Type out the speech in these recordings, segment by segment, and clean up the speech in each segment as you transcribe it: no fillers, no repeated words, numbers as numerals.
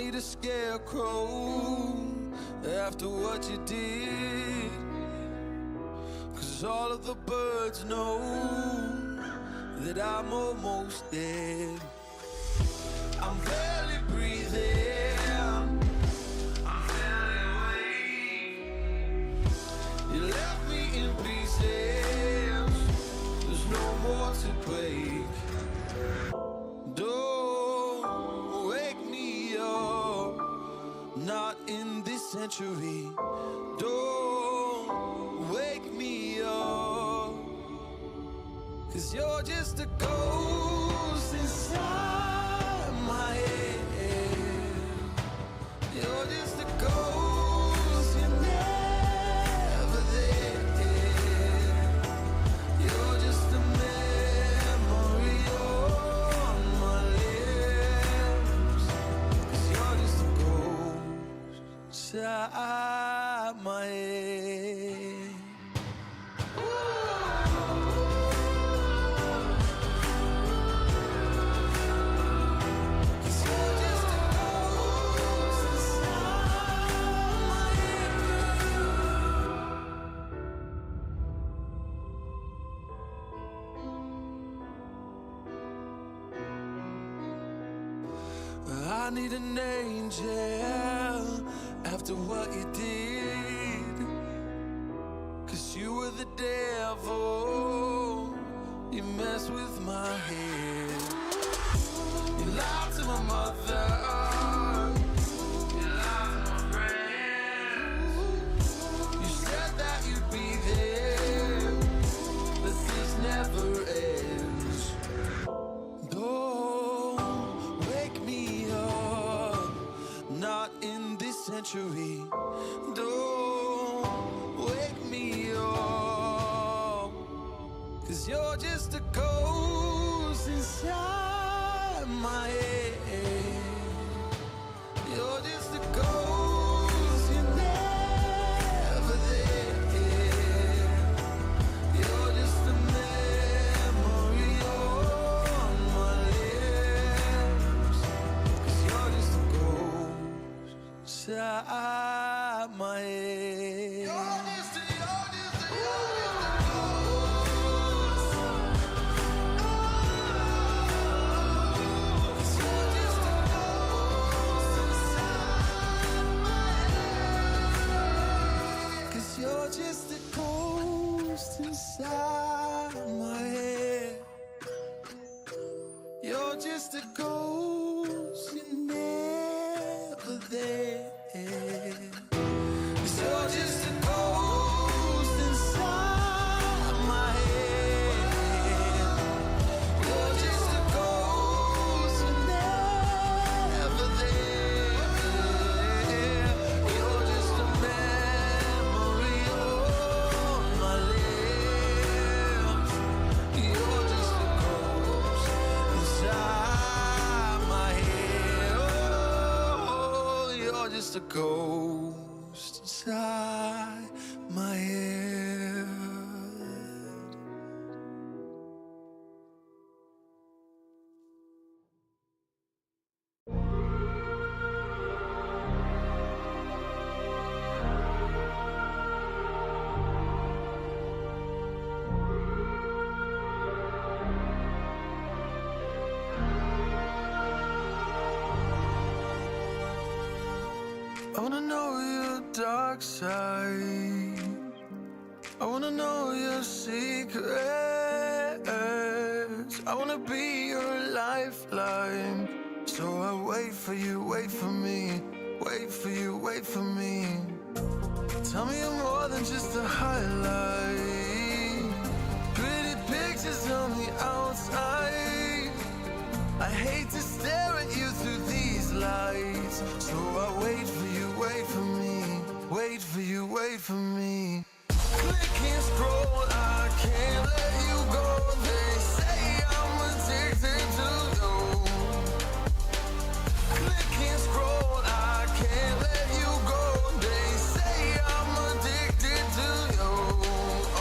need a scarecrow after what you did, 'cause all of the birds know that I'm almost dead. I'm barely breathing, I'm barely awake. You left me in pieces, there's no more to break. Don't wake me up, not in this century. Don't wake me up, 'cause you're just a ghost inside my head. You're just a ghost, you're never there. You're just a memory on my lips, 'cause you're just a ghost inside my head. I need an angel after what you did, 'cause you were the devil, you messed with my head. You lied to my mother, you lied to my friends. You said that you'd be there, but this never ends. Don't wake me up, not in this century. Don't wake me up, 'cause you're just a ghost inside my head. You're just a ghost, you're never there. You're just a memory on my lips, 'cause you're just a ghost inside my head. You're just a ghost. You're just a ghost inside my head. You're just a ghost, you're never there. 'Cause you're just a ghost inside my head. You're just a ghost, you're never there. You're just a memory on my lips. You're just a ghost inside my head. Oh, you're just a ghost inside my head. I wanna know your dark side. I wanna know your secrets. I wanna be your lifeline. So I wait for you, wait for me. Wait for you, wait for me. Tell me you're more than just a highlight. Pretty pictures on the outside. I hate to stare at you through these lights. So I wait for you, wait for me. Wait for you, wait for me. Click and scroll, I can't let you go. They say I'm addicted to you. Click and scroll, I can't let you go. They say I'm addicted to you.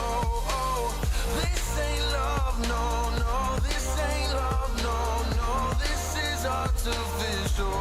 Oh, oh, this ain't love, no, no. This ain't love, no, no. This is artificial.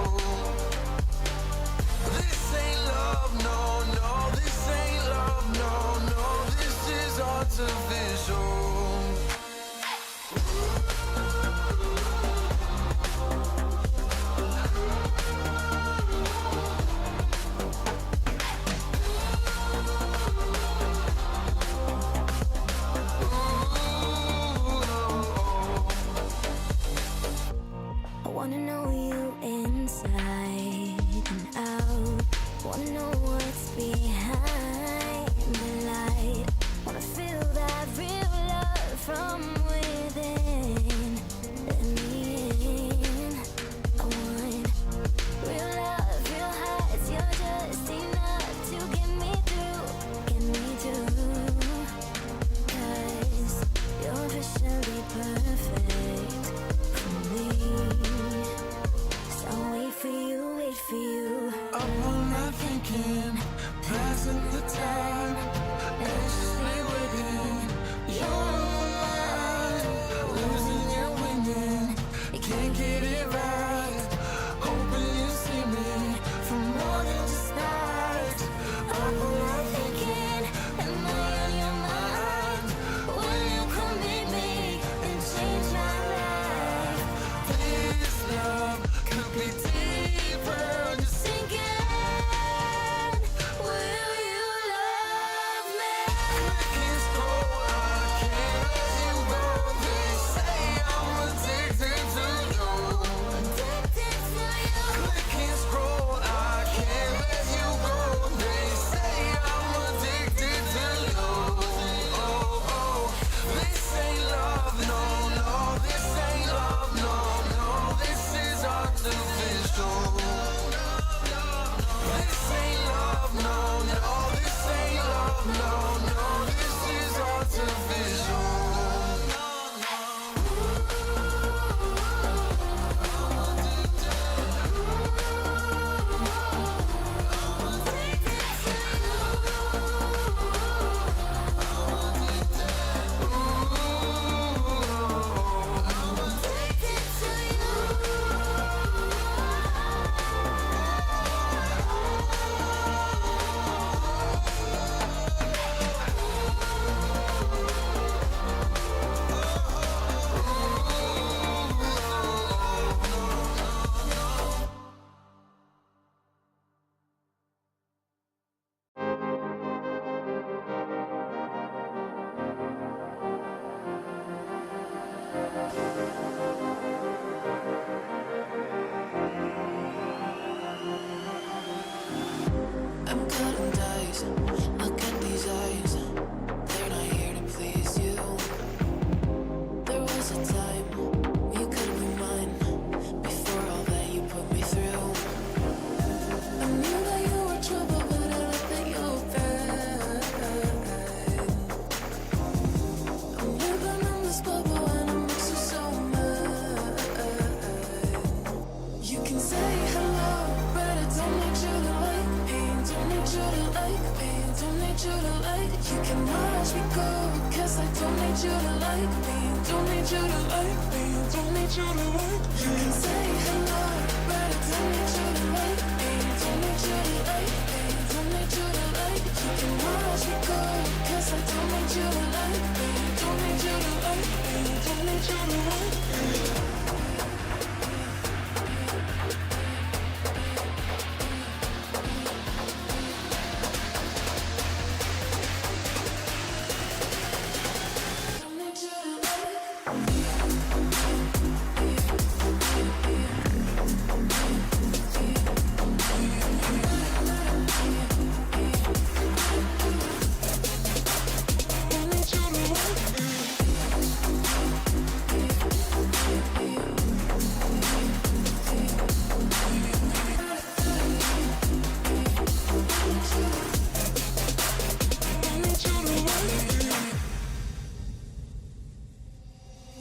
like me, don't need you to like. You can watch me go, 'cause I don't need you to like me, don't need you to like me, don't need you to like. You can say hello, but I don't need you to like me, don't need you to like me, don't need you to like. You can watch me go, 'cause I don't need you to like me, don't need you to like me, don't need you to like me.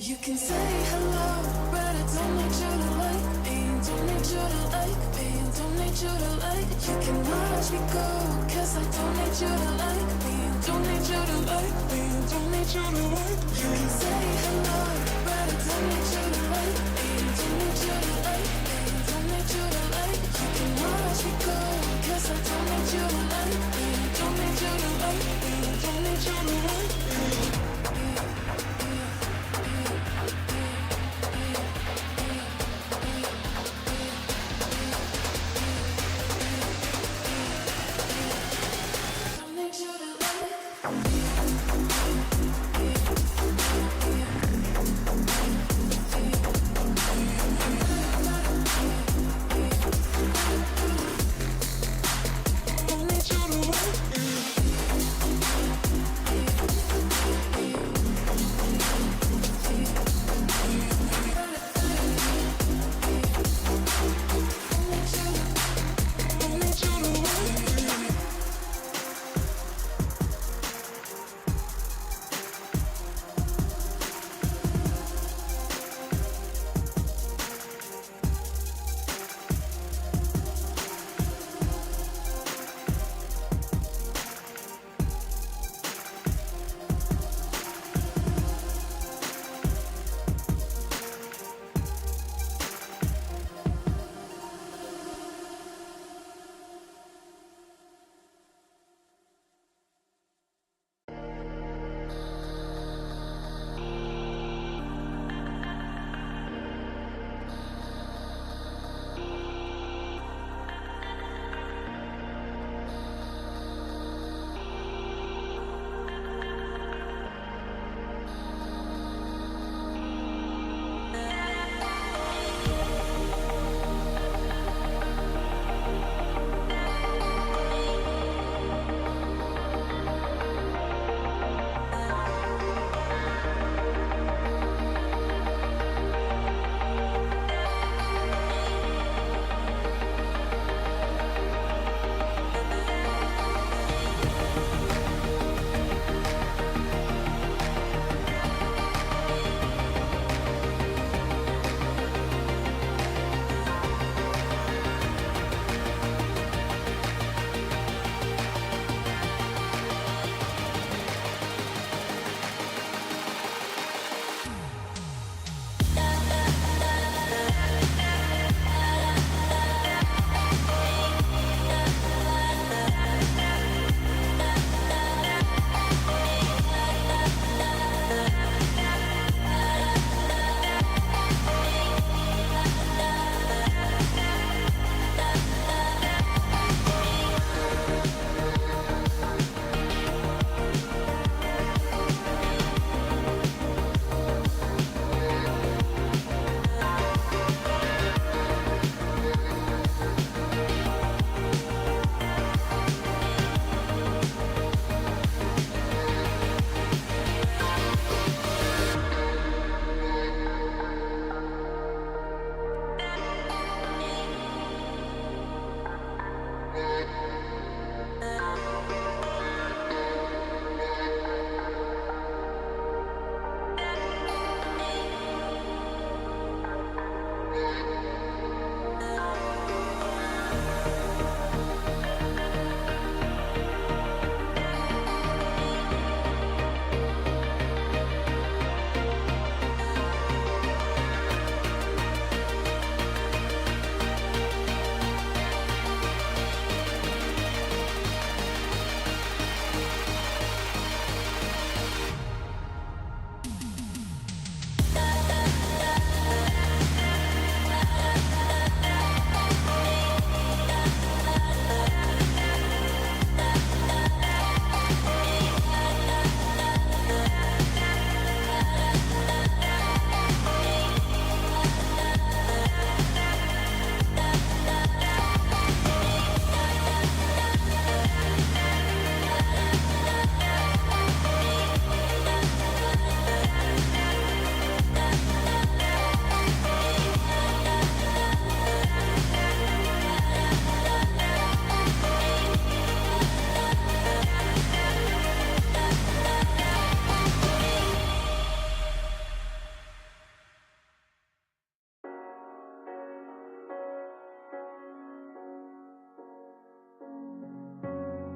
You can say hello, but I don't need you to like me, don't need you to like me, don't need you to like. You can watch me go, 'cause I don't need you to like me, don't need you to like me, don't need you to like. You can say hello, but I don't need you to like me, don't need you to like me, don't need you to like. You can watch me go, 'cause I don't need you to like me, don't need you to like me, don't need you to like me.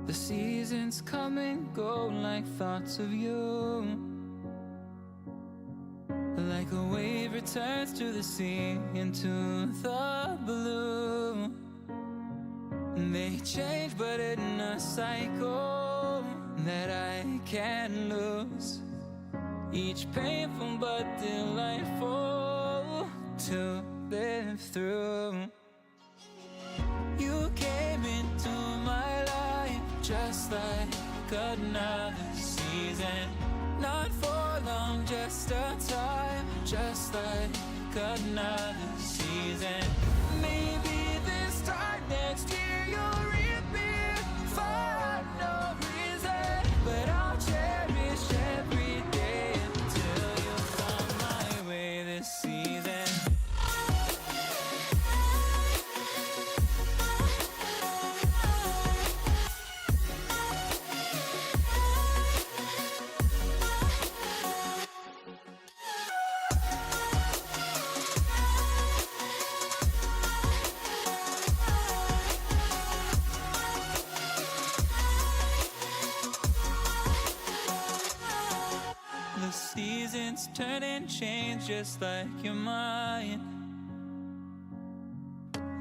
The seasons come and go like thoughts of you. Like a wave returns to the sea, into the blue. They change but in a cycle that I can't lose. Each painful but delightful to live through. You came into my life just like another season. Not for long, just a time, just like another season. Maybe this time next year you'll reappear for no reason, but I'll cherish every day until you come my way this season. The seasons turn and change just like your mind.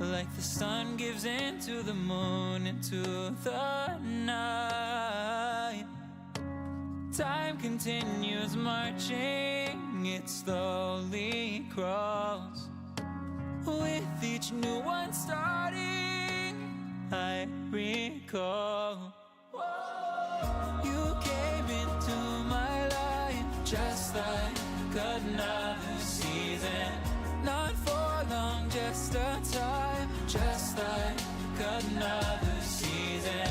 Like the sun gives into the moon, into the night. Time continues marching, it slowly crawls. With each new one starting, I recall. You came into my life just like another season. Not for long, just a time, just like another season.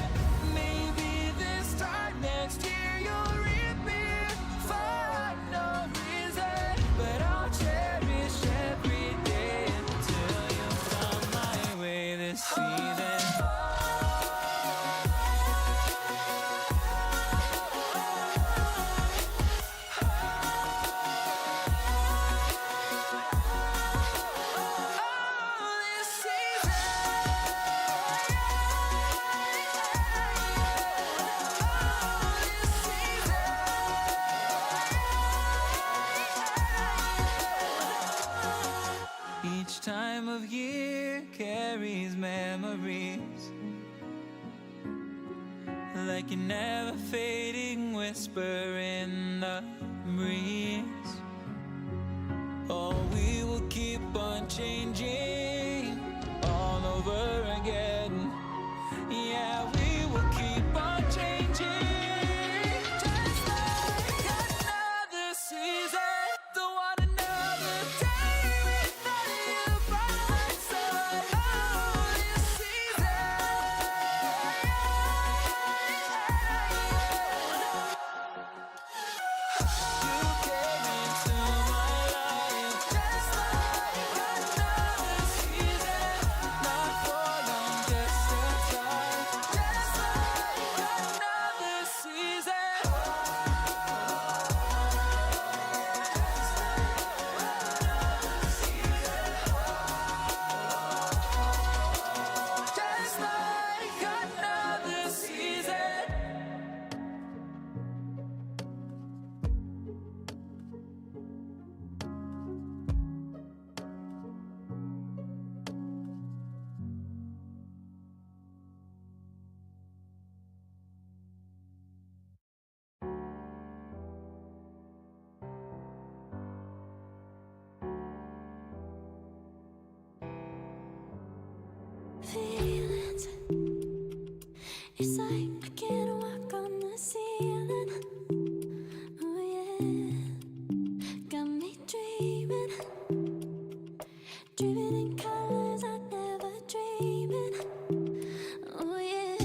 Maybe this time next year you'll reappear for no reason, but I'll cherish every day until you come my way this season. Each time of year carries memories, like a never fading whisper in the breeze. Oh, we will keep on changing all over again. Yeah, we will keep on changing. Just like another season. Don't want another day without you by my side. Oh, this season. You came into my life just like another season. Not for long, just a time, just like another season. Just like another season. Feelings, it's like I can't walk on the ceiling. Oh yeah, got me dreaming, dreaming in colors I never dreamed in. Oh yeah,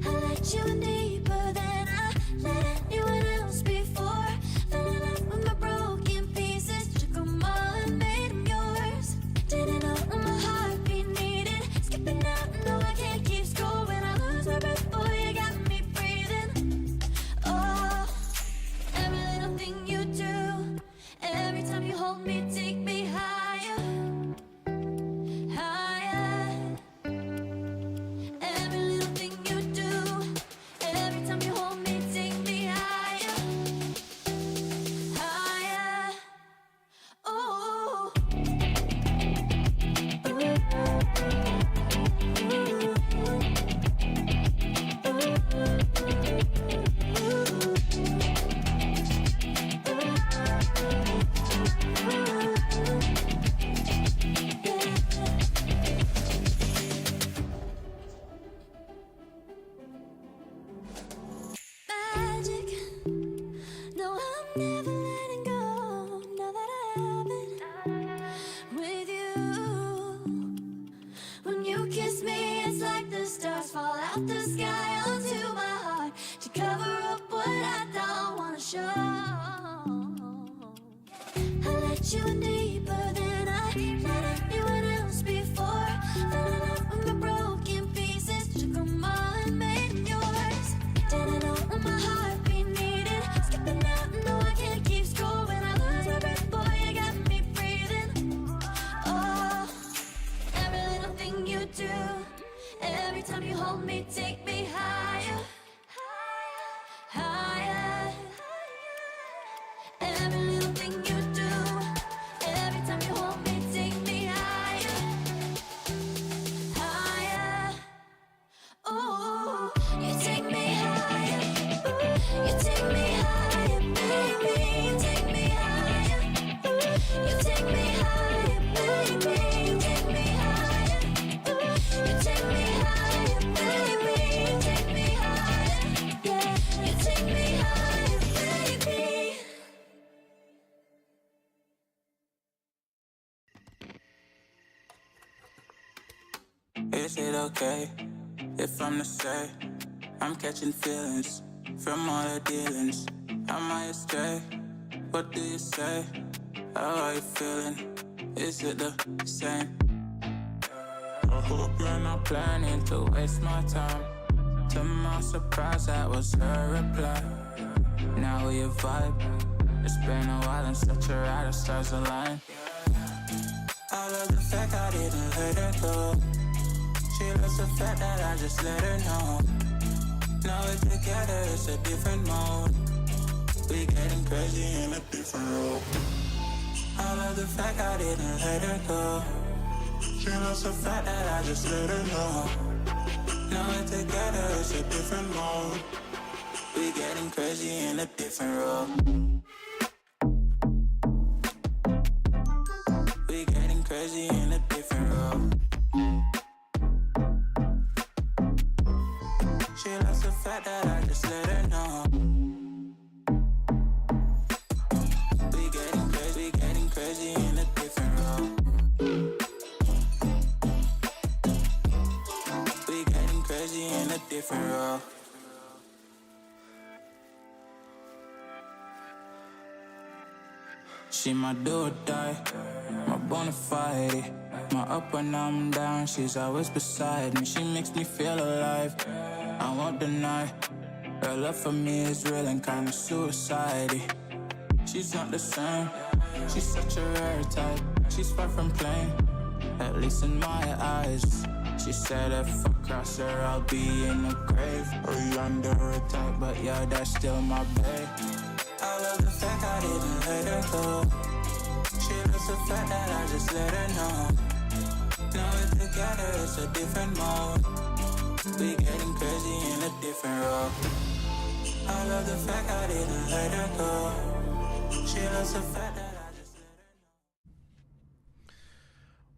I let you in deeper than I let anyone else before. Fell in love with my broken pieces, took 'em all and made 'em yours. Didn't know what my heartbeat needed, skipping out, no I can't keep score. When I lose my breath, boy, you got me breathing. Oh, every little thing you do, every time you hold me, take me higher, higher. It's like the stars fall out the sky onto my heart to cover up what I don't wanna show. I let you in deeper than I let anyone else before. Fell in love with my broken pieces, took them all and made them yours. Didn't know what my heartbeat needed, skipping out, no I can't keep score. When I lose my breath, boy, you got me breathing. Oh, every little thing you do, every time you hold me, take me higher, higher. Every little thing you do, every time you hold me, take me higher, higher. Oh, you take me higher, you take me higher, baby, you take me higher, you take me higher, baby, you take me higher, you take me higher, baby, you take me higher, yeah, you take me higher, baby. Is it okay if I'm to say I'm catching feelings from all the dealings? Am I astray? What do you say? How are you feeling? Is it the same? I hope you're not planning to waste my time. To my surprise, that was her reply. Now we vibe. It's been a while and such a ride, the stars align. I love the fact I didn't let her go. She loves the fact that I just let her know. Now we're together, it's a different mode. We getting crazy in a different role. I love the fact I didn't let her go. She loves the fact that I just let her know. Now we're together, it's a different mode. We getting crazy in a different role. We getting crazy in a different role. She loves the fact that I just let her know. We getting crazy in a different role. We getting crazy in a different role. She my do or die, my bona fide. My up when I'm down, she's always beside me. She makes me feel alive, I won't deny. Her love for me is real and kinda suicide-y. She's not the same, she's such a rare type. She's far from plain, at least in my eyes. She said if I cross her, I'll be in the grave or under her type, but yeah, that's still my babe. I love the fact I didn't let her go. She loves the fact that I just let her know. Now we're together, it's a different mode. We getting crazy in a different role. I love the fact I didn't let her go. She loves the fact that I just let her know.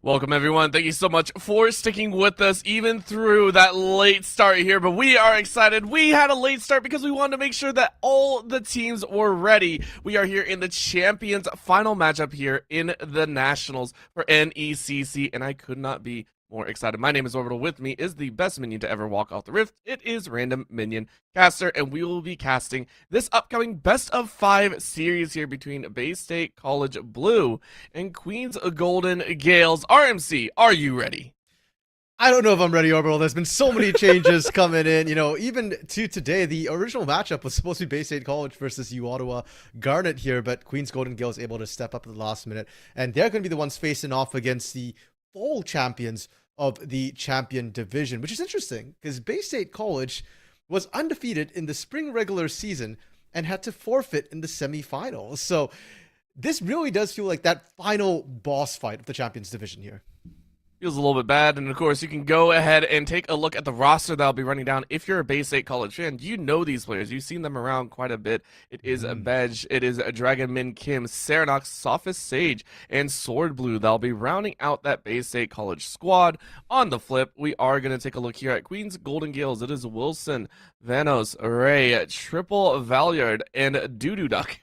Welcome everyone, thank you so much for sticking with us even through that late start here, but we are excited. We had a late start because we wanted to make sure that all the teams were ready. We are here in the Champions final matchup here in the Nationals for NECC, and I could not be more excited. My name is Orbital. With me is the best minion to ever walk off the rift. It is Random Minion Caster, and we will be casting this upcoming best of 5 series here between Bay State College Blue and Queens Golden Gales. RMC, are you ready? I don't know if I'm ready, Orbital. There's been so many changes coming in. You know, even to today, the original matchup was supposed to be Bay State College versus U Ottawa Garnet here, but Queens Golden Gales able to step up at the last minute, and they're going to be the ones facing off against the fall champions of the champion division, which is interesting because Bay State College was undefeated in the spring regular season and had to forfeit in the semifinals. So this really does feel like that final boss fight of the champions division here. Feels a little bit bad, and of course you can go ahead and take a look at the roster that'll be running down. If you're a Bay State College fan, you know these players. You've seen them around quite a bit. It is a Bedge, it is a Dragon Min Kim, Saranox, Sophist Sage, and Sword Blue that'll be rounding out that Bay State College squad. On the flip, we are going to take a look here at Queens Golden Gales. It is Wilson, Vanos, Ray, Triple Valyard, and Doodoo Duck.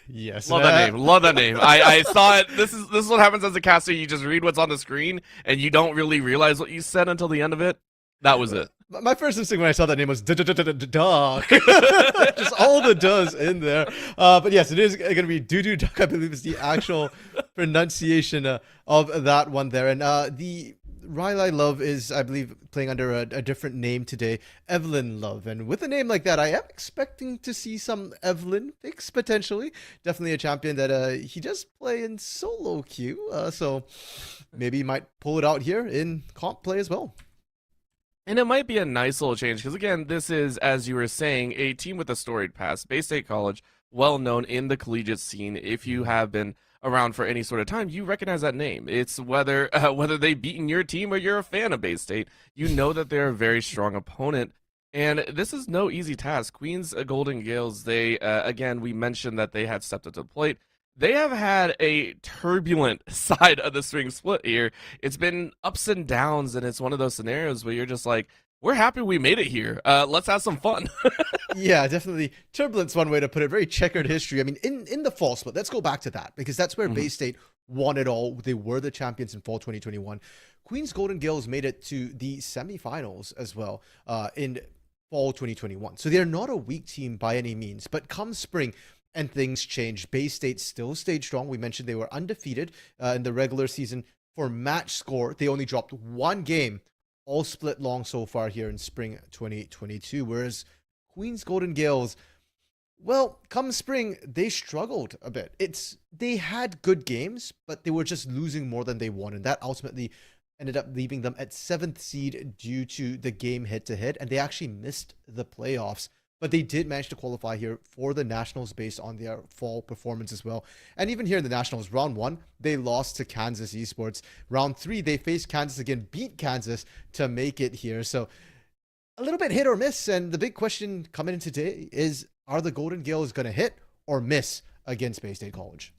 Yes. Love that name. Love that name. I saw it. This is what happens as a caster. You just read what's on the screen and you don't really realize what you said until the end of it. That was it. My first instinct when I saw that name was duck. Just all the does in there. But yes, it is going to be doo duck, I believe is the actual pronunciation of that one there. And the Riley Love is, I believe, playing under a different name today, Evelyn Love. And with a name like that, I am expecting to see some Evelyn picks potentially. Definitely a champion that he does play in solo queue. So maybe he might pull it out here in comp play as well. And it might be a nice little change because, again, this is, as you were saying, a team with a storied past. Bay State College, well known in the collegiate scene. If you have been around for any sort of time, you recognize that name. It's whether they've beaten your team or you're a fan of Bay State, you know that they're a very strong opponent. And this is no easy task. Queens Golden Gales, they, again, we mentioned that they had stepped up to the plate. They have had a turbulent side of the string split here. It's been ups and downs, and it's one of those scenarios where you're just like, we're happy we made it here. Let's have some fun. Yeah, definitely. Turbulence, one way to put it. Very checkered history. I mean, in the fall split, let's go back to that because that's where Bay State won it all. They were the champions in fall 2021. Queens Golden Gales made it to the semifinals as well in fall 2021. So they're not a weak team by any means, but come spring, and things changed. Bay State still stayed strong. We mentioned they were undefeated in the regular season. For match score, they only dropped one game, all split long so far here in spring 2022. Whereas Queens Golden Gales, well, come spring, they struggled a bit. They had good games, but they were just losing more than they won. And that ultimately ended up leaving them at 7th seed due to the game head-to-head. And they actually missed the playoffs. But they did manage to qualify here for the Nationals based on their fall performance as well. And even here in the Nationals, round 1, they lost to Kansas Esports. Round 3, they faced Kansas again, beat Kansas to make it here. So a little bit hit or miss. And the big question coming in today is, are the Golden Gales going to hit or miss against Bay State College?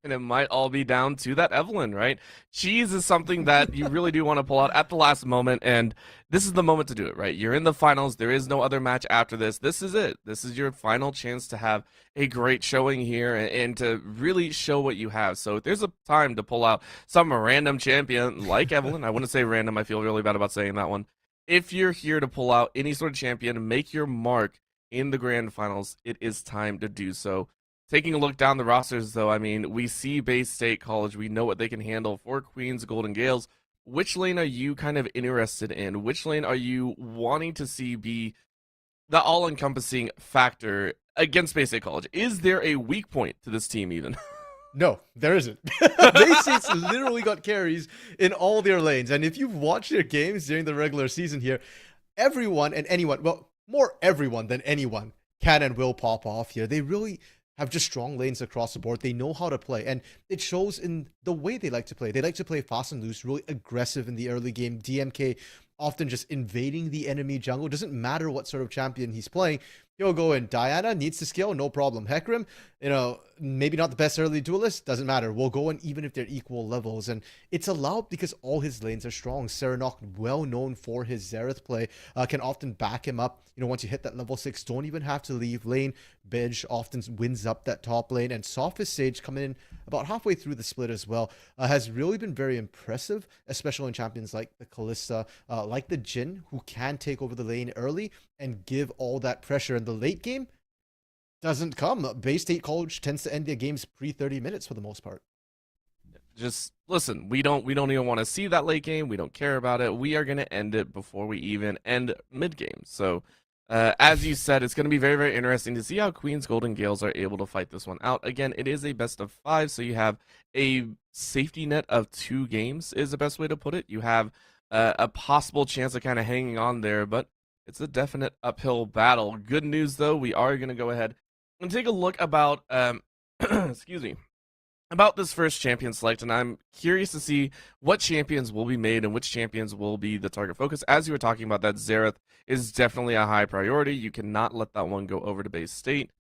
And it might all be down to that Evelyn, right? Cheese is something that you really do want to pull out at the last moment, and this is the moment to do it, right? You're in the finals. There is no other match after this. This is it. This is your final chance to have a great showing here and to really show what you have. So if there's a time to pull out some random champion like Evelyn, I wouldn't say random. I feel really bad about saying that one. If you're here to pull out any sort of champion, make your mark in the grand finals, it is time to do so. Taking a look down the rosters, though, I mean, we see Bay State College. We know what they can handle for Queens Golden Gales. Which lane are you kind of interested in? Which lane are you wanting to see be the all-encompassing factor against Bay State College? Is there a weak point to this team even? No, there isn't. Bay State's literally got carries in all their lanes. And if you've watched their games during the regular season here, everyone and anyone, well, more everyone than anyone can and will pop off here. They really have just strong lanes across the board. They know how to play, and it shows in the way they like to play. They like to play fast and loose, really aggressive in the early game. DMK often just invading the enemy jungle. Doesn't matter what sort of champion he's playing. He'll go in. Diana needs to scale, no problem. Hecarim, maybe not the best early duelist, doesn't matter. We'll go in even if they're equal levels. And it's allowed because all his lanes are strong. Serenok, well known for his Xerath play, can often back him up. Once you hit that level 6, don't even have to leave lane. Bidge often wins up that top lane. And Sophist Sage coming in about halfway through the split as well, has really been very impressive, especially in champions like the Kalista, like the Jhin, who can take over the lane early and give all that pressure. In the late game, doesn't come. Bay State College tends to end their games pre-30 minutes for the most part. Just listen, we don't even want to see that late game. We don't care about it. We are going to end it before we even end mid game. So as you said, it's going to be very, very interesting to see how Queens Golden Gales are able to fight this one out. Again, it is a best of 5, so you have a safety net of 2 games is the best way to put it. You have a possible chance of kind of hanging on there, but it's a definite uphill battle. Good news, though, we are going to go ahead and take a look about, excuse me, about this first champion select, and I'm curious to see what champions will be made and which champions will be the target focus. As you were talking about, that Xerath is definitely a high priority. You cannot let that one go over to Bay State.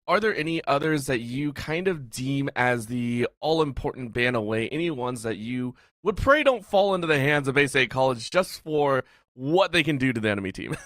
Are there any others that you kind of deem as the all-important ban away? Any ones that you would pray don't fall into the hands of Bay State College just for what they can do to the enemy team?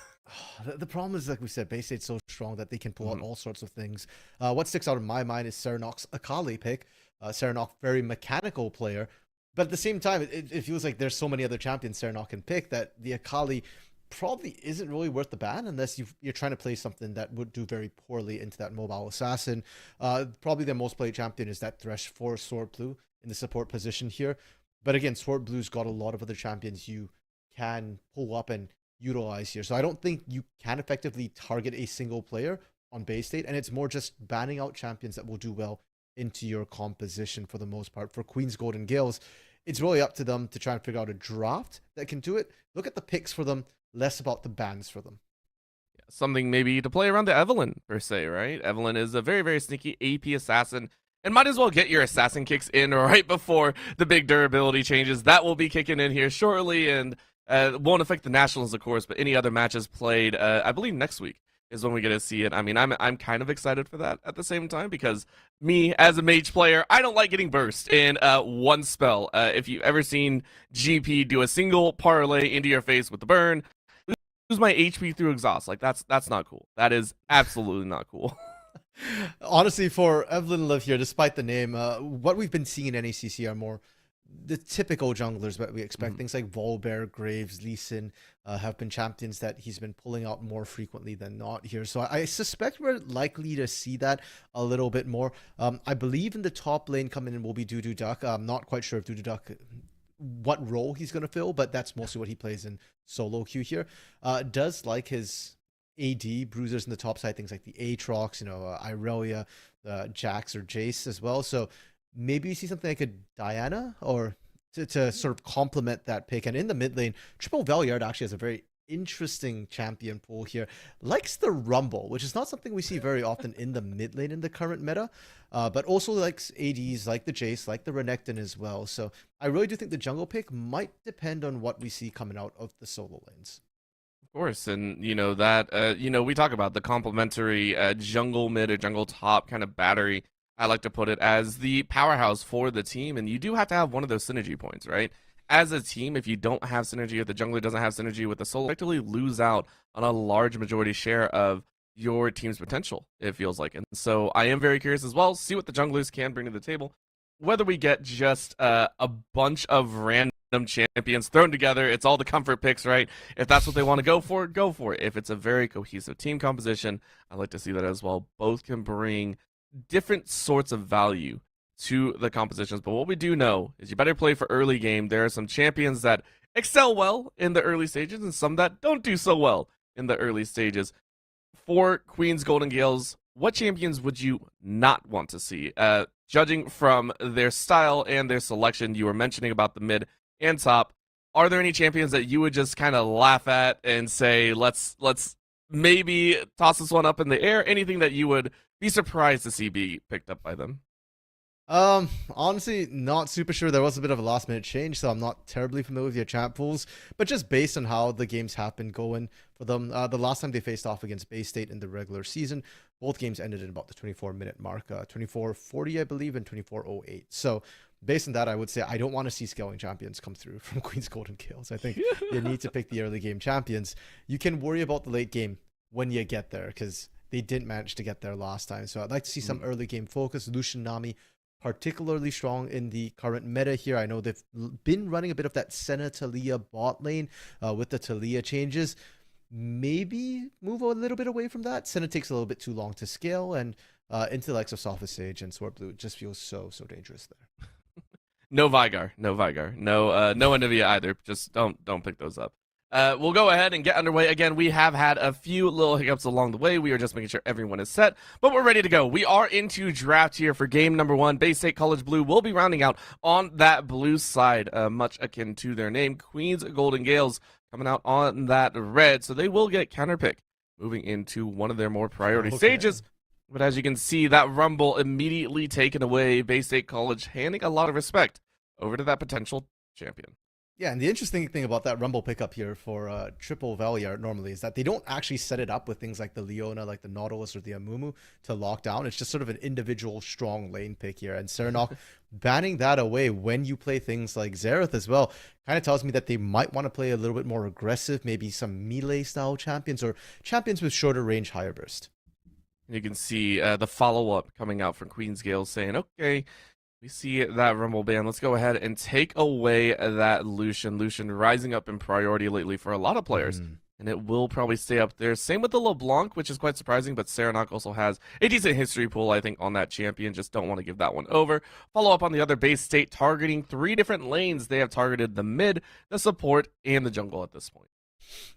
The problem is, like we said, Bay State's so strong that they can pull out all sorts of things. What sticks out in my mind is Serenok's Akali pick. Serenok, very mechanical player, but at the same time, it feels like there's so many other champions Serenok can pick that the Akali probably isn't really worth the ban unless you're trying to play something that would do very poorly into that mobile assassin. Probably their most played champion is that Thresh for Sword Blue in the support position here. But again, Sword Blue's got a lot of other champions you can pull up and utilize here. So I don't think you can effectively target a single player on Bay State, and it's more just banning out champions that will do well into your composition for the most part. For Queen's Golden Gales, it's really up to them to try and figure out a draft that can do it. Look at the picks for them, less about the bans for them. Something maybe to play around the Evelynn, per se, right? Evelynn is a very, very sneaky AP assassin, and might as well get your assassin kicks in right before the big durability changes. That will be kicking in here shortly, and won't affect the Nationals, of course, but any other matches played, I believe next week is when we get to see it. I mean, I'm kind of excited for that at the same time, because me, as a mage player, I don't like getting burst in one spell. If you've ever seen GP do a single parlay into your face with the burn, lose my HP through exhaust. Like, that's not cool. That is absolutely not cool. Honestly, for Evelyn Liv here, despite the name, what we've been seeing in NECC are more the typical junglers that we expect. Things like Volbear, Graves, Lee Sin have been champions that he's been pulling out more frequently than not here. So I suspect we're likely to see that a little bit more. I believe in the top lane coming in will be Dudu Duck. I'm not quite sure if Dudu Duck what role he's going to fill, but that's mostly what he plays in solo queue here. Does like his AD bruisers in the top side, things like the Aatrox, Irelia, Jax or Jace as well. So maybe you see something like a Diana or to sort of complement that pick. And in the mid lane, Triple Valiard actually has a very interesting champion pool here. Likes the Rumble, which is not something we see very often in the mid lane in the current meta, but also likes ADs like the Jace, like the Renekton as well. So I really do think the jungle pick might depend on what we see coming out of the solo lanes. Of course, and that we talk about the complementary jungle mid or jungle top kind of battery. I like to put it as the powerhouse for the team, and you do have to have one of those synergy points, right? As a team, if you don't have synergy, if the jungler doesn't have synergy with the solo, you effectively lose out on a large majority share of your team's potential, it feels like. And so I am very curious as well, see what the junglers can bring to the table. Whether we get just a bunch of random champions thrown together, it's all the comfort picks, right? If that's what they want to go for it. If it's a very cohesive team composition, I like to see that as well. Both can bring different sorts of value to the compositions, but what we do know is you better play for early game. There are some champions that excel well in the early stages and some that don't do so well in the early stages. For Queen's Golden Gales, what champions would you not want to see? Judging from their style and their selection, you were mentioning about the mid and top, are there any champions that you would just kind of laugh at and say, let's maybe toss this one up in the air? Anything that you would be surprised to see be picked up by them? Honestly, not super sure. There was a bit of a last minute change, so I'm not terribly familiar with your champ pools, but just based on how the games have been going for them, the last time they faced off against Bay State in the regular season, both games ended in about the 24-minute mark, 24:40, I believe, and 24:08. So based on that, I would say I don't want to see scaling champions come through from Queen's Golden Gales. I think you need to pick the early game champions. You can worry about the late game when you get there, because they didn't manage to get there last time. So I'd like to see some early game focus. Lucian Nami, particularly strong in the current meta here. I know they've been running a bit of that Senna Talia bot lane with the Talia changes. Maybe move a little bit away from that. Senna takes a little bit too long to scale, and into the likes of Sophist Sage and Sword Blue, it just feels so dangerous there. No Vigar, no Anivia either. Just don't pick those up. We'll go ahead and get underway. Again, we have had a few little hiccups along the way. We are just making sure everyone is set, but we're ready to go. We are into draft here for game number 1. Bay State College Blue will be rounding out on that blue side, much akin to their name. Queen's Golden Gales coming out on that red, so they will get counterpick, moving into one of their more priority stages. But as you can see, that Rumble immediately taken away. Bay State College handing a lot of respect over to that potential champion. Yeah, and the interesting thing about that Rumble pickup here for Triple Valiard normally is that they don't actually set it up with things like the Leona, like the Nautilus or the Amumu to lock down. It's just sort of an individual strong lane pick here. And Serenok banning that away when you play things like Xerath as well kind of tells me that they might want to play a little bit more aggressive, maybe some melee style champions or champions with shorter range, higher burst. You can see the follow-up coming out from Queen's Gale saying, okay, we see that Rumble ban. Let's go ahead and take away that Lucian. Lucian rising up in priority lately for a lot of players. And it will probably stay up there. Same with the LeBlanc, which is quite surprising, but Serenok also has a decent history pool, I think, on that champion. Just don't want to give that one over. Follow up on the other base state, targeting 3 different lanes. They have targeted the mid, the support, and the jungle at this point.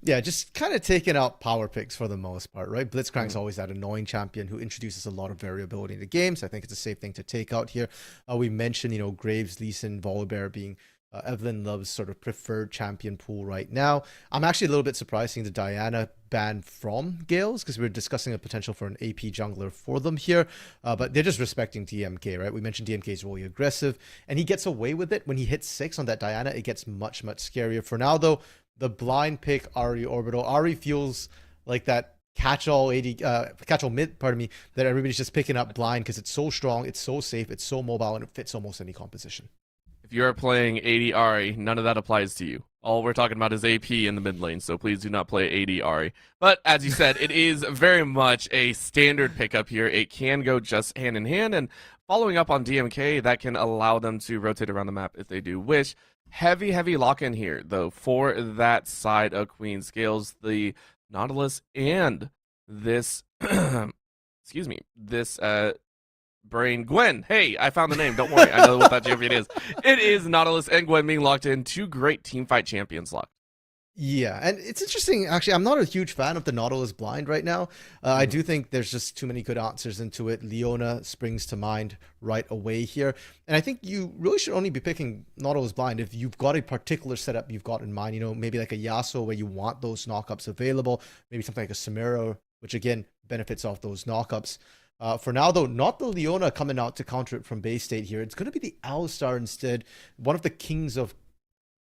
Yeah, just kind of taking out power picks for the most part, right? Blitzcrank's always that annoying champion who introduces a lot of variability in the game, so I think it's a safe thing to take out here. We mentioned, Graves, Lee Sin, Volibear being Evelyn Love's sort of preferred champion pool right now. I'm actually a little bit surprised seeing the Diana ban from Gales because we're discussing a potential for an AP jungler for them here, but they're just respecting DMK, right? We mentioned DMK is really aggressive, and he gets away with it. When he hits 6 on that Diana, it gets much, much scarier. For now, though, the blind pick Ahri Orbital. Ahri feels like that catch-all mid, that everybody's just picking up blind because it's so strong, it's so safe, it's so mobile, and it fits almost any composition. If you're playing AD Ahri, none of that applies to you. All we're talking about is AP in the mid lane, so please do not play AD Ahri. But as you said, it is very much a standard pickup here. It can go just hand in hand, and following up on DMK, that can allow them to rotate around the map if they do wish. Heavy lock-in here, though, for that side of Queen's Gales. The Nautilus and this, excuse me, this Brain Gwen. Hey, I found the name. Don't worry. I know what that champion is. It is Nautilus and Gwen being locked in. 2 great teamfight champions locked. Yeah, and it's interesting. Actually, I'm not a huge fan of the Nautilus blind right now. I do think there's just too many good answers into it. Leona springs to mind right away here. And I think you really should only be picking Nautilus blind if you've got a particular setup you've got in mind. Maybe like a Yasuo where you want those knockups available. Maybe something like a Samira, which again benefits off those knockups. For now, though, not the Leona coming out to counter it from base state here. It's going to be the Alistar instead, one of the kings of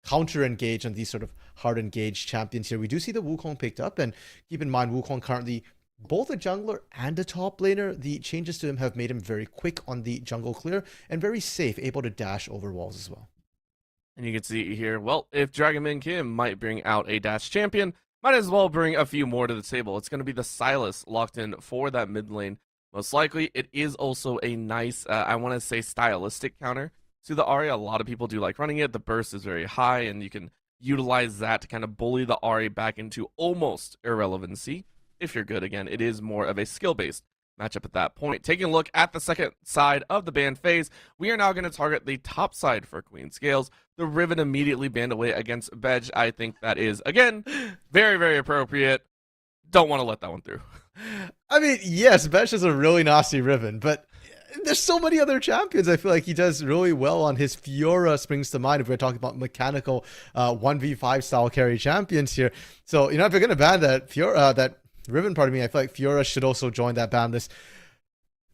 counter engage on these sort of hard engaged champions here. We do see the Wukong picked up, and keep in mind, Wukong currently both a jungler and a top laner. The changes to him have made him very quick on the jungle clear and very safe, able to dash over walls as well. And you can see here, well, if Dragonman Kim might bring out a dash champion, might as well bring a few more to the table. It's going to be the Silas locked in for that mid lane. Most likely, it is also a nice, I want to say, stylistic counter to the Ahri. A lot of people do like running it. The burst is very high, and you can utilize that to kind of bully the Ahri back into almost irrelevancy. If you're good, again, it is more of a skill-based matchup at that point. Taking a look at the second side of the ban phase, we are now going to target the top side for Queen's Gales. The Riven immediately banned away against Bedge. I think that is, again, very appropriate. Don't want to let that one through. I mean, yes, Besh is a really nasty Riven, but there's so many other champions. I feel like he does really well on his Fiora springs to mind if we're talking about mechanical 1v5 style carry champions here. So, if you're going to ban that that Riven, I feel like Fiora should also join that ban list.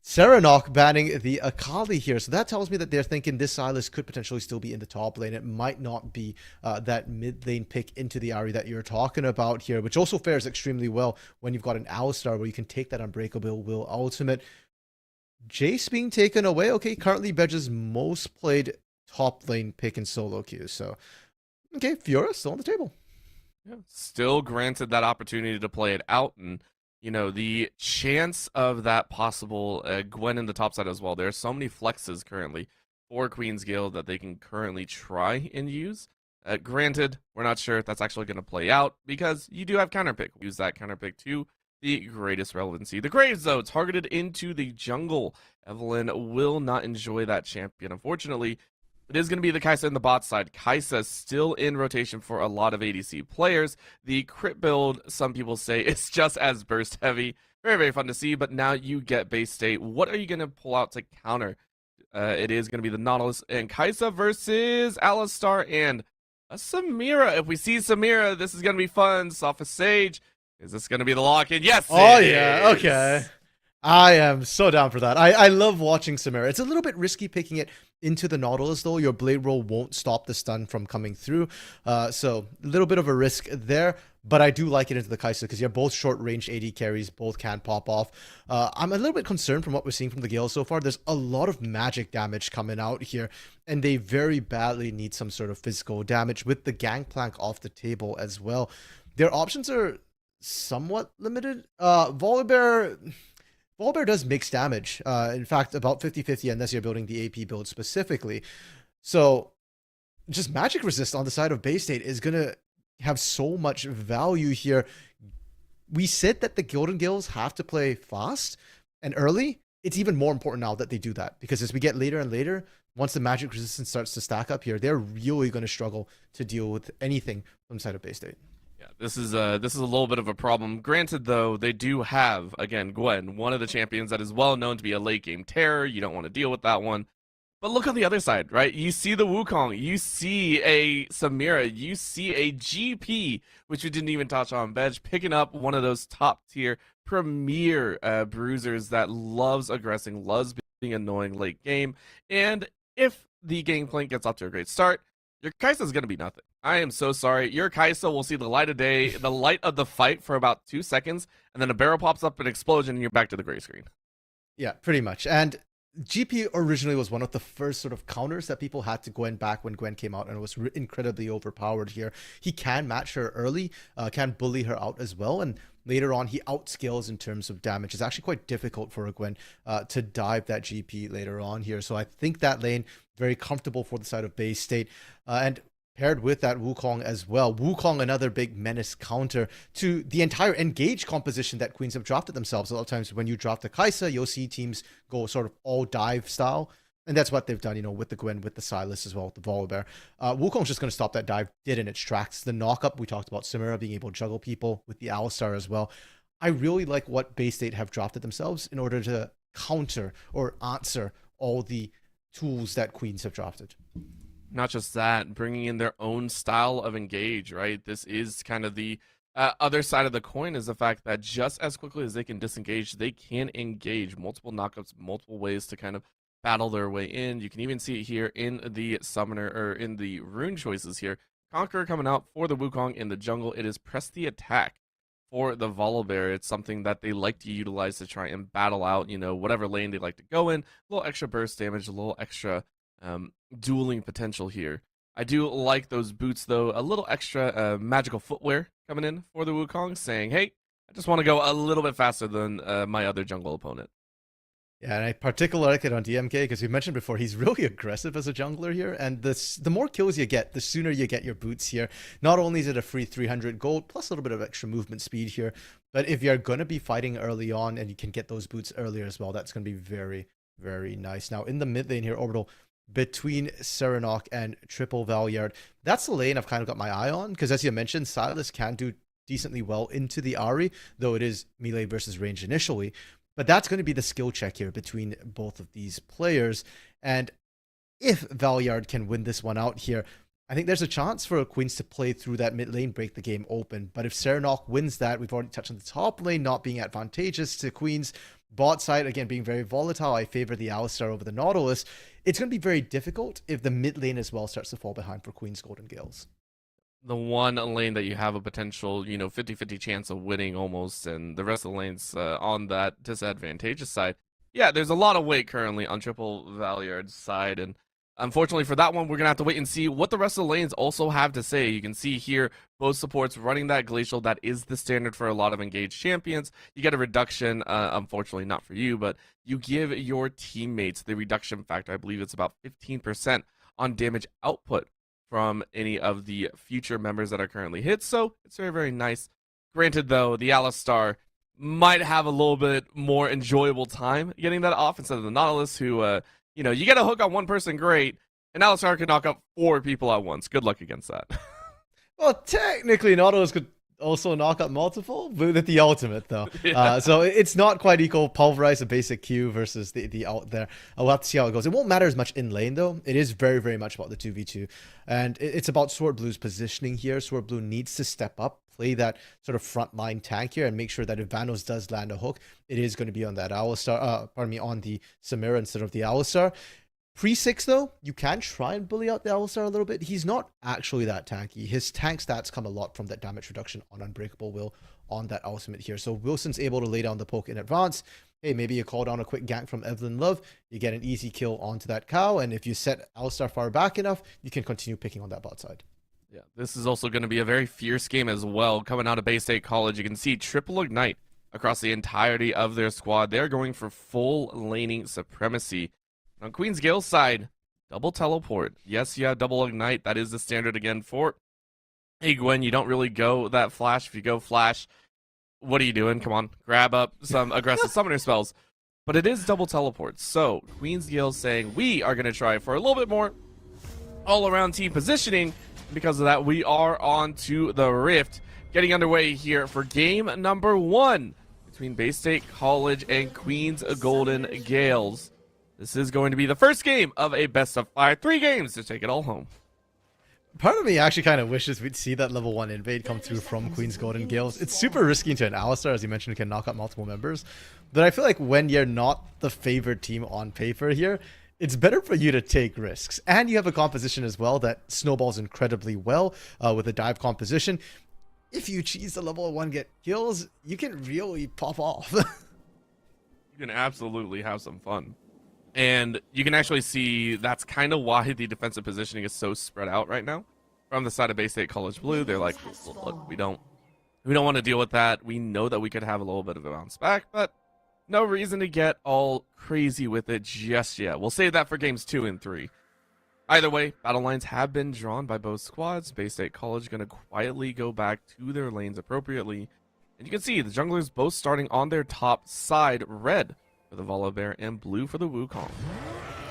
Serenok banning the Akali here. So that tells me that they're thinking this Silas could potentially still be in the top lane. It might not be that mid lane pick into the Ahri that you're talking about here, which also fares extremely well when you've got an Alistar where you can take that Unbreakable Will ultimate. Jace being taken away. Okay, currently Bedge's most played top lane pick in solo queue. So, okay, Fiora still on the table. Yeah, still granted that opportunity to play it out, and the chance of that possible Gwen in the top side as well. There are so many flexes currently for Queen's Gale that they can currently try and use. Granted, we're not sure if that's actually going to play out because you do have counterpick. Use that counterpick to the greatest relevancy. The Graves, though, targeted into the jungle. Evelyn will not enjoy that champion. Unfortunately, it is going to be the Kai'Sa in the bot side. Kai'Sa still in rotation for a lot of ADC players. The crit build, some people say, is just as burst heavy. Very fun to see, but now you get base state. What are you going to pull out to counter? It is going to be the Nautilus and Kai'Sa versus Alistar and a Samira. If we see Samira, this is going to be fun. Sophist Sage. Is this going to be the lock-in? Yes, oh, yeah, okay. I am so down for that. I love watching Samira. It's a little bit risky picking it into the Nautilus, though. Your blade roll won't stop the stun from coming through. So a little bit of a risk there. but I do like it into the Kai'Sa because you're both short-range AD carries, both can pop off. I'm a little bit concerned from what we're seeing from the Gale so far. There's a lot of magic damage coming out here, and they very badly need some sort of physical damage with the Gangplank off the table as well. Their options are somewhat limited. Volibear does mix damage. In fact, about 50-50 unless you're building the AP build specifically. So just magic resist on the side of Bay State is going to have so much value here. We said that the Golden Gills have to play fast and early. It's even more important now that they do that, because as we get later and later, once the magic resistance starts to stack up here, they're really going to struggle to deal with anything from the side of Bay State. Yeah, this is a little bit of a problem. Granted, though, they do have, again, Gwen, one of the champions that is well known to be a late game terror. You don't want to deal with that one. But look on the other side, right? You see the Wukong, you see a Samira, you see a GP, which we didn't even touch on, Veg, picking up one of those top tier premier bruisers that loves aggressing, loves being annoying late game. And if the Gangplank gets off to a great start, your Kai'Sa is going to be nothing. I am so sorry. Your Kai'Sa will see the light of day, the light of the fight for about 2 seconds, and then a barrel pops up, an explosion, and you're back to the gray screen. Yeah, pretty much. And GP originally was one of the first sort of counters that people had to Gwen back when Gwen came out, and it was incredibly overpowered here. He can match her early, can bully her out as well, and later on he outscales in terms of damage. It's actually quite difficult for a Gwen to dive that GP later on here. So I think that lane very comfortable for the side of Bay State, and paired with that Wukong as well. Wukong, another big menace counter to the entire engage composition that Queens have drafted themselves. A lot of times when you draft the Kai'Sa, you'll see teams go sort of all dive style. And that's what they've done, with the Gwen, with the Sylas as well, with the Volibear. Wukong's just going to stop that dive dead in its tracks. The knock-up, we talked about Samira being able to juggle people with the Alistar as well. I really like what Bay State have drafted themselves in order to counter or answer all the tools that Queens have drafted. Not just that, bringing in their own style of engage, right? This is kind of the other side of the coin, is the fact that just as quickly as they can disengage, they can engage multiple knockups, multiple ways to kind of battle their way in. You can even see it here in the summoner, or in the rune choices here. Conqueror coming out for the Wukong in the jungle. It is press the attack for the Volibear. It's something that they like to utilize to try and battle out, whatever lane they like to go in. A little extra burst damage, a little extra dueling potential here. I do like those boots, though. A little extra magical footwear coming in for the Wukong, saying, hey, I just want to go a little bit faster than my other jungle opponent. Yeah, and I particularly like it on DMK because we mentioned before, he's really aggressive as a jungler here. And the more kills you get, the sooner you get your boots here. Not only is it a free 300 gold, plus a little bit of extra movement speed here, but if you're going to be fighting early on and you can get those boots earlier as well, that's going to be very, very nice. Now, in the mid lane here, Orbital, between Serenok and Triple Valyard, that's the lane I've kind of got my eye on, because as you mentioned, Sylas can do decently well into the Ahri, though it is melee versus range initially. But that's going to be the skill check here between both of these players. And if Valyard can win this one out here, I think there's a chance for Queens to play through that mid lane, break the game open. But if Serenok wins that, we've already touched on the top lane not being advantageous to Queens. Bot side, again, being very volatile. I favor the Alistar over the Nautilus. It's going to be very difficult if the mid lane as well starts to fall behind for Queens Golden Gales. The one lane that you have a potential, 50-50 chance of winning almost, and the rest of the lanes on that disadvantageous side. Yeah, there's a lot of weight currently on Triple Valyard's side, and unfortunately for that one, we're going to have to wait and see what the rest of the lanes also have to say. You can see here, both supports running that Glacial. That is the standard for a lot of engaged champions. You get a reduction, unfortunately not for you, but you give your teammates the reduction factor. I believe it's about 15% on damage output from any of the future members that are currently hit, so it's very, very nice. Granted, though, the Alistar might have a little bit more enjoyable time getting that off instead of the Nautilus, who, you get a hook on one person, great, and Alistar can knock out 4 people at once. Good luck against that. Well, technically, Nautilus could also knock up multiple, but at the ultimate, though. Yeah. So it's not quite equal. Pulverize a basic Q versus the out there. We'll have to see how it goes. It won't matter as much in lane, though. It is very, very much about the 2v2. And it's about Sword Blue's positioning here. Sword Blue needs to step up, play that sort of frontline tank here, and make sure that if Vanos does land a hook, it is going to be on that Alistar, on the Samira instead of the Alistar. Pre-6 though, you can try and bully out the Alistar a little bit. He's not actually that tanky. His tank stats come a lot from that damage reduction on Unbreakable Will on that ultimate here. So Wilson's able to lay down the poke in advance. Hey, maybe you call down a quick gank from Evelyn Love, you get an easy kill onto that cow, and if you set Alistar far back enough, you can continue picking on that bot side. Yeah, this is also going to be a very fierce game as well. Coming out of Bay State College, you can see triple ignite across the entirety of their squad. They're going for full laning supremacy. On Queen's Gale's side, double teleport. Yes, you have double ignite. That is the standard again for Hey Gwen. You don't really go that flash. If you go flash, what are you doing? Come on, grab up some aggressive summoner spells. But it is double teleport. So Queen's Gale's saying we are going to try for a little bit more all-around team positioning. Because of that, we are on to the Rift. Getting underway here for game number 1 between Bay State College and Queen's Golden Gales. This is going to be the first game of a best of 5. 3 games to take it all home. Part of me actually kind of wishes we'd see that level 1 invade come through from Queen's Golden Gales. It's super risky into an Alistar, as you mentioned, it can knock out multiple members. But I feel like when you're not the favored team on paper here, it's better for you to take risks. And you have a composition as well that snowballs incredibly well with a dive composition. If you cheese the level 1 get kills, you can really pop off. You can absolutely have some fun. And you can actually see that's kind of why the defensive positioning is so spread out right now. From the side of Bay State College Blue, they're like, look, we don't want to deal with that. We know that we could have a little bit of a bounce back, but no reason to get all crazy with it just yet. We'll save that for games 2 and 3. Either way, battle lines have been drawn by both squads. Bay State College going to quietly go back to their lanes appropriately. And you can see the junglers both starting on their top side, red for the Volibear and blue for the Wukong.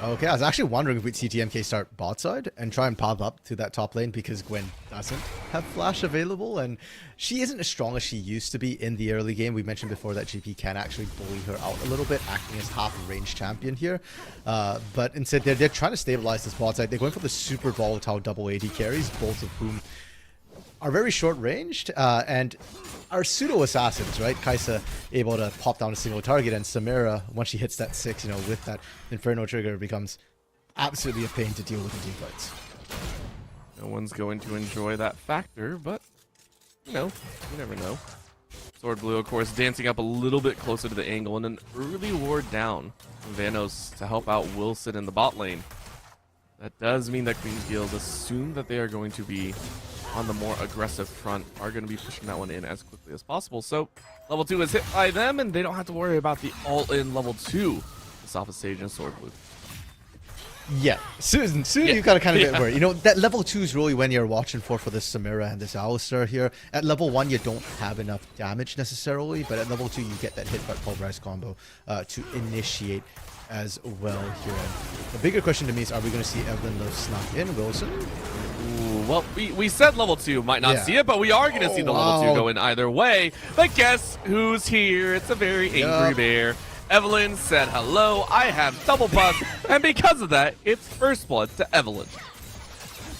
Okay, I was actually wondering if we'd see TMK start bot side and try and pop up to that top lane because Gwen doesn't have flash available and she isn't as strong as she used to be in the early game. We mentioned before that GP can actually bully her out a little bit, acting as half a range champion here. But instead, they're trying to stabilize this bot side. They're going for the super volatile double AD carries, both of whom are very short ranged and are pseudo assassins, right? Kaisa able to pop down a single target, and Samira, once she hits that 6, with that Inferno trigger, becomes absolutely a pain to deal with in team fights. No one's going to enjoy that factor, but you never know. Sword Blue, of course, dancing up a little bit closer to the angle, and an early ward down from Vanos to help out Wilson in the bot lane. That does mean that Queen's Guild assume that they are going to be on the more aggressive front, are going to be pushing that one in as quickly as possible. So level 2 is hit by them, and they don't have to worry about the all-in level 2. This off of Sage and Sword Blue. Yeah, soon Yeah. you gotta kind of get worried. That level 2 is really when you're watching for this Samira and this Alistar here. At level 1, you don't have enough damage necessarily, but at level 2, you get that hit by pulverize combo to initiate as well here. The bigger question to me is, are we going to see Evelyn Love snuck in? Wilson? Ooh, well, we said level 2 might not see it, but we are going to see the level 2 go in either way. But guess who's here? It's a very angry bear. Evelyn said hello, I have double buff, and because of that, it's first blood to Evelyn.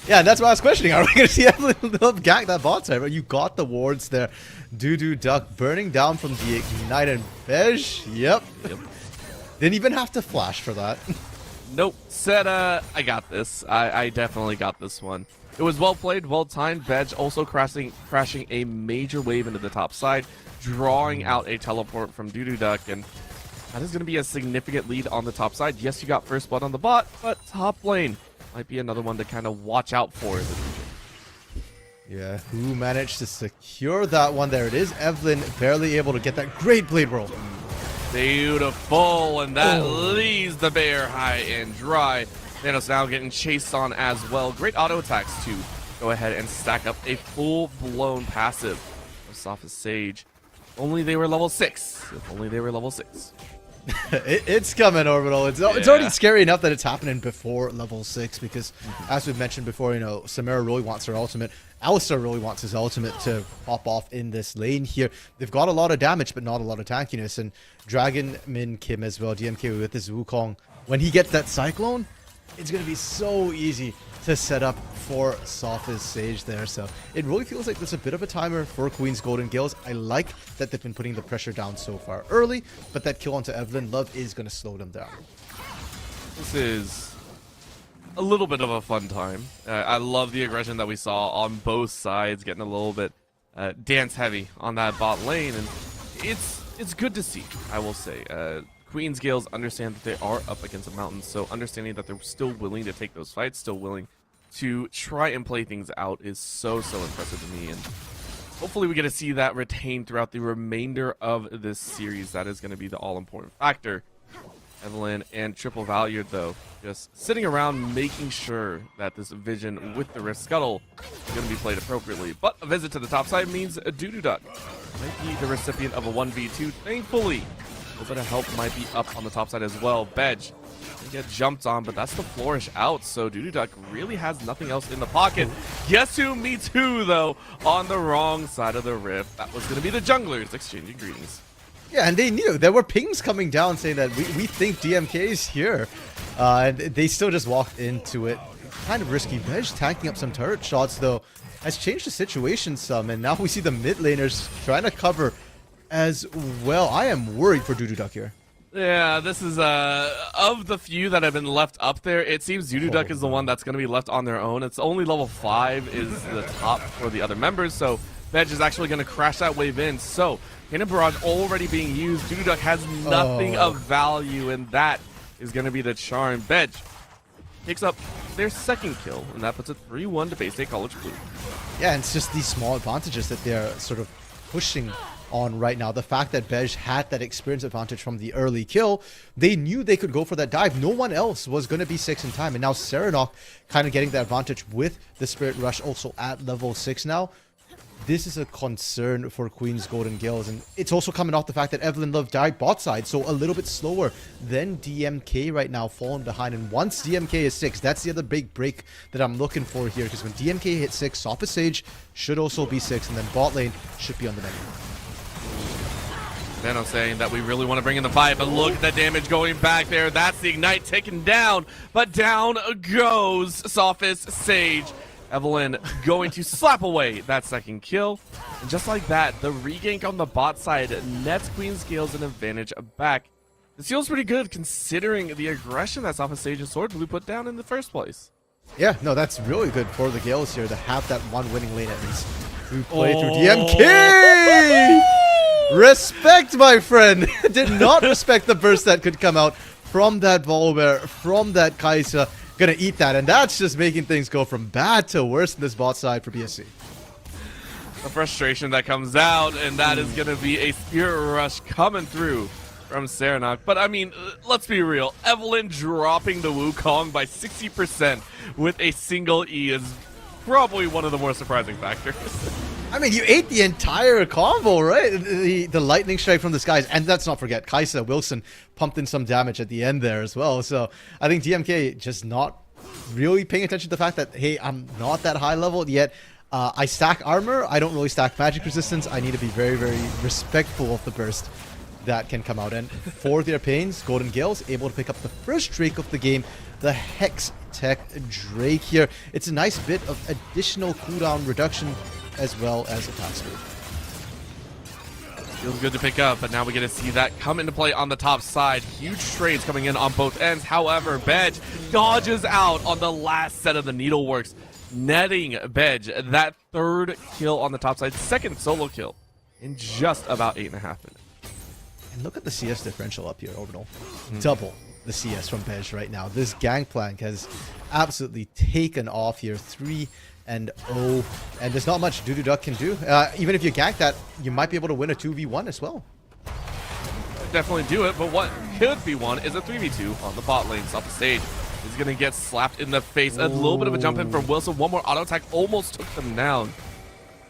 Yeah, and that's what I was questioning. Are we going to see Evelyn Love gank that bot side? You got the wards there. Doo-doo duck burning down from the Ignite and Veg. Yep. Didn't even have to flash for that. Nope. Said, I got this. I definitely got this one. It was well played, well timed. Veg also crashing a major wave into the top side, drawing out a teleport from Doo-doo duck, and that is going to be a significant lead on the top side. Yes, you got first blood on the bot, but top lane might be another one to kind of watch out for in the future. Yeah, who managed to secure that one? There it is. Evelyn barely able to get that great blade roll. Beautiful, and that leaves the bear high and dry. Thanos now getting chased on as well. Great auto attacks to go ahead and stack up a full-blown passive of Sophist Sage. If only they were level 6. If only they were level 6. It's coming, Orbital. It's already scary enough that it's happening before level 6 because, as we've mentioned before, Samira really wants her ultimate. Alistar really wants his ultimate to pop off in this lane here. They've got a lot of damage, but not a lot of tankiness. And Dragon Min Kim as well, DMK with his Wukong. When he gets that Cyclone, it's going to be so easy to set up for Sophist Sage there. So it really feels like there's a bit of a timer for Queen's Golden Gales. I like that they've been putting the pressure down so far early, but that kill onto Evelyn Love is going to slow them down. This is a little bit of a fun time. I love the aggression that we saw on both sides, getting a little bit dance heavy on that bot lane, and it's good to see, I will say. Queen's Gales understand that they are up against the mountains, so understanding that they're still willing to take those fights, still willing to try and play things out is so impressive to me, and hopefully we get to see that retained throughout the remainder of this series. That is going to be the all-important factor. Evelyn and Triple Valued, though, just sitting around making sure that this vision with the Rift Scuttle is going to be played appropriately. But a visit to the top side means a Duck might be the recipient of a 1v2. Thankfully, a little bit of help might be up on the top side as well. Bedge get jumped on, but that's the flourish out, so Duck really has nothing else in the pocket. Guess who meets who, though, on the wrong side of the Rift? That was going to be the junglers exchanging greetings. Yeah, and they knew. There were pings coming down saying that we think DMK is here. And they still just walked into it. Kind of risky. Bedge tanking up some turret shots, though, has changed the situation some. And now we see the mid laners trying to cover as well. I am worried for Duck here. Yeah, this is, of the few that have been left up there, it seems Duck is the one that's going to be left on their own. It's only level 5 is the top for the other members, so Bedge is actually going to crash that wave in. So, Cannon Barrage already being used. Duck has nothing of value, and that is going to be the charm. Bedge picks up their second kill, and that puts it 3-1 to Bay State College Blue. Yeah, and it's just these small advantages that they're sort of pushing on right now. The fact that Bedge had that experience advantage from the early kill, they knew they could go for that dive. No one else was going to be 6 in time, and now Serenok kind of getting the advantage with the Spirit Rush also at level 6 now. This is a concern for Queen's Golden Gales, and it's also coming off the fact that Evelyn Love died bot side, so a little bit slower than DMK right now, falling behind. And once DMK is 6, that's the other big break that I'm looking for here, because when DMK hits 6, Sophist Sage should also be 6, and then bot lane should be on the menu. Nano saying that we really want to bring in the fight, but look at the damage going back there. That's the Ignite taken down, but down goes Sophist Sage. Evelyn going to slap away that second kill. And just like that, the regank on the bot side nets Queen's Gales an advantage back. This feels pretty good considering the aggression that Sophist Sage and Sword Blue put down in the first place. Yeah, no, that's really good for the Gales here to have that one winning lane at least to play through DMK! Respect, my friend! Did not respect the burst that could come out from that Volibear, from that Kai'Sa. Gonna eat that, and that's just making things go from bad to worse in this bot side for BSC. The frustration that comes out, and that is gonna be a Spirit Rush coming through from Serenok. But I mean, let's be real. Evelyn dropping the Wukong by 60% with a single E is probably one of the more surprising factors. I mean, you ate the entire combo, right? The lightning strike from the skies, and let's not forget, Kai'Sa Wilson pumped in some damage at the end there as well. So I think DMK just not really paying attention to the fact that, hey, I'm not that high level yet. I stack armor. I don't really stack magic resistance. I need to be very, very respectful of the burst that can come out. And for their pains, Golden Gales able to pick up the first Drake of the game, the Hex Tech Drake here. It's a nice bit of additional cooldown reduction as well as attack speed. Feels good to pick up, but now we get to see that come into play on the top side. Huge trades coming in on both ends. However, Bedge dodges out on the last set of the Needleworks, netting Bedge that third kill on the top side, second solo kill in just about 8.5 minutes. And look at the CS differential up here, Orbital. Double the CS from Bedge right now. This Gangplank has absolutely taken off here. 3-0, and there's not much Duck can do. Even if you gank that, you might be able to win a 2v1 as well. Definitely do it, but what could be won is a 3v2 on the bot lane. Sophist Sage is going to get slapped in the face. A little bit of a jump in from Wilson. One more auto attack almost took them down.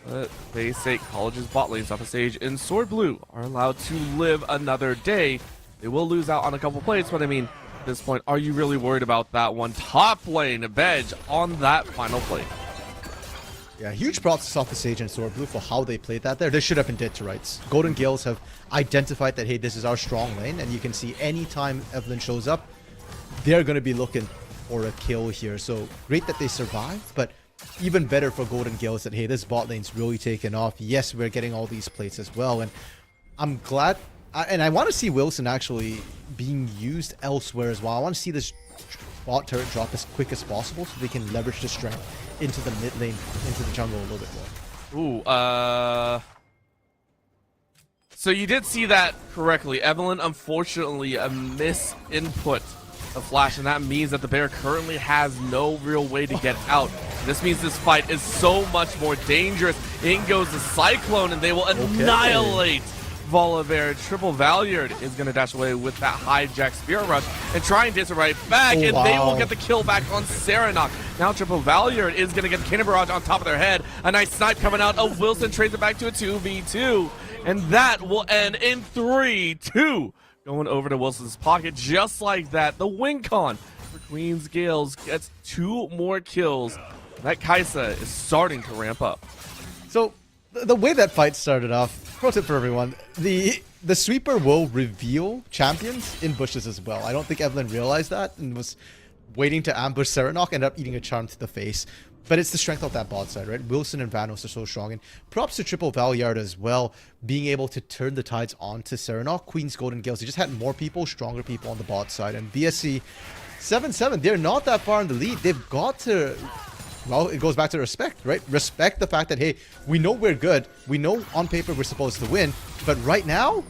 But Bay State College's bot lane, Sophist Sage and Sword Blue are allowed to live another day. They will lose out on a couple plays, but I mean, at this point, are you really worried about that one? Top lane, Bedge on that final play. Yeah, huge props to Sophist Sage and Sword Blue for how they played that there. They should have been dead to rights. Golden Gales have identified that, hey, this is our strong lane, and you can see anytime Evelyn shows up, they're going to be looking for a kill here. So great that they survived, but even better for Golden Gales that, hey, this bot lane's really taken off. Yes, we're getting all these plates as well, and I'm glad, and I want to see Wilson actually being used elsewhere as well. I want to see this bot turret drop as quick as possible so they can leverage the strength into the mid lane, into the jungle a little bit more. Ooh, so you did see that correctly. Evelyn, unfortunately, a misinput of Flash, and that means that the bear currently has no real way to get out. This means this fight is so much more dangerous. In goes the Cyclone, and they will annihilate Volibear. Triple Valyard is going to dash away with that hijack Spirit Rush and try and dance it right back, and they will get the kill back on Serenok. Now Triple Valyard is going to get the Cannon Barrage on top of their head. A nice snipe coming out of Wilson, trades it back to a 2v2, and that will end in 3-2. Going over to Wilson's pocket just like that. The win con for Queen's Gales gets 2 more kills. That Kaisa is starting to ramp up. So the way that fight started off, pro tip for everyone, the sweeper will reveal champions in bushes as well. I don't think Evelyn realized that and was waiting to ambush Serenok, ended up eating a charm to the face. But it's the strength of that bot side, right? Wilson and Vanos are so strong. And props to Triple Valyard as well, being able to turn the tides onto Serenok. Queen's Golden Gales, they just had more people, stronger people on the bot side. And BSC 7-7, they're not that far in the lead. They've got to... Well, it goes back to respect, right? Respect the fact that, hey, we know we're good. We know on paper we're supposed to win. But right now,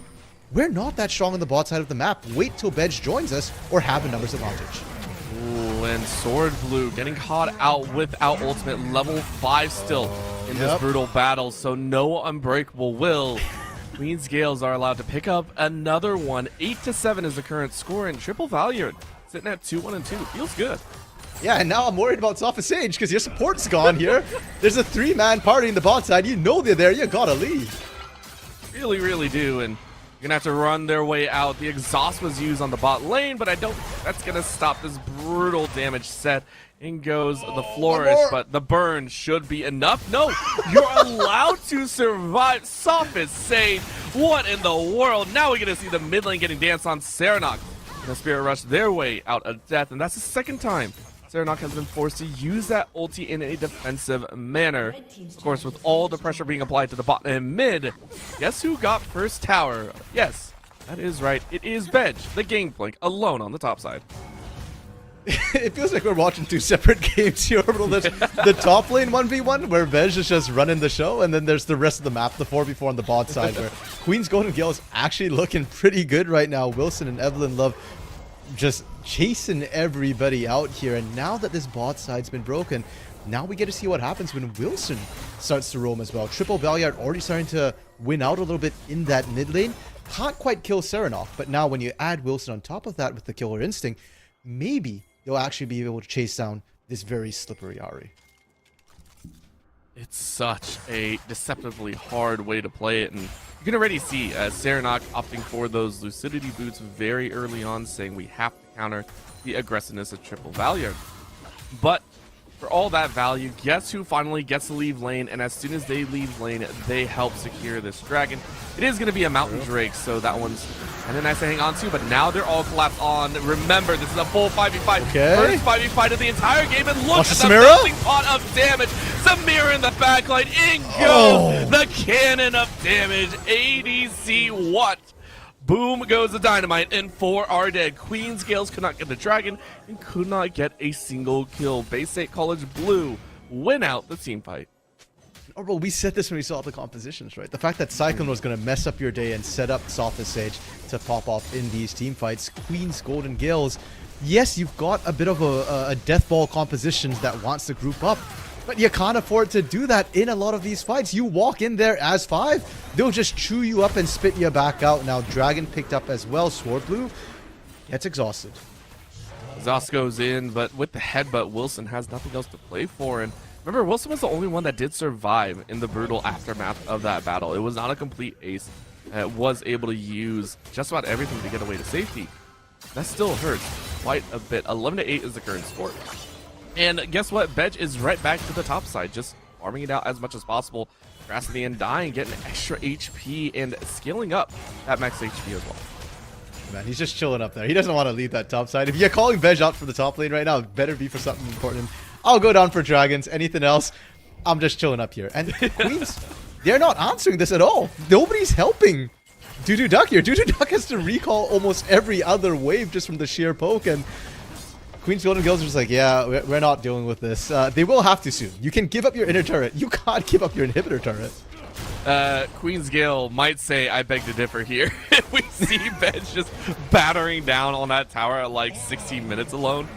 we're not that strong on the bot side of the map. Wait till Bedge joins us or have a numbers advantage. Ooh, and Sword Blue getting caught out without ultimate, level 5 still in this brutal battle, so no unbreakable will. Queen's Gales are allowed to pick up another one. 8-7 is the current score, and Triple Valyard sitting at 2-1-2. Feels good. Yeah, and now I'm worried about Sopha Sage because your support's gone here. There's a 3-man party in the bot side. You know they're there. You gotta leave. Really, really do, and you're gonna have to run their way out. The exhaust was used on the bot lane, but I don't think that's gonna stop this brutal damage set. In goes the Flourish, but the burn should be enough. No, you're allowed to survive. Sopha Sage, what in the world? Now we're gonna see the mid lane getting danced on. Serenok gonna Spirit Rush their way out of death, and that's the second time Serenok has been forced to use that ulti in a defensive manner. Of course, with all the pressure being applied to the bot and mid, guess who got first tower? Yes, that is right. It is Bedge, the Gangplank, alone on the top side. It feels like we're watching 2 separate games here. There's the top lane 1v1 where Bedge is just running the show, and then there's the rest of the map, the 4v4 on the bot side, where Queen's Golden Gale is actually looking pretty good right now. Wilson and Evelyn Love just chasing everybody out here, and now that this bot side's been broken, now we get to see what happens when Wilson starts to roam as well. Triple Valyard already starting to win out a little bit in that mid lane. Can't quite kill Serenok, but now when you add Wilson on top of that with the killer instinct, maybe you'll actually be able to chase down this very slippery Ahri. It's such a deceptively hard way to play it, and you can already see Serenok opting for those Lucidity Boots very early on, saying we have to counter the aggressiveness of Triple Valyard. But for all that value, guess who finally gets to leave lane, and as soon as they leave lane, they help secure this dragon. It is going to be a Mountain Drake, so that one's kind of nice to hang on to, but now they're all collapsed on. Remember, this is a full 5v5. Okay. First 5v5 of the entire game, and look Watch at the Samira? melting pot of damage. Samira in the backline, in goes the cannon of damage. ADC what? Boom goes the dynamite, and 4 are dead. Queen's Gales could not get the dragon and could not get a single kill. Bay State College Blue win out the team fight. Oh, well, we said this when we saw the compositions, right? The fact that Cyclone was going to mess up your day and set up Sopha Sage to pop off in these team fights. Queen's Golden Gales, yes, you've got a bit of a death ball compositions that wants to group up, but you can't afford to do that in a lot of these fights. You walk in there as 5, they'll just chew you up and spit you back out. Now, Dragon picked up as well. Sword Blue gets exhausted. Zoss goes in, but with the headbutt, Wilson has nothing else to play for. And remember, Wilson was the only one that did survive in the brutal aftermath of that battle. It was not a complete ace. It was able to use just about everything to get away to safety. That still hurts quite a bit. 11-8 is the current score. And guess what? Bedge is right back to the top side, just farming it out as much as possible. Grassing the end, dying, getting extra HP, and scaling up that max HP as well. Man, he's just chilling up there. He doesn't want to leave that top side. If you're calling Bedge out for the top lane right now, it better be for something important. I'll go down for dragons. Anything else, I'm just chilling up here. And Queens, they're not answering this at all. Nobody's helping Doo Duck here. Doo Duck has to recall almost every other wave just from the sheer poke. And Queen's Golden Girls are just like, yeah, we're not dealing with this. They will have to soon. You can give up your inner turret. You can't give up your inhibitor turret. Queen's Gale might say, I beg to differ here. We see Bench just battering down on that tower at like 16 minutes alone.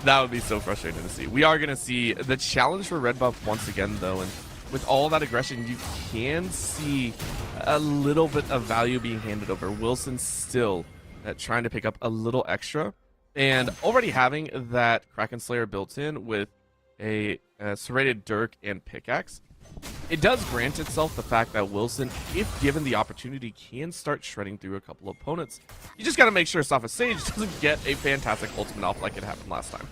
That would be so frustrating to see. We are going to see the challenge for red buff once again, though, and with all that aggression, you can see a little bit of value being handed over. Wilson still trying to pick up a little extra, and already having that Kraken Slayer built in with a serrated dirk and pickaxe. It does grant itself the fact that Wilson, if given the opportunity, can start shredding through a couple of opponents. You just got to make sure Safa Sage doesn't get a fantastic ultimate off like it happened last time.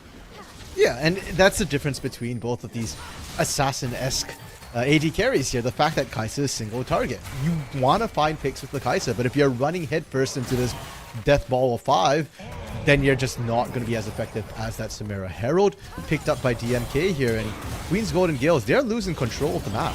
Yeah, and that's the difference between both of these assassin-esque AD carries here. The fact that Kai'Sa is single target. You want to find picks with the Kai'Sa, but if you're running headfirst into this death ball of 5, then you're just not going to be as effective as that Samira Herald picked up by DMK here. And Queen's Golden Gales, they're losing control of the map.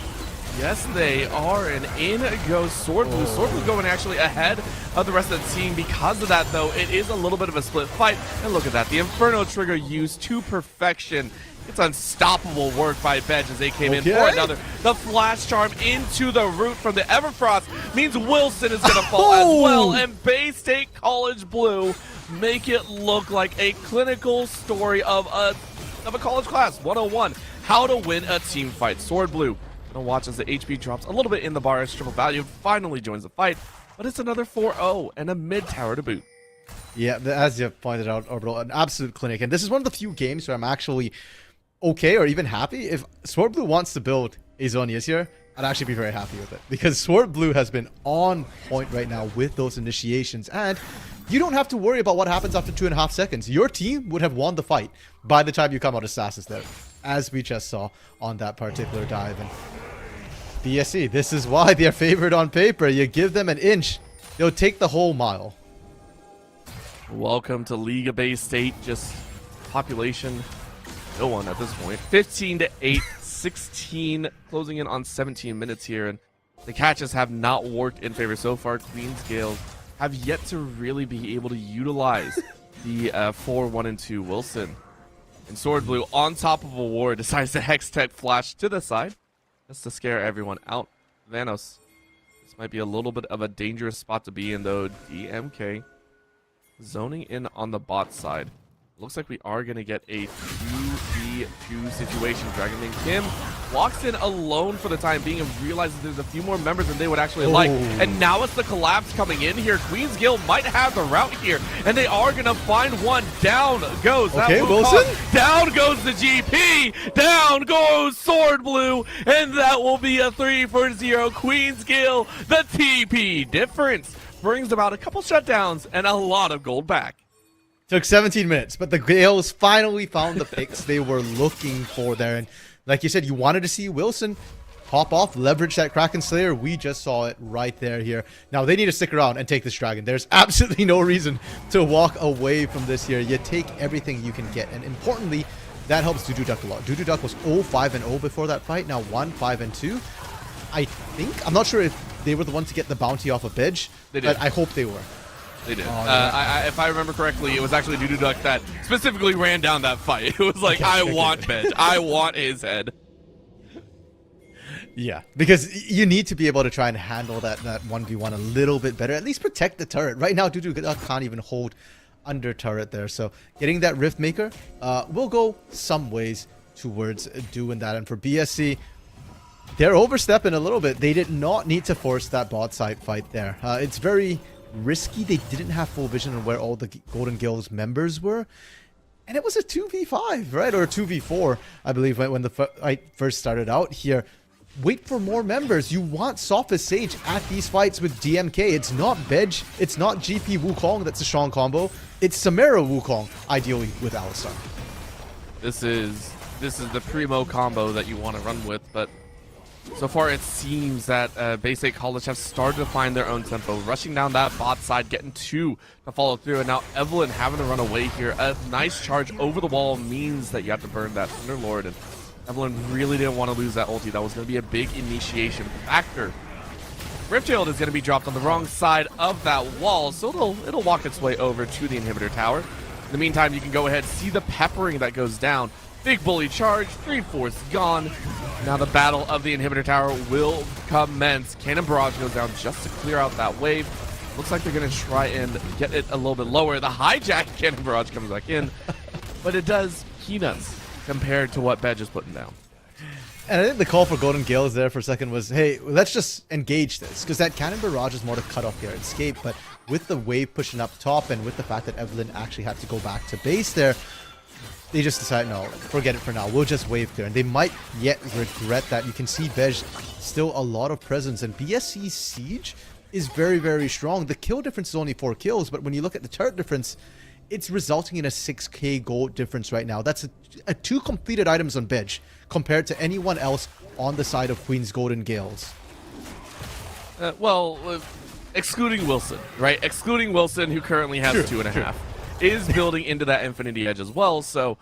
Yes, they are, and in goes Sword Blue. Sword Blue going actually ahead of the rest of the team. Because of that, though, it is a little bit of a split fight. And look at that, the Inferno trigger used to perfection. It's unstoppable work by Bench as they came in for another. The flash charm into the root from the Everfrost means Wilson is going to fall as well. And Bay State College Blue make it look like a clinical story of a college class 101. How to win a team fight. Sword Blue gonna watch as the HP drops a little bit in the bar as Triple Value finally joins the fight, but it's another 4-0 and a mid tower to boot. Yeah, as you pointed out, Orbital, an absolute clinic. And this is one of the few games where I'm actually okay or even happy. If Sword Blue wants to build a Zonius here, I'd actually be very happy with it. Because Sword Blue has been on point right now with those initiations. And you don't have to worry about what happens after 2.5 seconds. Your team would have won the fight by the time you come out of Sassus there, as we just saw on that particular dive. And BSC, this is why they're favored on paper. You give them an inch, they'll take the whole mile. Welcome to League of Bay State. Just population, no one at this point. 15-8, 16, closing in on 17 minutes here. And the catches have not worked in favor so far. Queen's Gales have yet to really be able to utilize the 4-1-2 Wilson. And Sword Blue on top of a ward decides to Hex Tech flash to the side just to scare everyone out. Vanos, this might be a little bit of a dangerous spot to be in, though. DMK zoning in on the bot side. Looks like we are going to get a 2v2 situation. Dragon King Kim walks in alone for the time being and realizes there's a few more members than they would actually like. And now it's the collapse coming in here. Queen's Guild might have the route here, and they are going to find one. Down goes that Wilson. Down goes the GP. Down goes Sword Blue, and that will be a 3-0 Queen's Guild. The TP difference brings about a couple shutdowns and a lot of gold back. Took 17 minutes, but the Gales finally found the picks they were looking for there. And like you said, you wanted to see Wilson pop off, leverage that Kraken Slayer. We just saw it right there here. Now they need to stick around and take this dragon. There's absolutely no reason to walk away from this here. You take everything you can get. And importantly, that helps Dudu Duck a lot. Dudu Duck was 0-5-0 before that fight. Now 1-5-2. I think, I'm not sure if they were the ones to get the bounty off of Bidge, but I hope they were. They did. If I remember correctly, it was actually Dudu Duck that specifically ran down that fight. It was like, I want Bench. I want his head. Yeah, because you need to be able to try and handle that 1v1 a little bit better. At least protect the turret. Right now, Dudu Duck can't even hold under turret there. So getting that Rift Maker will go some ways towards doing that. And for BSC, they're overstepping a little bit. They did not need to force that bot side fight there. It's very risky. They didn't have full vision on where all the Golden Guild's members were, and it was a 2v5, right? Or a 2v4, I believe, when the fight first started out here. Wait for more members. You want Safa Sage at these fights with DMK. It's not Bedge, it's not GP Wukong that's a strong combo. It's Samira Wukong, ideally with Alistar. This is the primo combo that you want to run with, but so far it seems that Bay State College have started to find their own tempo, rushing down that bot side, getting two to follow through, and now Evelyn having to run away here. A nice charge over the wall means that you have to burn that Thunder Lord, and Evelyn really didn't want to lose that ulti. That was going to be a big initiation factor. Riftfield is going to be dropped on the wrong side of that wall, so it'll walk its way over to the inhibitor tower. In the meantime, you can go ahead, see the peppering that goes down. Big bully charge, 3/4 gone. Now the battle of the inhibitor tower will commence. Cannon barrage goes down just to clear out that wave. Looks like they're going to try and get it a little bit lower. The hijack cannon barrage comes back in, but it does peanuts compared to what Bedge is putting down. And I think the call for Golden Gales there for a second was, hey, let's just engage this. Because that cannon barrage is more to cut off their escape. But with the wave pushing up top and with the fact that Evelyn actually had to go back to base there, they just decided, no, forget it for now. We'll just wave clear. And they might yet regret that. You can see Bedge still a lot of presence. And BSC's siege is very, very strong. The kill difference is only 4 kills. But when you look at the turret difference, it's resulting in a 6k gold difference right now. That's a 2 completed items on Bedge compared to anyone else on the side of Queen's Golden Gales. Excluding Wilson, right? Excluding Wilson, who currently has 2.5, is building into that Infinity Edge as well. So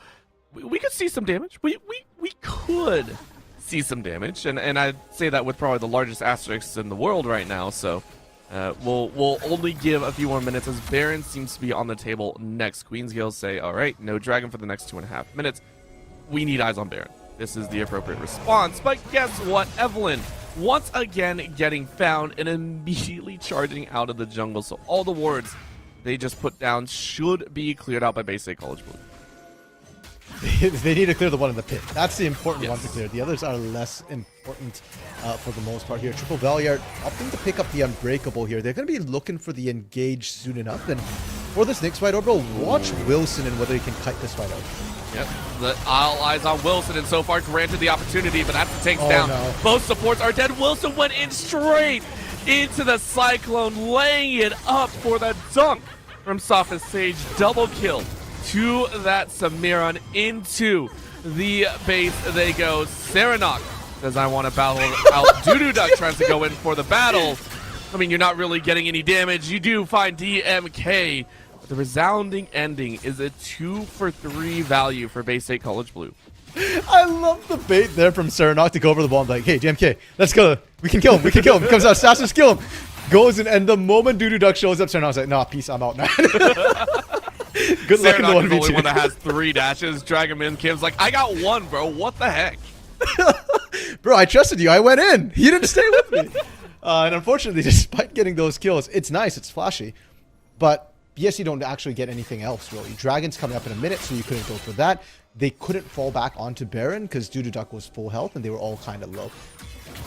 we could see some damage. We could see some damage, and I'd say that with probably the largest asterisks in the world right now. So we'll only give a few more minutes as Baron seems to be on the table next. Queen's Gales say, all right, no dragon for the next 2.5 minutes. We need eyes on Baron. This is the appropriate response. But guess what? Evelyn, once again, getting found and immediately charging out of the jungle. So all the wards they just put down should be cleared out by Bay State College Blue. They need to clear the one in the pit. That's the important one to clear. The others are less important for the most part here. Triple Valiant opting to pick up the Unbreakable here. They're going to be looking for the engage soon enough. And for this next fight, Orbital, watch Wilson and whether he can kite this fight out. Yep, all eyes on Wilson, and so far granted the opportunity, but that's the take's down. No. Both supports are dead. Wilson went in straight into the Cyclone, laying it up for the dunk from Sophist Sage. Double kill to that Samiran. Into the base they go. Serenok says, I want to battle out. Doodoo Duck tries to go in for the battle. I mean, you're not really getting any damage. You do find DMK. The resounding ending is a 2-for-3 value for Bay State College Blue. I love the bait there from Serenok to go over the ball and be like, hey, JMK, let's go. We can kill him. We can kill him. Comes out, Assassin's kill him. Goes in, and the moment Doodoo Duck shows up, Serenok's like, nah, peace, I'm out, man. Good luck in the 1v2. The only one that has 3 dashes. Dragonman Kim's like, I got 1, bro. What the heck? Bro, I trusted you. I went in. You didn't stay with me. And unfortunately, despite getting those kills, it's nice. It's flashy. But BSC don't actually get anything else, really. Dragon's coming up in a minute, so you couldn't go for that. They couldn't fall back onto Baron because Doodoo Duck was full health and they were all kind of low.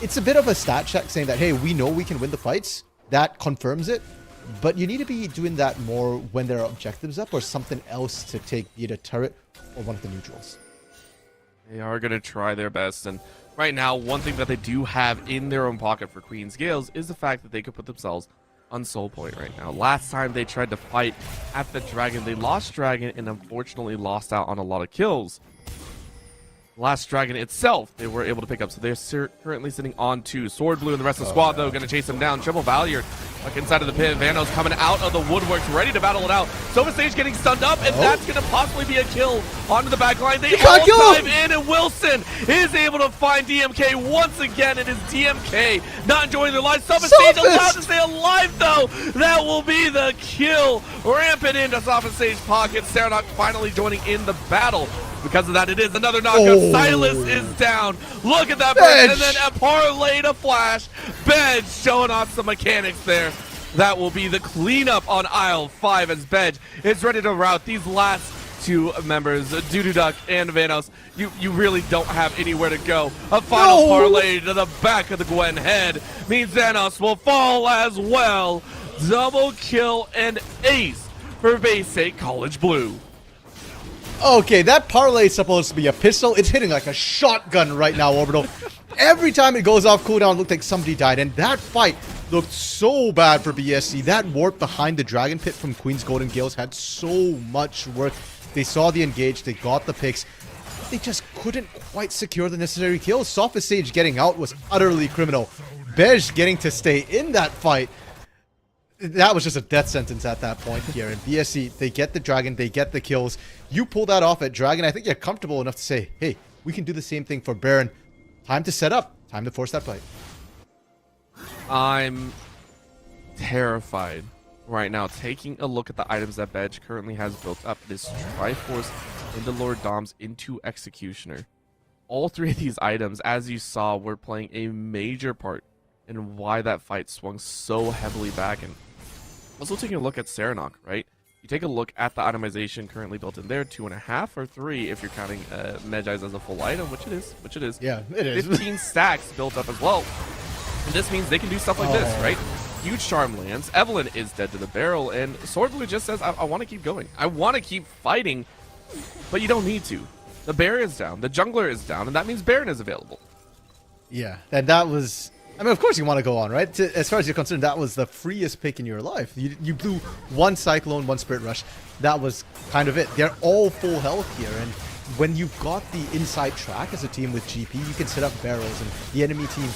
It's a bit of a stat check saying that, hey, we know we can win the fights. That confirms it. But you need to be doing that more when there are objectives up or something else to take, be it a turret or one of the neutrals. They are going to try their best. And right now, one thing that they do have in their own pocket for Queen's Gales is the fact that they could put themselves on soul point right now. Last time they tried to fight at the Dragon, they lost Dragon and unfortunately lost out on a lot of kills. Last Dragon itself, they were able to pick up, so they're currently sitting on 2. Sword Blue and the rest of the squad, though, going to chase him down. Triple Valiant, like inside of the pit. Vanos coming out of the woodworks, ready to battle it out. Sova Sage getting stunned up, and that's going to possibly be a kill onto the back line. They all dive in, and Wilson is able to find DMK once again. It is DMK not enjoying their lives. Sova Sage allowed to stay alive, though. That will be the kill. Rampant into Sova Sage's pocket. Serenok finally joining in the battle. Because of that, it is another knockup. Silas is down. Look at that break, and then a parlay to flash. Bedge showing off some mechanics there. That will be the cleanup on aisle 5 as Bedge is ready to route these last 2 members, Doodoo Duck and Vanos. You really don't have anywhere to go. A final parlay to the back of the Gwen head means Vanos will fall as well. Double kill and ace for Bay State College Blue. Okay, that parlay is supposed to be a pistol. It's hitting like a shotgun right now, Orbital. Every time it goes off cooldown, it looked like somebody died. And that fight looked so bad for BSC. That warp behind the Dragon Pit from Queen's Golden Gales had so much work. They saw the engage. They got the picks. They just couldn't quite secure the necessary kills. Sophist Sage getting out was utterly criminal. Bedge getting to stay in that fight. That was just a death sentence at that point here. And BSC, they get the Dragon, they get the kills. You pull that off at Dragon, I think you're comfortable enough to say, hey, we can do the same thing for Baron. Time to set up. Time to force that fight. I'm terrified right now. Taking a look at the items that Bedge currently has built up. This Triforce into Lord Doms into Executioner. All three of these items, as you saw, were playing a major part in why that fight swung so heavily back. And also taking a look at Serenok, right? You take a look at the itemization currently built in there, 2.5 or 3 if you're counting Medjai's as a full item, which it is. Yeah, it is. 15 stacks built up as well. And this means they can do stuff like this, right? Huge charm lands. Evelyn is dead to the barrel, and Swordblue just says, I want to keep going. I want to keep fighting, but you don't need to. The Baron is down, the jungler is down, and that means Baron is available. Yeah, and that was... I mean, of course you want to go on, right? As far as you're concerned, that was the freest pick in your life. You blew 1 Cyclone, 1 Spirit Rush. That was kind of it. They're all full health here, and when you've got the inside track as a team with GP, you can set up barrels, and the enemy team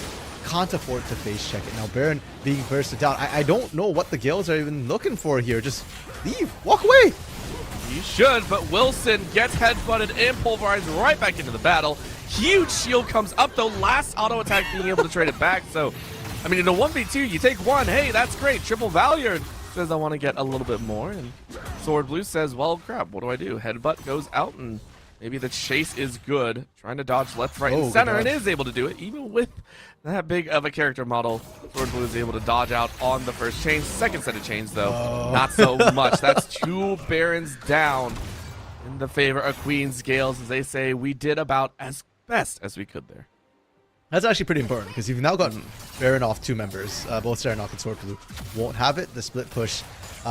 can't afford to face check it. Now, Baron being bursted down. I don't know what the Gales are even looking for here. Just leave. Walk away. You should, but Wilson gets headbutted and pulverized right back into the battle. Huge shield comes up, though. Last auto attack being able to trade it back. So, I mean, in a 1v2, you take 1. Hey, that's great. Triple Valiant says, I want to get a little bit more. And Swordblue says, well, crap, what do I do? Headbutt goes out, and maybe the chase is good. Trying to dodge left, right, and center, and is able to do it. Even with that big of a character model, Swordblue is able to dodge out on the first chain. Second set of chains, though, not so much. That's 2 Barons down in the favor of Queen's Gales, as they say, we did about as best as we could there. That's actually pretty important, because you've now got Baron off 2 members. Both Serenok and Swordblue won't have it. The split push,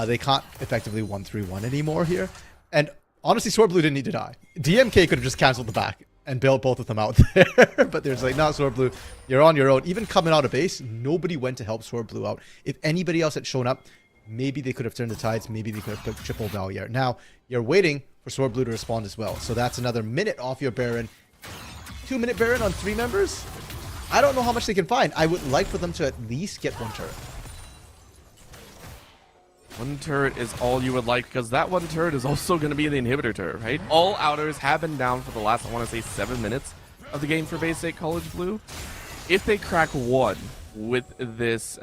they can't effectively 1-3-1 anymore here. And honestly, Swordblue didn't need to die. DMK could have just canceled the back and bailed both of them out there. But there's like, no, Swordblue, you're on your own. Even coming out of base, nobody went to help Swordblue out. If anybody else had shown up, maybe they could have turned the tides. Maybe they could have put triple Valiant. Now, you're waiting for Swordblue to respond as well. So that's another minute off your Baron. 2-minute Baron on 3 members? I don't know how much they can find. I would like for them to at least get 1 turret. 1 turret is all you would like, because that 1 turret is also going to be the inhibitor turret, right? All outers have been down for the last, I want to say, 7 minutes of the game for Bay State College Blue. If they crack 1 with this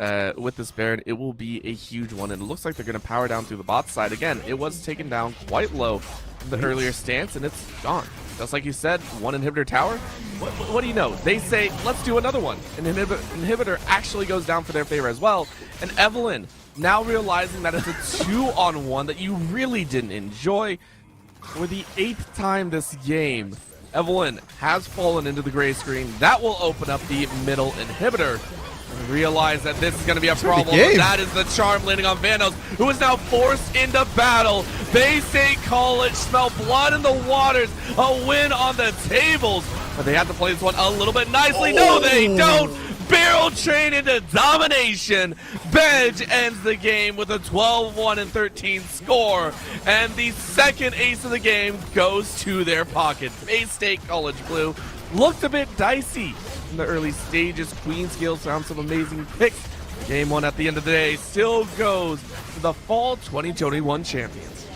Baron, it will be a huge one, and it looks like they're going to power down through the bot side. Again, it was taken down quite low from the earlier stance, and it's gone. Just like you said, 1 inhibitor tower. What do you know? They say, let's do another one. An inhibitor actually goes down for their favor as well. And Evelyn, now realizing that it's a 2-on-1 that you really didn't enjoy. For the 8th time this game, Evelyn has fallen into the gray screen. That will open up the middle inhibitor. And realize that this is going to be a problem. That is the charm landing on Vanos, who is now forced into battle. Bay State College smell blood in the waters. A win on the tables. But they have to play this one a little bit nicely. No, they don't. Barrel train into domination. Bedge ends the game with a 12-1 and 13 score. And the second ace of the game goes to their pocket. Bay State College Blue looked a bit dicey in the early stages. Queen's Gales found some amazing picks. Game 1 at the end of the day still goes to the Fall 2021 champions.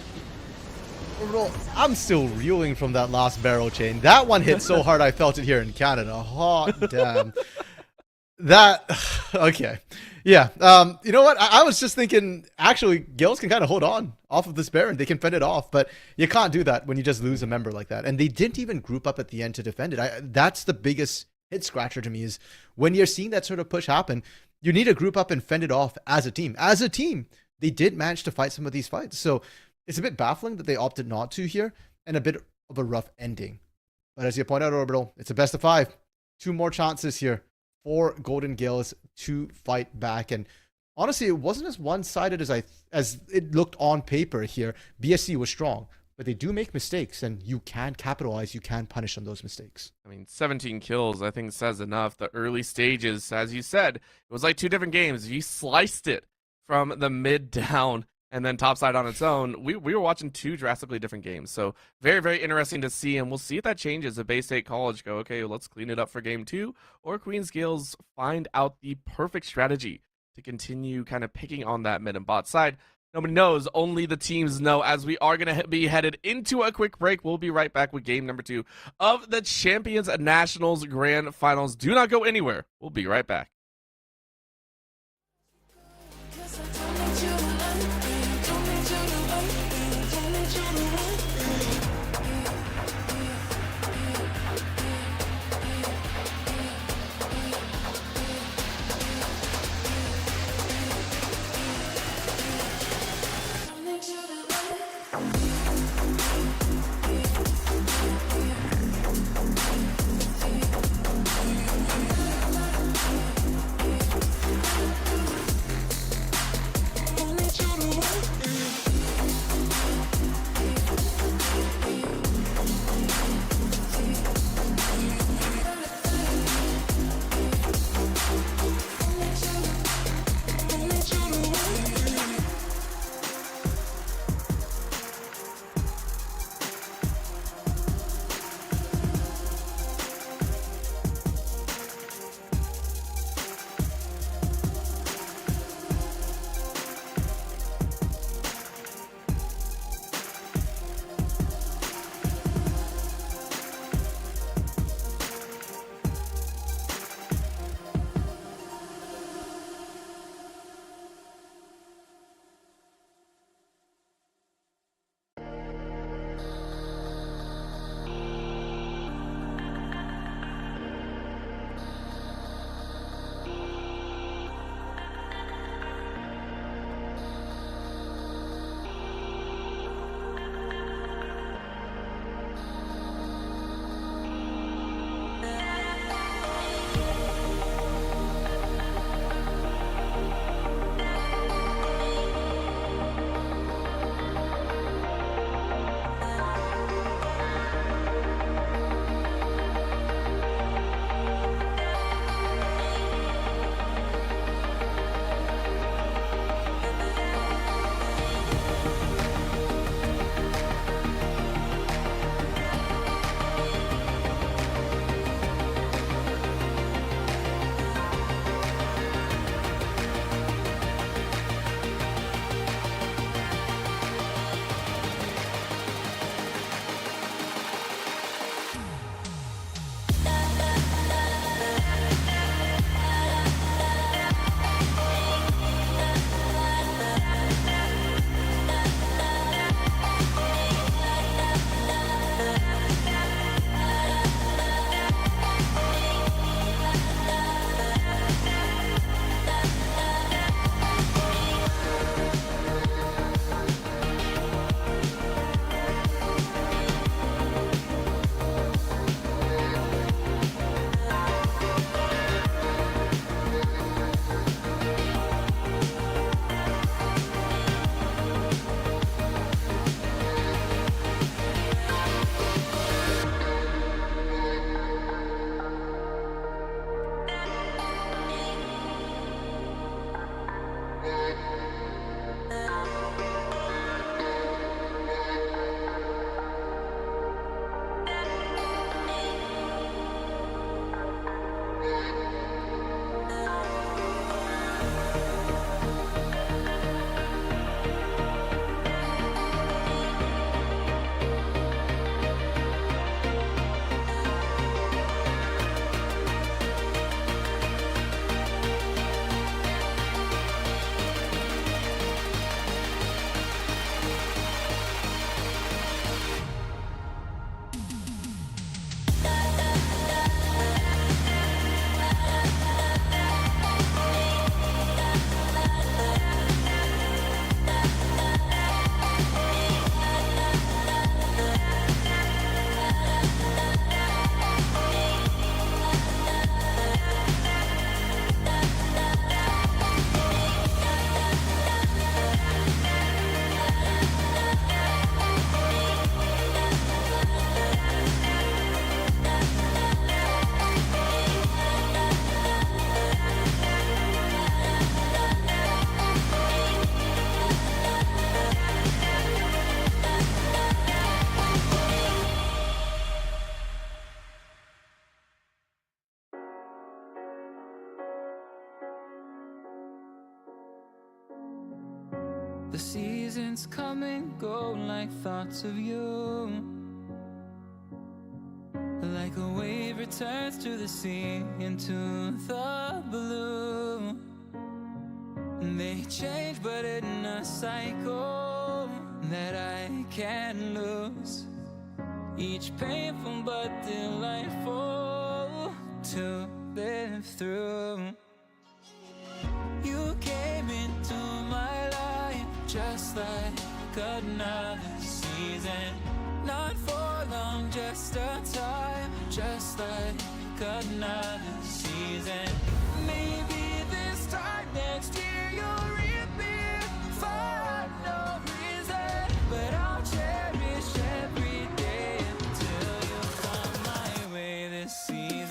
I'm still reeling from that last barrel chain. That one hit so hard I felt it here in Canada. Hot damn. That, okay. Yeah, you know what? I was just thinking, actually, Gales can kind of hold on off of this Baron. They can fend it off, but you can't do that when you just lose a member like that. And they didn't even group up at the end to defend it. That's the biggest hit scratcher to me, is when you're seeing that sort of push happen, you need to group up and fend it off as a team. As a team, they did manage to fight some of these fights. So it's a bit baffling that they opted not to here, and a bit of a rough ending. But as you point out, Orbital, it's a best of 5. 2 more chances here for Golden Gales to fight back. And honestly, it wasn't as one-sided as it looked on paper here. BSC was strong, but they do make mistakes, and you can capitalize, you can punish on those mistakes. I mean, 17 kills, I think, says enough. The early stages, as you said, it was like 2 different games. You sliced it from the mid down and then topside on its own. We were watching 2 drastically different games. So very, very interesting to see. And we'll see if that changes. If Bay State College go, okay, let's clean it up for game 2, or Queen's Gales find out the perfect strategy to continue kind of picking on that mid and bot side. Nobody knows. Only the teams know, as we are going to be headed into a quick break. We'll be right back with game number 2 of the Champions Nationals Grand Finals. Do not go anywhere. We'll be right back. 'Cause I don't need you alone. The seasons come and go like thoughts of you. Like a wave returns to the sea, into the blue. They change but in a cycle that I can't lose. Each painful but delightful to live through. You came into my life just like another season. Not for long, just a time, just like another season. Maybe this time next year you'll reappear for no reason, but I'll cherish every day until you come my way this season.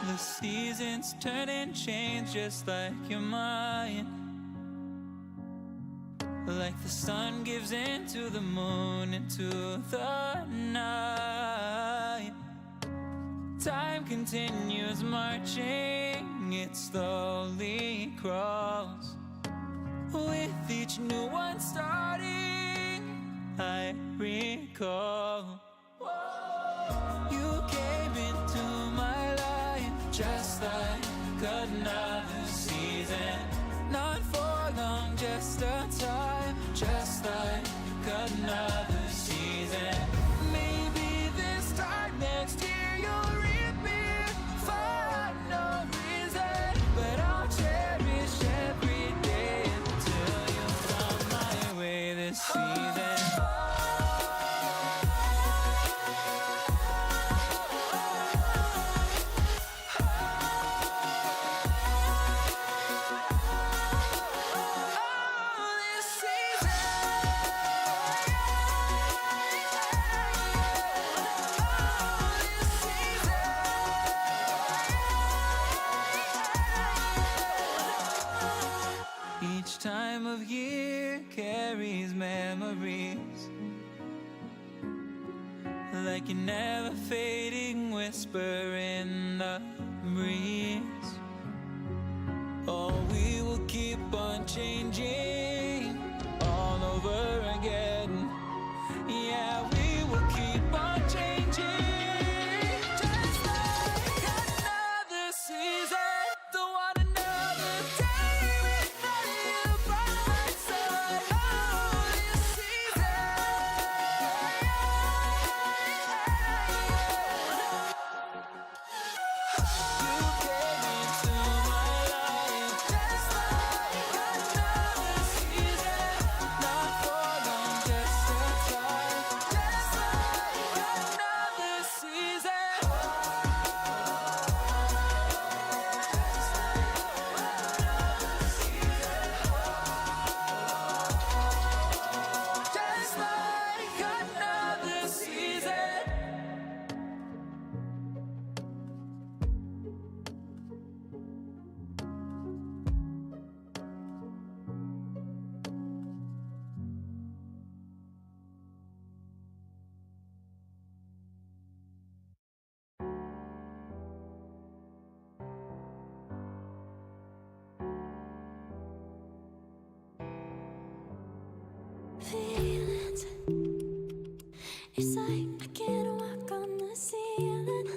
The seasons turn and change just like your mind. Like the sun gives into the moon, into the night. Time continues marching, it slowly crawls. With each new one starting, I recall. You came into my life just like another season. Not for long, just a time, just like another season. Maybe this time next year you'll reappear for no reason, but I'll cherish every day until you come my way this season. Each time of year carries memories, like a never fading whisper in the breeze. Oh, we will keep on changing all over again. Yeah, we will keep on changing, just like another season. Don't want another day without you by my side. Oh, this season. You came into my life just like another season. Not for long, just a time, just like another season. Just like another season. Feelings, it's like I can't walk on the ceiling.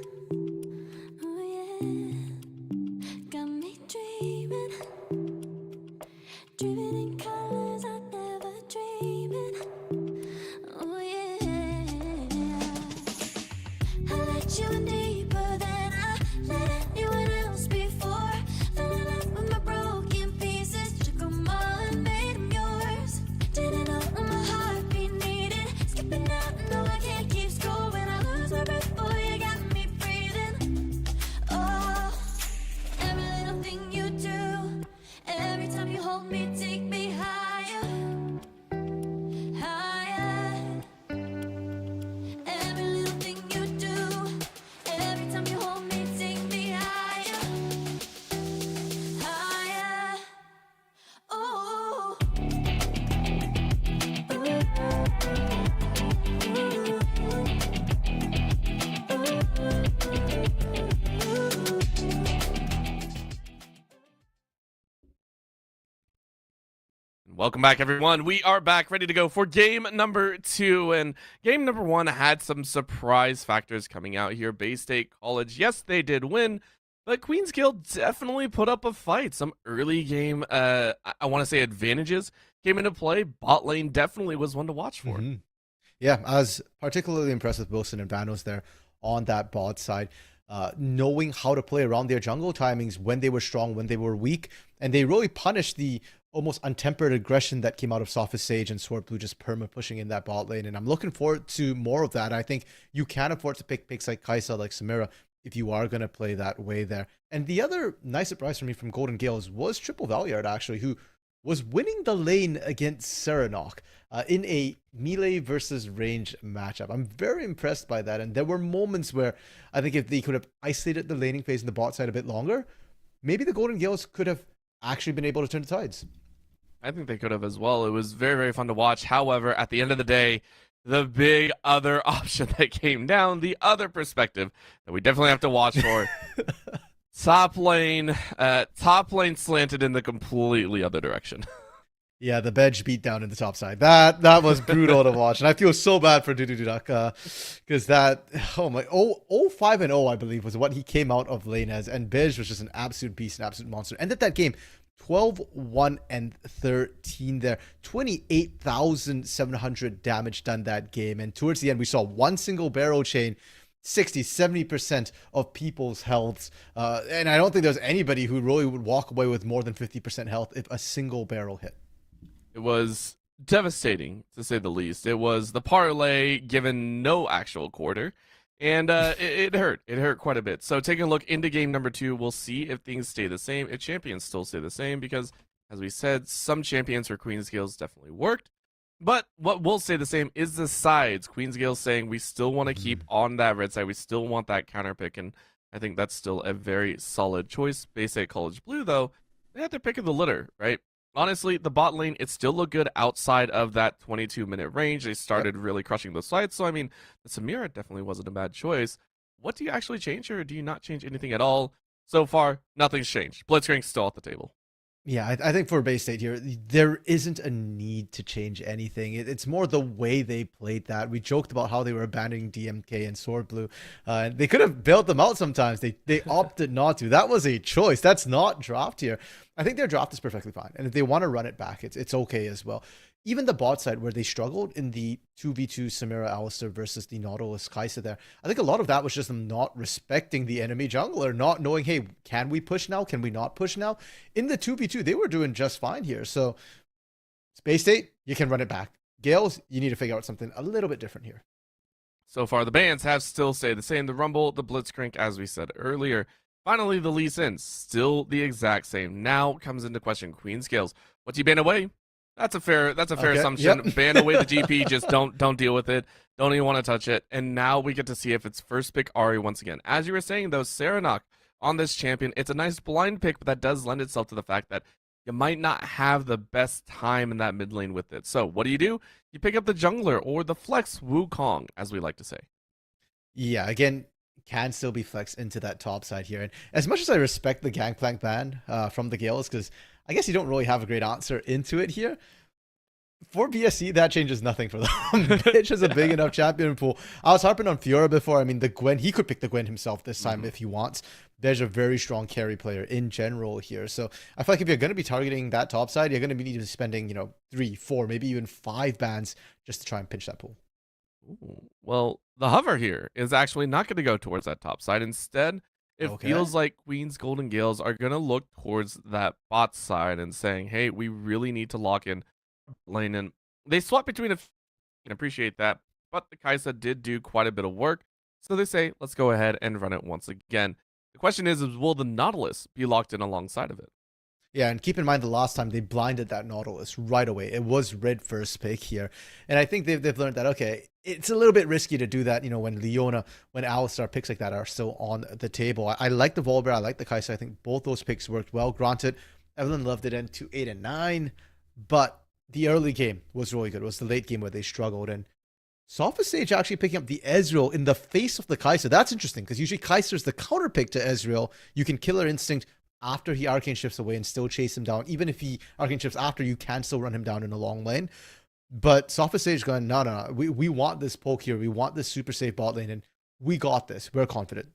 Oh yeah, got me dreaming, dreaming in colors I never dreamed. Oh yeah, I let you in deeper than I let anyone else before. Fell in love with my broken pieces, took 'em all and made 'em yours. Didn't know what my heartbeat needed, skipping out, no I can't keep score. When I lose my breath, boy, you got me breathing. Oh, every little thing you do, every time you hold me, take me higher, higher. Every Welcome back, everyone. We are back ready to go for game number 2. And game number 1 had some surprise factors coming out here. Bay State College, yes, they did win, but Queens Guild definitely put up a fight. Some early game, I want to say advantages came into play. Bot lane definitely was one to watch for. Yeah, I was particularly impressed with Wilson and Vanos there on that bot side. Knowing how to play around their jungle timings, when they were strong, when they were weak, and they really punished the almost untempered aggression that came out of Sophist Sage and Sword Blue just perma pushing in that bot lane. And I'm looking forward to more of that. I think you can afford to pick picks like Kai'Sa, like Samira, if you are going to play that way there. And the other nice surprise for me from Golden Gales was Triple Valiard, actually, who was winning the lane against Serenok in a melee versus range matchup. I'm very impressed by that. And there were moments where I think if they could have isolated the laning phase in the bot side a bit longer, maybe the Golden Gales could have actually been able to turn the tides. I think they could have as well. It was very, very fun to watch. However, at the end of the day, the big other option that came down, the other perspective that we definitely have to watch for, top lane slanted in the completely other direction. Yeah, the bench beat down in the top side. That was brutal to watch. And I feel so bad for Dudududak because that, 5-0, I believe, was what he came out of lane as. And Bij was just an absolute beast, an absolute monster. Ended that game 12-1-13 there. 28,700 damage done that game. And towards the end, we saw one single barrel chain 60-70% of people's healths, and I don't think there's anybody who really would walk away with more than 50% health if a single barrel hit. It was devastating, to say the least. It was the parlay given no actual quarter, and it hurt. It hurt quite a bit. So taking a look into game number 2, we'll see if things stay the same, if champions still stay the same, because, as we said, some champions for Queen's Gales definitely worked. But what will stay the same is the sides. Queen's Gale saying we still want to keep on that red side. We still want that counter pick, and I think that's still a very solid choice. Bay State College Blue, though, they had their pick of the litter, right? Honestly, the bot lane, it still looked good outside of that 22-minute range. They started really crushing the sides. So, I mean, the Samira definitely wasn't a bad choice. What do you actually change here, or do you not change anything at all? So far, nothing's changed. Blitzcrank's still at the table. Yeah, I think for Bay State here, there isn't a need to change anything. It's more the way they played that. We joked about how they were abandoning DMK and Sword Blue. They could have bailed them out sometimes. They opted not to. That was a choice. That's not draft here. I think their draft is perfectly fine. And if they want to run it back, it's okay as well. Even the bot side where they struggled in the 2v2 Samira Alistair versus the Nautilus Kai'Sa there, I think a lot of that was just them not respecting the enemy jungler, not knowing, hey, can we push now? Can we not push now? In the 2v2, they were doing just fine here. So Bay State, you can run it back. Gales, you need to figure out something a little bit different here. So far, the bans have still stayed the same. The Rumble, the Blitzcrank, as we said earlier. Finally, the Lee Sin, still the exact same. Now comes into question Queen's Gales. What do you ban away? That's a fair assumption. Yep. Ban away the GP, just don't deal with it. Don't even want to touch it. And now we get to see if it's first pick Ahri once again. As you were saying, though, Serenok on this champion, it's a nice blind pick, but that does lend itself to the fact that you might not have the best time in that mid lane with it. So what do? You pick up the jungler or the flex Wukong, as we like to say. Yeah, again, can still be flexed into that top side here. And as much as I respect the Gangplank ban from the Gales, because I guess you don't really have a great answer into it here. For BSC, that changes nothing for them. Bitch has a big enough champion pool. I was harping on Fiora before. I mean, the Gwen, he could pick the Gwen himself this time if he wants. There's a very strong carry player in general here. So I feel like if you're going to be targeting that top side, you're going to be spending, 3, 4, maybe even 5 bans just to try and pinch that pool. Ooh. Well, the hover here is actually not going to go towards that top side. Instead, it feels like Queen's Golden Gales are going to look towards that bot side and saying, hey, we really need to lock in lane. And they swap between you can appreciate that. But the Kai'Sa did do quite a bit of work. So they say, let's go ahead and run it once again. The question is will the Nautilus be locked in alongside of it? Yeah, and keep in mind the last time they blinded that Nautilus right away. It was red first pick here. And I think they've learned that, okay, it's a little bit risky to do that, when Leona, when Alistar picks like that are still on the table. I like the Volbear, I like the Kai'Sa. I think both those picks worked well. Granted, Evelyn loved it into 8 and 9, but the early game was really good. It was the late game where they struggled. And Sophist Sage actually picking up the Ezreal in the face of the Kai'Sa. That's interesting, because usually Kai'Sa is the counter pick to Ezreal. You can Killer Instinct after he arcane shifts away and still chase him down. Even if he arcane shifts after, you can still run him down in a long lane. But Sophos Sage going, no. We want this poke here. We want this super safe bot lane, and we got this. We're confident.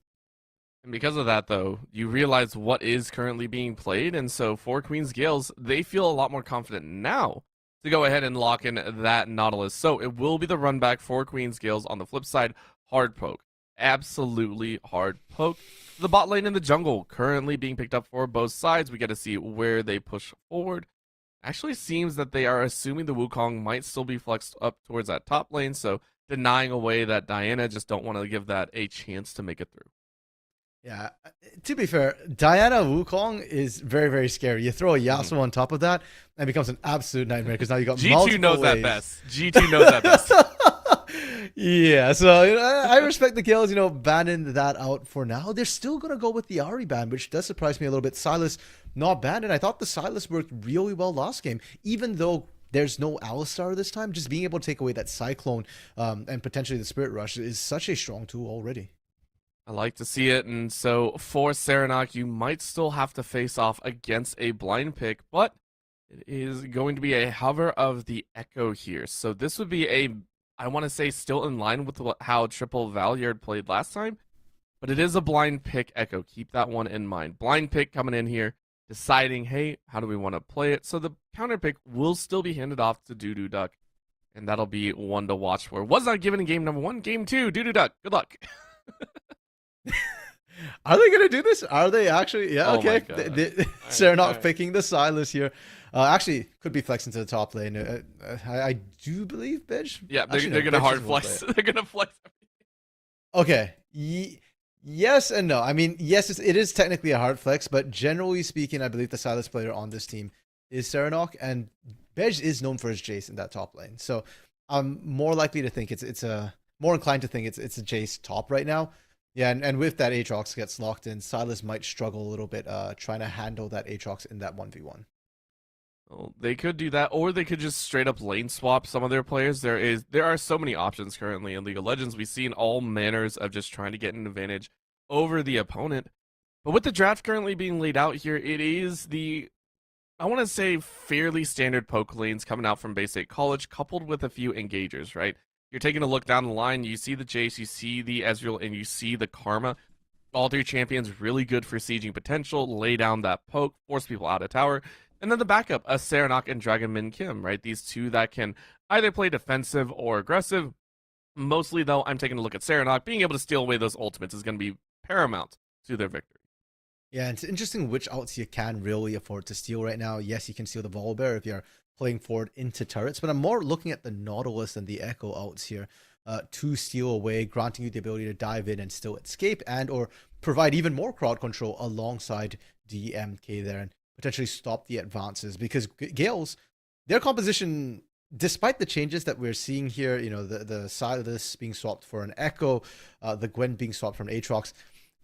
And because of that, though, you realize what is currently being played, and so for Queen's Gales, they feel a lot more confident now to go ahead and lock in that Nautilus. So it will be the run back for Queen's Gales. On the flip side, hard poke. Absolutely hard poke. The bot lane in the jungle currently being picked up for both sides. We get to see where they push forward. Actually seems that they are assuming the Wukong might still be flexed up towards that top lane, so denying away that Diana, just don't want to give that a chance to make it through. Yeah, to be fair, Diana Wukong is very, very scary. You throw a Yasuo on top of that, and it becomes an absolute nightmare because now you got G2 knows ways. that best. G2 knows that best. Yeah, so I respect the Gales, banning that out for now. They're still going to go with the Ahri ban, which does surprise me a little bit. Sylas not banned, and I thought the Sylas worked really well last game, even though there's no Alistar this time. Just being able to take away that Cyclone and potentially the Spirit Rush is such a strong tool already. I like to see it, and so for Serenok, you might still have to face off against a blind pick, but it is going to be a hover of the Echo here. So this would be I want to say still in line with how Triple Valiard played last time, but it is a blind pick Echo. Keep that one in mind. Blind pick coming in here, deciding, hey, how do we want to play it? So the counter pick will still be handed off to Doodoo Duck, and that'll be one to watch for. Was not given in game number 1. Game 2, Doodoo Duck, good luck. Are they going to do this? Are they actually? Yeah, Oh okay. my Serenok picking the Sylas here. Actually, could be flexing to the top lane. I do believe, bitch. Yeah, they're Actually, going no, to Bitch hard is flex. one They're going to flex. Okay. Yes and no. I mean, yes, it is technically a hard flex, but generally speaking, I believe the Sylas player on this team is Serenok, and Bej is known for his Jace in that top lane. So I'm more likely to think it's more inclined to think it's a Jace top right now. Yeah, and with that Aatrox gets locked in, Sylas might struggle a little bit trying to handle that Aatrox in that 1v1. Well, they could do that, or they could just straight up lane swap some of their players. There are so many options currently in League of Legends. We've seen all manners of just trying to get an advantage over the opponent. But with the draft currently being laid out here, it is I want to say fairly standard poke lanes coming out from Bay State College, coupled with a few engagers, right? You're taking a look down the line, you see the Jace, you see the Ezreal, and you see the Karma. All 3 champions really good for sieging potential, lay down that poke, force people out of tower. And then the backup, a Serenok and Dragon Min Kim, right? These two that can either play defensive or aggressive. Mostly, though, I'm taking a look at Serenok. Being able to steal away those ultimates is going to be paramount to their victory. Yeah, it's interesting which ults you can really afford to steal right now. Yes, you can steal the Volibear if you're playing forward into turrets, but I'm more looking at the Nautilus and the Echo ults here to steal away, granting you the ability to dive in and still escape and or provide even more crowd control alongside DMK there and potentially stop the advances, because Gales, their composition, despite the changes that we're seeing here, the Sylas being swapped for an Echo, the Gwen being swapped for an Aatrox,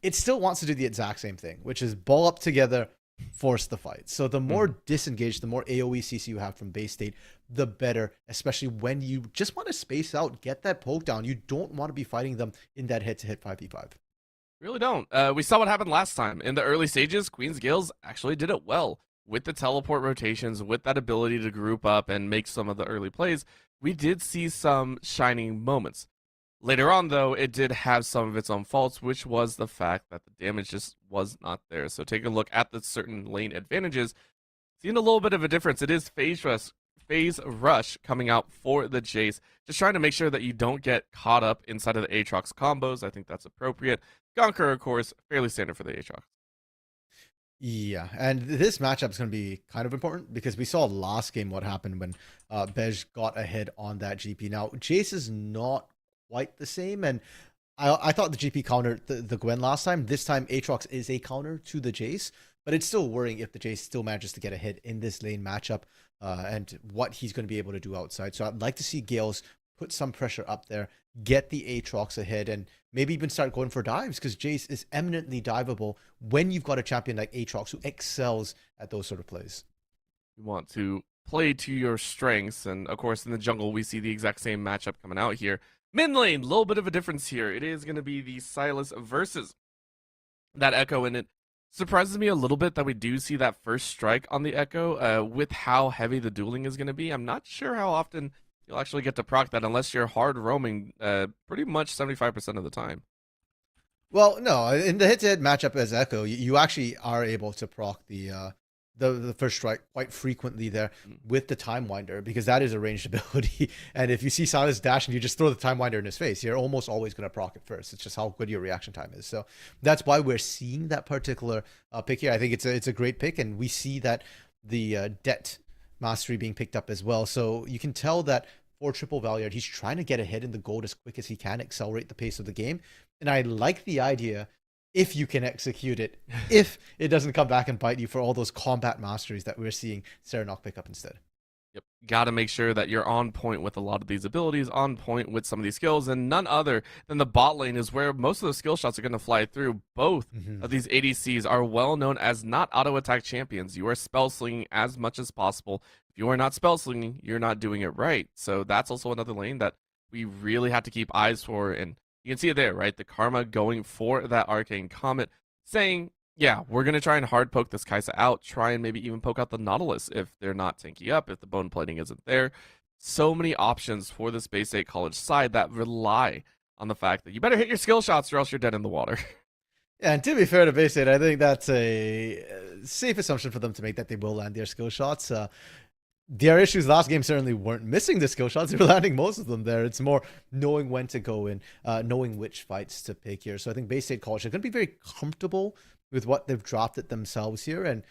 it still wants to do the exact same thing, which is ball up together, force the fight. So the more disengaged, the more AoE CC you have from Bay State, the better, especially when you just want to space out, get that poke down. You don't want to be fighting them in that head-to-head 5v5. Really don't. We saw what happened last time. In the early stages, Queen's Gales actually did it well. With the teleport rotations, with that ability to group up and make some of the early plays, we did see some shining moments. Later on, though, it did have some of its own faults, which was the fact that the damage just was not there. So take a look at the certain lane advantages. Seeing a little bit of a difference. It is phase rush coming out for the Jace. Just trying to make sure that you don't get caught up inside of the Aatrox combos. I think that's appropriate. Gonker, of course, fairly standard for the Aatrox. Yeah, and this matchup is going to be kind of important because we saw last game what happened when Bej got ahead on that GP. Now, Jace is not quite the same, and I thought the GP countered the Gwen last time. This time, Aatrox is a counter to the Jace, but it's still worrying if the Jace still manages to get ahead in this lane matchup and what he's going to be able to do outside. So I'd like to see Gales put some pressure up there, get the Aatrox ahead, and maybe even start going for dives, because Jace is eminently diveable when you've got a champion like Aatrox who excels at those sort of plays. You want to play to your strengths, and of course in the jungle we see the exact same matchup coming out here. Mid lane, little bit of a difference here. It is going to be the Sylas versus that Echo in it. surprises me a little bit that we do see that first strike on the Echo with how heavy the dueling is going to be. I'm not sure how often you'll actually get to proc that unless you're hard roaming pretty much 75% of the time. Well, no, in the head-to-head matchup as Echo, you actually are able to proc the first strike quite frequently there with the Time Winder, because that is a ranged ability. And if you see Silas dash and you just throw the Time Winder in his face, you're almost always going to proc it first. It's just how good your reaction time is. So that's why we're seeing that particular pick here. I think it's a great pick, and we see that the Det Mastery being picked up as well. So you can tell that for Triple Valiant, he's trying to get ahead in the gold as quick as he can, accelerate the pace of the game. And I like the idea, if you can execute it, if it doesn't come back and bite you for all those combat masteries that we're seeing Serenok pick up instead. Yep. Got to make sure that you're on point with a lot of these abilities, on point with some of these skills, and none other than the bot lane is where most of the skill shots are going to fly through. Both of these ADCs are well known as not auto attack champions. You are spell slinging as much as possible. If you are not spell slinging, you're not doing it right. So that's also another lane that we really have to keep eyes for, and you can see it there, right? The Karma going for that Arcane Comet, saying, yeah, we're going to try and hard poke this Kai'Sa out, try and maybe even poke out the Nautilus if they're not tanky up, if the bone plating isn't there. So many options for this Bay State College side that rely on the fact that you better hit your skill shots or else you're dead in the water. Yeah, and to be fair to Bay State, I think that's a safe assumption for them to make, that they will land their skill shots. Their issues last game certainly weren't missing the skill shots. They were landing most of them there. It's more knowing when to go in, knowing which fights to pick here. So I think Bay State College are going to be very comfortable with what they've dropped it themselves here. And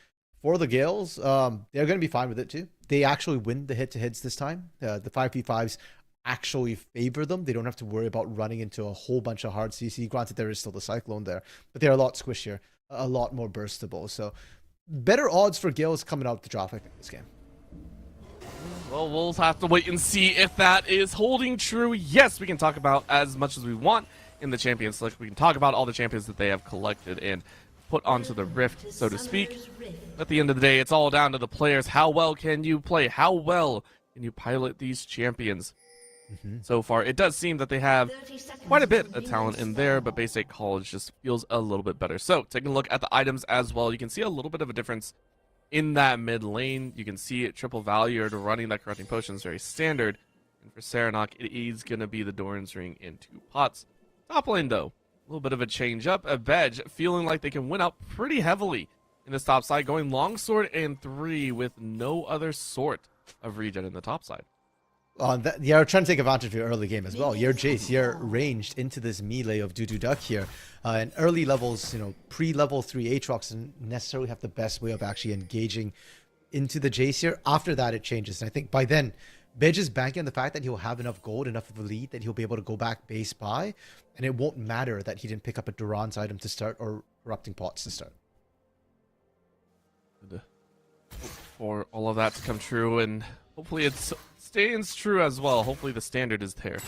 for the Gales, they're going to be fine with it too. They actually win the hit-to-hits this time. The 5v5s actually favor them. They don't have to worry about running into a whole bunch of hard CC. Granted, there is still the Cyclone there, but they're a lot squishier, a lot more burstable. So better odds for Gales coming out the drop, I think, this game. Well, we'll have to wait and see if that is holding true. Yes, we can talk about as much as we want in the Champions Select. We can talk about all the champions that they have collected and put onto the Rift, so to speak. At the end of the day, it's all down to the players. How well can you play? How well can you pilot these champions? So far, it does seem that they have quite a bit of talent in there, but Bay State College just feels a little bit better. So, taking a look at the items as well, you can see a little bit of a difference in that mid lane. You can see it, Triple Valiant running that corrupting potion is very standard. And for Serenok, it is going to be the Doran's Ring in 2 pots. Top lane, though, a little bit of a change up. A Veg feeling like they can win out pretty heavily in this top side, going longsword and 3 with no other sort of regen in the top side. You're trying to take advantage of your early game as well. You're Jace, you're ranged into this melee of Doo Duck here. And early levels, pre-level 3 Aatrox doesn't necessarily have the best way of actually engaging into the Jace here. After that, it changes. And I think by then, Veg is banking on the fact that he'll have enough gold, enough of a lead, that he'll be able to go back base buy. And it won't matter that he didn't pick up a Duran's item to start or Corrupting Pots to start. For all of that to come true, and hopefully it stands true as well. Hopefully the standard is there.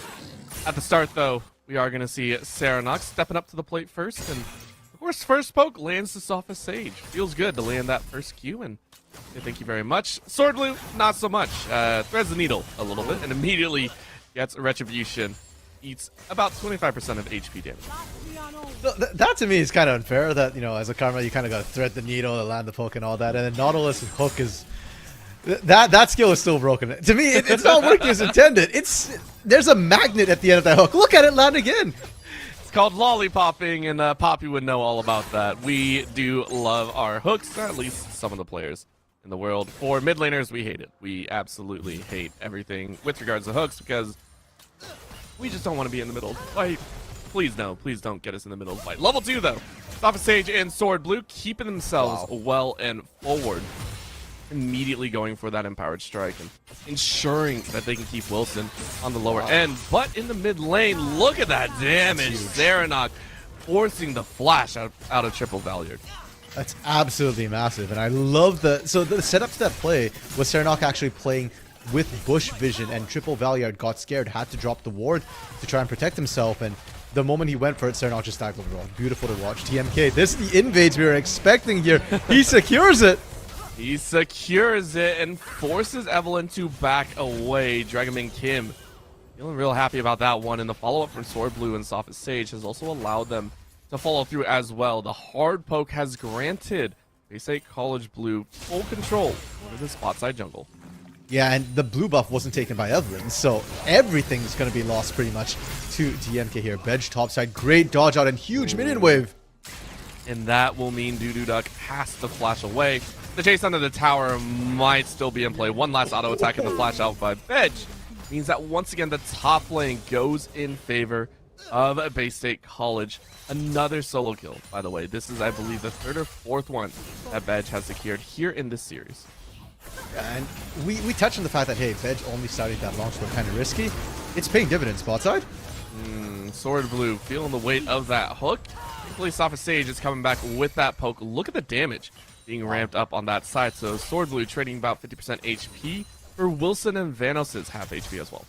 At the start, though, we are going to see Serenok stepping up to the plate first, and of course, first poke lands the Sophist Sage. Feels good to land that first Q, and thank you very much. Sword Blue, not so much. Threads the needle a little bit, and immediately gets a Retribution. Eats about 25% of HP damage. That to me is kind of unfair, that, as a Karma, you kind of got to thread the needle and land the poke and all that. And then Nautilus hook is... That skill is still broken. To me, it's not working as intended. There's a magnet at the end of that hook. Look at it land again. It's called lollipopping, and Poppy would know all about that. We do love our hooks, or at least some of the players in the world. For mid laners, we hate it. We absolutely hate everything with regards to hooks, because we just don't want to be in the middle of the fight. Please no, please don't get us in the middle of the fight. Level 2 though, Sophist Sage and Sword Blue keeping themselves well and forward. Immediately going for that Empowered Strike and ensuring that they can keep Wilson on the lower end. But in the mid lane, look at that damage. Serenok forcing the flash out of Triple Valiant. That's absolutely massive, and I love the setup to that play was Serenok actually playing with Bush Vision, and Triple Valiant got scared, had to drop the ward to try and protect himself, and the moment he went for it, Serenok just stacked overall. Beautiful to watch. TMK, this is the invades we were expecting here. He secures it. He secures it and forces Evelyn to back away. Dragonman Kim feeling real happy about that one, and the follow-up from Sword Blue and Sophist Sage has also allowed them to follow through as well. The hard poke has granted Bay State College Blue full control over the spot side jungle. Yeah, and the blue buff wasn't taken by Evelyn, so everything's going to be lost pretty much to DMK here. Bedge topside, great dodge out and huge minion wave. And that will mean Duck has to flash away. The chase under the tower might still be in play. One last auto attack and the flash out by Bedge means that once again the top lane goes in favor of Bay State College. Another solo kill, by the way. This is, I believe, the third or fourth one that Bedge has secured here in this series. And we touched on the fact that, hey, Bedge only started that launch were kind of risky. It's paying dividends, bot side. Sword Blue feeling the weight of that hook. Thankfully, Sopha Sage is coming back with that poke. Look at the damage being ramped up on that side. So Sword Blue trading about 50% HP for Wilson, and Vanos' half HP as well.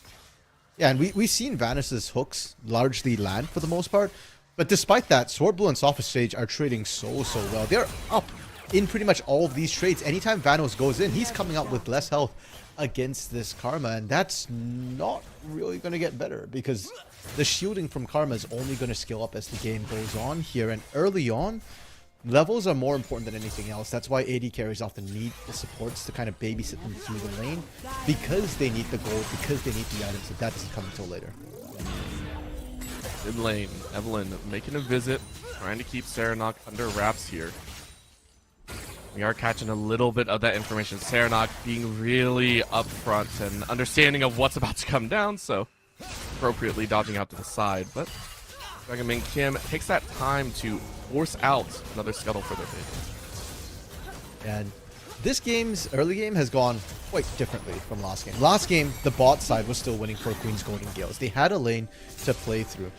Yeah, and we've seen Vanos' hooks largely land for the most part. But despite that, Sword Blue and Sopha Sage are trading so well. They're up in pretty much all of these trades. Anytime Vanos goes in, he's coming out with less health against this Karma, and that's not really going to get better because the shielding from Karma is only going to scale up as the game goes on here. And early on, levels are more important than anything else. That's why AD carries often need the supports to kind of babysit them through the lane, because they need the gold, because they need the items, that doesn't come until later. Mid lane, Evelyn making a visit, trying to keep Serenok under wraps here. We are catching a little bit of that information. Serenok being really upfront and understanding of what's about to come down, so appropriately dodging out to the side. But Dragonman Kim takes that time to force out another scuttle for their favor. And this game's early game has gone quite differently from last game. Last game, the bot side was still winning for Queen's Golden Gales. They had a lane to play through.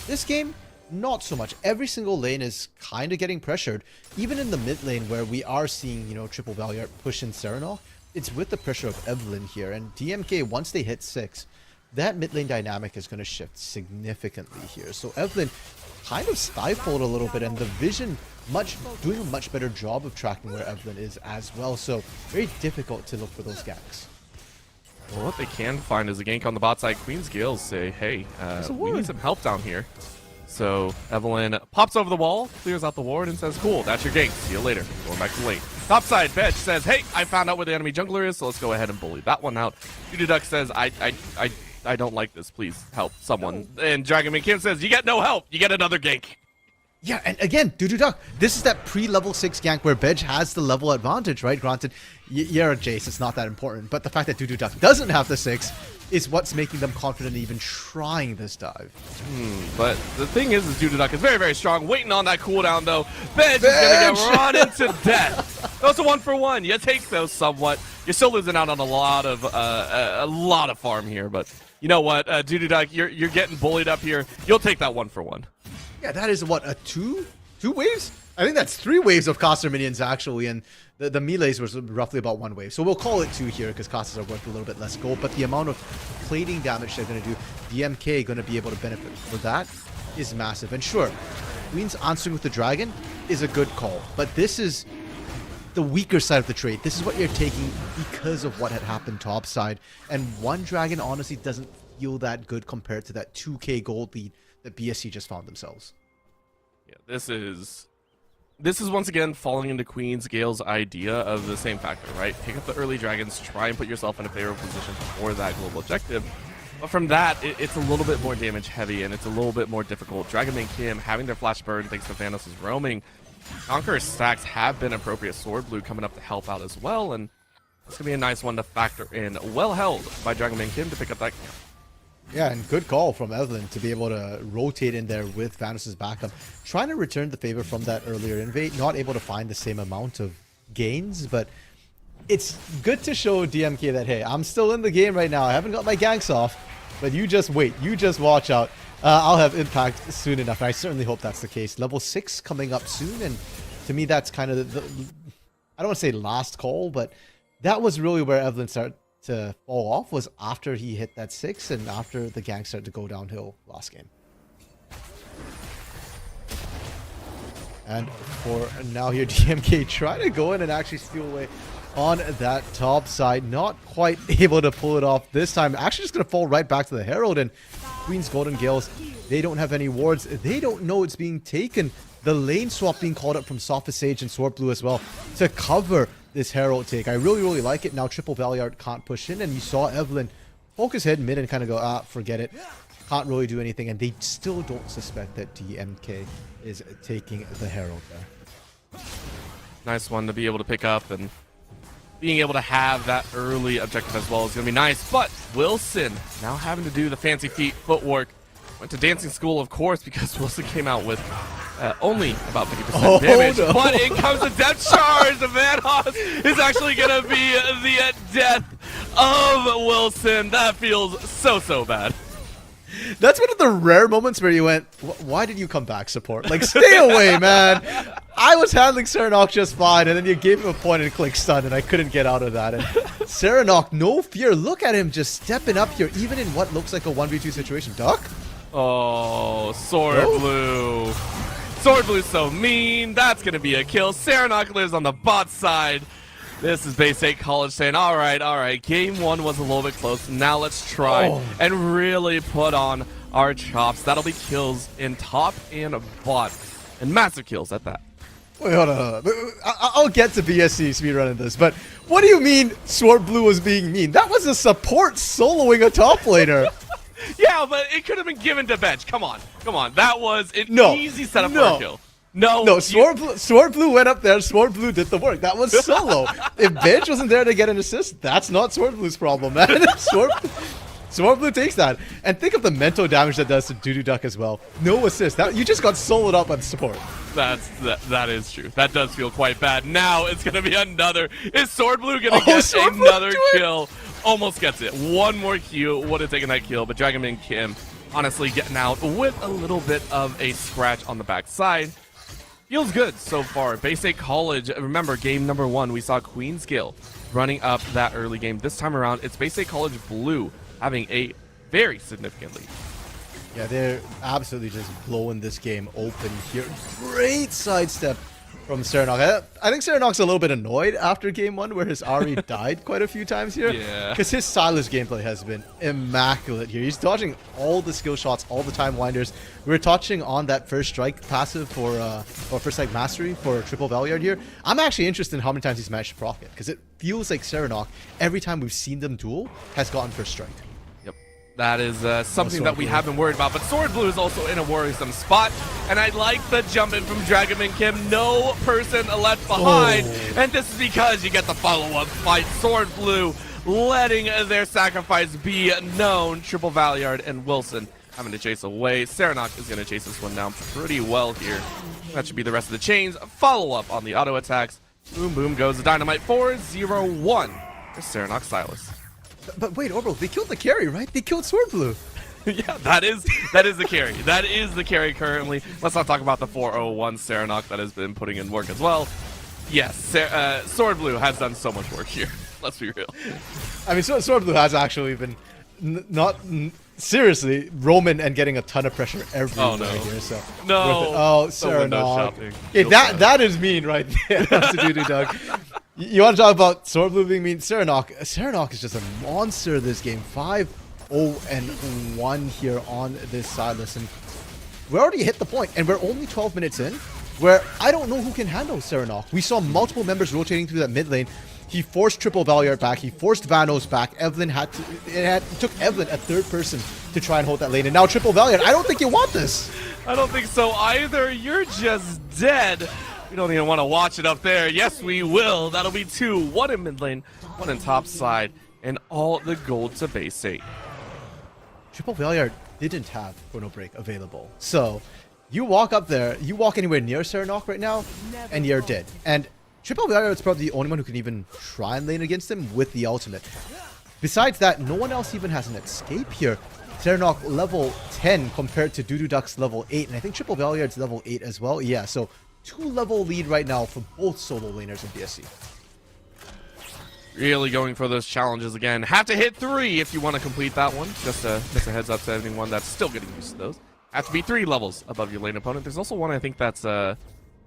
This game, not so much. Every single lane is kind of getting pressured. Even in the mid lane where we are seeing, you know, triple Valiant push in Serenok, it's with the pressure of Evelyn here. And DMK, once they hit 6, that mid lane dynamic is going to shift significantly here. So Evelyn kind of stifled a little bit, and the Vision doing a much better job of tracking where Evelyn is as well. So very difficult to look for those ganks. Well, what they can find is a gank on the bot side. Queen's Gales say, hey, we need some help down here. So Evelyn pops over the wall, clears out the ward, and says, cool, that's your gank. See you later. Going back to lane. Topside, Bedge says, hey, I found out where the enemy jungler is, so let's go ahead and bully that one out. Duck says, I don't like this. Please help someone. And Dragonman Kim says, you get no help. You get another gank. Yeah, and again, Duck, this is that pre-level 6 gank where Bedge has the level advantage, right? Granted, you're a Jace, it's not that important. But the fact that Duck doesn't have the 6 is what's making them confident in even trying this dive. But the thing is Duck is very, very strong. Waiting on that cooldown, though. Bedge is going to get run into death. Those are 1-for-1. You take those somewhat. You're still losing out on a lot of farm here, but you know what, Duck, you're getting bullied up here. You'll take that 1-for-1. Yeah, that is what, a two waves? I think that's 3 waves of caster minions actually, and the melees was roughly about 1 wave. So we'll call it 2 here because casters are worth a little bit less gold, but the amount of plating damage they're going to do, DMK going to be able to benefit for that is massive. And sure, Queen's answering with the dragon is a good call, but this is the weaker side of the trade. This is what you're taking because of what had happened topside, and 1 dragon honestly doesn't feel that good compared to that 2k gold lead that BSC just found themselves. Yeah, this is once again falling into Queen's Gale's idea of the same factor, right? Pick up the early dragons, try and put yourself in a favorable position for that global objective. But from that, it's a little bit more damage heavy, and it's a little bit more difficult. Dragonman Kim having their flash burn thanks to Vanos' roaming. Conqueror's stacks have been appropriate. Sword Blue coming up to help out as well, and it's going to be a nice one to factor in. Well held by Dragonman Kim to pick up that camp. Yeah, and good call from Evelyn to be able to rotate in there with Vanos' backup. Trying to return the favor from that earlier invade. Not able to find the same amount of gains, but it's good to show DMK that, hey, I'm still in the game right now. I haven't got my ganks off, but you just wait. You just watch out. I'll have impact soon enough. I certainly hope that's the case. Level 6 coming up soon, and to me, that's kind of the I don't want to say last call, but that was really where Evelyn started to fall off, was after he hit that 6 and after the gank started to go downhill last game. And for now here, DMK trying to go in and actually steal away on that top side. Not quite able to pull it off this time. Actually just going to fall right back to the Herald, and Queen's Golden Gales, they don't have any wards. They don't know it's being taken. The lane swap being called up from Sophist Sage and Sword Blue as well to cover this Herald take. I really like it. Now Triple Valiant can't push in, and you saw Evelyn focus head mid and kind of go, forget it. Can't really do anything, and they still don't suspect that DMK is taking the Herald there. Nice one to be able to pick up, and being able to have that early objective as well is going to be nice. But Wilson now having to do the fancy feet footwork. Went to dancing school, of course, because Wilson came out with only about 50% damage. No. But in comes the depth charge. The Van Haas is actually going to be the death of Wilson. That feels so bad. That's one of the rare moments where you went, why did you come back, support? Like, stay away, man. I was handling Serenok just fine, and then you gave him a point and click stun, and I couldn't get out of that. And Serenok, no fear. Look at him just stepping up here, even in what looks like a 1v2 situation. Duck? Oh, Sword Blue. Sword Blue's so mean. That's going to be a kill. Serenok lives on the bot side. This is Bay State College saying, all right, game one was a little bit close. Now let's try and really put on our chops. That'll be kills in top and bot, and massive kills at that. Wait, hold on. I'll get to BSC speedrunning this, but what do you mean Sword Blue was being mean? That was a support soloing a top laner. Yeah, but it could have been given to bench. Come on. That was an easy setup for a kill. No, Sword Blue went up there. Sword Blue did the work. That was solo. If Bench wasn't there to get an assist, that's not Sword Blue's problem, man. Sword Blue takes that. And think of the mental damage that does to Doodoo Duck as well. No assist. You just got soloed up on support. That is true. That does feel quite bad. Now it's going to be another. Is Sword Blue going to get another kill? Almost gets it. One more Q would have taken that kill, but Dragonman Kim honestly getting out with a little bit of a scratch on the backside. Feels good so far. Bay State College, remember game number 1, we saw Queen's Gale running up that early game. This time around, it's Bay State College Blue having a very significant lead. Yeah, they're absolutely just blowing this game open here. Great sidestep from Serenok. I think Serenok's a little bit annoyed after game 1 where his Ari died quite a few times here. Yeah. Because his Silas gameplay has been immaculate here. He's dodging all the skill shots, all the time winders. We were touching on that first strike passive for, or first strike mastery for Triple Valiant here. I'm actually interested in how many times he's managed to proc it, because it feels like Serenok, every time we've seen them duel, has gotten first strike. That is something that we have been worried about. But Sword Blue is also in a worrisome spot. And I like the jump in from Dragonman Kim. No person left behind. And this is because you get the follow-up fight. Sword Blue letting their sacrifice be known. Triple Valiant and Wilson having to chase away. Serenok is going to chase this one down pretty well here. That should be the rest of the chains. Follow-up on the auto attacks. Boom, boom goes the Dynamite 4-0-1 for Serenok Silas. But wait, Orbital, they killed the carry, right? They killed Sword Blue. Yeah, that is the carry. That is the carry currently. Let's not talk about the 401 Serenok that has been putting in work as well. Yes, Sword Blue has done so much work here. Let's be real. I mean, Sword Blue has actually been seriously Roman and getting a ton of pressure everywhere here. So Serenok. Okay, that is mean right there. That's the Doodoo Duck. You want to talk about Sword Blue being mean? Serenok is just a monster this game. 5-0-1 here on this side. Listen, we already hit the point, and we're only 12 minutes in, where I don't know who can handle Serenok. We saw multiple members rotating through that mid lane. He forced Triple Valiant back. He forced Vanos back. Evelyn it took Evelyn, a third person, to try and hold that lane. And now Triple Valiant. I don't think you want this. I don't think so either. You're just dead. We don't even want to watch it up there. Yes, we will. That'll be 2. 1 in mid lane, 1 in top side, and all the gold to Bay State. Triple Valiant didn't have Chrono Break available. So you walk up there, you walk anywhere near Serenok right now, and you're dead. And Triple Valiant is probably the only one who can even try and lane against him with the ultimate. Besides that, no one else even has an escape here. Serenok level 10 compared to Doodoo Duck's level 8, and I think Triple Valiant's level 8 as well. Yeah, so 2-level lead right now for both solo laners in BSC. Really going for those challenges again. Have to hit 3 if you want to complete that one. Just a heads up to anyone that's still getting used to those. Have to be 3 levels above your lane opponent. There's also one I think that's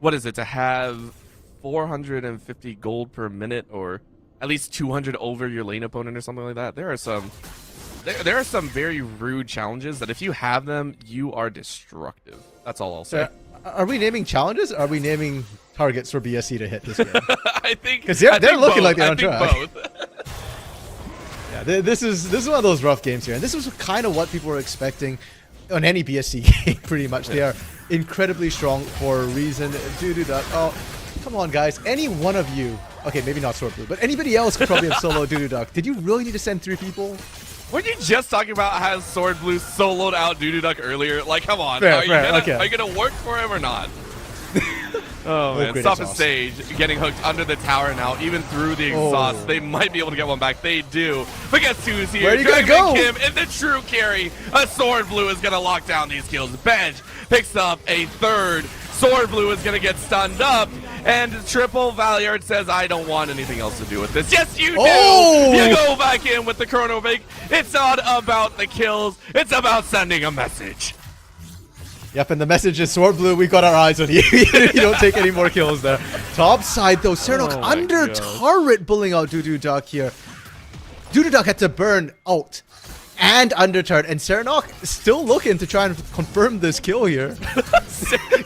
what is it, to have 450 gold per minute, or at least 200 over your lane opponent or something like that. There are some there are some very rude challenges that if you have them, you are destructive. That's all I'll say. Are we naming challenges? Or are we naming targets for BSC to hit this game? I think because they're looking both. like they're on think track. Both. Yeah, this is one of those rough games here, and this was kind of what people were expecting on any BSC game. Pretty much, they are incredibly strong for a reason. Oh, come on, guys! Any one of you, okay, maybe not Sword Blue, but anybody else could probably have solo Duck. Did you really need to send 3 people? Weren't you just talking about how Sword Blue soloed out Duck earlier? Like, come on, fair, are okay. you gonna work for him or not? Oh man, Sophist Sage getting hooked under the tower now, even through the exhaust. They might be able to get one back. They do. But guess who's here? Where are you gonna go? Kim in the true carry. A Sword Blue is gonna lock down these kills. Benj picks up a third. Sword Blue is gonna get stunned up. And Triple Valiard says, I don't want anything else to do with this. Yes, you do! You go back in with the Chrono Bake. It's not about the kills. It's about sending a message. Yep, and the message is Sword Blue, we got our eyes on you. You don't take any more kills there. Top side though, Serenok under turret pulling out Duck here. Duck had to burn out and under turret, and Serenok still looking to try and confirm this kill here.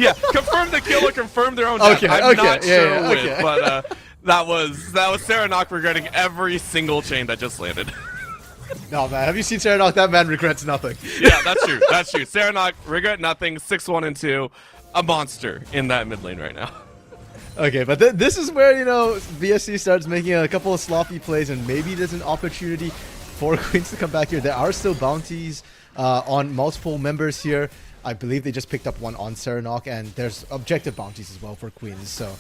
Yeah, confirm the kill or confirm their own death. I'm not sure which, but that was Serenok regretting every single chain that just landed. No, man. Have you seen Serenok? That man regrets nothing. Yeah, that's true. That's true. Serenok, regret nothing. 6-1 and 2. A monster in that mid lane right now. Okay, but this is where, BSC starts making a couple of sloppy plays, and maybe there's an opportunity for Queens to come back here. There are still bounties on multiple members here. I believe they just picked up one on Serenok, and there's objective bounties as well for Queens. So,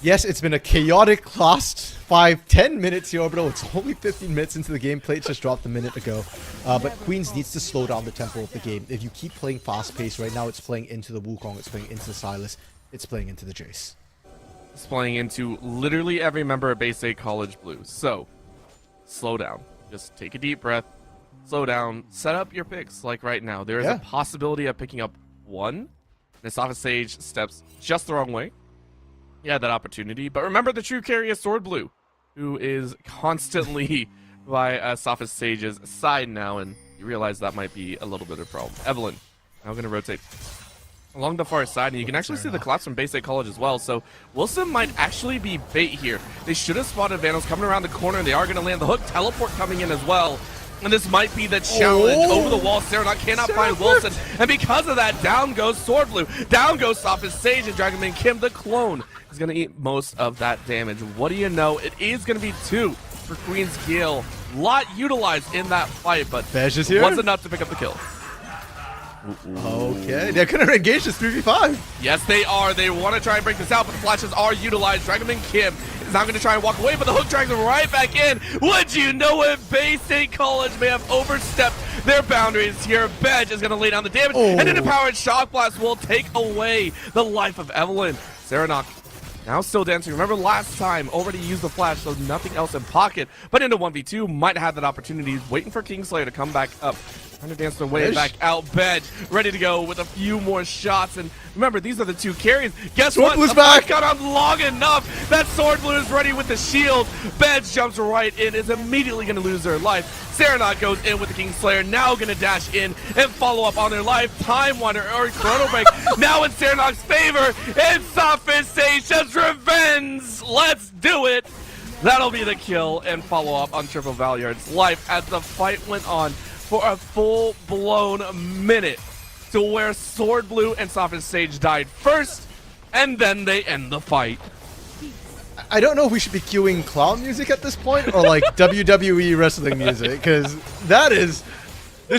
yes, it's been a chaotic last 5-10 minutes here, Orbital. It's only 15 minutes into the game. Plates just dropped a minute ago. But Queens needs to slow down the tempo of the game. If you keep playing fast-paced, right now it's playing into the Wukong, it's playing into the Silas, it's playing into the Jace. It's playing into literally every member of Base 8 College Blues. So, slow down. Just take a deep breath. Slow down, set up your picks like right now. There is a possibility of picking up one. And Sophist Sage steps just the wrong way. Yeah, that opportunity. But remember the true carry is Sword Blue, who is constantly by Sophist Sage's side now, and you realize that might be a little bit of a problem. Evelyn now going to rotate along the far side, and you can actually see the collapse from Base 8 College as well. So Wilson might actually be bait here. They should have spotted Vandals coming around the corner, and they are going to land the hook. Teleport coming in as well. And this might be the challenge. Over the wall, Serenok cannot find Wilson. And because of that, down goes Sword Blue. Down goes Sophist Sage, and Dragonman Kim, the clone, is going to eat most of that damage. What do you know? It is going to be 2 for Queen's Gale. Lot utilized in that fight, but is here? wasn't enough to pick up the kill. Okay, they're going to engage this 3v5. Yes, they are. They want to try and break this out, but the flashes are utilized. Dragonman Kim is now going to try and walk away, but the hook drags him right back in. Would you know it? Bay State College may have overstepped their boundaries here. Benj is going to lay down the damage, and an empowered shock blast will take away the life of Evelyn. Serenok now still dancing. Remember last time, already used the flash, so nothing else in pocket. But into 1v2, might have that opportunity. Waiting for Kingslayer to come back up. Trying to dance their way back out. Benj ready to go with a few more shots. And remember, these are the 2 carries. Guess what? Blue's the back. got on long enough. That Sword Blue is ready with the shield. Benj jumps right in, is immediately going to lose their life. Serenok goes in with the Kingslayer, now going to dash in and follow up on their life. Time Wander or Chrono Break now in Serenok's favor. And Sophist Sage just revenge. Let's do it. That'll be the kill and follow up on Triple Valiard's life as the fight went on for a full-blown minute, to where Sword Blue and Sophist Sage died first, and then they end the fight. I don't know if we should be cueing clown music at this point, or like WWE wrestling music, because this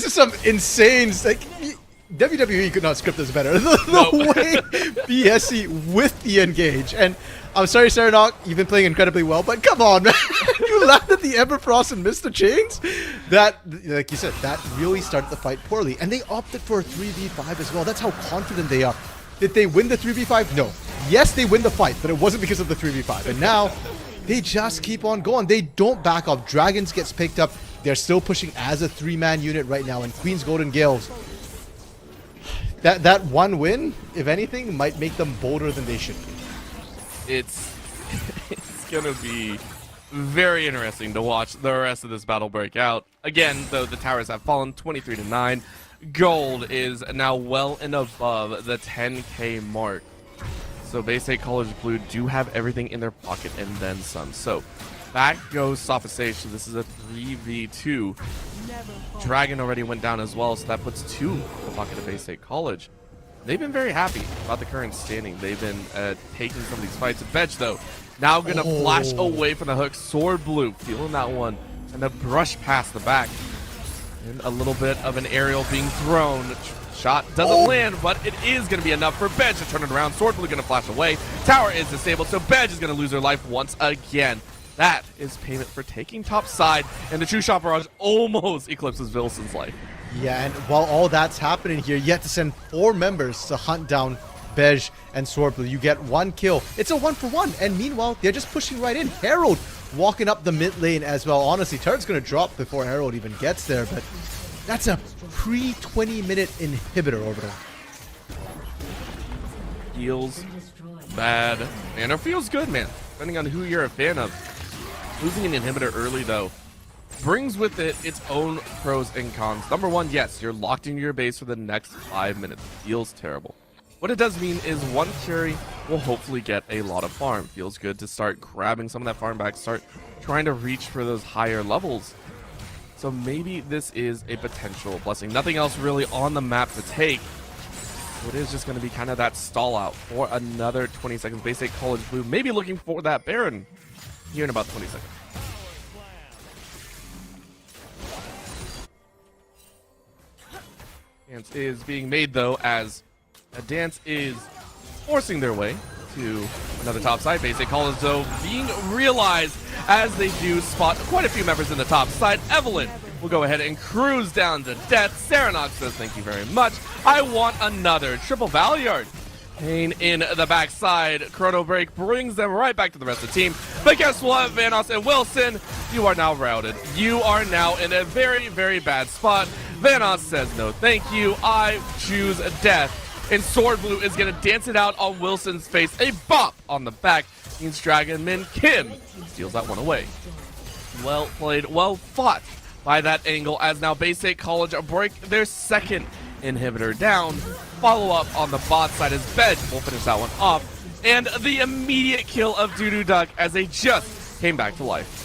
is some insane, like, WWE could not script this better. The way BSC with the engage, and I'm sorry, Serenok, you've been playing incredibly well, but come on, man. You landed the Everfrost and missed the chains? That, like you said, that really started the fight poorly. And they opted for a 3v5 as well. That's how confident they are. Did they win the 3v5? No. Yes, they win the fight, but it wasn't because of the 3v5. And now, they just keep on going. They don't back off. Dragons gets picked up. They're still pushing as a 3-man unit right now. And Queen's Golden Gales, that one win, if anything, might make them bolder than they should be. It's gonna be very interesting to watch the rest of this battle break out. Again, though, the towers have fallen 23-9. Gold is now well and above the 10K mark. So Bay State College Blue do have everything in their pocket and then some. So back goes Sophisage. So this is a 3v2. Dragon already went down as well, so that puts 2 in the pocket of Bay State College. They've been very happy about the current standing. They've been taking some of these fights. Veg, though, now going to flash away from the hook. Sword Blue feeling that one. And the brush past the back. And a little bit of an aerial being thrown. Shot doesn't land, but it is going to be enough for Veg to turn it around. Sword Blue going to flash away. Tower is disabled, so Veg is going to lose her life once again. That is payment for taking top side, and the True Shot Barrage almost eclipses Wilson's life. Yeah, and while all that's happening here, you have to send 4 members to hunt down Bej and Sword Blue. You get 1 kill. It's a 1-for-1, and meanwhile, they're just pushing right in. Herald walking up the mid lane as well. Honestly, turret's going to drop before Herald even gets there, but that's a pre-20-minute inhibitor over there. Feels bad, and it feels good, man, depending on who you're a fan of. Losing an inhibitor early, though, brings with it its own pros and cons. Number one, yes, you're locked into your base for the next 5 minutes. Feels terrible. What it does mean is one carry will hopefully get a lot of farm. Feels good to start grabbing some of that farm back, start trying to reach for those higher levels. So maybe this is a potential blessing. Nothing else really on the map to take. So it is just going to be kind of that stall out for another 20 seconds. Bay State College Blue maybe looking for that Baron here in about 20 seconds. Dance is being made, though, as a dance is forcing their way to another top side. Bay State College, though, being realized as they do spot quite a few members in the top side. Evelyn will go ahead and cruise down to death. Saranox says, thank you very much. I want another triple Valiard. Pain in the backside. Chrono Break brings them right back to the rest of the team. But guess what, Vanos and Wilson? You are now routed. You are now in a very, very bad spot. Vanos says, no thank you. I choose death. And Sword Blue is going to dance it out on Wilson's face. A bop on the back means Dragon Min Kim steals that one away. Well played, well fought by that angle, as now Bay State College break their second inhibitor down. Follow up on the bot side as Bed will finish that one off. And the immediate kill of Doodoo Duck as they just came back to life.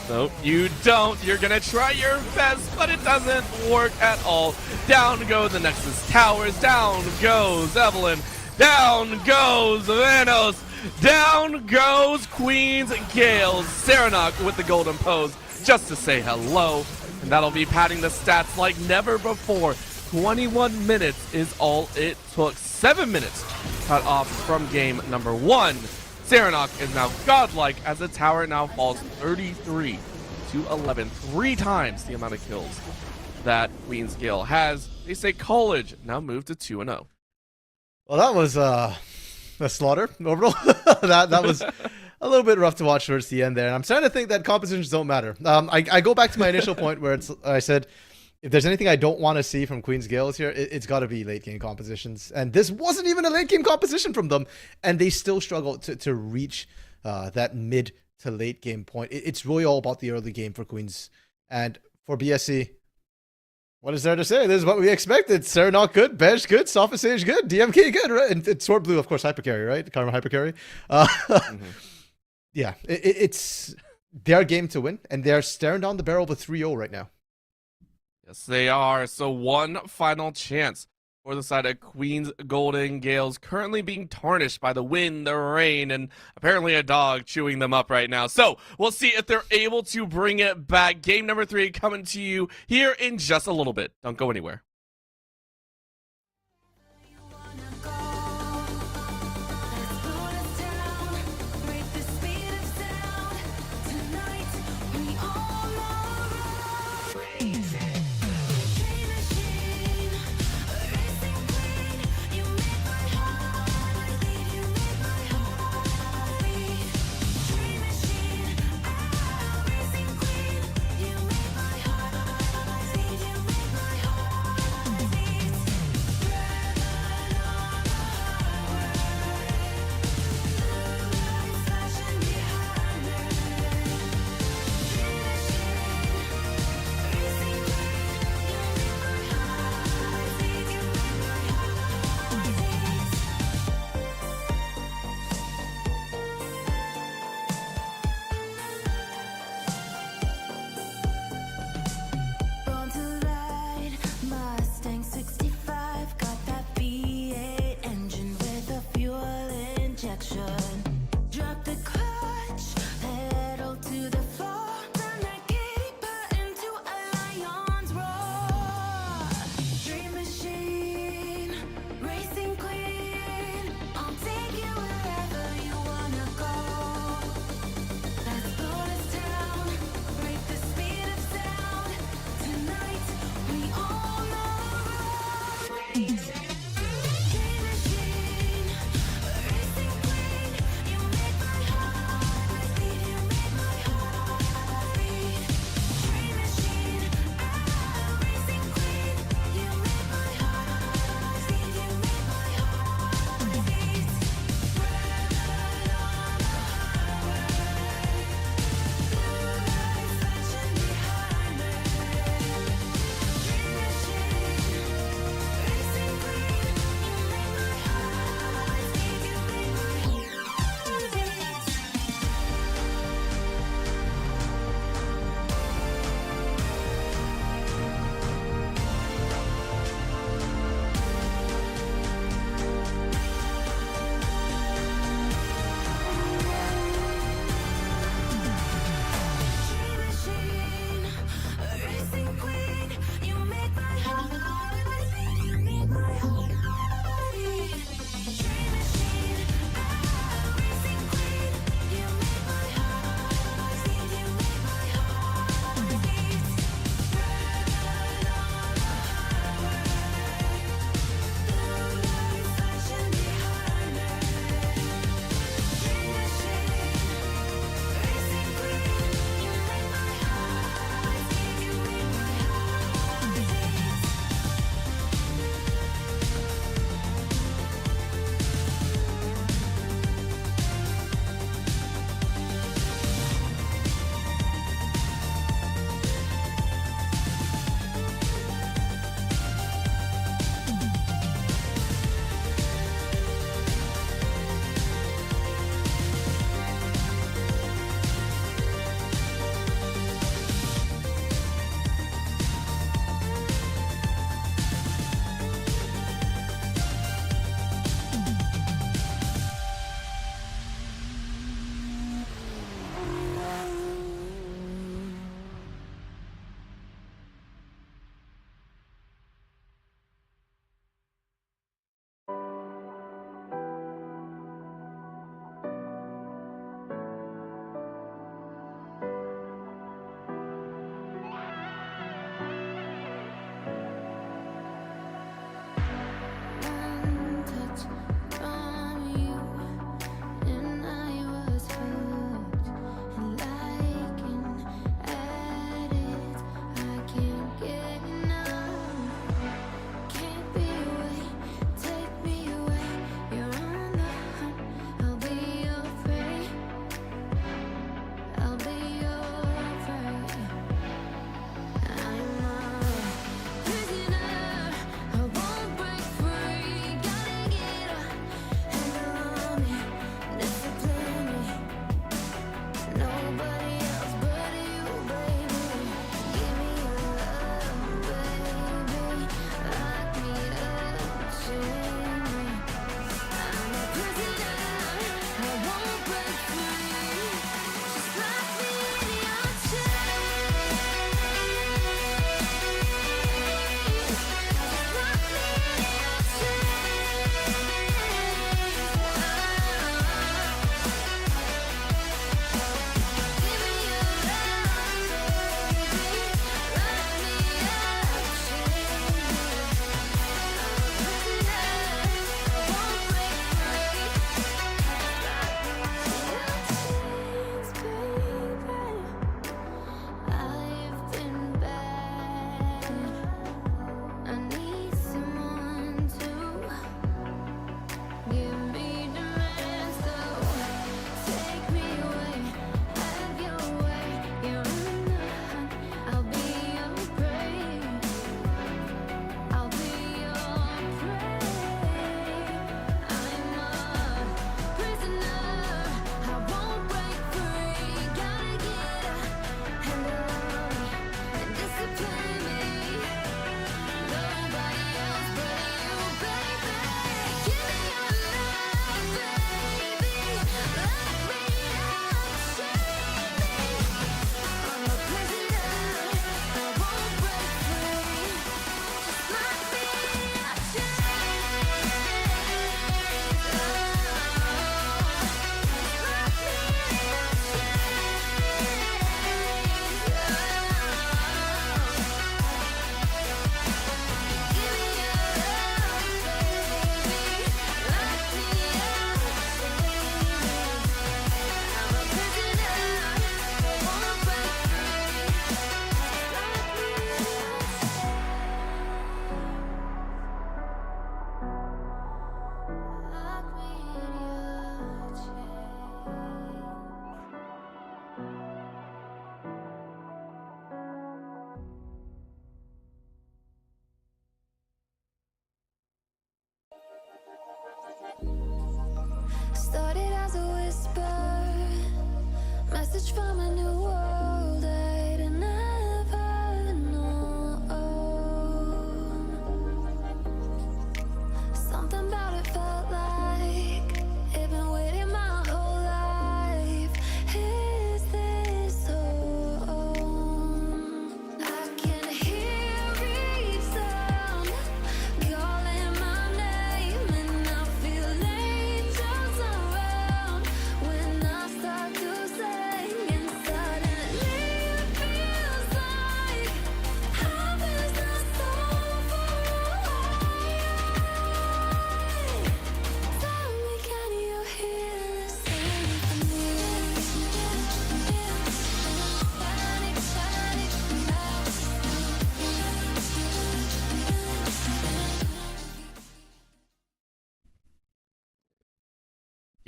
No, you don't. You're gonna try your best, but it doesn't work at all. Down go the Nexus Towers. Down goes Evelyn. Down goes Vanos. Down goes Queen's Gale. Saranock with the golden pose just to say hello. And that'll be padding the stats like never before. 21 minutes is all it took. 7 minutes cut off from game number 1. Saranock is now godlike as the tower now falls 33-11. 3 times the amount of kills that Queen's Gale has. They say College now moved to 2-0. Well, that was a slaughter overall. that was a little bit rough to watch towards the end there. And I'm starting to think that compositions don't matter. I go back to my initial point where I said, if there's anything I don't want to see from Queen's Gales here, it's got to be late game compositions. And this wasn't even a late game composition from them. And they still struggle to reach that mid to late game point. It's really all about the early game for Queens. And for BSC, what is there to say? This is what we expected. Saranock good, Bej good, Sophisage good, DMK good, right? And Sword Blue, of course, hypercarry, right? Karma hypercarry. Yeah, it's their game to win. And they're staring down the barrel with 3-0 right now. Yes, they are. So one final chance for the side of Queen's Golden Gales, currently being tarnished by the wind, the rain, and apparently a dog chewing them up right now. So we'll see if they're able to bring it back. Game number 3 coming to you here in just a little bit. Don't go anywhere.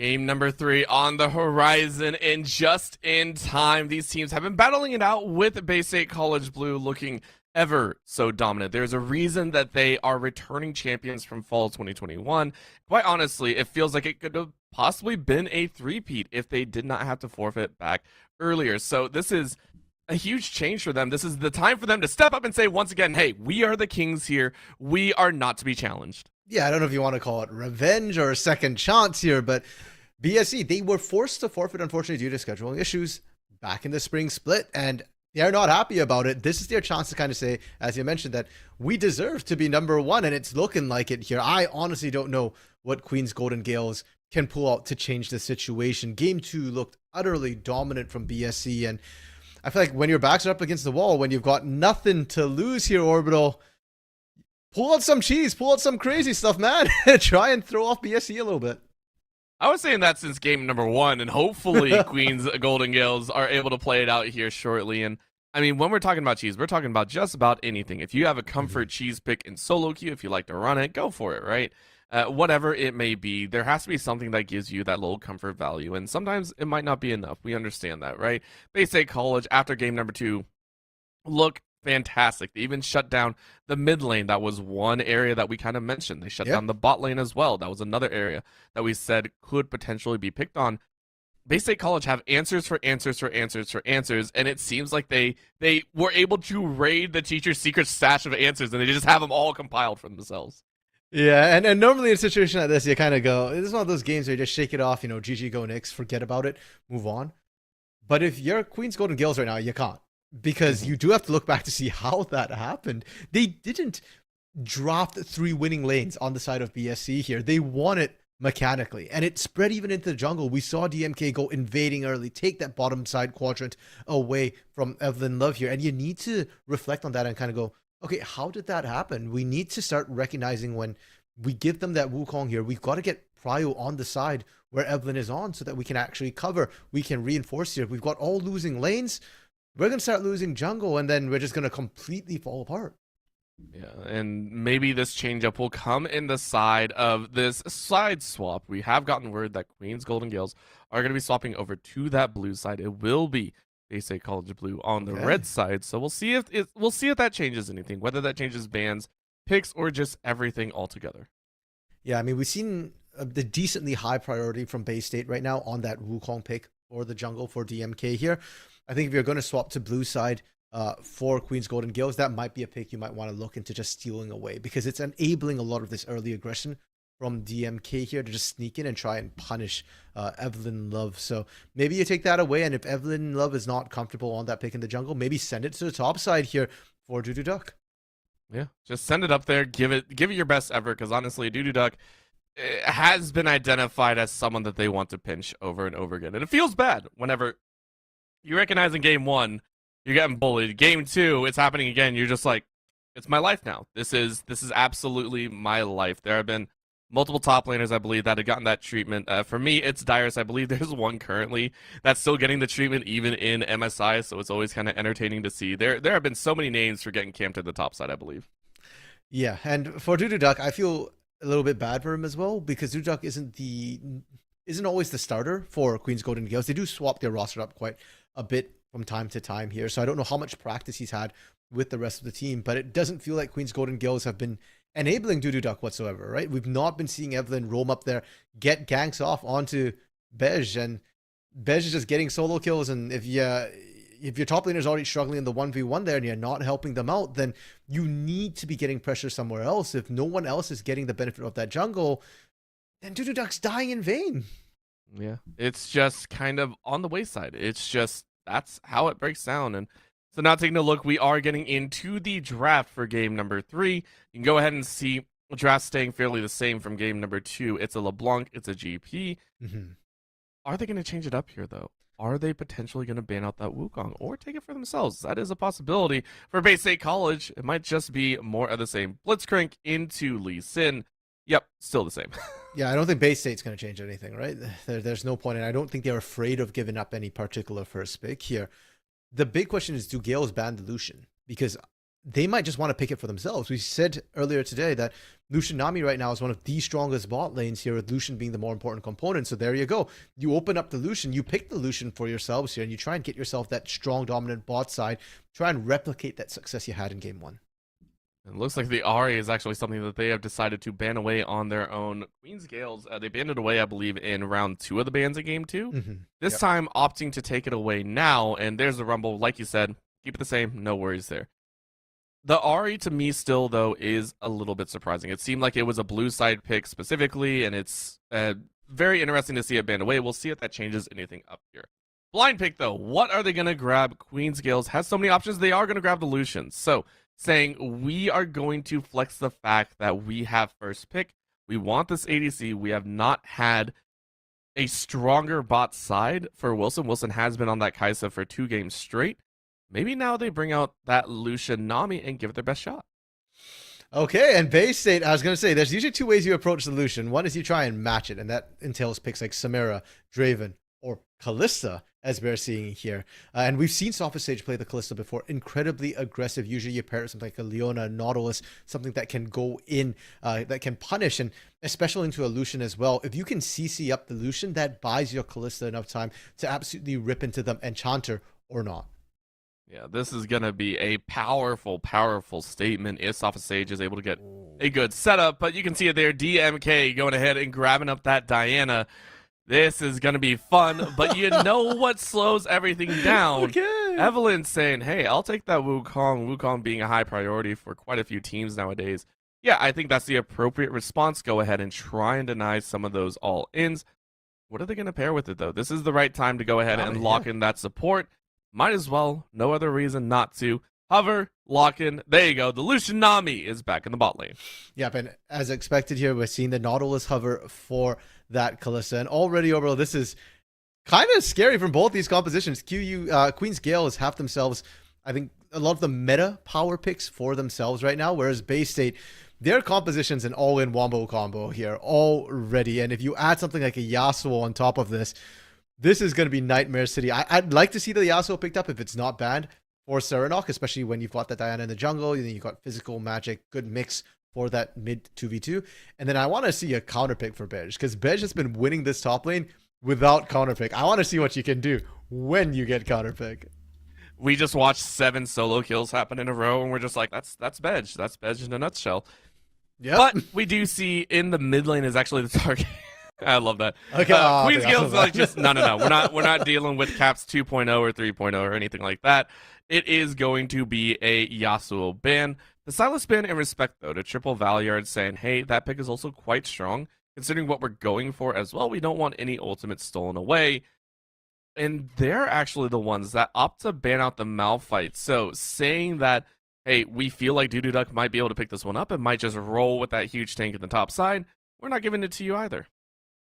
Game number 3 on the horizon, and just in time. These teams have been battling it out with Bay State College Blue looking ever so dominant. There's a reason that they are returning champions from fall 2021. Quite honestly, it feels like it could have possibly been a three-peat if they did not have to forfeit back earlier. So this is a huge change for them. This is the time for them to step up and say once again, hey, we are the kings here. We are not to be challenged. Yeah, I don't know if you want to call it revenge or a second chance here, but BSC, they were forced to forfeit, unfortunately, due to scheduling issues back in the spring split, and they're not happy about it. This is their chance to kind of say, as you mentioned, that we deserve to be number one, and it's looking like it here. I honestly don't know what Queens Golden Gales can pull out to change the situation. Game 2 looked utterly dominant from BSC, and I feel like when your backs are up against the wall, when you've got nothing to lose here, Orbital, pull out some cheese, pull out some crazy stuff, man. Try and throw off BSC a little bit. I was saying that since game number 1, and hopefully Queens Golden Gales are able to play it out here shortly. And I mean, when we're talking about cheese, we're talking about just about anything. If you have a comfort cheese pick in solo queue, if you like to run it, go for it, right? Whatever it may be, there has to be something that gives you that little comfort value. And sometimes it might not be enough. We understand that, right? Bay State College, after game number 2, look fantastic. They even shut down the mid lane. That was one area that we kind of mentioned. They shut down the bot lane as well. That was another area that we said could potentially be picked on. Bay State College have answers for answers for answers for answers, and it seems like they were able to raid the teacher's secret stash of answers, and they just have them all compiled for themselves. Yeah, and normally in a situation like this, you kind of go, this is one of those games where you just shake it off, GG, go Knicks, forget about it, move on. But if you're Queens Golden Gales right now, you can't. Because you do have to look back to see how that happened. They didn't drop 3 winning lanes on the side of BSC here. They won it mechanically, and it spread even into the jungle. We saw DMK go invading early, take that bottom side quadrant away from Evelyn Love here. And you need to reflect on that and kind of go, okay, how did that happen? We need to start recognizing when we give them that Wukong here, we've got to get Prio on the side where Evelyn is on so that we can actually cover, we can reinforce here. We've got all losing lanes. We're going to start losing jungle, and then we're just going to completely fall apart. Yeah, and maybe this changeup will come in the side of this side swap. We have gotten word that Queens Golden Gales are going to be swapping over to that blue side. It will be Bay State College Blue on the red side. So we'll see if that changes anything, whether that changes bans, picks, or just everything altogether. Yeah, I mean, we've seen the decently high priority from Bay State right now on that Wukong pick for the jungle for DMK here. I think if you're going to swap to blue side for Queens Golden Gales, that might be a pick you might want to look into just stealing away, because it's enabling a lot of this early aggression from DMK here to just sneak in and try and punish Evelyn Love. So maybe you take that away, and if Evelyn Love is not comfortable on that pick in the jungle, maybe send it to the top side here for Doodoo Duck. Yeah, just send it up there, give it your best effort, because honestly, Doodoo Duck has been identified as someone that they want to pinch over and over again. And it feels bad whenever you recognize in game 1, you're getting bullied. Game 2, it's happening again. You're just like, it's my life now. This is absolutely my life. There have been multiple top laners, I believe, that have gotten that treatment. For me, it's Dyrus. I believe there's one currently that's still getting the treatment even in MSI, so it's always kind of entertaining to see. There have been so many names for getting camped at the top side, I believe. Yeah, and for Doodoo Duck, I feel a little bit bad for him as well, because Doodoo Duck isn't always the starter for Queens Golden Gales. They do swap their roster up quite a bit from time to time here, so I don't know how much practice he's had with the rest of the team, but it doesn't feel like Queens Golden Gales have been enabling Doodoo Duck whatsoever, right? We've not been seeing Evelyn roam up there, get ganks off onto Bej, and Bej is just getting solo kills, and if your top laner is already struggling in the 1v1 there and you're not helping them out, then you need to be getting pressure somewhere else. If no one else is getting the benefit of that jungle, then Doodoo Duck's dying in vain. Yeah, it's just kind of on the wayside. It's just, that's how it breaks down. And so now taking a look, we are getting into the draft for game number 3. You can go ahead and see the draft staying fairly the same from game number 2. It's a LeBlanc, it's a GP. Are they going to change it up here, though? Are they potentially going to ban out that Wukong or take it for themselves? That is a possibility. For Bay State College, it might just be more of the same. Blitzcrank into Lee Sin. Yep, still the same. Yeah, I don't think Bay State's going to change anything, right? There's no point, and I don't think they're afraid of giving up any particular first pick here. The big question is, do Gales ban the Lucian? Because they might just want to pick it for themselves. We said earlier today that Lucian Nami right now is one of the strongest bot lanes here, with Lucian being the more important component. So there you go. You open up the Lucian, you pick the Lucian for yourselves here, and you try and get yourself that strong, dominant bot side. Try and replicate that success you had in game 1. It looks like the Ahri is actually something that they have decided to ban away on their own. Queen's Gales, they banned it away, I believe, in round 2 of the bans in game 2. Mm-hmm. This time, opting to take it away now, and there's the Rumble. Like you said, keep it the same, no worries there. The Ahri, to me, still, though, is a little bit surprising. It seemed like it was a blue side pick specifically, and it's very interesting to see it banned away. We'll see if that changes anything up here. Blind pick, though. What are they going to grab? Queen's Gales has so many options. They are going to grab the Lucians. So, saying we are going to flex the fact that we have first pick. We want this ADC. We have not had a stronger bot side for Wilson. Wilson has been on that Kaisa for 2 games straight. Maybe now they bring out that Lucian Nami and give it their best shot. Okay, and Bay State, I was going to say, there's usually 2 ways you approach the Lucian. One is you try and match it, and that entails picks like Samira, Draven, or Kalista, as we're seeing here. And we've seen Sophist Sage play the Kalista before. Incredibly aggressive. Usually you pair it with something like a Leona, Nautilus, something that can go in, that can punish, and especially into a Lucian as well. If you can CC up the Lucian, that buys your Kalista enough time to absolutely rip into them, Enchanter or not. Yeah, this is going to be a powerful, powerful statement if Sophist Sage is able to get a good setup. But you can see it there, DMK going ahead and grabbing up that Diana. This is going to be fun, but you know what slows everything down? Okay. Evelyn saying, hey, I'll take that Wukong. Wukong being a high priority for quite a few teams nowadays. Yeah, I think that's the appropriate response. Go ahead and try and deny some of those all-ins. What are they going to pair with it, though? This is the right time to go ahead and lock in that support. Might as well. No other reason not to. Hover, lock in. There you go. The Lucian Nami is back in the bot lane. Yep, and as expected here, we're seeing the Nautilus hover for that Kalista. And already, overall, this is kind of scary from both these compositions. Queen's Gales have themselves, I think, a lot of the meta power picks for themselves right now, whereas Bay State, their composition's an all-in wombo combo here already. And if you add something like a Yasuo on top of this, this is going to be Nightmare City. I'd like to see the Yasuo picked up if it's not banned for Serenok, especially when you've got that Diana in the jungle, and then you've got physical magic, good mix for that mid 2v2. And then I want to see a counter pick for Bej, because Bej has been winning this top lane without counter pick. I want to see what you can do when you get counter pick. We just watched 7 solo kills happen in a row, and we're just like, that's Bej. That's Bej in a nutshell. Yep. But we do see in the mid lane is actually the target. I love that. Okay, Queen's Guild's like just no. We're not dealing with Caps 2.0 or 3.0 or anything like that. It is going to be a Yasuo ban. The Silas ban in respect though to Triple Valyard saying, hey, that pick is also quite strong considering what we're going for as well. We don't want any ultimates stolen away. And they're actually the ones that opt to ban out the Malphite. So saying that, hey, we feel like Duck might be able to pick this one up and might just roll with that huge tank in the top side, we're not giving it to you either.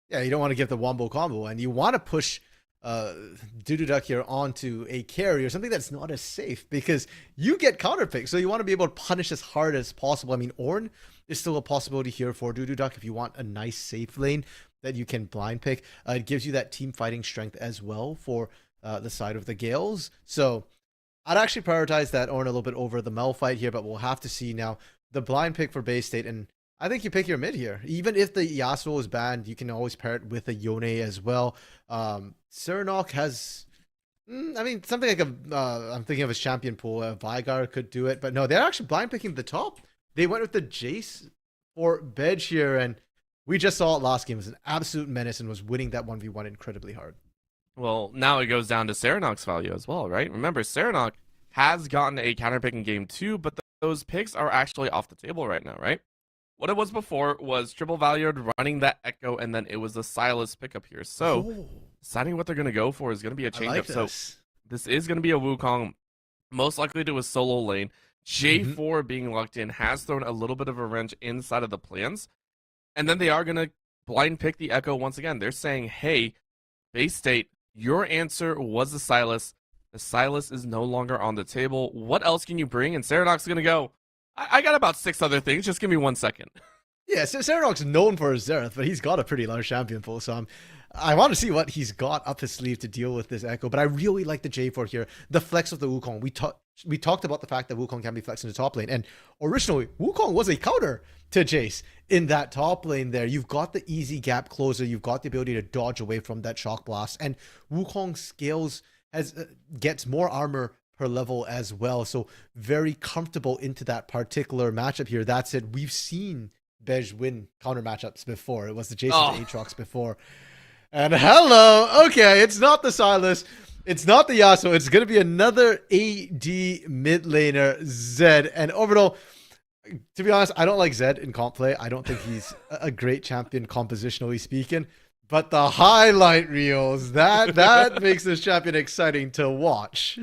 Yeah, you don't want to give the wombo combo, and you want to push Duck here onto a carry or something that's not as safe, because you get counterpick, so you want to be able to punish as hard as possible. I mean, Ornn is still a possibility here for Duck if you want a nice safe lane that you can blind pick. It gives you that team fighting strength as well for the side of the Gales. So I'd actually prioritize that Ornn a little bit over the Malphite here, but we'll have to see now. The blind pick for Bay State, and I think you pick your mid here. Even if the Yasuo is banned, you can always pair it with a Yone as well. Serenok has, I mean, something like I'm thinking of his champion pool. Vygar could do it, but no, they're actually blind picking the top. They went with the Jace for Bej here, and we just saw it last game. It was an absolute menace and was winning that 1v1 incredibly hard. Well, now it goes down to Serenok's value as well, right? Remember, Serenok has gotten a counter pick in game 2, but those picks are actually off the table right now, right? What it was before was Triple Valyard running that Echo, and then it was a Silas pickup here. So, deciding what they're going to go for is going to be a change-up. So, this is going to be a Wukong, most likely to a solo lane. J4 being locked in has thrown a little bit of a wrench inside of the plans. And then they are going to blind pick the Echo once again. They're saying, hey, Bay State, your answer was the Silas. The Silas is no longer on the table. What else can you bring? And Serenok's going to go, I got about 6 other things. Just give me 1 second. Yeah, so Serenok's known for his Xerath, but he's got a pretty large champion pool. So I want to see what he's got up his sleeve to deal with this Echo. But I really like the J4 here. The flex of the Wukong. We we talked about the fact that Wukong can be flexed in the top lane, and originally Wukong was a counter to Jace in that top lane there. You've got the easy gap closer, you've got the ability to dodge away from that shock blast, and Wukong scales gets more armor per level as well, so very comfortable into that particular matchup here. That's it. We've seen Bej win counter matchups before. It was the Jace and the Aatrox before. And hello, okay, it's not the Silas, it's not the Yasuo, it's going to be another AD mid laner, Zed. And overall, to be honest, I don't like Zed in comp play. I don't think he's a great champion compositionally speaking. But the highlight reels, that makes this champion exciting to watch.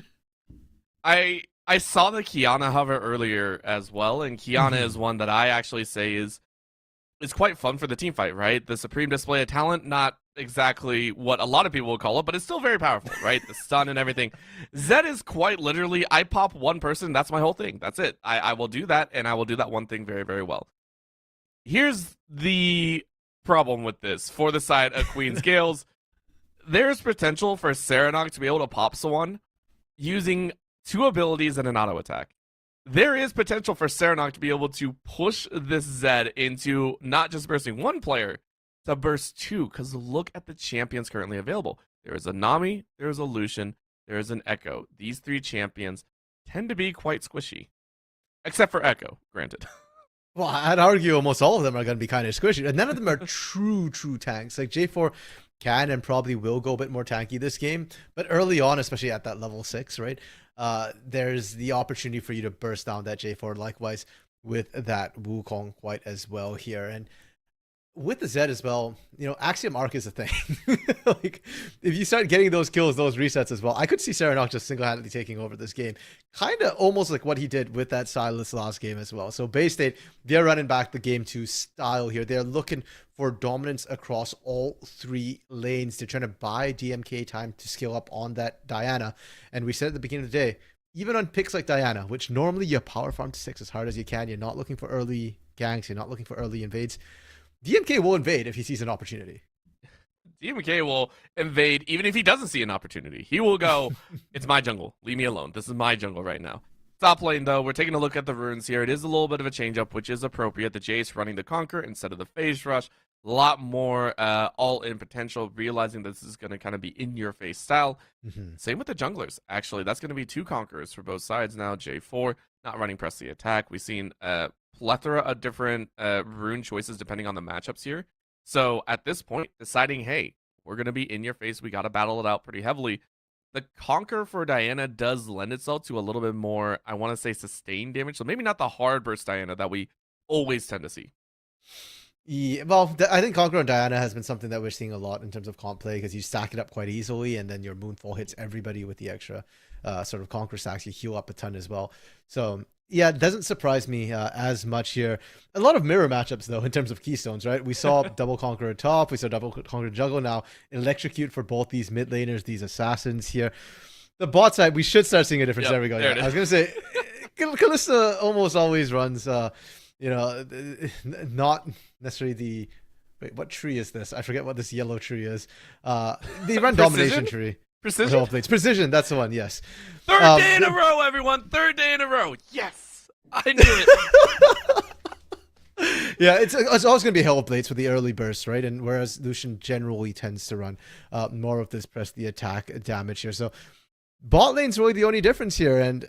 I saw the Kiana hover earlier as well, and Kiana is one that I actually say is quite fun for the team fight, right? The supreme display of talent, not exactly what a lot of people would call it, but it's still very powerful, right? The stun and everything. Zed is quite literally, I pop one person, that's my whole thing. That's it. I will do that, and I will do that one thing very, very well. Here's the problem with this. For the side of Queen's Gales, there's potential for Serenok to be able to pop someone using 2 abilities and an auto attack. There is potential for Serenok to be able to push this Zed into not just bursting 1 player, to burst 2, because look at the champions currently available. There is a Nami, there is a Lucian, there is an Echo. These 3 champions tend to be quite squishy. Except for Echo, granted. Well, I'd argue almost all of them are going to be kind of squishy, and none of them are true tanks. Like J4 can and probably will go a bit more tanky this game, but early on, especially at that level 6, right, there's the opportunity for you to burst down that J4. Likewise with that Wukong quite as well here, and with the Zed as well, you know, Axiom Arc is a thing. Like, if you start getting those kills, those resets as well, I could see Serenok just single-handedly taking over this game. Kind of almost like what he did with that Silas last game as well. So Bay State, they're running back the game 2 style here. They're looking for dominance across all 3 lanes. They're trying to buy DMK time to scale up on that Diana. And we said at the beginning of the day, even on picks like Diana, which normally you power farm to 6 as hard as you can, you're not looking for early ganks, you're not looking for early invades, DMK will invade if he sees an opportunity. DMK will invade even if he doesn't see an opportunity. He will go, it's my jungle. Leave me alone. This is my jungle right now. Top lane, though, we're taking a look at the runes here. It is a little bit of a change-up, which is appropriate. The Jace running the Conquer instead of the Phase Rush. A lot more all-in potential, realizing this is going to kind of be in-your-face style. Same with the junglers, actually. That's going to be 2 Conquerors for both sides now. J4 not running Press the Attack. We've seen plethora of different rune choices depending on the matchups here. So at this point, deciding, hey, we're going to be in your face. We got to battle it out pretty heavily. The Conquer for Diana does lend itself to a little bit more, I want to say, sustained damage. So maybe not the hard burst Diana that we always tend to see. Yeah, well, I think Conqueror on Diana has been something that we're seeing a lot in terms of comp play, because you stack it up quite easily, and then your Moonfall hits everybody with the extra sort of Conqueror stacks. You heal up a ton as well. So yeah, it doesn't surprise me as much here. A lot of mirror matchups, though, in terms of keystones, right? We saw double Conqueror top, we saw double Conqueror jungle. Now Electrocute for both these mid laners, these assassins here. The bot side, we should start seeing a difference. There we go. Yeah. I was going to say, Kalista almost always runs, you know, not necessarily the... Wait, what tree is this? I forget what this yellow tree is. The run domination tree. Precision? Precision, that's the one, yes. Third day in a row, everyone. 3rd day in a row. Yes. I knew it. Yeah, it's always going to be Hellblades for the early burst, right? And whereas Lucian generally tends to run more of this press the attack damage here. So bot lane's really the only difference here. And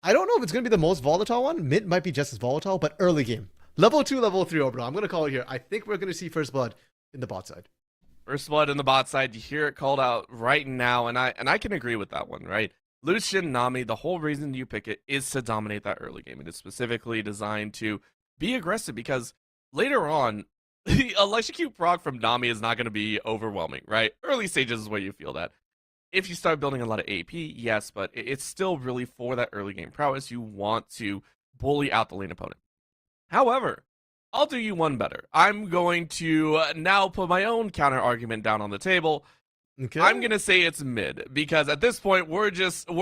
I don't know if it's going to be the most volatile one. Mid might be just as volatile, but early game. Level 2, level 3 overall. I'm going to call it here. I think we're going to see First Blood in the bot side. First Blood in the bot side. You hear it called out right now, and I can agree with that one, right? Lucian, Nami, the whole reason you pick it is to dominate that early game. It is specifically designed to be aggressive, because later on, the Electrocute proc from Nami is not going to be overwhelming, right? Early stages is where you feel that. If you start building a lot of AP, yes, but it's still really for that early game prowess. You want to bully out the lane opponent. However, I'll do you one better. I'm going to now put my own counter argument down on the table. Okay. I'm going to say it's mid, because at this point, we're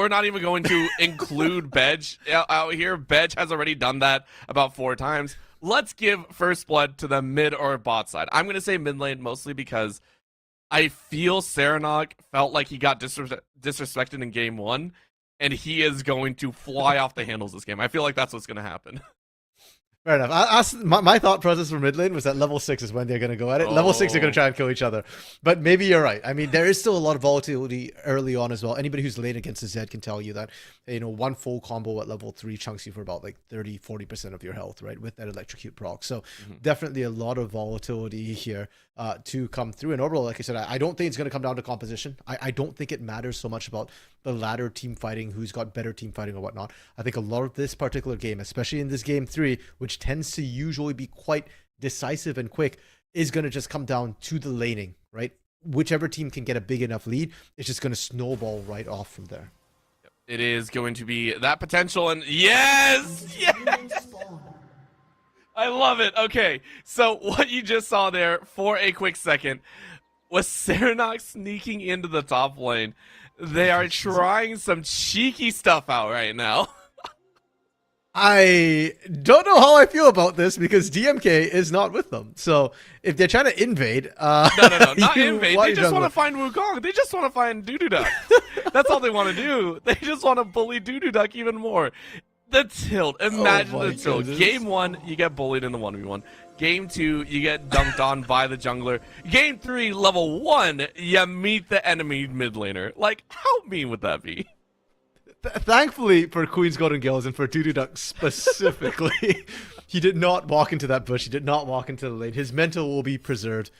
not even going to include Bej out here. Bej has already done that about 4 times. Let's give First Blood to the mid or bot side. I'm going to say mid lane mostly because I feel Serenok felt like he got disrespected in game 1. and he is going to fly off the handles this game. I feel like that's what's going to happen. Fair enough. My thought process for mid lane was that level 6 is when they're going to go at it. Level 6 are going to try and kill each other. But maybe you're right. I mean, there is still a lot of volatility early on as well. Anybody who's late against the Zed can tell you that, you know, one full combo at level 3 chunks you for about like 30-40% of your health, right? With that electrocute proc. So definitely a lot of volatility here to come through. And overall, like I said, I don't think it's going to come down to composition. I don't think it matters so much about the latter team fighting, who's got better team fighting or whatnot. I think a lot of this particular game, especially in this game 3, which tends to usually be quite decisive and quick, is going to just come down to the laning, right? Whichever team can get a big enough lead, it's just going to snowball right off from there. It is going to be that potential, and yes! I love it. Okay, so what you just saw there for a quick second was Serenok sneaking into the top lane. They are trying some cheeky stuff out right now. I don't know how I feel about this because DMK is not with them. So if they're trying to invade, no, not invade. They just want to find Wukong. They just want to find Doodoo Duck. That's all they want to do. They just want to bully Doodoo Duck even more. The tilt. Imagine the tilt. Goodness. Game 1, you get bullied in the 1v1. Game 2, you get dunked on by the jungler. Game 3, level 1, you meet the enemy mid laner. Like, how mean would that be? Thankfully for Queen's Golden Gills and for Doodoo Duck specifically, he did not walk into that bush. He did not walk into the lane. His mental will be preserved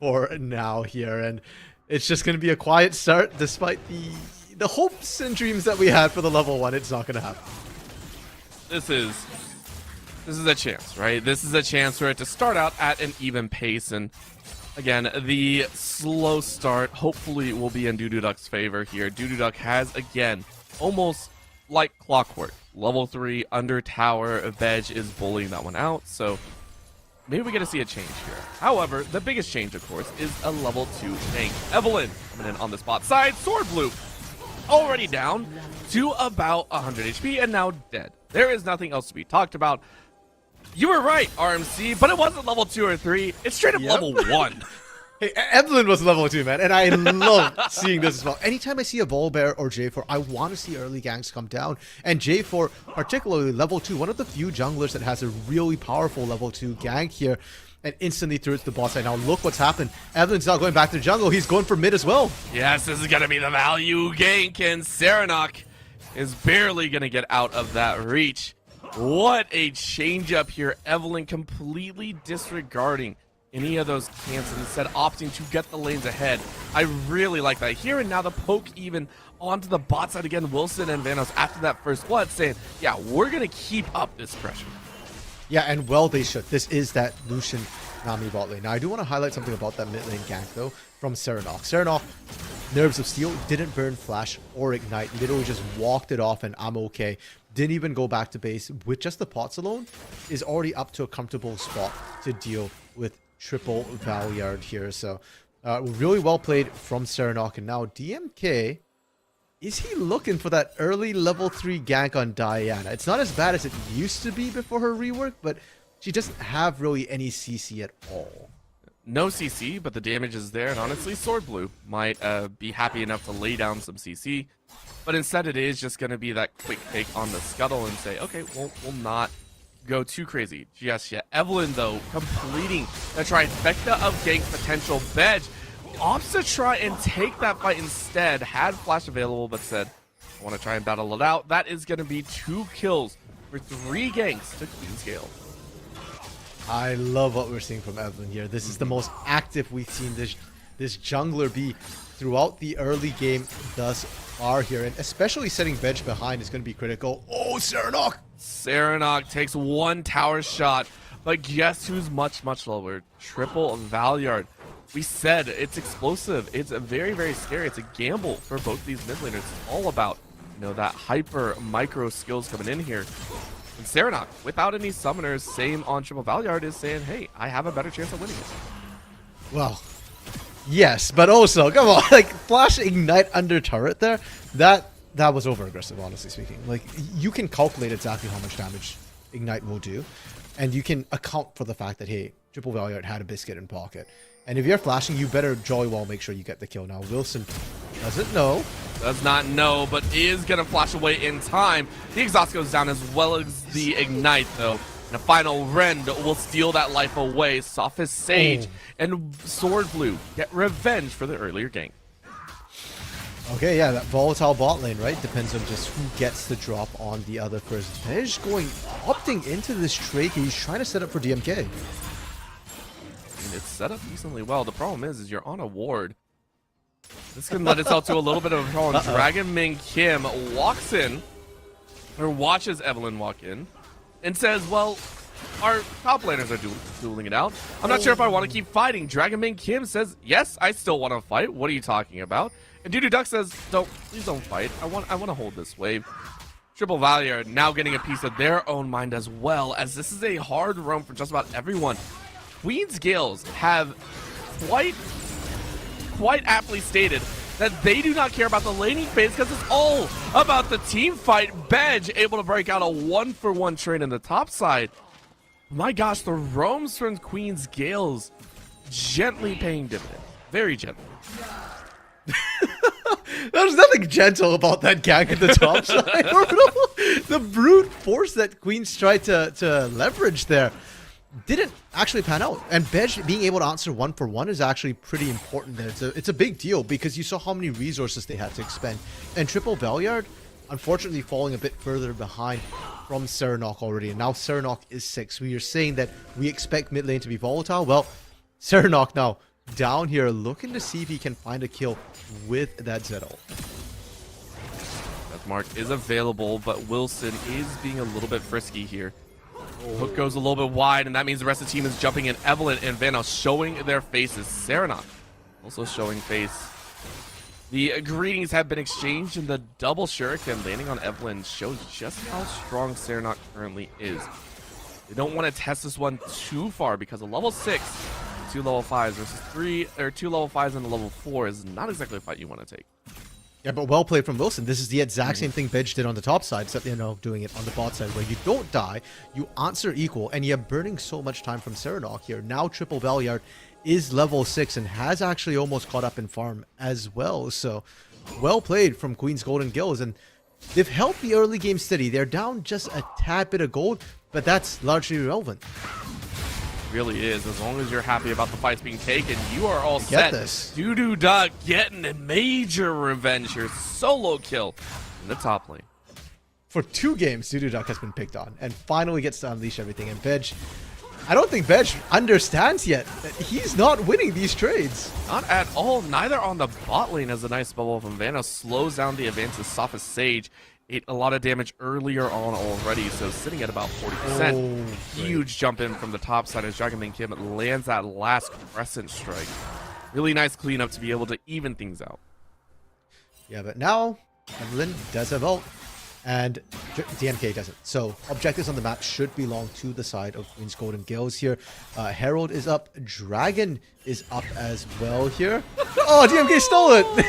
for now here. And it's just going to be a quiet start despite the hopes and dreams that we had for the level 1. It's not going to happen. This is a chance, right? This is a chance for it to start out at an even pace. And again, the slow start hopefully will be in Doodoo Duck's favor here. Doodoo Duck has, again, almost like clockwork, level 3 under tower. Veg is bullying that one out, so maybe we get to see a change here. However, the biggest change, of course, is a level 2 tank. Evelyn coming in on the spot side. Sword Blue already down to about 100 HP and now dead. There is nothing else to be talked about. You were right, RMC, but it wasn't level 2 or 3. It's straight up level 1. Hey, Evelyn was level 2, man, and I love seeing this as well. Anytime I see a Volibear or J4, I want to see early ganks come down. And J4, particularly level 2, one of the few junglers that has a really powerful level 2 gank here, and instantly threw it to the bot side. Now look what's happened. Evelyn's not going back to the jungle. He's going for mid as well. Yes, this is going to be the value gank, and Serenok is barely going to get out of that reach. What a change up here. Evelyn completely disregarding any of those camps and instead opting to get the lanes ahead. I really like that. Here and now the poke even onto the bot side again. Wilson and Vanos after that first blood saying, yeah, we're going to keep up this pressure. Yeah, and well they should. This is that Lucian Nami bot lane. Now I do want to highlight something about that mid lane gank though from Serenok. Serenok, Nerves of Steel, didn't burn flash or ignite. Literally just walked it off and I'm okay. Didn't even go back to base. With just the pots alone, is already up to a comfortable spot to deal with triple Valyard here. So really well played from Serenok. And now DMK, is he looking for that early level 3 gank on Diana? It's not as bad as it used to be before her rework, but she doesn't have really any CC at all. No CC, but the damage is there, and honestly, Sword Blue might be happy enough to lay down some CC, but instead it is just going to be that quick take on the Scuttle and say, okay, we'll not go too crazy just yet. Evelyn, though, completing the trifecta of gank potential. Veg opts to try and take that fight instead. Had flash available, but said, I want to try and battle it out. That is going to be 2 kills for 3 ganks to Queen's Gale. I love what we're seeing from Evelyn here. This is the most active we've seen this jungler be throughout the early game thus far here. And especially setting Veg behind is going to be critical. Oh, Serenok! Serenok takes 1 tower shot, but guess who's much, much lower? Triple Valyard. We said it's explosive. It's very, very scary. It's a gamble for both these mid laners. It's all about, that hyper micro skills coming in here. And Serenok, without any summoners, same on Triple Valyard, is saying, hey, I have a better chance of winning it. Well, yes, but also, come on, like, flash ignite under turret there, that was over-aggressive, honestly speaking. Like, you can calculate exactly how much damage ignite will do, and you can account for the fact that, hey, Triple Valyard had a biscuit in pocket. And if you're flashing, you better jolly well make sure you get the kill. Now, Wilson Doesn't know. Does not know, but is going to flash away in time. The exhaust goes down as well as the ignite, though. And a final rend will steal that life away. Sophist Sage and Sword Blue get revenge for the earlier gank. Okay, yeah, that volatile bot lane, right? Depends on just who gets the drop on the other first. Venge opting into this trade. He's trying to set up for DMK. I mean, it's set up decently well. The problem is you're on a ward. This can lend itself to a little bit of a problem. Dragon Min Kim walks in, or watches Evelyn walk in, and says, well, our top laners are dueling it out. I'm not sure if I want to keep fighting. Dragon Min Kim says, yes, I still want to fight. What are you talking about? And Dudu Duck says, please don't fight. I want to hold this wave. Triple Valier now getting a piece of their own mind as well, as this is a hard roam for just about everyone. Queen's Gales have quite aptly stated that they do not care about the laning phase because it's all about the team fight. Bedge able to break out a 1-for-1 trade in the top side. My gosh, the roams from Queen's Gales gently paying dividends. Very gently. There's nothing gentle about that gank at the top side. The brute force that Queens tried to leverage there didn't actually pan out. And Bedge being able to answer 1-for-1 is actually pretty important there. It's a big deal because you saw how many resources they had to expend. And Triple Valiard, unfortunately, falling a bit further behind from Serenok already. And now Serenok is 6. We are saying that we expect mid lane to be volatile. Well, Serenok now down here looking to see if he can find a kill with that Zed ult. Death Mark is available, but Wilson is being a little bit frisky here. Hook goes a little bit wide, and that means the rest of the team is jumping in. Evelyn and Vanos showing their faces. Serenok also showing face. The greetings have been exchanged, and the double shuriken landing on Evelyn shows just how strong Serenok currently is. They don't want to test this one too far because a level 6, 2 level 5s versus 2 level 5s and a level 4 is not exactly a fight you want to take. Yeah, but well played from Wilson. This is the exact same thing Bedge did on the top side, except, doing it on the bot side, where you don't die, you answer equal, and you're burning so much time from Serenok here. Now Triple Valiard is level 6 and has actually almost caught up in farm as well. So, well played from Queen's Golden Gills, and they've held the early game steady. They're down just a tad bit of gold, but that's largely irrelevant. Really is. As long as you're happy about the fights being taken, you are all set. This. Dudu Duck getting a major revenge here. Solo kill in the top lane. For 2 games, Dudu Duck has been picked on and finally gets to unleash everything. And Bedge, I don't think Bedge understands yet that he's not winning these trades. Not at all. Neither on the bot lane as a nice bubble from Vanos slows down the advance of Sophist Sage. Ate a lot of damage earlier on already, so sitting at about 40%. Huge jump in from the top side as Dragon Min Kim lands that last Crescent Strike. Really nice cleanup to be able to even things out. Yeah, but now Evelyn does have ult, and DMK doesn't. So objectives on the map should belong to the side of Queen's Golden Gills here. Herald is up. Dragon is up as well here. Oh, DMK stole it!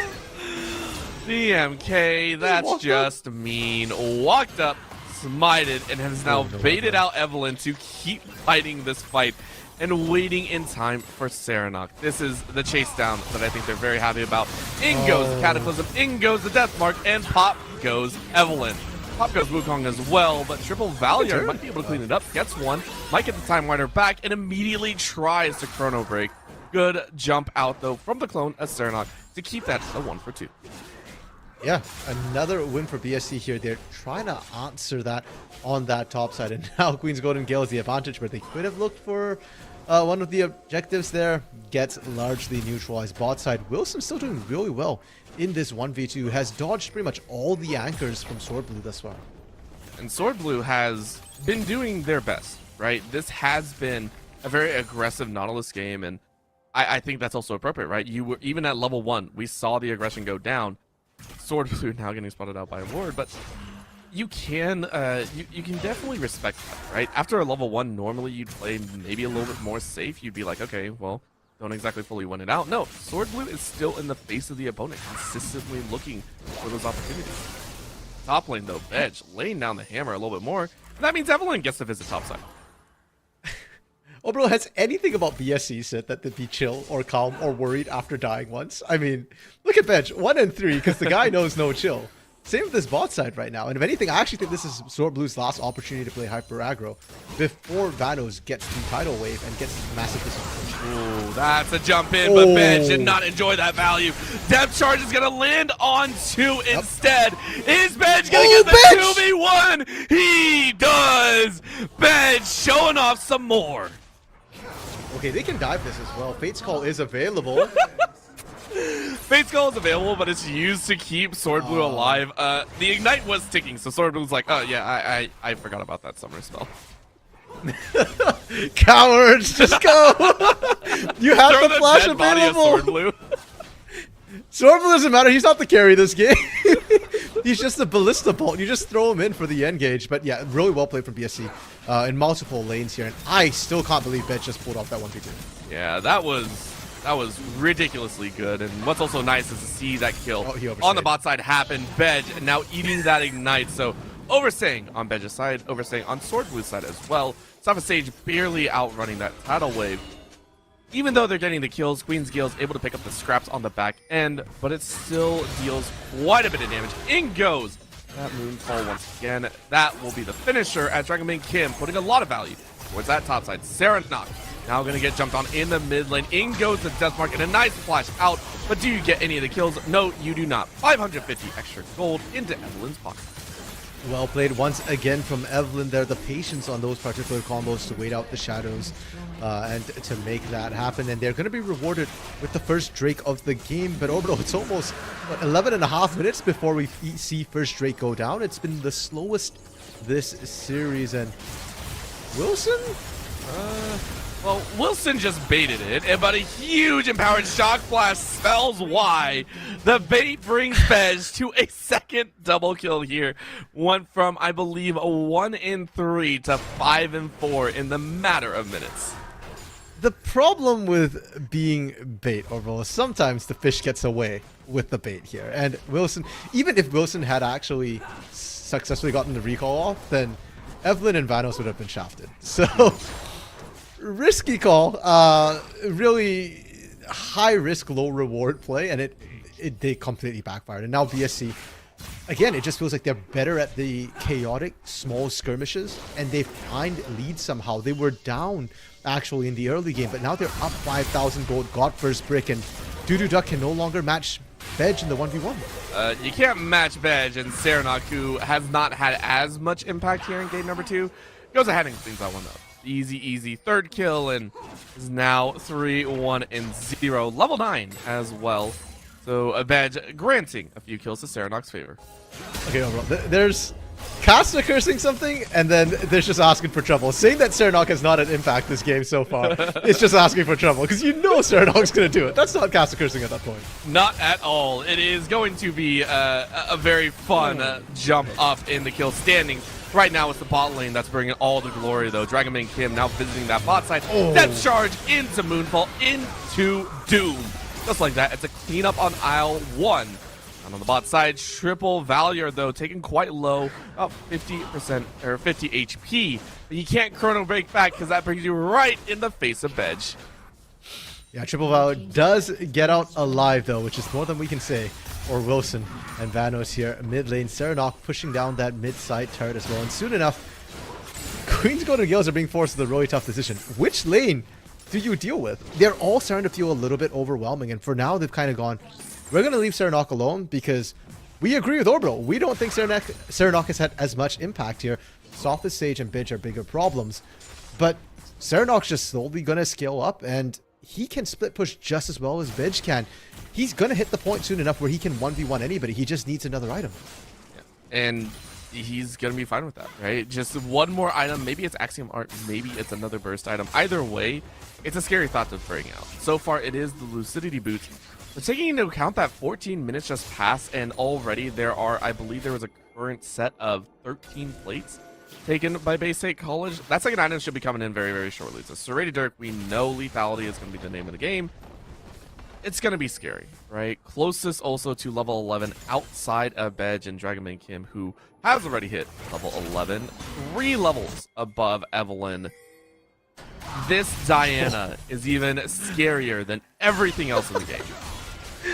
DMK, that's just mean. Walked up, smited, and has now baited out Evelyn to keep fighting this fight and waiting in time for Serenok. This is the chase down that I think they're very happy about. In goes the Cataclysm, in goes the Death Mark, and pop goes Evelyn. Pop goes Wukong as well, but Triple Valier might be able to clean it up. Gets one, might get the Time Winder back, and immediately tries to Chrono Break. Good jump out, though, from the clone as Serenok to keep that a 1-for-2. Yeah, another win for BSC here. They're trying to answer that on that top side. And now Queen's Golden Gale is the advantage, where they could have looked for one of the objectives there. Gets largely neutralized. Bot side, Wilson still doing really well in this 1v2. Has dodged pretty much all the anchors from Sword Blue thus far. And Sword Blue has been doing their best, right? This has been a very aggressive Nautilus game, and I think that's also appropriate, right? You were even at level 1, we saw the aggression go down. Sword Blue now getting spotted out by a ward, but you can you can definitely respect that, right? After a level 1, normally you'd play maybe a little bit more safe. You'd be like, okay, well, don't exactly fully win it out. No, Sword Blue is still in the face of the opponent, consistently looking for those opportunities. Top lane though, Bedge laying down the hammer a little bit more, and that means Evelyn gets to visit top side. Oh, bro, has anything about BSC said that they'd be chill or calm or worried after dying once? I mean, look at bench 1 and 3 because the guy knows no chill. Same with this bot side right now. And if anything, I actually think this is Sword Blue's last opportunity to play hyper aggro before Vanos gets the tidal wave and gets massive disadvantage. Ooh, that's a jump in, but bench did not enjoy that value. Depth charge is going to land on 2 instead. Is bench going to get the 2v1? He does! Bench showing off some more. Okay, they can dive this as well. Fate's Call is available. Fate's Call is available, but it's used to keep Sword Blue alive. The Ignite was ticking, so Sword Blue's like, oh yeah, I forgot about that summer spell. Cowards, just go! You have Throw the flash dead body of available! Sword Blue. Sword Blue doesn't matter, he's not the carry this game. He's just a ballista bolt. You just throw him in for the engage. But yeah, really well played from BSC in multiple lanes here. And I still can't believe Ben just pulled off that 1v2. Yeah, that was ridiculously good. And what's also nice is to see that kill on the bot side happen. Bedge now eating that Ignite. So overstaying on Bedge's side, overstaying on Sword Blue's side as well. Sofa Sage barely outrunning that tidal wave. Even though they're getting the kills, Queen's Gale is able to pick up the scraps on the back end, but it still deals quite a bit of damage. In goes that Moonfall once again. That will be the finisher as Dragonbane Kim putting a lot of value towards that top side. Serenok now going to get jumped on in the mid lane. In goes the Deathmark and a nice flash out, but do you get any of the kills? No, you do not. 550 extra gold into Evelyn's pocket. Well played once again from Evelyn there. The patience on those particular combos to wait out the shadows and to make that happen. And they're going to be rewarded with the first Drake of the game. But Orbital, it's almost 11 and a half minutes before we see first Drake go down. It's been the slowest this series. And Wilson? Well, Wilson just baited it, but a huge empowered shock blast spells why. The bait brings Bez to a second double kill here. Went from, I believe, a 1 in 3 to 5 in 4 in the matter of minutes. The problem with being bait, Orbital, is sometimes the fish gets away with the bait here. And Wilson, even if Wilson had actually successfully gotten the recall off, then Evelyn and Vanos would have been shafted. So... risky call, really high risk, low reward play, and they completely backfired. And now BSC, again, it just feels like they're better at the chaotic small skirmishes, and they find leads somehow. They were down actually in the early game, but now they're up 5,000 gold, got first brick, and Doo Duck can no longer match Bedge in the 1v1. You can't match Bedge, and Serenok, who has not had as much impact here in game number 2, goes ahead and cleans that one up. Easy third kill, and is now 3-1-0, level 9 as well. So a badge granting a few kills to Serenok's favor. Okay, no, bro. There's Casta cursing something, and then there's just asking for trouble. Saying that Serenok has not had impact this game so far, it's just asking for trouble, because you know Serenok's going to do it. That's not Casta cursing at that point. Not at all. It is going to be a very fun jump up in the kill standings. Right now, it's the bot lane that's bringing all the glory, though. Dragonbane Kim now visiting that bot side. Death charge into Moonfall, into Doom. Just like that, it's a cleanup on aisle 1. And on the bot side, triple Valier, though, taken quite low, about 50% or 50 HP. But you can't chrono break back because that brings you right in the face of Bedge. Yeah, Triple Valor does get out alive, though, which is more than we can say. Or Wilson and Vanos here mid lane. Serenok pushing down that mid side turret as well. And soon enough, Queen's Golden Gales are being forced to the really tough decision. Which lane do you deal with? They're all starting to feel a little bit overwhelming. And for now, they've kind of gone, we're going to leave Serenok alone because we agree with Orbital. We don't think Serenok has had as much impact here. Sophist, Sage, and Bidge are bigger problems. But Serenok's just slowly going to scale up, and he can split push just as well as Bidge can. He's going to hit the point soon enough where he can 1v1 anybody. He just needs another item. Yeah. And he's going to be fine with that, right? Just one more item. Maybe it's Axiom Art. Maybe it's another burst item. Either way, it's a scary thought to bring out. So far, it is the Lucidity Boots. But taking into account that 14 minutes just passed, and already there are, I believe there was a current set of 13 plates taken by Bay State College. That second item should be coming in very, very shortly. So Serrated Dirk, we know lethality is going to be the name of the game. It's going to be scary, right? Closest also to level 11 outside of Bedge and Dragonbane Kim, who has already hit level 11, 3 levels above Evelyn. this Diana is even scarier than everything else in the game.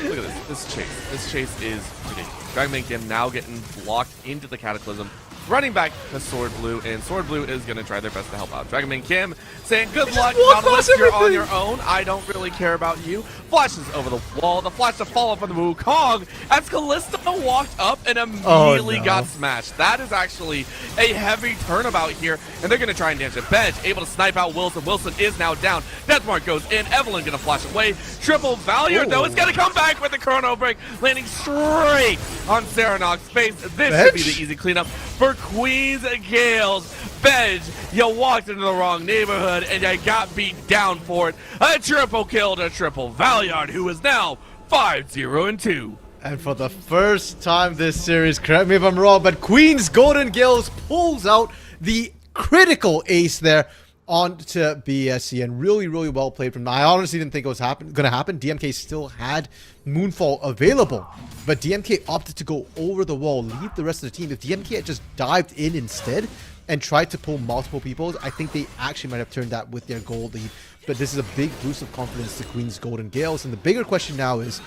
Look at this. This chase is ridiculous. Dragon Kim now getting blocked into the Cataclysm. Running back to Sword Blue, and Sword Blue is going to try their best to help out. Dragon Kim saying, good luck, Nautilus, you're on your own. I don't really care about you. Flashes over the wall. The flash to follow from the Wukong as Kalista walked up and immediately got smashed. That is actually a heavy turnabout here, and they're going to try and dance it. Bedge able to snipe out Wilson. Wilson is now down. Deathmark goes in. Evelyn going to flash away. Triple Valiant, though, is going to come back with the Chrono Break, landing straight on Serenok's face. This should be the easy cleanup for Queen's Gales. Bedge, you walked into the wrong neighborhood and you got beat down for it. A triple kill to Triple Valiant, who is now 5-0-2. And for the first time this series, correct me if I'm wrong, but Queen's Golden Gales pulls out the critical ace there onto BSC, and really, really well played from them. I honestly didn't think it was going to happen. DMK still had Moonfall available, but DMK opted to go over the wall, leave the rest of the team. If DMK had just dived in instead and tried to pull multiple people, I think they actually might have turned that with their gold lead. But this is a big boost of confidence to Queen's Golden Gales, and the bigger question now is,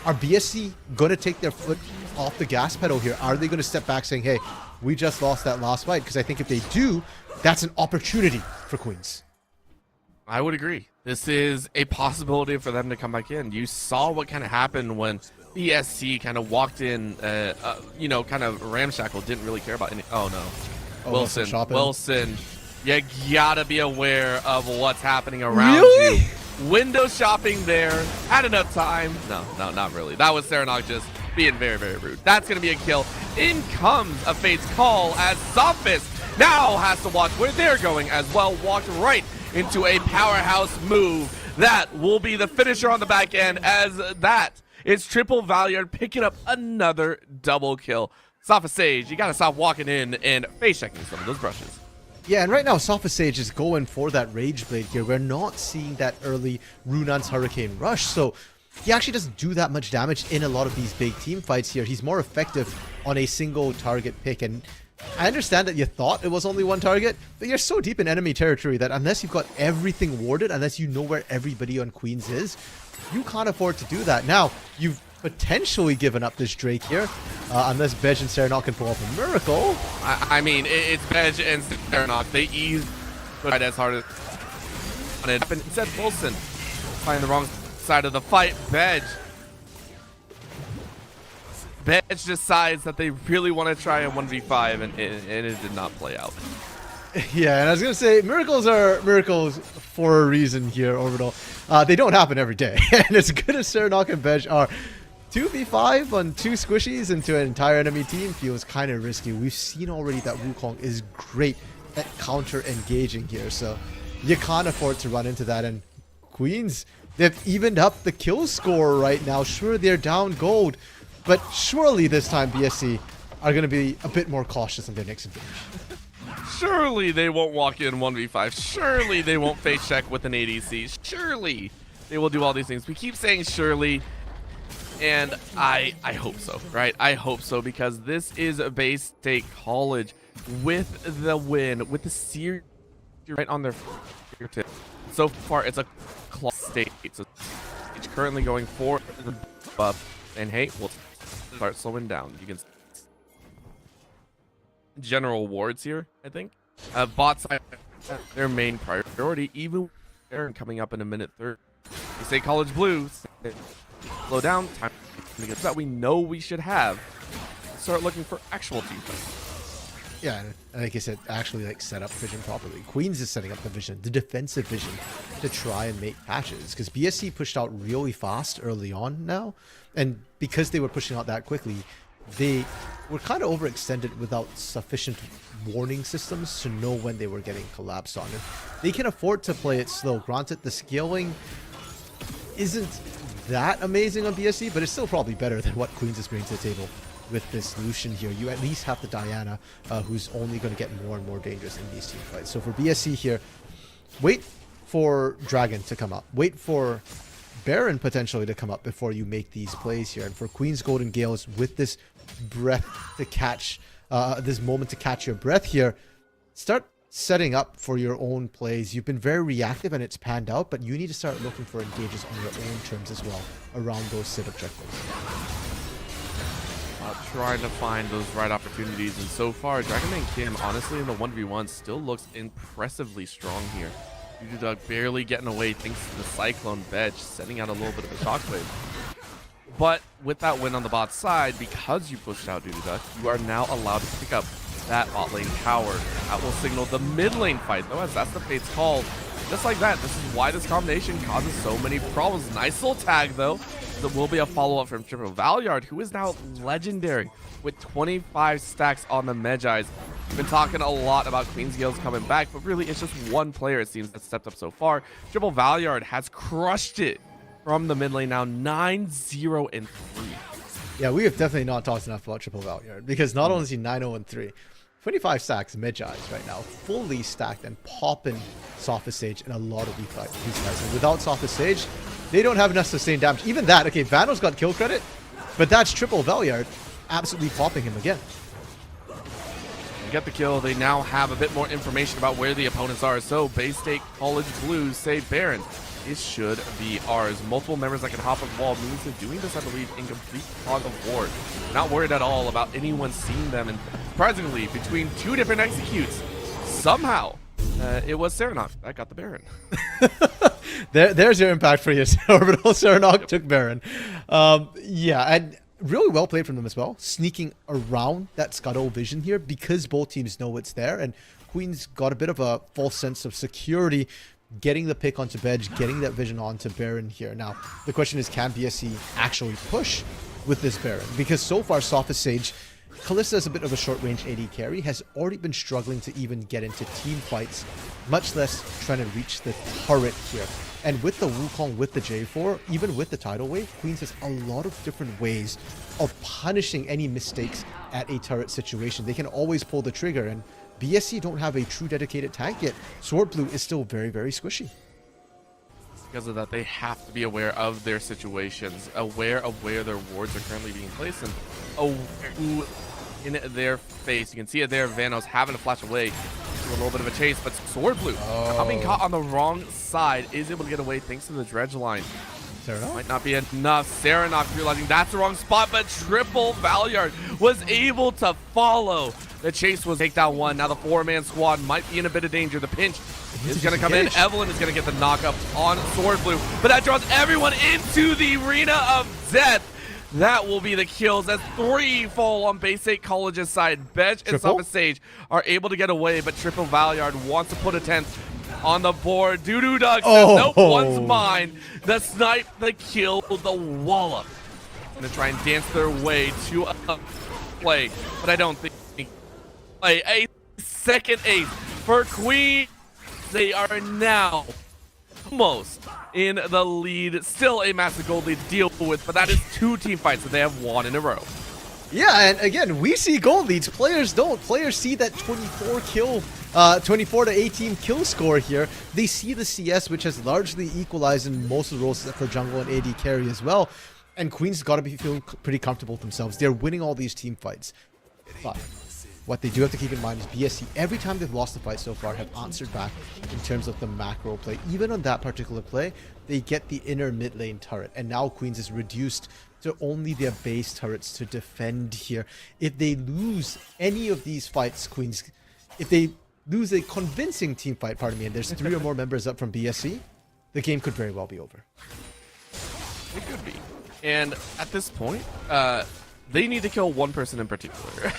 are BSC going to take their foot off the gas pedal here? Are they going to step back saying, hey, we just lost that last fight? Because I think if they do, that's an opportunity for Queens. I would agree. This is a possibility for them to come back in. You saw what kind of happened when BSC kind of walked in, you know, kind of ramshackle, didn't really care about any. Oh, no. Wilson, you gotta be aware of what's happening around you. Window shopping there. Had enough time. No, not really. That was Serenok just being very, very rude. That's going to be a kill. In comes a Fate's Call as Sophist now has to watch where they're going as well. Walked right into a powerhouse move. That will be the finisher on the back end, as that is Triple Valiant picking up another double kill. Sophist Sage, you got to stop walking in and face checking some of those brushes. Yeah, and right now Sophist Sage is going for that Rage Blade here. We're not seeing that early Runan's Hurricane Rush, so he actually doesn't do that much damage in a lot of these big team fights here. He's more effective on a single target pick, and I understand that you thought it was only one target, but you're so deep in enemy territory that unless you've got everything warded, unless you know where everybody on Queens is, you can't afford to do that. Now, you've potentially given up this Drake here, unless Bedge and Serenok can pull off a miracle. I mean, it's Bedge and Serenok. They ease right as hard as on it. Instead, Wilson playing the wrong side of the fight. Bedge decides that they really want to try a 1v5, and it did not play out. Yeah, and I was going to say, miracles are miracles for a reason here, Orbital. They don't happen every day. And as good as Serenok and Bedge are, 2v5 on 2 squishies into an entire enemy team feels kind of risky. We've seen already that Wukong is great at counter-engaging here, so you can't afford to run into that. And Queens, they've evened up the kill score right now. Sure, they're down gold, but surely this time BSC are going to be a bit more cautious in their next engage. Surely they won't walk in 1v5. Surely they won't face check with an ADC. Surely they will do all these things. We keep saying surely, and I hope so, right? I hope so, because this is a Bay State College with the win, with the series right on their fingertips. So far, it's a close state. So it's currently going for the buff, and hey, we'll start slowing down. You can general awards here, I think. Bot side, their main priority, even Aaron coming up in a minute 30. You say College Blues, slow down, time to get that we know we should have. Start looking for actual team fights. Yeah, and like I said, actually set up vision properly. Queens is setting up the vision, the defensive vision, to try and make patches, because BSC pushed out really fast early on now, and because they were pushing out that quickly, they were kind of overextended without sufficient warning systems to know when they were getting collapsed on. And they can afford to play it slow. Granted, the scaling isn't that amazing on BSC, but it's still probably better than what Queens is bringing to the table with this Lucian here. You at least have the Diana, who's only going to get more and more dangerous in these team fights. So for BSC here, wait for Dragon to come up. Wait for Baron potentially to come up before you make these plays here. And for Queen's Golden Gales, with this breath to catch, this moment to catch your breath here, start setting up for your own plays. You've been very reactive and it's panned out, but you need to start looking for engages on your own terms as well around those sit objectives. Trying to find those right opportunities, and so far Dragonman Kim honestly in the 1v1 still looks impressively strong here. Dudu barely getting away thanks to the Cyclone Veg, sending out a little bit of a shockwave. But with that win on the bot side, because you pushed out Dudu, you are now allowed to pick up that bot lane tower. That will signal the mid lane fight though, as that's the Fate's call. Just like that, this is why this combination causes so many problems. Nice little tag though. There will be a follow-up from Triple Valyard, who is now legendary with 25 stacks on the Medjais. We've been talking a lot about Queen's Gales coming back, but really it's just one player it seems that's stepped up so far. Triple Valyard has crushed it from the mid lane now, 9-0-3. Yeah, we have definitely not talked enough about Triple Valyard, because not only is he 9-0-3, 25 stacks Medjais right now, fully stacked and popping Sophist Sage and a lot of these guys. And without Sophist Sage, they don't have enough sustained damage. Even that, okay, Vano's got kill credit, but that's Triple Valyard absolutely popping him again. Get the kill. They now have a bit more information about where the opponents are. So Bay State College Blues say Baron. This should be ours. Multiple members that can hop a wall means they're doing this, I believe, in complete fog of war. Not worried at all about anyone seeing them. And surprisingly, between two different executes, somehow it was Serenok that got the Baron. There's your impact for you, Orbital. Serenok took Baron. Yeah, and really well played from them as well, sneaking around that Scuttle vision here because both teams know it's there, and Queen's got a bit of a false sense of security, getting the pick onto Bedge, getting that vision onto Baron here. Now, the question is, can BSC actually push with this Baron? Because so far, Sophist Sage, Kalista is a bit of a short-range AD carry, has already been struggling to even get into team fights, much less trying to reach the turret here. And with the Wukong, with the J4, even with the Tidal Wave, Queens has a lot of different ways of punishing any mistakes at a turret situation. They can always pull the trigger, and BSC don't have a true dedicated tank yet. Sword Blue is still very, very squishy. Because of that, they have to be aware of their situations, aware of where their wards are currently being placed, and in their face. You can see it there. Vanos having to flash away to a little bit of a chase, but Sword Blue coming caught on the wrong side is able to get away thanks to the dredge line. Might not be enough. Serenok realizing that's the wrong spot, but Triple Valyard was able to follow. The chase was take down one. Now the four-man squad might be in a bit of danger. The pinch is going to come in. Evelyn is going to get the knock-up on Sword Blue, but that draws everyone into the arena of death. That will be the kills as 3 fall on Bay State College's side. Bedge and Sophist Sage are able to get away, but Triple Valyard wants to put a 10th on the board. Dudu Duck says, nope, one's mine. The snipe, the kill, the wallop. Gonna try and dance their way to a play, but I don't think play a second ace for Queen. They are now almost in the lead. Still a massive gold lead to deal with, but that is 2 team fights that they have won in a row. Yeah, and again, we see gold leads. Players don't. Players see that 24 to 18 kill score here. They see the CS, which has largely equalized in most of the roles for jungle and AD carry as well. And Queen's got to be feeling pretty comfortable with themselves. They're winning all these team fights. But what they do have to keep in mind is BSC, every time they've lost the fight so far, have answered back in terms of the macro play. Even on that particular play, they get the inner mid lane turret. And now Queen's is reduced to only their base turrets to defend here. If they lose any of these fights, Queen's, if they lose a convincing team fight, pardon me, and there's 3 or more members up from BSC, the game could very well be over. It could be. And at this point, they need to kill one person in particular.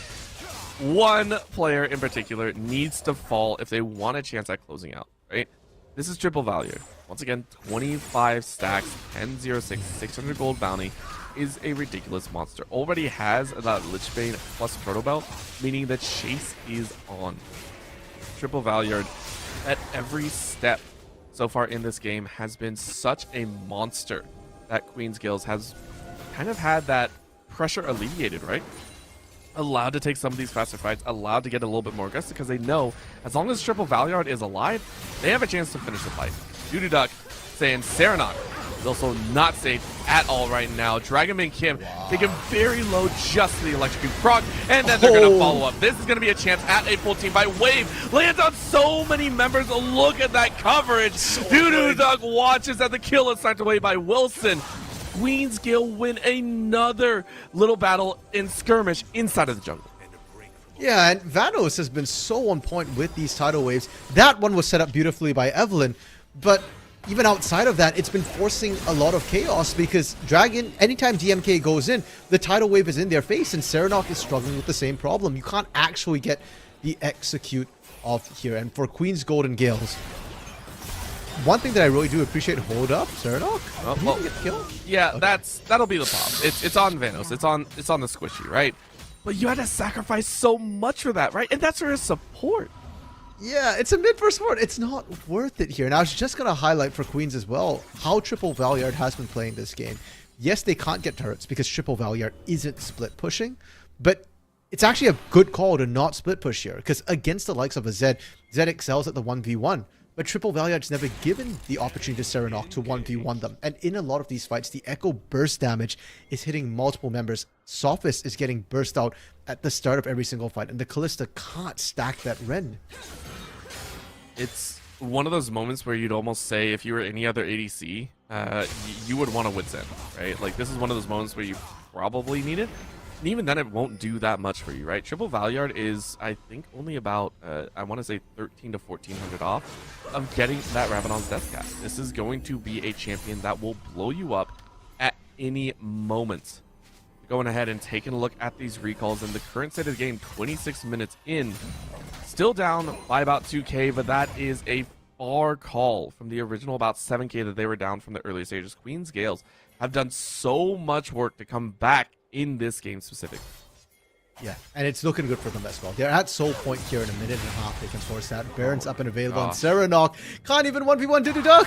One player in particular needs to fall if they want a chance at closing out, right? This is Triple Valyard. Once again, 25 stacks, 10-0-6, 600 gold bounty is a ridiculous monster. Already has that Lichbane plus Proto Belt, meaning the chase is on. Triple Valyard at every step so far in this game has been such a monster that Queen's Gills has kind of had that pressure alleviated, right? Allowed to take some of these faster fights, allowed to get a little bit more aggressive because they know as long as Triple Valyard is alive, they have a chance to finish the fight. Dudu Duck saying, Serenok, also not safe at all right now. Dragonman Kim taking very low just to the electric proc, and then they're going to follow up. This is going to be a chance at a full team by Wave. Lands on so many members. Look at that coverage. Doo-Doo Duck watches as the kill is sniped away by Wilson. Queen's Gale win another little battle in skirmish inside of the jungle. Yeah, and Vanos has been so on point with these tidal waves. That one was set up beautifully by Evelyn, but even outside of that, it's been forcing a lot of chaos because Dragon, anytime DMK goes in, the tidal wave is in their face, and Serenok is struggling with the same problem. You can't actually get the execute off here. And for Queen's Golden Gales, one thing that I really do appreciate, hold up, Serenok? Well, get killed? Yeah, okay. That'll be the problem. It's on Vanos. It's on the squishy, right? But you had to sacrifice so much for that, right? And that's for his support. Yeah, it's a mid first word. It's not worth it here. And I was just going to highlight for Queens as well how Triple Valiard has been playing this game. Yes, they can't get turrets because Triple Valiard isn't split pushing, but it's actually a good call to not split push here because against the likes of a Zed, Zed excels at the 1v1. But Triple Valiard's never given the opportunity to Serenok to 1v1 them. And in a lot of these fights, the Echo burst damage is hitting multiple members. Sophist is getting burst out at the start of every single fight. And the Callista can't stack that Ren. It's one of those moments where you'd almost say if you were any other ADC, you would want to Widsend, right? Like, this is one of those moments where you probably need it. And even then, it won't do that much for you, right? Triple Valiard is, I think, only about, I want to say 13 to 1400 off of getting that Rabadon's Death Cap. This is going to be a champion that will blow you up at any moment. Going ahead and taking a look at these recalls in the current state of the game, 26 minutes in. Still down by about 2k, but that is a far call from the original about 7k that they were down from the early stages. Queen's Gales have done so much work to come back in this game specific. Yeah, and it's looking good for them as well. They're at soul point here in a minute and a half. They can force that. Baron's up and available, and Serenok can't even 1v1 Doo-Doo Duck.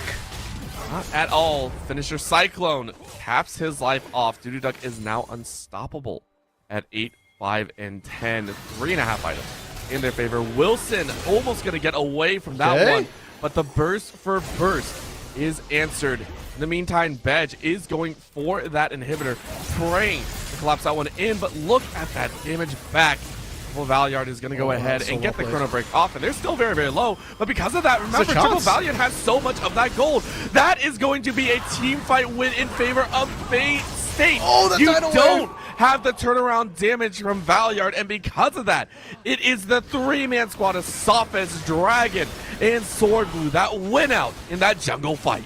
Not at all. Finisher Cyclone caps his life off. Doo-Doo Duck is now unstoppable at 8, 5, and 10. 3.5 items in their favor. Wilson almost going to get away from that one, but the burst for burst is answered. In the meantime, Bedge is going for that inhibitor, praying to collapse that one in, but look at that damage back. Triple Valiard is going to go ahead and get the Chrono Break off, and they're still very, very low, but because of that, remember, Triple Valiard has so much of that gold. That is going to be a team fight win in favor of Bay State. You don't have the turnaround damage from Valiard, and because of that, it is the three-man squad of Sophist, Dragon, and Sword Blue that win out in that jungle fight.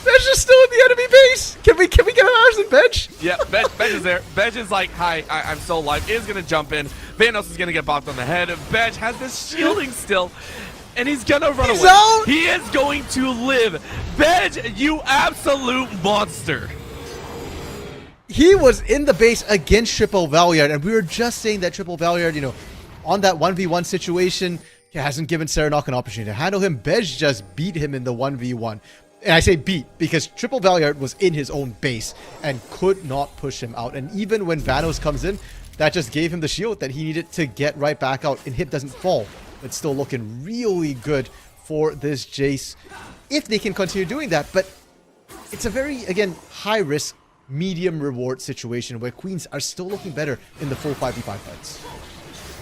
Bedge is still in the enemy base. Can we get an ours in Bedge? Yeah, Bedge is there. Bedge is like, hi, I'm still alive. Is going to jump in. Vanos is going to get bopped on the head. Bedge has this shielding still, and he's going to run away. Out. He is going to live. Bedge, you absolute monster. He was in the base against Triple Valiard, and we were just saying that Triple Valiard, you know, on that 1v1 situation, he hasn't given Serenok an opportunity to handle him. Bedge just beat him in the 1v1. And I say beat because Triple Valiard was in his own base and could not push him out. And even when Vanos comes in, that just gave him the shield that he needed to get right back out. And hit doesn't fall. It's still looking really good for this Jace if they can continue doing that. But it's a very, again, high risk, medium reward situation where Queens are still looking better in the full 5v5 fights.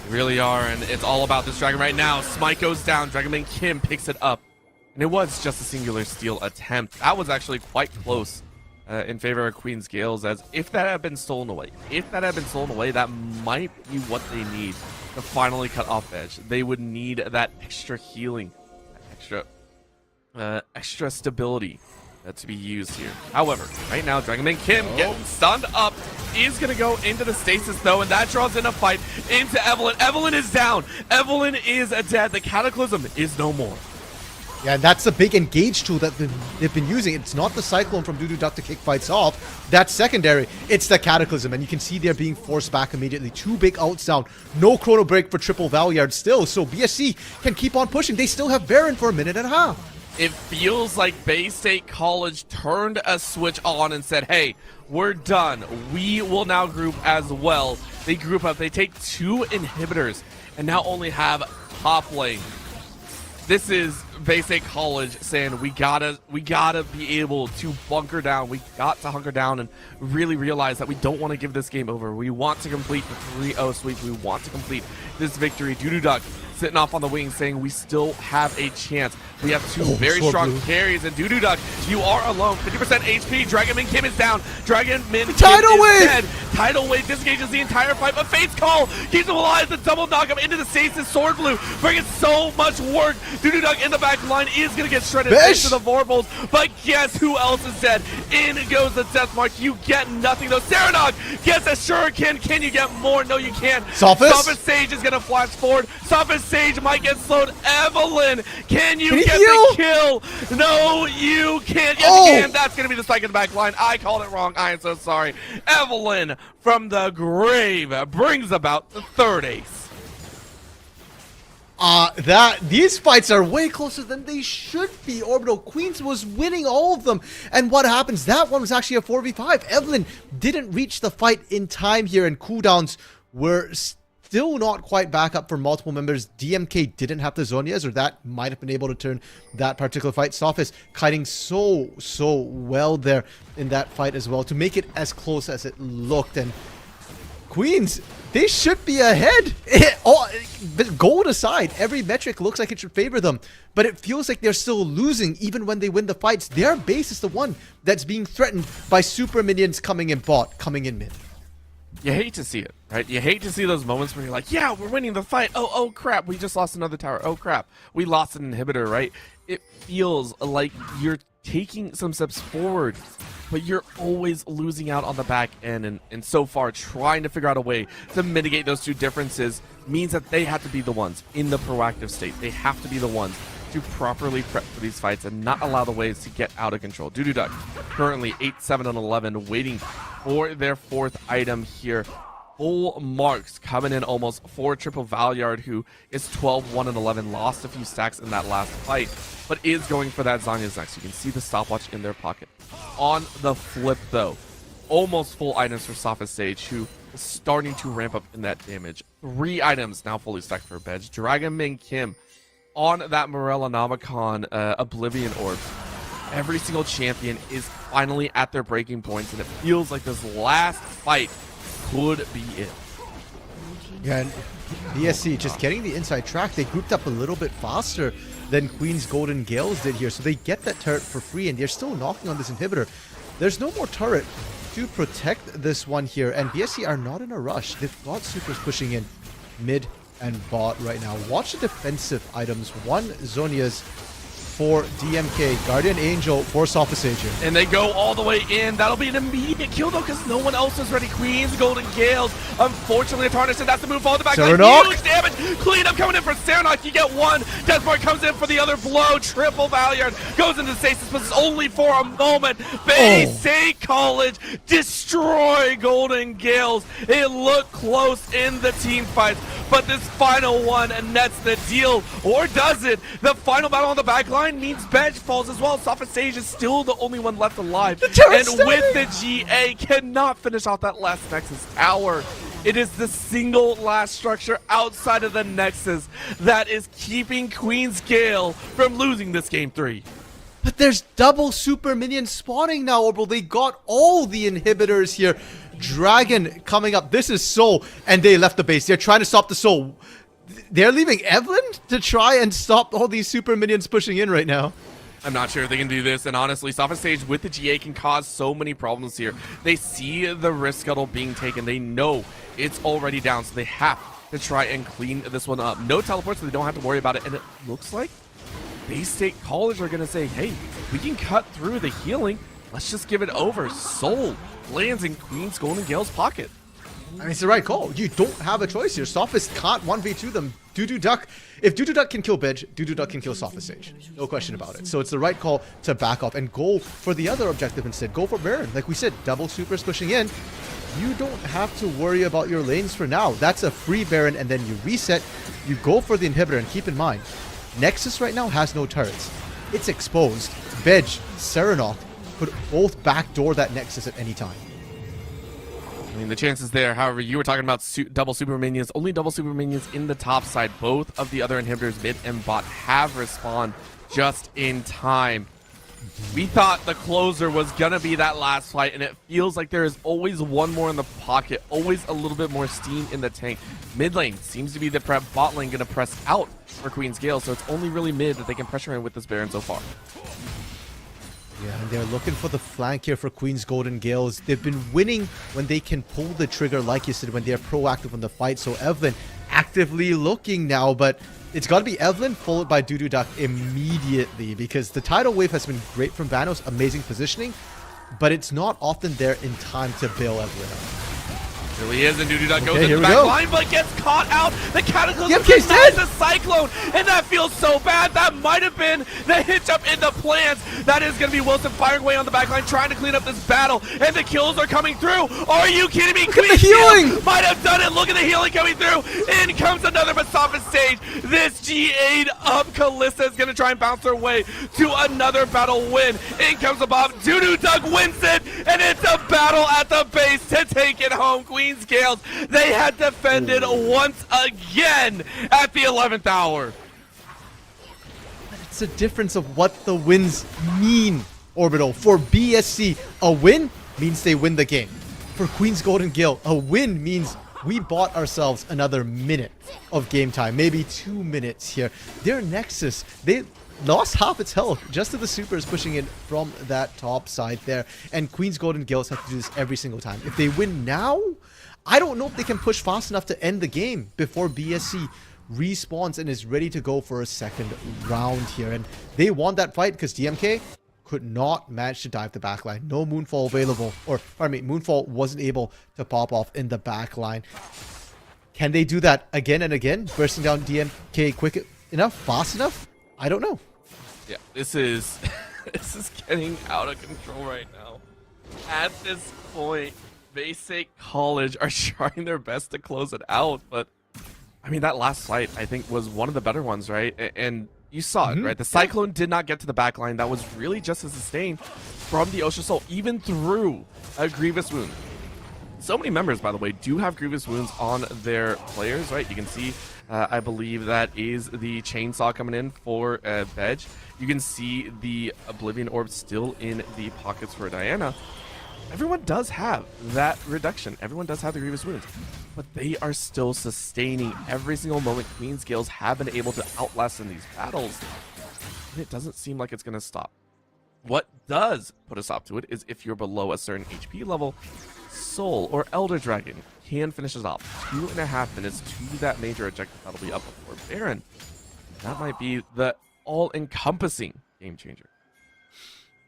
They really are, and it's all about this Dragon right now. Smite goes down. Dragonman Kim picks it up. And it was just a singular steal attempt. That was actually quite close in favor of Queen's Gales, as if that had been stolen away, that might be what they need to finally cut off Edge. They would need that extra healing, extra stability to be used here. However, right now, Dragonman Kim getting stunned up is going to go into the stasis, though, and that draws in a fight into Evelyn. Evelyn is down. Evelyn is dead. The Cataclysm is no more. Yeah, and that's a big engage tool that they've been using. It's not the Cyclone from Doo-Doo Duck to kick fights off. That's secondary. It's the Cataclysm, and you can see they're being forced back immediately. Two big outs down. No Chrono Break for Triple Valiard still, so BSC can keep on pushing. They still have Baron for a minute and a half. It feels like Bay State College turned a switch on and said, hey, we're done. We will now group as well. They group up. They take two inhibitors and now only have top lane This is Basic College saying we gotta be able to bunker down. We got to hunker down and really realize that we don't want to give this game over. We want to complete the 3-0 sweep. We want to complete this victory. Duck sitting off on the wing saying we still have a chance. We have two very strong carries, and Duck, you are alone. 50% HP. Dragon Min Kim is down. Dragon Min Kim is dead. Tidal Wave disengages the entire fight, but Fate's Call keeps him alive. The double knock him into the stasis. Sword Blue bringing so much work. Duck in the back line is going to get shredded into the Vorpals, but guess who else is dead? In goes the Death Mark. You get nothing though. Serenok gets a Shuriken. Can you get more? No, you can't. Sophist Sage is going to flash forward. Sophist Sage might get slowed. Evelyn, can you get the kill? No, you can't. Yes, you can. That's going to be the second back line. I called it wrong. I am so sorry. Evelyn from the grave brings about the third ace. These fights are way closer than they should be. Orbital Queens was winning all of them. And what happens? That one was actually a 4v5. Evelyn didn't reach the fight in time here, and cooldowns were still not quite back up for multiple members. DMK didn't have the Zonias, or that might have been able to turn that particular fight. Sophist kiting so well there in that fight as well to make it as close as it looked. And Queens, they should be ahead. Gold aside, every metric looks like it should favor them, but it feels like they're still losing even when they win the fights. Their base is the one that's being threatened by super minions coming in bot, coming in mid. You hate to see it, right? You hate to see those moments where you're like, yeah, we're winning the fight. Oh crap, we just lost another tower. Oh crap, we lost an inhibitor, right? It feels like you're taking some steps forward, but you're always losing out on the back end, and so far trying to figure out a way to mitigate those two differences means that they have to be the ones in the proactive state. They have to be the ones to properly prep for these fights and not allow the waves to get out of control. Duck currently 8-7-11, waiting for their fourth item here. Full marks coming in almost for Triple Valyard, who is 12-1-11, lost a few stacks in that last fight, but is going for that Zhonya's next. You can see the stopwatch in their pocket. On the flip, though, almost full items for Sophist Sage, who is starting to ramp up in that damage. 3 items now fully stacked for Bedge. Dragon Min Kim on that Morellonomicon Oblivion Orb. Every single champion is finally at their breaking points, and it feels like this last fight could be it. Yeah, and BSC just getting the inside track. They grouped up a little bit faster than Queen's Golden Gales did here, so they get that turret for free, and they're still knocking on this inhibitor. There's no more turret to protect this one here, and BSC are not in a rush. They've got supers pushing in mid and bot right now. Watch the defensive items. 1 Zonia's for DMK, Guardian Angel for Sophist Sage. And they go all the way in. That'll be an immediate kill though, because no one else is ready. Queens, Golden Gales, unfortunately tarnished, and that's the move forward the back line. Huge damage. Cleanup coming in for Serenok. You get one. Deathmark comes in for the other blow. Triple Valyard goes into stasis, but it's only for a moment. Basic College destroy Golden Gales. It looked close in the team fights, but this final one nets the deal, or does it? The final battle on the back line means Bedge falls as well. Sophist Sage is still the only one left alive, and with the GA cannot finish off that last Nexus tower. It is the single last structure outside of the Nexus that is keeping Queen's Gale from losing this game 3. But there's double super minions spawning now, Orbital. They got all the inhibitors here. Dragon coming up. This is Soul, and they left the base. They're trying to stop the Soul. They're leaving Evelyn to try and stop all these super minions pushing in right now. I'm not sure if they can do this, and honestly, Sophist Sage with the GA can cause so many problems here. They see the risk scuttle being taken. They know it's already down, so they have to try and clean this one up. No teleports, so they don't have to worry about it, and it looks like Bay State College are going to say, hey, we can cut through the healing. Let's just give it over. Soul lands in Queen's Golden Gale's pocket. I mean, it's the right call. You don't have a choice here. Sophist can't 1v2 them. Duck. If Duck can kill Bedge, Duck can kill Sophist Sage. No question about it. So it's the right call to back off and go for the other objective instead. Go for Baron. Like we said, double supers pushing in. You don't have to worry about your lanes for now. That's a free Baron, and then you reset. You go for the inhibitor, and keep in mind, Nexus right now has no turrets. It's exposed. Bedge, Serenok could both backdoor that Nexus at any time. I mean, the chances there. However, you were talking about double super minions. Only double super minions in the top side. Both of the other inhibitors, mid and bot, have respawned just in time. We thought the closer was gonna be that last fight, and it feels like there is always one more in the pocket, always a little bit more steam in the tank. Mid lane seems to be the prep, bot lane gonna press out for Queen's Gale, so it's only really mid that they can pressure in with this Baron so far. Yeah, and they're looking for the flank here for Queen's Golden Gales. They've been winning when they can pull the trigger, like you said, when they're proactive in the fight. So Evelyn actively looking now, but it's got to be Evelyn followed by Dudu Duck immediately, because the tidal wave has been great from Vanos, amazing positioning, but it's not often there in time to bail Evelyn out. Really is, and Dudu Duck goes Okay, into here the we back go. line, but gets caught out. The Cataclysm DMK's denies dead. the Cyclone, and that feels so bad. That might have been the hitch up in the plans. That is going to be Wilson firing away on the back line, trying to clean up this battle, and the kills are coming through. Are you kidding me? Look at the healing! Might have done it. Look at the healing coming through. In comes another Masafa stage. This G8 up Kalista is going to try and bounce their way to another battle win. In comes a Bob. Dudu Duck wins it, and it's a battle at the base to take it home. Queen's Gales, they had defended once again at the 11th hour. It's a difference of what the wins mean, Orbital. For BSC, a win means they win the game. For Queen's Golden Gale, a win means we bought ourselves another minute of game time, maybe 2 minutes here. Their Nexus, they lost half its health just to the supers pushing in from that top side there. And Queen's Golden Gales have to do this every single time. If they win now, I don't know if they can push fast enough to end the game before BSC respawns and is ready to go for a second round here. And they won that fight because DMK could not manage to dive the backline. No Moonfall available, or pardon me, Moonfall wasn't able to pop off in the backline. Can they do that again and again? Bursting down DMK quick enough, fast enough? I don't know. Yeah, this is this is getting out of control right now. At this point, Basic College are trying their best to close it out, but I mean, that last fight I think was one of the better ones, right? And you saw it, right? The Cyclone did not get to the back line. That was really just a sustain from the Ocean Soul, even through a Grievous Wound. So many members, by the way, do have Grievous Wounds on their players, right? You can see, I believe that is the Chainsaw coming in for Veg. You can see the Oblivion Orb still in the pockets for Diana. Everyone does have that reduction. Everyone does have the Grievous Wounds. But they are still sustaining every single moment. Queen's Gales have been able to outlast in these battles. And it doesn't seem like it's going to stop. What does put a stop to it is if you're below a certain HP level, Soul or Elder Dragon can finish it off. 2.5 minutes to that major objective that'll be up before Baron. That might be the all-encompassing game changer.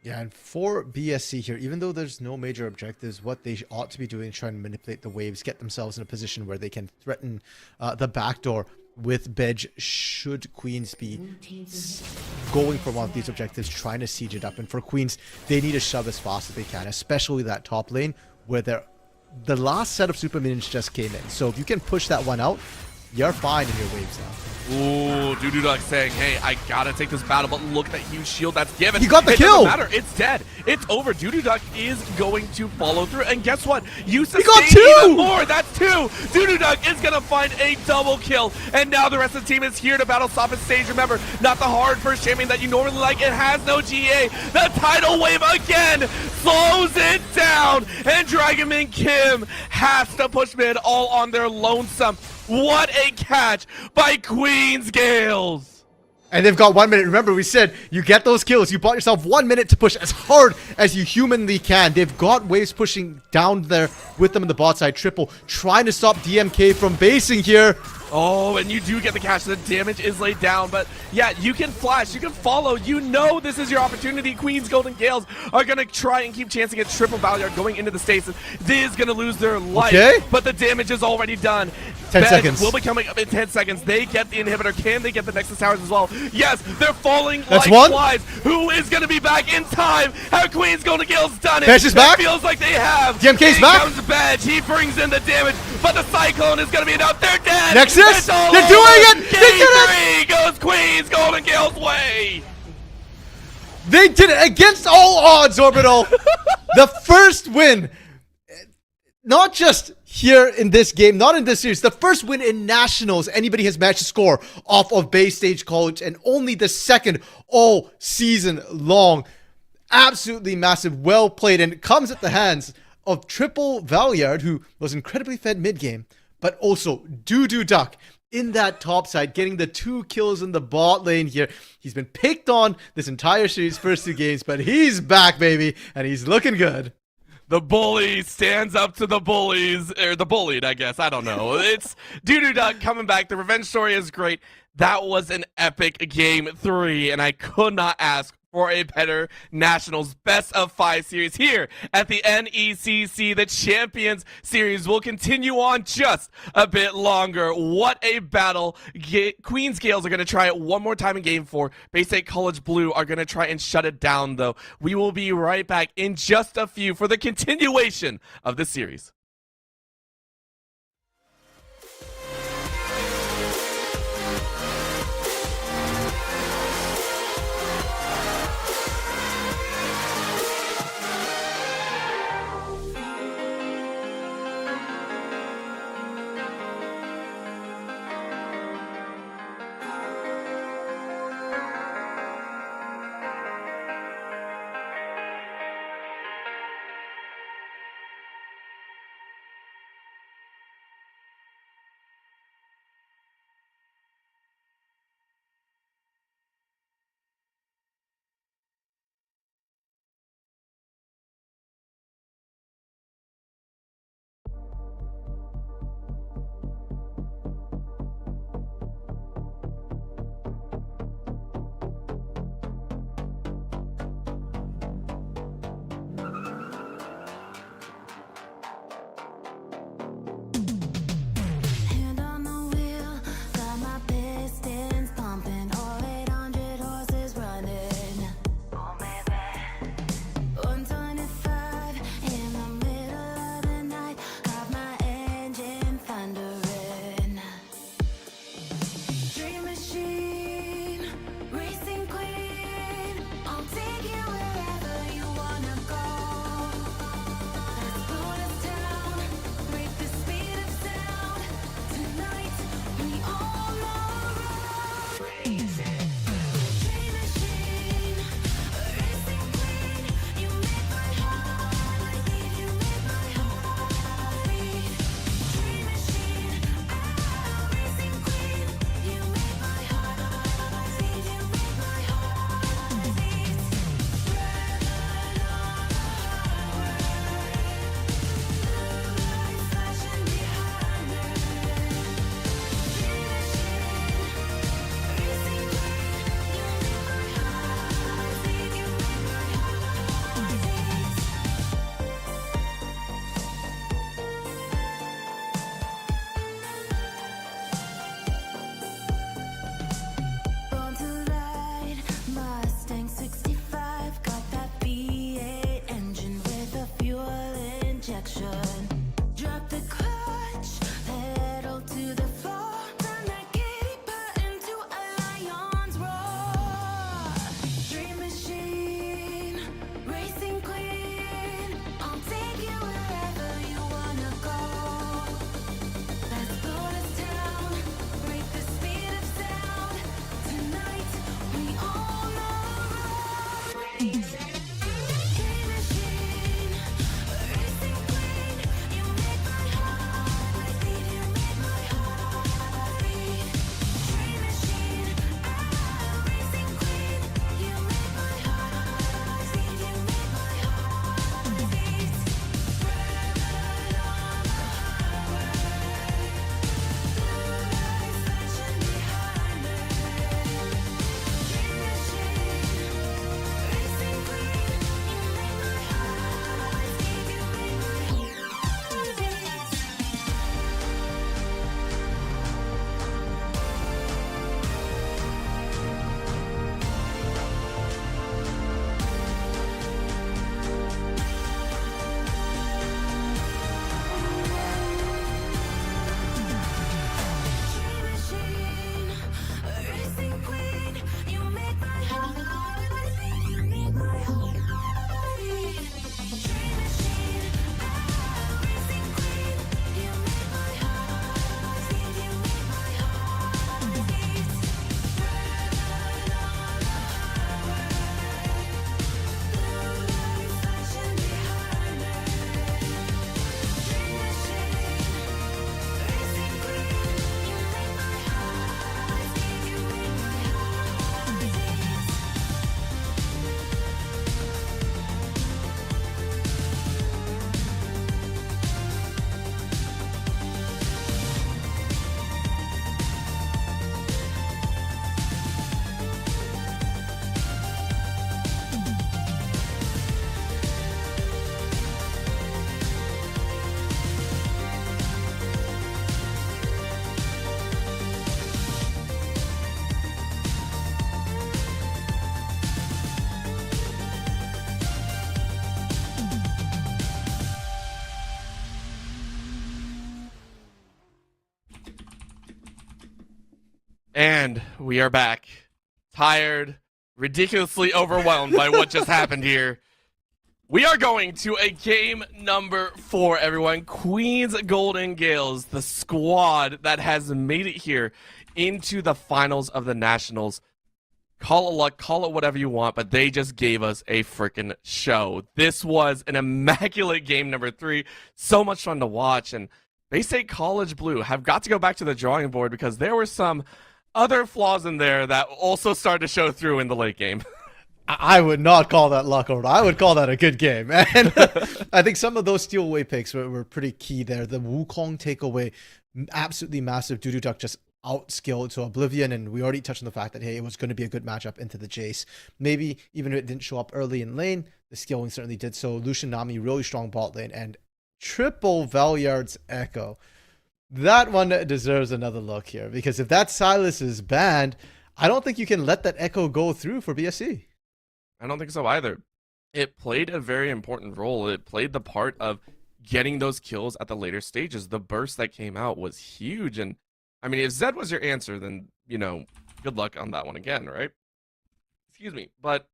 Yeah, and for BSC here, even though there's no major objectives, what they ought to be doing is trying to manipulate the waves, get themselves in a position where they can threaten the backdoor with Bedge should Queens be going for one of these objectives, trying to siege it up. And for Queens, they need to shove as fast as they can, especially that top lane where the last set of super minions just came in. So if you can push that one out, you're fine in your waves now. Ooh, Dudu Duck saying, hey, I gotta take this battle, but look at that huge shield that's given. He got the it kill! Doesn't matter, it's dead. It's over. Dudu Duck is going to follow through, and guess what? You got sustain two! even more. That's two. Dudu Duck is gonna find a double kill, and now the rest of the team is here to battle Sophist Stage. Remember, not the hard first champion that you normally like. It has no GA. The tidal wave again slows it down, and Dragonman Kim has to push mid all on their lonesome. What a catch by Queen's Gales! And they've got 1 minute. Remember, we said you get those kills. You bought yourself 1 minute to push as hard as you humanly can. They've got waves pushing down there with them in the bot side. Triple trying to stop DMK from basing here. Oh, and you do get the catch. The damage is laid down, but yeah, you can flash, you can follow. You know this is your opportunity. Queen's Golden Gales are going to try and keep chancing at triple Valiant going into the stasis. This is going to lose their life, but the damage is already done. 10 seconds. Will be coming up in 10 seconds. They get the inhibitor. Can they get the Nexus Towers as well? Yes, they're falling That's like one. flies. Who is going to be back in time? Have Queen's Golden Gales done it? Bedge is back. Feels like they have. DMK's Here back. comes Bedge. He brings in the damage, but the Cyclone is going to be enough. They're dead. Nexus. It's all They're over. doing it. They Game did it. 3 goes Queen's Golden Gales way. They did it against all odds, Orbital. The first win. not just here in this game, not in this series, the first win in nationals anybody has managed to score off of Bay Stage College, and only the second all season long. Absolutely massive, well played, and it comes at the hands of Triple Valiard, who was incredibly fed mid-game, but also Doo Duck in that top side, getting the 2 kills in the bot lane here. He's been picked on this entire series, first 2 games, but he's back, baby, and he's looking good. The bully stands up to the bullies, or the bullied, I guess. I don't know. It's Doo Duck coming back. The revenge story is great. That was an epic game 3, and I could not ask for a better Nationals best of 5 series here at the NECC. The Champions Series will continue on just a bit longer. What a battle. Queen's Gales are going to try it one more time in game 4. Bay State College Blue are going to try and shut it down, though. We will be right back in just a few for the continuation of the series. And we are back. Tired, ridiculously overwhelmed by what just happened here. We are going to a game number 4, everyone. Queen's Golden Gales, the squad that has made it here into the finals of the Nationals. Call it luck, call it whatever you want, but they just gave us a freaking show. This was an immaculate game number 3. So much fun to watch. And Bay State College Blue have got to go back to the drawing board because there were some other flaws in there that also started to show through in the late game. I would not call that luck, or I would call that a good game. And I think some of those steal away picks were pretty key there. The Wukong takeaway, absolutely massive. Dudu Duck just outskilled to oblivion, and we already touched on the fact that, hey, it was going to be a good matchup into the Jace. Maybe even if it didn't show up early in lane, the skilling certainly did so. Lucian Nami, really strong bot lane, and triple Valyard's Echo. That one deserves another look here, because if that Silas is banned, I don't think you can let that Echo go through for BSC. I don't think so either. It played a very important role. It played the part of getting those kills at the later stages. The burst that came out was huge. And I mean, if Zed was your answer, then, you know, good luck on that one again, right? Excuse me. But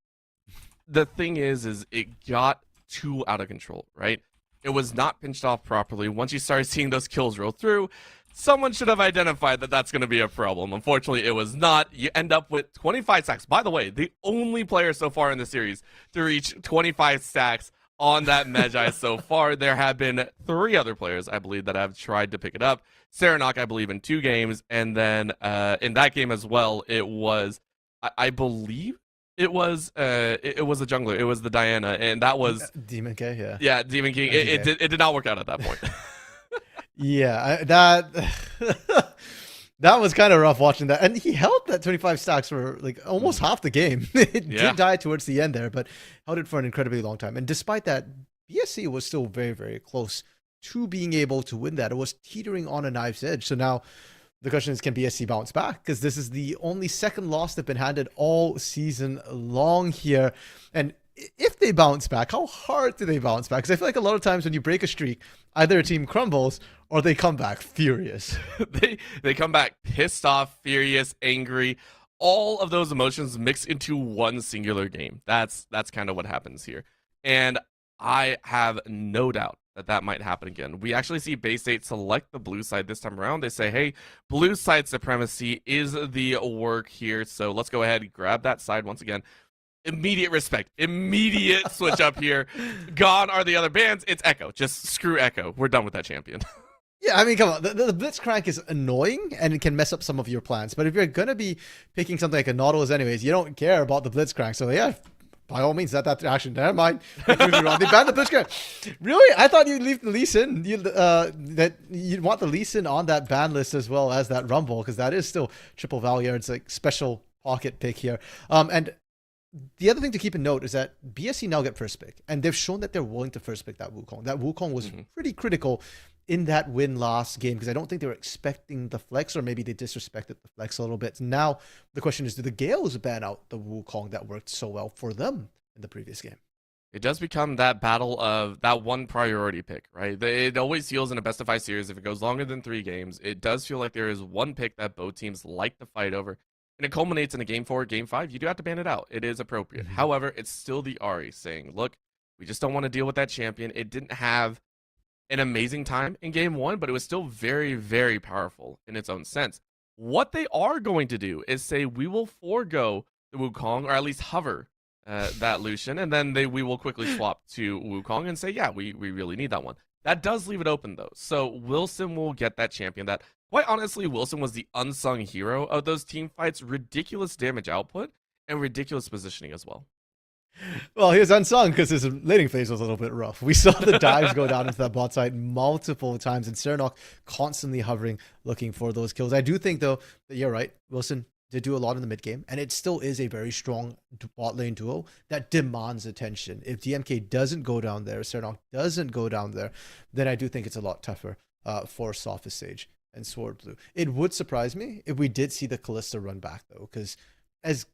the thing is it got too out of control, right? It was not pinched off properly. Once you started seeing those kills roll through, someone should have identified that that's going to be a problem. Unfortunately, it was not. You end up with 25 stacks. By the way, the only player so far in the series to reach 25 stacks on that Magi so far. There have been 3 other players, I believe, that have tried to pick it up. Saranok, I believe, in 2 games. And then in that game as well, it was, I believe, it was a jungler. It was the Diana, and that was Demon K, yeah. Yeah, Demon King. It did not work out at that point. Yeah, that was kind of rough watching that. And he held that 25 stacks for like almost half the game. It did die towards the end there, but held it for an incredibly long time. And despite that, BSC was still very, very close to being able to win that. It was teetering on a knife's edge. So now the question is, can BSC bounce back? Because this is the only second loss they've been handed all season long here. And if they bounce back, how hard do they bounce back? Because I feel like a lot of times when you break a streak, either a team crumbles or they come back furious. they come back pissed off, furious, angry. All of those emotions mix into one singular game. That's kind of what happens here. And I have no doubt that might happen again. We actually see Bay State select the blue side this time around. They say, hey, blue side supremacy is the work here. So let's go ahead and grab that side once again. Immediate respect. Immediate switch up here. Gone are the other bans. It's Echo. Just screw Echo. We're done with that champion. Yeah, I mean, come on. The Blitzcrank is annoying and it can mess up some of your plans. But if you're going to be picking something like a Nautilus anyways, you don't care about the Blitzcrank. So yeah, by all means, that action. Never mind. They banned the Blitzcrank. Really? I thought you'd leave the Lee Sin. That you'd want the Lee Sin on that ban list as well as that Rumble, because that is still triple Valyard. It's like special pocket pick here. And the other thing to keep in note is that BSC now get first pick, and they've shown that they're willing to first pick that Wukong. That Wukong was pretty critical in that win last game, because I don't think they were expecting the flex, or maybe they disrespected the flex a little bit. Now the question is, do the Gales ban out the Wukong that worked so well for them in the previous game? It does become that battle of that one priority pick, right? It always feels in a best of 5 series, if it goes longer than 3 games, it does feel like there is one pick that both teams like to fight over. And it culminates in a game 4, game 5. You do have to ban it out. It is appropriate. However, it's still the Ahri saying, look, we just don't want to deal with that champion. It didn't have an amazing time in game 1, but it was still very, very powerful in its own sense. What they are going to do is say, we will forego the Wukong, or at least hover that Lucian, and then we will quickly swap to Wukong and say, yeah, we really need that one. That does leave it open, though. So Wilson will get that champion that, quite honestly, Wilson was the unsung hero of those team fights. Ridiculous damage output and ridiculous positioning as well. Well, he was unsung because his laning phase was a little bit rough. We saw the dives go down into that bot side multiple times, and Saranok constantly hovering, looking for those kills. I do think, though, that you're right. Wilson did do a lot in the mid game, and it still is a very strong bot lane duo that demands attention. If DMK doesn't go down there, Saranok doesn't go down there, then I do think it's a lot tougher for Sophist Sage and Sword Blue. It would surprise me if we did see the Kalista run back, though, because as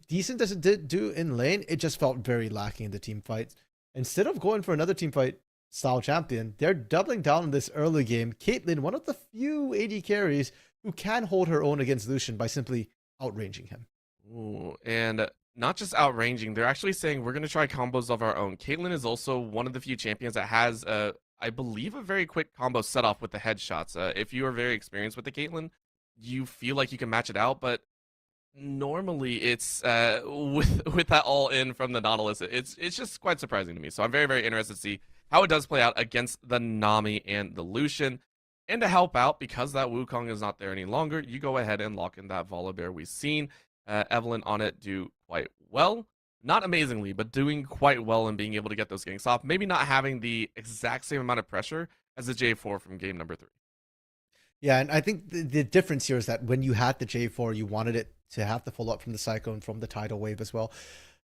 decent as it did do in lane, it just felt very lacking in the team fight. Instead of going for another team fight style champion, they're doubling down on this early game. Caitlyn, one of the few AD carries who can hold her own against Lucian by simply outranging him. Ooh, and not just outranging, they're actually saying we're going to try combos of our own. Caitlyn is also one of the few champions that has, I believe, a very quick combo set off with the headshots. If you are very experienced with the Caitlyn, you feel like you can match it out, but normally it's with that all in from the Nautilus, it's just quite surprising to me. So I'm very, very interested to see how it does play out against the Nami and the Lucian. And to help out, because that Wukong is not there any longer, you go ahead and lock in that Volibear. We've seen Evelynn on it do quite well. Not amazingly, but doing quite well and being able to get those ganks off. Maybe not having the exact same amount of pressure as the J4 from game number 3. Yeah, and I think the difference here is that when you had the J4, you wanted it to have the follow-up from the Cyclone, from the Tidal Wave as well.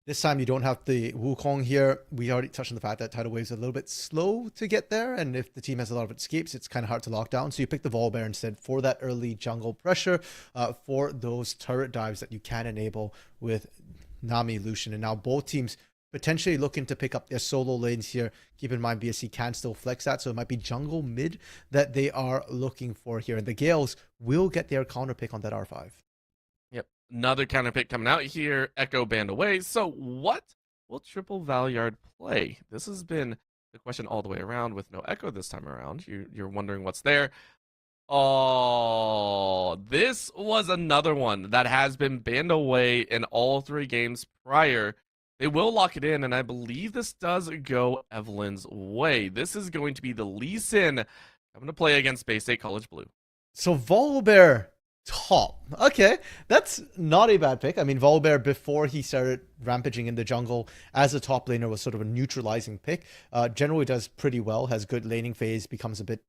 This time you don't have the Wukong here. We already touched on the fact that Tidal Wave's a little bit slow to get there, and if the team has a lot of escapes, it's kind of hard to lock down. So you pick the Volibear instead for that early jungle pressure, for those turret dives that you can enable with Nami, Lucian, and now both teams potentially looking to pick up their solo lanes here. Keep in mind, BSC can still flex that, so it might be jungle mid that they are looking for here. And the Gales will get their counter pick on that R5. Yep, another counter pick coming out here. Echo banned away. So what will Triple Valyard play? This has been the question all the way around with no Echo this time around. You're wondering what's there. Oh, this was another one that has been banned away in all 3 games prior. They will lock it in, and I believe this does go Evelynn's way. This is going to be the Lee Sin. I'm going to play against Bay State College Blue. So Volibear top. Okay, that's not a bad pick. I mean, Volibear, before he started rampaging in the jungle as a top laner, was sort of a neutralizing pick. Generally does pretty well, has good laning phase, becomes a bit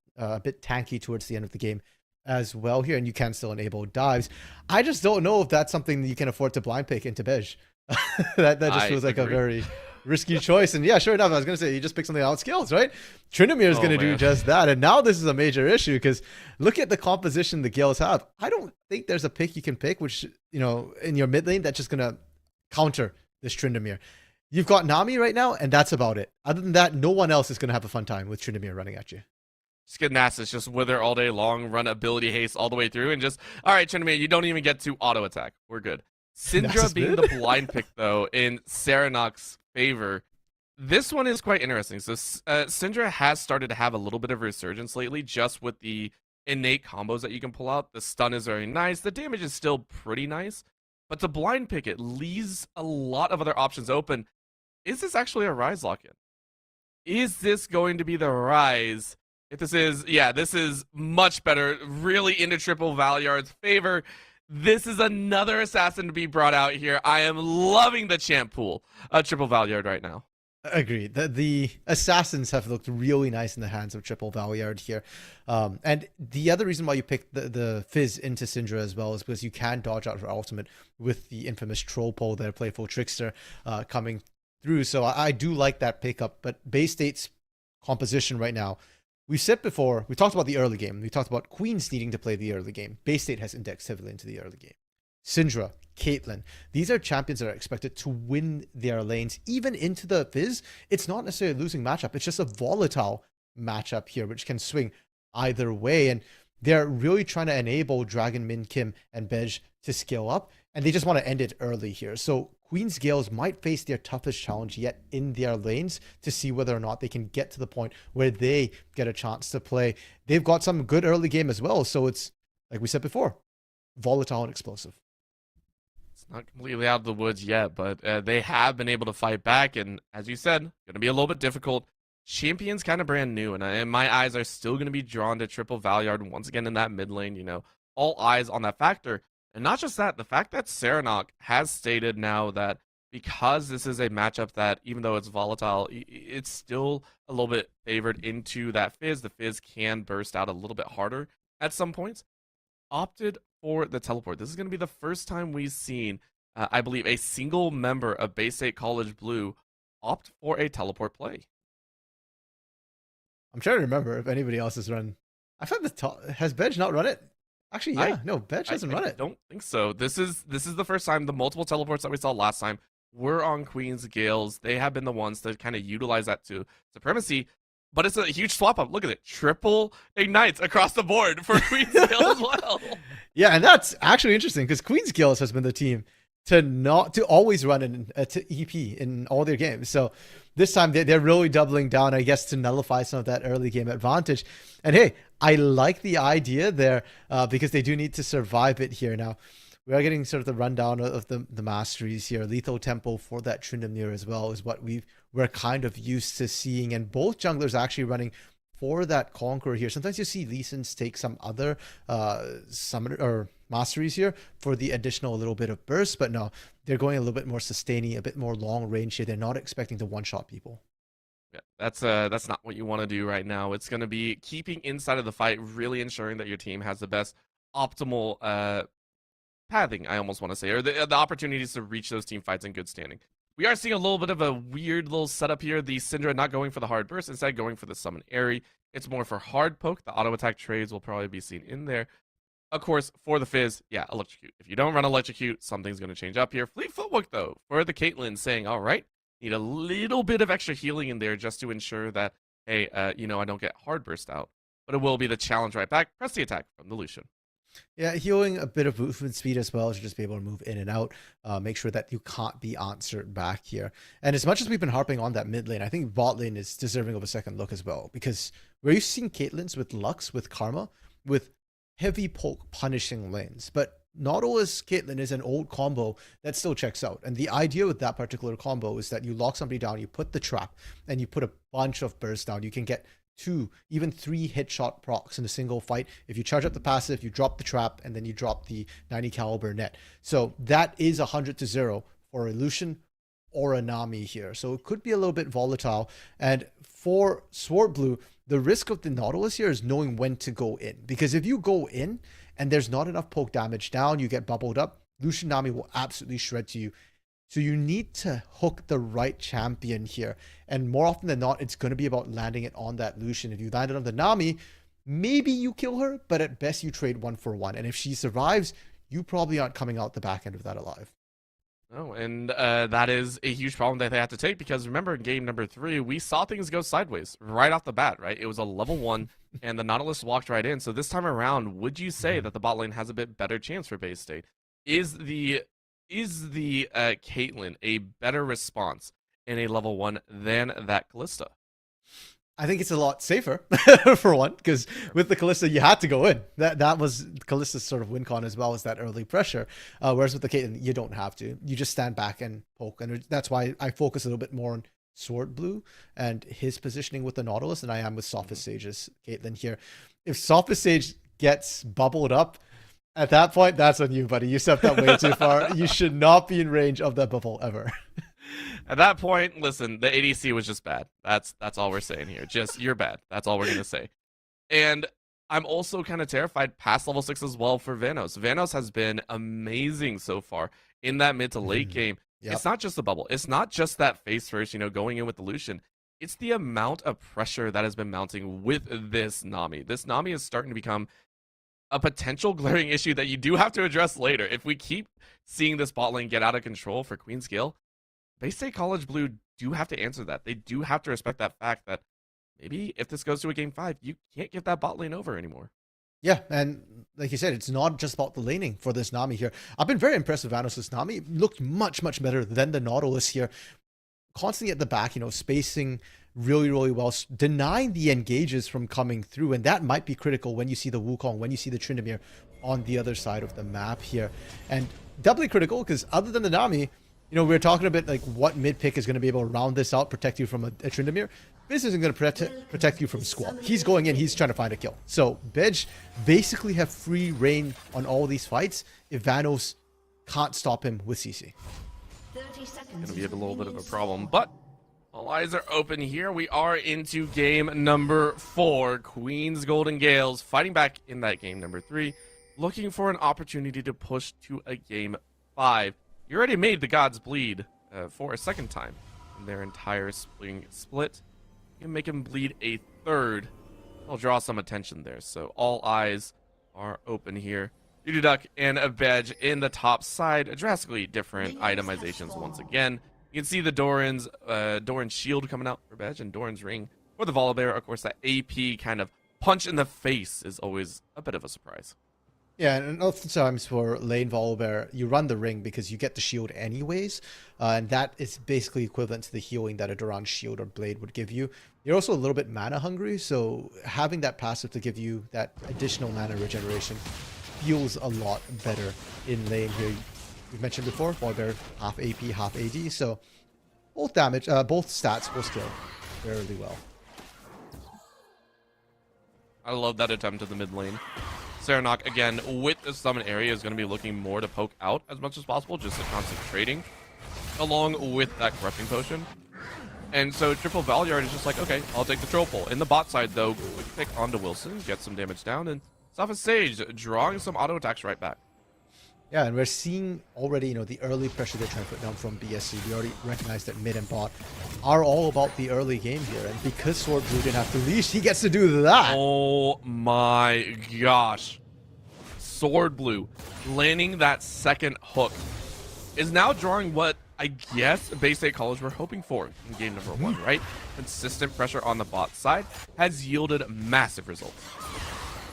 tanky towards the end of the game as well here, and you can still enable dives. I just don't know if that's something that you can afford to blind pick into Bej. that just feels like a very risky choice. And yeah, sure enough, I was going to say, you just pick something out skills, right? Tryndamere is going to do just that. And now this is a major issue because look at the composition the Gales have. I don't think there's a pick you can pick, which, you know, in your mid lane, that's just going to counter this Tryndamere. You've got Nami right now, and that's about it. Other than that, no one else is going to have a fun time with Tryndamere running at you. Just get Nasus, just wither all day long, run ability haste all the way through, and just, all right, Tryndamere, you don't even get to auto attack. We're good. Syndra being the blind pick, though, in Serenok's favor. This one is quite interesting. So Syndra has started to have a little bit of resurgence lately, just with the innate combos that you can pull out. The stun is very nice. The damage is still pretty nice. But to blind pick it leaves a lot of other options open. Is this actually a Rise lock-in? Is this going to be the Rise? If this is, yeah, this is much better. Really into Triple Valyard's favor. This is another assassin to be brought out here. I am loving the champ pool of Triple Valyard right now. Agreed. The assassins have looked really nice in the hands of Triple Valyard here. And the other reason why you picked the Fizz into Syndra as well is because you can dodge out her ultimate with the infamous troll pole there, Playful Trickster, coming through. So I do like that pickup. But Bay State's composition right now, we've said before, we talked about the early game. We talked about Queens needing to play the early game. Bay State has indexed heavily into the early game. Syndra, Caitlyn, these are champions that are expected to win their lanes, even into the Fizz. It's not necessarily a losing matchup. It's just a volatile matchup here, which can swing either way. And they're really trying to enable Dragon, Min, Kim, and Bej to scale up. And they just want to end it early here. So Queen's Gales might face their toughest challenge yet in their lanes to see whether or not they can get to the point where they get a chance to play. They've got some good early game as well. So it's, like we said before, volatile and explosive. It's not completely out of the woods yet, but they have been able to fight back. And as you said, going to be a little bit difficult. Champion's kind of brand new, and my eyes are still going to be drawn to Triple Valyard once again in that mid lane. You know, all eyes on that factor. And not just that, the fact that Serenok has stated now that because this is a matchup that, even though it's volatile, it's still a little bit favored into that Fizz. The Fizz can burst out a little bit harder at some points. Opted for the teleport. This is going to be the first time we've seen, I believe, a single member of Bay State College Blue opt for a teleport play. I'm trying to remember if anybody else has run. I've had has Bej not run it? Actually, yeah, no, Bej hasn't run it. I don't think so. This is the first time. The multiple teleports that we saw last time were on Queen's Gales. They have been the ones to kind of utilize that to supremacy. But it's a huge swap up. Look at it. Triple ignites across the board for Queen's Gale as well. Yeah, and that's actually interesting because Queen's Gales has been the team to always run to EP in all their games. So this time they're really doubling down, I guess, to nullify some of that early game advantage. And hey, I like the idea there because they do need to survive it here. Now, we are getting sort of the rundown of the masteries here. Lethal Tempo for that Tryndamere as well is what we're kind of used to seeing. And both junglers actually running for that Conqueror here. Sometimes you see Lee Sins take some other summoner or masteries here for the additional little bit of burst, but no, they're going a little bit more sustaining, a bit more long range here. They're not expecting to one-shot people. Yeah, that's not what you want to do right now. It's going to be keeping inside of the fight, really ensuring that your team has the best optimal pathing, I almost want to say, or the opportunities to reach those team fights in good standing. We are seeing a little bit of a weird little setup here. The Syndra not going for the hard burst, instead going for the summon Airy. It's more for hard poke. The auto attack trades will probably be seen in there. Of course, for the Fizz, yeah, Electrocute. If you don't run Electrocute, something's going to change up here. Fleet Footwork, though, for the Caitlyn saying, all right, need a little bit of extra healing in there just to ensure that, hey, I don't get hard burst out. But it will be the challenge right back. Press the attack from the Lucian. Yeah, healing a bit of movement speed as well to just be able to move in and out. Make sure that you can't be answered back here. And as much as we've been harping on that mid lane, I think bot lane is deserving of a second look as well. Because we're used to seeing Caitlyn's with Lux, with Karma, with heavy poke punishing lanes. But Nautilus Caitlyn is an old combo that still checks out. And the idea with that particular combo is that you lock somebody down, you put the trap, and you put a bunch of bursts down. You can get 2, even 3 hit shot procs in a single fight. If you charge up the passive, you drop the trap, and then you drop the 90 caliber net. So that is 100-0 for a Lucian or a Nami here. So it could be a little bit volatile. And for Sword Blue, the risk of the Nautilus here is knowing when to go in. Because if you go in and there's not enough poke damage down, you get bubbled up, Lucian Nami will absolutely shred to you. So you need to hook the right champion here. And more often than not, it's going to be about landing it on that Lucian. If you land it on the Nami, maybe you kill her, but at best you trade 1 for 1. And if she survives, you probably aren't coming out the back end of that alive. Oh, and that is a huge problem that they have to take because remember in game number 3, we saw things go sideways right off the bat, right? It was a level 1 and the Nautilus walked right in. So this time around, would you say that the bot lane has a bit better chance for Bay State? Is the Caitlyn a better response in a level 1 than that Kalista? I think it's a lot safer for one, because with the Kalista, you had to go in. That was Kalista's sort of win con as well as that early pressure. Whereas with the Caitlyn, you don't have to. You just stand back and poke. And that's why I focus a little bit more on Sword Blue and his positioning with the Nautilus than I am with Sophist Sage's Caitlyn here. If Sophist Sage gets bubbled up, at that point, that's on you, buddy. You stepped up way too far. You should not be in range of that bubble ever. At that point, listen, the ADC was just bad. That's all we're saying here. Just, you're bad. That's all we're going to say. And I'm also kind of terrified past level 6 as well for Vanos. Vanos has been amazing so far in that mid to late game. Yep. It's not just the bubble. It's not just that face first, going in with the Lucian. It's the amount of pressure that has been mounting with this Nami. This Nami is starting to become a potential glaring issue that you do have to address later. If we keep seeing this bot lane get out of control for Queen's Gale, Bay State College Blue do have to answer that. They do have to respect that fact that maybe if this goes to a game 5, you can't give that bot lane over anymore. Yeah, and like you said, it's not just about the laning for this Nami here. I've been very impressed with Vanos' Nami. It looked much, much better than the Nautilus here. Constantly at the back, spacing really, really well, denying the engages from coming through. And that might be critical when you see the Wukong, when you see the Tryndamere on the other side of the map here. And doubly critical because other than the Nami, we're talking a bit like what mid pick is going to be able to round this out, protect you from a Tryndamere. This isn't going to protect you from Squall. He's going in, he's trying to find a kill. So Bedge basically have free reign on all these fights if Vanos can't stop him with CC. Going to be a little bit of a problem, but all eyes are open here. We are into game number 4. Queen's Golden Gales fighting back in that game number 3, looking for an opportunity to push to a game 5. You already made the gods bleed for a second time in their entire split. You can make him bleed a third. I'll draw some attention there. So all eyes are open here. Duck and a Bedge in the top side. Drastically different itemizations once again. You can see the Doran's shield coming out for Bedge and Doran's ring for the Volibear. Of course, that AP kind of punch in the face is always a bit of a surprise. Yeah, and oftentimes for lane Volibear, you run the ring because you get the shield anyways, and that is basically equivalent to the healing that a Duran shield or blade would give you. You're also a little bit mana hungry, so having that passive to give you that additional mana regeneration feels a lot better in lane here. We mentioned before, Volibear half AP, half AD, so both damage, both stats will scale fairly well. I love that attempt to the mid lane. Serenok, again, with the summon area, is going to be looking more to poke out as much as possible, just to concentrating, along with that corrupting potion. And so Triple Valiard is just like, okay, I'll take the troll pull. In the bot side, though, quick pick onto Wilson, get some damage down, and Safa Sage drawing some auto attacks right back. Yeah, and we're seeing already, the early pressure they're trying to put down from BSC. We already recognize that mid and bot are all about the early game here. And because Sword Blue didn't have to leash, he gets to do that. Oh my gosh. Sword Blue landing that second hook is now drawing what I guess Bay State College were hoping for in game number 1, right? Consistent pressure on the bot side has yielded massive results.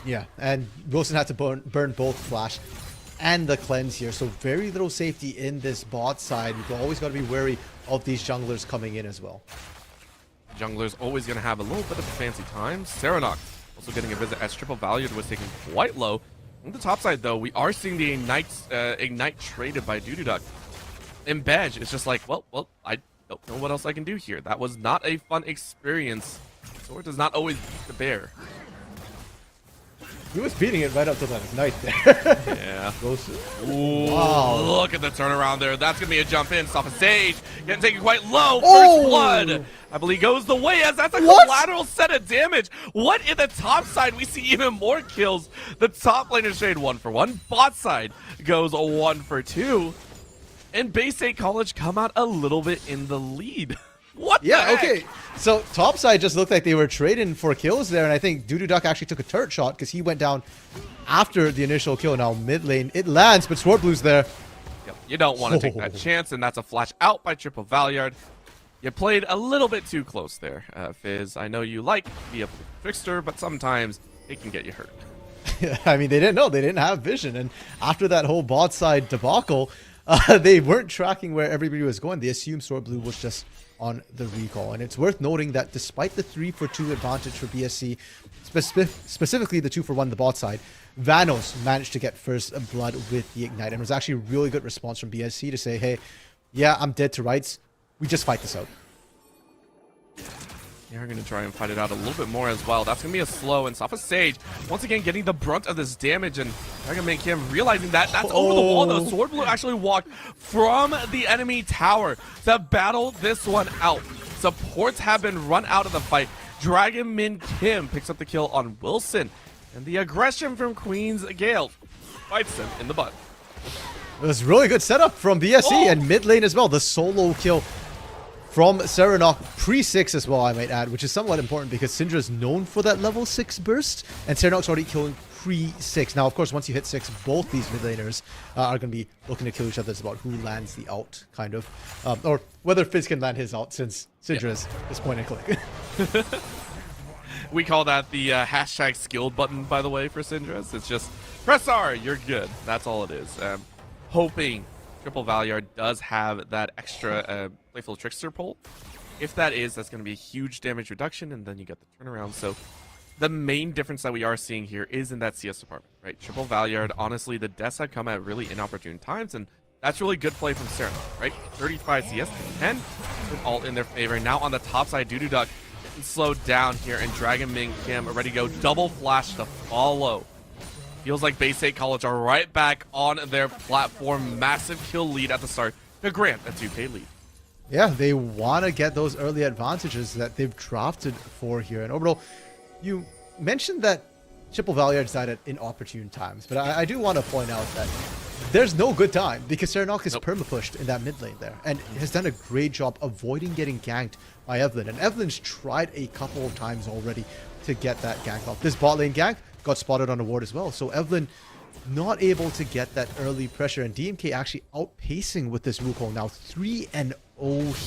Yeah, and Wilson had to burn both Flash and the cleanse here, so very little safety in this bot side. You've always got to be wary of these junglers coming in as well. Jungler's always going to have a little bit of a fancy time. Serenok also getting a visit as Triple Valiard was taken quite low. On the top side, though, we are seeing the Ignite traded by Dududuck. And Badge is just like, well, I don't know what else I can do here. That was not a fun experience. Sword does not always beat the bear. He was beating it right up to that Ignite there. Yeah. Ooh, wow. Look at the turnaround there. That's going to be a jump in. Safa Sage getting taken quite low. Oh! First blood, I believe, goes the way as that's a collateral set of damage. What in the top side? We see even more kills. The top lane is trade 1 for 1. Bot side goes 1 for 2. And Bay State College come out a little bit in the lead. What the heck? Okay. So top side just looked like they were trading for kills there, and I think Dududuck actually took a turret shot because he went down after the initial kill. Now mid lane, it lands, but Sword Blue's there. Yep. You don't want to take that chance, and that's a flash out by Triple Valiard. You played a little bit too close there, Fizz. I know you like to be a trickster, but sometimes it can get you hurt. I mean, they didn't know. They didn't have vision, and after that whole bot side debacle, they weren't tracking where everybody was going. They assumed Sword Blue was just on the recall. And it's worth noting that despite the 3-for-2 advantage for BSC, specifically the 2-for-1 the bot side, Vanos managed to get first blood with the Ignite. And it was actually a really good response from BSC to say, hey, yeah, I'm dead to rights. We just fight this out. They're going to try and fight it out a little bit more as well. That's going to be a slow, and Safa Sage once again getting the brunt of this damage, and Dragon Man Kim realizing that that's over the wall though. Sword Blue actually walked from the enemy tower to battle this one out. Supports have been run out of the fight. Dragon Min Kim picks up the kill on Wilson, and the aggression from Queen's Gale bites him in the butt. It was really good setup from BSC and mid lane as well. The solo kill from Serenok, pre-6 as well, I might add, which is somewhat important because Syndra is known for that level 6 burst, and Serenok's already killing pre-6. Now, of course, once you hit 6, both these mid laners are going to be looking to kill each other. It's about who lands the ult, kind of. Or whether Fizz can land his ult, since Syndra is point and click. We call that the hashtag skilled button, by the way, for Syndra's. It's just, press R, you're good. That's all it is. Hoping Triple Valiard does have that extra Playful Trickster pull. If that is, that's going to be a huge damage reduction, and then you get the turnaround. So the main difference that we are seeing here is in that CS department, right? Triple Valiard, honestly, the deaths have come at really inopportune times, and that's really good play from Serenok, right? 35 CS, 10, all in their favor. Now on the top side, Dududuck getting slowed down here, and Dragon Min Kim are ready to go. Double flash to follow. Feels like Bay State College are right back on their platform. Massive kill lead at the start to grant a 2K lead. Yeah, they want to get those early advantages that they've drafted for here. And Orbital, you mentioned that Triple Valiard died at inopportune times, but I do want to point out that there's no good time because Serenok is perma-pushed in that mid lane there and has done a great job avoiding getting ganked by Evelyn. And Evelyn's tried a couple of times already to get that gank off. This bot lane gank got spotted on the ward as well. So Evelyn not able to get that early pressure, and DMK actually outpacing with this Wukong now 3-0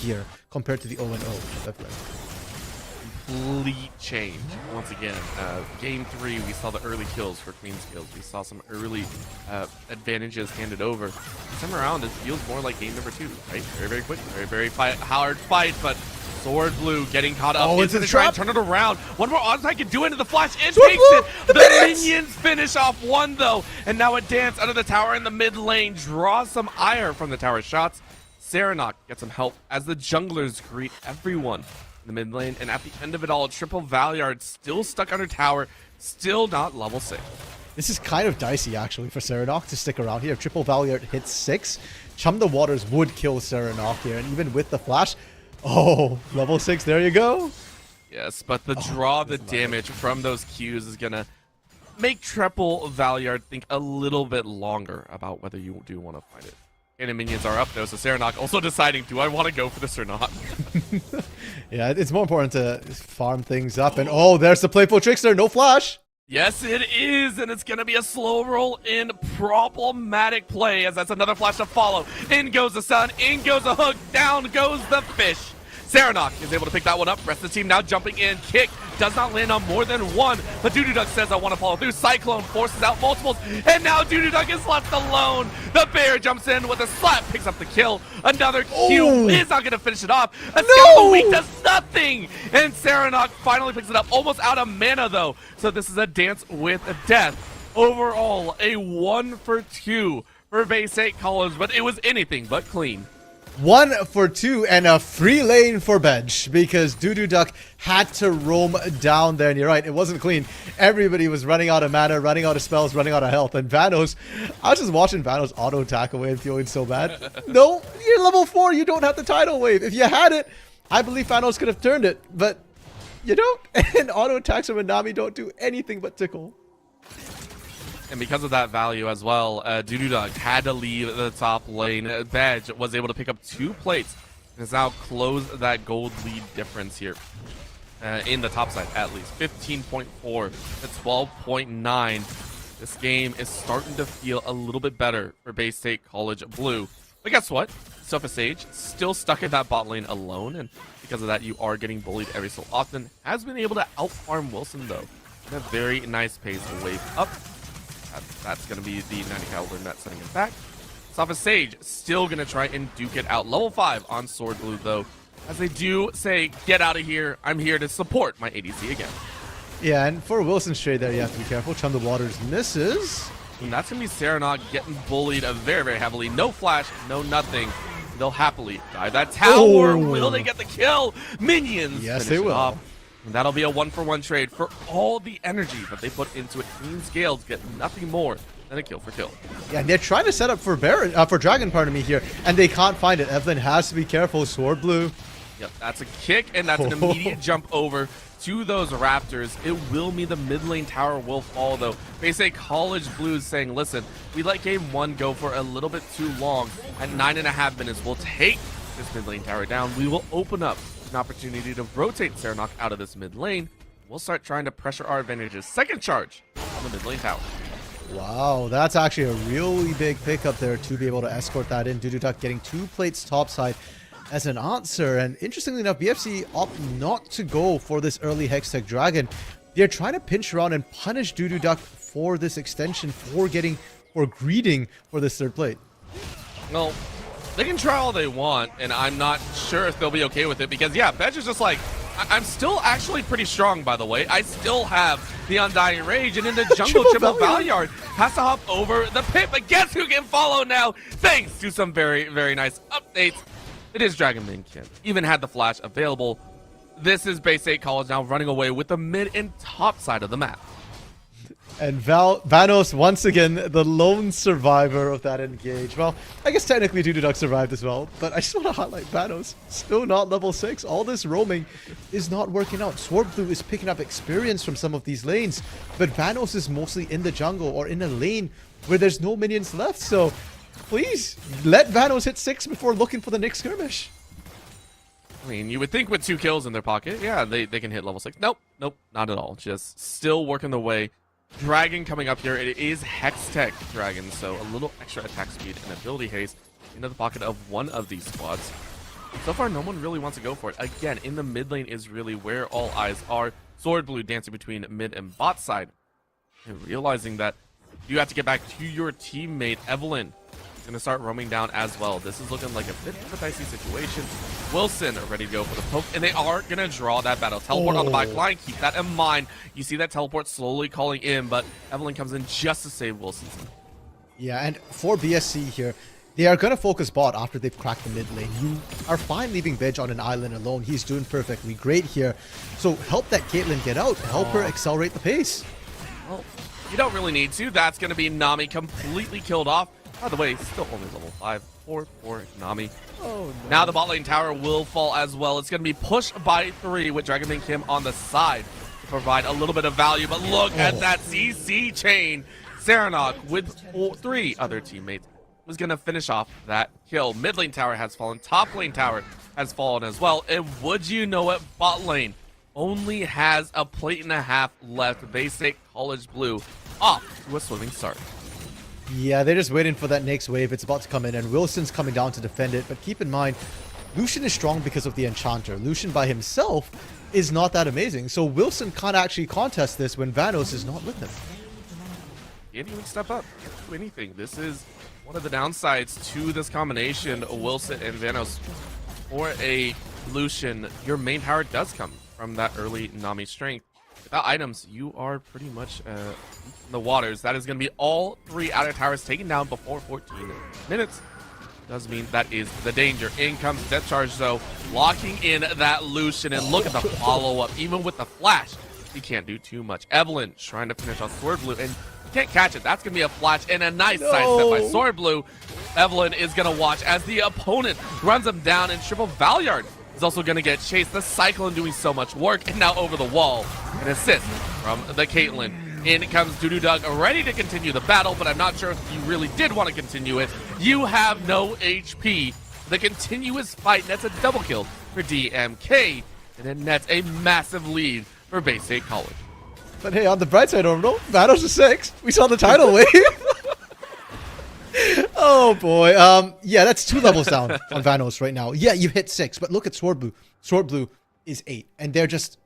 here compared to the 0-0 of Evelyn. complete change. Once again, game 3, we saw the early kills for Queen's Guild. We saw some early advantages handed over. This time around, it feels more like game number 2, right? Very, very quick, very hard fight, but Sword Blue getting caught up into the try and turn it around. One more onside can do it into the flash. It Sword takes Blue, it. the The minions! minions finish off one, though. And now a dance under the tower in the mid lane draws some ire from the tower shots. Serenok gets some help as the junglers greet everyone in the mid lane. And at the end of it all, Triple Valyard still stuck under tower, still not level 6. This is kind of dicey, actually, for Serenok to stick around here. If Triple Valyard hits 6, Chum the Waters would kill Serenok here. And even with the flash, oh, level 6, there you go. Yes, but the draw, the damage from those Qs is going to make Triple Valyard think a little bit longer about whether you do want to fight it. And the minions are up though, so Serenok also deciding, do I want to go for this or not? Yeah, it's more important to farm things up. And oh, there's the playful trickster, no flash. Yes, it is, and it's going to be a slow roll in problematic play as that's another flash to follow. In goes the sun, in goes the hook, down goes the fish. Serenok is able to pick that one up. Rest of the team now jumping in. Kick does not land on more than one, but Duck says I want to follow through. Cyclone forces out multiples, and now Duck is left alone. The bear jumps in with a slap, picks up the kill. Another Q is not going to finish it off. A skeletal weak does nothing, and Serenok finally picks it up, almost out of mana though. So this is a dance with death. Overall, a 1 for 2 for Bay State College, but it was anything but clean. 1 for 2 and a free lane for Bench because Duck had to roam down there. And you're right, it wasn't clean. Everybody was running out of mana, running out of spells, running out of health. And Vanos, I was just watching Vanos auto attack away and feeling so bad. No, you're level 4. You don't have the tidal wave. If you had it, I believe Vanos could have turned it. But you don't. And auto attacks from Minami don't do anything but tickle. And because of that value as well, Duck had to leave the top lane. Bedge was able to pick up 2 plates and has now closed that gold lead difference here. In the top side, at least. 15.4 to 12.9. This game is starting to feel a little bit better for Bay State College Blue. But guess what? Sofa Sage still stuck in that bot lane alone, and because of that, you are getting bullied every so often. Has been able to outfarm Wilson, though, in a very nice pace. Wave up. That's going to be the 90 caliber net setting it back. Sofa Sage still going to try and duke it out. Level 5 on Sword Blue, though, as they do say, get out of here. I'm here to support my ADC again. Yeah, and for Wilson's trade there, you have to be careful. Chum the Waters misses. And that's going to be Serenok getting bullied very, very heavily. No flash, no nothing. They'll happily dive that tower. Will they get the kill? Minions. Yes, finish they it will. off. And that'll be a 1-for-1 trade for all the energy that they put into it. Queen's Gales get nothing more than a kill for kill. Yeah, and they're trying to set up for Dragon, pardon me, here, and they can't find it. Evelyn has to be careful. Sword Blue. Yep, that's a kick, and that's an immediate jump over to those Raptors. It will mean the mid lane tower will fall, though. They say College Blues saying, listen, we let game 1 go for a little bit too long. At 9.5 minutes, we'll take this mid lane tower down. We will open up an opportunity to rotate Serenok out of this mid lane. We'll start trying to pressure our advantages. Second charge on the mid lane tower. Wow, that's actually a really big pickup there to be able to escort that in. Duck getting 2 plates topside as an answer. And interestingly enough, BFC opt not to go for this early Hextech Dragon. They're trying to pinch around and punish Duck for this extension, for greeting for this 3rd plate. Well, they can try all they want, and I'm not sure if they'll be okay with it because, yeah, Bedge is just like, I'm still actually pretty strong, by the way. I still have the Undying Rage, and in the jungle, Triple Valyard has to hop over the pit, but guess who can follow now? Thanks to some very, very nice updates. It is Dragon Minkin. Even had the flash available. This is Bay State College now running away with the mid and top side of the map. And Vanos, once again, the lone survivor of that engage. Well, I guess technically Duck survived as well, but I just want to highlight Vanos. Still not level 6. All this roaming is not working out. Sword Blue is picking up experience from some of these lanes, but Vanos is mostly in the jungle or in a lane where there's no minions left. So please, let Vanos hit 6 before looking for the next skirmish. I mean, you would think with 2 kills in their pocket, yeah, they can hit level 6. Nope, not at all. Just still working the way. Dragon coming up here. It is Hextech Dragon, so a little extra attack speed and ability haste into the pocket of one of these squads. So far, no one really wants to go for it. Again, in the mid lane is really where all eyes are. Sword Blue dancing between mid and bot side. And realizing that you have to get back to your teammate. Evelyn is going to start roaming down as well. This is looking like a bit of a dicey situation. Wilson are ready to go for the poke, and they are going to draw that battle. Teleport on the back line. Keep that in mind. You see that teleport slowly calling in, but Evelyn comes in just to save Wilson's. Yeah, and for BSC here, they are going to focus bot after they've cracked the mid lane. You are fine leaving Bidge on an island alone. He's doing perfectly great here. So help that Caitlyn get out. Help her accelerate the pace. Well, you don't really need to. That's going to be Nami completely killed off. By the way, still only level 5. 4 Nami. Oh, no. Now the bot lane tower will fall as well. It's going to be pushed by 3 with Dragonbane Kim on the side to provide a little bit of value. But look at that CC chain. Serenok with 3 other teammates was going to finish off that kill. Mid lane tower has fallen. Top lane tower has fallen as well. And would you know it, bot lane only has a plate and a half left. Basic College Blue off to a swimming start. Yeah, they're just waiting for that next wave. It's about to come in, and Wilson's coming down to defend it. But keep in mind, Lucian is strong because of the Enchanter. Lucian by himself is not that amazing. So Wilson can't actually contest this when Vanos is not with him. Can't even step up. Can't do anything. This is one of the downsides to this combination, Wilson and Vanos. For a Lucian, your main tower does come from that early Nami strength. Without items, you are pretty much in the waters. That is going to be all 3 outer towers taken down before 14 minutes. Does mean that is the danger. In comes Death Charge, though, locking in that Lucian. And look at the follow-up. Even with the flash, he can't do too much. Evelyn trying to finish off Sword Blue, and you can't catch it. That's going to be a flash and a nice sidestep by Sword Blue. Evelyn is going to watch as the opponent runs him down, and Triple Valyard is also going to get chased. The Cyclone doing so much work, and now over the wall. An assist from the Caitlyn. In comes Doodoo Doug, ready to continue the battle, but I'm not sure if you really did want to continue it. You have no HP. The continuous fight nets a double kill for DMK, and it nets a massive lead for Bay State College. But hey, on the bright side, Orbital, Vanos is 6. We saw the tidal wave. Oh boy. Yeah, that's 2 levels down on Vanos right now. Yeah, you hit 6, but look at Sword Blue. Sword Blue is 8, and they're just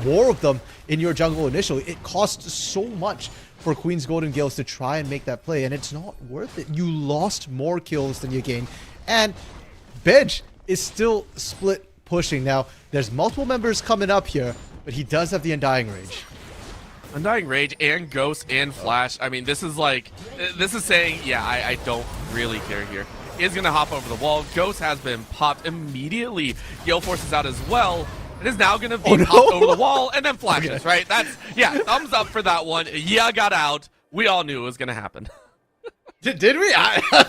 more of them in your jungle initially. It costs so much for Queen's Golden Gales to try and make that play, and it's not worth it. You lost more kills than you gained, and Bedge is still split pushing. Now, there's multiple members coming up here, but he does have the Undying Rage. Undying Rage and Ghost and Flash. I mean, this is like, this is saying, yeah, I don't really care here. Is going to hop over the wall. Ghost has been popped immediately. Gale Force is out as well. It is now going to be popped over the wall and then flashes, right? That's, yeah, thumbs up for that one. Yeah, got out. We all knew it was going to happen. Did we?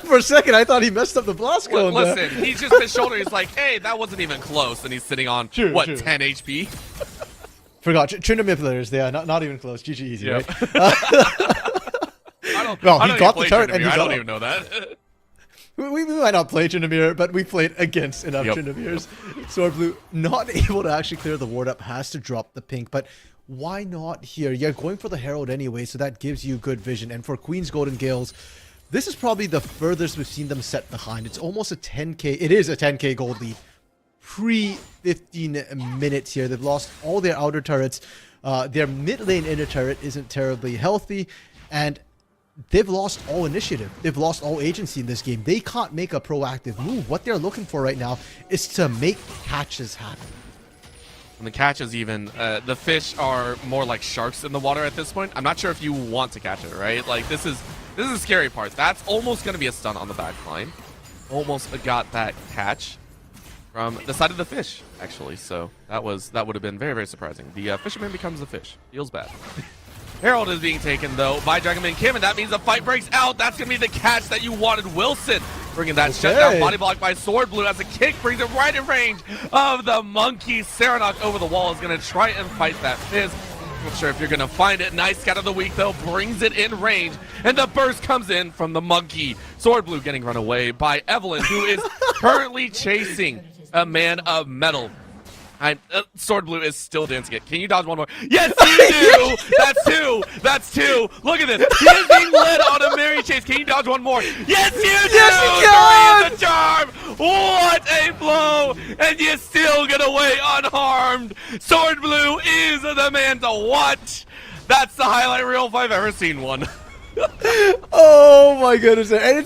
For a second, I thought he messed up the blast cone. Listen, he's just his shoulder. He's like, hey, that wasn't even close. And he's sitting on, 10 HP? Forgot. Trinity players, they are not even close. GG easy, Yep. right? I he got the turret and he I don't got even know that. We might not play Tryndamere, but we played against enough Tryndameres. Sword Blue not able to actually clear the ward up, has to drop the pink, but why not here? You're going for the Herald anyway, so that gives you good vision. And for Queen's Golden Gales, this is probably the furthest we've seen them set behind. It's almost a 10k. It is a 10k gold lead. Pre-15 minutes here. They've lost all their outer turrets. Their mid lane inner turret isn't terribly healthy, and they've lost all initiative. They've lost all agency in this game. They can't make a proactive move. What they're looking for right now is to make catches happen. And the catches even, the fish are more like sharks in the water at this point. I'm not sure if you want to catch it, right? Like, this is the scary part. That's almost going to be a stun on the back line. Almost got that catch from the side of the fish, actually. So that would have been very, very surprising. The fisherman becomes a fish. Feels bad. Herald is being taken, though, by Dragonbane Kim, and that means the fight breaks out. That's going to be the catch that you wanted. Wilson bringing that shutdown. Body block by Sword Blue as a kick brings it right in range of the monkey. Serenok over the wall is going to try and fight that Fizz. Not sure if you're going to find it. Nice scout of the week, though, brings it in range, and the burst comes in from the monkey. Sword Blue getting run away by Evelyn, who is currently chasing a man of metal. Sword Blue is still dancing it. Can you dodge one more? Yes, you do! That's 2! That's 2! Look at this! He is being led on a Mary Chase. Can you dodge one more? Yes, you do! Yes, you can! 3 is the charm! What a blow and you still get away unharmed. Sword Blue is the man to watch. That's the highlight reel if I've ever seen one. Oh my goodness. And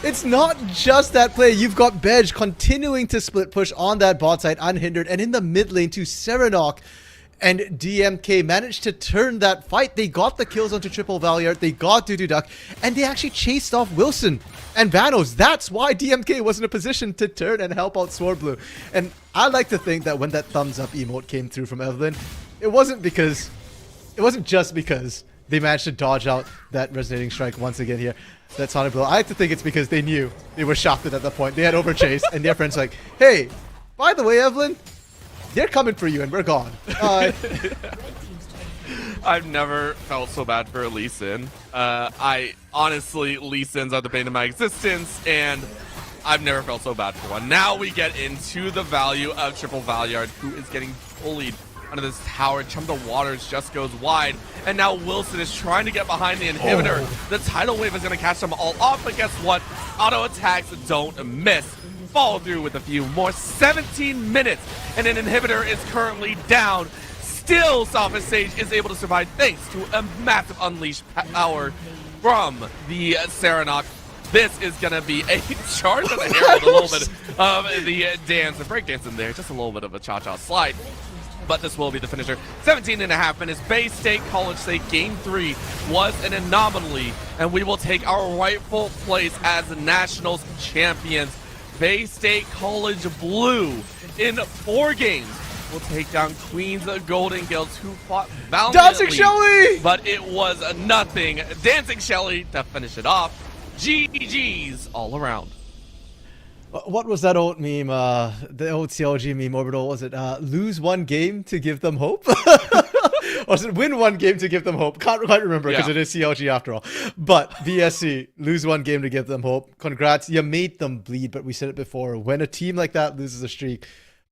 it's not just that play. You've got Bedge continuing to split push on that bot side unhindered, and in the mid lane to Serenok and DMK managed to turn that fight. They got the kills onto Triple Valiant, they got Duck, and they actually chased off Wilson and Vanos. That's why DMK was in a position to turn and help out Sword Blue. And I like to think that when that thumbs up emote came through from Evelyn, it wasn't just because they managed to dodge out that resonating strike once again here. That Sonic Blow. I like to think it's because they knew they were shafted at that point. They had overchased, and their friend's like, hey, by the way, Evelyn, they're coming for you, and we're gone. I've never felt so bad for a Lee Sin. I honestly, Lee Sins are the bane of my existence, and I've never felt so bad for one. Now we get into the value of Triple Valiant, who is getting bullied under this tower. Chum the Waters just goes wide, and now Wilson is trying to get behind the inhibitor. The tidal wave is going to catch them all off, but guess what? Auto attacks don't miss. Follow through with a few more. 17 minutes, and an inhibitor is currently down. Still, Sophist Sage is able to survive thanks to a massive unleashed power from the Serenok. This is going to be a charge of the hair with a little bit of the dance, the breakdance in there. Just a little bit of a cha-cha slide. But this will be the finisher. 17.5 minutes. Bay State College State Game 3 was an anomaly, and we will take our rightful place as Nationals champions. Bay State College Blue in 4 games will take down Queens Golden Gills, who fought valiantly. Dancing Shelly! But it was nothing. Dancing Shelly to finish it off. GG's all around. What was that old meme, the old CLG meme, Orbital? Was it lose one game to give them hope? Or was it win one game to give them hope? Can't quite remember because it is CLG after all. But BSC, lose one game to give them hope. Congrats, you made them bleed, but we said it before. When a team like that loses a streak,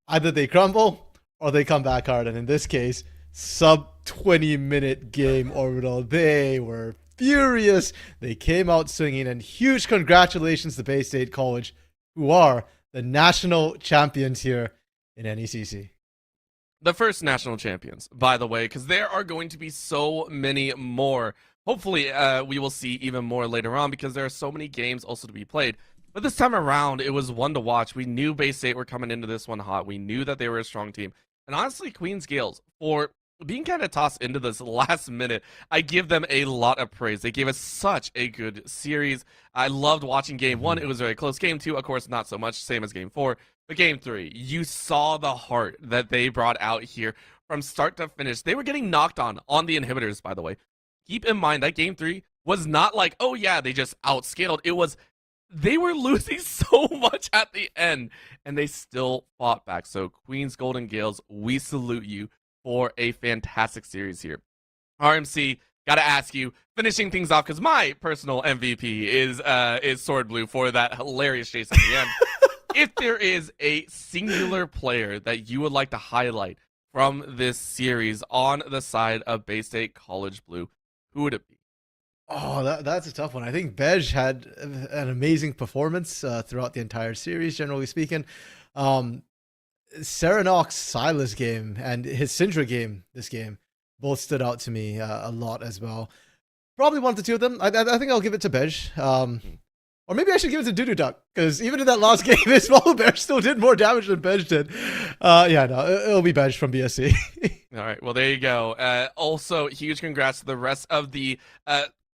either they crumble or they come back hard. And in this case, sub 20-minute game, Orbital. They were furious. They came out swinging, and huge congratulations to Bay State College, who are the national champions here in NECC. The first national champions, by the way, because there are going to be so many more. Hopefully, we will see even more later on because there are so many games also to be played. But this time around, it was one to watch. We knew Bay State were coming into this one hot. We knew that they were a strong team. And honestly, Queens Gales, for being kind of tossed into this last minute, I give them a lot of praise. They gave us such a good series. I loved watching game 1. It was a very close. Game 2, of course, not so much, same as game 4. But game 3, you saw the heart that they brought out here from start to finish. They were getting knocked on the inhibitors, by the way. Keep in mind that game 3 was not like, oh yeah, they just outscaled. It was, they were losing so much at the end, and they still fought back. So Queens Golden Gales, we salute you for a fantastic series here. RMC, gotta ask you, finishing things off, because my personal MVP is Sword Blue for that hilarious chase at the end. If there is a singular player that you would like to highlight from this series on the side of Bay State College Blue, who would it be? Oh, that's a tough one. I think Bej had an amazing performance throughout the entire series, generally speaking. Serenok's Silas game and his Syndra game, this game, both stood out to me a lot as well. Probably one of the two of them. I think I'll give it to Bej. Or maybe I should give it to Duck, because even in that last game, his Swallow Bear still did more damage than Bej did. Yeah, no, it'll be Bej from BSC. All right, well, there you go. Also, huge congrats to the rest of the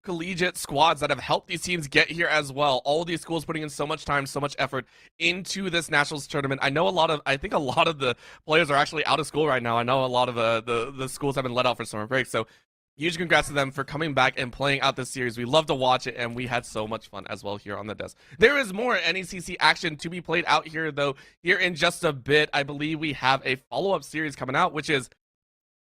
collegiate squads that have helped these teams get here as well. All of these schools putting in so much time, so much effort into this nationals tournament. I know I think a lot of the players are actually out of school right now. I know a lot of the schools have been let out for summer break. So huge congrats to them for coming back and playing out this series. We love to watch it, and we had so much fun as well here on the desk. There is more NECC action to be played out here, though, here in just a bit. I believe we have a follow-up series coming out, which is,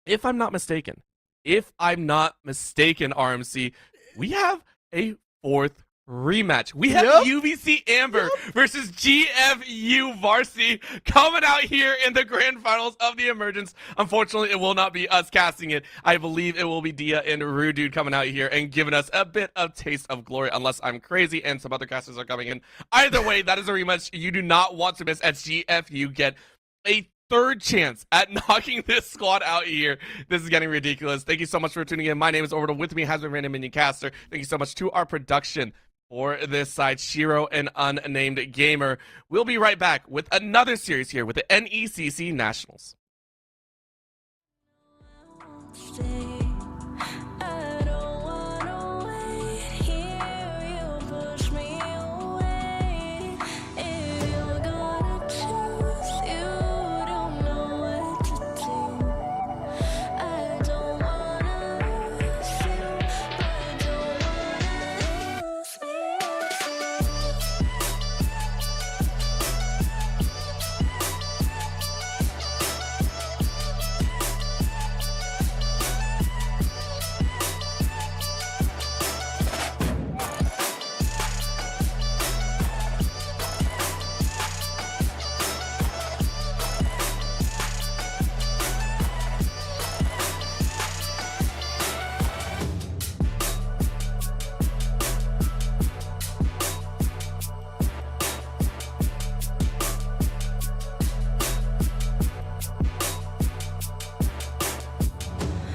if I'm not mistaken, RMC, we have a 4th rematch. We have Yep. UBC Amber versus GFU Varsity coming out here in the grand finals of the Emergence. Unfortunately, it will not be us casting it. I believe it will be Dia and Rudude coming out here and giving us a bit of taste of glory, unless I'm crazy and some other casters are coming in. Either way, that is a rematch you do not want to miss as GFU get a third chance at knocking this squad out here. This is getting ridiculous. Thank you so much for tuning in. My name is Orbital. With me has been Random Minion Caster. Thank you so much to our production for this side, Shiro and Unnamed Gamer. We'll be right back with another series here with the NECC Nationals. Stay. I don't wanna wait here. You push me away. If you're gonna choose, you don't know what to do. I don't wanna lose you, but don't wanna lose me.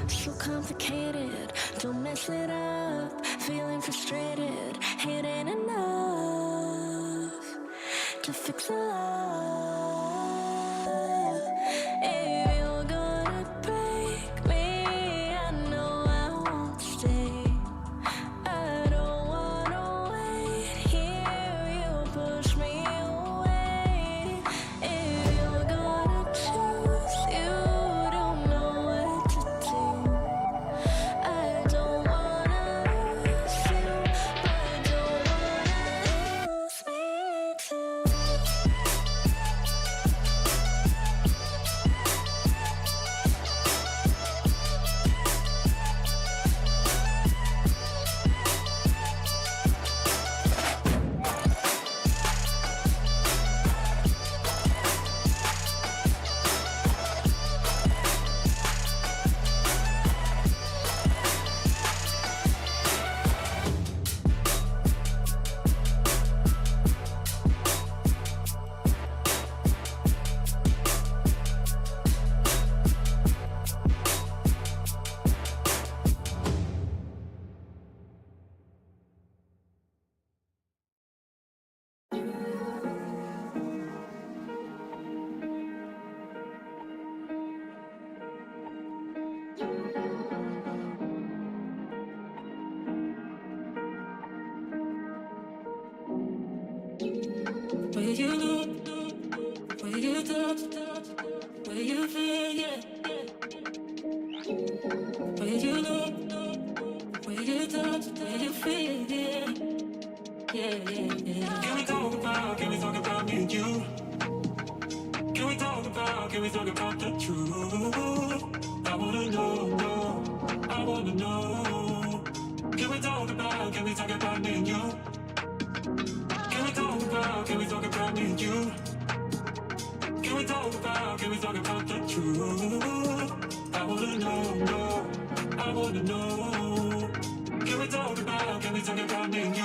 So complicated, don't mess it up. Feeling frustrated, it ain't enough to fix a love. If you're gonna break me, I know I won't stay. I don't wanna wait here. You push me away. If you're gonna choose, you don't know what to do. I don't wanna lose you, but don't wanna lose me too. Where you look, where you touch, where you feel, yeah. Where you look, where you touch, where you feel, yeah. Yeah. Can we talk about me and you? Can we talk about the truth? I wanna know, I wanna know. Can we talk about me and you? Can we talk about me and you? Can we talk about the truth? I wanna know, I wanna know. Can we talk about me and you?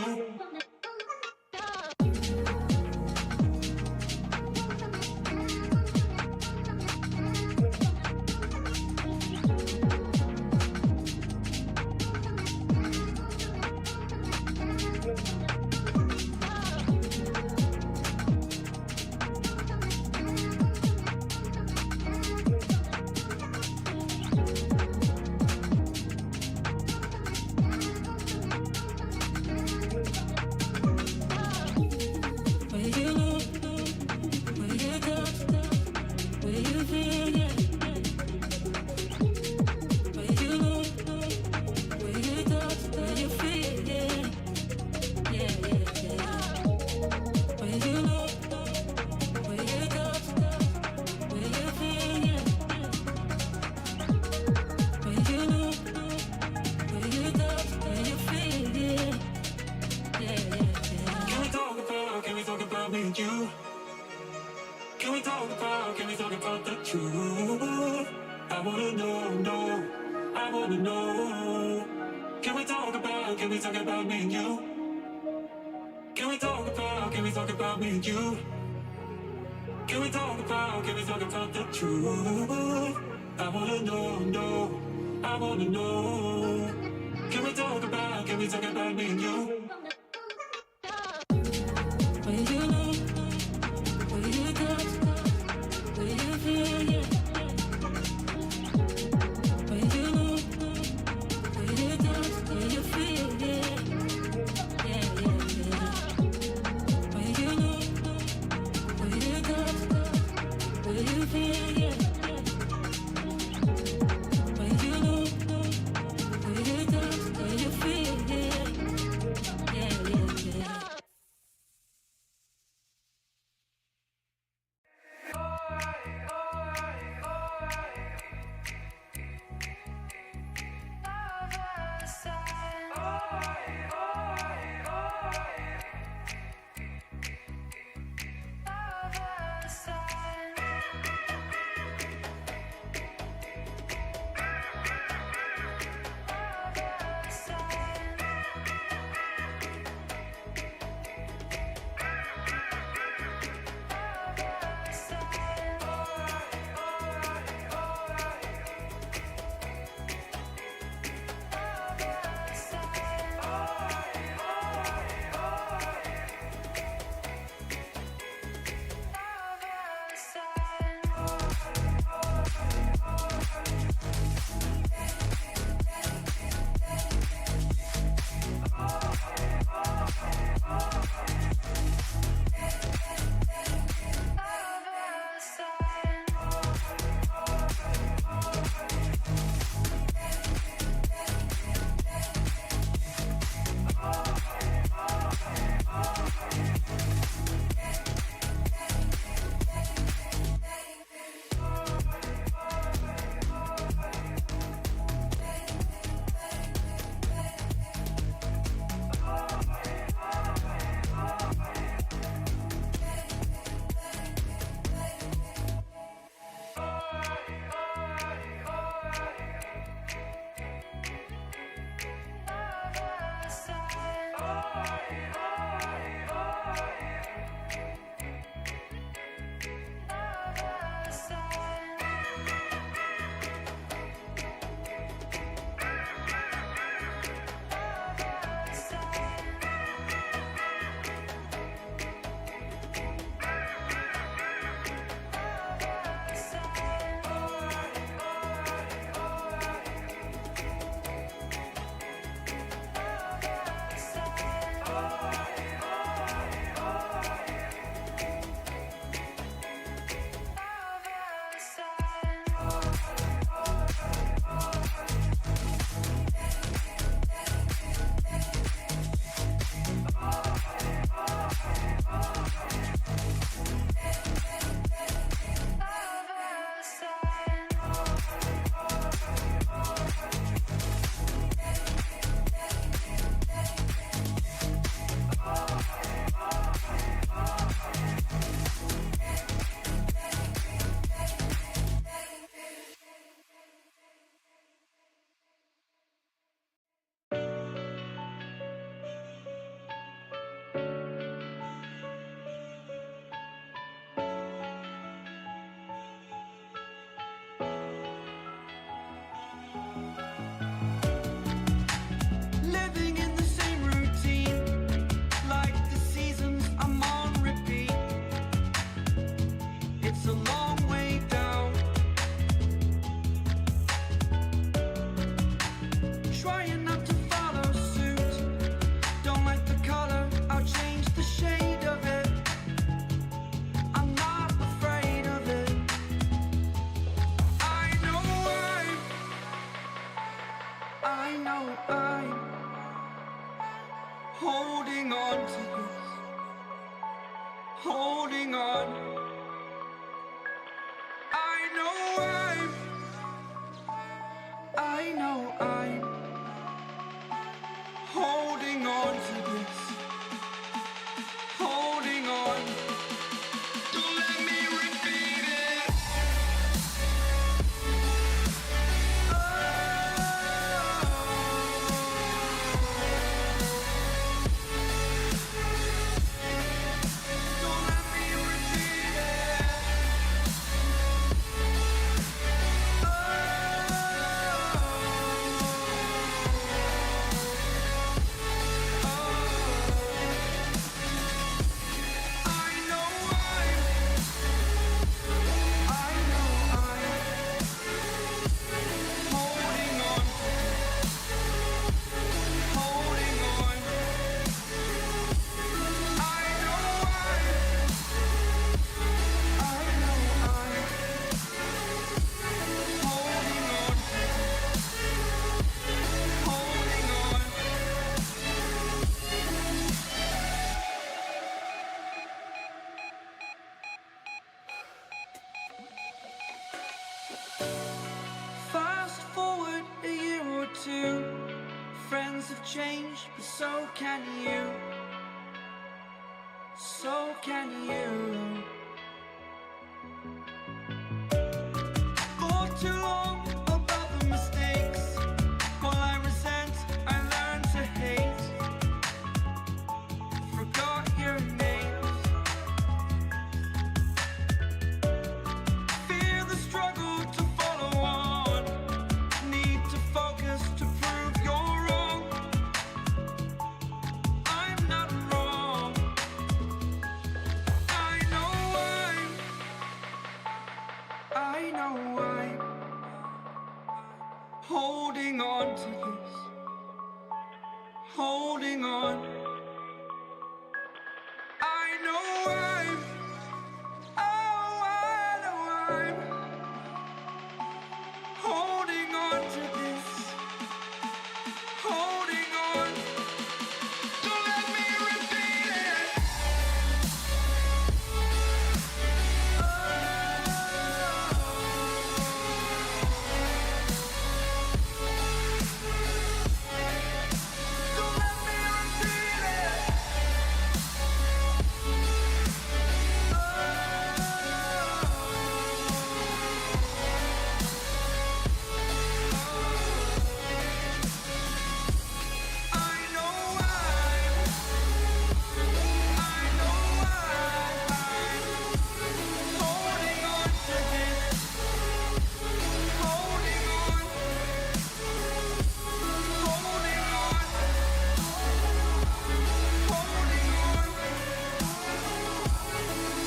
Can we talk about the truth? I wanna know, I wanna know. Can we talk about me and you? Can we talk about me and you? Can we talk about the truth? I wanna know, I wanna know. Can we talk about me and you? Will you know? Will you touch? Will you feel? Yeah. Will you know? Will you touch? Will you feel? Yeah. Yeah, yeah, yeah. Will you know? Will you touch? Will you feel? Yeah. Will you know? Will you touch? Will you feel? Yeah. Yeah, yeah, yeah. Living in the same routine, like the seasons I'm on repeat. It's a long way down. Trying not to follow suit. Don't like the color, I'll change the shade of it. I'm not afraid of it. I know I'm holding on to this, holding on. I know I'm holding on to this, holding on. Don't let me repeat. change, but so can you. So can you. For too long about the mistakes, while I resent, I learned to hate. Forgot your names. Fear the struggle to follow on. Need to focus to prove you're wrong. I'm not wrong. I know I'm holding on to this. Holding on. I know I know I'm holding on to this. Holding on. Don't let me repeat it. Don't let me repeat it. I know I'm holding on to this. Holding on. Holding on. Holding on. Holding on.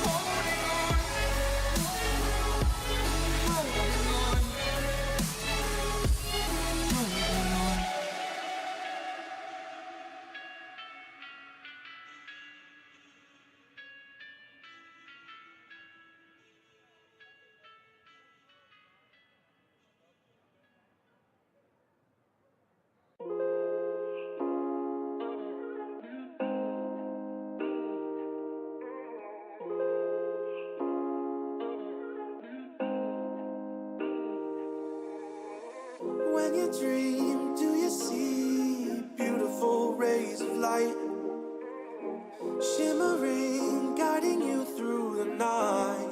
Holding on. Holding on. When you dream, do you see beautiful rays of light shimmering, guiding you through the night?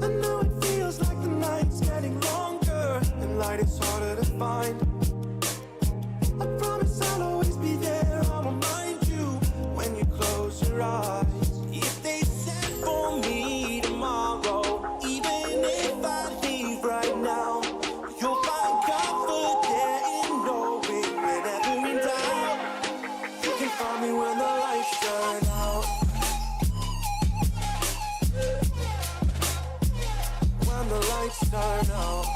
I know it feels like the night's getting longer and light is harder to find. I promise I'll always be there. I'll remind you when you close your eyes. If they sent for me tomorrow, even if I leave right now, you'll find comfort there in knowing whenever in doubt, you can find me when the lights turn out. When the lights turn out.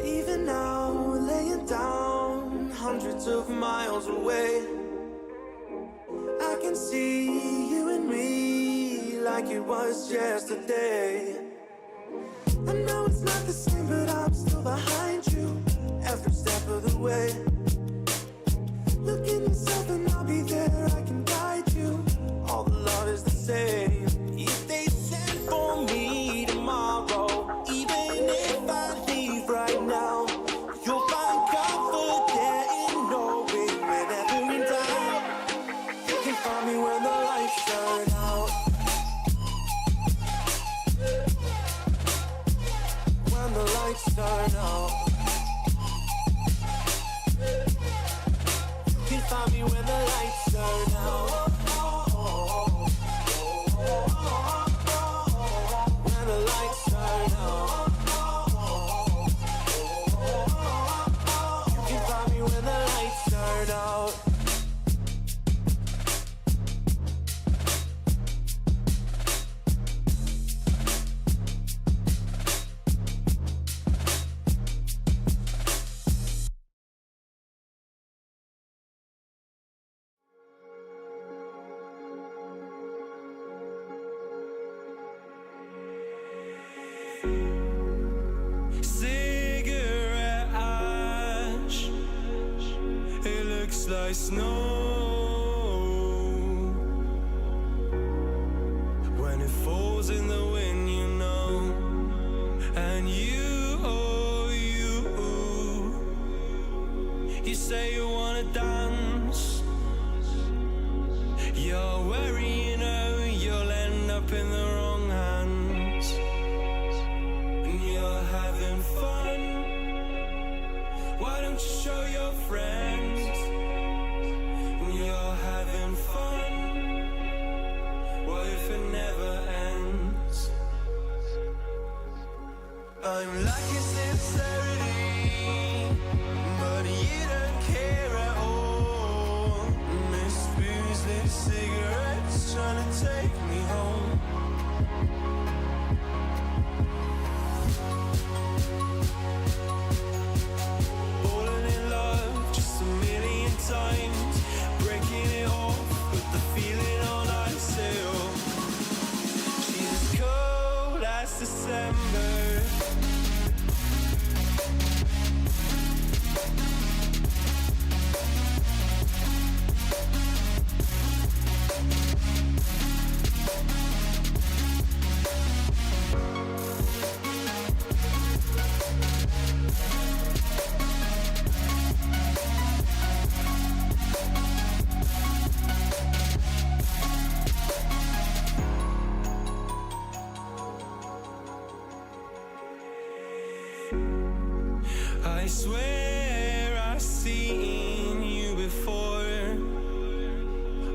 Even now, laying down hundreds of miles away, I can see you and me like it was yesterday. I know it's not the same, but I'm still behind you every step of the way. Look in yourself and I'll be there, I can guide you. All the love is the same. If they sent for me tomorrow, even if I leave right now, you'll find comfort there in knowing whenever in doubt, you can find me when the lights turn out. When the lights turn out, you can find me when the lights turn out. When the lights turn out, you can find me when the lights turn out. snow. When it falls in the wind, you know. And you, oh, you say you wanna dance. You're wary, you know, you'll end up in the wrong hands. And you're having fun. Why don't you show your friends? And you're having fun. What if it never ends? I'm lacking sincerity, but you don't care at all. Miss booze, lit cigarettes, trying to take me home. Falling in love just a million times, breaking it off, put the feeling on ice still. She's as cold as December. I swear I've seen you before,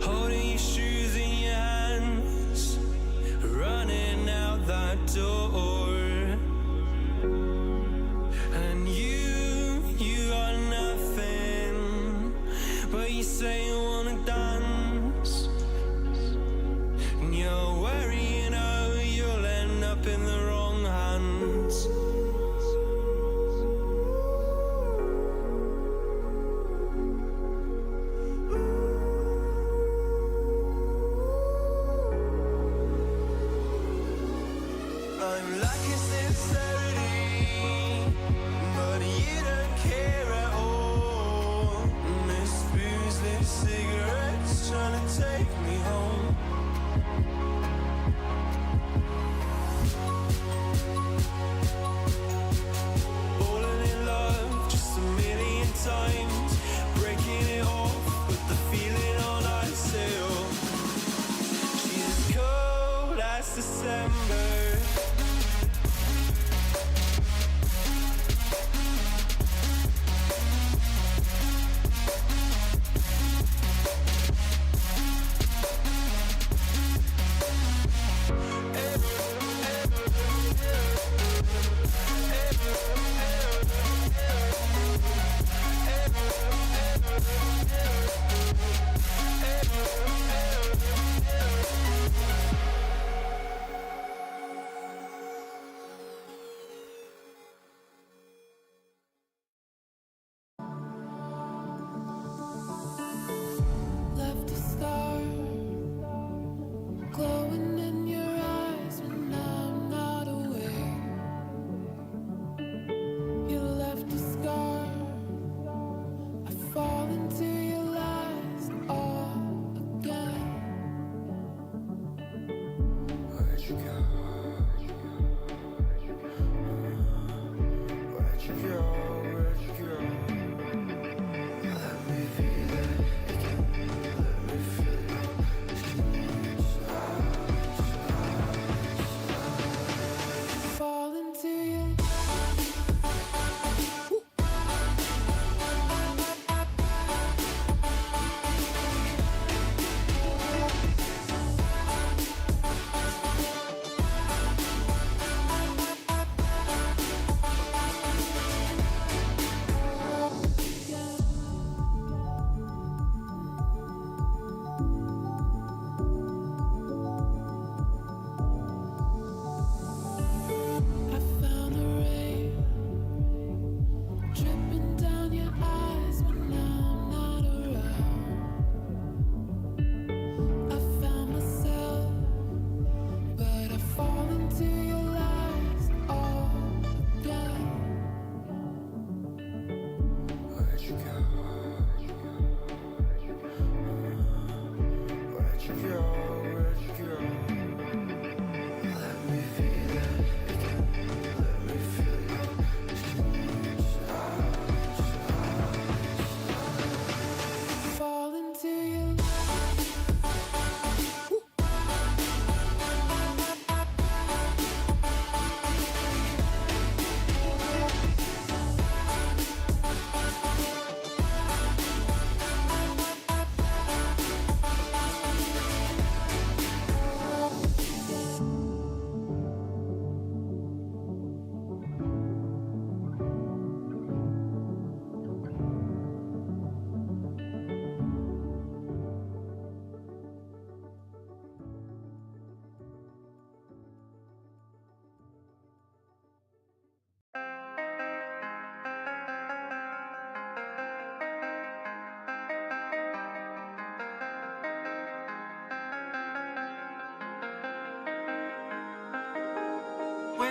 holding your shoes in your hands, running out that door. And you are nothing, but you say you wanna dance. And you're wary, you know, you'll end up in the wrong hands.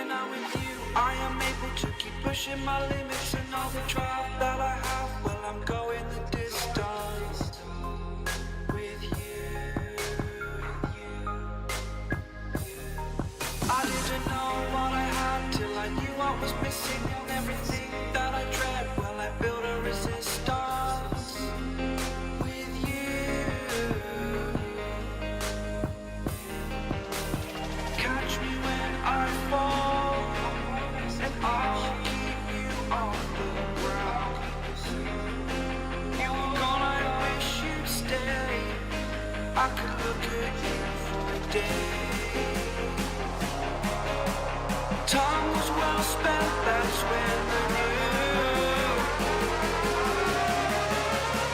when I'm with you. I am able to keep pushing my limits, and all the drive that I have, well, I'm going the distance with you. I didn't know what I had till I knew what was missing, and everything that I dread, well, I built a resistance with you. Catch me when I fall, and I'll keep you on the ground. You were gone, I wish you'd stay. I could look at you for days. Time was well spent, that's when I knew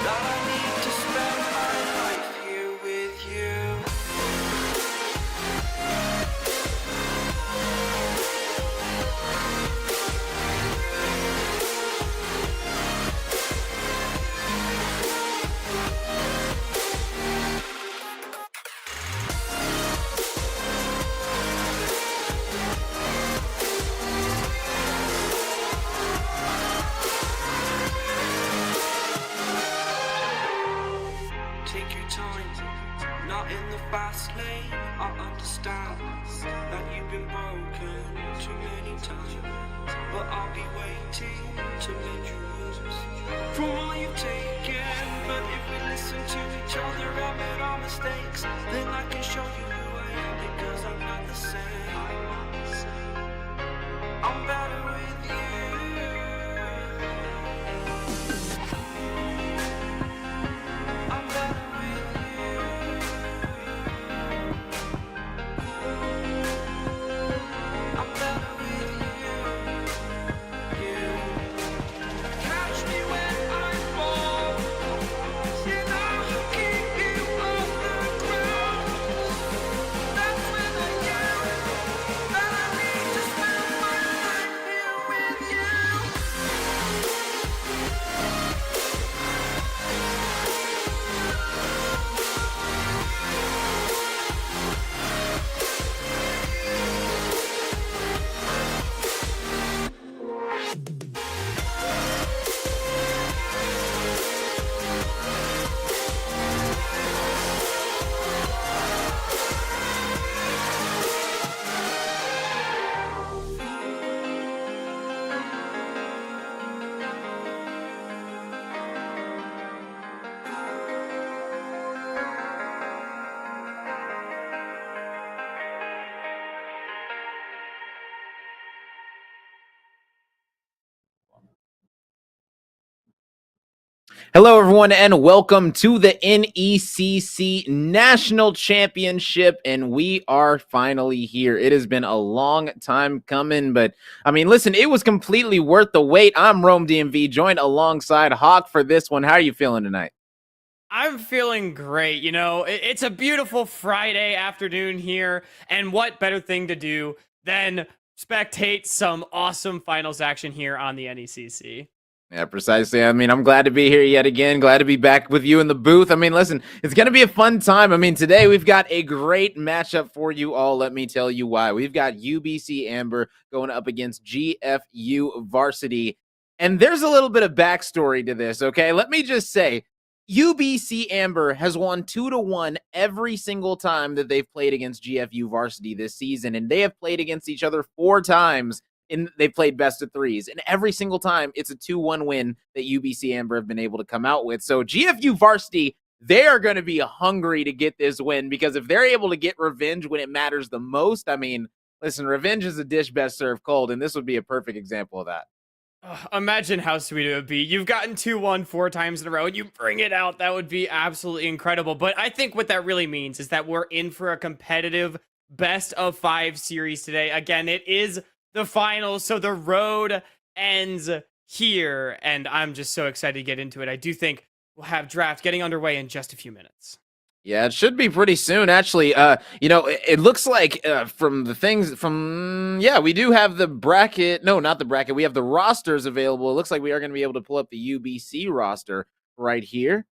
that I need to spend my life here with you. Take your time, not in the fast lane. I understand that you've been broken too many times, but I'll be waiting to mend your wounds from all you've taken. But if we listen to each other, admit our mistakes, then I can show you who I am, because I'm not the same. I'm better with you. I'm better with you. I'm better with you. Catch me when I fall, and I'll keep you off the ground. That's when I knew that I need to spend my life here with you. Hello, everyone, and welcome to the NECC National Championship, and we are finally here. It has been a long time coming, but, I mean, listen, it was completely worth the wait. I'm Rome DMV, joined alongside Hawk for this one. How are you feeling tonight? I'm feeling great. You know, it's a beautiful Friday afternoon here, and what better thing to do than spectate some awesome finals action here on the NECC? Yeah, precisely. I mean, I'm glad to be here yet again. Glad to be back with you in the booth. I mean, listen, it's going to be a fun time. I mean, today we've got a great matchup for you all. Let me tell you why. We've got UBC Amber going up against GFU Varsity. And there's a little bit of backstory to this, okay? Let me just say, UBC Amber has won 2-1 every single time that they've played against GFU Varsity this season. And they have played against each other 4 times. They played best of 3s, and every single time it's a 2-1 win that UBC Amber have been able to come out with. So GFU Varsity, they are going to be hungry to get this win, because if they're able to get revenge when it matters the most, I mean, listen, revenge is a dish best served cold, and this would be a perfect example of that. Imagine how sweet it would be. You've gotten 2-1 4 times in a row, and you bring it out. That would be absolutely incredible. But I think what that really means is that we're in for a competitive best of 5 series today. Again, it is the finals, so the road ends here, and I'm just so excited to get into it. I do think we'll have draft getting underway in just a few minutes. Yeah, it should be pretty soon, actually. You know, it looks like from the things from, yeah, we do have the bracket. No, not the bracket. We have the rosters available. It looks like we are going to be able to pull up the UBC roster right here.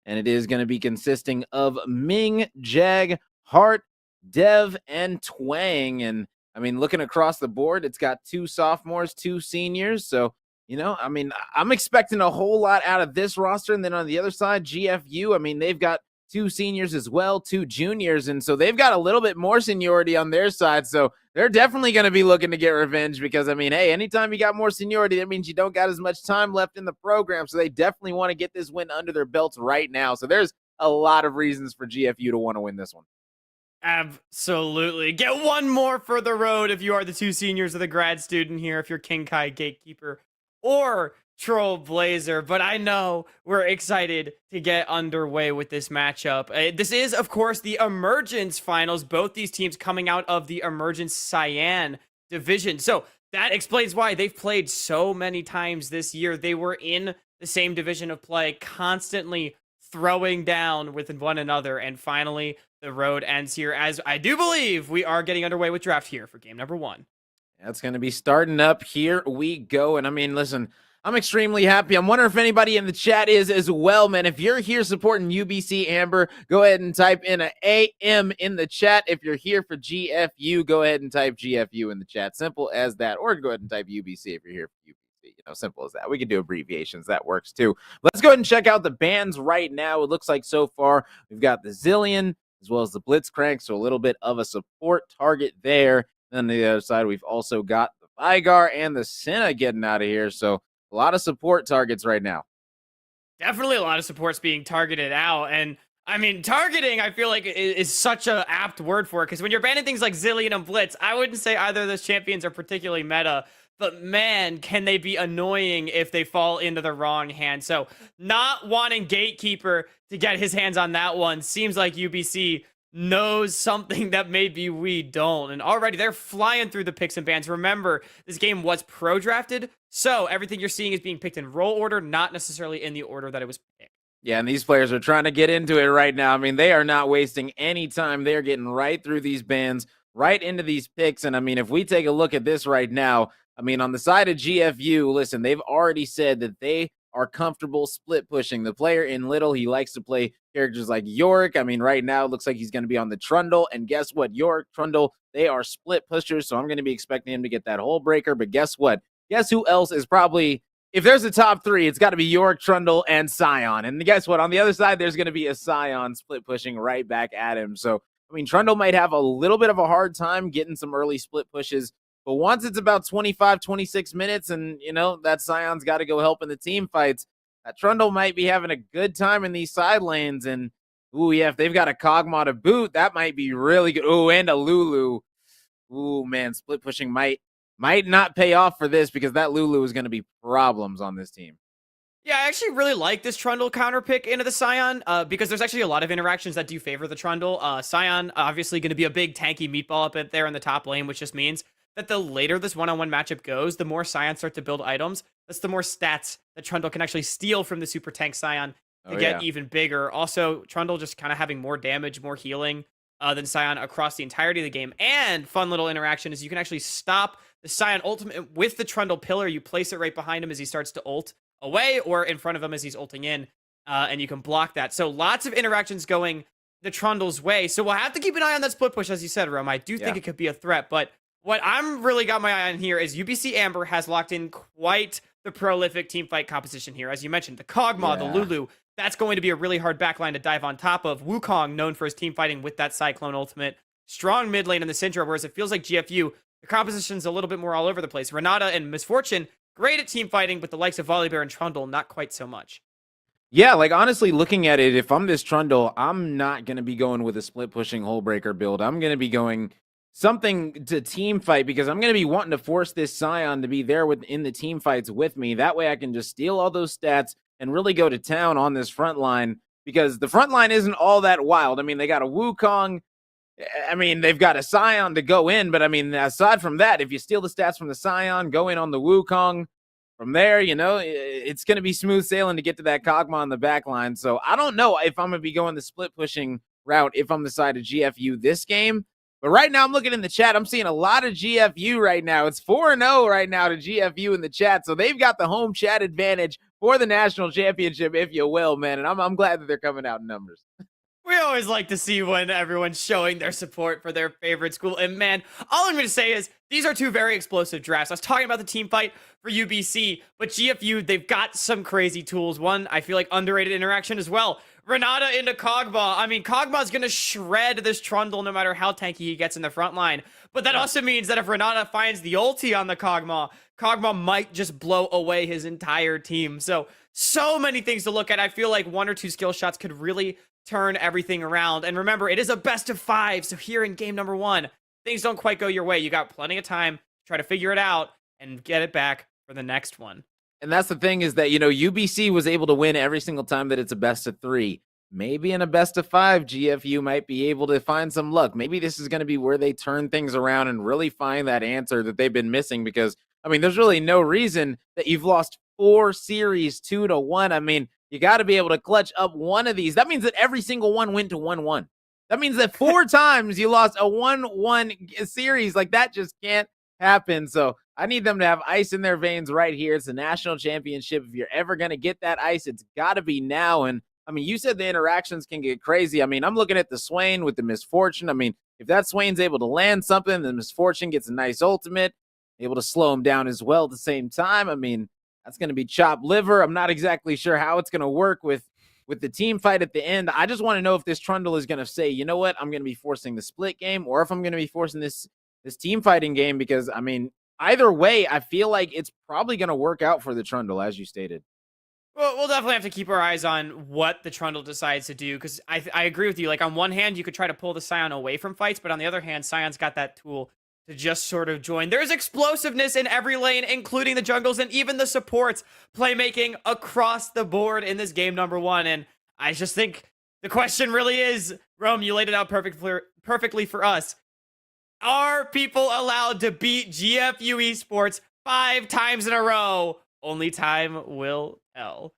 And it is going to be consisting of Ming, Jag, Hart, Dev, and Twang. And I mean, looking across the board, it's got 2 sophomores, 2 seniors. So, I mean, I'm expecting a whole lot out of this roster. And then on the other side, GFU, I mean, they've got 2 seniors as well, 2 juniors. And so they've got a little bit more seniority on their side. So they're definitely going to be looking to get revenge because, I mean, hey, anytime you got more seniority, that means you don't got as much time left in the program. So they definitely want to get this win under their belts right now. So there's a lot of reasons for GFU to want to win this one. Absolutely. Get one more for the road if you are the 2 seniors or the grad student here, if you're King Kai Gatekeeper or Troll Blazer. But I know we're excited to get underway with this matchup. This is, of course, the Emergence Finals. Both these teams coming out of the Emergence Cyan division. So that explains why they've played so many times this year. They were in the same division of play, constantly throwing down with one another. And finally, the road ends here, as I do believe we are getting underway with draft here for game number 1. That's going to be starting up. Here we go. And I mean, listen, I'm extremely happy. I'm wondering if anybody in the chat is as well, man. If you're here supporting UBC Amber, go ahead and type in an AM in the chat. If you're here for GFU, go ahead and type GFU in the chat. Simple as that. Or go ahead and type UBC if you're here for UBC. Simple as that. We can do abbreviations. That works too. Let's go ahead and check out the bands right now. It looks like so far we've got the Zillion as well as the Blitzcrank, so a little bit of a support target there. Then on the other side, we've also got the Vigar and the Senna getting out of here, so a lot of support targets right now. Definitely a lot of supports being targeted out, and I mean, targeting, I feel like, is such an apt word for it, because when you're banning things like Zillion and Blitz, I wouldn't say either of those champions are particularly meta, but man, can they be annoying if they fall into the wrong hand. So not wanting Gatekeeper to get his hands on that one seems like UBC knows something that maybe we don't. And already they're flying through the picks and bans. Remember, this game was pro-drafted, so everything you're seeing is being picked in roll order, not necessarily in the order that it was picked. Yeah, and these players are trying to get into it right now. I mean, they are not wasting any time. They're getting right through these bans, right into these picks. And I mean, if we take a look at this right now, I mean, on the side of GFU, listen, they've already said that they are comfortable split pushing. The player in Little, he likes to play characters like Yorick. I mean, right now it looks like he's going to be on the Trundle. And guess what? Yorick, Trundle, they are split pushers. So I'm going to be expecting him to get that hole breaker. But guess what? Guess who else is probably, if there's a top 3, it's got to be Yorick, Trundle, and Scion. And guess what? On the other side, there's going to be a Scion split pushing right back at him. So, I mean, Trundle might have a little bit of a hard time getting some early split pushes. But once it's about 25, 26 minutes and, that Scion's got to go help in the team fights, that Trundle might be having a good time in these side lanes. And, ooh, yeah, if they've got a Kog'Maw to boot, that might be really good. Ooh, and a Lulu. Ooh, man, split pushing might not pay off for this because that Lulu is going to be problems on this team. Yeah, I actually really like this Trundle counter pick into the Scion because there's actually a lot of interactions that do favor the Trundle. Scion, obviously going to be a big tanky meatball up there in the top lane, which just means that the later this one-on-one matchup goes, the more Scions start to build items. That's the more stats that Trundle can actually steal from the super tank Scion to get even bigger. Also, Trundle just kind of having more damage, more healing than Scion across the entirety of the game. And fun little interaction is you can actually stop the Scion ultimate with the Trundle pillar. You place it right behind him as he starts to ult away or in front of him as he's ulting in, and you can block that. So lots of interactions going the Trundle's way. So we'll have to keep an eye on that split push, as you said, Rome. I do think it could be a threat, but what I'm really got my eye on here is UBC Amber has locked in quite the prolific teamfight composition here. As you mentioned, the Kog'Maw, the Lulu, that's going to be a really hard backline to dive on top of. Wukong, known for his teamfighting with that Cyclone ultimate. Strong mid lane in the Syndra, whereas it feels like GFU, the composition's a little bit more all over the place. Renata and Misfortune, great at teamfighting, but the likes of Volibear and Trundle, not quite so much. Yeah, like honestly, looking at it, if I'm this Trundle, I'm not going to be going with a split pushing hole breaker build. I'm going to be going something to team fight because I'm going to be wanting to force this Scion to be there within the team fights with me. That way I can just steal all those stats and really go to town on this front line because the front line isn't all that wild. I mean, they got a Wukong. I mean, they've got a Scion to go in, but I mean, aside from that, if you steal the stats from the Scion, go in on the Wukong, from there, it's going to be smooth sailing to get to that Kog'Maw on the back line. So I don't know if I'm going to be going the split pushing route if I'm the side of GFU this game. But right now, I'm looking in the chat. I'm seeing a lot of GFU right now. It's 4-0 right now to GFU in the chat. So they've got the home chat advantage for the national championship, if you will, man. And I'm glad that they're coming out in numbers. We always like to see when everyone's showing their support for their favorite school. And man, all I'm going to say is these are two very explosive drafts. I was talking about the team fight for UBC, but GFU, they've got some crazy tools. One, I feel like underrated interaction as well. Renata into Kog'Maw. I mean, Kog'Maw's going to shred this Trundle no matter how tanky he gets in the front line. But that also means that if Renata finds the ulti on the Kog'Maw, Kog'Maw might just blow away his entire team. So many things to look at. I feel like 1 or 2 skill shots could really turn everything around. And remember, it is a best of 5. So here in game number 1, things don't quite go your way. You got plenty of time to try to figure it out and get it back for the next one. And that's the thing is that, UBC was able to win every single time that it's a best of 3. Maybe in a best of 5, GFU might be able to find some luck. Maybe this is going to be where they turn things around and really find that answer that they've been missing because, there's really no reason that you've lost 4 series 2-1. You got to be able to clutch up one of these. That means that every single one went to 1-1. That means that 4 times you lost a 1-1 series. Like, that just can't happen. So I need them to have ice in their veins right here. It's a national championship. If you're ever going to get that ice, it's got to be now. And you said the interactions can get crazy. I'm looking at the Swain with the Misfortune. If that Swain's able to land something, the Misfortune gets a nice ultimate, able to slow him down as well at the same time. That's going to be chopped liver. I'm not exactly sure how it's going to work with the team fight at the end. I just want to know if this Trundle is going to say, you know what, I'm going to be forcing the split game, or if I'm going to be forcing this team fighting game, because, either way, I feel like it's probably going to work out for the Trundle, as you stated. Well, we'll definitely have to keep our eyes on what the Trundle decides to do, because I agree with you. Like, on one hand, you could try to pull the Scion away from fights, but on the other hand, Scion's got that tool to just sort of join. There's explosiveness in every lane, including the jungles and even the supports, playmaking across the board in this game number 1. And I just think the question really is, Rome, you laid it out perfectly for us. Are people allowed to beat GFU Esports 5 times in a row? Only time will tell.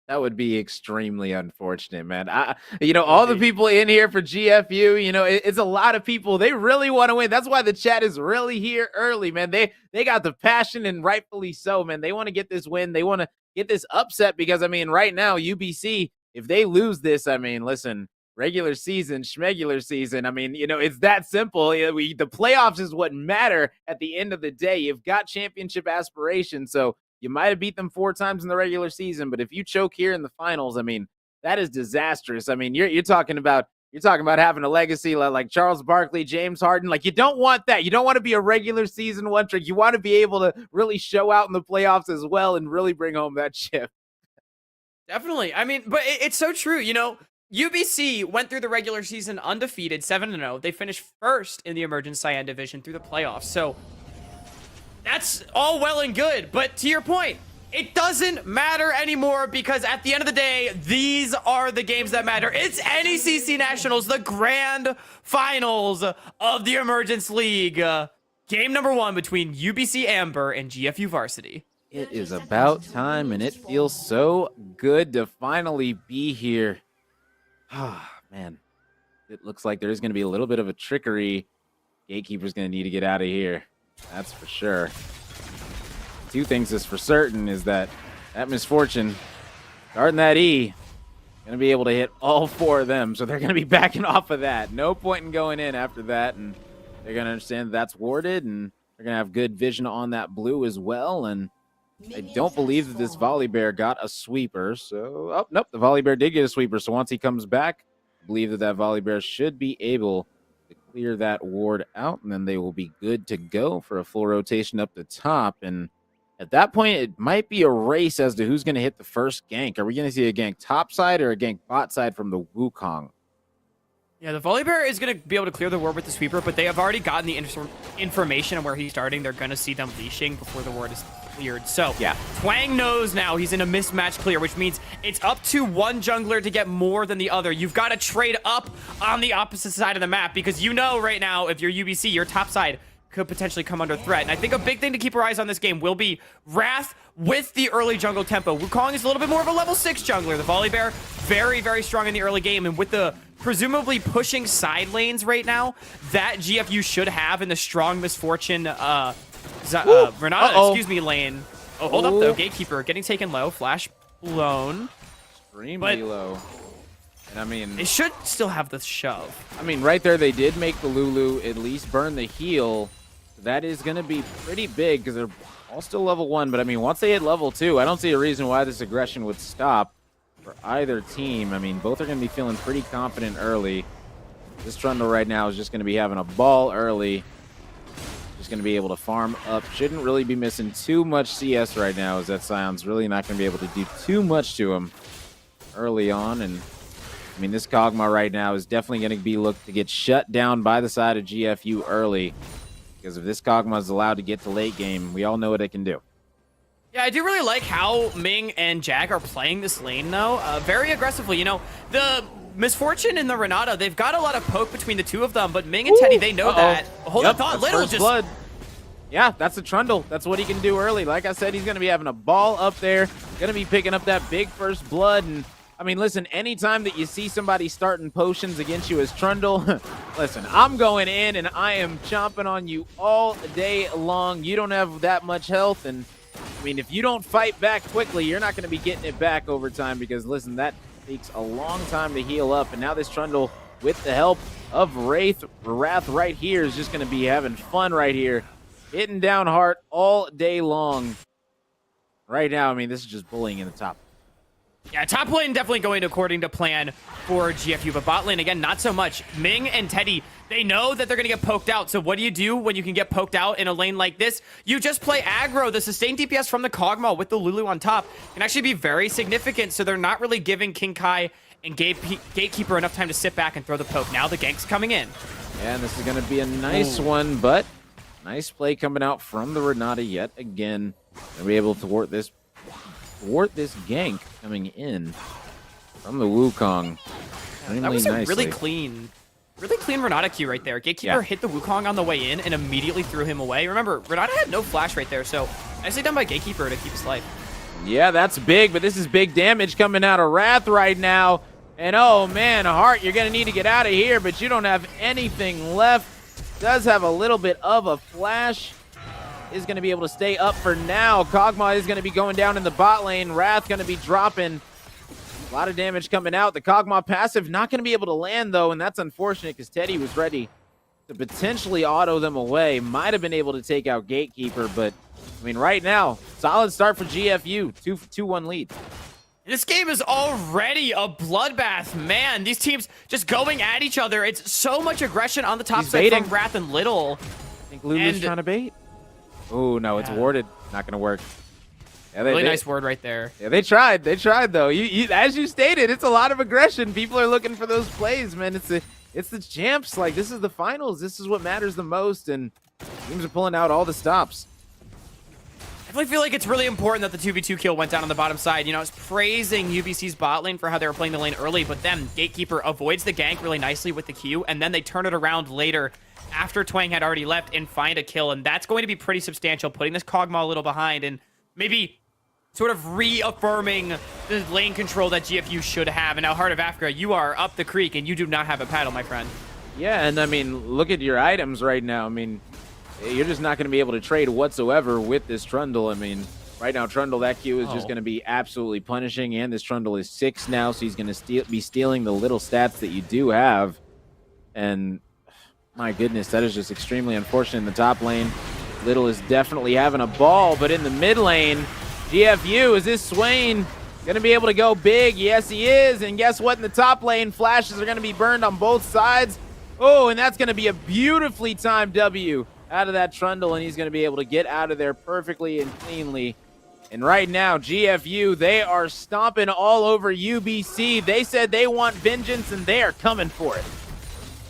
That would be extremely unfortunate, man. All the people in here for GFU, it's a lot of people. They really want to win. That's why the chat is really here early, man. They got the passion, and rightfully so, man. They want to get this win. They want to get this upset because, right now, UBC, if they lose this, listen, regular season, schmegular season, it's that simple. The playoffs is what matter at the end of the day. You've got championship aspirations, so you might have beat them 4 times in the regular season, but if you choke here in the finals, that is disastrous. You're talking about having a legacy like Charles Barkley, James Harden. Like, you don't want that. You don't want to be a regular season one trick. You want to be able to really show out in the playoffs as well and really bring home that chip. Definitely. But it's so true. UBC went through the regular season undefeated, 7-0. They finished first in the Emerging Cyan division through the playoffs. So that's all well and good, but to your point, it doesn't matter anymore, because at the end of the day, these are the games that matter. It's NECC Nationals, the grand finals of the Emergence League. Game number 1 between UBC Amber and GFU Varsity. It is about time, and it feels so good to finally be here. Man, it looks like there's going to be a little bit of a trickery. Gatekeeper's going to need to get out of here. That's for sure. 2 things is for certain is that Misfortune, starting that E, going to be able to hit all 4 of them. So they're going to be backing off of that. No point in going in after that. And they're going to understand that's warded. And they're going to have good vision on that blue as well. And I don't believe that this Volibear got a sweeper. So, oh, nope, the Volibear did get a sweeper. So once he comes back, I believe that Volibear should be able to clear that ward out, and then they will be good to go for a full rotation up the top. And at that point, it might be a race as to who's going to hit the first gank. Are we going to see a gank top side or a gank bot side from the Wukong? Yeah, the Volibear is going to be able to clear the ward with the sweeper, but they have already gotten the information on where he's starting. They're going to see them leashing before the ward is cleared. So, yeah, Twang knows now he's in a mismatch clear, which means it's up to one jungler to get more than the other. You've got to trade up on the opposite side of the map, because right now, if you're UBC, your top side could potentially come under threat. And I think a big thing to keep our eyes on this game will be Wrath with the early jungle tempo. Wukong is a little bit more of a level 6 jungler. The Volibear, very, very strong in the early game. And with the presumably pushing side lanes right now that GFU should have in the strong Misfortune Renata, lane. Oh, hold up, though. Gatekeeper getting taken low. Flash blown. Extremely low. And I mean, They should still have the shove. I mean, right there, they did make the Lulu at least burn the heal. That is going to be pretty big because they're all still level 1. But I mean, once they hit level 2, I don't see a reason why this aggression would stop for either team. I mean, both are going to be feeling pretty confident early. This Trundle right now is just going to be having a ball early. Just going to be able to farm up. Shouldn't really be missing too much CS right now, as that Scion's really not going to be able to do too much to him early on. And I mean, this Kog'Maw right now is definitely going to be looked to get shut down by the side of GFU early. Because if this Kog'Maw is allowed to get to late game, we all know what it can do. Yeah, I do really like how Ming and Jag are playing this lane, though, very aggressively. You know, the Misfortune and the Renata, they've got a lot of poke between the two of them, but Ming and Teddy, they know that. Hold on, thought Little first just... blood. Yeah, that's a Trundle. That's what he can do early. Like I said, he's going to be having a ball up there, going to be picking up that big first blood. And I mean, listen, anytime that you see somebody starting potions against you as Trundle, listen, I'm going in and I am chomping on you all day long. You don't have that much health, and I mean, if you don't fight back quickly, you're not going to be getting it back over time because, listen, that takes a long time to heal up. And now this Trundle, with the help of Wrath right here, is just going to be having fun right here, hitting down Heart all day long. Right now, I mean, this is just bullying in the top. Yeah, top lane definitely going according to plan for GFU, but bot lane, again, not so much. Ming and Teddy, they know that they're going to get poked out. So what do you do when you can get poked out in a lane like this? You just play aggro. The sustained DPS from the Kog'Maw with the Lulu on top can actually be very significant. So they're not really giving King Kai and Gatekeeper enough time to sit back and throw the poke. Now the gank's coming in. Yeah, and this is going to be a nice one, but nice play coming out from the Renata yet again. They'll be able to thwart this gank coming in from the Wukong. That was a nicely. really clean Renata Q right there. Gatekeeper hit the Wukong on the way in and immediately threw him away. Remember, Renata had no flash right there, so nicely done by Gatekeeper to keep his life. Yeah, that's big, but this is big damage coming out of Wrath right now. And oh man, Heart, you're going to need to get out of here, but you don't have anything left. Does have a little bit of a flash. Is going to be able to stay up for now. Kog'Maw is going to be going down in the bot lane. Wrath going to be dropping. A lot of damage coming out. The Kog'Maw passive not going to be able to land, though, and that's unfortunate because Teddy was ready to potentially auto them away. Might have been able to take out Gatekeeper, but, I mean, right now, solid start for GFU. 2-1 lead. This game is already a bloodbath. Man, these teams just going at each other. It's so much aggression on the top side from Wrath and Little. I think Lulu's trying to bait. Oh, no, it's warded. Not going to work. Yeah, Really nice word right there. Yeah, they tried. They tried, though. As you stated, it's a lot of aggression. People are looking for those plays, man. It's the champs. Like, this is the finals. This is what matters the most, and teams are pulling out all the stops. I definitely feel like it's really important that the 2v2 kill went down on the bottom side. You know, I was praising UBC's bot lane for how they were playing the lane early, but then Gatekeeper avoids the gank really nicely with the Q, and then they turn it around later after Twang had already left and find a kill, and that's going to be pretty substantial, putting this Kog'Maw a little behind and maybe sort of reaffirming the lane control that GFU should have. And now, Heart of Africa, you are up the creek and you do not have a paddle, my friend. Yeah, and I mean, look at your items right now. I mean, you're just not going to be able to trade whatsoever with this Trundle. I mean, right now, Trundle, that Q is just going to be absolutely punishing, and this Trundle is 6 now, so he's going to be stealing the little stats that you do have. And my goodness, that is just extremely unfortunate in the top lane. Little is definitely having a ball, but in the mid lane, GFU, is this Swain going to be able to go big? Yes, he is. And guess what? In the top lane, flashes are going to be burned on both sides. Oh, and that's going to be a beautifully timed W out of that Trundle, and he's going to be able to get out of there perfectly and cleanly. And right now, GFU, they are stomping all over UBC. They said they want vengeance, and they are coming for it.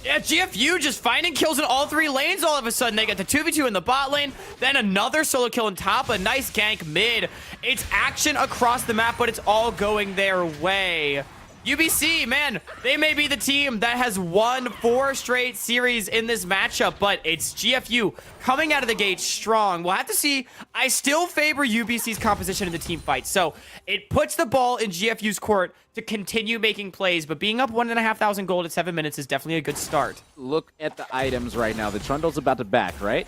Yeah, GFU just finding kills in all 3 lanes all of a sudden. They get the 2v2 in the bot lane, then another solo kill on top, a nice gank mid. It's action across the map, but it's all going their way. UBC, man, they may be the team that has won 4 straight series in this matchup, but it's GFU coming out of the gate strong. We'll have to see. I still favor UBC's composition in the team fight, so it puts the ball in GFU's court to continue making plays, but being up 1,500 gold at 7 minutes is definitely a good start. Look at the items right now. The Trundle's about to back, right?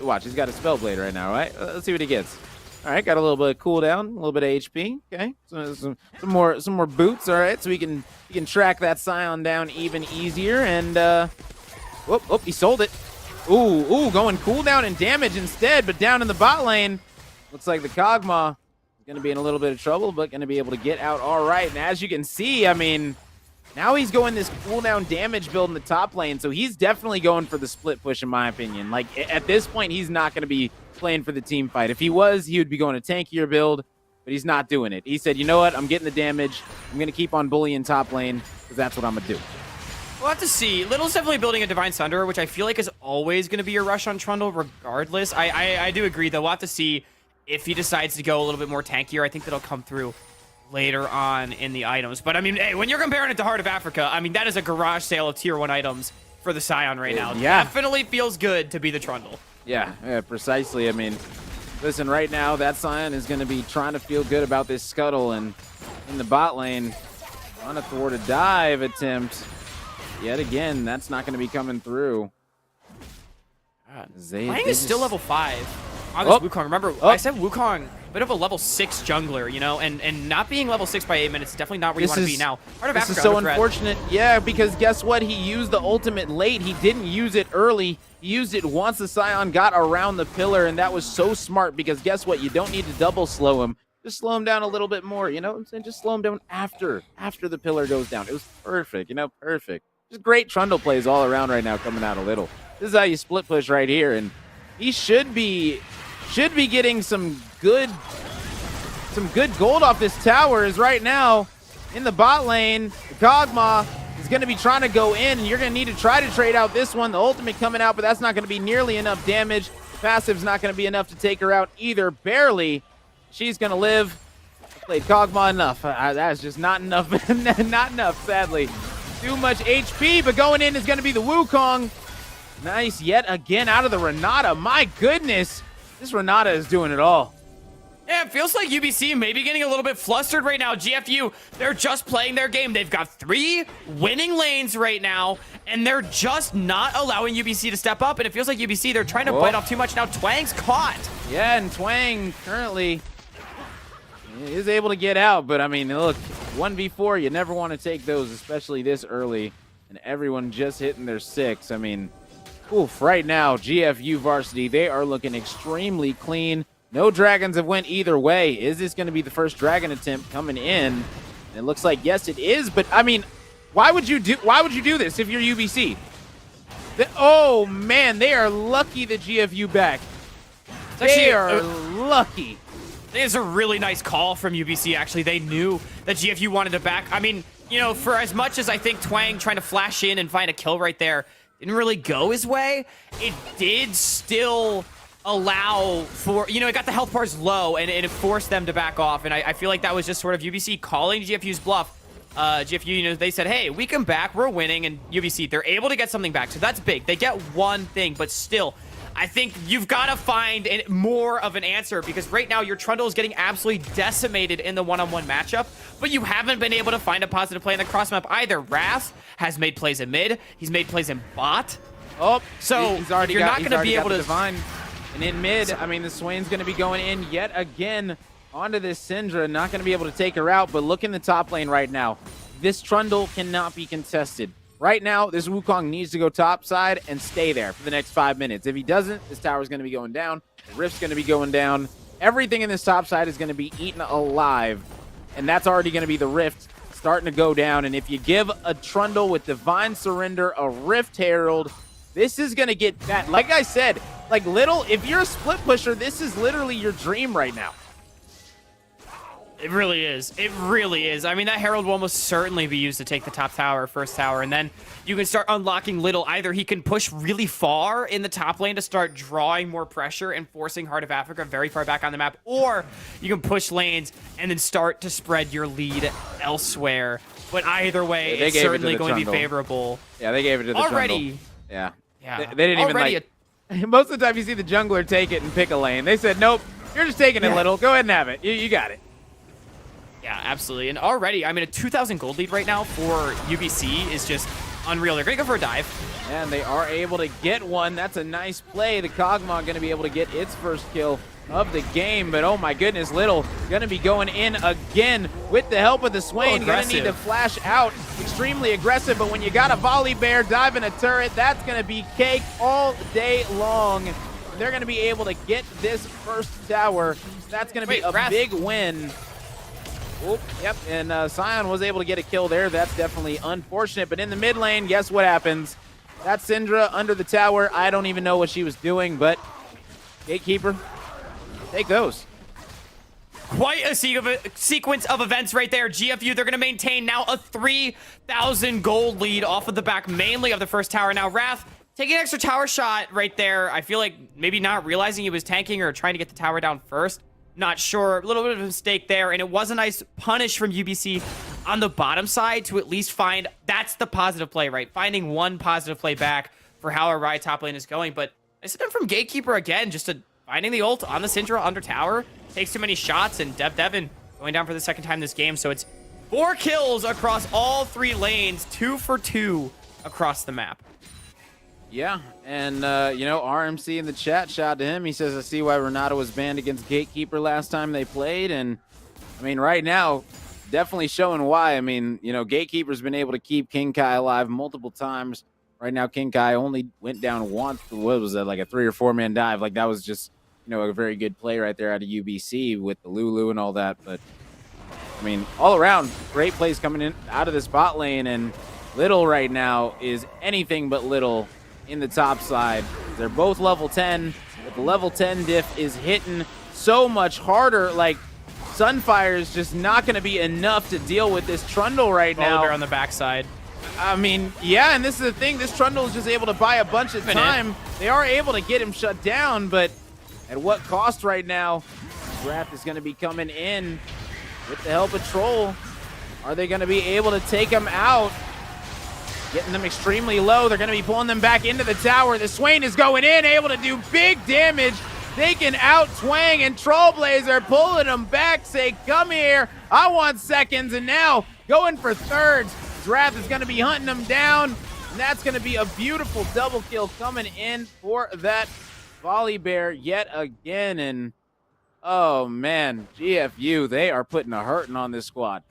Watch, he's got a Spellblade right now, right? Let's see what he gets. All right, got a little bit of cooldown, a little bit of HP. Okay, so some more boots. All right, so we can track that Scion down even easier. And whoop, he sold it. Ooh, going cooldown and damage instead, but down in the bot lane, looks like the Kog'Maw is going to be in a little bit of trouble, but going to be able to get out all right. And as you can see, I mean, now he's going this cooldown damage build in the top lane, so he's definitely going for the split push, in my opinion. Like, at this point, he's not going to be playing for the team fight. If he was, he would be going a tankier build, but he's not doing it. He said, you know what, I'm getting the damage. I'm going to keep on bullying top lane, because that's what I'm going to do. We'll have to see. Little's definitely building a Divine Sunderer, which I feel like is always going to be a rush on Trundle regardless. I do agree, though. We'll have to see if he decides to go a little bit more tankier. I think that'll come through later on in the items. But, I mean, hey, when you're comparing it to Heart of Africa, I mean, that is a garage sale of tier 1 items for the Scion right now. Yeah. Definitely feels good to be the Trundle. Yeah, precisely. I mean, listen, right now, that Scion is going to be trying to feel good about this Scuttle, and in the bot lane, on a thwart a dive attempt. Yet again, that's not going to be coming through. Twang is still level 5 on this Wukong. Remember, I said Wukong, bit of a level 6 jungler, you know, and not being level 6 by 8 minutes is definitely not where you want to be now. Heart of Africa, this is so unfortunate. Yeah, because guess what? He used the ultimate late. He didn't use it early. He used it once the Scion got around the pillar, and that was so smart because guess what? You don't need to double slow him. Just slow him down a little bit more, you know what I'm saying? Just slow him down after the pillar goes down. It was perfect, you know, perfect. Just great Trundle plays all around right now coming out of Little. This is how you split push right here, and he should be getting some good gold off this tower. Is right now in the bot lane. The Kog'Maw is going to be trying to go in, and you're going to need to try to trade out this one. The ultimate coming out, but that's not going to be nearly enough damage. The passive's not going to be enough to take her out either, barely. She's going to live. Played Kog'Maw enough. That's just not enough. Not enough, sadly. Too much HP, but going in is going to be the Wukong. Nice yet again out of the Renata. My goodness, this Renata is doing it all. Yeah, it feels like UBC may be getting a little bit flustered right now. GFU, they're just playing their game. They've got 3 winning lanes right now, and they're just not allowing UBC to step up. And it feels like UBC, they're trying to bite off too much. Now Twang's caught. Yeah, and Twang currently is able to get out, but I mean, look, 1v4, you never want to take those, especially this early, and everyone just hitting their 6. I mean, oof, right now, GFU varsity, they are looking extremely clean. No dragons have went either way. Is this going to be the first dragon attempt coming in? And it looks like yes, it is. But I mean, why would you do this if you're UBC? Oh man, they are lucky the GFU back. They are lucky. I think it's a really nice call from UBC, actually. They knew that GFU wanted to back. I mean, you know, for as much as I think Twang trying to flash in and find a kill right there didn't really go his way, it did still allow for, you know, it got the health bars low and it forced them to back off. And I feel like that was just sort of UBC calling GFU's bluff. GFU, you know, they said, hey, we come back, we're winning, and UBC, they're able to get something back. So that's big. They get one thing, but still, I think you've got to find more of an answer because right now your Trundle is getting absolutely decimated in the one-on-one matchup, but you haven't been able to find a positive play in the cross map either. Wrath has made plays in mid. He's made plays in bot. Oh, so he's already you're not going to be able to Divine. And in mid, I mean, the Swain's going to be going in yet again onto this Syndra. Not going to be able to take her out, but look in the top lane right now. This Trundle cannot be contested. Right now, this Wukong needs to go top side and stay there for the next 5 minutes. If he doesn't, this tower's going to be going down. The Rift's going to be going down. Everything in this top side is going to be eaten alive. And that's already going to be the Rift starting to go down. And if you give a Trundle with Divine Surrender a Rift Herald, this is going to get bad. Like I said, like Little, if you're a split pusher, this is literally your dream right now. It really is. It really is. I mean, that Herald will almost certainly be used to take the top tower, first tower, and then you can start unlocking Little. Either he can push really far in the top lane to start drawing more pressure and forcing Heart of Africa very far back on the map, or you can push lanes and then start to spread your lead elsewhere. But either way, it's certainly going to be favorable. Yeah, they gave it to the already. Trundle. Yeah. Yeah. They didn't even like... Most of the time you see the jungler take it and pick a lane. They said, nope, you're just taking it, Little. Go ahead and have it. You got it. Yeah, absolutely. And already, I mean, a 2,000 gold lead right now for UBC is just unreal. They're going to go for a dive. And they are able to get one. That's a nice play. The Kog'Maw going to be able to get its first kill of the game, but oh my goodness, Little gonna be going in again with the help of the Swain. Gonna need to flash out. Extremely aggressive, but when you got a volley bear diving a turret, that's gonna be cake all day long. They're gonna be able to get this first tower. That's gonna be a big win. Oop, yep, and Sion was able to get a kill there. That's definitely unfortunate, but in the mid lane, guess what happens? That's Syndra under the tower. I don't even know what she was doing, but Gatekeeper, take those. Quite a sequence of events right there. GFU, they're going to maintain now a 3,000 gold lead off of the back, mainly of the first tower. Now, Wrath taking an extra tower shot right there. I feel like maybe not realizing he was tanking or trying to get the tower down first. Not sure. A little bit of a mistake there, and it was a nice punish from UBC on the bottom side to at least find, that's the positive play, right? Finding one positive play back for how our Riot top lane is going. But I said them from Gatekeeper again, just to finding the ult on the Syndra under tower. Takes too many shots, and Devin going down for the second time this game. So it's 4 kills across all 3 lanes, 2 for 2 across the map. Yeah, and you know, RMC in the chat, shout out to him. He says, I see why Renato was banned against Gatekeeper last time they played. And I mean, right now, definitely showing why. I mean, you know, Gatekeeper's been able to keep King Kai alive multiple times. Right now, King Kai only went down once. What was that, like a 3 or 4 man dive? Like, that was just, you know, a very good play right there out of UBC with the Lulu and all that. But I mean, all around, great plays coming in out of this bot lane. And Little right now is anything but Little in the top side. They're both level 10, but the level 10 diff is hitting so much harder. Like, Sunfire is just not going to be enough to deal with this Trundle right now. Bear on the backside. I mean, yeah, and this is the thing. This Trundle is just able to buy a bunch of time. They are able to get him shut down, but at what cost right now? Draft is going to be coming in with the help of Troll. Are they going to be able to take him out? Getting them extremely low. They're going to be pulling them back into the tower. The Swain is going in, able to do big damage. They can out Twang, and Trollblazer pulling them back, say, come here, I want seconds, and now going for thirds. Draft is going to be hunting them down, and that's going to be a beautiful double kill coming in for that volley bear yet again. And oh man, GFU, they are putting a hurting on this squad.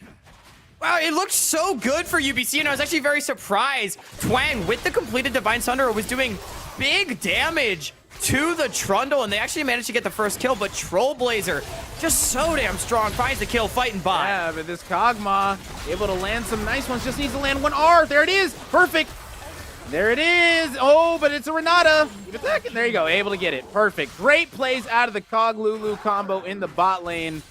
Wow, it looked so good for UBC, and I was actually very surprised. Twang, with the completed Divine Sunder, was doing big damage to the Trundle, and they actually managed to get the first kill, but Trollblazer, just so damn strong, finds the kill, fighting by. Yeah, but this Kog'Maw, able to land some nice ones, just needs to land one R. There it is, perfect. There it is. Oh, but it's a Renata. Give it a second. There you go, able to get it. Perfect. Great plays out of the Kog Lulu combo in the bot lane.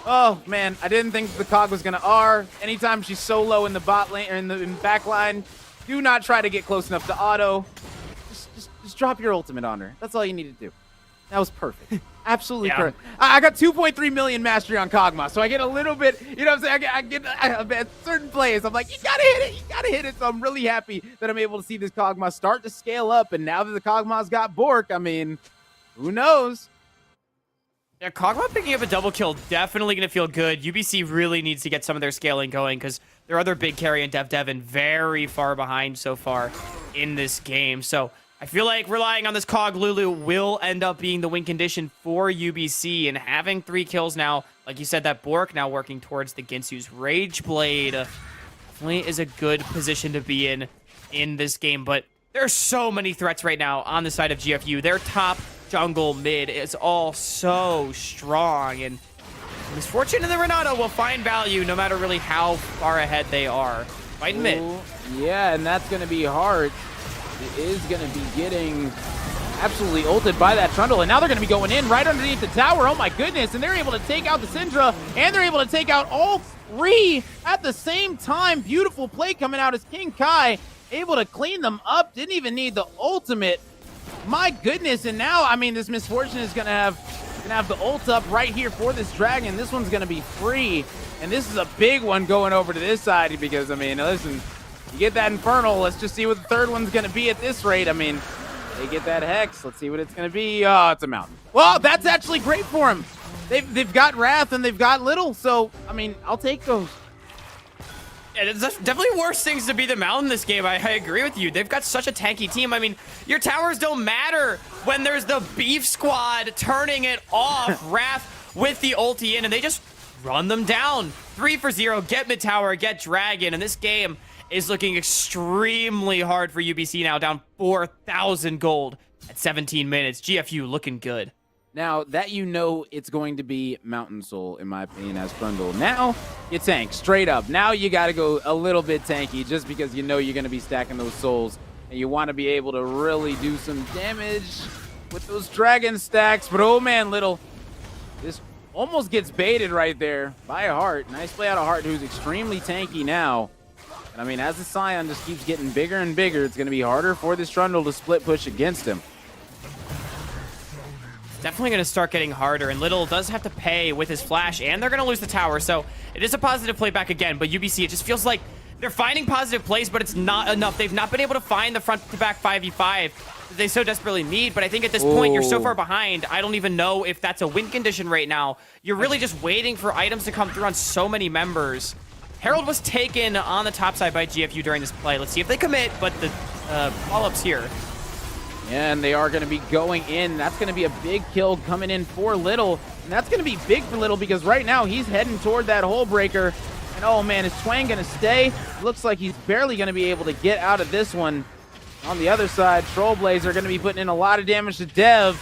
Oh man, I didn't think the Kog was gonna R. Anytime she's so low in the bot lane or in the back line, do not try to get close enough to auto. Just drop your ultimate on her. That's all you need to do. That was perfect. Absolutely perfect. I got 2.3 million mastery on Kog'Maw, so I get a little bit, you know what I'm saying? I get at certain plays. I'm like, you gotta hit it. You gotta hit it. So I'm really happy that I'm able to see this Kog'Maw start to scale up. And now that the Kog'Maw's got Bork, I mean, who knows? Yeah, Kog'Maw picking up a double kill, definitely going to feel good. UBC really needs to get some of their scaling going because their other big carry in Devin very far behind so far in this game. So I feel like relying on this Kog Lulu will end up being the win condition for UBC, and having 3 kills now, like you said, that Bork now working towards the Ginsu's Rage Blade definitely is a good position to be in this game. But there's so many threats right now on the side of GFU. Their top jungle mid is all so strong, and Misfortune and the Renata will find value no matter really how far ahead they are. Fighting mid. Yeah, and that's going to be hard. It is going to be getting absolutely ulted by that Trundle, and now they're going to be going in right underneath the tower. Oh my goodness, and they're able to take out the Syndra, and they're able to take out all 3 at the same time. Beautiful play coming out as King Kai able to clean them up. Didn't even need the ultimate. My goodness, and now, I mean, this Misfortune is going to have the ult up right here for this dragon. This one's going to be free, and this is a big one going over to this side because, I mean, listen, you get that Infernal. Let's just see what the third one's going to be at this rate. I mean, they get that Hex. Let's see what it's going to be. Oh, it's a Mountain. Well, that's actually great for him. They've got Wrath and they've got Little, so, I mean, I'll take those. And it's definitely worse things to be the Mountain this game. I agree with you. They've got such a tanky team. I mean, your towers don't matter when there's the Beef Squad turning it off. Wrath with the ulti in, and they just run them down. 3 for 0. Get mid tower, get Dragon. And this game is looking extremely hard for UBC now, down 4,000 gold at 17 minutes. GFU looking good. Now that it's going to be Mountain Soul, in my opinion, as Trundle. Now you tank straight up. Now you got to go a little bit tanky just because you know you're going to be stacking those souls. And you want to be able to really do some damage with those dragon stacks. But oh man, Little, this almost gets baited right there by a Heart. Nice play out of Heart, who's extremely tanky now. And I mean, as the Scion just keeps getting bigger and bigger, it's going to be harder for this Trundle to split push against him. Definitely going to start getting harder, and Little does have to pay with his flash, and they're going to lose the tower, so it is a positive play back again. But UBC, it just feels like they're finding positive plays, but it's not enough. They've not been able to find the front-to-back 5v5 that they so desperately need. But I think at this point, you're so far behind, I don't even know if that's a win condition right now. You're really just waiting for items to come through on so many members. Herald was taken on the top side by GFU during this play. Let's see if they commit, but the follow-up's here. Yeah, and they are going to be going in. That's going to be a big kill coming in for Little. And that's going to be big for Little because right now he's heading toward that hole breaker. And oh man, is Twang going to stay? Looks like he's barely going to be able to get out of this one. On the other side, Trollblazer going to be putting in a lot of damage to Dev.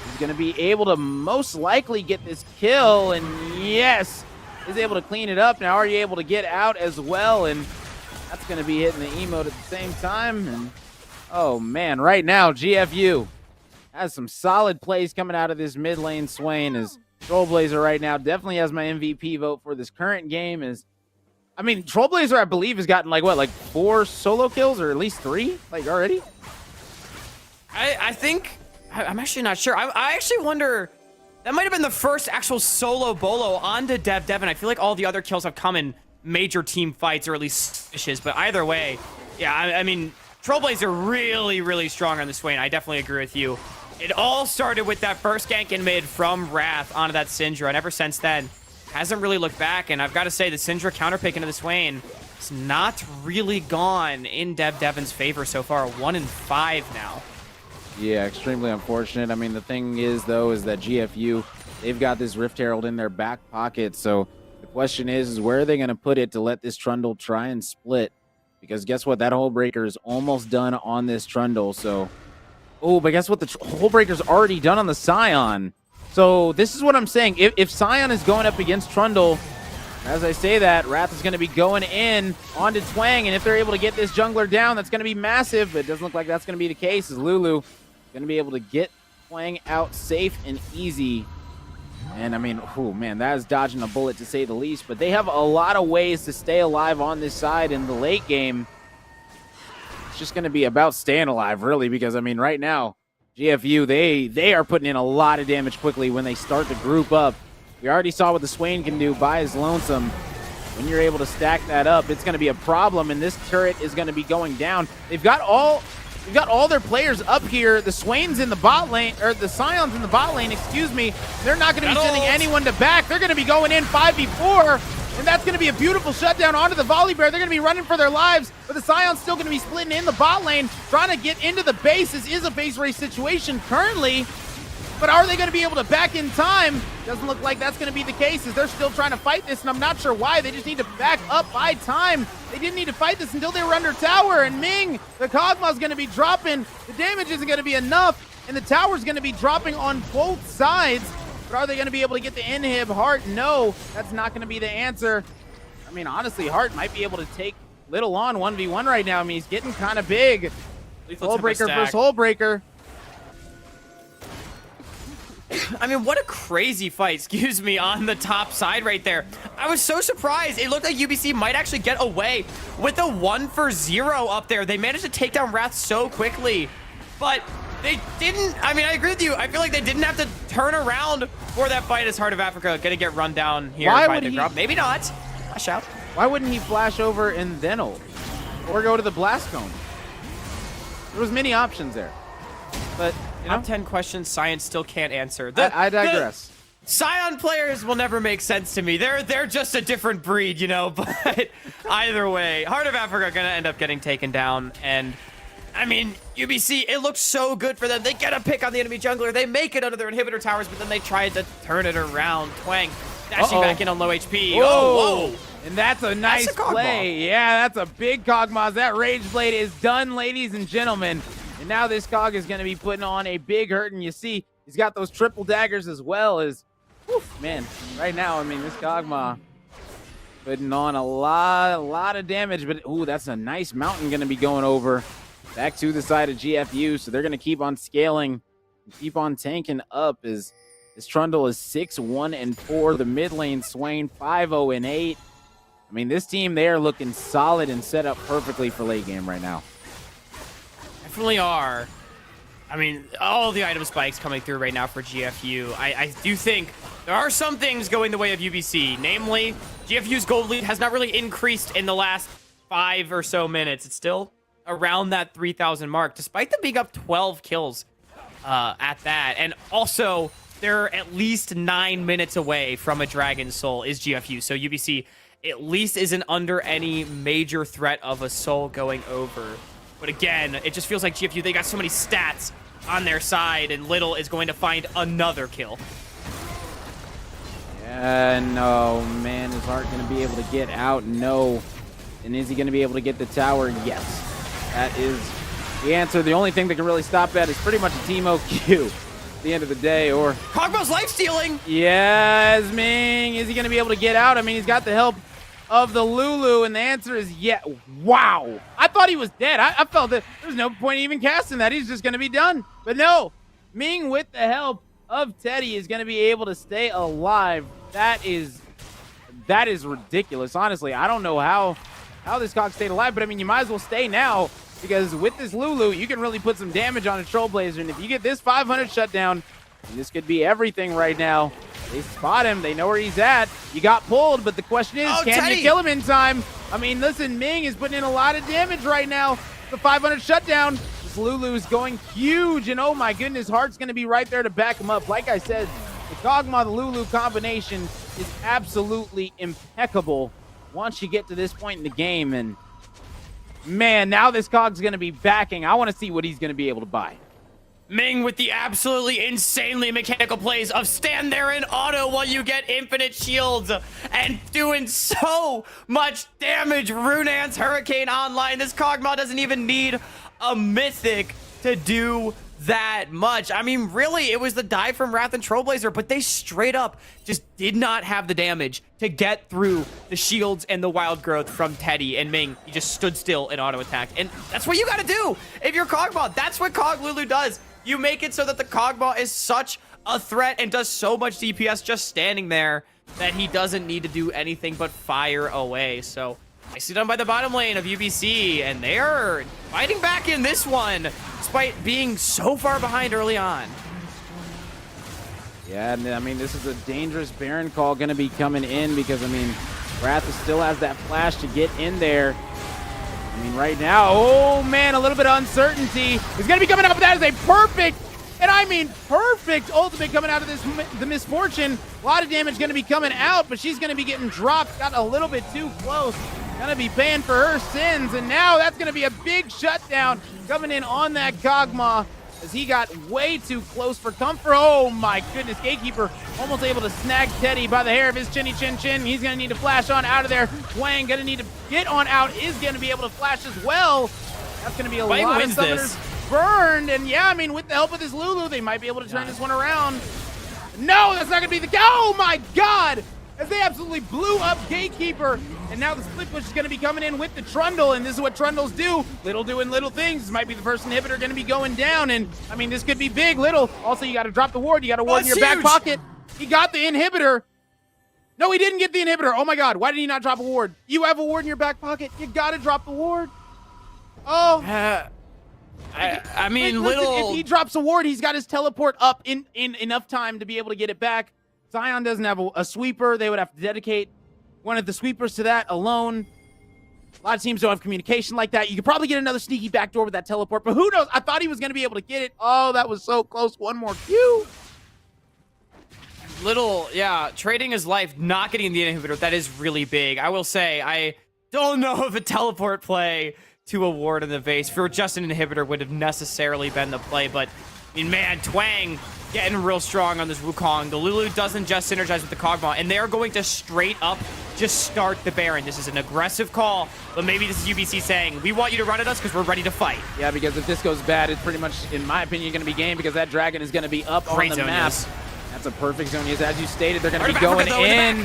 He's going to be able to most likely get this kill. And yes, is able to clean it up. Now are you able to get out as well? And that's going to be hitting the emote at the same time. And oh man, right now GFU has some solid plays coming out of this mid lane. Swain as Trollblazer right now definitely has my MVP vote for this current game. I mean, Trollblazer, I believe, has gotten like 4 solo kills or at least 3 already. I think I'm actually not sure. I actually wonder, that might have been the first actual solo bolo onto Devin. I feel like all the other kills have come in major team fights or at least fishes. But either way, yeah, I mean, Trollblazer really, really strong on the Swain. I definitely agree with you. It all started with that first gank in mid from Wrath onto that Syndra, and ever since then, hasn't really looked back. And I've got to say, the Syndra counterpick into the Swain has not really gone in Devin's favor so far. 1-5 now. Yeah, extremely unfortunate. I mean, the thing is, though, is that GFU, they've got this Rift Herald in their back pocket. So the question is where are they going to put it to let this Trundle try and split? Because guess what? That hole breaker is almost done on this Trundle. So, oh, but guess what? The hole breaker's already done on the Scion. So this is what I'm saying. If Scion is going up against Trundle, as I say that, Wrath is going to be going in onto Twang. And if they're able to get this jungler down, that's going to be massive. But it doesn't look like that's going to be the case, as Lulu is going to be able to get Twang out safe and easy. And I mean, oh man, that is dodging a bullet to say the least. But they have a lot of ways to stay alive on this side in the late game. It's just going to be about staying alive, really, because I mean, right now, GFU, they are putting in a lot of damage quickly when they start to group up. We already saw what the Swain can do by his lonesome. When you're able to stack that up, it's going to be a problem, and this turret is going to be going down. They've got all their players up here. The Swain's in the bot lane, or the Scion's in the bot lane, excuse me. They're not going to be sending anyone to back. They're going to be going in 5v4. And that's going to be a beautiful shutdown onto the Volley Bear. They're going to be running for their lives, but the Scion's still going to be splitting in the bot lane, trying to get into the base. This is a base race situation currently, but are they going to be able to back in time? Doesn't look like that's going to be the case, as they're still trying to fight this, and I'm not sure why. They just need to back up by time. They didn't need to fight this until they were under tower, and Ming, the Cosmo's going to be dropping. The damage isn't going to be enough, and the tower's going to be dropping on both sides. But are they going to be able to get the inhib? Heart, no, that's not going to be the answer. I mean, honestly, Heart might be able to take Little on 1v1 right now. I mean, he's getting kind of big. Hole breaker versus hole breaker. I mean, what a crazy fight, excuse me, on the top side right there. I was so surprised. It looked like UBC might actually get away with a 1-for-0 up there. They managed to take down Wrath so quickly, but they didn't. I mean, I agree with you. I feel like they didn't have to turn around for that fight as Heart of Africa gonna get run down here by the Grub. Maybe not. Flash out. Why wouldn't he flash over and then ult? Or go to the Blast Cone? There was many options there. But, you know. Top 10 questions science still can't answer. I digress. Scion players will never make sense to me. They're just a different breed, you know. But either way, Heart of Africa are gonna end up getting taken down. And I mean, UBC, it looks so good for them. They get a pick on the enemy jungler. They make it under their inhibitor towers, but then they tried to turn it around. Twang dashing back in on low HP. Whoa. And that's a nice That's a play. Yeah, that's a big Cogmoss. That Rage Blade is done, ladies and gentlemen. And now this Cog is going to be putting on a big hurt. And you see, he's got those triple daggers as well as, man, right now, I mean, this Cogma putting on a lot of damage. But, ooh, that's a nice mountain going to be going over back to the side of GFU. So they're going to keep on scaling, keep on tanking up as this Trundle is 6-1-4. The mid lane, Swain, 5-0-8. I mean, this team, they are looking solid and set up perfectly for late game right now. Definitely are. I mean, all the item spikes coming through right now for GFU. I do think there are some things going the way of UBC. Namely, GFU's gold lead has not really increased in the last 5 or so minutes. It's still around that 3,000 mark, despite them being up 12 kills at that. And also, they're at least 9 minutes away from a Dragon Soul is GFU. So UBC at least isn't under any major threat of a soul going over. But again, it just feels like GFU, they got so many stats on their side, and Little is going to find another kill. Yeah, no, man, is Hart going to be able to get out? No. And is he going to be able to get the tower? Yes. That is the answer. The only thing that can really stop that is pretty much a team OQ at the end of the day, or... Kogmo's life stealing! Yes, Ming. Is he going to be able to get out? I mean, he's got the help of the Lulu, and the answer is yeah. Wow. I thought he was dead. I felt that there's no point even casting that. He's just going to be done. But no, Ming with the help of Teddy is going to be able to stay alive. That is ridiculous. Honestly, I don't know how this Cog stayed alive, but I mean, you might as well stay now, because with this Lulu, you can really put some damage on a Trailblazer, and if you get this 500 shutdown, this could be everything right now. They spot him. They know where he's at. You got pulled, but the question is, can Teddy, you kill him in time? I mean, listen, Ming is putting in a lot of damage right now. The 500 shutdown. This Lulu is going huge, and oh my goodness, Hart's going to be right there to back him up. Like I said, the Kog'Maw, the Lulu combination is absolutely impeccable once you get to this point in the game. And man, now this Cog's going to be backing. I want to see what he's going to be able to buy. Ming with the absolutely insanely mechanical plays of stand there in auto while you get infinite shields and doing so much damage. Runaan's Hurricane online. This Kog'Maw doesn't even need a mythic to do that much. I mean, really, it was the dive from Wrath and Trailblazer, but they straight up just did not have the damage to get through the shields and the wild growth from Teddy. And Ming, he just stood still in auto attack. And that's what you got to do if you're Kog'Maw. That's what Kog Lulu does. You make it so that the Kog'Maw is such a threat and does so much DPS just standing there that he doesn't need to do anything but fire away. So nicely done by the bottom lane of UBC, and they are fighting back in this one despite being so far behind early on. Yeah, and I mean, this is a dangerous Baron call going to be coming in, because, I mean, Wrath still has that flash to get in there. I mean, right now, oh man, a little bit of uncertainty. He's going to be coming up, but that is a perfect, and I mean perfect ultimate coming out of this, the Misfortune. A lot of damage going to be coming out, but she's going to be getting dropped. Got a little bit too close. Going to be paying for her sins, and now that's going to be a big shutdown coming in on that Kog'Maw, as he got way too close for comfort. Oh my goodness, Gatekeeper almost able to snag Teddy by the hair of his chinny chin chin. He's gonna need to flash on out of there. Wang gonna need to get on out, is gonna be able to flash as well. That's gonna be a lot of summoners burned. And yeah, I mean, with the help of this Lulu, they might be able to turn this one around. No, that's not gonna be the, oh my God! As they absolutely blew up Gatekeeper. And now the split push is going to be coming in with the Trundle, and this is what Trundles do. Little doing little things. This might be the first inhibitor going to be going down, and I mean, this could be big. Little. Also, you got to drop the ward. You got a ward in your back pocket. He got the inhibitor. No, he didn't get the inhibitor. Oh my God, why did he not drop a ward? You have a ward in your back pocket. You got to drop the ward. Oh. I mean, listen, Little. if he drops a ward, he's got his teleport up in enough time to be able to get it back. Zion doesn't have a sweeper. They would have to dedicate one of the sweepers to that alone. A lot of teams don't have communication like that. You could probably get another sneaky backdoor with that teleport, but who knows? I thought he was going to be able to get it. Oh, that was so close. One more Q. Little, yeah, trading his life, not getting the inhibitor, that is really big. I will say, I don't know if a teleport play to a ward in the base for just an inhibitor would have necessarily been the play, but, I mean, man, Twang getting real strong on this Wukong. The Lulu doesn't just synergize with the Kog'Maw, and they're going to straight up just start the Baron. This is an aggressive call, but maybe this is UBC saying, we want you to run at us because we're ready to fight. Yeah, because if this goes bad, it's pretty much, in my opinion, going to be game because that dragon is going to be up Great on the zone, map. yes. That's a perfect zone. Yes, as you stated, they're going to Heart be of going Africa, though, in the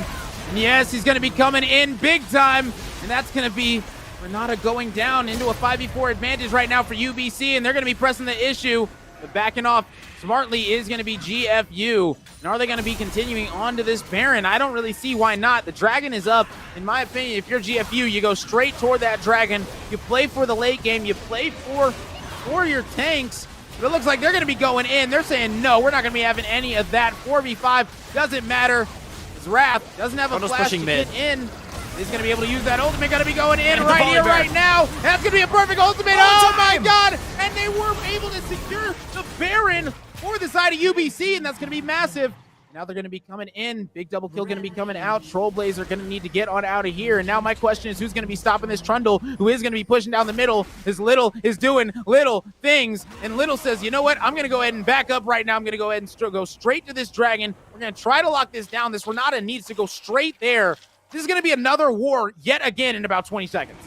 in. Yes, he's going to be coming in big time, and that's going to be Renata going down into a 5v4 advantage right now for UBC, and they're going to be pressing the issue. But backing off smartly is going to be GFU. And are they going to be continuing on to this Baron? I don't really see why not. The dragon is up. In my opinion, if you're GFU, you go straight toward that dragon. You play for the late game. You play for your tanks. But it looks like they're going to be going in. They're saying, no, we're not going to be having any of that. 4v5 doesn't matter. His Wrath doesn't have a flash to get in. He's going to be able to use that ultimate. Got to be going in right here, right now. That's going to be a perfect ultimate. Oh, my God. And they were able to secure the Baron for the side of UBC, and that's going to be massive. Now they're going to be coming in. Big double kill going to be coming out. Trollblaze are going to need to get on out of here. And now my question is, who's going to be stopping this Trundle, who is going to be pushing down the middle? As Little is doing little things. And Little says, you know what? I'm going to go ahead and back up right now. I'm going to go ahead and go straight to this dragon. We're going to try to lock this down. This Renata needs to go straight there. This is going to be another war yet again in about 20 seconds.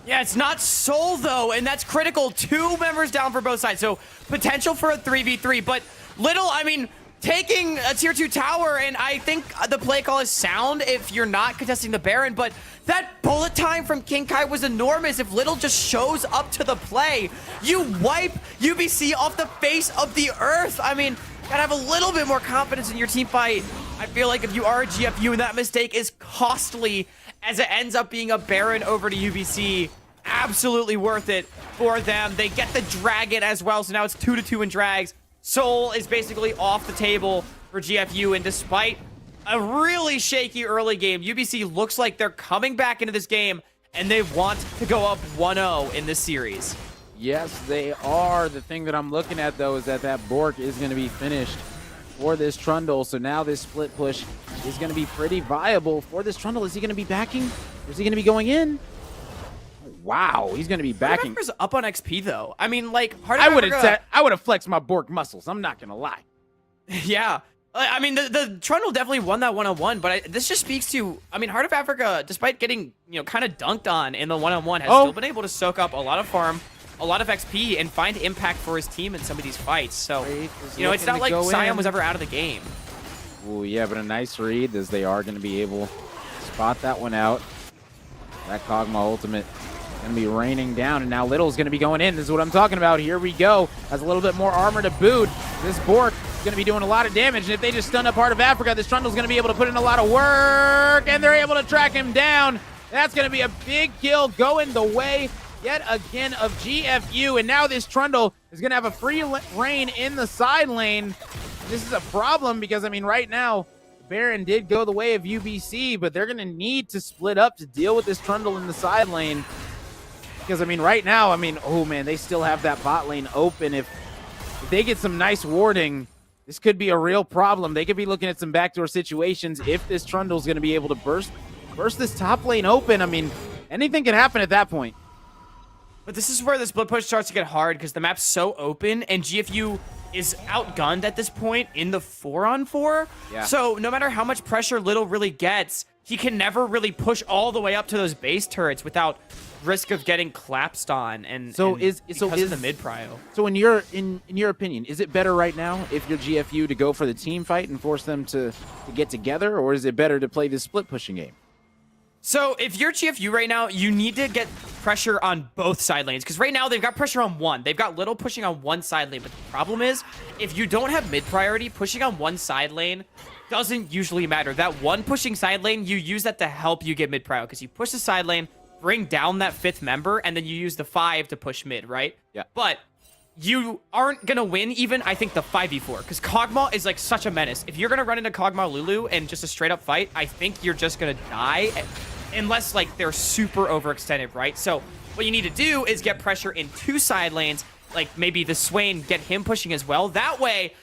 Yeah, it's not Soul, though, and that's critical. 2 members down for both sides, so potential for a 3v3. But Little, I mean, taking a tier 2 tower, and I think the play call is sound if you're not contesting the Baron, but that bullet time from King Kai was enormous. If Little just shows up to the play, you wipe UBC off the face of the earth. I mean, gotta have a little bit more confidence in your team fight. I feel like if you are a GFU and that mistake is costly as it ends up being a Baron over to UBC, absolutely worth it for them. They get the dragon as well, so now it's 2-2 in drags. Soul is basically off the table for GFU, and despite a really shaky early game, UBC looks like they're coming back into this game, and they want to go up 1-0 in this series. Yes, they are. The thing that I'm looking at, though, is that Bork is going to be finished for this Trundle. So now this split push is going to be pretty viable for this Trundle. Is he going to be backing? Or is he going to be going in? Wow, he's going to be backing. Heart of Africa's up on XP, though. I mean, like, Heart I of Africa... I would have flexed my Bork muscles. I'm not going to lie. Yeah. I mean, the Trundle definitely won that one-on-one, but this just speaks to, I mean, Heart of Africa, despite getting, you know, kind of dunked on in the one-on-one, has still been able to soak up a lot of farm, a lot of XP, and find impact for his team in some of these fights. So, you know, it's not like Sion was ever out of the game. Oh, yeah, but a nice read as they are going to be able to spot that one out. That Kog'Maw ultimate going to be raining down, and now Little's going to be going in. This is what I'm talking about. Here we go. Has a little bit more armor to boot. This Bork is going to be doing a lot of damage, and if they just stun up Heart of Africa, this Trundle's going to be able to put in a lot of work, and they're able to track him down. That's going to be a big kill going the way yet again of GFU, and now this Trundle is going to have a free reign in the side lane. This is a problem because, I mean, right now, Baron did go the way of UBC, but they're going to need to split up to deal with this Trundle in the side lane. Because, I mean, right now, I mean, oh, man, they still have that bot lane open. If they get some nice warding, this could be a real problem. They could be looking at some backdoor situations if this Trundle's going to be able to burst this top lane open. I mean, anything can happen at that point. But this is where the split push starts to get hard because the map's so open, and GFU is outgunned at this point in the 4-on-4. Yeah. So no matter how much pressure Little really gets, he can never really push all the way up to those base turrets without risk of getting collapsed on. And so and is the mid prio. So in your opinion, is it better right now if you're GFU to go for the team fight and force them to get together, or is it better to play this split pushing game? So if you're GFU right now, you need to get pressure on both side lanes, because right now they've got pressure on one. They've got Little pushing on one side lane, but the problem is if you don't have mid priority, pushing on one side lane doesn't usually matter. That one pushing side lane, you use that to help you get mid prio, because you push the side lane, bring down that 5th member, and then you use the 5 to push mid, right? Yeah. But you aren't going to win even, I think, the 5v4, because Kog'Maw is like such a menace. If you're going to run into Kog'Maw Lulu and just a straight up fight, I think you're just going to die unless like they're super overextended, right? So what you need to do is get pressure in 2 side lanes, like maybe the Swain, get him pushing as well. That way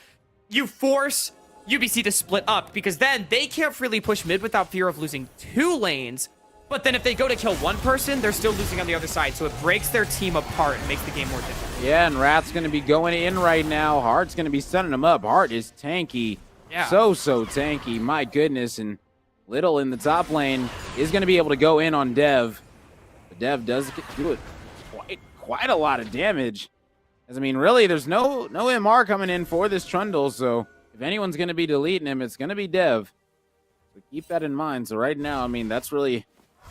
you force UBC to split up, because then they can't freely push mid without fear of losing 2 lanes. But then if they go to kill 1 person, they're still losing on the other side. So it breaks their team apart and makes the game more difficult. Yeah, and Wrath's going to be going in right now. Heart's going to be setting him up. Heart is tanky. Yeah. So tanky. My goodness. And Little in the top lane is going to be able to go in on Dev. But Dev does do it quite a lot of damage. As I mean, really, there's no MR coming in for this Trundle. So if anyone's going to be deleting him, it's going to be Dev. So keep that in mind. So right now, I mean, that's really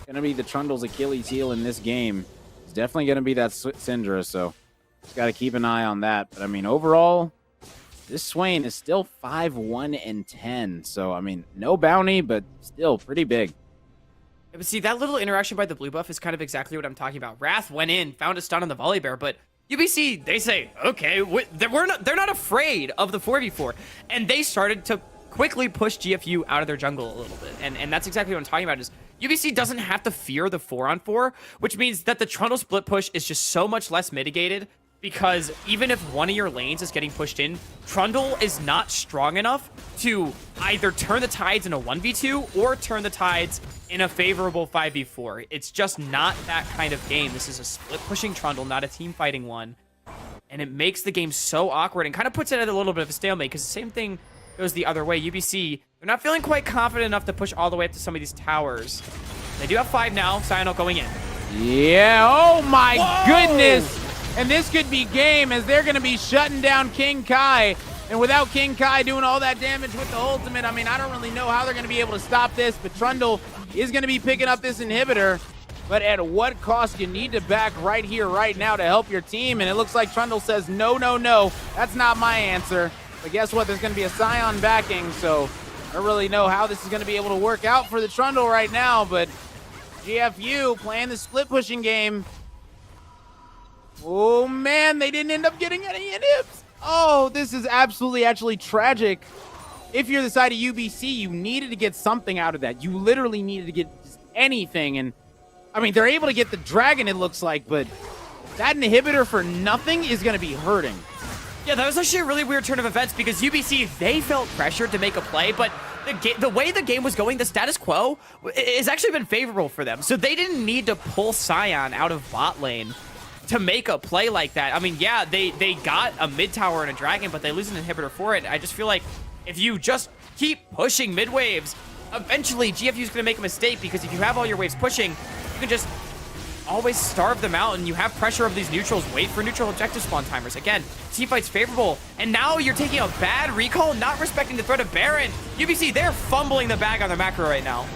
going to be the Trundle's Achilles heel in this game. It's definitely going to be that Syndra. So just got to keep an eye on that. But I mean, overall, this Swain is still 5-1-10. So, I mean, no bounty, but still pretty big. Yeah, but see, that little interaction by the blue buff is kind of exactly what I'm talking about. Wrath went in, found a stun on the volley bear, but UBC, they say, okay, they're not afraid of the 4v4. And they started to quickly push GFU out of their jungle a little bit. And that's exactly what I'm talking about is UBC doesn't have to fear the 4-on-4, which means that the Trundle split push is just so much less mitigated, because even if one of your lanes is getting pushed in, Trundle is not strong enough to either turn the tides in a 1v2 or turn the tides in a favorable 5v4. It's just not that kind of game. This is a split-pushing Trundle, not a team-fighting one. And it makes the game so awkward and kind of puts it at a little bit of a stalemate, because the same thing goes the other way. UBC, they're not feeling quite confident enough to push all the way up to some of these towers. They do have 5 now. Cyano going in. Yeah, oh my goodness! And this could be game, as they're going to be shutting down King Kai. And without King Kai doing all that damage with the ultimate, I mean, I don't really know how they're going to be able to stop this, but Trundle is going to be picking up this inhibitor. But at what cost? You need to back right here, right now to help your team. And it looks like Trundle says, no, that's not my answer. But guess what? There's going to be a Scion backing, so I don't really know how this is going to be able to work out for the Trundle right now. But GFU playing the split pushing game. Oh, man, they didn't end up getting any inhibs. Oh, this is actually tragic. If you're the side of UBC, you needed to get something out of that. You literally needed to get anything. And, I mean, they're able to get the dragon, it looks like, but that inhibitor for nothing is going to be hurting. Yeah, that was actually a really weird turn of events, because UBC, they felt pressured to make a play, but the way the game was going, the status quo has actually been favorable for them. So they didn't need to pull Scion out of bot lane to make a play like that. I mean, yeah, they got a mid tower and a dragon, but they lose an inhibitor for it. I just feel like if you just keep pushing mid waves, eventually GFU is going to make a mistake, because if you have all your waves pushing, you can just always starve them out, and you have pressure of these neutrals. Wait for neutral objective spawn timers. Again, teamfight's favorable, and now you're taking a bad recall, not respecting the threat of Baron. UBC, they're fumbling the bag on their macro right now.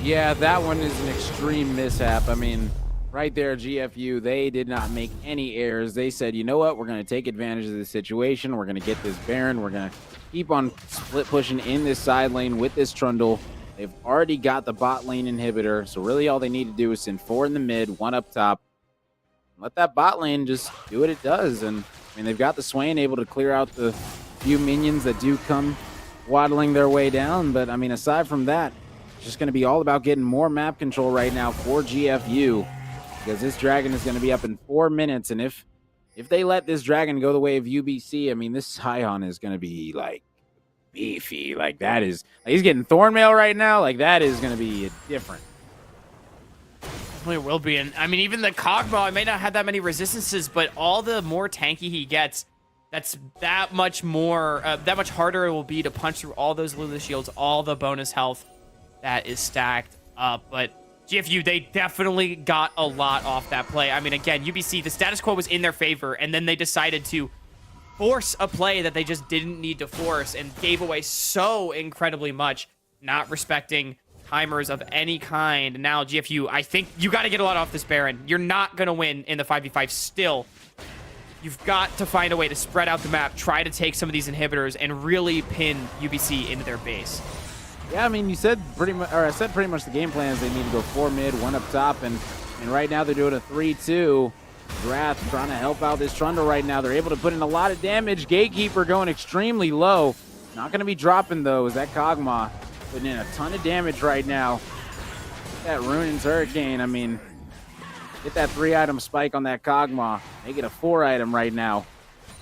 Yeah, that one is an extreme mishap. I mean, right there, GFU, they did not make any errors. They said, you know what, we're going to take advantage of this situation. We're going to get this Baron. We're going to keep on split pushing in this side lane with this Trundle. They've already got the bot lane inhibitor, so really all they need to do is send 4 in the mid, 1 up top. Let that bot lane just do what it does. And, I mean, they've got the Swain able to clear out the few minions that do come waddling their way down. But, I mean, aside from that, it's just going to be all about getting more map control right now for GFU, because this dragon is going to be up in 4 minutes. And if they let this dragon go the way of UBC, I mean, this Scion is going to be, like, beefy. Like, that is, like, he's getting Thornmail right now. Like, that is going to be different. Definitely will be. And I mean, even the Kog'Maw may not have that many resistances, but all the more tanky he gets, that's that much more, that much harder it will be to punch through all those Lulu shields, all the bonus health that is stacked up. But GFU, they definitely got a lot off that play. I mean, again, UBC, the status quo was in their favor, and then they decided to force a play that they just didn't need to force and gave away so incredibly much, not respecting timers of any kind. Now, GFU, I think you got to get a lot off this Baron. You're not going to win in the 5v5 still. You've got to find a way to spread out the map, try to take some of these inhibitors, and really pin UBC into their base. Yeah, I mean, you said pretty much, or I said pretty much the game plan is they need to go 4 mid, 1 up top, and right now they're doing a 3-2. Wrath trying to help out this Trundle right now. They're able to put in a lot of damage. Gatekeeper going extremely low. Not going to be dropping, though, is that Kog'Maw putting in a ton of damage right now. That Ruin's Hurricane, I mean, get that 3-item spike on that Kog'Maw. Make it a 4-item right now.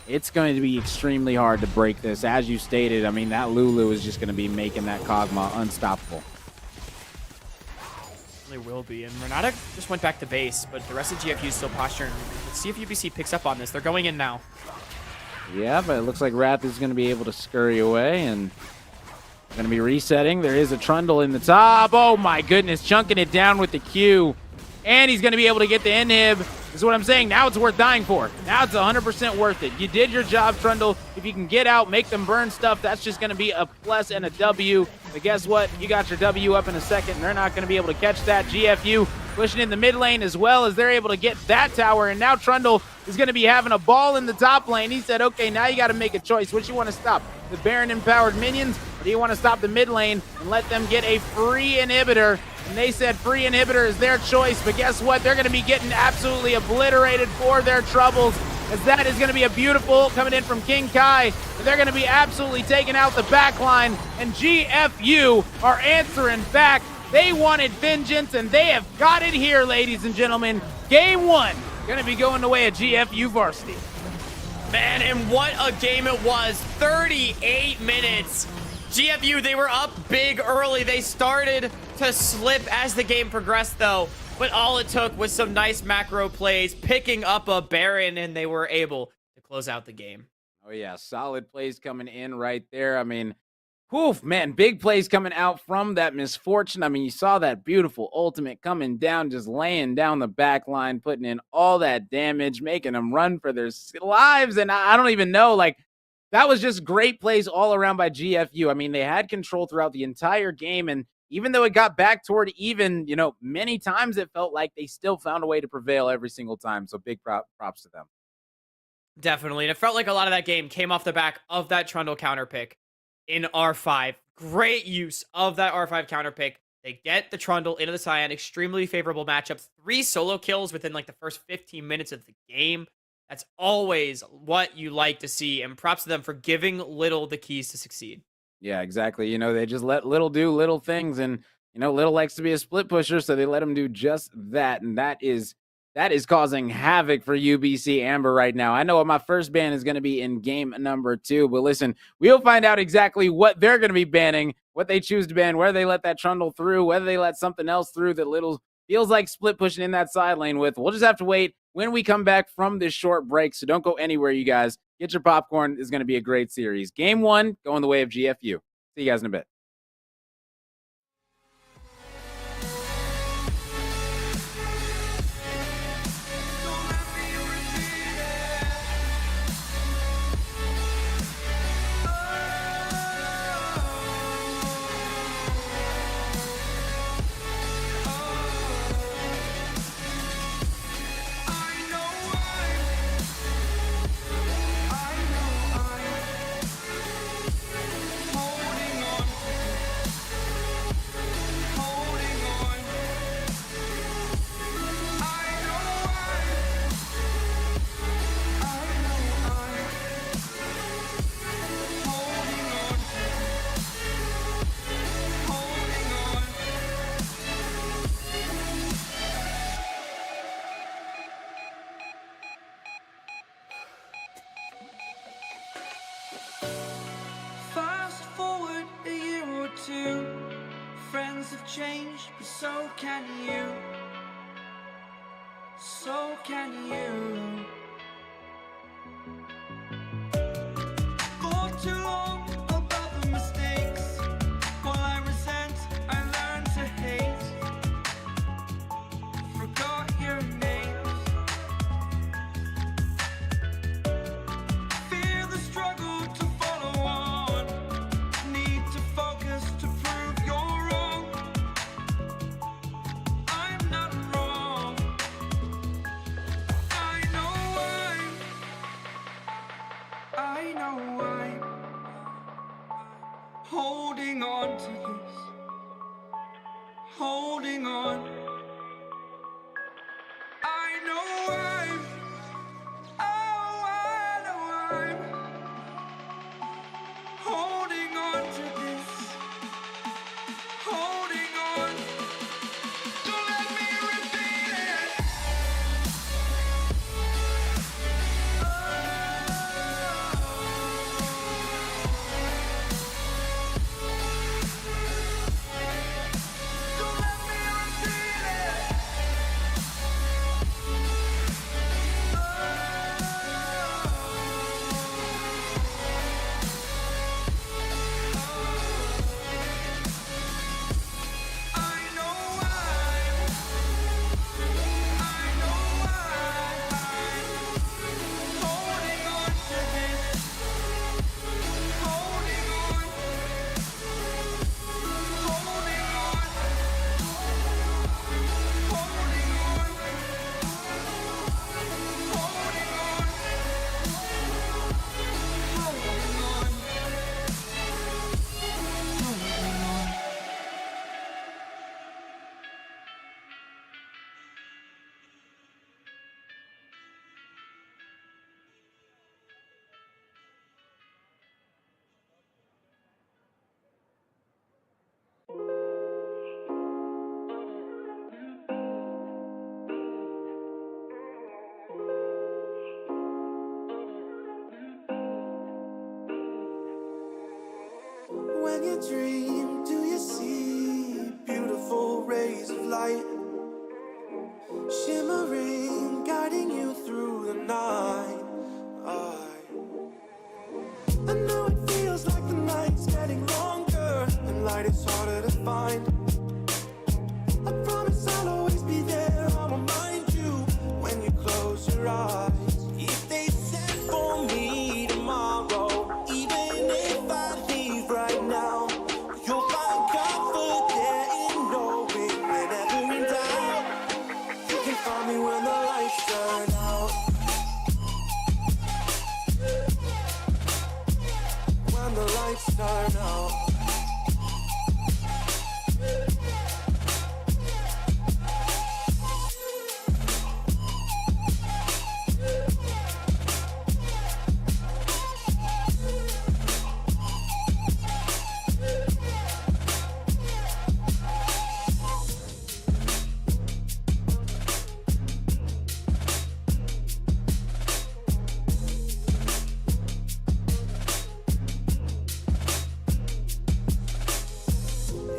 it's going to be extremely hard to break this. As you stated, I mean, that Lulu is just going to be making that Kog'Maw unstoppable. Really will be. And Renata just went back to base, but the rest of GFU is still posturing. Let's see if UBC picks up on this. They're going in now. Yeah, but it looks like Wrath is going to be able to scurry away, and going to be resetting. There is a Trundle in the top. Oh my goodness, chunking it down with the Q. And he's going to be able to get the inhib. This is what I'm saying. Now it's worth dying for. Now it's 100% worth it. You did your job, Trundle. If you can get out, make them burn stuff, that's just going to be a plus and a W. But guess what? You got your W up in a second, and they're not going to be able to catch that. GFU pushing in the mid lane as well as they're able to get that tower. And now Trundle is going to be having a ball in the top lane. He said, okay, now you got to make a choice. What you want to stop? The Baron-empowered minions? Or do you want to stop the mid lane and let them get a free inhibitor? And they said free inhibitor is their choice, but guess what? They're going to be getting absolutely obliterated for their troubles, as that is going to be a beautiful ult coming in from King Kai. And they're going to be absolutely taking out the back line, and GFU are answering back. They wanted vengeance, and they have got it here, ladies and gentlemen. Game 1 going to be going the way of GFU varsity. Man, and what a game it was. 38 minutes. GFU, they were up big early. They started to slip as the game progressed, though. But all it took was some nice macro plays, picking up a Baron, and they were able to close out the game. Oh, yeah. Solid plays coming in right there. I mean, whew, man, big plays coming out from that misfortune. I mean, you saw that beautiful ultimate coming down, just laying down the back line, putting in all that damage, making them run for their lives. And I don't even know, like, that was just great plays all around by GFU. I mean, they had control throughout the entire game, and even though it got back toward even, many times it felt like they still found a way to prevail every single time. So big props to them. Definitely. And it felt like a lot of that game came off the back of that Trundle counter pick in R5. Great use of that R5 counter pick. They get the Trundle into the Cyan. Extremely favorable matchup. 3 solo kills within like the first 15 minutes of the game. That's always what you like to see. And props to them for giving Little the keys to succeed. Yeah, exactly. They just let Little do little things, and Little likes to be a split pusher, so they let him do just that, and that is causing havoc for UBC Amber right now. I know what my first ban is going to be in game number 2, but listen, we'll find out exactly what they're going to be banning, what they choose to ban, whether they let that Trundle through, whether they let something else through that Little feels like split pushing in that side lane with. We'll just have to wait when we come back from this short break, so don't go anywhere, you guys. Get your popcorn. This is going to be a great series. Game 1, going the way of GFU. See you guys in a bit. Fast forward a year or two, friends have changed, but so can you. So can you. For too long about the mistakes, while I resent, I learned to hate. Forgot your names. Fear the struggle to follow on. Need to focus to prove you're wrong. I'm not wrong. I know I'm holding on to this. Holding on. I know I know I'm holding on to this. Holding on. Don't let me repeat it. When you dream, do you see beautiful rays of light shimmering, guiding you through the night? I know it feels like the night's getting longer and light is harder to find. I promise I'll always be there. I'll remind you when you close your eyes. If they send for me tomorrow, even if I leave right now, you'll find comfort there in knowing whenever in doubt, you can find me when the lights turn out. When the lights turn out.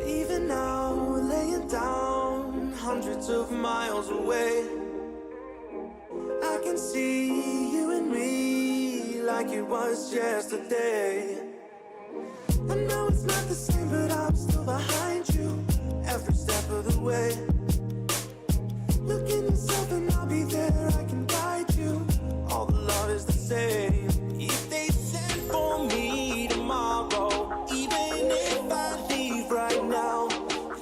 Even now, laying down hundreds of miles away, I can see you and me like it was yesterday. I know it's not the same, but I'm still behind you every step of the way. Look in yourself and I'll be there, I can guide you. All the love is the same. If they send for me tomorrow, even if I leave right now,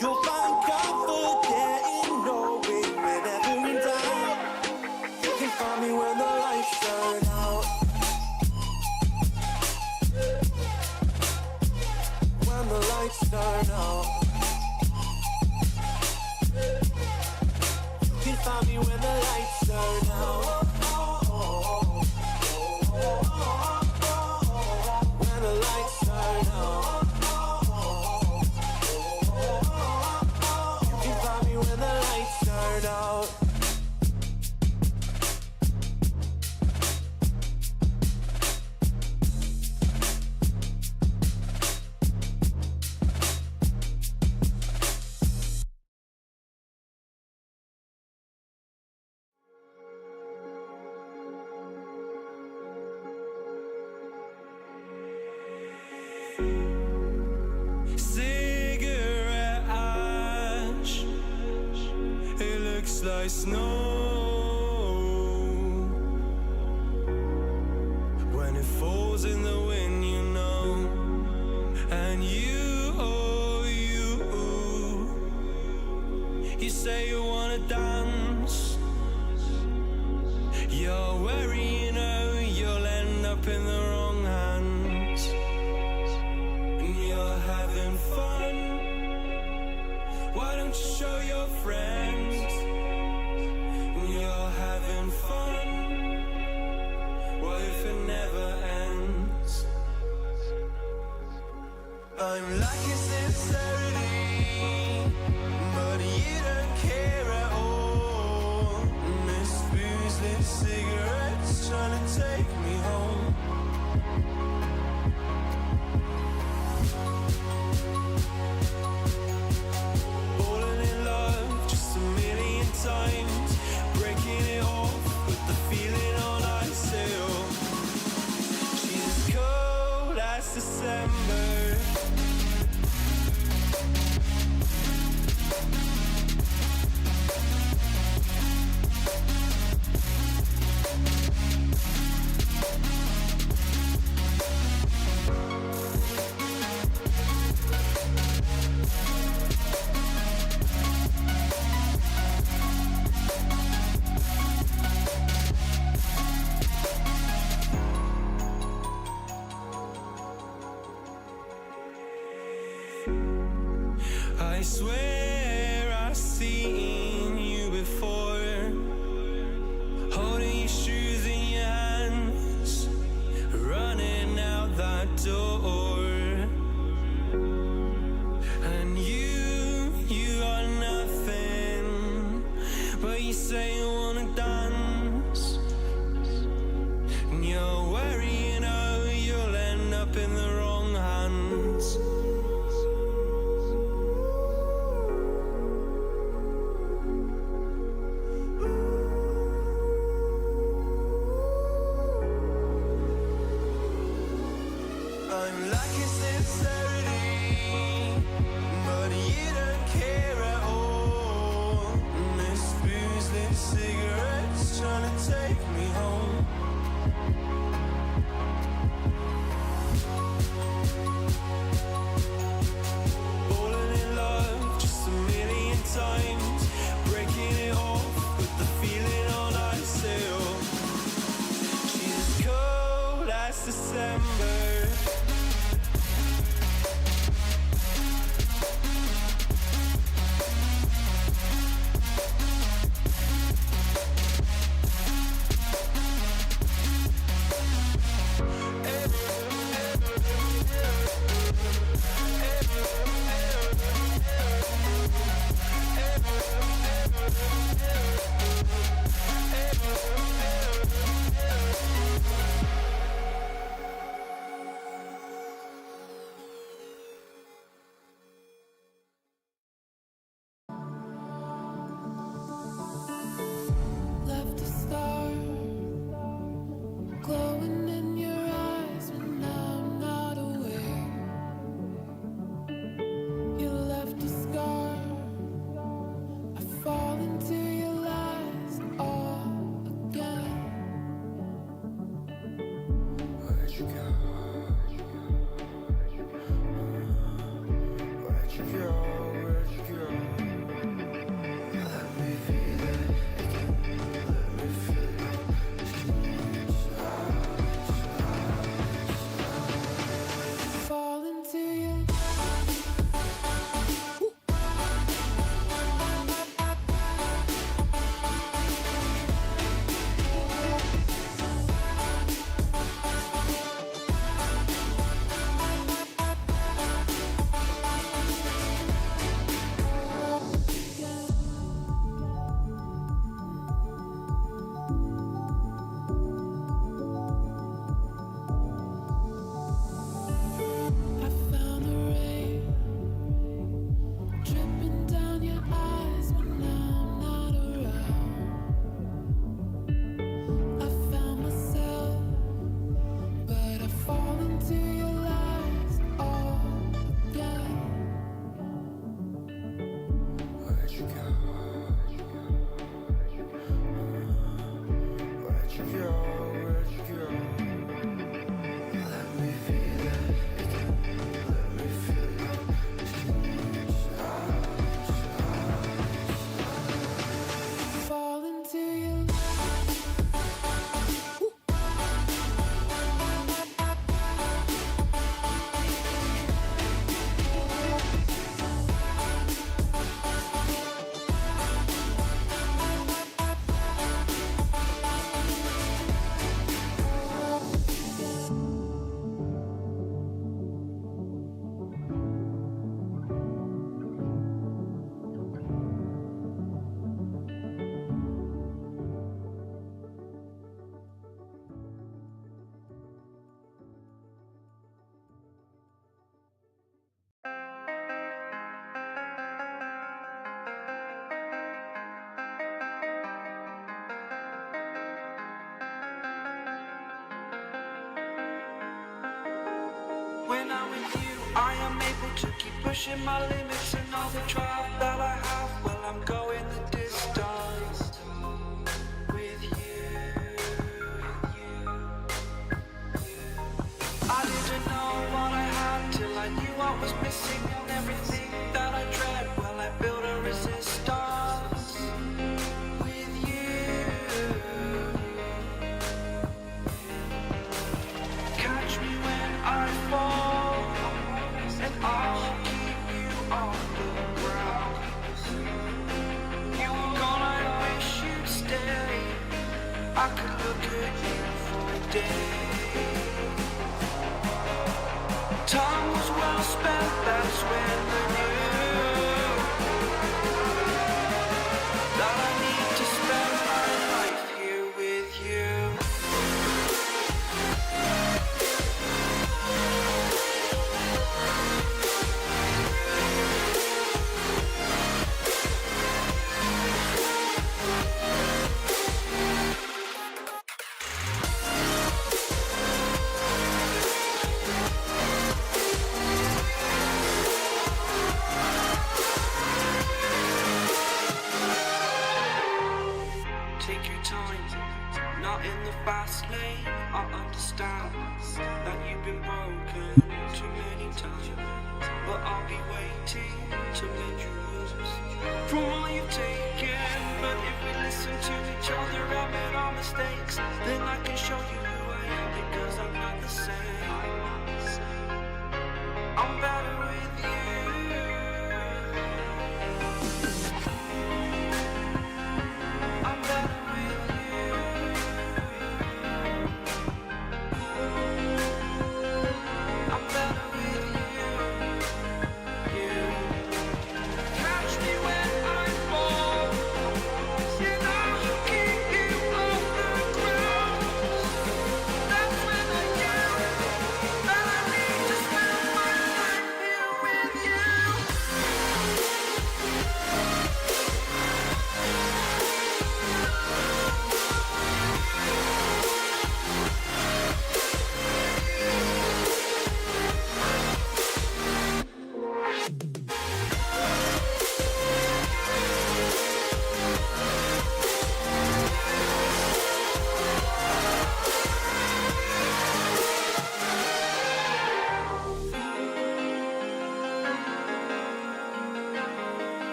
you'll find comfort there in knowing whenever in doubt, you can find me when the lights turn out. When the lights turn out, you can find me when the lights turn out. When the lights turn out, you can find me when the lights turn out. Cigarette ash, it looks like snow when it falls in the wind, you know. And you, oh you say you wanna dance. You're wary, you know, you'll end up in the wrong hands. And you're having fun. Why don't you show your friends? And you're having fun. What if it never ends? I'm lacking sincerity, but you don't care at all. Miss Boosley cigarettes trying to take me home. Falling in love just a million times, breaking it off with the feeling on ice hill. She's as cold as December. I swear I've seen you before, holding your shoes in your hands, running out that door. And you are nothing, but you say you wanna dance. And you're wary, you know, you'll end up in the wrong hands. I'm lacking sincerity, but you don't care at all. This booze, this cigarettes trying to take me home. Falling in love just a million times, breaking it off with the feeling on I sail. She's as cold as December. Left a star glowing in your eyes when I'm not aware. You left a scar. I fall into your lies all again. Where'd you go? Where'd you go? Where'd you go? Let me feel it again. Let me feel it. Fall into your I found the rain dripping down your eyes when I'm not around. I found myself, but I fall into your lies all again. Where'd you go? Where'd you go? Where'd you go? Let me feel it again. Let me feel it. Fall into your When I'm with you, I am able to keep pushing my limits, and all the drive that I have, well, I'm going the distance with you. I didn't know what I had till I knew what was missing, and everything that I dread, well, I built a resistance with you. Catch me when I fall, and I'll keep you on the ground. You were gone, I wish you'd stay. I could look at you for days. Time was well spent, that's when I knew that I need to spend my life here with you.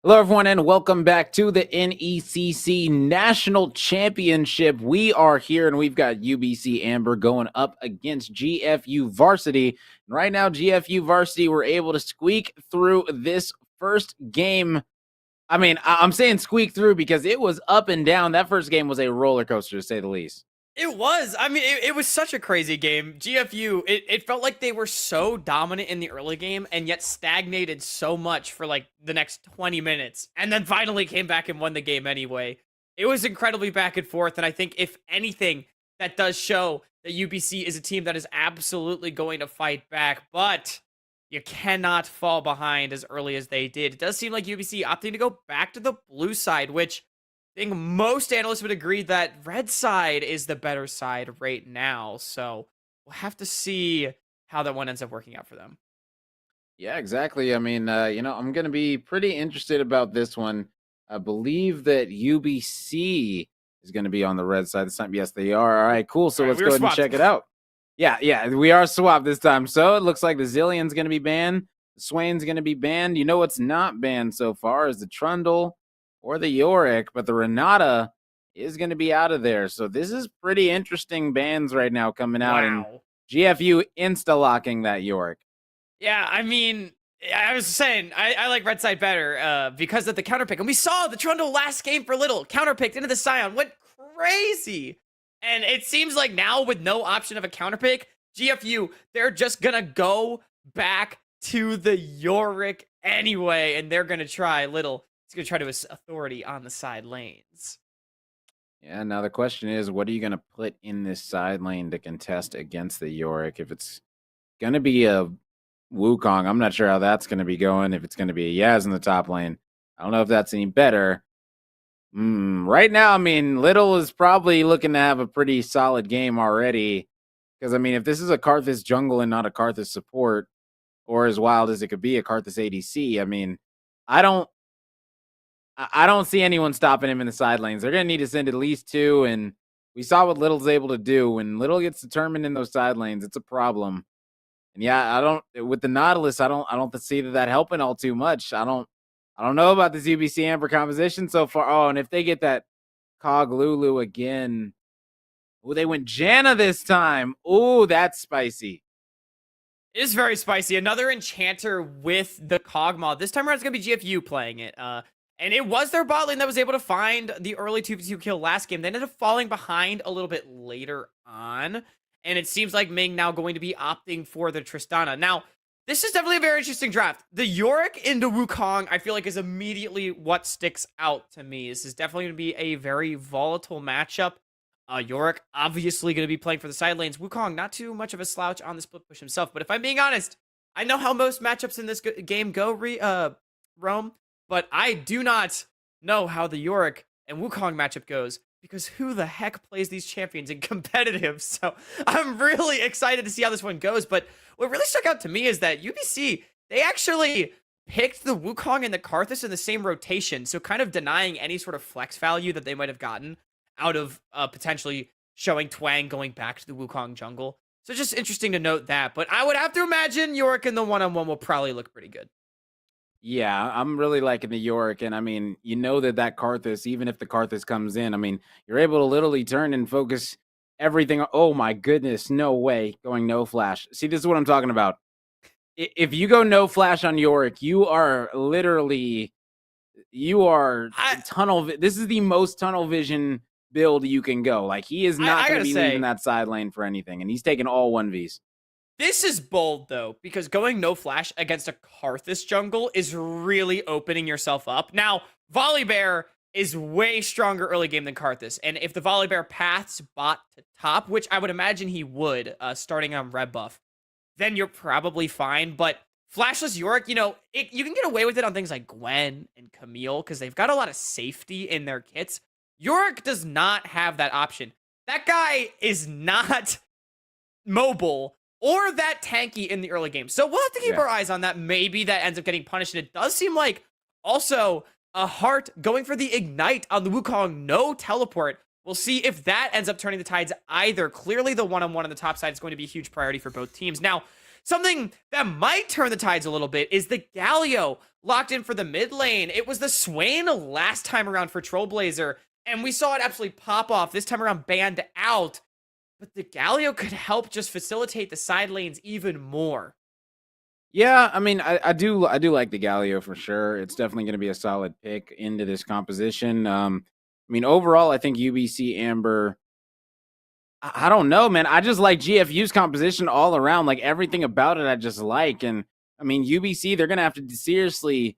Hello, everyone, and welcome back to the NECC National Championship. We are here, and we've got UBC Amber going up against GFU Varsity. And right now, GFU Varsity were able to squeak through this first game. I mean, I'm saying squeak through because it was up and down. That first game was a roller coaster, to say the least. It was. I mean, it was such a crazy game. GFU, it felt like they were so dominant in the early game and yet stagnated so much for like the next 20 minutes and then finally came back and won the game anyway. It was incredibly back and forth. And I think, if anything, that does show that UBC is a team that is absolutely going to fight back. But you cannot fall behind as early as they did. It does seem like UBC opting to go back to the blue side, which I think most analysts would agree that red side is the better side right now. So we'll have to see how that one ends up working out for them. Yeah, exactly. I mean, I'm going to be pretty interested about this one. I believe that UBC is going to be on the red side this time. Yes, they are. All right, cool. So All right, let's we go were ahead and swapped. check it out. Yeah, we are swapped this time. So it looks like the Zillion's going to be banned. The Swain's going to be banned. You know what's not banned so far is the Trundle or the Yorick, but the Renata is going to be out of there. So this is pretty interesting bans right now coming out. And Wow. GFU insta-locking that Yorick. Yeah, I mean, I was saying, I like red side better because of the counter pick. And we saw the Trundle last game for little. Counter picked into the Scion. Went crazy. And it seems like now, with no option of a counter pick, GFU, they're just going to go back to the Yorick anyway. And they're going to try little. He's going to try to his authority on the side lanes. Yeah, now the question is, what are you going to put in this side lane to contest against the Yorick? If it's going to be a Wukong, I'm not sure how that's going to be going. If it's going to be a Yaz in the top lane, I don't know if that's any better. Right now, I mean, Little is probably looking to have a pretty solid game already. Because, I mean, if this is a Karthus jungle and not a Karthus support, or as wild as it could be a Karthus ADC, I mean, I don't see anyone stopping him in the side lanes. They're going to need to send at least two, and we saw what Little's able to do. When Little gets determined in those side lanes, it's a problem. And yeah, with the Nautilus, I don't see that helping all too much. I don't know about this UBC Amber composition so far. Oh, and if they get that Cog Lulu again, they went Janna this time. Oh, that's spicy. It is very spicy. Another enchanter with the Cog mod. This time around, it's going to be GFU playing it. And it was their bot lane that was able to find the early 2v2 kill last game. They ended up falling behind a little bit later on. And it seems like Ming now going to be opting for the Tristana. Now, this is definitely a very interesting draft. The Yorick into Wukong, I feel like, is immediately what sticks out to me. This is definitely going to be a very volatile matchup. Yorick obviously going to be playing for the side lanes. Wukong, not too much of a slouch on the split push himself. But if I'm being honest, I know how most matchups in this game go, Rome. But I do not know how the Yorick and Wukong matchup goes, because who the heck plays these champions in competitive? So I'm really excited to see how this one goes. But what really stuck out to me is that UBC, they actually picked the Wukong and the Karthus in the same rotation. So kind of denying any sort of flex value that they might have gotten out of potentially showing Twang going back to the Wukong jungle. So just interesting to note that. But I would have to imagine Yorick in the one-on-one will probably look pretty good. Yeah, I'm really liking the Yorick, and I mean, you know that Karthus, even if the Karthus comes in, I mean, you're able to literally turn and focus everything. Oh my goodness, no way, going no flash. See, this is what I'm talking about. If you go no flash on Yorick, you are tunnel. This is the most tunnel vision build you can go. Like, he is not going to be leaving that side lane for anything, and he's taking all 1Vs. This is bold, though, because going no flash against a Karthus jungle is really opening yourself up. Now, Volibear is way stronger early game than Karthus, and if the Volibear paths bot to top, which I would imagine he would, starting on red buff, then you're probably fine. But Flashless Yorick, you can get away with it on things like Gwen and Camille, because they've got a lot of safety in their kits. Yorick does not have that option. That guy is not mobile or that tanky in the early game. So we'll have to keep our eyes on that. Maybe that ends up getting punished. And it does seem like also a Heart going for the Ignite on the Wukong, no teleport. We'll see if that ends up turning the tides either. Clearly, the one-on-one on the top side is going to be a huge priority for both teams. Now, Something that might turn the tides a little bit is the Galio locked in for the mid lane. It was the Swain last time around for Trollblazer, and we saw it absolutely pop off. This time around, banned out. But the Galio could help just facilitate the side lanes even more. Yeah, I mean, I do like the Galio for sure. It's definitely going to be a solid pick into this composition. I mean, overall, I think UBC Amber. I don't know, man. I just like GFU's composition all around. Like everything about it, I just like. And I mean, UBC, they're going to have to seriously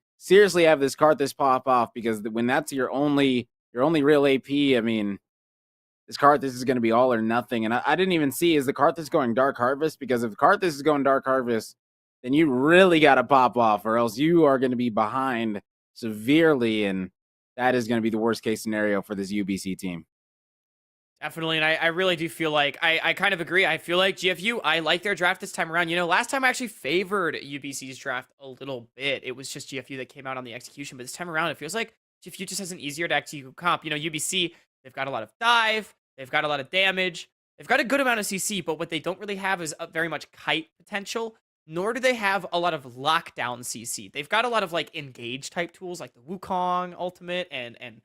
have this Karthus pop off, because when that's your only real AP, I mean, this Karthus is going to be all or nothing. And I didn't even see, is the Karthus going Dark Harvest? Because if Karthus is going Dark Harvest, then you really got to pop off, or else you are going to be behind severely, and that is going to be the worst case scenario for this UBC team. Definitely, and I really do feel like, I kind of agree. I feel like GFU, I like their draft this time around. You know, last time I actually favored UBC's draft a little bit. It was just GFU that came out on the execution, but this time around, it feels like GFU just has an easier to execute comp. You know, UBC, they've got a lot of dive, they've got a lot of damage, they've got a good amount of CC, but what they don't really have is very much kite potential, nor do they have a lot of lockdown CC. They've got a lot of like engage type tools like the Wukong ultimate and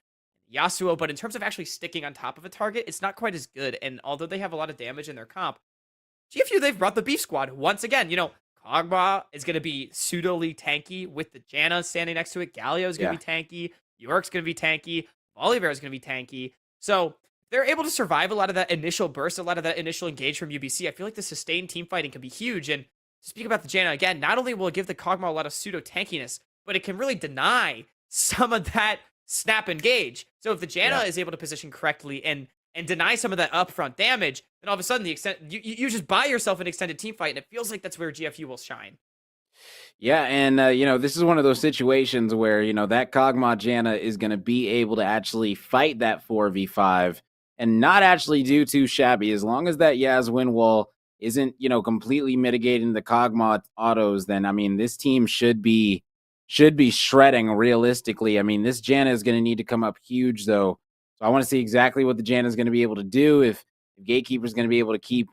Yasuo, but in terms of actually sticking on top of a target, it's not quite as good. And although they have a lot of damage in their comp, GFU, they've brought the beef squad once again. You know, Kog'Maw is going to be pseudo-ly tanky with the Janna standing next to it. Galio is going to be tanky. York's going to be tanky. Volibear is going to be tanky. So they're able to survive a lot of that initial burst, a lot of that initial engage from UBC. I feel like the sustained team fighting can be huge. And to speak about the Janna again, not only will it give the Kog'Maw a lot of pseudo tankiness, but it can really deny some of that snap engage. So if the Janna is able to position correctly and deny some of that upfront damage, then all of a sudden you just buy yourself an extended team fight, and it feels like that's where GFU will shine. Yeah, and you know, this is one of those situations where, you know, that Kog'Maw Janna is going to be able to actually fight that 4v5 and not actually do too shabby. As long as that Yaz win wall isn't, you know, completely mitigating the Kog'Maw autos, then I mean, this team should be shredding realistically. I mean, this Janna is going to need to come up huge though. So I want to see exactly what the Janna is going to be able to do, if Gatekeeper is going to be able to keep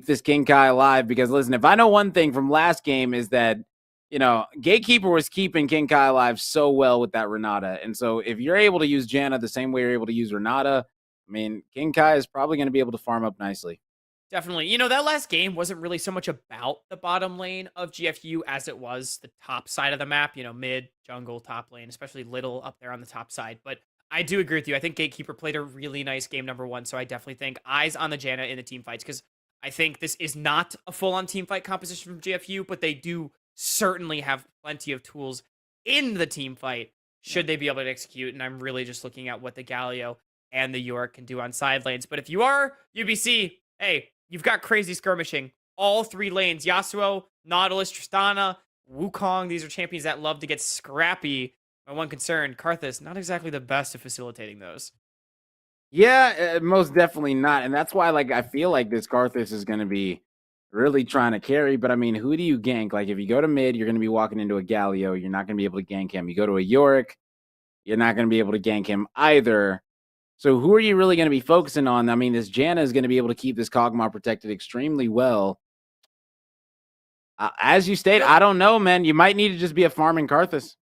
this King Kai alive. Because listen, if I know one thing from last game is that, you know, Gatekeeper was keeping King Kai alive so well with that Renata. And so if you're able to use Janna the same way you're able to use Renata, I mean, King Kai is probably going to be able to farm up nicely. Definitely. You know, that last game wasn't really so much about the bottom lane of GFU as it was the top side of the map, you know, mid, jungle, top lane, especially Little up there on the top side. But I do agree with you. I think Gatekeeper played a really nice game number one. So I definitely think eyes on the Janna in the team fights, because I think this is not a full-on team fight composition from GFU, but they do certainly have plenty of tools in the team fight should they be able to execute. And I'm really just looking at what the Galio and the York can do on side lanes. But if you are UBC, hey, you've got crazy skirmishing. All three lanes, Yasuo, Nautilus, Tristana, Wukong. These are champions that love to get scrappy. My one concern, Karthus, not exactly the best at facilitating those. Yeah, most definitely not. And that's why, like, I feel like this Karthus is going to be really trying to carry. But I mean, who do you gank? Like, if you go to mid, you're going to be walking into a Galio. You're not going to be able to gank him. You go to a Yorick, you're not going to be able to gank him either. So who are you really going to be focusing on? I mean, this Janna is going to be able to keep this Kog'Maw protected extremely well. As you state, I don't know, man. You might need to just be a farming Karthus.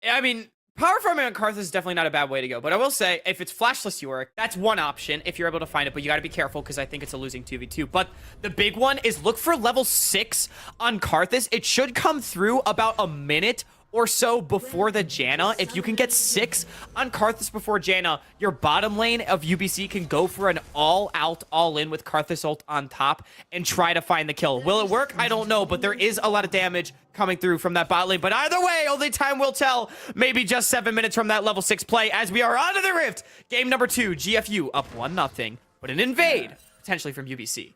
I mean, power farming on Karthus is definitely not a bad way to go. But I will say, if it's flashless Yorick, that's one option if you're able to find it. But you got to be careful, because I think it's a losing 2v2. But the big one is look for level 6 on Karthus. It should come through about a minute or so before the Janna. If you can get 6 on Karthus before Janna, your bottom lane of UBC can go for an all-out, all-in with Karthus ult on top and try to find the kill. Will it work? I don't know, but there is a lot of damage coming through from that bot lane. But either way, only time will tell. Maybe just 7 minutes from that level 6 play as we are onto the Rift. Game number 2, GFU up 1-0, but an invade potentially from UBC.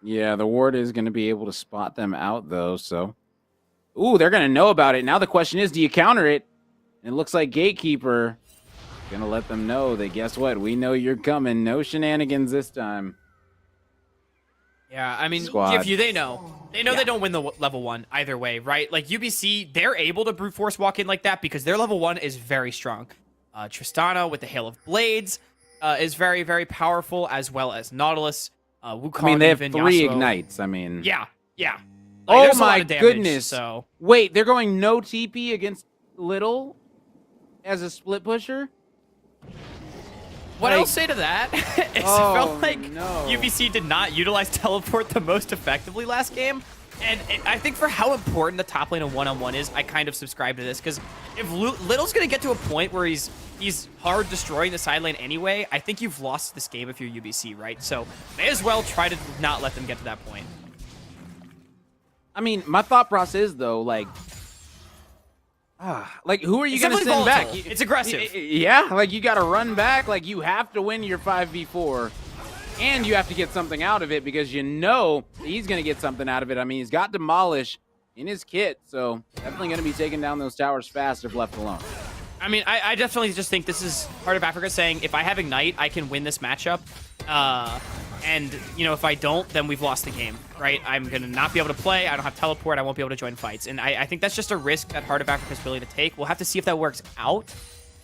Yeah, the ward is going to be able to spot them out, though, so... Ooh, they're going to know about it. Now the question is, do you counter it? And it looks like Gatekeeper is going to let them know that, guess what? We know you're coming. No shenanigans this time. Yeah, I mean, Squad. GFU, they know. They know they don't win the level 1 either way, right? Like, UBC, they're able to brute force walk in like that because their level 1 is very strong. Tristana with the Hail of Blades is very, very powerful, as well as Nautilus. Wukong, I mean, they have even 3 Yasuo. ignites. I mean... Yeah. Like, Oh there's a lot my of damage, goodness. So Wait, they're going no TP against Little as a split pusher? what Like- I'll say to that is Oh, it felt like no. UBC did not utilize teleport the most effectively last game. And I think for how important the top lane of one-on-one is, I kind of subscribe to this. Because if Little's going to get to a point where he's hard destroying the side lane anyway, I think you've lost this game if you're UBC, right? So may as well try to not let them get to that point. I mean, my thought process is, though, like who are you It's going to definitely send back? volatile. It's aggressive. Yeah, like you got to run back. Like you have to win your 5v4, and you have to get something out of it because you know he's going to get something out of it. I mean, he's got Demolish in his kit, so definitely going to be taking down those towers fast if left alone. I mean, I definitely just think this is Heart of Africa saying, if I have Ignite, I can win this matchup. And, you know, if I don't, then we've lost the game, right? I'm going to not be able to play. I don't have teleport. I won't be able to join fights. And I think that's just a risk that Heart of Africa is willing to take. We'll have to see if that works out.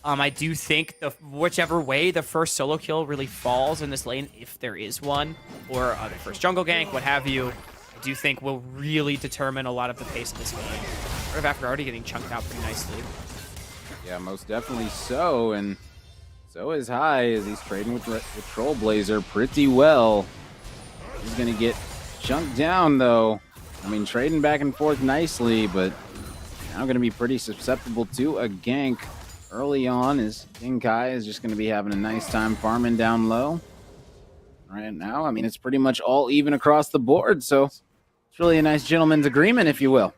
I do think whichever way the first solo kill really falls in this lane, if there is one, or the first jungle gank, what have you, I do think will really determine a lot of the pace of this game. Heart of Africa already getting chunked out pretty nicely. Yeah, most definitely so, and so is High as he's trading with Trollblazer pretty well. He's going to get chunked down, though. I mean, trading back and forth nicely, but now going to be pretty susceptible to a gank early on as King Kai is just going to be having a nice time farming down low. Right now, I mean, it's pretty much all even across the board, so it's really a nice gentleman's agreement, if you will.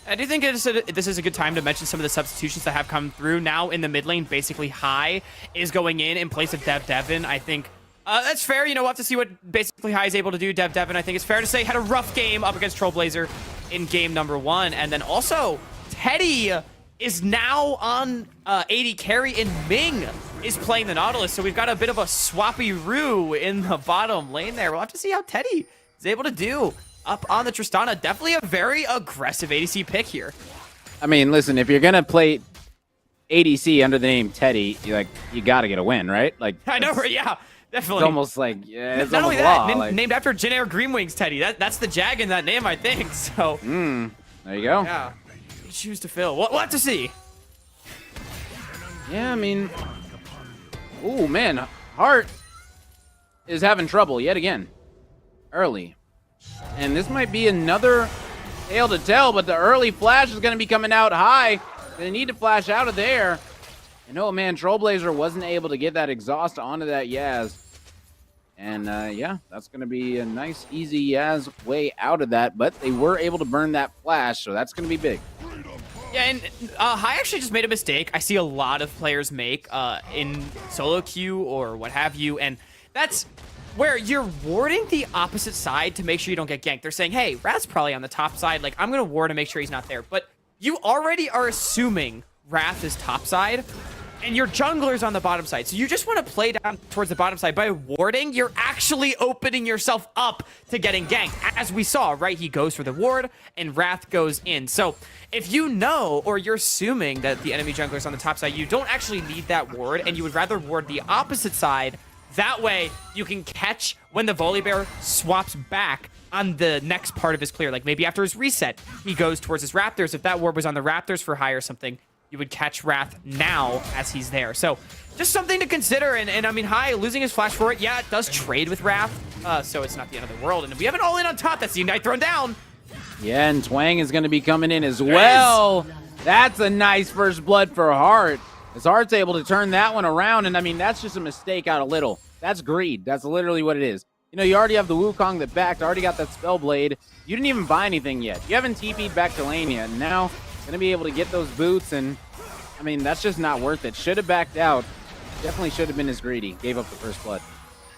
I do think this is a good time to mention some of the substitutions that have come through. Now in the mid lane, basically High is going in place of Devin. I think that's fair. You know, we'll have to see what basically High is able to do. Devin, I think it's fair to say, had a rough game up against Trollblazer in game number 1. And then also, Teddy is now on AD carry, and Ming is playing the Nautilus. So we've got a bit of a swappy-roo in the bottom lane there. We'll have to see how Teddy is able to do up on the Tristana. Definitely a very aggressive ADC pick here. I mean, listen, if you're going to play ADC under the name Teddy, you got to get a win, right? Like I know, right? Yeah, definitely. It's almost like, yeah, it's not only almost that, law. named after Janair Greenwings Teddy. That's the Jag in that name, I think. So, there you go. yeah, you choose to fill. We'll have to see. Yeah, I mean, ooh, man, Hart is having trouble yet again early. And this might be another tale to tell, but the early flash is going to be coming out High. They need to flash out of there. And oh man, Trollblazer wasn't able to get that exhaust onto that Yaz. And yeah, that's going to be a nice, easy Yaz way out of that. But they were able to burn that flash, so that's going to be big. Yeah, and High actually just made a mistake. I see a lot of players make in solo queue or what have you, and that's where you're warding the opposite side to make sure you don't get ganked. They're saying, hey, Wrath's probably on the top side. Like, I'm going to ward to make sure he's not there. But you already are assuming Wrath is top side, and your jungler's on the bottom side. So you just want to play down towards the bottom side. By warding, you're actually opening yourself up to getting ganked. As we saw, right? He goes for the ward, and Wrath goes in. So if you know, or you're assuming that the enemy jungler's on the top side, you don't actually need that ward, and you would rather ward the opposite side. That way, you can catch when the Volibear swaps back on the next part of his clear. Like maybe after his reset, he goes towards his Raptors. If that ward was on the Raptors for High or something, you would catch Wrath now as he's there. So just something to consider. And I mean, High losing his flash for it. Yeah, it does trade with Wrath. So it's not the end of the world. And we have an all-in on top. That's the Ignite thrown down. Yeah, and Twang is going to be coming in as well. That's a nice first blood for Hart. As Hart's able to turn that one around, and I mean, that's just a mistake out of Little. That's greed. That's literally what it is. You know, you already have the Wukong that backed, already got that Spellblade. You didn't even buy anything yet. You haven't TP'd back to lane yet, and now going to be able to get those boots, and I mean, that's just not worth it. Should have backed out. Definitely should have been as greedy. Gave up the first blood.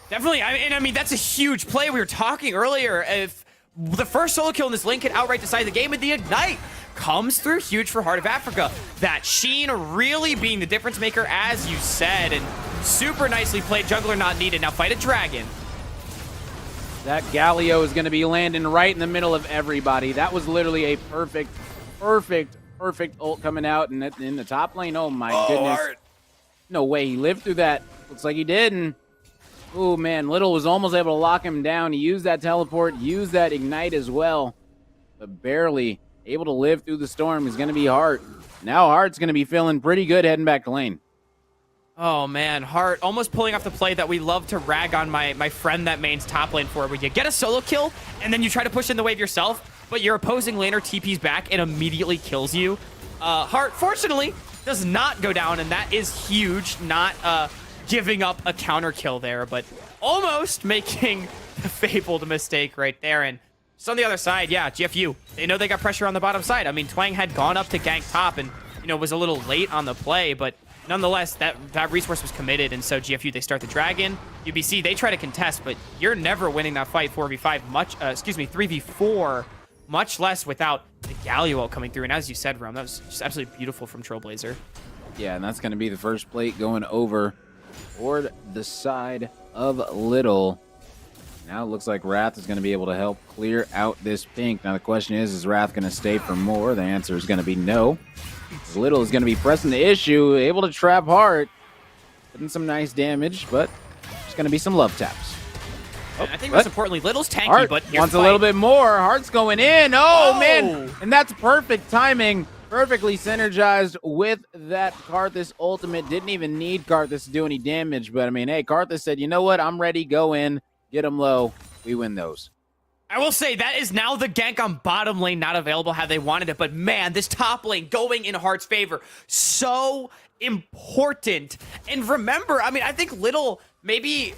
Definitely. I mean, that's a huge play. We were talking earlier. If the first solo kill in this lane could outright decide the game, with the Ignite comes through huge for Heart of Africa. That Sheen really being the difference maker, as you said, and super nicely played. Jungler not needed. Now fight a dragon. That Galio is going to be landing right in the middle of everybody. That was literally a perfect ult coming out and in the top lane. Oh my goodness. Hart. No way he lived through that. Looks like he did. And oh man, Little was almost able to lock him down. He used that teleport, used that Ignite as well. but barely able to live through the storm is going to be Hart. Now Hart's going to be feeling pretty good heading back to lane. Oh man, Hart almost pulling off the play that we love to rag on my friend that mains top lane for, where you get a solo kill and then you try to push in the wave yourself, but your opposing laner TP's back and immediately kills you. Hart, fortunately, does not go down, and that is huge. Not giving up a counter kill there, but almost making the fabled mistake right there. And just on the other side, yeah, GFU, they know they got pressure on the bottom side. I mean, Twang had gone up to gank top and, you know, was a little late on the play, but nonetheless, that resource was committed, and so GFU, they start the dragon. UBC, they try to contest, but you're never winning that fight 4v5, 3v4, much less without the Galio coming through. And as you said, Rom, that was just absolutely beautiful from Trailblazer. Yeah, and that's going to be the first plate going over toward the side of Little. Now it looks like Wrath is going to be able to help clear out this pink. Now the question is Wrath going to stay for more? The answer is going to be no. Little is going to be pressing the issue, able to trap Hart. Putting some nice damage, but there's going to be some love taps. And I think most importantly, Little's tanky, Hart but wants a little bit more. Hart's going in. Oh, Oh! man. And that's perfect timing. Perfectly synergized with that Karthus ultimate. Didn't even need Karthus to do any damage. But, I mean, hey, Karthus said, you know what? I'm ready. Go in. Get him low. We win those. I will say that is now the gank on bottom lane not available had they wanted it. But man, this top lane going in Hart's favor. So important. And remember, I mean, I think Little maybe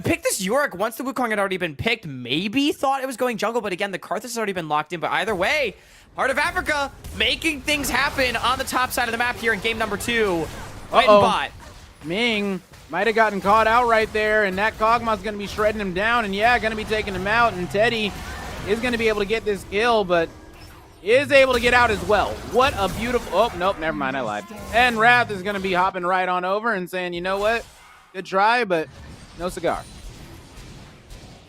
picked this Yorick once the Wukong had already been picked. Maybe thought it was going jungle, but again, the Karthus has already been locked in. But either way, Heart of Africa making things happen on the top side of the map here in game number 2. Right in bot. Ming might have gotten caught out right there, and that Kog'Maw's going to be shredding him down, and yeah, going to be taking him out, and Teddy is going to be able to get this kill, but is able to get out as well. What a beautiful... Oh, nope, never mind, I lied. And Wrath is going to be hopping right on over and saying, you know what? Good try, but no cigar.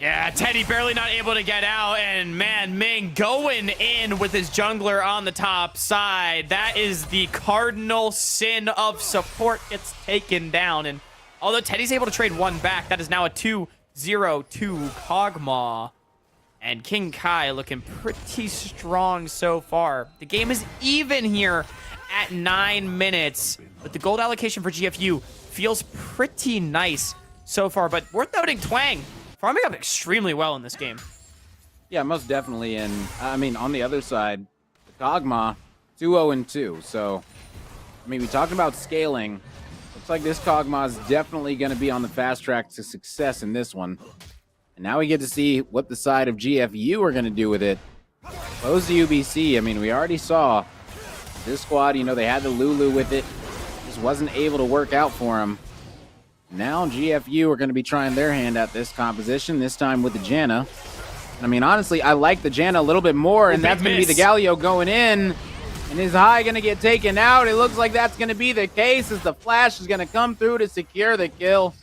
Yeah, Teddy barely not able to get out, and man, Ming going in with his jungler on the top side. That is the cardinal sin of support gets taken down, and although Teddy's able to trade one back, that is now a 2-0 to Kog'Maw. And King Kai looking pretty strong so far. The game is even here at 9 minutes, but the gold allocation for GFU feels pretty nice so far. But worth noting, Twang farming up extremely well in this game. Yeah, most definitely. And I mean, on the other side, Kog'Maw 2-0-2. So, I mean, we talked about scaling. Looks like this Kog'Maw is definitely going to be on the fast track to success in this one. And now we get to see what the side of GFU are going to do with it. Opposed to UBC, I mean, we already saw this squad, you know, they had the Lulu with it. Just wasn't able to work out for them. Now GFU are going to be trying their hand at this composition, this time with the Janna. I mean, honestly, I like the Janna a little bit more, and that's going to be the Galio going in. And is High going to get taken out? It looks like that's going to be the case as the flash is going to come through to secure the kill.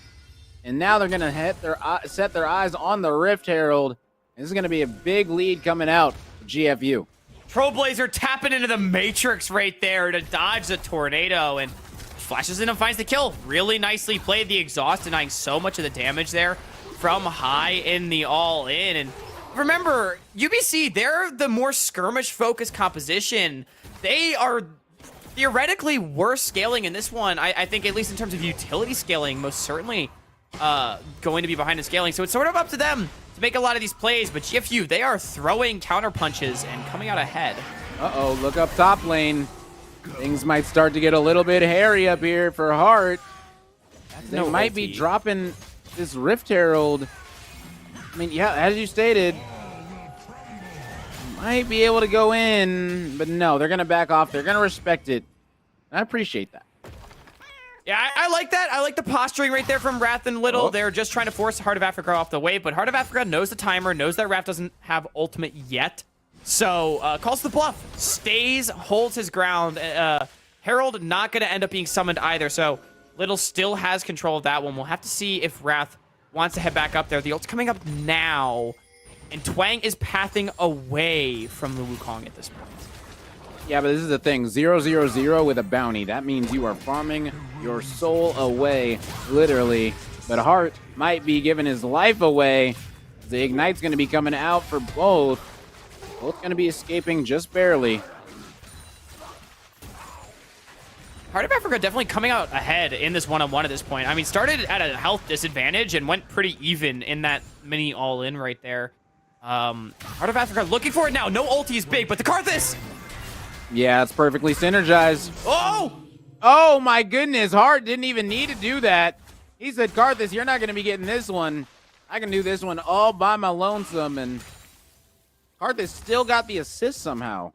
And now they're going to set their eyes on the Rift Herald. This is going to be a big lead coming out for GFU. Trailblazer tapping into the Matrix right there to dodge the tornado, and flashes in and finds the kill. Really nicely played. The exhaust denying so much of the damage there from High in the all-in. And remember, UBC, they're the more skirmish-focused composition. They are theoretically worse scaling in this one. I think, at least in terms of utility scaling, most certainly going to be behind in scaling. So it's sort of up to them to make a lot of these plays. But GFU, they are throwing counter punches and coming out ahead. Uh-oh, look up top lane. Things might start to get a little bit hairy up here for Hart. They might be dropping this Rift Herald. I mean, yeah, as you stated, might be able to go in, but no, they're going to back off. They're going to respect it. I appreciate that. Yeah, I like that. I like the posturing right there from Wrath and Little. They're just trying to force Heart of Africa off the way, but Heart of Africa knows the timer, knows that Wrath doesn't have ultimate yet. So, calls the bluff. Stays, holds his ground. Herald not going to end up being summoned either, so Little still has control of that one. We'll have to see if Wrath wants to head back up there. The ult's coming up now, and Twang is pathing away from the Wukong at this point. Yeah, but this is the thing. 0-0-0 with a bounty. That means you are farming your soul away, literally. But Hart might be giving his life away. The Ignite's going to be coming out for both. Both going to be escaping just barely. Heart of Africa definitely coming out ahead in this one-on-one at this point. I mean, started at a health disadvantage and went pretty even in that mini all-in right there. Heart of Africa looking for it now. No ulti is big, but the Karthus! Yeah, it's perfectly synergized. Oh! Oh my goodness, Hart didn't even need to do that. He said, Karthus, you're not going to be getting this one. I can do this one all by my lonesome, and Karthus still got the assist somehow.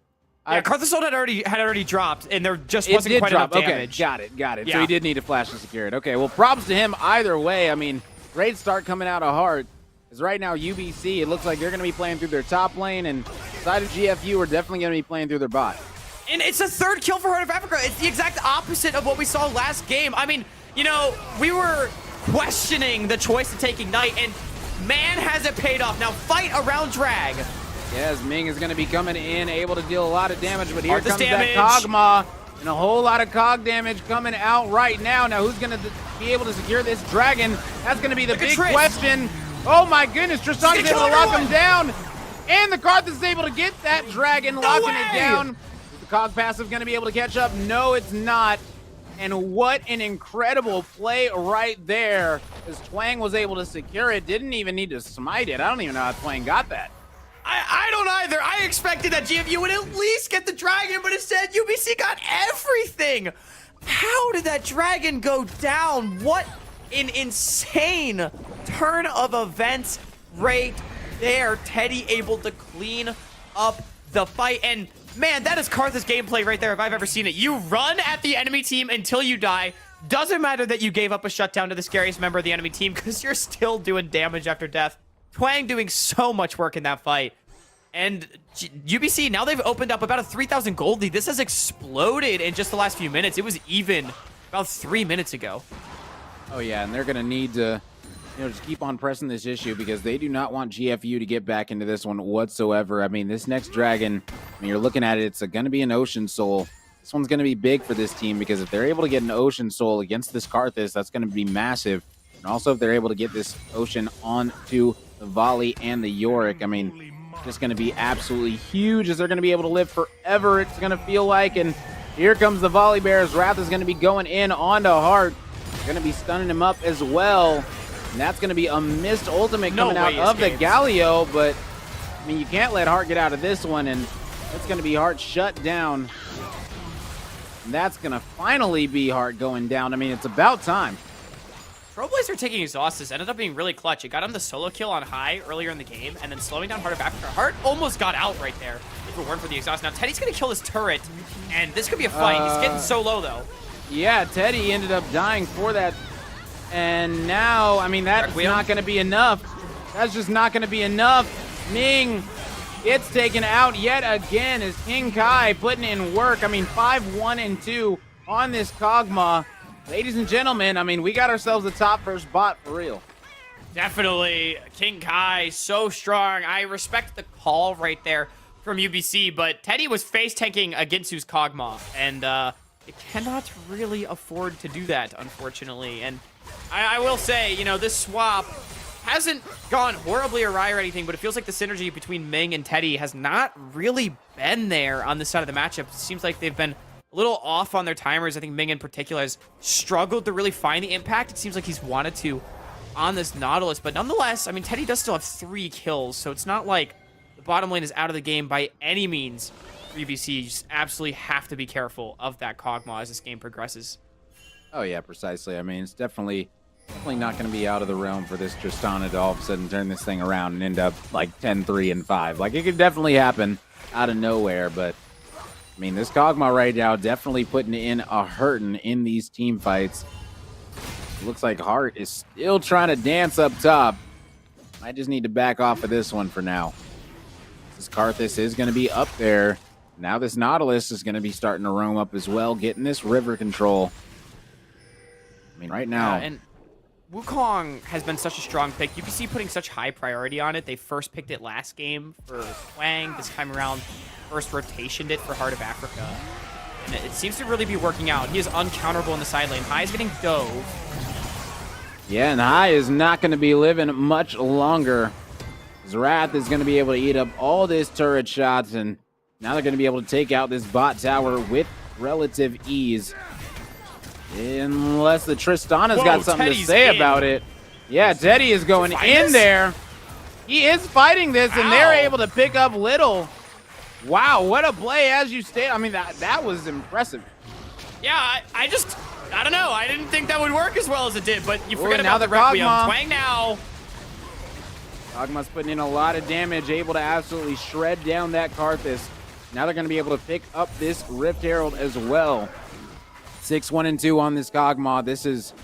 Yeah, Karthus ult had already dropped, and there just wasn't quite enough damage. Okay, got it. Yeah. So he did need a flash to secure it. Okay, well, props to him either way. I mean, great start coming out of Hart. Because right now, UBC, it looks like they're going to be playing through their top lane, and side of GFU are definitely going to be playing through their bot. And it's a third kill for Heart of Africa. It's the exact opposite of what we saw last game. I mean, you know, we were questioning the choice to take Ignite, and man, has it paid off. Now fight around Drag. Yes, Ming is going to be coming in, able to deal a lot of damage, but here Karthus comes damage. that Kog'Maw, and a whole lot of Cog damage coming out right now. Now, who's going to be able to secure this dragon? That's going to be the big question. Oh my goodness, Tristan is able to lock him down, and the Karthus is able to get that dragon, locking it down. Is the Cog passive going to be able to catch up? No, it's not. And what an incredible play right there, as Twang was able to secure it. Didn't even need to smite it. I don't even know how Twang got that. I don't either. I expected that GFU would at least get the dragon, but instead UBC got everything. How did that dragon go down? What an insane turn of events right there. Teddy able to clean up the fight. And man, that is Karthus gameplay right there if I've ever seen it. You run at the enemy team until you die. Doesn't matter that you gave up a shutdown to the scariest member of the enemy team because you're still doing damage after death. Twang doing so much work in that fight. And UBC, now they've opened up about a 3,000 gold lead. This has exploded in just the last few minutes. It was even about 3 minutes ago. Oh yeah, and they're going to need to, just keep on pressing this issue because they do not want GFU to get back into this one whatsoever. I mean, this next dragon, when you're looking at it, it's going to be an Ocean Soul. This one's going to be big for this team because if they're able to get an Ocean Soul against this Karthus, that's going to be massive. And also if they're able to get this Ocean onto the Volley and the Yorick, I mean, just going to be absolutely huge as they're going to be able to live forever, it's going to feel like. And here comes the Volley Bears. Wrath is going to be going in onto Hart. Going to be stunning him up as well. And that's going to be a missed ultimate coming out of the Galio. But, I mean, you can't let Hart get out of this one. And it's going to be Hart shut down. And that's going to finally be Hart going down. I mean, it's about time. Trailblazer taking Exhaustus ended up being really clutch. It got him the solo kill on high earlier in the game, and then slowing down Heart of Africa. Hart almost got out right there if it weren't for the exhaust. Now, Teddy's going to kill his turret, and this could be a fight. He's getting so low, though. Yeah, Teddy ended up dying for that. And now, I mean, that's not going to be enough. That's just not going to be enough. Ming gets taken out yet again as King Kai putting in work. I mean, 5-1-2 on this Kog'Maw. Ladies and gentlemen, I mean, we got ourselves a top first bot for real. Definitely. King Kai, so strong. I respect the call right there from UBC, but Teddy was face tanking against who's Kog'Maw, and it cannot really afford to do that, unfortunately. And I will say, this swap hasn't gone horribly awry or anything, but it feels like the synergy between Ming and Teddy has not really been there on this side of the matchup. It seems like they've been a little off on their timers. I think Ming in particular has struggled to really find the impact. It seems like he's wanted to on this Nautilus, but nonetheless, I mean, Teddy does still have 3 kills, so it's not like the bottom lane is out of the game by any means for UBC. You just absolutely have to be careful of that Kog'Maw as this game progresses. Oh yeah, precisely. I mean, it's definitely not going to be out of the realm for this Tristana to all of a sudden turn this thing around and end up like 10-3-5. Like, it could definitely happen out of nowhere, but I mean, this Kog'Maw right now definitely putting in a hurting in these team fights. Looks like Hart is still trying to dance up top. I just need to back off of this one for now. This Karthus is going to be up there. Now this Nautilus is going to be starting to roam up as well, getting this river control. I mean, right now. And Wukong has been such a strong pick. UBC putting such high priority on it. They first picked it last game for Twang. This time around, first rotationed it for Heart of Africa. And it seems to really be working out. He is uncounterable in the side lane. High is getting dove. Yeah, and High is not going to be living much longer. Wrath is going to be able to eat up all this turret shots, and now they're going to be able to take out this bot tower with relative ease. Unless the Tristana's got something to say about it. Yeah, Teddy is going in there. He is fighting this, and they're able to pick up Little. Wow, what a play as you stay. I mean, that was impressive. Yeah, I don't know. I didn't think that would work as well as it did, but you forget about the Kog'Maw. Requiem. Twang now. Kog'Maw's putting in a lot of damage, able to absolutely shred down that Karthus. Now they're going to be able to pick up this Rift Herald as well. 6-1-2 on this Kog'Maw. This is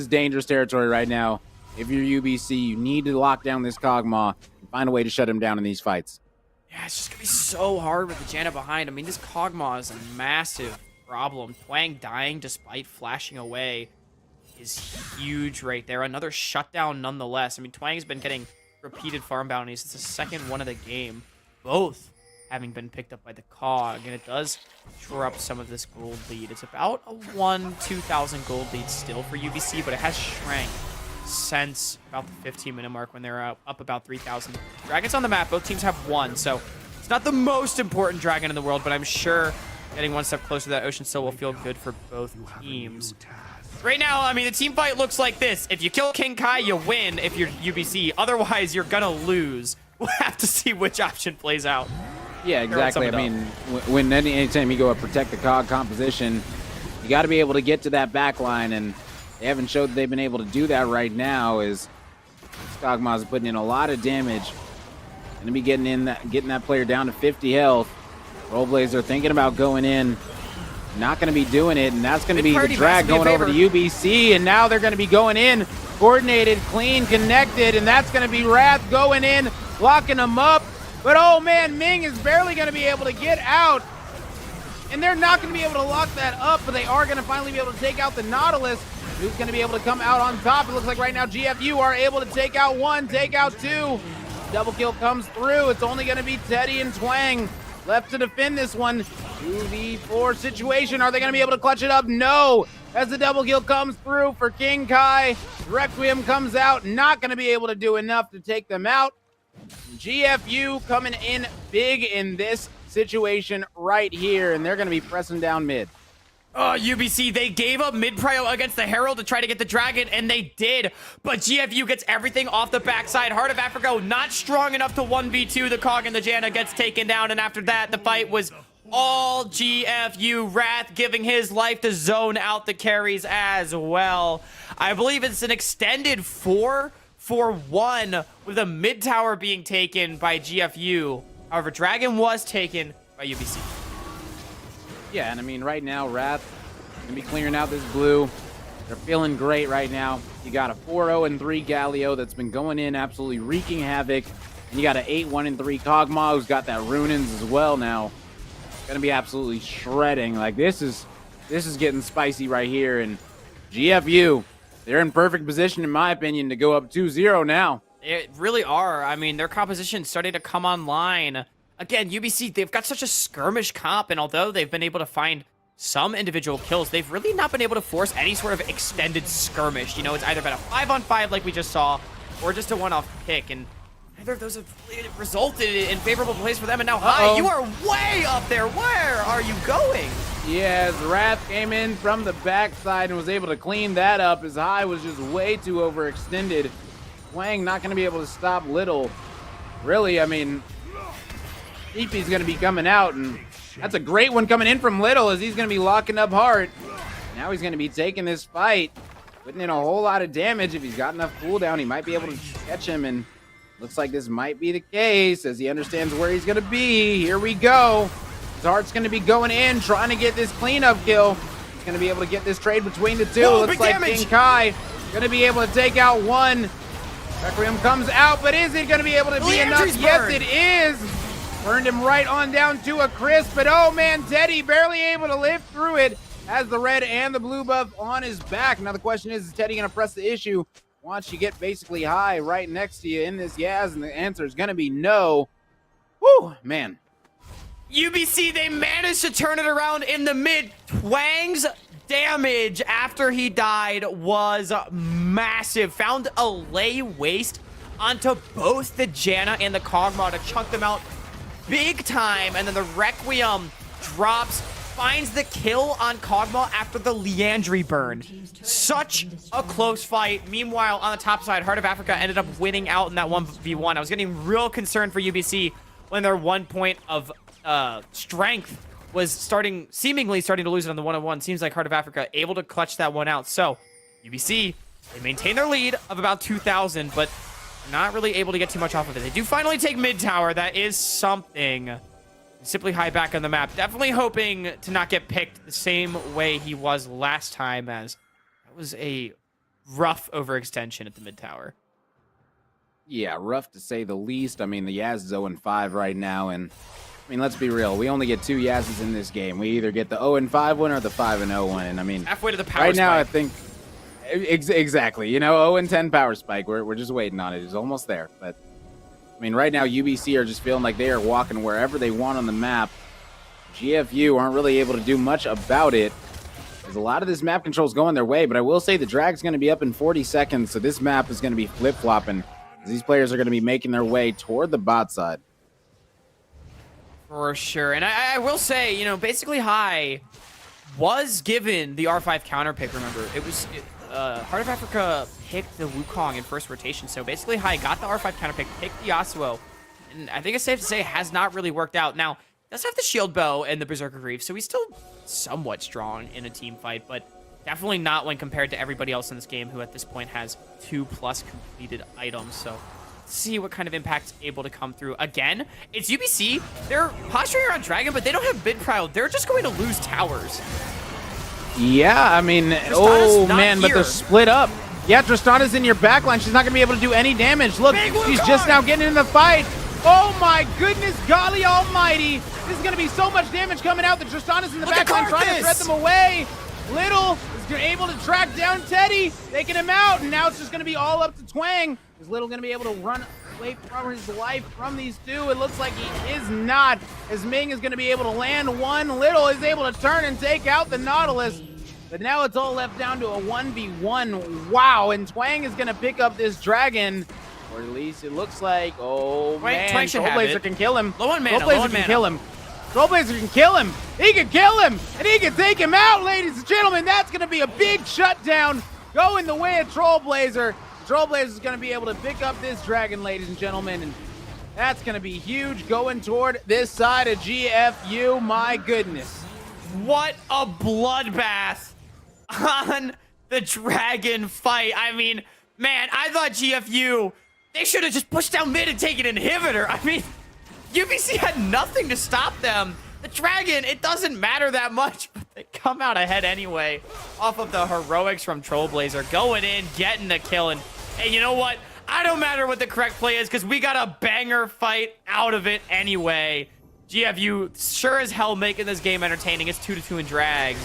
dangerous territory right now. If you're UBC, you need to lock down this Kog'Maw and find a way to shut him down in these fights. Yeah, it's just going to be so hard with the Janna behind. I mean, this Kog'Maw is a massive problem. Twang dying despite flashing away is huge right there. Another shutdown nonetheless. I mean, Twang's been getting repeated farm bounties. It's the second one of the game. Both having been picked up by the Cog, and it does shore up some of this gold lead. It's about a 2,000 gold lead still for UBC, but it has shrank since about the 15-minute mark when they're up about 3,000. Dragons on the map, both teams have one, so it's not the most important dragon in the world, but I'm sure getting one step closer to that Ocean Soul will feel good for both teams. Right now, I mean, the team fight looks like this. If you kill King Kai, you win if you're UBC. Otherwise, you're gonna lose. We'll have to see which option plays out. Yeah, exactly. I mean, anytime you go up protect the Cog composition, you got to be able to get to that back line, and they haven't showed that they've been able to do that right now. As Kog'Maw's putting in a lot of damage, going to be getting that player down to 50 health. Rollblazer thinking about going in, not going to be doing it, and that's going to be the drag going over to UBC, and now they're going to be going in, coordinated, clean, connected, and that's going to be Wrath going in, locking them up. But oh man, Ming is barely going to be able to get out. And they're not going to be able to lock that up, but they are going to finally be able to take out the Nautilus. Who's going to be able to come out on top? It looks like right now GFU are able to take out one, take out two. Double kill comes through. It's only going to be Teddy and Twang left to defend this one. 2v4 situation. Are they going to be able to clutch it up? No. As the double kill comes through for King Kai. Requiem comes out. Not going to be able to do enough to take them out. GFU coming in big in this situation right here, and they're going to be pressing down mid. Oh, UBC, they gave up mid-prio against the Herald to try to get the Dragon, and they did. But GFU gets everything off the backside. Heart of Africa not strong enough to 1v2. The Cog and the Janna gets taken down, and after that, the fight was all GFU. Wrath giving his life to zone out the carries as well. I believe it's an extended 4-for-1 with a mid-tower being taken by GFU. However, Dragon was taken by UBC. Yeah, and I mean, right now, Wrath going to be clearing out this blue. They're feeling great right now. You got a 4-0-3 Galio that's been going in, absolutely wreaking havoc. And you got an 8-1-3 Kog'Maw who's got that Runins as well now. Going to be absolutely shredding. Like, this is getting spicy right here. And GFU, they're in perfect position, in my opinion, to go up 2-0 now. They really are. I mean, their composition starting to come online. Again, UBC, they've got such a skirmish comp, and although they've been able to find some individual kills, they've really not been able to force any sort of extended skirmish. You know, it's either been a 5-on-5 like we just saw, or just a one-off pick, and neither of those have really resulted in favorable plays for them. And now, Hai, you are way up there. Where are you going? Yeah, as Wrath came in from the backside and was able to clean that up, as Hai was just way too overextended. Wang not going to be able to stop Little. Really, I mean, TP's going to be coming out, and that's a great one coming in from Little, as he's going to be locking up Heart. Now he's going to be taking this fight, putting in a whole lot of damage. If he's got enough cooldown, he might be able to catch him, and looks like this might be the case, as he understands where he's going to be. Here we go. His Heart's going to be going in, trying to get this cleanup kill. He's going to be able to get this trade between the two. Looks like damage. King Kai going to be able to take out one. Requiem comes out, but is it going to be able to be enough? Yes, it is. Burned him right on down to a crisp, but oh man, Teddy barely able to live through it. Has the red and the blue buff on his back. Now the question is Teddy going to press the issue once you get basically High right next to you in this Yaz? And the answer is going to be no. Woo, man. UBC, they managed to turn it around in the mid. Twang's damage after he died was massive. Found a lay waste onto both the Janna and the Kog'Maw to chunk them out big time. And then the Requiem drops, finds the kill on Kog'Maw after the Liandry burn. Such a close fight. Meanwhile, on the top side, Heart of Africa ended up winning out in that 1v1. I was getting real concerned for UBC when their 1 point of strength was seemingly starting to lose it on the 1-on-1. Seems like Heart of Africa able to clutch that one out. So, UBC, they maintain their lead of about 2,000, but not really able to get too much off of it. They do finally take mid tower. That is something. Simply High back on the map. Definitely hoping to not get picked the same way he was last time, as that was a rough overextension at the mid tower. Yeah, rough to say the least. I mean, the Yaz is 0-5 right now, and I mean, let's be real. We only get 2 Yaz's in this game. We either get the 0-5 one or the 5-0 one, and I mean, halfway to the power right now, spike. I think exactly. You know, 0-10 power spike. We're just waiting on it. It's almost there, but I mean, right now, UBC are just feeling like they are walking wherever they want on the map. GFU aren't really able to do much about it. There's a lot of this map control is going their way, but I will say the drag's going to be up in 40 seconds, so this map is going to be flip-flopping. These players are going to be making their way toward the bot side. For sure. And I will say, you know, basically High was given the R5 counter pick, remember. It was Heart of Africa picked the Wukong in first rotation, so basically High got the R5 counter pick, picked the Yasuo, and I think it's safe to say it has not really worked out. Now, does have the Shield Bow and the Berserker Greaves, so he's still somewhat strong in a team fight, but definitely not when compared to everybody else in this game who at this point has 2+ completed items. So let's see what kind of impact's able to come through. Again, it's UBC. They're posturing around Dragon, but they don't have mid prio. They're just going to lose towers. Yeah, I mean, Tristana's not man, but here. they're split up. Yeah, Tristana's in your backline. She's not going to be able to do any damage. Look, Big she's Wukong! just now getting in the fight. Oh my goodness, golly almighty. This is going to be so much damage coming out. The Tristana's in the Look at backline trying to Karthus! thread them away. Little is able to track down Teddy, taking him out, and now it's just going to be all up to Twang. Is Little going to be able to run away from his life from these two? It looks like he is not, as Ming is going to be able to land one. Little is able to turn and take out the Nautilus, but now it's all left down to a 1v1. Wow, and Twang is going to pick up this dragon, or at least it looks like. Oh, man, Twang should have Trailblazer it. can kill him. Low on mana, low Trailblazer on can mana. kill him. Trailblazer can kill him. He can kill him, and he can take him out, ladies and gentlemen. That's going to be a big shutdown going the way of Trailblazer. Trailblazer is going to be able to pick up this dragon, ladies and gentlemen, and that's going to be huge going toward this side of GFU. My goodness. What a bloodbath on the Dragon fight. I mean, man, I thought GFU, they should have just pushed down mid and taken an inhibitor. I mean, UBC had nothing to stop them. The Dragon, it doesn't matter that much, but they come out ahead anyway off of the heroics from Trailblazer, going in, getting the kill, and hey, you know what? I don't matter what the correct play is because we got a banger fight out of it anyway. GFU sure as hell making this game entertaining. It's 2-2 in drags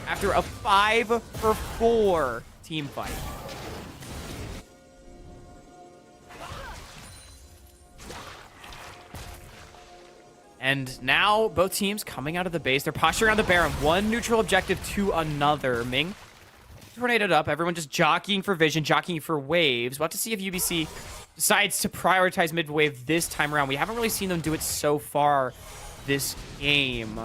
after a 5-for-4 team fight. And now both teams coming out of the base. They're posturing on the Baron. One neutral objective to another. Ming tornadoed up. Everyone just jockeying for vision, jockeying for waves. We'll have to see if UBC decides to prioritize mid-wave this time around. We haven't really seen them do it so far this game.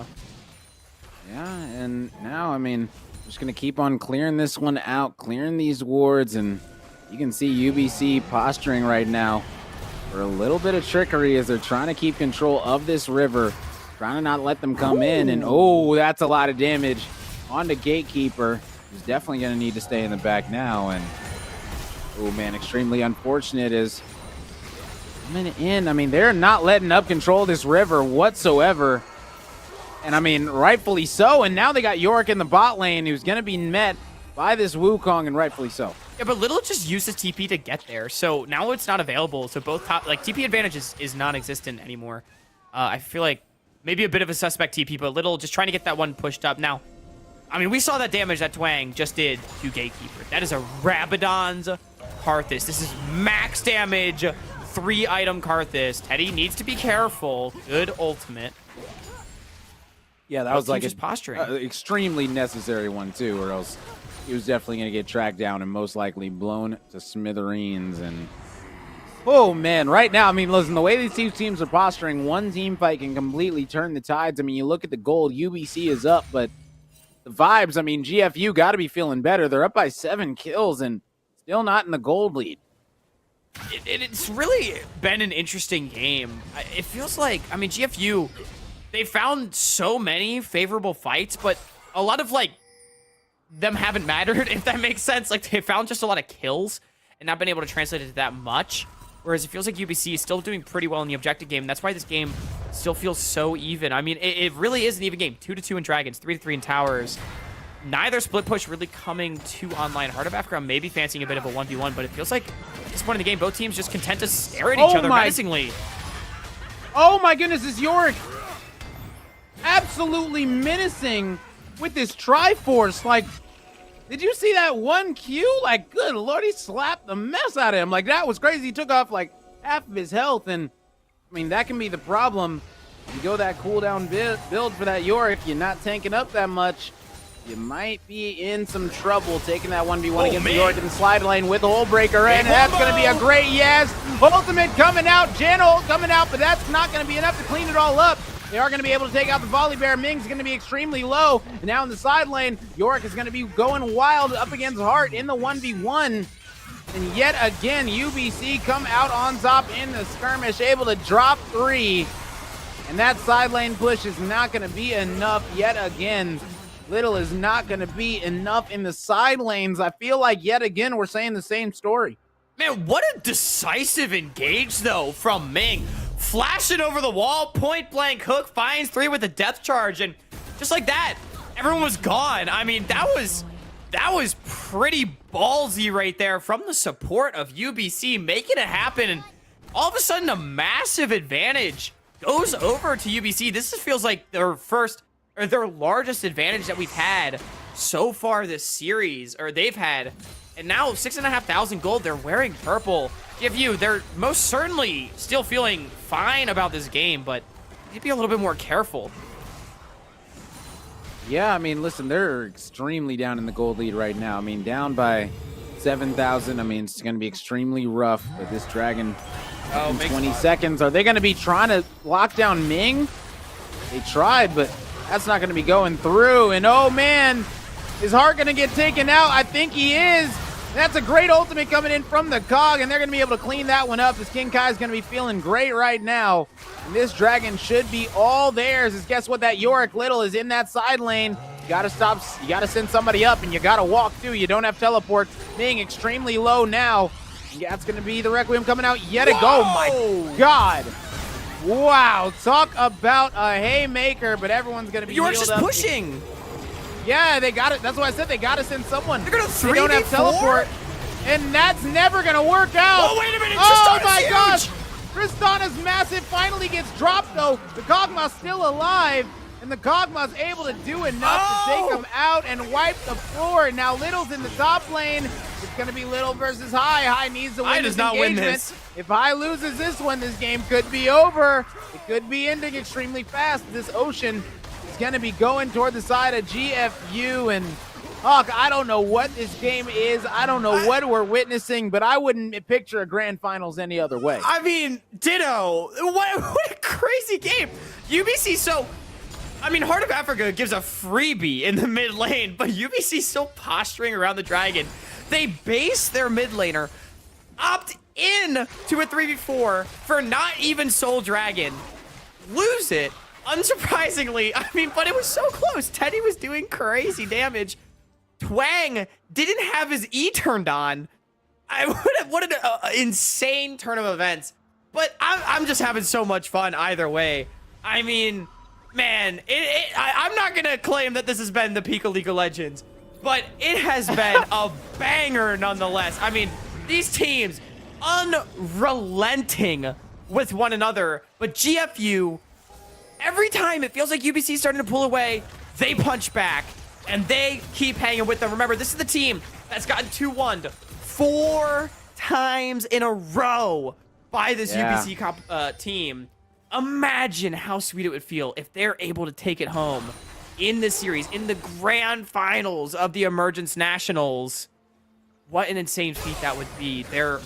Yeah, and now, I mean, just going to keep on clearing this one out, clearing these wards, and you can see UBC posturing right now for a little bit of trickery as they're trying to keep control of this river, trying to not let them come in, and oh, that's a lot of damage on the Gatekeeper, who's definitely going to need to stay in the back now, and oh man, extremely unfortunate is coming in. I mean, they're not letting up control of this river whatsoever. And I mean, rightfully so. And now they got Yorick in the bot lane who's going to be met by this Wukong, and rightfully so. Yeah, but Little just uses TP to get there. So now it's not available. So both top, like, TP advantage is non-existent anymore. I feel like maybe a bit of a suspect TP, but Little just trying to get that one pushed up. Now, I mean, we saw that damage that Twang just did to Gatekeeper. That is a Rabadon's Karthus. This is max damage, 3-item Karthus. Teddy needs to be careful. Good ultimate. Yeah, that was like just posturing. Extremely necessary one too, or else he was definitely going to get tracked down and most likely blown to smithereens. And Oh, man, right now, I mean, listen, the way these two teams are posturing, one team fight can completely turn the tides. I mean, you look at the gold, UBC is up, but the vibes, I mean, GFU got to be feeling better. They're up by 7 kills and still not in the gold lead. It's really been an interesting game. It feels like, I mean, GFU, they found so many favorable fights, but a lot of, like, them haven't mattered, if that makes sense. Like, they found just a lot of kills and not been able to translate it to that much. Whereas it feels like UBC is still doing pretty well in the objective game. That's why this game still feels so even. I mean, it really is an even game. 2-2 in Dragons, 3-3 in Towers. Neither split push really coming to online. Heart of Africa maybe fancying a bit of a 1v1, but it feels like at this point in the game, both teams just content to stare at each other menacingly. Oh my goodness, is Yorick absolutely menacing with this Triforce? Like, did you see that 1Q? Like, good lord, he slapped the mess out of him. Like, that was crazy. He took off like half of his health, and I mean, that can be the problem. You go that cooldown build for that Yorick, you're not tanking up that much. You might be in some trouble taking that 1v1 against the Yorick in the slide lane with a hole breaker, and that's going to be a great yes. Ultimate coming out, Jan ult coming out, but that's not going to be enough to clean it all up. They are going to be able to take out the volley bear. Ming's going to be extremely low. And now in the side lane, Yorick is going to be going wild up against Hart in the 1v1. And yet again, UBC come out on top in the skirmish, able to drop 3. And that side lane push is not going to be enough yet again. Little is not going to be enough in the side lanes. I feel like yet again we're saying the same story. Man, what a decisive engage, though, from Ming. Flash it over the wall, point blank hook, finds 3 with a death charge, and just like that, everyone was gone. I mean, that was pretty ballsy right there from the support of UBC, making it happen, and all of a sudden a massive advantage goes over to UBC. This feels like their largest advantage that we've had so far this series, or they've had. And now 6,500 gold, they're wearing purple. GFU, they're most certainly still feeling fine about this game, but need to be a little bit more careful. Yeah, I mean, listen, they're extremely down in the gold lead right now. I mean, down by 7,000. I mean, it's going to be extremely rough with this Dragon in 20 seconds. Are they going to be trying to lock down Ming? They tried, but that's not going to be going through. And oh man, is Hart going to get taken out? I think he is. That's a great ultimate coming in from the Cog, and they're going to be able to clean that one up. This King Kai is going to be feeling great right now. And this Dragon should be all theirs. Is guess what? That Yorick Little is in that side lane. You got to stop. You got to send somebody up, and you got to walk too. You don't have teleport. Being extremely low now. Yeah, that's going to be the Requiem coming out yet again. Oh my God. Wow, talk about a haymaker, but everyone's going to be You are healed just up. pushing. Yeah, they got it. That's why I said they got to send someone. They're going to They don't have 3v4? teleport, and that's never going to work out. Oh, wait a minute. Oh Tristana's my huge. gosh. Tristana's massive finally gets dropped, though. The Kog'Maw's still alive, and the Kog'Maw's able to do enough to take him out and wipe the floor. Now Little's in the top lane. It's going to be Little versus High. High needs to win High this does not win engagement. this. If High loses this one, this game could be over. It could be ending extremely fast. This Ocean is going to be going toward the side of GFU. And Hawk, I don't know what this game is. I don't know what we're witnessing, but I wouldn't picture a grand finals any other way. I mean, ditto. What a crazy game. UBC, so, I mean, Heart of Africa gives a freebie in the mid lane, but UBC still posturing around the Dragon. They base their mid laner, opt in to a 3v4 for not even Soul Dragon, lose it, unsurprisingly. I mean, but it was so close. Teddy was doing crazy damage. Twang didn't have his E turned on. What an insane turn of events. But I'm just having so much fun either way. I mean, man, I'm not going to claim that this has been the peak of League of Legends, but it has been a banger nonetheless. I mean, these teams unrelenting with one another, but GFU, every time it feels like UBC is starting to pull away, they punch back, and they keep hanging with them. Remember, this is the team that's gotten 2-1'd 4 times in a row by this UBC team. Imagine how sweet it would feel if they're able to take it home in this series, in the grand finals of the Emergence Nationals. What an insane feat that would be. They're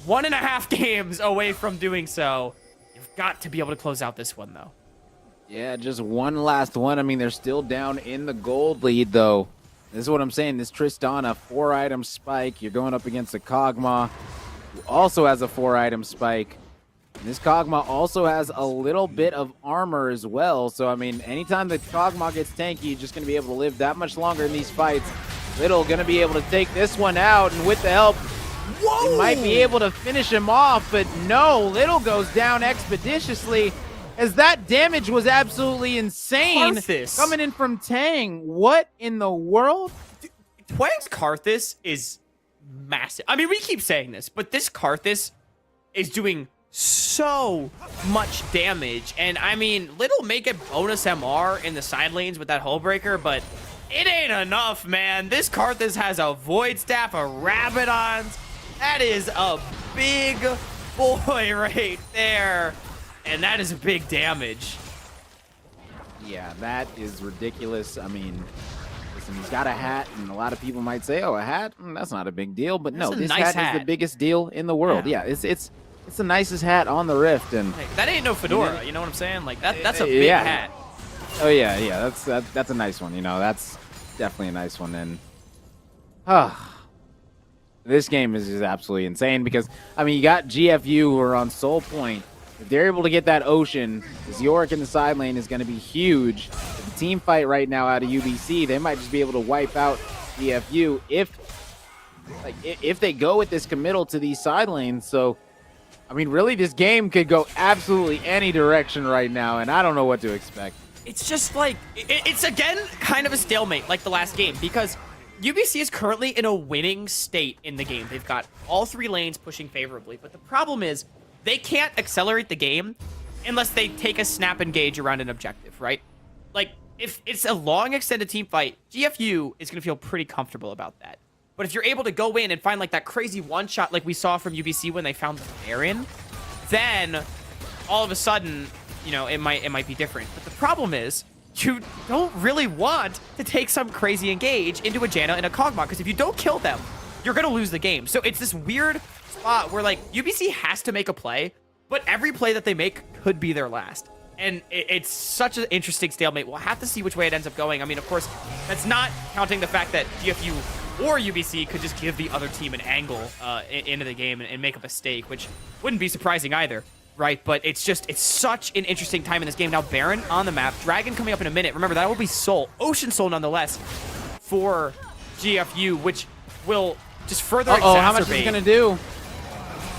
1.5 games away from doing so. You've got to be able to close out this one, though. Yeah, just one last one. I mean, they're still down in the gold lead, though. This is what I'm saying. This Tristana 4-item spike. You're going up against a Kog'Maw who also has a 4-item spike. And this Kog'Maw also has a little bit of armor as well. So, I mean, anytime the Kog'Maw gets tanky, you're just going to be able to live that much longer in these fights. Little going to be able to take this one out, and with the help, he might be able to finish him off. But no, Little goes down expeditiously, as that damage was absolutely insane. Karthus. Coming in from Tang. What in the world? Twang's Karthus is massive. I mean, we keep saying this, but this Karthus is doing so much damage. And I mean, Little may get bonus MR in the side lanes with that hull breaker, but it ain't enough, man. This Karthus has a Void Staff, a Rabadons. That is a big boy right there. And that is a big damage. Yeah, that is ridiculous. I mean, listen, he's got a hat, and a lot of people might say, oh, a hat? That's not a big deal. But no, That's a this nice hat is the biggest deal in the world. Yeah, it's the nicest hat on the Rift. And Like, that ain't no fedora, you know what I'm saying? Like, that's a big hat. Oh, yeah, that's a nice one. You know, that's definitely a nice one. And this game is just absolutely insane because, I mean, you got GFU who are on Soul Point. If they're able to get that Ocean, this Yorick in the side lane is going to be huge. The team fight right now out of UBC, they might just be able to wipe out GFU if they go with this committal to these side lanes. So, I mean, really, this game could go absolutely any direction right now, and I don't know what to expect. It's just like, it's again kind of a stalemate like the last game because UBC is currently in a winning state in the game. They've got all 3 lanes pushing favorably, but the problem is they can't accelerate the game unless they take a snap engage around an objective, right? Like, if it's a long extended team fight, GFU is going to feel pretty comfortable about that. But if you're able to go in and find like that crazy one-shot like we saw from UBC when they found the Baron, then all of a sudden, you know, it might be different. But the problem is, you don't really want to take some crazy engage into a Janna and a Kog'Maw, because if you don't kill them, you're going to lose the game. So it's this weird spot where, like, UBC has to make a play, but every play that they make could be their last. And it's such an interesting stalemate. We'll have to see which way it ends up going. I mean, of course, that's not counting the fact that GFU or UBC could just give the other team an angle into the game and make a mistake, which wouldn't be surprising either. Right, but it's such an interesting time in this game. Now, Baron on the map, Dragon coming up in a minute. Remember, that will be Soul, Ocean Soul nonetheless, for GFU, which will just further exacerbate how much is it going to do?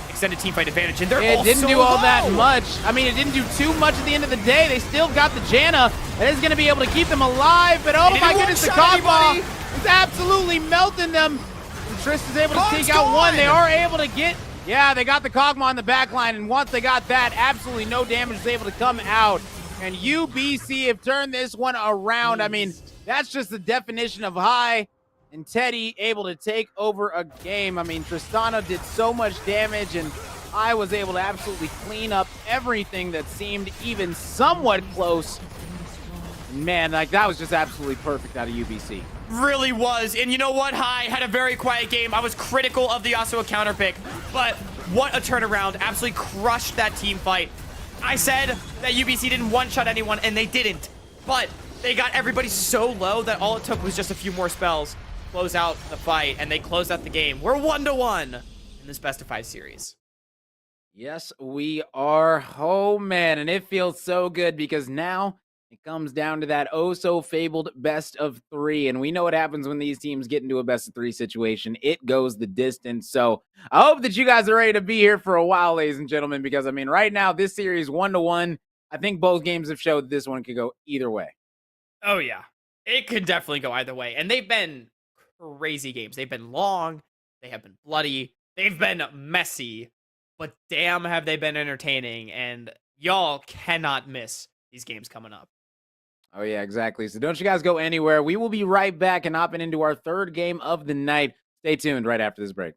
Extended team fight advantage, and they're It all didn't so do all low. that much. I mean, it didn't do too much at the end of the day. They still got the Janna. That is going to be able to keep them alive, but oh They my didn't goodness, the one-shot Kog'Maw anybody. is absolutely melting them. And Trist is able to Kog's take out one. They gone. are able to get... Yeah, they got the Kog'Maw in the back line, and once they got that, absolutely no damage is able to come out. And UBC have turned this one around. I mean, that's just the definition of high. And Teddy able to take over a game. I mean, Tristana did so much damage, and I was able to absolutely clean up everything that seemed even somewhat close. Man, like, that was just absolutely perfect out of UBC. Really was. And you know what? Hai had a very quiet game. I was critical of the Yasuo counter pick, but what a turnaround. Absolutely crushed that team fight. I said that UBC didn't one-shot anyone, and they didn't. But they got everybody so low that all it took was just a few more spells to close out the fight, and they closed out the game. We're 1-1 in this best-of-5 series. Yes, we are. Oh, man, and it feels so good because now it comes down to that oh-so-fabled best-of-3, and we know what happens when these teams get into a best-of-3 situation. It goes the distance, so I hope that you guys are ready to be here for a while, ladies and gentlemen, because, I mean, right now, this series 1-1, I think both games have showed this one could go either way. Oh, yeah. It could definitely go either way, and they've been crazy games. They've been long, they have been bloody, they've been messy, but damn have they been entertaining, and y'all cannot miss these games coming up. Oh, yeah, exactly. So don't you guys go anywhere. We will be right back and hopping into our third game of the night. Stay tuned right after this break.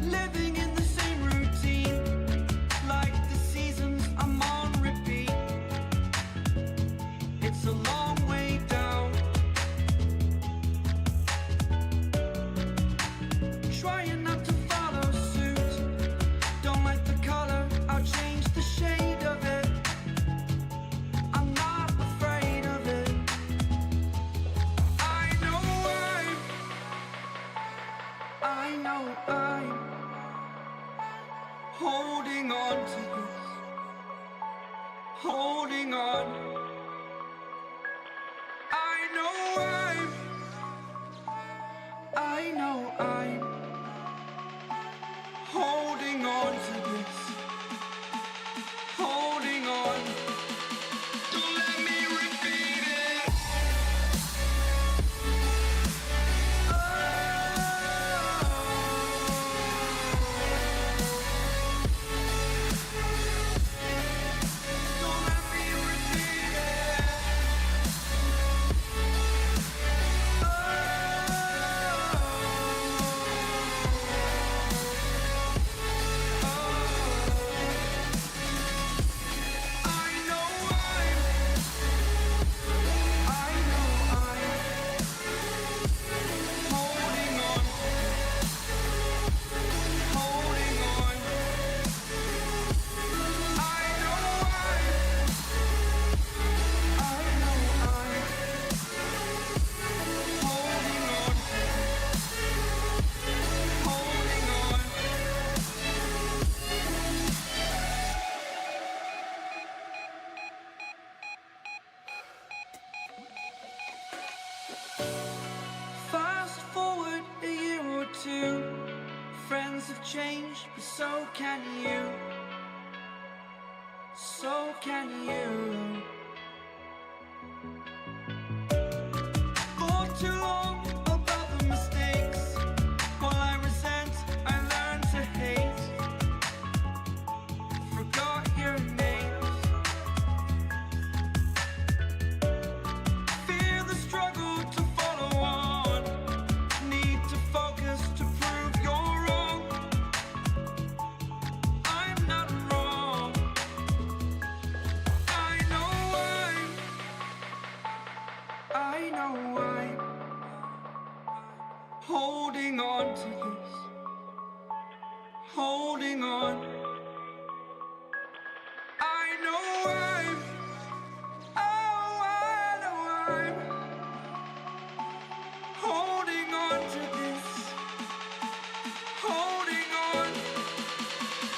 Living in the same routine, like the seasons I'm on repeat. It's a long way down. Trying not to follow suit. Don't like the color, I'll change the shade of it. I'm not afraid of it. I know I'm holding on to this. Holding on. I know I'm holding on to this. Holding on. Don't let me repeat it. Don't let me repeat it. Fast forward a year or two, friends have changed, but so can you. So can you. For too long about the mistakes, while I resent, I learned to hate. Forgot your names. Fear the struggle to follow on. Need to focus to prove you're wrong. I'm not wrong. I know I'm holding on to this. Holding on. I know I'm holding on to this. Holding on.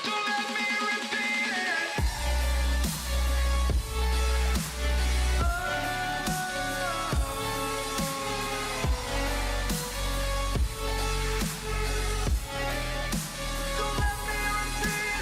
Don't let me repeat it. Don't let me repeat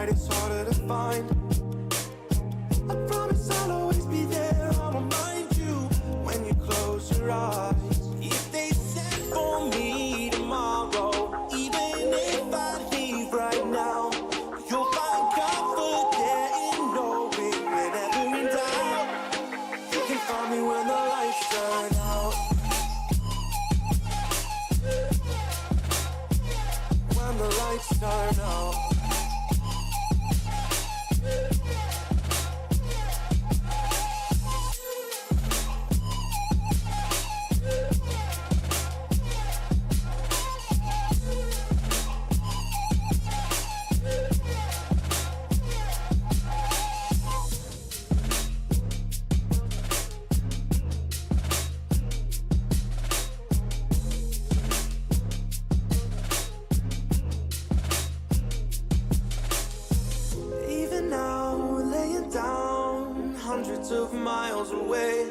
night it's harder to find. I promise I'll always be there. I'll remind you when you close your eyes. If they send for me tomorrow, even if I leave right now, you'll find comfort there in knowing whenever in doubt, you can find me when the lights turn out. When the lights turn out. Even now, laying down hundreds of miles away,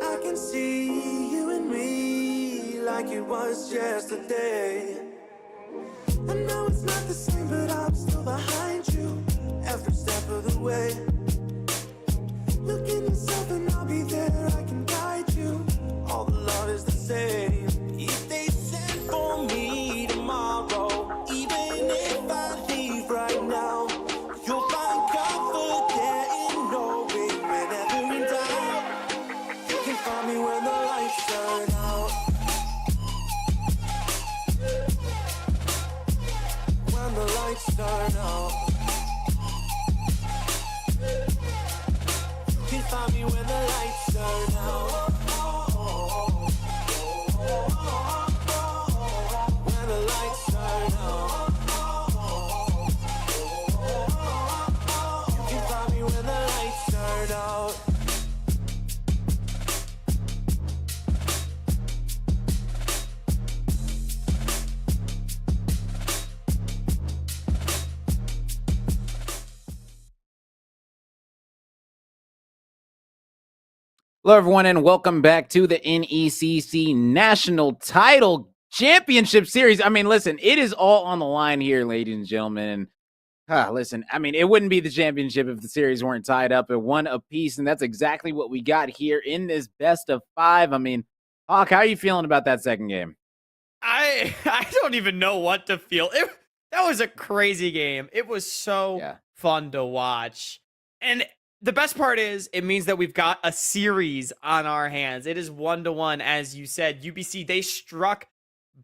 I can see you and me like it was yesterday. I know it's not the same, but I'm still behind you every step of the way. Look in yourself and I'll be there, I can guide you. All the love is the same. If they send for me tomorrow, even if I leave right now, you'll find comfort there in knowing whenever in doubt, you can find me when the lights turn out. When the lights turn out, you can find me when the lights turn out. When the lights turn out, you can find me when the lights turn out. Hello, everyone, and welcome back to the NECC National Title Championship Series. I mean, listen, it is all on the line here, ladies and gentlemen. And listen, I mean, it wouldn't be the championship if the series weren't tied up at one apiece, and that's exactly what we got here in this best of five. I mean, Hawk, how are you feeling about that second game? I don't even know what to feel. That was a crazy game. It was so fun to watch. And the best part is it means that we've got a series on our hands. It is 1-1, as you said. UBC, they struck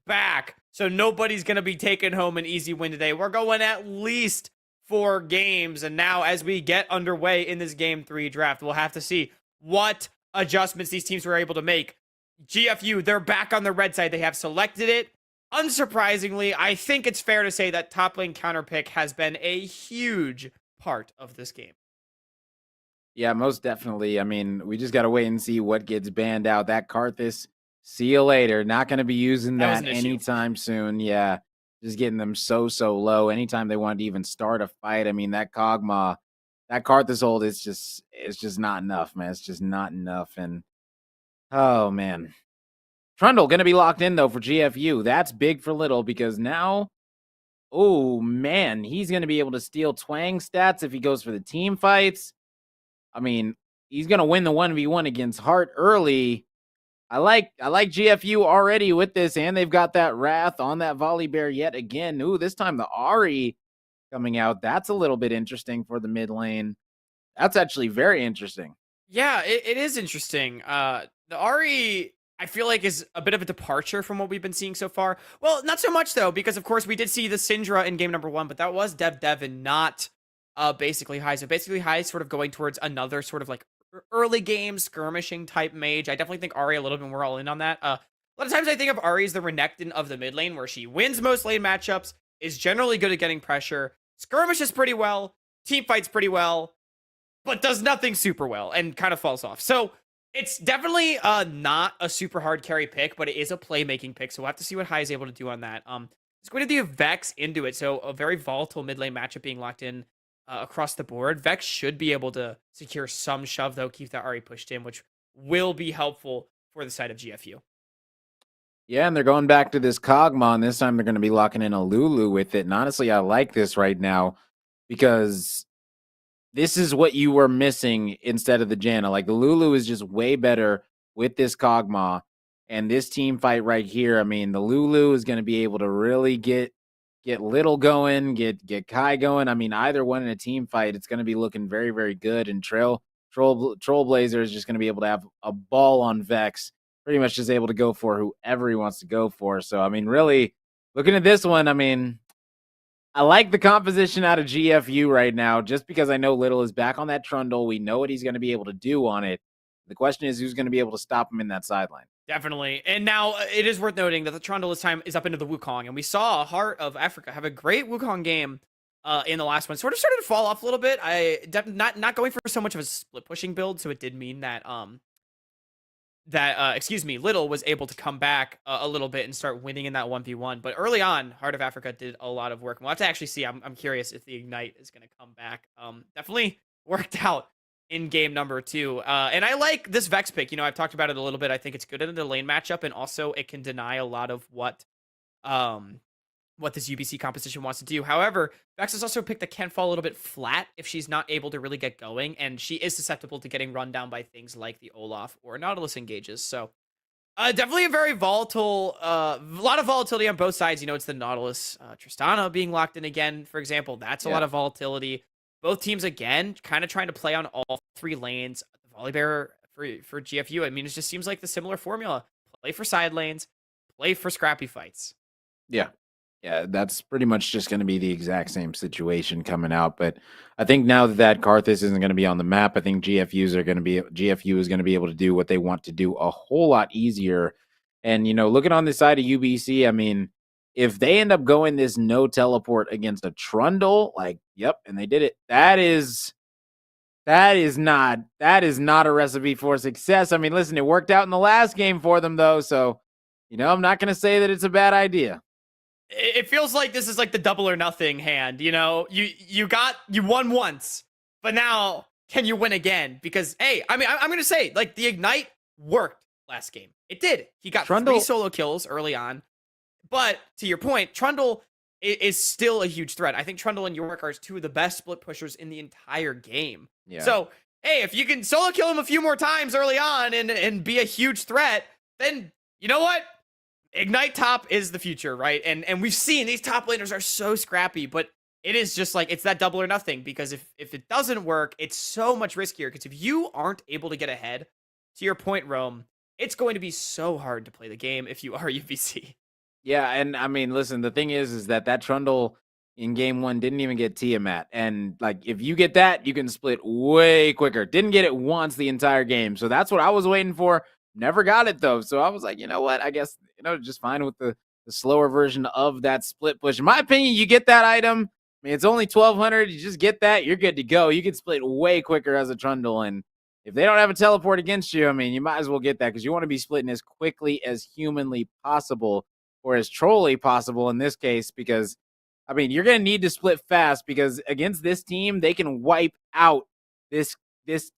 back. So nobody's going to be taking home an easy win today. We're going at least 4 games. And now as we get underway in this game 3 draft, we'll have to see what adjustments these teams were able to make. GFU, they're back on the red side. They have selected it. Unsurprisingly, I think it's fair to say that top lane counter pick has been a huge part of this game. Yeah, most definitely. I mean, we just got to wait and see what gets banned out. That Karthus, see you later. Not going to be using that anytime soon. Yeah, just getting them so low. Anytime they wanted to even start a fight, I mean, that Kog'Maw, that Karthus ult is just not enough, man. It's just not enough. And, oh, man. Trundle going to be locked in, though, for GFU. That's big for little because now, oh, man, he's going to be able to steal Twang stats if he goes for the team fights. I mean, he's going to win the 1v1 against Hart early. I like GFU already with this, and they've got that Wrath on that Volley Bear yet again. Ooh, this time the Ahri coming out. That's a little bit interesting for the mid lane. That's actually very interesting. Yeah, it is interesting. The Ahri, I feel like, is a bit of a departure from what we've been seeing so far. Well, not so much, though, because, of course, we did see the Syndra in game number 1, but that was Dev and not basically high. So basically high sort of going towards another sort of like early game skirmishing type mage. I definitely think Ahri a little bit more all in on that. A lot of times I think of Ahri as the Renekton of the mid lane, where she wins most lane matchups, is generally good at getting pressure, skirmishes pretty well, team fights pretty well, but does nothing super well and kind of falls off. So it's definitely not a super hard carry pick, but it is a playmaking pick. So we'll have to see what High is able to do on that. It's going to do Vex into it. So a very volatile mid lane matchup being locked in across the board. Vex should be able to secure some shove, though, keep that Ahri pushed in, which will be helpful for the side of GFU. Yeah, and they're going back to this Kog'Maw, and this time they're going to be locking in a Lulu with it. And honestly, I like this right now because this is what you were missing instead of the Janna. Like the Lulu is just way better with this Kog'Maw. And this team fight right here, I mean, the Lulu is going to be able to really get Little going, get Kai going. I mean, either one in a team fight, it's going to be looking very, very good. And Trollblazer is just going to be able to have a ball on Vex, pretty much just able to go for whoever he wants to go for. So, I mean, really looking at this one, I mean, I like the composition out of GFU right now, just because I know Little is back on that Trundle. We know what he's going to be able to do on it. The question is, who's going to be able to stop him in that sideline? Definitely. And now it is worth noting that the Trundle this time is up into the Wukong. And we saw Heart of Africa have a great Wukong game in the last one. Sort of started to fall off a little bit. Not going for so much of a split pushing build. So it did mean that Little was able to come back a little bit and start winning in that 1v1. But early on, Heart of Africa did a lot of work. We'll have to actually see. I'm curious if the Ignite is going to come back. Definitely worked out in game number 2. And I like this Vex pick. You know, I've talked about it a little bit. I think it's good in the lane matchup, and also it can deny a lot of what this UBC composition wants to do. However, Vex is also a pick that can fall a little bit flat if she's not able to really get going, and she is susceptible to getting run down by things like the Olaf or Nautilus engages. So definitely a very volatile, a lot of volatility on both sides. You know, it's the Nautilus Tristana being locked in again, for example. That's a lot of volatility. Both teams, again, kind of trying to play on all 3 lanes. The Volibear for GFU, I mean, it just seems like the similar formula. Play for side lanes, play for scrappy fights. Yeah. Yeah, that's pretty much just going to be the exact same situation coming out. But I think now that Karthus isn't going to be on the map, I think GFU is going to be able to do what they want to do a whole lot easier. And, you know, looking on the side of UBC, I mean, if they end up going this no teleport against a Trundle, like, yep, and they did it. That is not a recipe for success. I mean, listen, it worked out in the last game for them though, so you know, I'm not going to say that it's a bad idea. It feels like this is like the double or nothing hand. You know, you won once, but now can you win again? Because hey, I mean, I'm gonna say like the Ignite worked last game. It did. He got Trundle 3 solo kills early on, but to your point, Trundle is still a huge threat. I think Trundle and York are 2 of the best split pushers in the entire game. Yeah. So hey, if you can solo kill him a few more times early on and be a huge threat, then you know what? Ignite top is the future, right? And we've seen these top laners are so scrappy, but it is just like, it's that double or nothing, because if it doesn't work, it's so much riskier, because if you aren't able to get ahead, to your point, Rome, it's going to be so hard to play the game if you are UBC. Yeah, and I mean, listen, the thing is that Trundle in game 1 didn't even get Tiamat. And like, if you get that, you can split way quicker. Didn't get it once the entire game. So that's what I was waiting for. Never got it though. So I was like, you know what? I guess, you know, just fine with the slower version of that split push. In my opinion, you get that item. I mean, it's only 1,200. You just get that, you're good to go. You can split way quicker as a Trundle. And if they don't have a teleport against you, I mean, you might as well get that, because you want to be splitting as quickly as humanly possible, or as trolly possible in this case, because, I mean, you're going to need to split fast, because against this team, they can wipe out this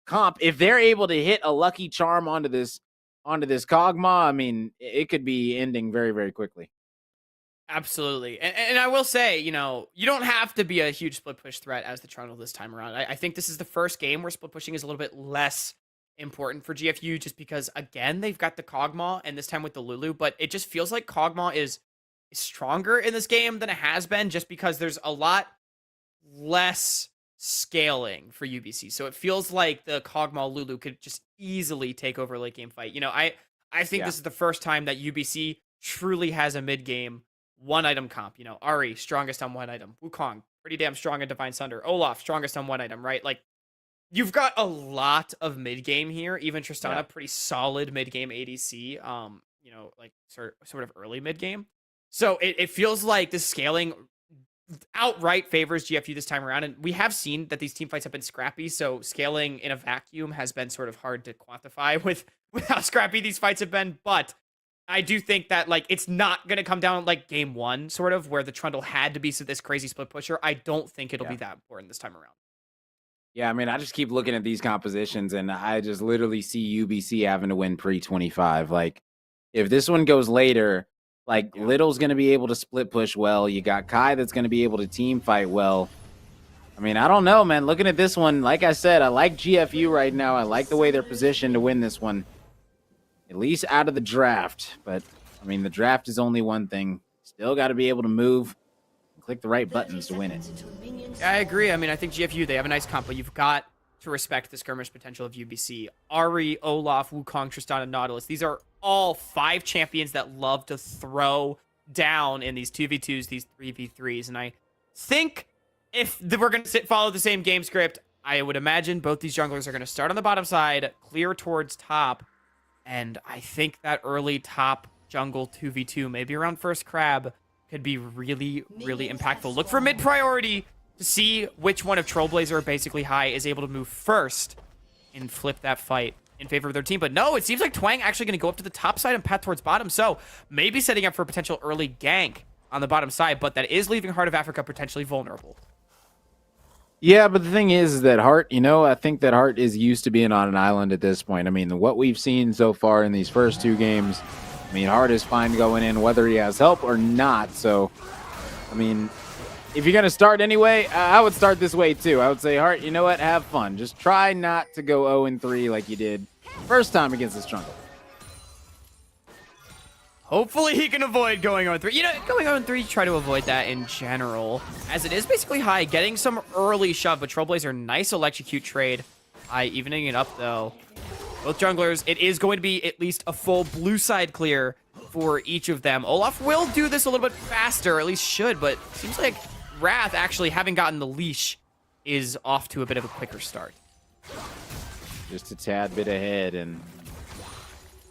comp. If they're able to hit a lucky charm onto this Kog'Maw, I mean, it could be ending very, very quickly. Absolutely. And I will say, you know, you don't have to be a huge split push threat as the Trundle this time around. I think this is the first game where split pushing is a little bit less important for GFU, just because, again, they've got the Kog'Maw, and this time with the Lulu, but it just feels like Kog'Maw is stronger in this game than it has been, just because there's a lot less scaling for UBC. So it feels like the Kog'Maw Lulu could just easily take over late game fight. You know, I think this is the first time that UBC truly has a mid game 1 item comp. You know, Ari, strongest on 1 item. Wukong, pretty damn strong in Divine Sunder. Olaf, strongest on 1 item, right? Like, you've got a lot of mid game here. Even Tristana, pretty solid mid game ADC. You know, like sort of early mid game. So it feels like the scaling outright favors GFU this time around, and we have seen that these team fights have been scrappy, so scaling in a vacuum has been sort of hard to quantify with how scrappy these fights have been. But I do think that, like, it's not going to come down like game 1, sort of, where the Trundle had to be this crazy split pusher. I don't think it'll be that important this time around. Yeah, I mean, I just keep looking at these compositions, and I just literally see UBC having to win pre-25. Like, if this one goes later, like Little's going to be able to split push well. You got Kai that's going to be able to team fight well. I mean, I don't know, man. Looking at this one, like I said, I like GFU right now. I like the way they're positioned to win this one, at least out of the draft. But, I mean, the draft is only one thing. Still got to be able to move and click the right buttons to win it. I agree. I mean, I think GFU, they have a nice comp, but you've got to respect the skirmish potential of UBC. Ari, Olaf, Wukong, Tristan, and Nautilus. These are all 5 champions that love to throw down in these 2v2s, these 3v3s. And I think if we're going to follow the same game script, I would imagine both these junglers are going to start on the bottom side, clear towards top. And I think that early top jungle 2v2, maybe around first crab, could be really, really impactful. Look for mid priority to see which one of Trailblazer, basically High, is able to move first and flip that fight in favor of their team. But no, it seems like Twang actually going to go up to the top side and path towards bottom. So maybe setting up for a potential early gank on the bottom side, but that is leaving Heart of Africa potentially vulnerable. Yeah, but the thing is that Heart, I think that Heart is used to being on an island at this point. I mean, what we've seen so far in these first 2 games, I mean, Heart is fine going in whether he has help or not. So, I mean, if you're going to start anyway, I would start this way too. I would say, Heart, you know what? Have fun. Just try not to go 0-3 like you did first time against this jungle. Hopefully he can avoid going 0-3. Going 0-3, try to avoid that in general, as it is basically High getting some early shove, but Trailblazer, nice electrocute trade. High evening it up, though. Both junglers, it is going to be at least a full blue side clear for each of them. Olaf will do this a little bit faster, at least should, but seems like Wrath, actually, having gotten the leash, is off to a bit of a quicker start. Just a tad bit ahead, and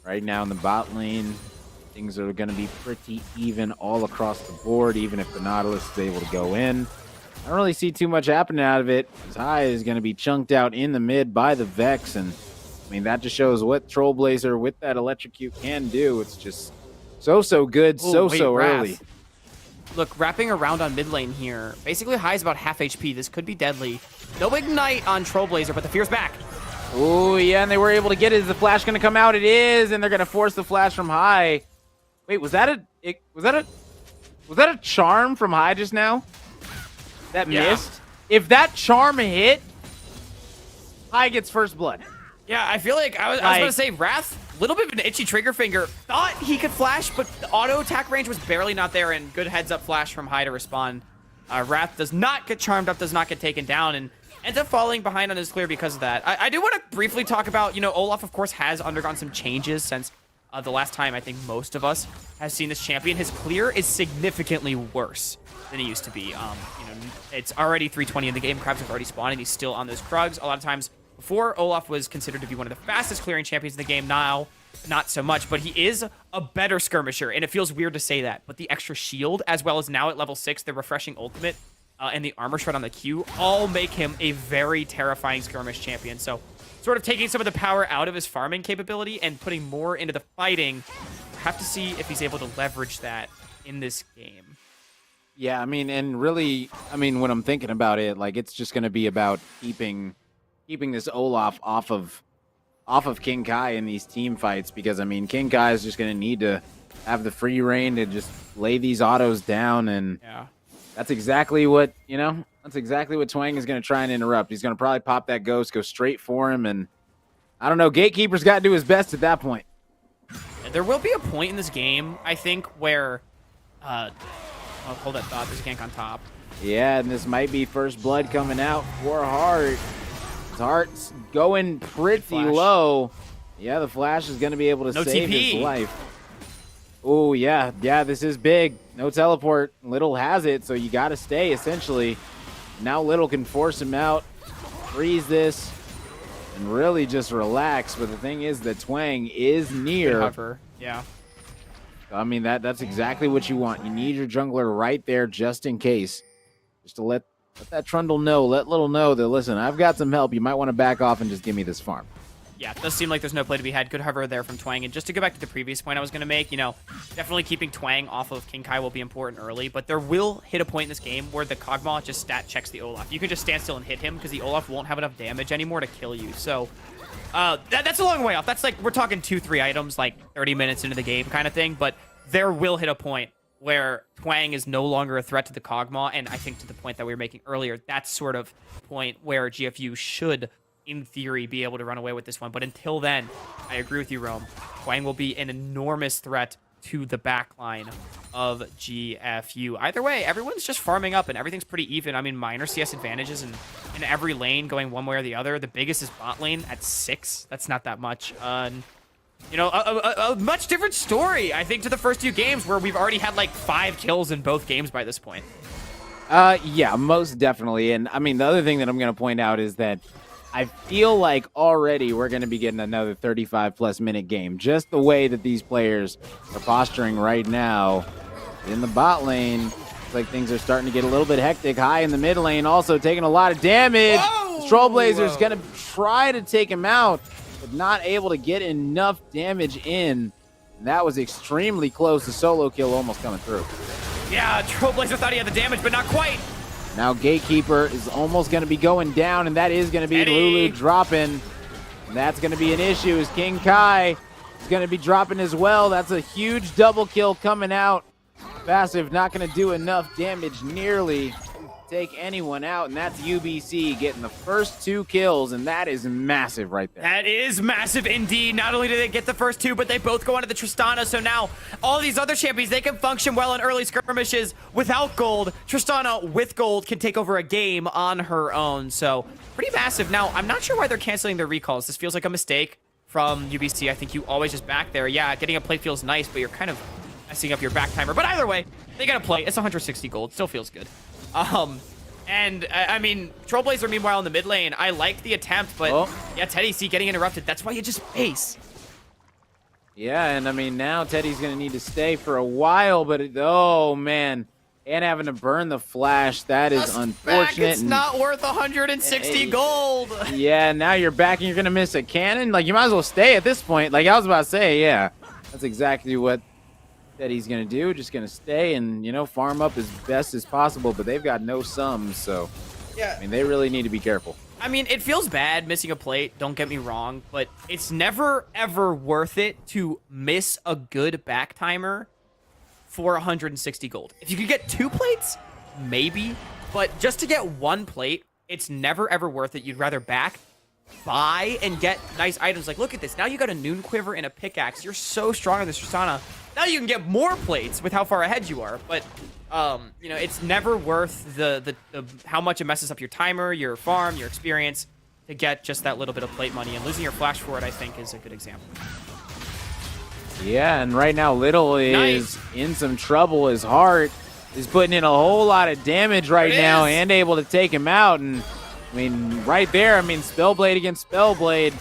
right now in the bot lane, things are going to be pretty even all across the board, even if the Nautilus is able to go in. I don't really see too much happening out of it. High is going to be chunked out in the mid by the Vex, and I mean, that just shows what Trailblazer with that electrocute can do. It's just so good, so early. Look, wrapping around on mid lane here. Basically, High is about half HP. This could be deadly. No Ignite on Trailblazer, but the Fear's back. Oh, yeah, and they were able to get it. Is the flash going to come out? It is, and they're going to force the flash from High. Wait, was that a charm from High just now? That missed? If that charm hit, High gets first blood. Yeah, I feel like I was going to say Wrath, a little bit of an itchy trigger finger. Thought he could flash, but the auto attack range was barely not there, and good heads up flash from High to respond. Wrath does not get charmed up, does not get taken down, and ends up falling behind on his clear because of that. I do want to briefly talk about, Olaf, of course, has undergone some changes since the last time I think most of us has seen this champion. His clear is significantly worse than he used to be. It's already 320 in the game. Crabs have already spawned, and he's still on those Krugs. A lot of times before, Olaf was considered to be one of the fastest clearing champions in the game. Now, not so much, but he is a better skirmisher, and it feels weird to say that. But the extra shield, as well as now at level 6, the refreshing ultimate, and the armor shred on the Q, all make him a very terrifying skirmish champion. So, sort of taking some of the power out of his farming capability and putting more into the fighting. We'll have to see if he's able to leverage that in this game. Yeah, I mean, and really, when I'm thinking about it, like, it's just going to be about keeping this Olaf off of King Kai in these team fights, because, King Kai is just going to need to have the free reign to just lay these autos down, and that's exactly what, that's exactly what Twang is going to try and interrupt. He's going to probably pop that ghost, go straight for him, and I don't know, Gatekeeper's got to do his best at that point. There will be a point in this game, I think, where hold that thought, there's a gank on top. Yeah, and this might be first blood coming out for Heart. Heart's going pretty low. Yeah, the flash is going to be able to save his life. Oh, yeah, this is big. No teleport. Little has it, so you got to stay, essentially. Now Little can force him out, freeze this, and really just relax. But the thing is that Twang is near. Hover. Yeah. That's exactly what you want. You need your jungler right there just in case. Just to let that Trundle know, let Little know that, listen, I've got some help. You might want to back off and just give me this farm. yeah, it does seem like there's no play to be had. Good hover there from Twang. And just to go back to the previous point I was going to make, definitely keeping Twang off of King Kai will be important early, but there will hit a point in this game where the Kog'Maw just stat checks the Olaf. You can just stand still and hit him because the Olaf won't have enough damage anymore to kill you. So that's a long way off. That's like, we're talking 2-3 items, like 30 minutes into the game kind of thing, but there will hit a point where Twang is no longer a threat to the Kog'Maw, and I think to the point that we were making earlier, that's sort of point where GFU should, in theory, be able to run away with this one. But until then, I agree with you, Rome. Twang will be an enormous threat to the backline of GFU. Either way, everyone's just farming up, and everything's pretty even. I mean, minor CS advantages in every lane going one way or the other. The biggest is bot lane at 6. That's not that much. A much different story, I think, to the first 2 games where we've already had like 5 kills in both games by this point. Yeah, most definitely. And I mean, the other thing that I'm going to point out is that I feel like already we're going to be getting another 35-plus minute game. Just the way that these players are posturing right now in the bot lane. Looks like things are starting to get a little bit hectic. High in the mid lane, also taking a lot of damage. Trailblazer's going to try to take him out, but not able to get enough damage in. And that was extremely close. The solo kill almost coming through. Yeah, Trailblazer thought he had the damage, but not quite. Now Gatekeeper is almost going to be going down, and that is going to be Eddie. Lulu dropping. And that's going to be an issue as King Kai is going to be dropping as well. That's a huge double kill coming out. Passive not going to do enough damage nearly to take anyone out, and that's UBC getting the first 2 kills, and that is massive right there. That is massive indeed. Not only did they get the first 2, but they both go onto the Tristana, so now all these other champions, they can function well in early skirmishes without gold. Tristana with gold can take over a game on her own, so pretty massive. Now, I'm not sure why they're canceling their recalls. This feels like a mistake from UBC. I think you always just back there. Yeah, getting a plate feels nice, but you're kind of messing up your back timer. But either way, they got a play. It's 160 gold. Still feels good. And I mean, Trailblazer, meanwhile, in the mid lane, I like the attempt, but yeah, Teddy C getting interrupted. That's why you just face. Yeah, and I mean, now Teddy's going to need to stay for a while, but oh, man. And having to burn the flash, that is unfortunate. It's not worth 160 gold. Yeah, now you're back and you're going to miss a cannon. Like, you might as well stay at this point. Like, I was about to say, yeah, that's exactly what Teddy's going to do. Just going to stay and, farm up as best as possible, but they've got no sums, so, yeah. I mean, they really need to be careful. I mean, it feels bad missing a plate, don't get me wrong, but it's never, ever worth it to miss a good back timer for 160 gold. If you could get 2 plates, maybe, but just to get 1 plate, it's never, ever worth it. You'd rather buy and get nice items. Like, look at this. Now you got a Noon Quiver and a pickaxe. You're so strong on this Tristana. Now you can get more plates with how far ahead you are, but it's never worth the how much it messes up your timer, your farm, your experience to get just that little bit of plate money. And losing your flash for it, I think, is a good example. Yeah, and right now Little is in some trouble. His heart is putting in a whole lot of damage right now and able to take him out. And I mean, right there, Spellblade against Spellblade.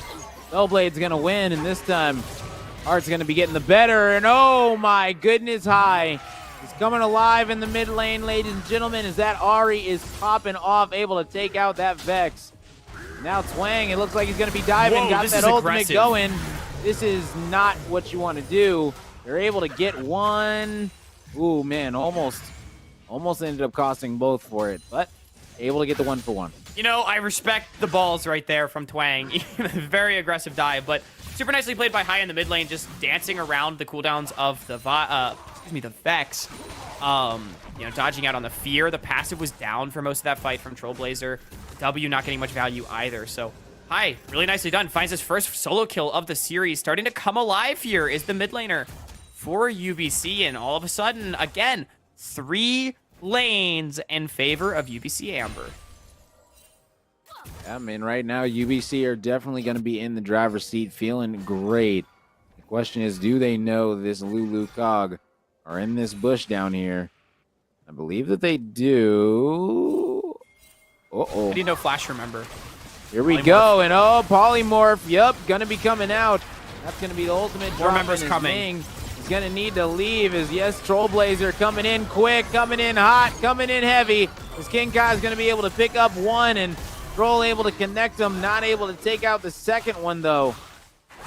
Spellblade's going to win, and this time Heart's going to be getting the better. And oh my goodness, High is coming alive in the mid lane, ladies and gentlemen, as that Ahri is popping off, able to take out that Vex. Now Twang, it looks like he's going to be diving, got that ultimate going. This is not what you want to do. They're able to get one. Ooh, man, almost ended up costing both for it, but able to get the 1-for-1. I respect the balls right there from Twang. Very aggressive dive, but super nicely played by High in the mid lane, just dancing around the cooldowns of the Vex. Dodging out on the fear. The passive was down for most of that fight from Trailblazer. W not getting much value either, so High, really nicely done. Finds his first solo kill of the series. Starting to come alive here is the mid laner for UBC, and all of a sudden, again, 3 lanes in favor of UBC Amber. Yeah, right now, UBC are definitely going to be in the driver's seat, feeling great. The question is, do they know this Lulu Cog are in this bush down here? I believe that they do. Uh-oh. I didn't know Flash, remember. Here we go, and Polymorph, yep, gonna be coming out. That's gonna be the ultimate drop. Members coming. He's gonna need to leave as, yes, Trailblazer coming in quick, coming in hot, coming in heavy. As King Kai is gonna be able to pick up one, and Troll able to connect him, not able to take out the second one, though.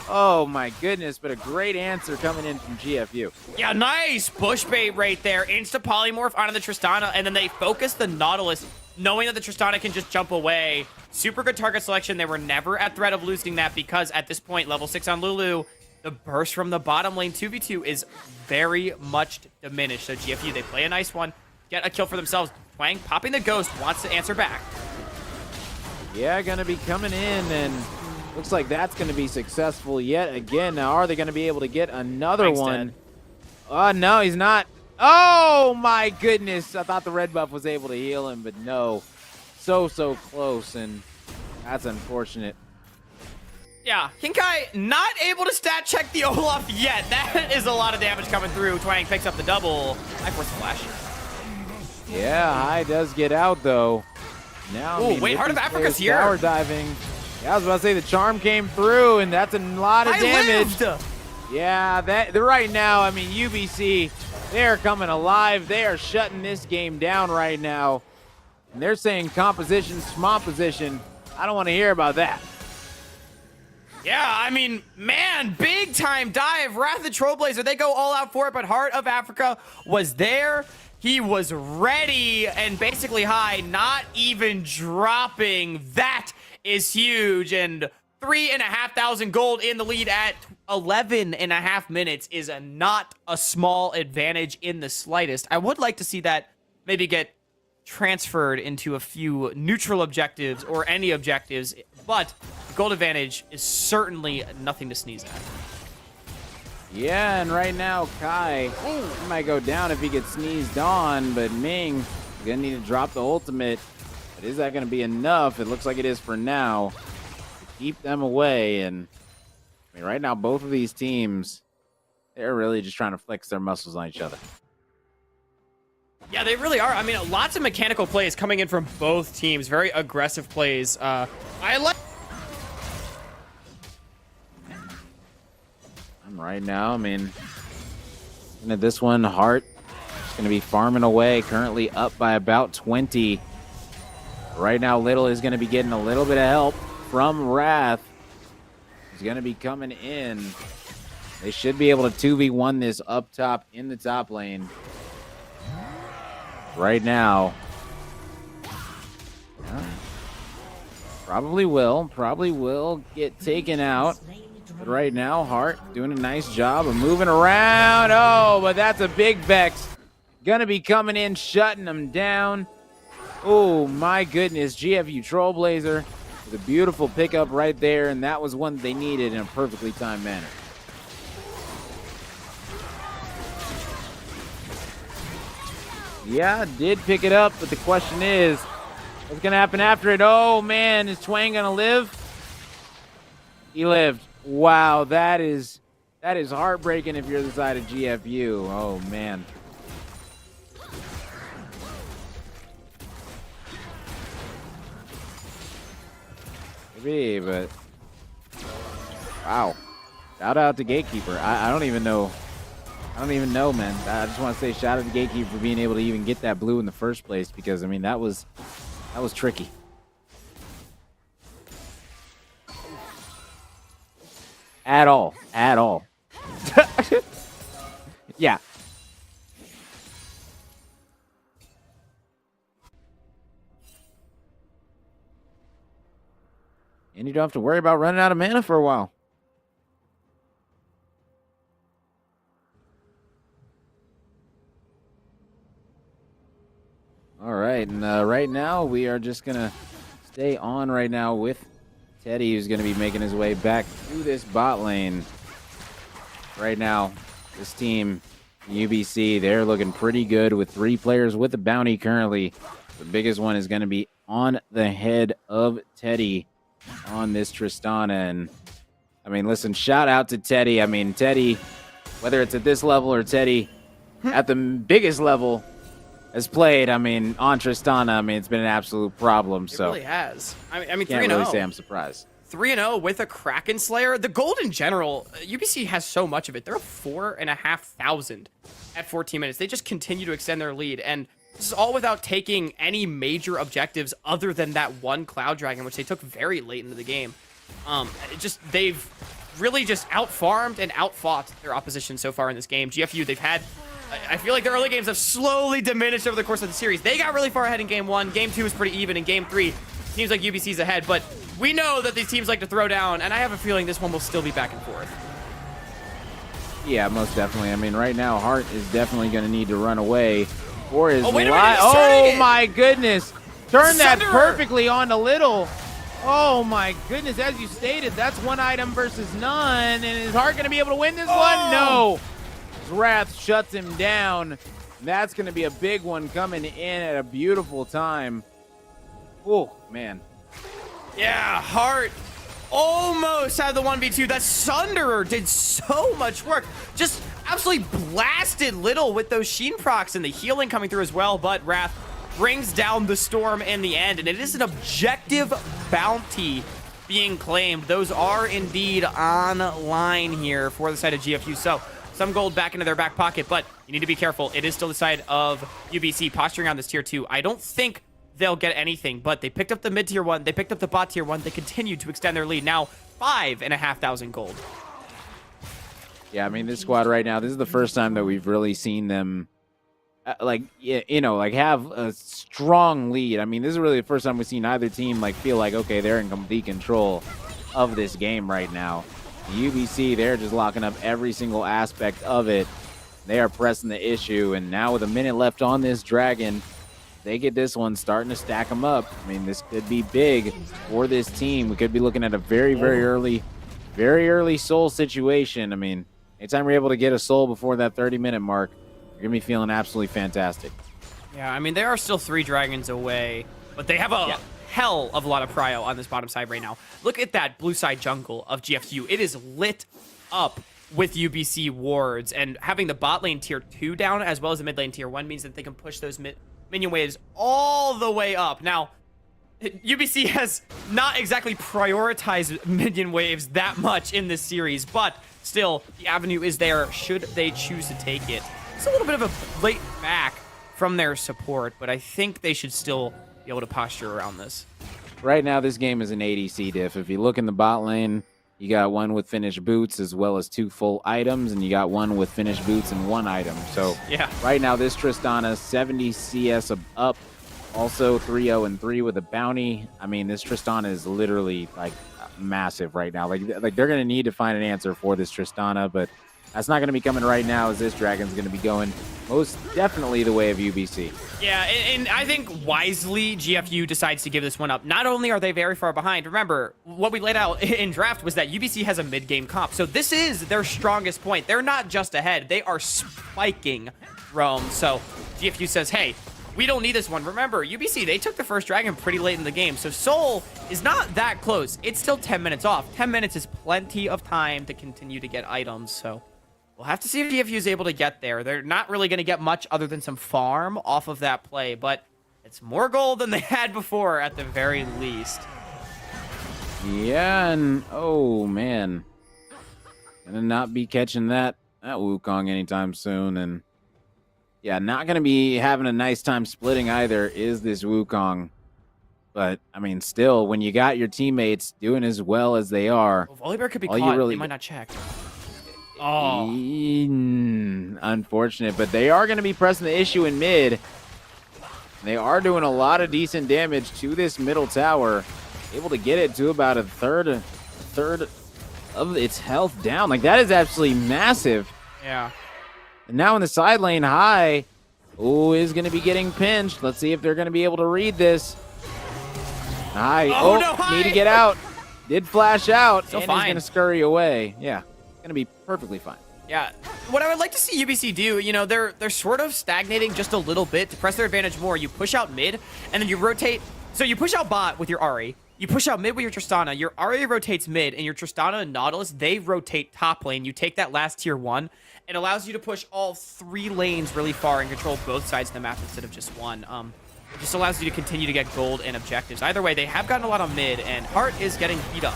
Oh my goodness, but a great answer coming in from GFU. Yeah, nice bush bait right there. Insta polymorph onto the Tristana, and then they focus the Nautilus, knowing that the Tristana can just jump away. Super good target selection. They were never at threat of losing that because at this point, level 6 on Lulu, the burst from the bottom lane 2v2 is very much diminished. So GFU, they play a nice one, get a kill for themselves. Twang popping the ghost, wants to answer back. Yeah, gonna be coming in, and looks like that's gonna be successful yet again. Now, are they gonna be able to get another Twang's one? dead. Oh, no, he's not. Oh my goodness. I thought the red buff was able to heal him, but no. So close, and that's unfortunate. Yeah, Hinkai not able to stat check the Olaf yet. That is a lot of damage coming through. Twang picks up the double. I force the flash. Yeah, High does get out, though. Now, Ooh, wait, with Heart of these Africa's players here. Tower diving. Yeah, I was about to say the charm came through, and that's a lot of I damage. lived! Yeah, they're right now, I mean, UBC, they're coming alive. They are shutting this game down right now. And they're saying composition, small position. I don't want to hear about that. Yeah, I mean, man, big time dive. Wrath of the Trailblazer, they go all out for it, but Heart of Africa was there. He was ready, and basically High not even dropping. That is huge, and 3,500 gold in the lead at 11.5 minutes is not a small advantage in the slightest. I would like to see that maybe get transferred into a few neutral objectives or any objectives, but gold advantage is certainly nothing to sneeze at. Yeah, and right now, Kai he might go down if he gets sneezed on, but Ming is going to need to drop the ultimate. But is that going to be enough? It looks like it is for now to keep them away. And I mean, right now, both of these teams, they're really just trying to flex their muscles on each other. Yeah, they really are. I mean, lots of mechanical plays coming in from both teams. Very aggressive plays. I like... Right now, I mean, looking at this one, Hart is going to be farming away, currently up by about 20. Right now, Little is going to be getting a little bit of help from Wrath. He's going to be coming in. They should be able to 2v1 this up top in the top lane. Right now. Yeah. Probably will get taken out. But right now, Hart doing a nice job of moving around. Oh, but that's a big Vex. Gonna be coming in, shutting them down. Oh, my goodness. GFU Trailblazer with a beautiful pickup right there, and that was one they needed in a perfectly timed manner. Yeah, did pick it up, but the question is, what's gonna happen after it? Oh, man, is Twang gonna live? He lived. Wow, that is heartbreaking if you're the side of GFU. Oh, man. Maybe, but wow. Shout out to Gatekeeper. I don't even know. I don't even know, man. I just want to say shout out to Gatekeeper for being able to even get that blue in the first place, because I mean that was tricky. At all. Yeah. And you don't have to worry about running out of mana for a while. All right, and right now we are just going to stay on right now with Teddy, who's going to be making his way back through this bot lane. Right now, this team, UBC, they're looking pretty good with 3 players with a bounty currently. The biggest one is going to be on the head of Teddy on this Tristana. And, I mean, listen, shout out to Teddy. I mean, Teddy, whether it's at this level or Teddy at the biggest level, has played, I mean, on Tristana. I mean, it's been an absolute problem. It really has. I mean, 3-0. Can't really say I'm surprised. 3-0 with a Kraken Slayer. The gold in general, UBC has so much of it. They're 4,500 at 14 minutes. They just continue to extend their lead. And this is all without taking any major objectives other than that one Cloud Dragon, which they took very late into the game. They've really just out-farmed and out-fought their opposition so far in this game. GFU, they've had... I feel like their early games have slowly diminished over the course of the series. They got really far ahead in Game 1. Game 2 was pretty even. In Game 3, seems like UBC's ahead. But we know that these teams like to throw down, and I have a feeling this one will still be back and forth. Yeah, most definitely. I mean, right now, Hart is definitely going to need to run away for his wait a minute, life. he's turning Oh, it! my goodness. Turn that Sunderer! perfectly on to Little. Oh, my goodness. As you stated, that's one item versus none. And is Hart going to be able to win this one? No. Wrath shuts him down. That's going to be a big one coming in at a beautiful time. Oh, man. Yeah, Hart almost had the 1v2. That Sunderer did so much work. Just absolutely blasted Little with those Sheen procs and the healing coming through as well. But Wrath brings down the Storm in the end. And it is an objective bounty being claimed. Those are indeed online here for the side of GFU. So some gold back into their back pocket, but you need to be careful. It is still the side of UBC posturing on this tier 2. I don't think they'll get anything, but they picked up the mid tier 1. They picked up the bot tier 1. They continue to extend their lead. Now 5,500 gold. Yeah, I mean, this squad right now, this is the first time that we've really seen them, have a strong lead. I mean, this is really the first time we've seen either team, feel like, okay, they're in complete control of this game right now. UBC, they're just locking up every single aspect of it. They are pressing the issue, and now with a minute left on this Dragon, they get this one starting to stack them up. I mean, this could be big for this team. We could be looking at a very, very early soul situation. I mean, anytime we're able to get a soul before that 30-minute mark, you're going to be feeling absolutely fantastic. Yeah, I mean, there are still 3 dragons away, but they have a hell of a lot of prio on this bottom side right now. Look at that blue side jungle of GFU. It is lit up with UBC wards, and having the bot lane tier 2 down as well as the mid lane tier 1 means that they can push those minion waves all the way up. Now, UBC has not exactly prioritized minion waves that much in this series, but still, the avenue is there should they choose to take it. It's a little bit of a late back from their support, but I think they should still be able to posture around this. Right now, this game is an ADC diff. If you look in the bot lane, you got one with finished boots as well as 2 full items, and you got one with finished boots and 1 item. So yeah, right now, this Tristana, 70 CS up, also 3-0 and 3 with a bounty. I mean, this Tristana is literally massive right now. Like they're going to need to find an answer for this Tristana, but that's not going to be coming right now, as this Dragon's going to be going most definitely the way of UBC. Yeah, and I think wisely GFU decides to give this one up. Not only are they very far behind, remember, what we laid out in draft was that UBC has a mid-game comp. So this is their strongest point. They're not just ahead. They are spiking Rome. So GFU says, hey, we don't need this one. Remember, UBC, they took the first Dragon pretty late in the game. So Soul is not that close. It's still 10 minutes off. 10 minutes is plenty of time to continue to get items. So we'll have to see if GFU is able to get there. They're not really going to get much other than some farm off of that play, but it's more gold than they had before at the very least. Yeah, and oh man, gonna not be catching that Wukong anytime soon, and yeah, not gonna be having a nice time splitting either is this Wukong. But I mean, still, when you got your teammates doing as well as they are, Well, Volibear could be all you caught. really- They might not check. Oh, unfortunate, but they are going to be pressing the issue in mid. They are doing a lot of decent damage to this middle tower, able to get it to about a third of its health down. Like, that is absolutely massive. yeah. And now in the side lane, High, is going to be getting pinched. Let's see if they're going to be able to read this. High, Oh, no, High! need to get out. Did flash out, Still and he's fine. going to scurry away. Yeah, going to be perfectly fine. Yeah, what I would like to see UBC do, you know, they're sort of stagnating just a little bit to press their advantage more. You push out mid, and then you rotate. So you push out bot with your Ahri. You push out mid with your Tristana. Your Ahri rotates mid, and your Tristana and Nautilus, they rotate top lane. You take that last tier 1. It allows you to push all 3 lanes really far and control both sides of the map instead of just one. It just allows you to continue to get gold and objectives. Either way, they have gotten a lot on mid, and Hart is getting beat up.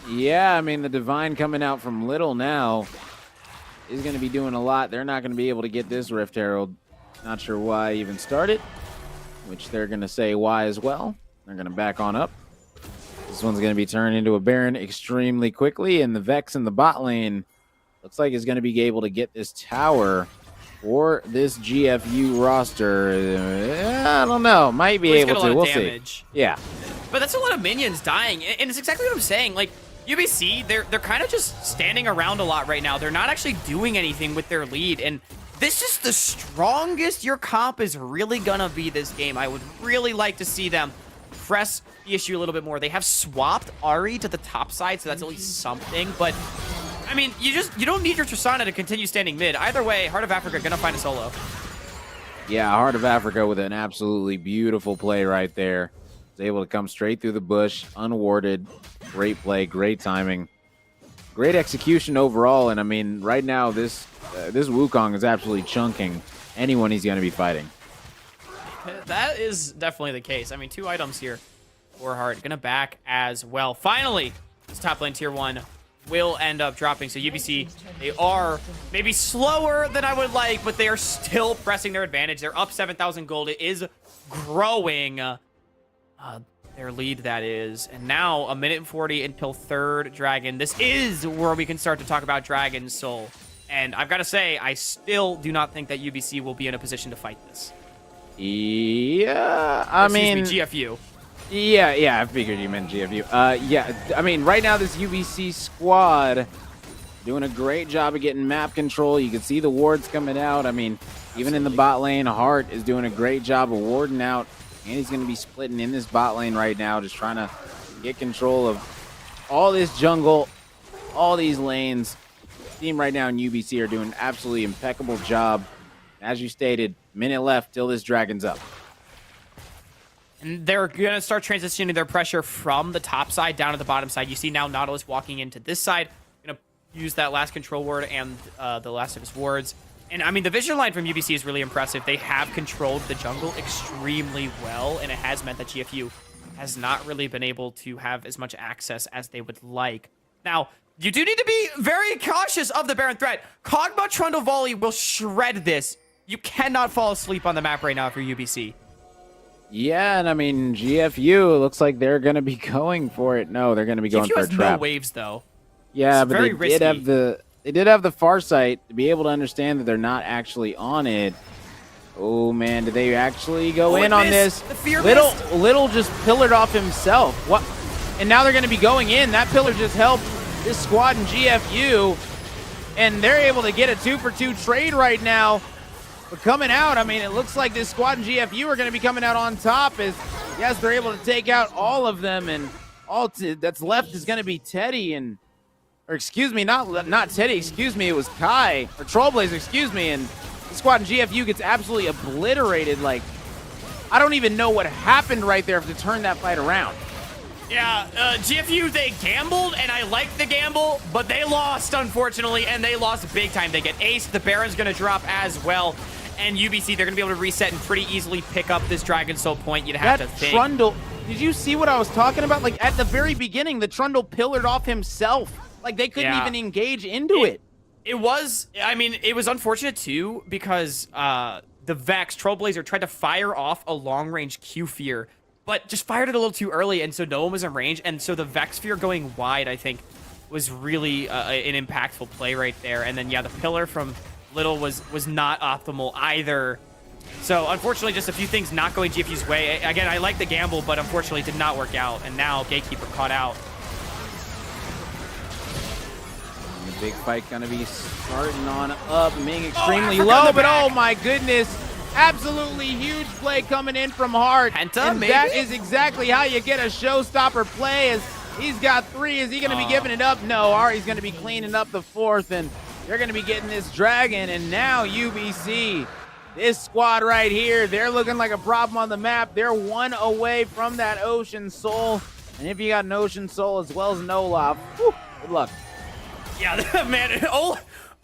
Yeah, I mean, the Divine coming out from Little now is going to be doing a lot. They're not going to be able to get this Rift Herald. Not sure why even started, which they're going to say why as well. They're going to back on up. This one's going to be turned into a Baron extremely quickly, and the Vex in the bot lane looks like is going to be able to get this tower for this GFU roster. I don't know. Might be able to. We'll see. Yeah. But that's a lot of minions dying, and it's exactly what I'm saying. Like, UBC, they're kind of just standing around a lot right now. They're not actually doing anything with their lead, and this is the strongest your comp is really gonna be this game. I would really like to see them press the issue a little bit more. They have swapped Ari to the top side, so that's at least something, but I mean, you don't need your Tristana to continue standing mid. Either way, Heart of Africa gonna find a solo. Yeah, Heart of Africa with an absolutely beautiful play right there. Was able to come straight through the bush, unwarded. Great play, great timing, great execution overall. And I mean, right now, this Wukong is absolutely chunking anyone he's going to be fighting. That is definitely the case. I mean, 2 items here for Heart. Gonna back as well. Finally, this top lane tier 1 will end up dropping. So UBC, they are maybe slower than I would like, but they are still pressing their advantage. They're up 7,000 gold. It is growing. Their lead, that is. And now, 1:40 until 3rd Dragon. This is where we can start to talk about Dragon Soul. And I've got to say, I still do not think that UBC will be in a position to fight this. Yeah, I mean... GFU. Yeah, I figured you meant GFU. Yeah, I mean, right now, this UBC squad doing a great job of getting map control. You can see the wards coming out. I mean, even in the bot lane, Hart is doing a great job of warding out. And he's going to be splitting in this bot lane right now, just trying to get control of all this jungle, all these lanes. The team right now in UBC are doing an absolutely impeccable job. As you stated, minute left till this dragon's up. And they're going to start transitioning their pressure from the top side down to the bottom side. You see now Nautilus walking into this side. Going to use that last control ward and the last of his wards. And, I mean, the vision line from UBC is really impressive. They have controlled the jungle extremely well, and it has meant that GFU has not really been able to have as much access as they would like. Now, you do need to be very cautious of the Baron threat. Kog'Maw Trundle Volley will shred this. You cannot fall asleep on the map right now for UBC. Yeah, and I mean, GFU, looks like they're going to be going for it. No, they're going to be going for a trap. GFU has no waves, though. Yeah, it's but very risky. They did have the Farsight to be able to understand that they're not actually on it. Oh, man, did they actually go in on this? Little just pillared off himself. What? And now they're going to be going in. That pillar just helped this squad in GFU. And they're able to get a 2-for-2 trade right now. But coming out, I mean, it looks like this squad in GFU are going to be coming out on top as, yes, they're able to take out all of them. And all that's left is going to be Teddy and... Or excuse me, not Teddy, excuse me, it was Kai, or Trollblazer, excuse me, and the squad in GFU gets absolutely obliterated. Like, I don't even know what happened right there to turn that fight around. Yeah, GFU, they gambled, and I liked the gamble, but they lost, unfortunately, and they lost big time. They get aced, the Baron's gonna drop as well, and UBC, they're gonna be able to reset and pretty easily pick up this Dragon Soul point, you'd have to think. Trundle, did you see what I was talking about? Like, at the very beginning, the Trundle pillared off himself. Like, they couldn't even engage into it. It was, I mean, it was unfortunate, too, because the Vex, Trollblazer, tried to fire off a long-range Q-Fear, but just fired it a little too early, and so no one was in range, and so the Vex Fear going wide, I think, was really an impactful play right there. And then, yeah, the pillar from Little was not optimal either. So, unfortunately, just a few things not going GFU's way. Again, I like the gamble, but unfortunately, it did not work out, and now Gatekeeper caught out. Big fight gonna be starting on up, being extremely low, but oh my goodness, absolutely huge play coming in from Hart. Penta, and maybe? That is exactly how you get a showstopper play. As he's got 3, is he gonna be giving it up? No, Ari's gonna be cleaning up the 4th, and they're gonna be getting this dragon. And now UBC, this squad right here, they're looking like a problem on the map. They're 1 away from that Ocean Soul, and if you got an Ocean Soul as well as an Olaf, whew, good luck. Yeah, man,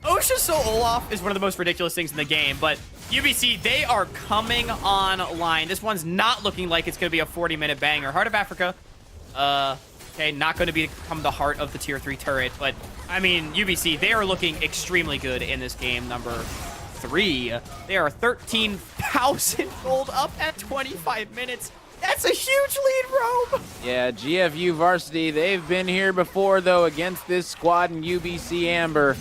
Ocean Soul Olaf is one of the most ridiculous things in the game, but UBC, they are coming online. This one's not looking like it's going to be a 40-minute banger. Heart of Africa, okay, not going to become the heart of the Tier 3 turret, but, I mean, UBC, they are looking extremely good in this game, number 3. They are 13,000 gold up at 25 minutes. That's a huge lead, Rome. Yeah, GFU varsity, they've been here before, though, against this squad in UBC Amber.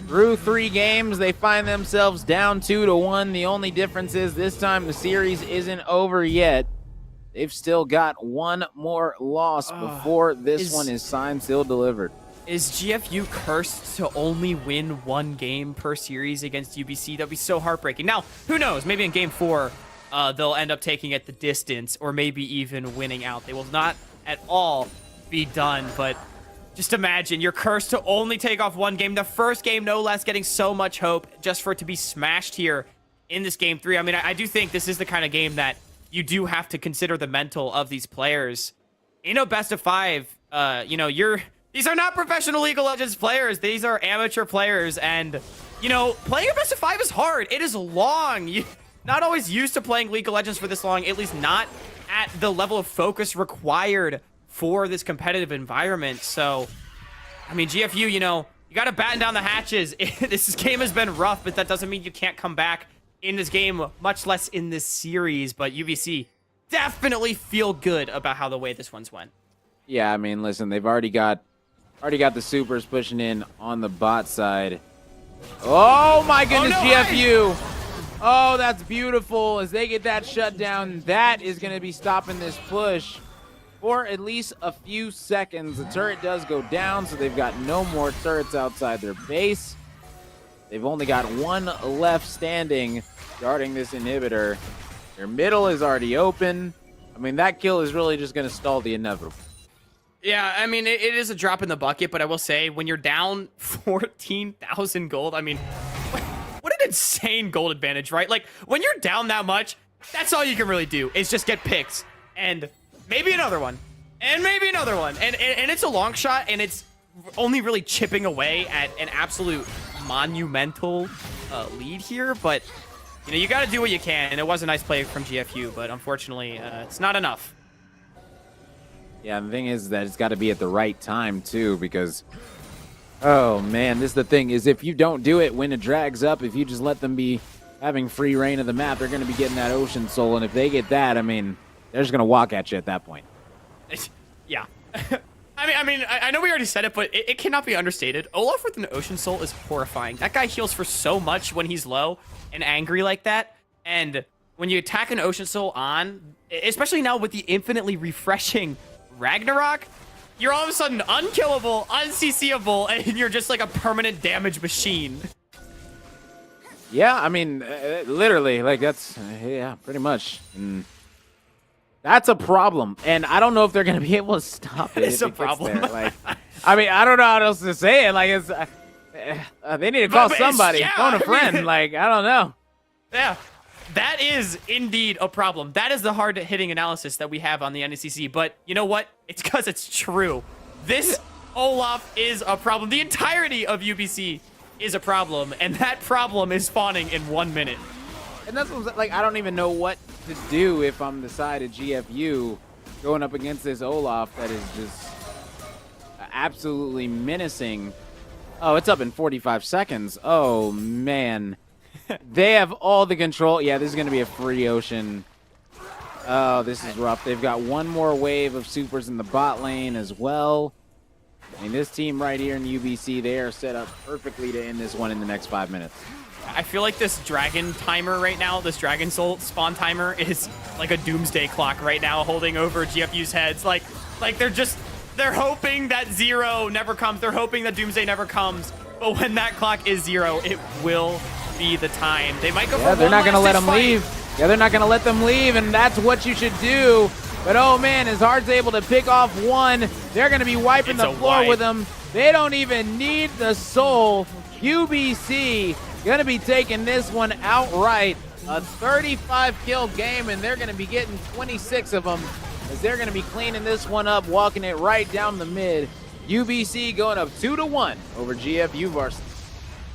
Through 3 games, they find themselves down 2-1. The only difference is this time the series isn't over yet. They've still got one more loss before this one is signed, sealed, delivered. Is GFU cursed to only win 1 game per series against UBC? That'd be so heartbreaking. Now, who knows? Maybe in game 4, they'll end up taking it the distance or maybe even winning out. They will not at all be done, but just imagine you're cursed to only take off 1 game. The first game, no less, getting so much hope just for it to be smashed here in this game 3. I mean, I do think this is the kind of game that you do have to consider the mental of these players. In a best of 5, these are not professional League of Legends players. These are amateur players, and, playing a best of 5 is hard. It is long. You're not always used to playing League of Legends for this long, at least not at the level of focus required for this competitive environment. So, I mean, GFU, you got to batten down the hatches. This game has been rough, but that doesn't mean you can't come back in this game, much less in this series. But UBC definitely feel good about how the way this one's went. Yeah, I mean, listen, they've already got the supers pushing in on the bot side. Oh my goodness, GFU. Oh, that's beautiful. As they get that shut down, that is going to be stopping this push for at least a few seconds. The turret does go down, so they've got no more turrets outside their base. They've only got 1 left standing guarding this inhibitor. Their middle is already open. I mean, that kill is really just going to stall the inevitable. Yeah, I mean, it is a drop in the bucket, but I will say, when you're down 14,000 gold, I mean, what an insane gold advantage, right? Like, when you're down that much, that's all you can really do, is just get picks. And maybe another one. And maybe another one. And it's a long shot, and it's only really chipping away at an absolute monumental lead here. But, you got to do what you can. And it was a nice play from GFU, but unfortunately, it's not enough. Yeah, the thing is that it's got to be at the right time, too, because, oh, man, this is the thing, is if you don't do it when it drags up, if you just let them be having free reign of the map, they're going to be getting that Ocean Soul, and if they get that, I mean, they're just going to walk at you at that point. Yeah. I know we already said it, but it cannot be understated. Olaf with an Ocean Soul is horrifying. That guy heals for so much when he's low and angry like that, and when you attack an Ocean Soul on, especially now with the infinitely refreshing Ragnarok, you're all of a sudden unkillable, unCCable, and you're just like a permanent damage machine. Yeah, I mean, literally, like, that's, yeah, pretty much. And that's a problem, and I don't know if they're going to be able to stop it. It's a problem. Like, I mean, I don't know how else to say it. Like, it's, they need to call somebody, phone a friend. Like, I don't know. Yeah. That is indeed a problem. That is the hard-hitting analysis that we have on the NECC. But you know what? It's because it's true. This Olaf is a problem. The entirety of UBC is a problem, and that problem is spawning in 1 minute. And that's what, like, I don't even know what to do if I'm the side of GFU going up against this Olaf that is just absolutely menacing. Oh, it's up in 45 seconds. Oh, man. They have all the control. Yeah, this is going to be a free Ocean. Oh, this is rough. They've got one more wave of supers in the bot lane as well. I mean, this team right here in UBC, they are set up perfectly to end this one in the next 5 minutes. I feel like this dragon timer right now, this Dragon Soul spawn timer, is like a doomsday clock right now holding over GFU's heads. Like they're hoping that 0 never comes. They're hoping that doomsday never comes. But when that clock is 0, it will be the time. They might go for they're not going to let them fight. leave. Yeah, they're not going to let them leave, and that's what you should do. But, oh, man, as Hard's able to pick off 1, they're going to be wiping the floor with them. They don't even need the soul. UBC going to be taking this one outright. A 35-kill game, and they're going to be getting 26 of them as they're going to be cleaning this one up, walking it right down the mid. UBC going up 2-1 over GFU varsity.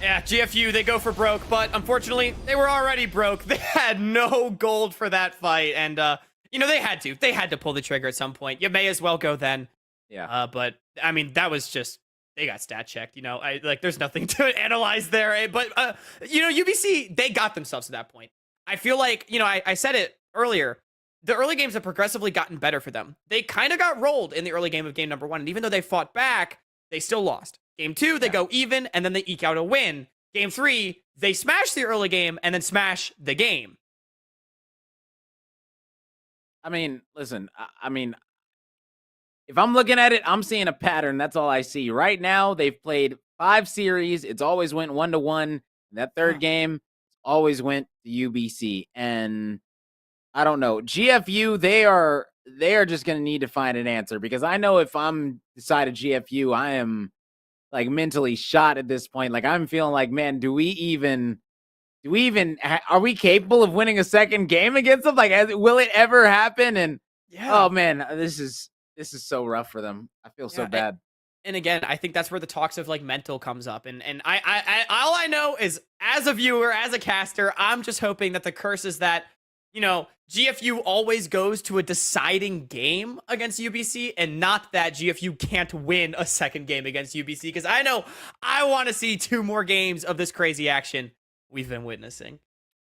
Yeah, GFU, they go for broke, but unfortunately, they were already broke. They had no gold for that fight, and, they had to. They had to pull the trigger at some point. You may as well go then. Yeah. But, I mean, that was just, they got stat checked, there's nothing to analyze there. But, UBC, they got themselves to that point. I feel like, I said it earlier, the early games have progressively gotten better for them. They kind of got rolled in the early game of game number 1, and even though they fought back, they still lost. Game 2, they go even, and then they eke out a win. Game 3, they smash the early game and then smash the game. I mean, listen, I mean, if I'm looking at it, I'm seeing a pattern. That's all I see. Right now, they've played 5 series. It's always went 1-1. And that third game always went to UBC. And I don't know. GFU, they are just going to need to find an answer, because I know if I'm decided GFU, I am like mentally shot at this point. Like, I'm feeling like, man, are we capable of winning a second game against them? Like, will it ever happen? And oh man, this is so rough for them. I feel so bad. And again, I think that's where the talks of like mental comes up. And I all I know is, as a viewer, as a caster, I'm just hoping that the curse is that, you know, GFU always goes to a deciding game against UBC, and not that GFU can't win a second game against UBC, because I know I want to see 2 more games of this crazy action we've been witnessing.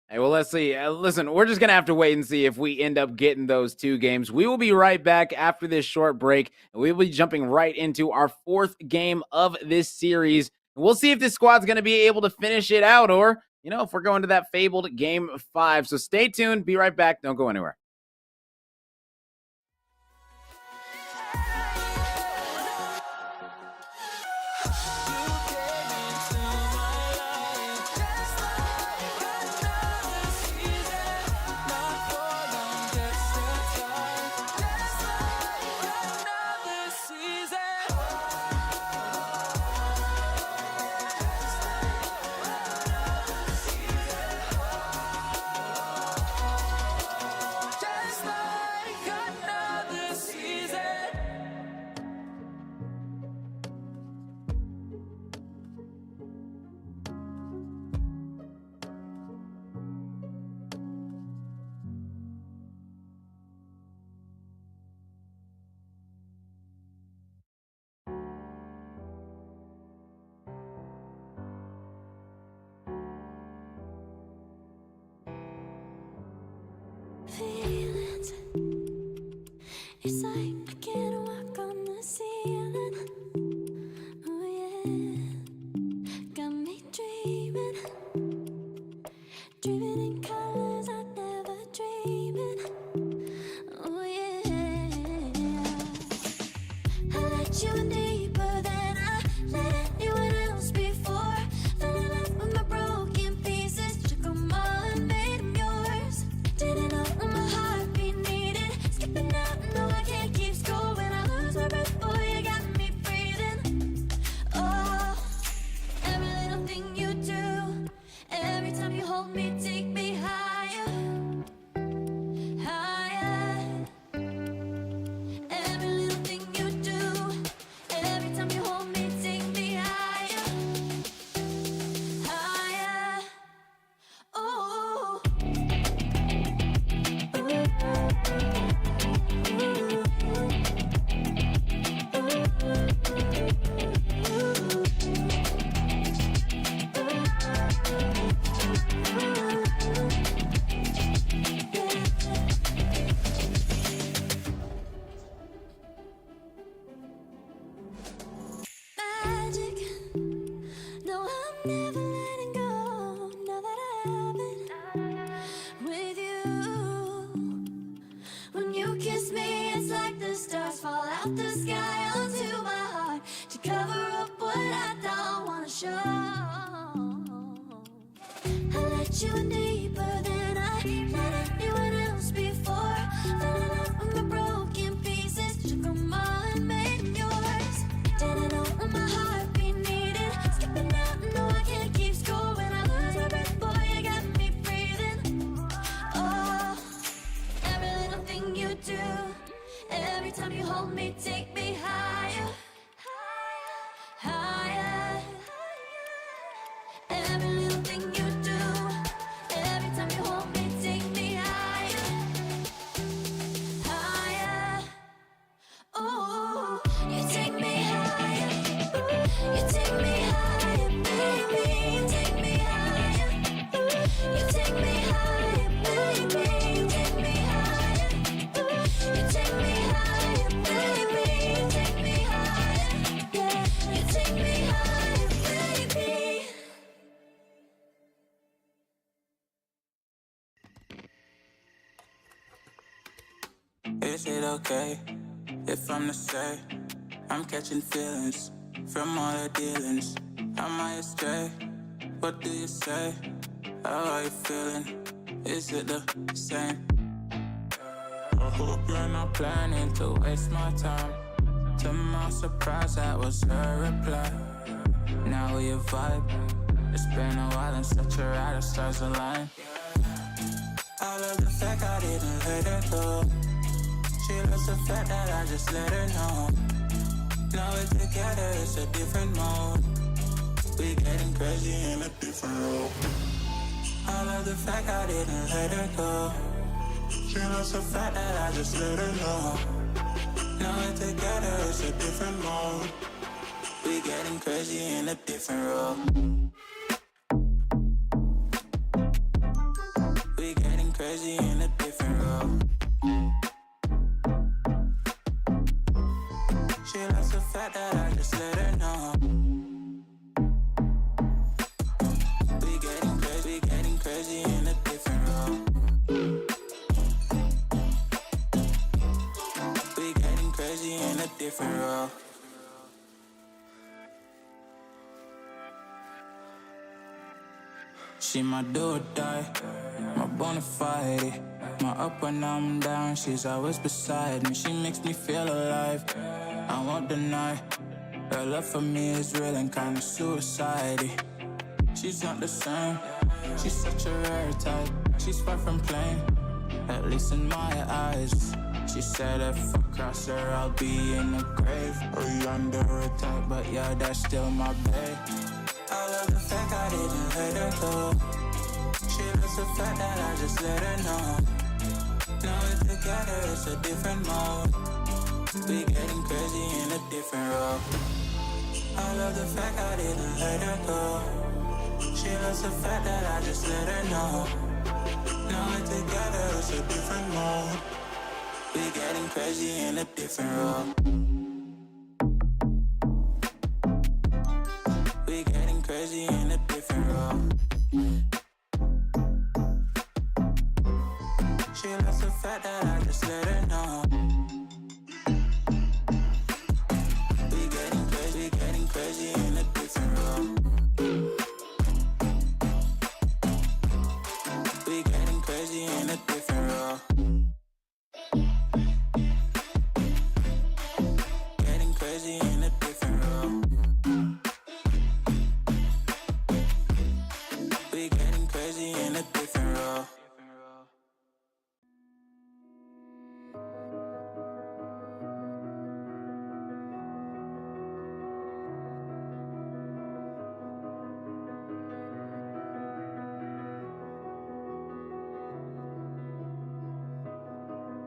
Hey, well, let's see. Listen, we're just going to have to wait and see if we end up getting those 2 games. We will be right back after this short break, and we will be jumping right into our 4th game of this series. And we'll see if this squad's going to be able to finish it out, or, you know, if we're going to that fabled game 5. So stay tuned. Be right back. Don't go anywhere. Feelings, it's like I can't walk on the ceiling. Oh yeah, got me dreaming in colors I never dreamed. Oh yeah, I let you in deeper than I let anyone else before. Fell in love with my broken pieces, took 'em all and made 'em yours. Didn't know what my heartbeat needed, skipping out, no I can't keep score. When I lose my breath, boy, you got me breathing. Oh, every little thing you do, every time you hold me, take me higher, higher. Every little thing you do, every time you hold me, take me higher, higher. Oh. Magic, no, I'm never letting go. Now that I have it with you. When you kiss me, it's like the stars fall out the sky onto my heart to cover up what I don't wanna show. I let you in deeper than I let anyone else before. Fell in love with my broken pieces, took 'em all and made 'em yours. Didn't know what my heartbeat needed, skipping out, no I can't keep score. When I lose my breath, boy, you got me breathing. Oh, every little thing you do, every time you hold me, take me higher, higher. Every little thing you do, every time you hold me, take me higher, higher. Oh, you take me higher, you take me higher, baby, you take me higher, you take me higher, baby, you take me higher. Is it okay if I'm to say I'm catching feelings from all the dealings? Am I astray? What do you say? How are you feeling? Is it the same? I hope you're not planning to waste my time. To my surprise, that was her reply. Now we vibe. It's been a while and such a ride, the stars align. I love the fact I didn't let her go. She loves the fact that I just let her know. Now we're together, it's a different mode. We getting crazy in a different role. I love the fact I didn't let her go. She loves the fact that I just let her know. Now we're together, it's a different mode. We getting crazy in a different role. We getting crazy in a different role. She loves the fact that I just let her know. We getting crazy in a different role. We getting crazy in a different role. She my do or die, my bona fide. My up when I'm down, she's always beside me. She makes me feel alive, I won't deny. Her love for me is real and kinda suicide-y. She's not the same, she's such a rare type. She's far from plain, at least in my eyes. She said if I cross her, I'll be in the grave or under attack, but yeah, that's still my babe. I love the fact I didn't let her go. She loves the fact that I just let her know. Now we're together, it's a different mode. We getting crazy in a different role. I love the fact I didn't let her go. She loves the fact that I just let her know. Now we're together, it's a different mode. We getting crazy in a different role. We getting crazy in a different role. She loves the fact that I just let her know. We getting crazy in a different role. We getting crazy in a different role. Getting crazy in a different role. We getting crazy in a different role.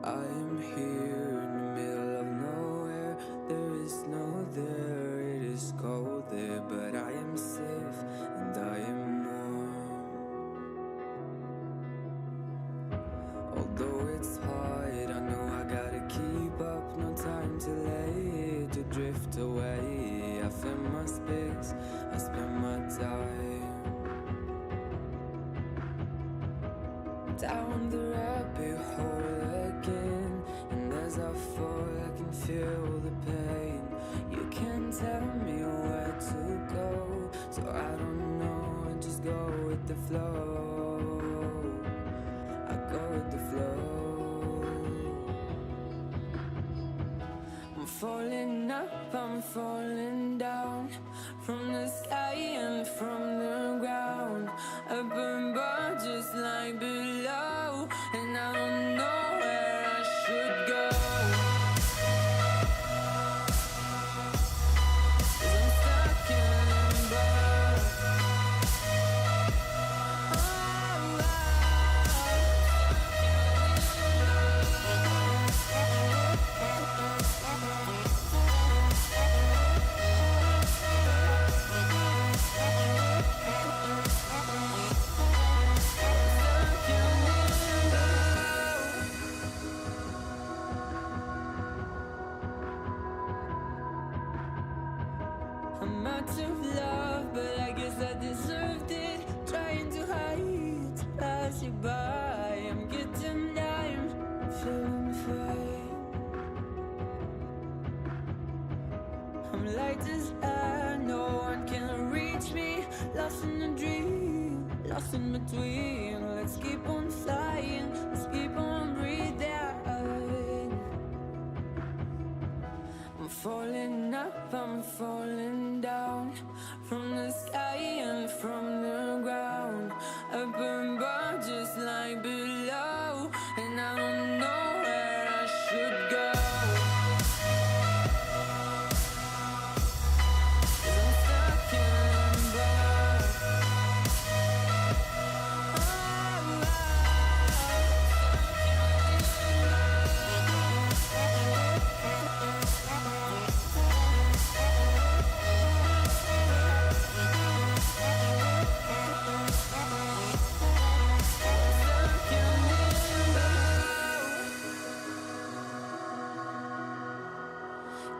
I am here in the middle of nowhere. There is no there, it is cold there, but I am safe and I am warm. Although it's hard, I know I gotta keep up. No time to let it to drift away. I find my space, I spend my time down the rabbit hole again. And as I fall, I can feel the pain. You can't tell me where to go, so I don't know, I just go with the flow. I go with the flow. I'm falling up, I'm falling down, from the sky and from the ground. Up above just like below, and I don't know where I should go. 'Cause I'm stuck in limbo. I'm out of love, but I guess I deserved it. Trying to hide, pass you by. I'm getting down, feeling fine. I'm light as air, no one can reach me. Lost in a dream, lost in between. Let's keep on flying, let's keep on breathing. I'm falling up, I'm falling down, from the sky and from the ground. Up above, just like below, and I don't know where I should go. 'Cause I'm stuck in limbo.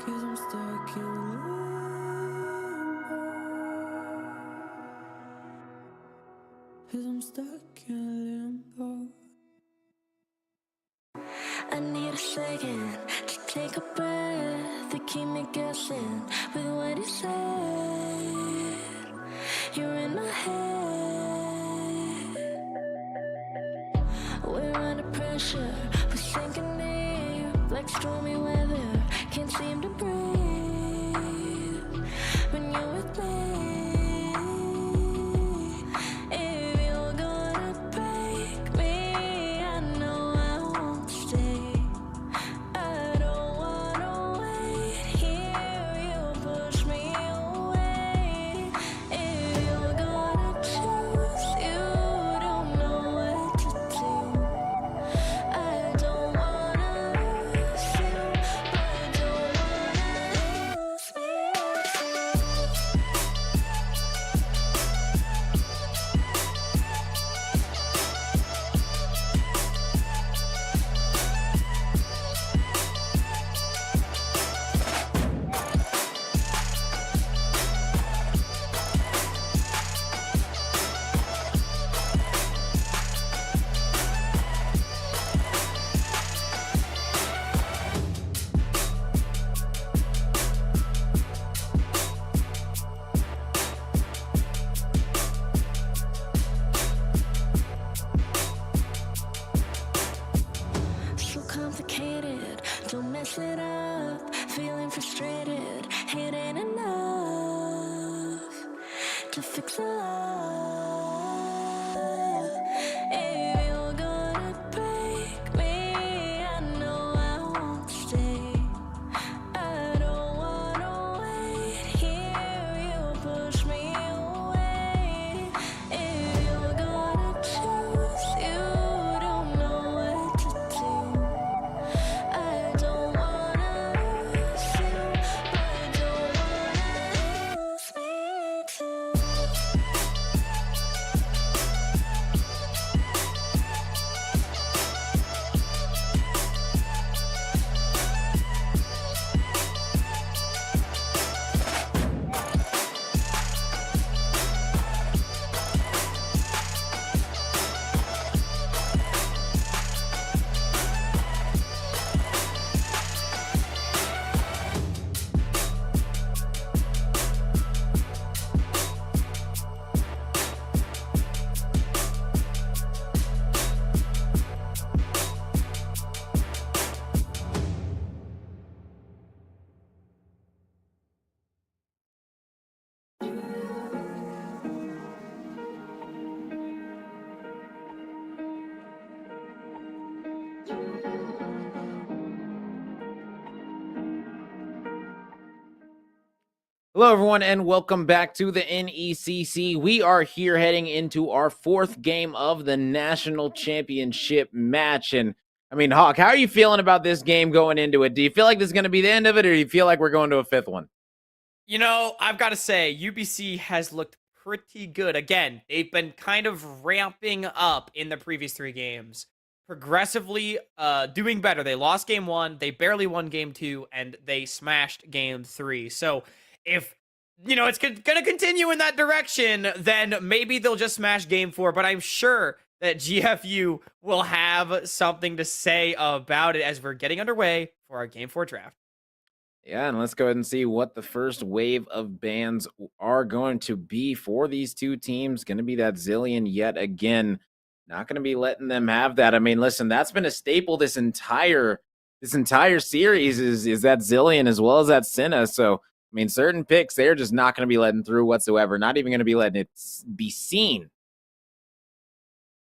Cause I'm stuck in limbo. Cause I'm stuck in limbo. I need a second to take a breath, to keep me guessing with what you said. You're in my head. We're under pressure, we're sinking deep like stormy weather. Can't seem to breathe when you're with me. If you're gonna break me, I know I won't stay. I don't wanna wait here, you push me away. If you're gonna choose, you don't know what to do. I don't wanna lose you, I don't wanna lose me too. So complicated, don't mess it up. Feeling frustrated, it ain't enough to fix a love. If you're gonna break me, I know I won't stay. I don't wanna wait here, you push me away. If you're gonna choose, you don't know what to do. I don't wanna lose you, I don't wanna lose me too. Hello, everyone, and welcome back to the NECC. We are here heading into our fourth game of the national championship match. And I mean, Hawk, how are you feeling about this game going into it? Do you feel like this is going to be the end of it, or do you feel like we're going to a fifth one? You know, I've got to say, UBC has looked pretty good. Again, they've been kind of ramping up in the previous three games, progressively doing better. They lost game one, they barely won game two, and they smashed game three. So if, you know, it's going to continue in that direction, then maybe they'll just smash game four. But I'm sure that GFU will have something to say about it as we're getting underway for our game four draft. Yeah, and let's go ahead and see what the first wave of bans are going to be for these two teams. Going to be that Zillion yet again. Not going to be letting them have that. I mean, listen, that's been a staple this entire series is that Zillion as well as that Senna. So, I mean, certain picks they're just not going to be letting through whatsoever. Not even going to be letting it be seen.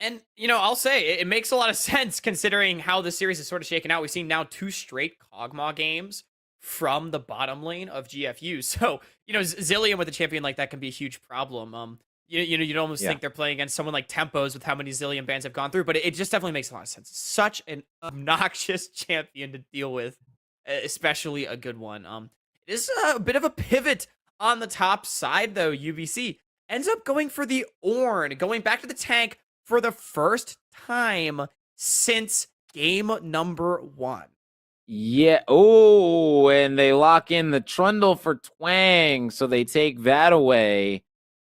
And, I'll say it makes a lot of sense considering how the series is sort of shaken out. We've seen now 2 straight Kog'Maw games from the bottom lane of GFU. So, Zillion with a champion like that can be a huge problem. You'd almost Yeah. think they're playing against someone like Tempos with how many Zillion bans have gone through, but it just definitely makes a lot of sense. Such an obnoxious champion to deal with, especially a good one. It is a bit of a pivot on the top side, though. UBC ends up going for the Ornn, going back to the tank for the first time since game number 1. Yeah. Oh, and they lock in the Trundle for Twang, so they take that away.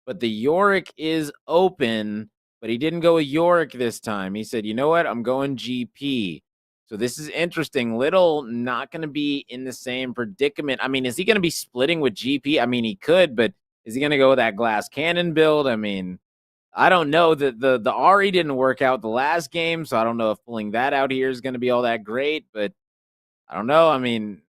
But the Yorick is open, but he didn't go with Yorick this time. He said, you know what? I'm going GP. So this is interesting. Little not going to be in the same predicament. I mean, is he going to be splitting with GP? I mean, he could, but is he going to go with that glass cannon build? I mean, I don't know. The RE didn't work out the last game, so I don't know if pulling that out here is going to be all that great, but I don't know. I mean,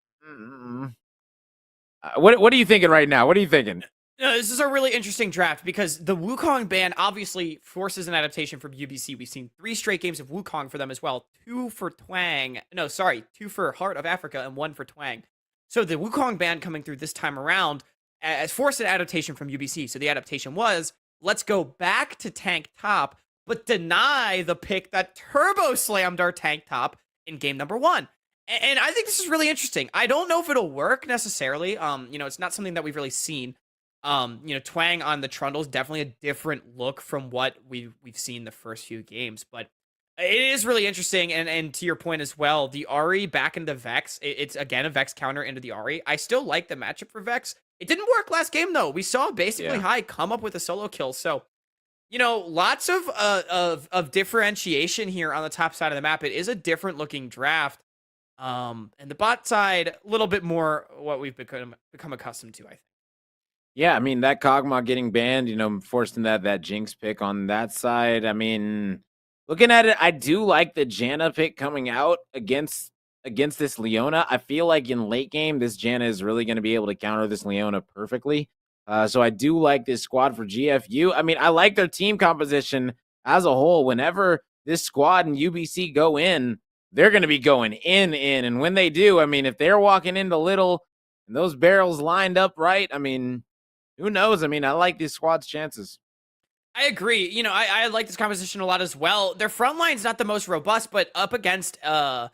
what are you thinking right now? What are you thinking? This is a really interesting draft because the Wukong ban obviously forces an adaptation from UBC. We've seen 3 straight games of Wukong for them as well. 2 for Twang. No, sorry. 2 for Heart of Africa and 1 for Twang. So the Wukong ban coming through this time around has forced an adaptation from UBC. So the adaptation was, let's go back to tank top, but deny the pick that turbo slammed our tank top in game number 1. And I think this is really interesting. I don't know if it'll work necessarily. It's not something that we've really seen. Twang on the Trundle is definitely a different look from what we've seen the first few games, but it is really interesting. And to your point as well, the Ahri back into Vex, it's again a Vex counter into the Ahri. I still like the matchup for Vex. It didn't work last game though. We saw basically High come up with a solo kill. So, lots of differentiation here on the top side of the map. It is a different looking draft. And the bot side, a little bit more what we've become accustomed to, I think. Yeah, I mean, that Kog'Maw getting banned, forcing that Jinx pick on that side. I mean, looking at it, I do like the Janna pick coming out against this Leona. I feel like in late game, this Janna is really going to be able to counter this Leona perfectly. So I do like this squad for GFU. I mean, I like their team composition as a whole. Whenever this squad and UBC go in, they're going to be going in. And when they do, I mean, if they're walking into Little and those barrels lined up right, I mean, who knows? I mean, I like these squad's chances. I agree. I like this composition a lot as well. Their front line's not the most robust, but up against a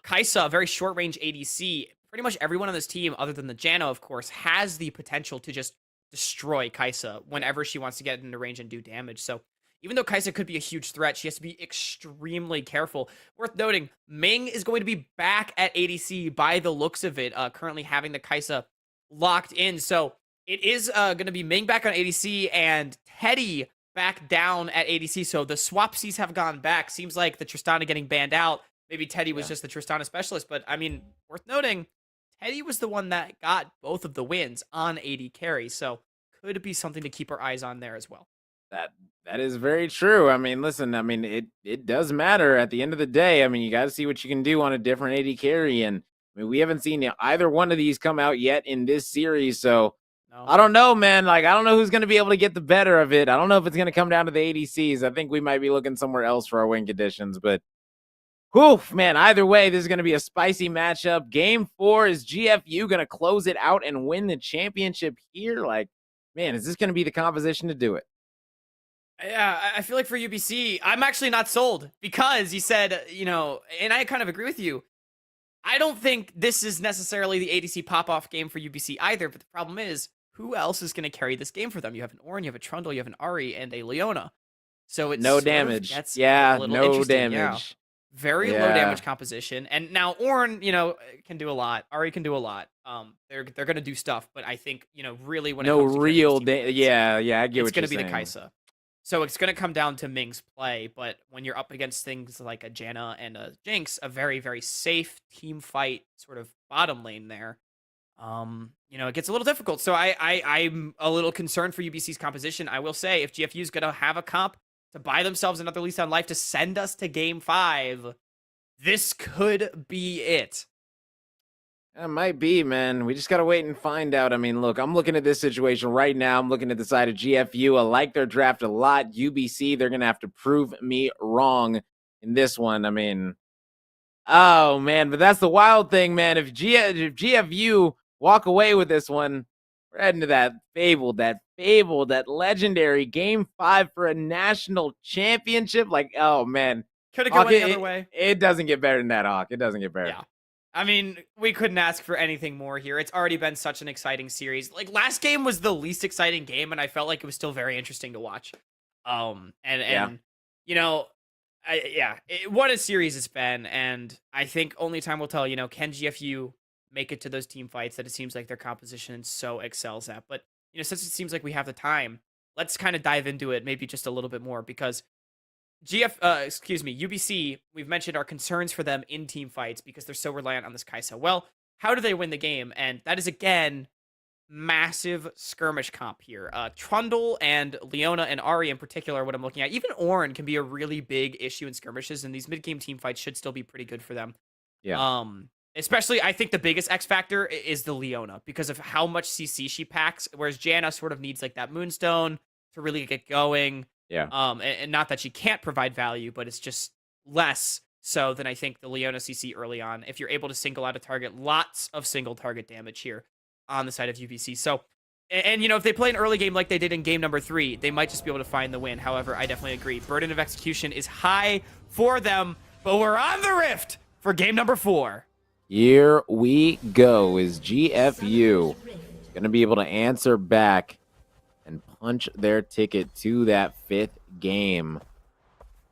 Kaisa, a very short range ADC, pretty much everyone on this team, other than the Janna, of course, has the potential to just destroy Kaisa whenever she wants to get into range and do damage. So even though Kaisa could be a huge threat, she has to be extremely careful. Worth noting, Ming is going to be back at ADC by the looks of it, currently having the Kaisa locked in. So it is going to be Ming back on ADC and Teddy back down at ADC. So the swapsies have gone back. Seems like the Tristana getting banned out. Maybe Teddy was just the Tristana specialist. But, I mean, worth noting, Teddy was the one that got both of the wins on AD carry. So could be something to keep our eyes on there as well. That is very true. I mean, listen, I mean, it does matter at the end of the day. I mean, you got to see what you can do on a different AD carry. And, I mean, we haven't seen either one of these come out yet in this series. So, No. I don't know, man. Like, I don't know who's going to be able to get the better of it. I don't know if it's going to come down to the ADCs. I think we might be looking somewhere else for our win conditions. But, whew, man, either way, this is going to be a spicy matchup. Game 4, is GFU going to close it out and win the championship here? Like, man, is this going to be the composition to do it? Yeah, I feel like for UBC, I'm actually not sold because you said, and I kind of agree with you. I don't think this is necessarily the ADC pop-off game for UBC either, but the problem is, who else is going to carry this game for them? You have an Ornn, you have a Trundle, you have an Ahri, and a Leona. So it's no damage. Yeah, no damage. Yeah. Very low damage composition. And now Ornn, can do a lot. Ahri can do a lot. They're going to do stuff, but I think, really when it comes to real damage, yeah, I get what you're saying. It's going to be the Kaisa. So it's going to come down to Ming's play, but when you're up against things like a Janna and a Jinx, a very, very safe team fight sort of bottom lane there, it gets a little difficult. So I'm a little concerned for UBC's composition. I will say, if GFU is going to have a comp to buy themselves another lease on life to send us to game 5, this could be it. It might be, man. We just got to wait and find out. I mean, look, I'm looking at this situation right now. I'm looking at the side of GFU. I like their draft a lot. UBC, they're going to have to prove me wrong in this one. I mean, oh, man, but that's the wild thing, man. If GFU walk away with this one, we're heading to that legendary game 5 for a national championship. Like, oh, man. Could it go any other way? It doesn't get better than that, Hawk. It doesn't get better. Yeah. I mean, we couldn't ask for anything more here. It's already been such an exciting series. Like, last game was the least exciting game, and I felt like it was still very interesting to watch. What a series it's been, and I think only time will tell, can GFU make it to those team fights that it seems like their composition so excels at. But, since it seems like we have the time, let's kind of dive into it maybe just a little bit more, because UBC, we've mentioned our concerns for them in team fights because they're so reliant on this Kai'Sa. Well, how do they win the game? And that is, again, massive skirmish comp here. Trundle and Leona and Ari in particular, what I'm looking at. Even Ornn can be a really big issue in skirmishes, and these mid-game team fights should still be pretty good for them. Yeah. Especially, I think the biggest X factor is the Leona because of how much CC she packs, whereas Janna sort of needs like that Moonstone to really get going. Yeah. And not that she can't provide value, but it's just less so than I think the Leona CC early on. If you're able to single out a target, lots of single target damage here on the side of UBC. So, and if they play an early game like they did in game number 3, they might just be able to find the win. However, I definitely agree. Burden of execution is high for them, but we're on the rift for game number 4. Here we go. Is GFU going to be able to answer back and punch their ticket to that 5th game?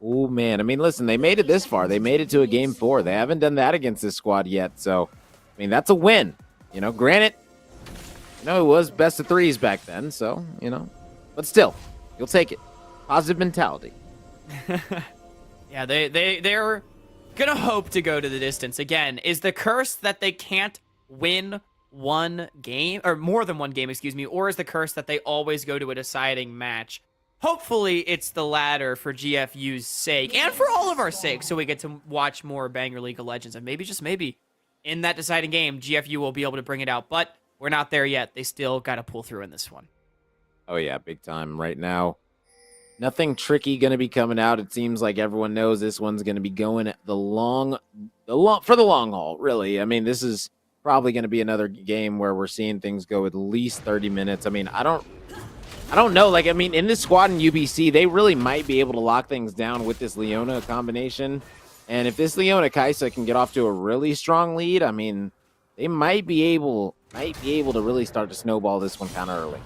Oh, man. I mean, listen, they made it this far. They made it to a game 4. They haven't done that against this squad yet. So, I mean, that's a win. Granted, it was best of 3s back then. So, but still, you'll take it. Positive mentality. Yeah, they're going to hope to go to the distance. Again, is the curse that they can't win one game, or more than one game, or is the curse that they always go to a deciding match? Hopefully it's the latter for GFU's sake and for all of our sake, so we get to watch more Banger League of Legends, and maybe, just maybe, in that deciding game, GFU will be able to bring it out, but we're not there yet. They still got to pull through in this one. Oh yeah, big time right now. Nothing tricky going to be coming out. It seems like everyone knows this one's going to be going for the long haul, really. I mean, this is probably going to be another game where we're seeing things go at least 30 minutes. I mean, I don't know. Like, I mean, in this squad in UBC, they really might be able to lock things down with this Leona combination. And if this Leona Kai'Sa can get off to a really strong lead, I mean, they might be able to really start to snowball this one kind of early.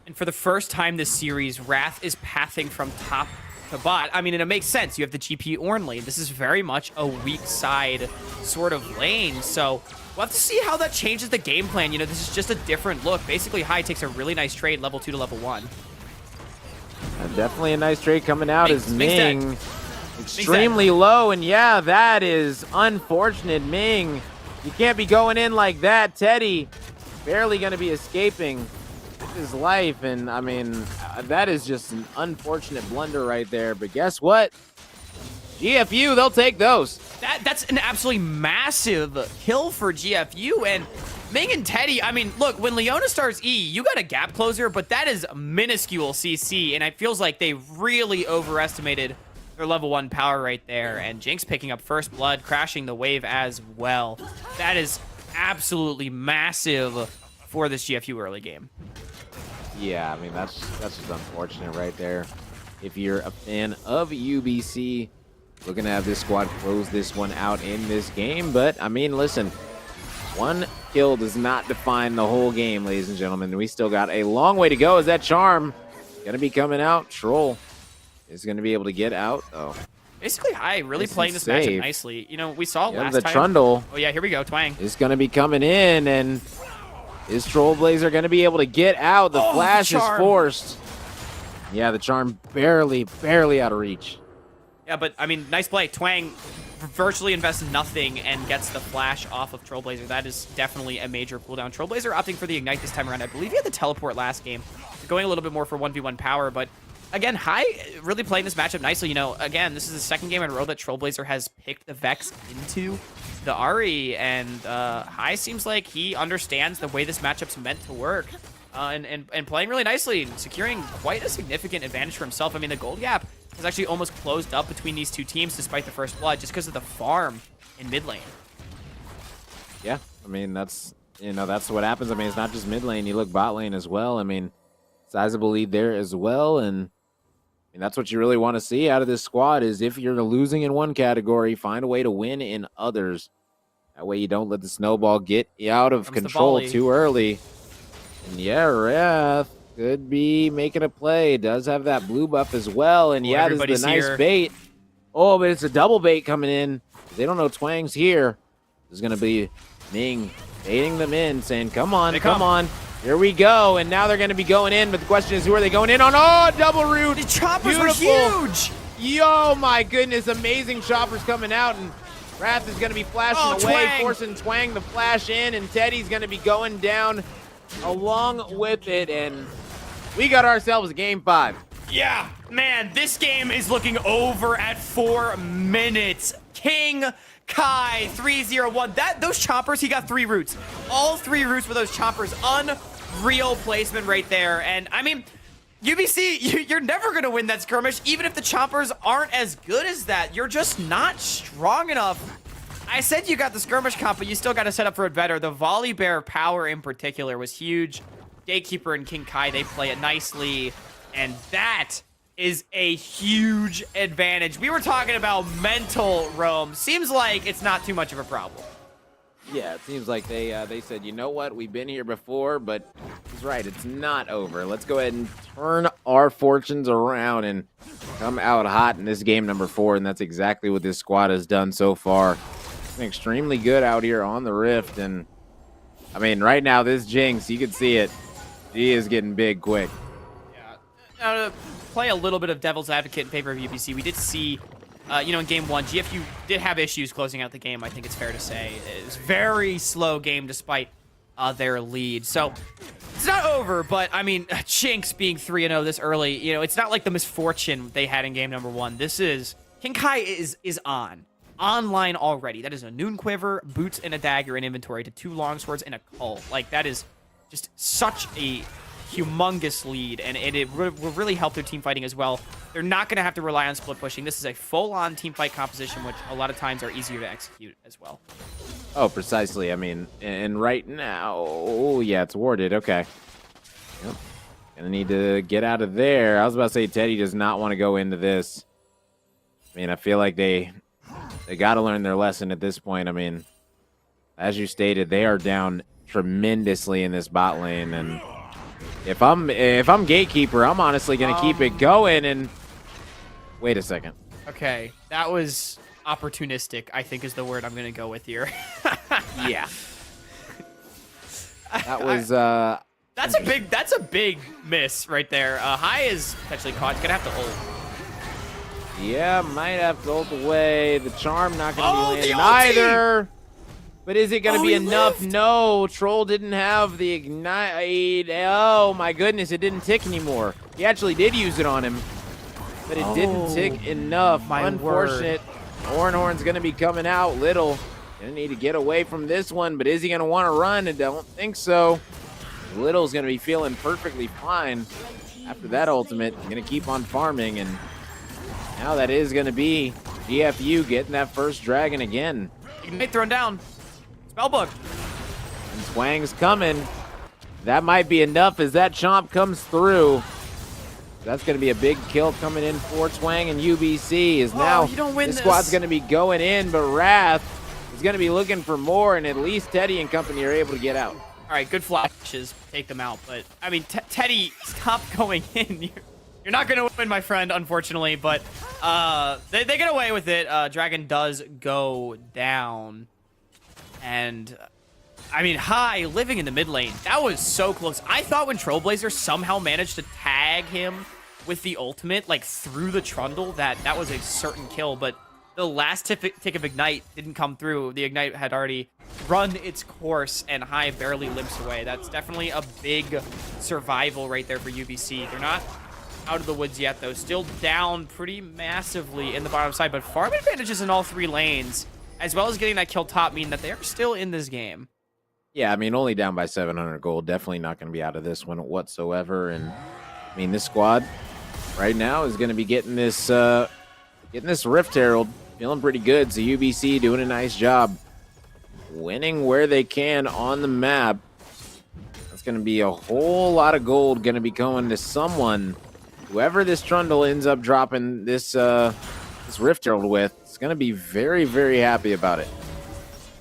And for the first time this series, Wrath is pathing from top to bot. I mean, and it makes sense. You have the GP Ornn lane. This is very much a weak side sort of lane. So we'll have to see how that changes the game plan. This is just a different look. Basically, Hai takes a really nice trade, level 2 to level 1. Definitely a nice trade coming out as Ming extremely low. And yeah, that is unfortunate. Ming, you can't be going in like that. Teddy barely going to be escaping his life, and I mean, that is just an unfortunate blunder right there. But guess what? GFU, they'll take those. That's an absolutely massive kill for GFU, and Ming and Teddy, I mean, look, when Leona starts E, you got a gap closer, but that is minuscule CC, and it feels like they really overestimated their level 1 power right there, and Jinx picking up first blood, crashing the wave as well. That is absolutely massive for this GFU early game. Yeah, I mean, that's just unfortunate right there. If you're a fan of UBC, looking to have this squad close this one out in this game. But, I mean, listen, one kill does not define the whole game, ladies and gentlemen. We still got a long way to go as that charm going to be coming out. Troll is going to be able to get out, though. Basically, Hai really playing this matchup nicely. We saw last the time. Trundle. Oh, yeah, here we go. Twang. Is going to be coming in, and is Trollblazer going to be able to get out? The flash is forced. Yeah, the charm barely out of reach. Yeah, but, I mean, nice play. Twang virtually invests nothing and gets the flash off of Trailblazer. That is definitely a major cooldown. Trailblazer opting for the Ignite this time around. I believe he had the teleport last game. Going a little bit more for 1v1 power, but again, Hai really playing this matchup nicely. You know, again, this is the second game in a row that Trailblazer has picked the Vex into the Ahri, and Hai seems like he understands the way this matchup's meant to work. And playing really nicely, securing quite a significant advantage for himself. I mean, the gold gap has actually almost closed up between these two teams despite the first blood, just because of the farm in mid lane. Yeah, I mean, that's what happens. I mean, it's not just mid lane. You look bot lane as well. I mean, sizable lead there as well, and I mean, that's what you really want to see out of this squad is if you're losing in one category, find a way to win in others. That way you don't let the snowball get you out of control too early. And yeah, Wrath could be making a play. Does have that blue buff as well. And yeah, this is a nice bait. Oh, but it's a double bait coming in. They don't know Twang's here. This is going to be Ming baiting them in, saying, come on, come on. Here we go. And now they're going to be going in. But the question is, who are they going in on? Oh, double root. The choppers were huge. Yo, my goodness. Amazing choppers coming out. And Wrath is going to be flashing away, forcing Twang to flash in. And Teddy's going to be going down along with it, and we got ourselves a game 5. Yeah, man, this game is looking over at 4 minutes. King Kai 301. Those choppers, he got 3 roots. All 3 roots for those choppers. Unreal placement right there. And I mean, UBC, you're never gonna win that skirmish, even if the choppers aren't as good as that. You're just not strong enough. I said you got the skirmish comp, but you still got to set up for it better. The volley bear power in particular was huge. Gatekeeper and King Kai, they play it nicely. And that is a huge advantage. We were talking about mental roam. Seems like it's not too much of a problem. Yeah, it seems like they said, you know what, we've been here before, but he's right, it's not over. Let's go ahead and turn our fortunes around and come out hot in this game number 4, and that's exactly what this squad has done so far. Extremely good out here on the Rift, and I mean, right now this Jinx, you can see it, she is getting big quick. Yeah. Now to play a little bit of devil's advocate in favor of UBC, we did see, you know, in game 1, GFU did have issues closing out the game. I think it's fair to say it was a very slow game despite their lead. So it's not over, but I mean, Jinx being 3-0 this early, you know, it's not like the misfortune they had in game number 1. This is King Kai is online already. That is a Noon Quiver, boots, and a dagger in inventory to 2 longswords and a cull. Like, that is just such a humongous lead, and it will really help their team fighting as well. They're not going to have to rely on split pushing. This is a full-on team fight composition, which a lot of times are easier to execute as well. Oh, precisely. I mean, and right now, oh yeah, it's warded. Okay. Yep. Gonna need to get out of there. I was about to say Teddy does not want to go into this. I mean, I feel like they got to learn their lesson at this point. I mean, as you stated, they are down tremendously in this bot lane, and if I'm gatekeeper, I'm honestly gonna keep it going. And wait a second. Okay, that was opportunistic, I think is the word I'm gonna go with here. Yeah. That was that's a big miss right there. Hai is potentially caught. He's gonna have to ult. Yeah, might have to ult away. The charm not gonna be landing the either. But is it gonna be he enough? lived. No, Troll didn't have the ignite. Oh my goodness, it didn't tick anymore. He actually did use it on him, but it didn't tick enough. My Unfortunate. Horn's gonna be coming out. Little gonna need to get away from this one, but is he gonna want to run? I don't think so. Little's gonna be feeling perfectly fine after that ultimate. Gonna keep on farming, and now that is gonna be GFU getting that first dragon again. Ignite thrown down. Spellbook. And Twang's coming. That might be enough as that chomp comes through. That's going to be a big kill coming in for Twang, and UBC is now you don't win this this. squad's going to be going in, but Wrath is going to be looking for more, and at least Teddy and company are able to get out. All right, good flashes, take them out. But I mean, Teddy, stop going in. You're not gonna win, my friend, unfortunately. But they get away with it. Dragon does go down, and I mean, Hai living in the mid lane. That was so close. I thought when Trailblazer somehow managed to tag him with the ultimate, like through the trundle, that was a certain kill. But the last tick of Ignite didn't come through. The Ignite had already run its course, and High barely limps away. That's definitely a big survival right there for UBC. They're not out of the woods yet, though. Still down pretty massively in the bottom side, but farm advantages in all 3 lanes, as well as getting that kill top, mean that they're still in this game. Yeah, I mean, only down by 700 gold. Definitely not going to be out of this one whatsoever. And I mean, this squad right now is going to be getting this Rift Herald, feeling pretty good. So UBC doing a nice job, winning where they can on the map. That's going to be a whole lot of gold going to be going to someone. Whoever this Trundle ends up dropping this Rift Herald with is going to be very, very happy about it.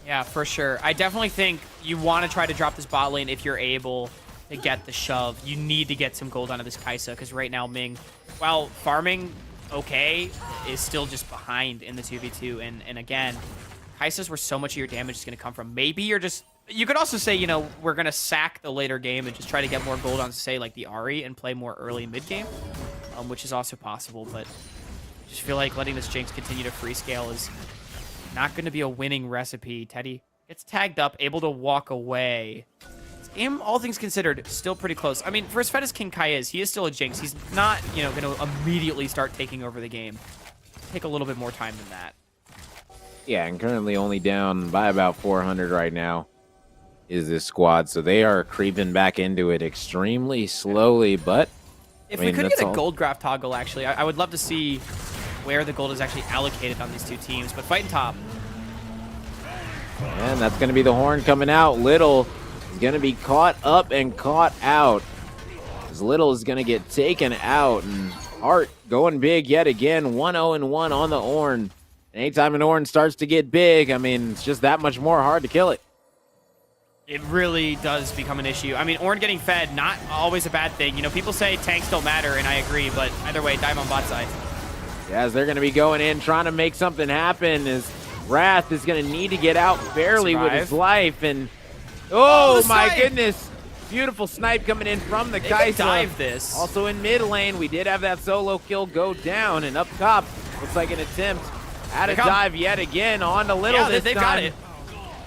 Yeah, for sure. I definitely think you want to try to drop this bot lane if you're able to get the shove. You need to get some gold out of this Kai'Sa, because right now Ming, while farming okay, is still just behind in the 2v2. And again, Kai'Sa's where so much of your damage is going to come from. Maybe you're just... You could also say, you know, we're going to sack the later game and just try to get more gold on, say, like the Ahri and play more early mid-game, which is also possible. But I just feel like letting this Jinx continue to free scale is not going to be a winning recipe. Teddy gets tagged up, able to walk away. This game, all things considered, still pretty close. I mean, for as fed as King Kai is, he is still a Jinx. He's not, you know, going to immediately start taking over the game. Take a little bit more time than that. Yeah, and currently only down by about 400 right now is this squad. So they are creeping back into it extremely slowly, but... If we could get a gold graph toggle, actually, I would love to see where the gold is actually allocated on these 2 teams. But fighting top. And that's going to be the horn coming out. Little is going to be caught up and caught out. As Little is going to get taken out. And Hart going big yet again. 1-0-1 on the horn. And anytime an horn starts to get big, I mean, it's just that much more hard to kill it. It really does become an issue. I mean, Ornn getting fed, not always a bad thing. You know, people say tanks don't matter, and I agree, but either way, dive on bot side. Yeah, as they're going to be going in, trying to make something happen, as Wrath is going to need to get out barely with his life, and oh my goodness, beautiful snipe coming in from the Kai'Sa. Dive this. Also in mid lane, we did have that solo kill go down, and up top, looks like an attempt at a dive yet again on the Little this they've time. got it.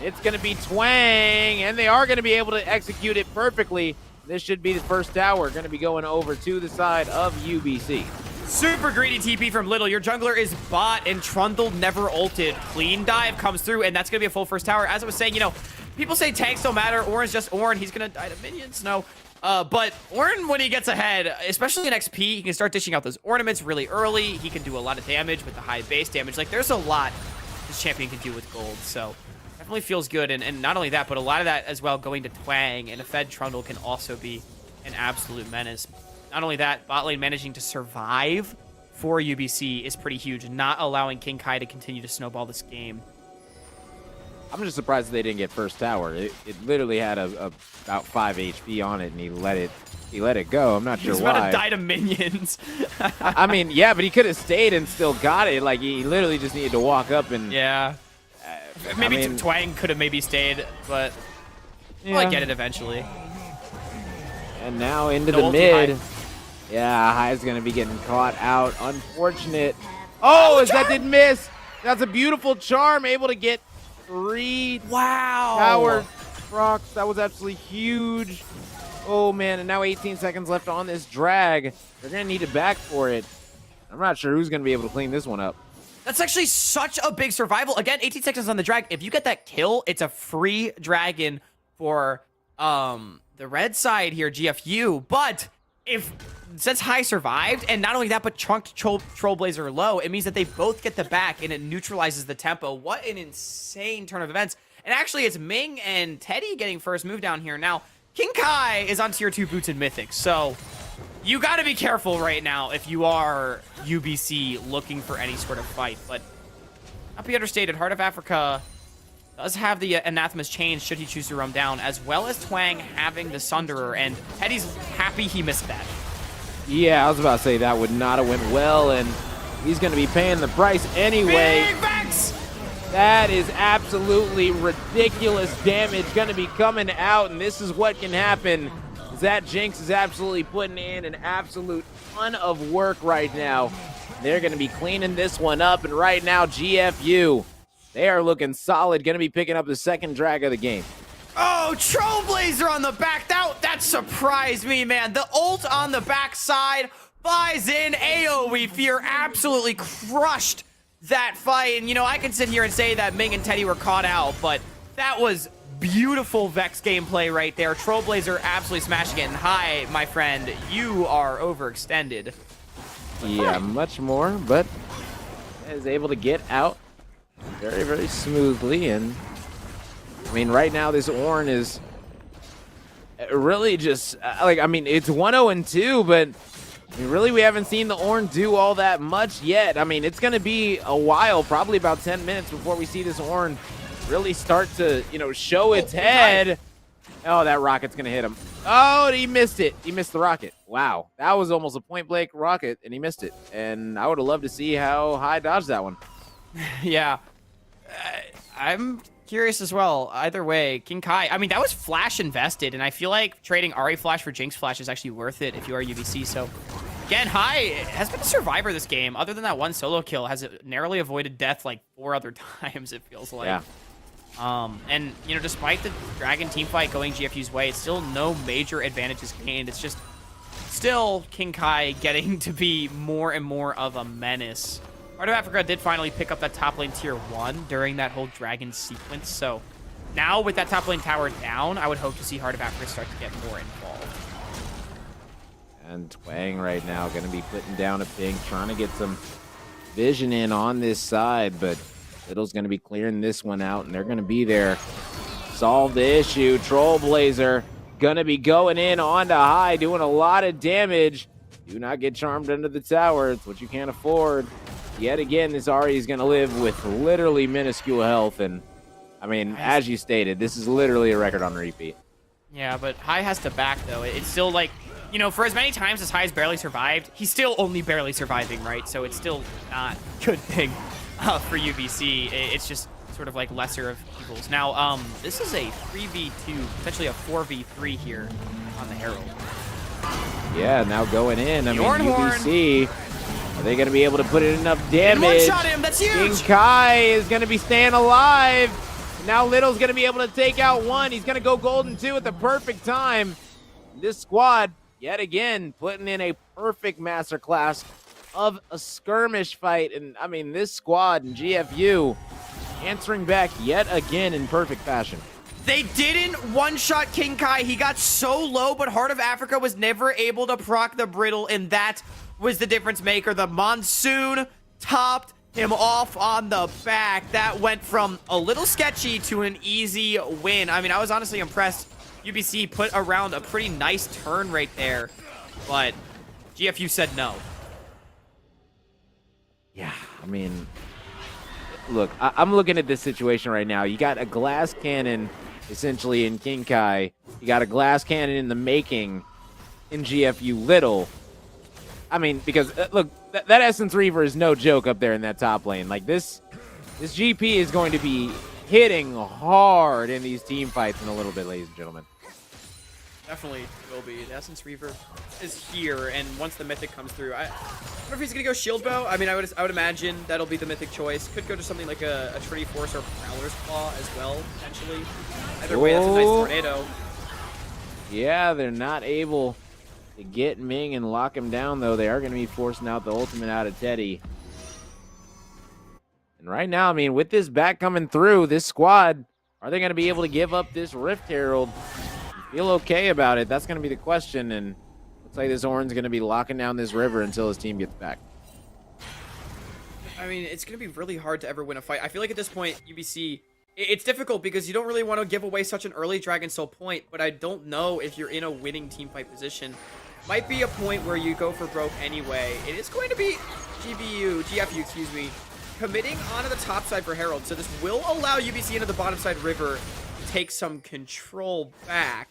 It's going to be Twang, and they are going to be able to execute it perfectly. This should be the first tower, going to be going over to the side of UBC. Super greedy TP from Little. Your jungler is bot, and Trundle never ulted. Clean dive comes through, and that's going to be a full first tower. As I was saying, you know, people say tanks don't matter. Ornn's just Ornn. He's going to die to minions. No. But Ornn, when he gets ahead, especially in XP, he can start dishing out those ornaments really early. He can do a lot of damage with the high base damage. Like, there's a lot this champion can do with gold, so... Definitely feels good, and not only that, but a lot of that as well going to Twang, and a fed Trundle can also be an absolute menace. Not only that, bot lane managing to survive for UBC is pretty huge, not allowing King Kai to continue to snowball this game. I'm just surprised they didn't get first tower. It literally had about 5 HP on it, and he let it go. I'm not sure why. He's about to die to minions. I mean, yeah, but he could have stayed and still got it. Like, he literally just needed to walk up and... Yeah. Maybe I mean, Twang could have maybe stayed, but yeah. we'll get it eventually. And now into No the ulti mid. High. Yeah, High's going to be getting caught out. Unfortunate. Oh, as that didn't miss. That's a beautiful charm. Able to get 3 tower rocks. That was absolutely huge. Oh, man. And now 18 seconds left on this drag. They're going to need it back for it. I'm not sure who's going to be able to clean this one up. That's actually such a big survival. Again, 18 seconds on the drag. If you get that kill, it's a free dragon for the red side here, GFU. But since High survived, and not only that, but Chunked Trollblazer low, it means that they both get the back, and it neutralizes the tempo. What an insane turn of events. And actually, it's Ming and Teddy getting first move down here. Now, King Kai is on tier 2 boots and mythics, so... You got to be careful right now if you are UBC looking for any sort of fight. But not be understated, Heart of Africa does have the Anathema's Chains should he choose to roam down, as well as Twang having the Sunderer. And Teddy's happy he missed that. Yeah, I was about to say that would not have went well, and he's going to be paying the price anyway. Big Vex! That is absolutely ridiculous damage going to be coming out, and this is what can happen. That Jinx is absolutely putting in an absolute ton of work right now. They're going to be cleaning this one up. And right now, GFU, they are looking solid. Going to be picking up the second drag of the game. Oh, Trailblazer on the back. That surprised me, man. The ult on the backside flies in. AoE Fear absolutely crushed that fight. And, you know, I can sit here and say that Ming and Teddy were caught out, but that was beautiful Vex gameplay right there. Trailblazer absolutely smashing it. And hi, my friend, you are overextended. Yeah, much more, but is able to get out very, very smoothly. And I mean, right now this Ornn is really just like, I mean, it's 1-0-2, but I mean, really we haven't seen the Ornn do all that much yet. I mean, it's going to be a while, probably about 10 minutes before we see this Ornn really start to, you know, show its head. Oh, that rocket's going to hit him. Oh, he missed it. He missed the rocket. Wow. That was almost a point-blank rocket, and he missed it. And I would have loved to see how High dodged that one. Yeah. I'm curious as well. Either way, King Kai, I mean, that was Flash invested, and I feel like trading Ari Flash for Jinx Flash is actually worth it if you are UBC. So, again, High has been a survivor this game. Other than that one solo kill, has narrowly avoided death like 4 other times, it feels like. Yeah. And, you know, despite the Dragon teamfight going GFU's way, it's still no major advantages gained. It's just still King Kai getting to be more and more of a menace. Heart of Africa did finally pick up that top lane tier 1 during that whole Dragon sequence. So now with that top lane tower down, I would hope to see Heart of Africa start to get more involved. And Twang right now going to be putting down a ping, trying to get some vision in on this side, but Little's going to be clearing this one out, and they're going to be there. Solve the issue. Trailblazer going to be going in onto High, doing a lot of damage. Do not get charmed under the tower. It's what you can't afford. Yet again, this Ahri is going to live with literally minuscule health. And, I mean, as you stated, this is literally a record on repeat. Yeah, but High has to back, though. It's still like, you know, for as many times as High's barely survived, he's still only barely surviving, right? So it's still not a good thing for UBC. It's just sort of like lesser of evils. Now, this is a 3v2, potentially a 4v3 here on the Herald. Yeah, now going in. I mean, Bjornhorn. UBC, are they going to be able to put in enough damage? One-shot him, that's huge! King Kai is going to be staying alive. Now Little's going to be able to take out one. He's going to go golden 2 at the perfect time. This squad, yet again, putting in a perfect masterclass of a skirmish fight. And, I mean, this squad and GFU answering back yet again in perfect fashion. They didn't one-shot King Kai. He got so low, but Heart of Africa was never able to proc the brittle, and that was the difference maker. The Monsoon topped him off on the back. That went from a little sketchy to an easy win. I mean, I was honestly impressed. UBC put around a pretty nice turn right there, but GFU said no. Yeah, I mean, look, I'm looking at this situation right now. You got a glass cannon essentially in King Kai. You got a glass cannon in the making in GFU Little. I mean, because, look, that Essence Reaver is no joke up there in that top lane. Like, this GP is going to be hitting hard in these team fights in a little bit, ladies and gentlemen. Definitely will be. The Essence Reaver is here, and once the Mythic comes through, I wonder if he's going to go Shield Bow. I mean, I would imagine that'll be the Mythic choice. Could go to something like a Trinity Force or Prowler's Claw as well, potentially. Either way, that's a nice tornado. Yeah, they're not able to get Ming and lock him down, though. They are going to be forcing out the ultimate out of Teddy. And right now, I mean, with this back coming through, this squad, are they going to be able to give up this Rift Herald? Feel okay about it? That's going to be the question, and looks like this Ornn's going to be locking down this river until his team gets back. I mean, it's going to be really hard to ever win a fight. I feel like at this point, UBC, it's difficult because you don't really want to give away such an early Dragon Soul point, but I don't know if you're in a winning team fight position. Might be a point where you go for broke anyway. It is going to be GFU, excuse me, committing onto the top side for Herald, so this will allow UBC into the bottom side river to take some control back.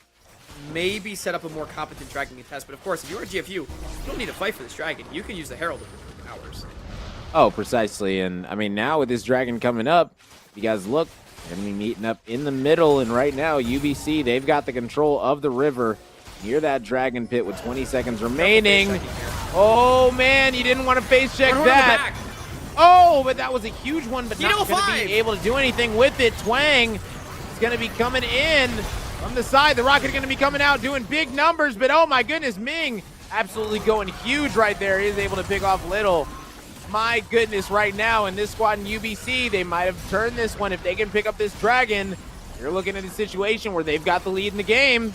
Maybe set up a more competent Dragon contest, but of course, if you're a GFU, you don't need to fight for this Dragon. You can use the Herald for hours. Oh, precisely. And I mean, now with this Dragon coming up, you guys look, they're going to be meeting up in the middle. And right now, UBC, they've got the control of the river near that Dragon pit with 20 seconds remaining. Oh, man, you didn't want to face check Run that. back. Oh, but that was a huge one, but not Keto going to five. be able to do anything with it. Twang is going to be coming in from the side. The Rocket going to be coming out doing big numbers, but oh my goodness, Ming absolutely going huge right there. He is able to pick off Little. My goodness, right now in this squad in UBC, they might have turned this one. If they can pick up this Dragon, you're looking at a situation where they've got the lead in the game.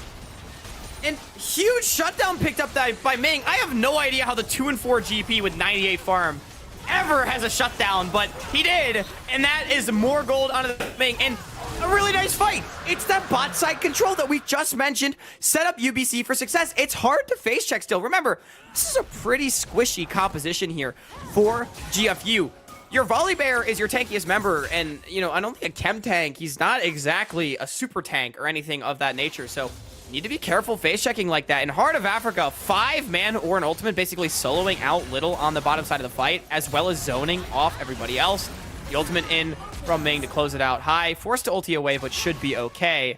And huge shutdown picked up that by Ming. I have no idea how the 2-4 GP with 98 farm ever has a shutdown, but he did, and that is more gold onto the Ming, and a really nice fight. It's that bot side control that we just mentioned set up UBC for success. It's hard to face check still. Remember, this is a pretty squishy composition here for GFU. Your Volley Bear is your tankiest member, and, you know, I don't think a chem tank, he's not exactly a super tank or anything of that nature, so need to be careful face checking like that. In Heart of Africa, 5-man or an ultimate basically soloing out Little on the bottom side of the fight, as well as zoning off everybody else. The ultimate in from Ming to close it out high. Forced to ulti away, but should be okay.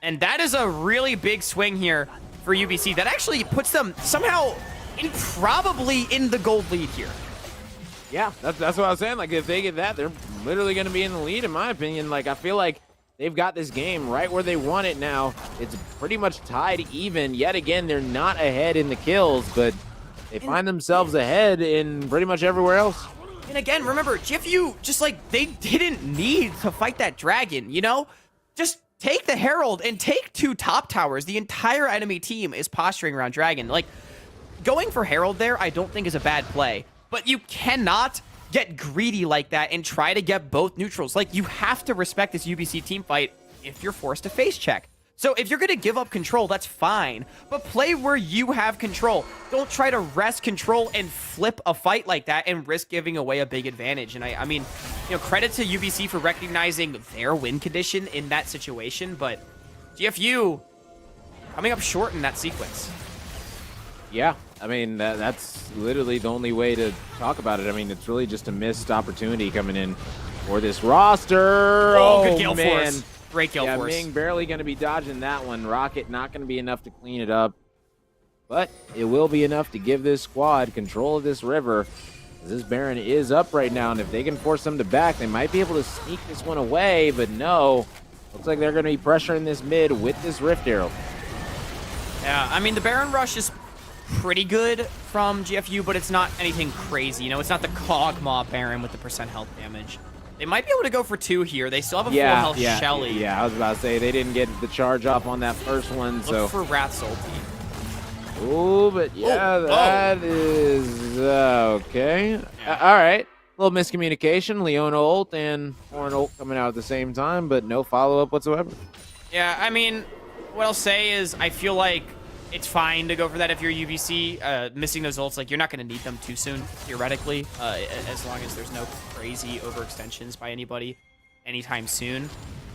And that is a really big swing here for UBC. That actually puts them somehow probably in the gold lead here. Yeah, that's what I was saying. Like, if they get that, they're literally going to be in the lead, in my opinion. Like, I feel like they've got this game right where they want it now. It's pretty much tied even. Yet again, they're not ahead in the kills, but they find themselves ahead in pretty much everywhere else. And again, remember, GFU, just like, they didn't need to fight that dragon, you know? Just take the Herald and take 2 top towers. The entire enemy team is posturing around dragon. Like, going for Herald there, I don't think is a bad play. But you cannot get greedy like that and try to get both neutrals. Like, you have to respect this UBC team fight if you're forced to face check. So if you're going to give up control, that's fine. But play where you have control. Don't try to wrest control and flip a fight like that and risk giving away a big advantage. And I mean, you know, credit to UBC for recognizing their win condition in that situation. But GFU coming up short in that sequence. Yeah, I mean, that's literally the only way to talk about it. I mean, it's really just a missed opportunity coming in for this roster. Oh, good Gale man. Force. Great Gale Force. Ming barely going to be dodging that one. Rocket not going to be enough to clean it up. But it will be enough to give this squad control of this river. This Baron is up right now, and if they can force them to back, they might be able to sneak this one away, but no. Looks like they're going to be pressuring this mid with this Rift Arrow. Yeah, I mean, the Baron Rush is pretty good from GFU, but it's not anything crazy. You know, it's not the Kog'Maw Baron with the percent health damage. They might be able to go for 2 here. They still have a full health Shelly. Yeah, I was about to say, they didn't get the charge off on that first one, so. Look for Wrath's ulti. Oh, but yeah, that is okay. All right. A little miscommunication. Leona ult and Orin ult coming out at the same time, but no follow-up whatsoever. Yeah, I mean, what I'll say is I feel like it's fine to go for that if you're UBC. Missing those ults, like, you're not going to need them too soon, theoretically, as long as there's no crazy overextensions by anybody anytime soon.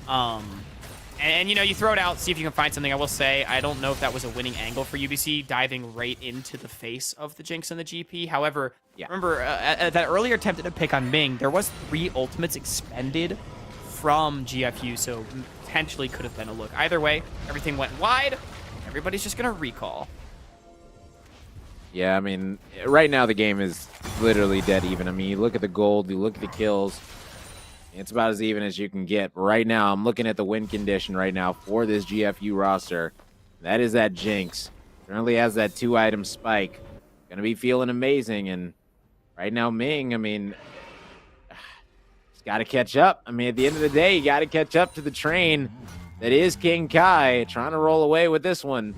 And, you know, you throw it out, see if you can find something. I will say, I don't know if that was a winning angle for UBC, diving right into the face of the Jinx and the GP. However, remember, that earlier attempt at a pick on Ming, there was 3 ultimates expended from GFU, so potentially could have been a look. Either way, everything went wide. Everybody's just going to recall. Yeah, I mean, right now the game is literally dead even. I mean, you look at the gold, you look at the kills. It's about as even as you can get. Right now, I'm looking at the win condition right now for this GFU roster. That is that Jinx. Currently has that 2-item spike. Going to be feeling amazing. And right now, Ming, I mean, he's got to catch up. I mean, at the end of the day, you got to catch up to the train that is King Kai, trying to roll away with this one.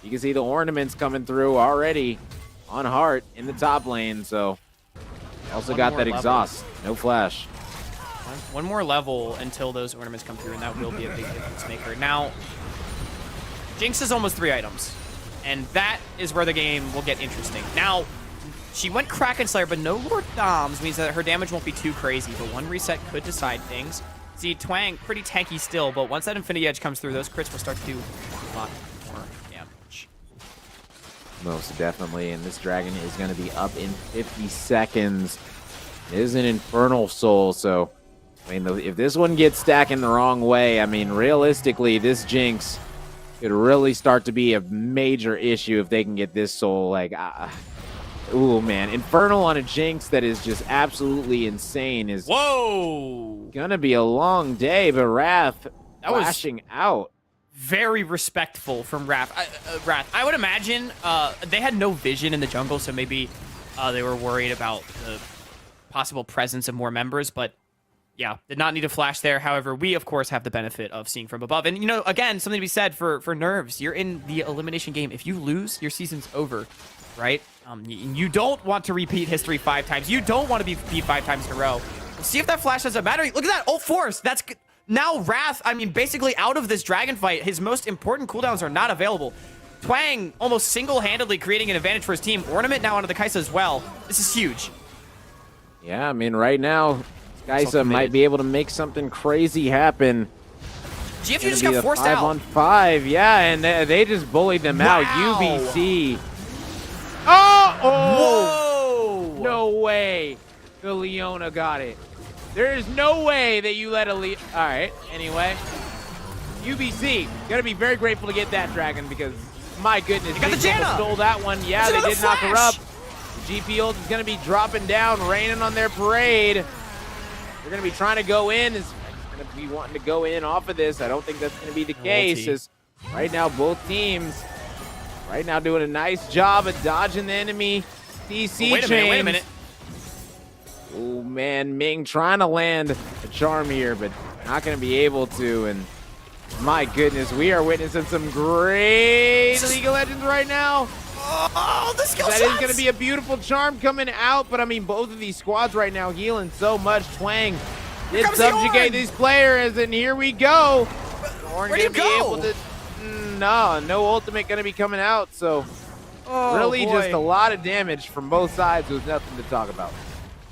You can see the ornaments coming through already on Heart in the top lane. So, also got that exhaust. No flash. One more level until those ornaments come through, and that will be a big difference maker. Now, Jinx is almost 3 items, and that is where the game will get interesting. Now, she went Kraken Slayer, but no Lord Doms means that her damage won't be too crazy, but one reset could decide things. See, Twang, pretty tanky still, but once that Infinity Edge comes through, those crits will start to do a lot more damage. Most definitely, and this dragon is going to be up in 50 seconds. It is an Infernal Soul, so I mean, if this one gets stacking the wrong way, I mean, realistically, this Jinx could really start to be a major issue if they can get this soul. Like, ooh, man. Infernal on a Jinx that is just absolutely insane is Whoa! gonna be a long day, but Wrath That was- flashing out. Very respectful from Wrath. Wrath. I would imagine they had no vision in the jungle, so maybe they were worried about the possible presence of more members, but yeah, did not need a flash there. However, we, of course, have the benefit of seeing from above. And, you know, again, something to be said for Nerves. You're in the elimination game. If you lose, your season's over, right? You don't want to repeat history 5 times. You don't want to be beat 5 times in a row. We'll see if that flash doesn't matter. Look at that. Ult Force. That's... Now Wrath, I mean, basically out of this dragon fight, his most important cooldowns are not available. Twang almost single-handedly creating an advantage for his team. Ornament now onto the Kai'Sa as well. This is huge. Yeah, I mean, right now, Kai'Sa might be able to make something crazy happen. GFU just got forced out. 5-on-5, yeah, and they just bullied them out. Wow. UBC. Oh! Whoa! No way the Leona got it. There is no way that you let a All right, anyway. UBC, gonna be very grateful to get that dragon because, my goodness, got the they Janna. stole that one. Yeah, That's they another did knock her flash. up. The GP ult is gonna be dropping down, raining on their parade. They're gonna be trying to go in. Is gonna be wanting to go in off of this. I don't think that's gonna be the case. As right now, both teams right now doing a nice job of dodging the enemy CC Wait a minute. Oh man, Ming trying to land a charm here, but not going to be able to. And my goodness, we are witnessing some great League of Legends right now. Oh, the skill That is going to be a beautiful charm coming out, but I mean, both of these squads right now healing so much. Twang did comes the subjugate Ornn. these players, and here we go. Ornn Where do you gonna be go? able to. No ultimate going to be coming out, so really boy. just a lot of damage from both sides with nothing to talk about.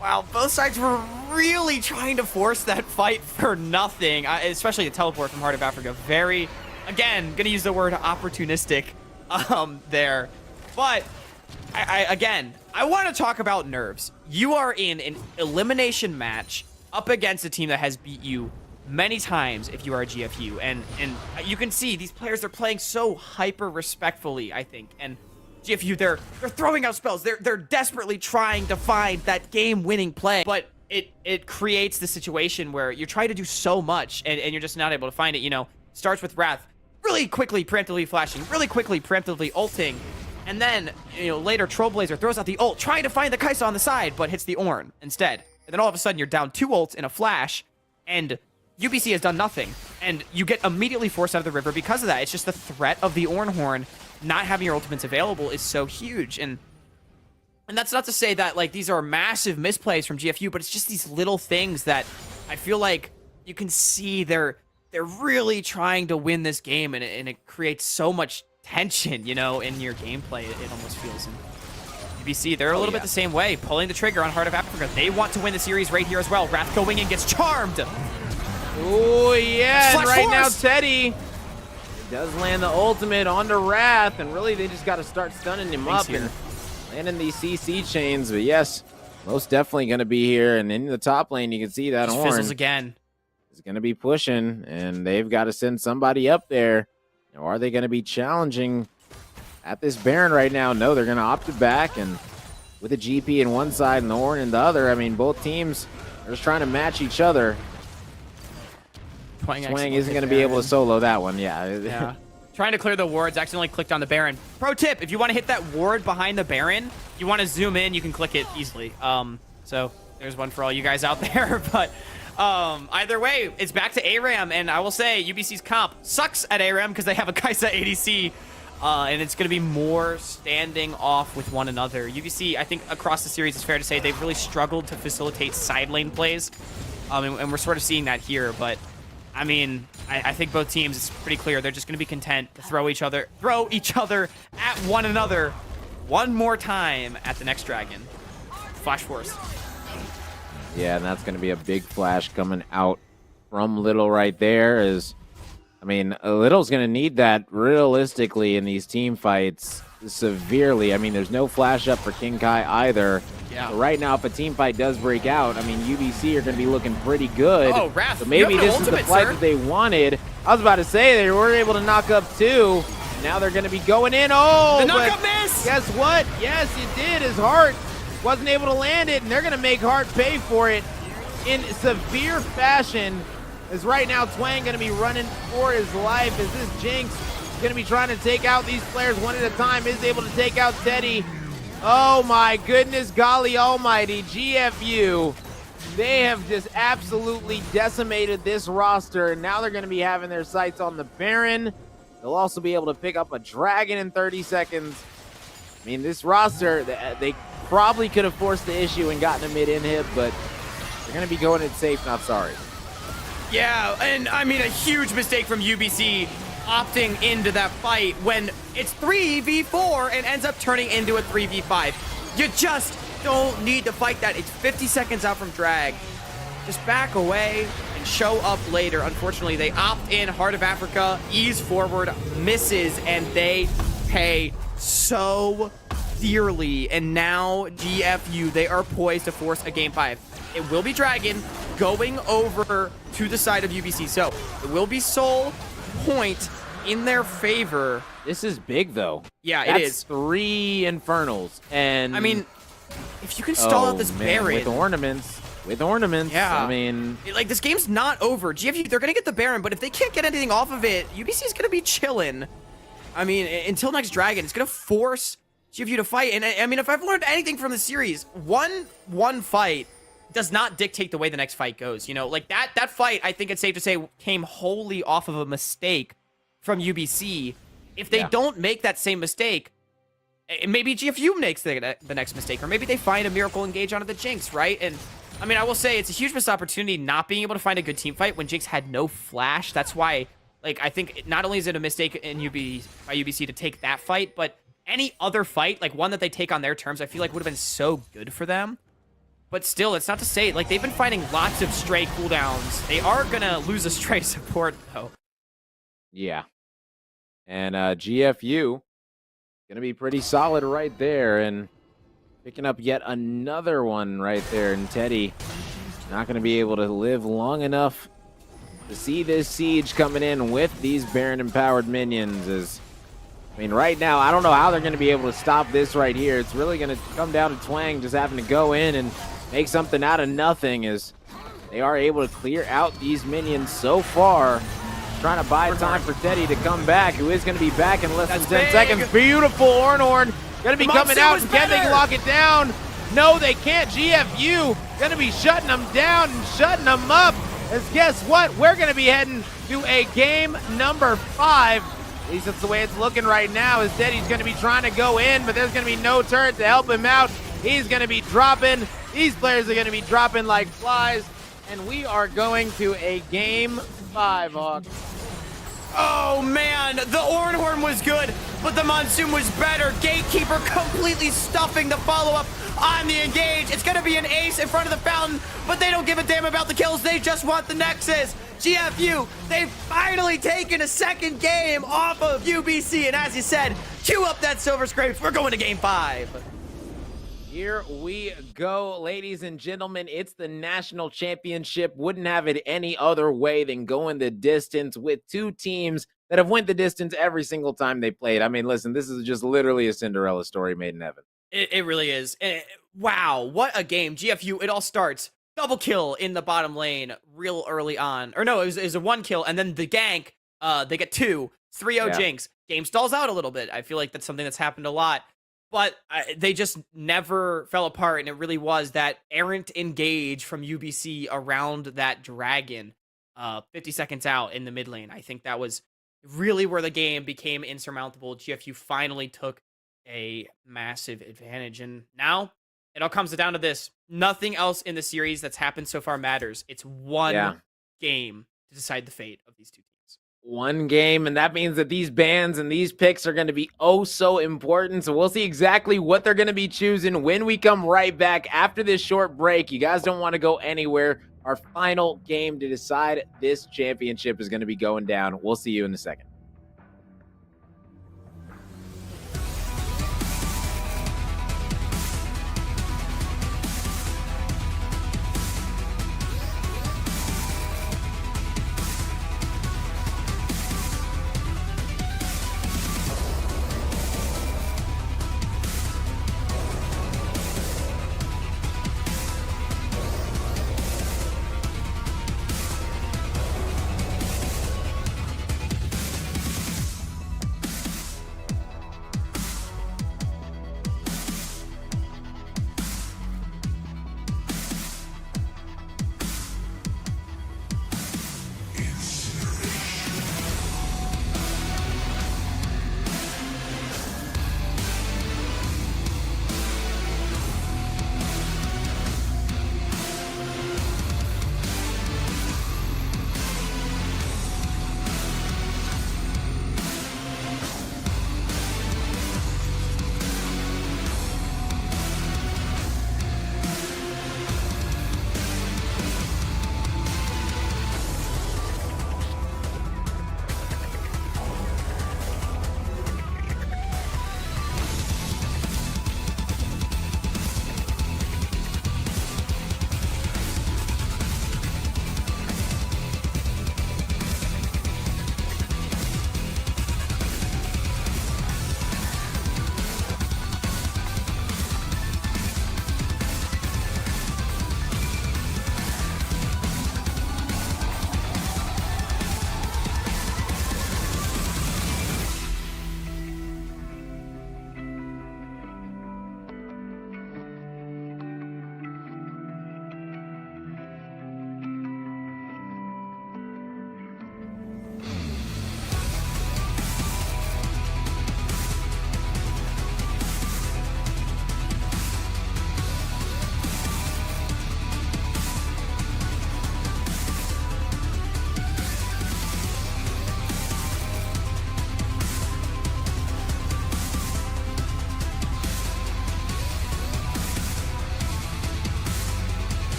Wow, both sides were really trying to force that fight for nothing, especially the teleport from Heart of Africa. Very, again, gonna use the word opportunistic there. But, again, I want to talk about Nerves. You are in an elimination match up against a team that has beat you many times if you are a GFU. And you can see these players are playing so hyper respectfully, I think. And GFU, they're throwing out spells. They're desperately trying to find that game-winning play, but it creates the situation where you're trying to do so much and you're just not able to find it. You know, starts with Wrath, really quickly preemptively flashing, really quickly preemptively ulting, and then later Trollblazer throws out the ult, trying to find the Kai'Sa on the side, but hits the Ornn instead. And then all of a sudden you're down 2 ults in a flash, and UBC has done nothing, and you get immediately forced out of the river because of that. It's just the threat of the Ornn Horn. Not having your ultimates available is so huge, and that's not to say that like these are massive misplays from GFU, but it's just these little things that I feel like you can see they're really trying to win this game, and it creates so much tension, in your gameplay. It almost feels. And UBC, they're a little bit the same way, pulling the trigger on Heart of Africa. They want to win the series right here as well. Wrath going in, gets charmed. Oh yeah, and right now Force. Teddy does land the ultimate onto Wrath, and really they just got to start stunning him up and landing these CC chains. But yes, most definitely going to be here, and in the top lane you can see that Just fizzles Ornn again. is going to be pushing, and they've got to send somebody up there. Now, are they going to be challenging at this Baron right now? No, they're going to opt it back, and with a GP in one side and the Ornn in the other, I mean, both teams are just trying to match each other. Twang isn't going to be able to solo that one. Yeah. Trying to clear the wards, accidentally clicked on the Baron. Pro tip, if you want to hit that ward behind the Baron, you want to zoom in, you can click it easily. So there's one for all you guys out there. But either way, it's back to ARAM, and I will say UBC's comp sucks at ARAM because they have a Kai'Sa ADC, and it's going to be more standing off with one another. UBC, I think across the series, it's fair to say they've really struggled to facilitate side lane plays, and we're sort of seeing that here, but I mean, I think both teams, it's pretty clear, they're just going to be content to throw each other at one another one more time at the next dragon. Flash Force. Yeah, and that's going to be a big flash coming out from Little right there. I mean, Little's going to need that realistically in these team fights severely. I mean, there's no flash up for King Kai either. Yeah. So right now, if a team fight does break out, I mean, UBC are going to be looking pretty good. Oh, Wrath, so you maybe have an this is the ultimate, fight sir. that they wanted. I was about to say they were able to knock up 2. Now they're going to be going in. Oh, The but knockup miss! guess what? Yes, it did. His Hart wasn't able to land it, and they're going to make Hart pay for it in severe fashion. As right now, Twang going to be running for his life as this Jinx going to be trying to take out these players one at a time. Is able to take out Teddy. Oh my goodness, golly almighty, GFU. They have just absolutely decimated this roster, and now they're going to be having their sights on the Baron. They'll also be able to pick up a Dragon in 30 seconds. I mean, this roster, they probably could have forced the issue and gotten a mid-inhib, but they're going to be going it safe, not sorry. Yeah, and I mean, a huge mistake from UBC opting into that fight when it's 3v4 and ends up turning into a 3v5. You just don't need to fight that. It's 50 seconds out from drag. Just back away and show up later. Unfortunately, they opt in. Heart of Africa, ease forward, misses, and they pay so dearly. And now GFU, they are poised to force a game 5. It will be Dragon going over to the side of UBC. So it will be Soul Point in their favor. This is big, though. Yeah, That's it is. 3 Infernals. And I mean, if you can stall out this man, Baron. With ornaments. Yeah. I mean, Like, this game's not over. GFU, they're going to get the Baron, but if they can't get anything off of it, UBC is going to be chilling. I mean, until next Dragon, it's going to force GFU to fight. And I mean, if I've learned anything from the series, one fight does not dictate the way the next fight goes. You know, like that fight, I think it's safe to say, came wholly off of a mistake from UBC. If they don't make that same mistake, maybe GFU makes the next mistake, or maybe they find a miracle engage onto the Jinx, right? And I mean, I will say it's a huge missed opportunity not being able to find a good team fight when Jinx had no flash. That's why, like, I think not only is it a mistake in by UBC to take that fight, but any other fight, like one that they take on their terms, I feel like would have been so good for them. But still, it's not to say, like, they've been finding lots of stray cooldowns. They are gonna lose a stray support, though. yeah. And GFU gonna be pretty solid right there, and picking up yet another one right there. And Teddy not gonna be able to live long enough to see this siege coming in with these Baron empowered minions. I mean, right now, I don't know how they're gonna be able to stop this right here. It's really gonna come down to Twang just having to go in and make something out of nothing, as they are able to clear out these minions so far. Trying to buy time for Teddy to come back, who is going to be back in less than 10 seconds. Beautiful Ornhorn going to be coming out. Can they lock it down? No, they can't. GFU going to be shutting them down and shutting them up. As guess what? We're going to be heading to a game number 5. At least that's the way it's looking right now, as Teddy's going to be trying to go in, but there's going to be no turret to help him out. He's going to be dropping. These players are going to be dropping like flies. And we are going to a game 5, Hawk. Oh man, the Ornhorn was good, but the Monsoon was better. Gatekeeper completely stuffing the follow-up on the engage. It's gonna be an ace in front of the fountain, but they don't give a damn about the kills. They just want the Nexus. GFU, they've finally taken a second game off of UBC, and as you said, queue up that Silver Scrapes. We're going to game 5. Here we go, ladies and gentlemen. It's the national championship. Wouldn't have it any other way than going the distance with two teams that have went the distance every single time they played. I mean, listen, this is just literally a Cinderella story made in heaven. It really is. Wow, what a game. GFU, it all starts. Double kill in the bottom lane real early on. Or no, it was a 1 kill, and then the gank, they get 2. 3-0 Jinx. Game stalls out a little bit. I feel like that's something that's happened a lot. But they just never fell apart, and it really was that errant engage from UBC around that dragon 50 seconds out in the mid lane. I think that was really where the game became insurmountable. GFU finally took a massive advantage, and now it all comes down to this. Nothing else in the series that's happened so far matters. It's one game to decide the fate of these two teams. One game, and that means that these bans and these picks are going to be oh so important. So we'll see exactly what they're going to be choosing when we come right back after this short break. You guys don't want to go anywhere. Our final game to decide this championship is going to be going down. We'll see you in a second.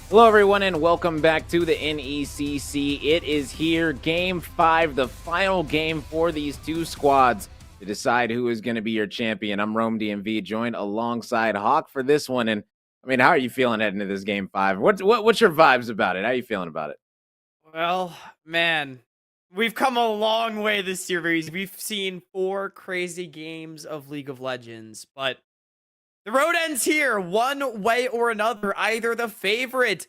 Hello, everyone, and welcome back to the NECC. It is here, Game 5, the final game for these two squads to decide who is going to be your champion. I'm Rome DMV, joined alongside Hawk for this one. And I mean, how are you feeling heading into this Game 5? What's your vibes about it? How are you feeling about it? Well, man, we've come a long way this series. We've seen 4 crazy games of League of Legends, but the road ends here one way or another. Either the favorite,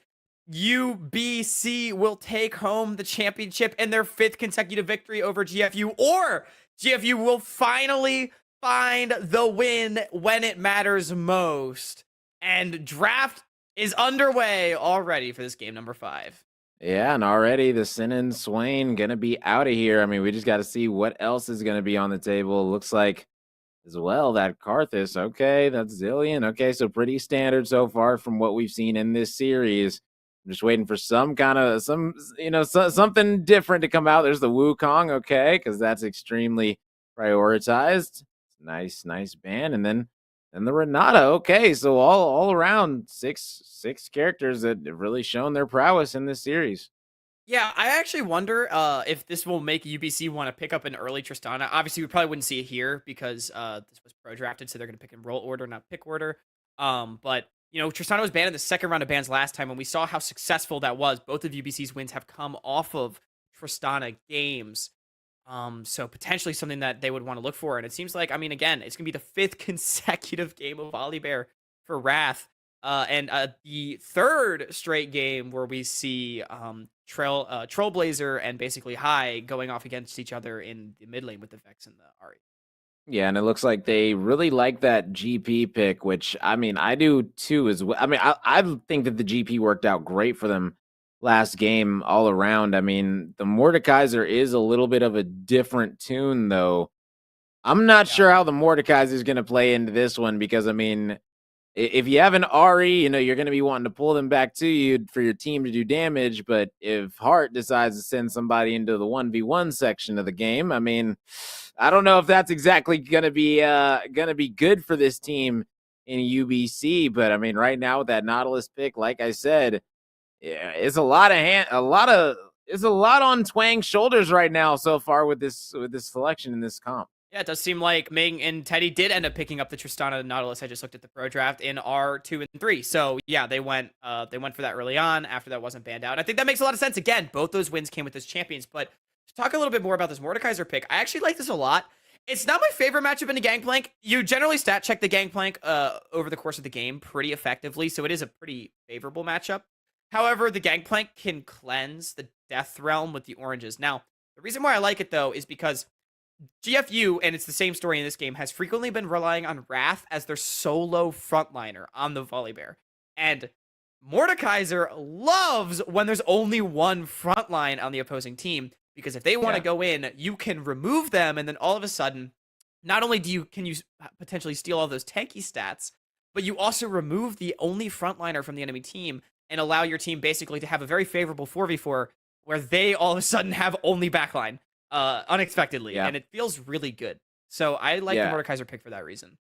UBC, will take home the championship and their 5th consecutive victory over GFU, or GFU will finally find the win when it matters most. And draft is underway already for this game number 5. Yeah, and already the Sin and Swain going to be out of here. I mean, we just got to see what else is going to be on the table. Looks like as well that Karthus, okay, that's Zillion. Okay, so pretty standard so far from what we've seen in this series. I'm just waiting for some kind of something different to come out. There's the Wukong, okay, because that's extremely prioritized. Nice ban, and then the Renata. Okay, so all around six characters that have really shown their prowess in this series. Yeah, I actually wonder if this will make UBC want to pick up an early Tristana. Obviously, we probably wouldn't see it here because this was pro drafted, so they're going to pick in roll order, not pick order. But you know, Tristana was banned in the second round of bans last time, and we saw how successful that was. Both of UBC's wins have come off of Tristana games. So potentially something that they would want to look for. And it seems like, I mean, again, it's gonna be the 5th consecutive game of Volibear for Wrath. And the 3rd straight game where we see Trailblazer and basically High going off against each other in the mid lane with the Vex and the Ahri. Yeah, and it looks like they really like that GP pick, which I mean, I do too as well. I mean, I think that the GP worked out great for them last game all around. I mean, the Mordekaiser is a little bit of a different tune, though. I'm not sure how the Mordekaiser is going to play into this one because, I mean, if you have an Ahri, you know, you're going to be wanting to pull them back to you for your team to do damage. But if Hart decides to send somebody into the 1v1 section of the game, I mean, I don't know if that's exactly going to be good for this team in UBC. But I mean, right now with that Nautilus pick, like I said, yeah, it's a lot on Twang's shoulders right now so far with this selection in this comp. Yeah, it does seem like Ming and Teddy did end up picking up the Tristana Nautilus. I just looked at the pro draft in R2 and 3. So yeah, they went for that early on after that wasn't banned out. I think that makes a lot of sense. Again, both those wins came with those champions. But to talk a little bit more about this Mordekaiser pick, I actually like this a lot. It's not my favorite matchup in the Gangplank. You generally stat check the Gangplank over the course of the game pretty effectively, so it is a pretty favorable matchup. However, the Gangplank can cleanse the Death Realm with the oranges. Now, the reason why I like it, though, is because GFU, and it's the same story in this game, has frequently been relying on Wrath as their solo frontliner on the Volibear. And Mordekaiser loves when there's only one frontline on the opposing team, because if they want to go in, you can remove them, and then all of a sudden, not only can you potentially steal all those tanky stats, but you also remove the only frontliner from the enemy team and allow your team basically to have a very favorable 4v4 where they all of a sudden have only backline unexpectedly, and it feels really good. So I like the Mordekaiser pick for that reason.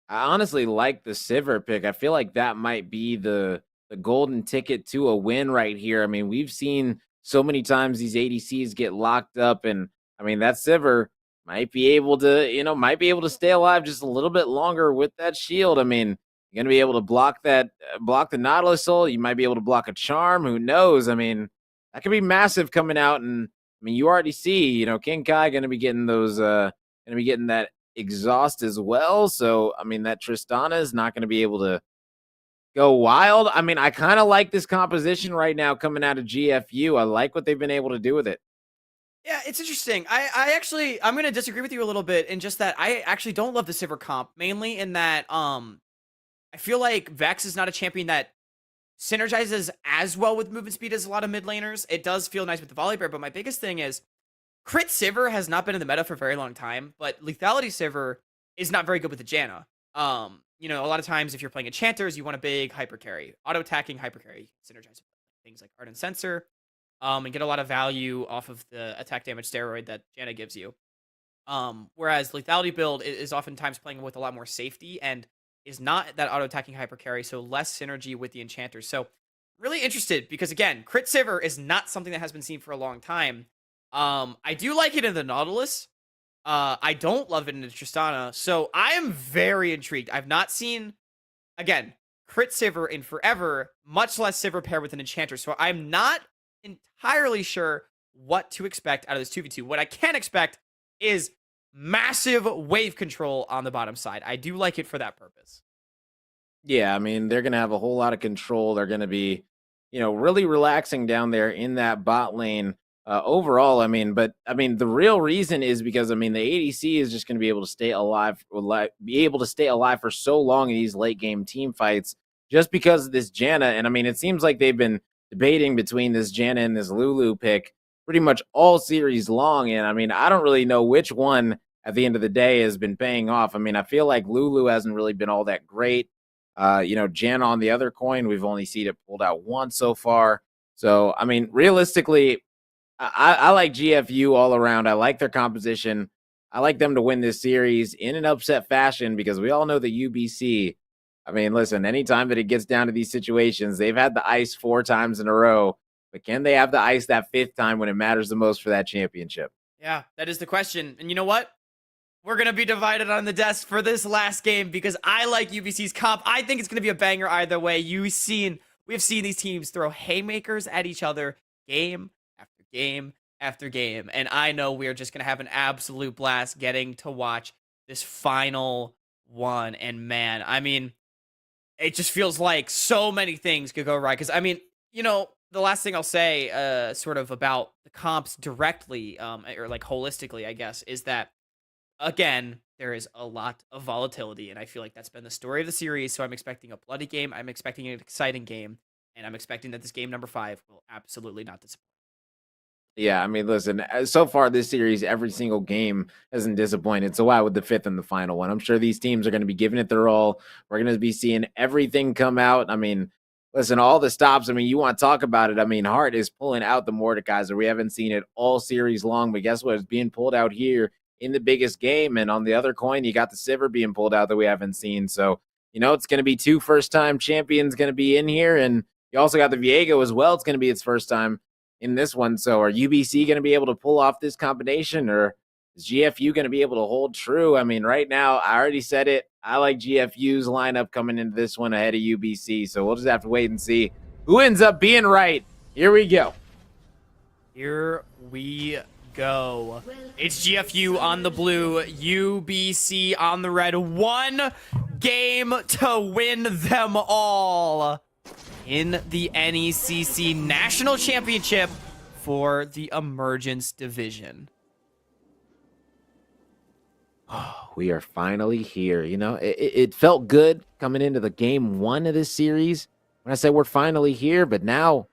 I honestly like the Sivir pick. I feel like that might be the golden ticket to a win right here. I mean, we've seen so many times these ADCs get locked up, and I mean that Sivir might be able to stay alive just a little bit longer with that shield. I mean, you're gonna be able to block the Nautilus Soul. You might be able to block a charm. Who knows? I mean, that could be massive coming out. And I mean, you already see, King Kai gonna be getting that exhaust as well. So I mean, that Tristana is not gonna be able to go wild. I mean, I kind of like this composition right now coming out of GFU. I like what they've been able to do with it. Yeah, it's interesting. I'm going to disagree with you a little bit in just that I actually don't love the Sivir comp, mainly in that I feel like Vex is not a champion that synergizes as well with movement speed as a lot of mid laners. It does feel nice with the Volibear, but my biggest thing is Crit Sivir has not been in the meta for a very long time, but Lethality Sivir is not very good with the Janna. A lot of times if you're playing enchanters, you want a big hyper carry. Auto-attacking hyper carry, synergize with things like Ardent Sensor, and get a lot of value off of the attack damage steroid that Janna gives you. Whereas Lethality build is oftentimes playing with a lot more safety and is not that auto-attacking hyper carry, so less synergy with the enchanters. So really interested because again, crit saver is not something that has been seen for a long time. I do like it in the Nautilus. I don't love it in the Tristana, so I am very intrigued. I've not seen, again, crit saver in forever, much less saver paired with an enchanter, so I'm not entirely sure what to expect out of this 2v2. What I can expect is massive wave control on the bottom side. I do like it for that purpose. Yeah, I mean, they're going to have a whole lot of control. They're going to be, really relaxing down there in that bot lane. Overall, the real reason is because, the ADC is just going to be able to stay alive, for so long in these late game team fights just because of this Janna. And it seems like they've been debating between this Janna and this Lulu pick pretty much all series long. And I don't really know which one at the end of the day has been paying off. I feel like Lulu hasn't really been all that great. Janna on the other coin, we've only seen it pulled out once so far. So, realistically, I like GFU all around. I like their composition. I like them to win this series in an upset fashion because we all know the UBC. Listen, anytime that it gets down to these situations, they've had the ice 4 times in a row, but can they have the ice that 5th time when it matters the most for that championship? Yeah, that is the question. And you know what? We're going to be divided on the desk for this last game because I like UBC's comp. I think it's going to be a banger either way. We've seen these teams throw haymakers at each other game after game after game. And I know we're just going to have an absolute blast getting to watch this final one. And man, it just feels like so many things could go right. Because, the last thing I'll say sort of about the comps directly or like holistically, I guess, is that, again, there is a lot of volatility. And I feel like that's been the story of the series. So I'm expecting a bloody game. I'm expecting an exciting game. And I'm expecting that this game number 5 will absolutely not disappoint. Yeah, listen, so far this series, every single game hasn't disappointed. So why would the 5th and the final one? I'm sure these teams are going to be giving it their all. We're going to be seeing everything come out. Listen, all the stops, you want to talk about it. Hart is pulling out the Mordekaiser. We haven't seen it all series long, but guess what? It's being pulled out here in the biggest game. And on the other coin, you got the Sivir being pulled out that we haven't seen. So, it's going to be 2 first-time champions going to be in here. And you also got the Viego as well. It's going to be its first time in this one. So are UBC going to be able to pull off this combination, or is GFU going to be able to hold true? Right now, I already said it. I like GFU's lineup coming into this one ahead of UBC. So we'll just have to wait and see who ends up being right. Here we go. Here we go. It's GFU on the blue, UBC on the red. 1 game to win them all in the NECC National Championship for the Emergence Division. Oh, we are finally here. It felt good coming into the game 1 of this series when I said we're finally here, but now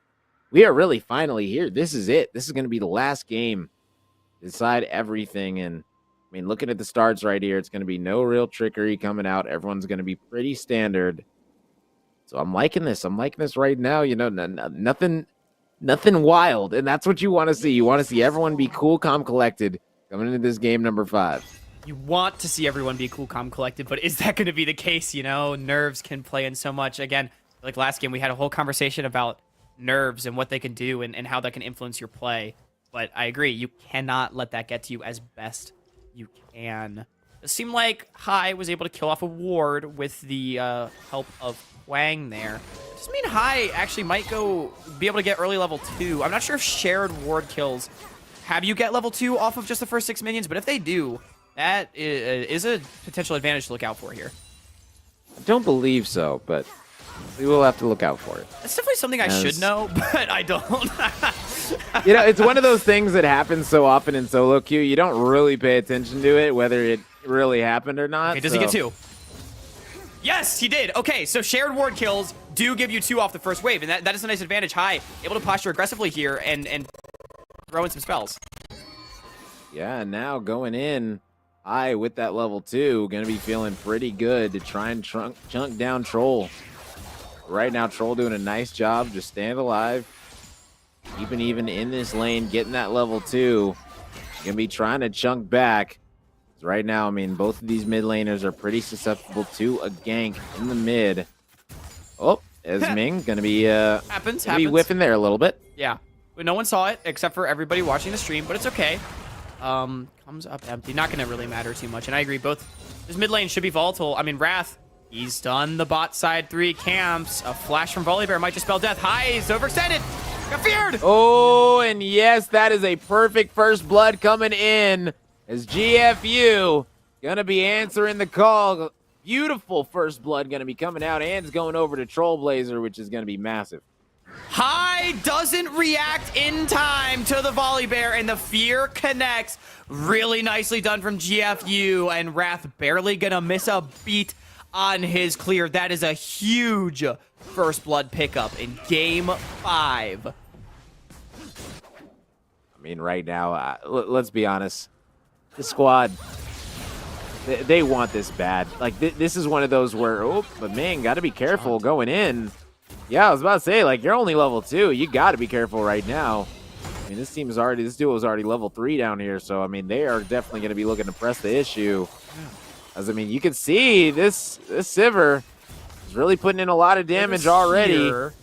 we are really finally here. This is it. This is going to be the last game to decide everything. And looking at the starts right here, it's going to be no real trickery coming out. Everyone's going to be pretty standard. So I'm liking this. I'm liking this right now. Nothing wild. And that's what you want to see. You want to see everyone be cool, calm, collected coming into this game number 5. You want to see everyone be cool, calm, collected, but is that going to be the case? Nerves can play in so much. Again, like last game, we had a whole conversation about nerves and what they can do and how that can influence your play. But I agree, you cannot let that get to you as best you can. It seemed like Hai was able to kill off a ward with the help of Wang there. Does this mean Hai actually might be able to get early level 2? I'm not sure if shared ward kills have you get level 2 off of just the first 6 minions, but if they do, that is a potential advantage to look out for here. I don't believe so, but we will have to look out for it. It's definitely something I should know, but I don't. It's one of those things that happens so often in solo queue. You don't really pay attention to it, whether it really happened or not. Okay, does he get 2? Yes, he did. Okay, so shared ward kills do give you 2 off the first wave, and that is a nice advantage. Hai, able to posture aggressively here and throw in some spells. Yeah, now going in, Hai with that level 2, going to be feeling pretty good to try and chunk down Troll. Right now, Troll doing a nice job, just staying alive, keeping even in this lane, getting that level 2. Gonna be trying to chunk back. Right now, both of these mid laners are pretty susceptible to a gank in the mid. Oh, As Ming gonna be Happens. whiffing there a little bit. Yeah. But no one saw it except for everybody watching the stream, but it's okay. Comes up empty. Not going to really matter too much. And I agree, both this mid lane should be volatile. I mean, Wrath, he's done the bot side 3 camps. A flash from Volibear might just spell death. He's overextended. Got feared. Oh, and yes, that is a perfect first blood coming in as GFU gonna be answering the call. Beautiful first blood gonna be coming out, and it's going over to Trollblazer, which is gonna be massive. High doesn't react in time to the Volibear, and the fear connects. Really nicely done from GFU, and Wrath barely gonna miss a beat on his clear. That is a huge first blood pickup in game 5. I mean, right now, let's be honest. The squad, they want this bad. Like, this is one of those where, oh, but man, got to be careful going in. Yeah, I was about to say, like, you're only level 2. You got to be careful right now. I mean, this duo is already level 3 down here. So, I mean, they are definitely going to be looking to press the issue. As, I mean, you can see this Sivir is really putting in a lot of damage already. Here.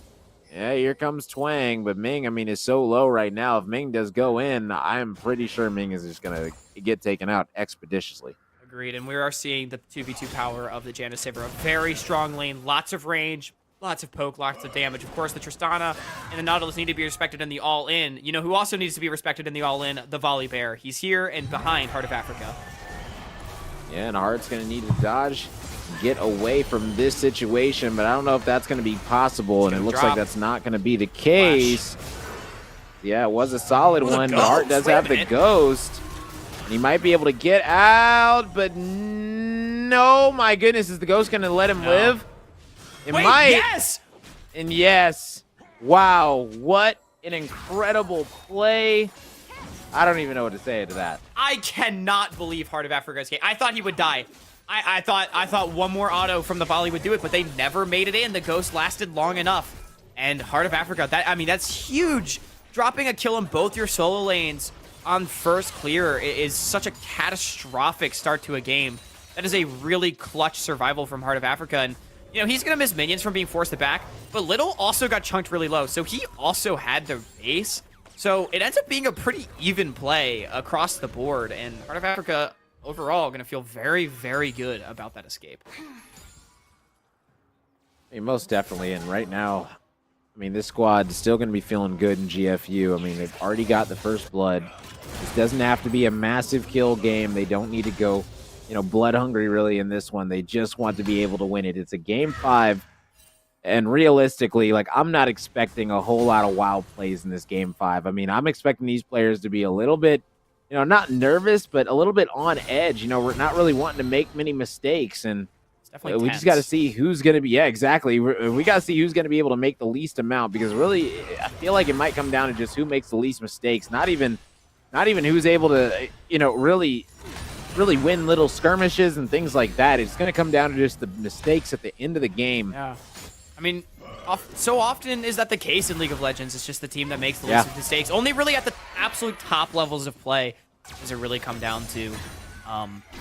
Yeah, here comes Twang, but Ming, I mean, is so low right now. If Ming does go in, I'm pretty sure Ming is just going to get taken out expeditiously. Agreed, and we are seeing the 2v2 power of the Janus Sivir. A very strong lane, lots of range, lots of poke, lots of damage. Of course, the Tristana and the Nautilus need to be respected in the all-in. You know who also needs to be respected in the all-in? The Volibear. He's here and behind Heart of Africa. Yeah, and Heart's going to need to dodge, get away from this situation, but I don't know if that's going to be possible, and it looks like that's not going to be the case. Flash. Yeah, it was a solid one, but Heart does have the ghost. And he might be able to get out, but no, my goodness, is the ghost going to let him live? It might. Yes! And yes. Wow, what an incredible play. I don't even know what to say to that. I cannot believe Heart of Africa escaped. I thought he would die. I thought one more auto from the volley would do it, but they never made it in. The ghost lasted long enough. And Heart of Africa, that's huge. Dropping a kill in both your solo lanes on first clear is such a catastrophic start to a game. That is a really clutch survival from Heart of Africa. And, you know, he's going to miss minions from being forced back, but Little also got chunked really low. So he also had the base. So it ends up being a pretty even play across the board. And Heart of Africa, overall, going to feel very, very good about that escape. I mean, most definitely. And right now, I mean, this squad is still going to be feeling good in GFU. I mean, they've already got the first blood. This doesn't have to be a massive kill game. They don't need to go, you know, blood hungry really in this one. They just want to be able to win it. It's a game 5. And realistically, like, I'm not expecting a whole lot of wild plays in this game 5. I mean, I'm expecting these players to be a little bit, you know, not nervous, but a little bit on edge. You know, we're not really wanting to make many mistakes. And we just got to see who's going to be. Yeah, exactly. We got to see who's going to be able to make the least amount, because really, I feel like it might come down to just who makes the least mistakes. Not even who's able to, you know, really win little skirmishes and things like that. It's going to come down to just the mistakes at the end of the game. Yeah. I mean, so often is that the case in League of Legends. It's just the team that makes the least mistakes. Only really at the absolute top levels of play does it really come down to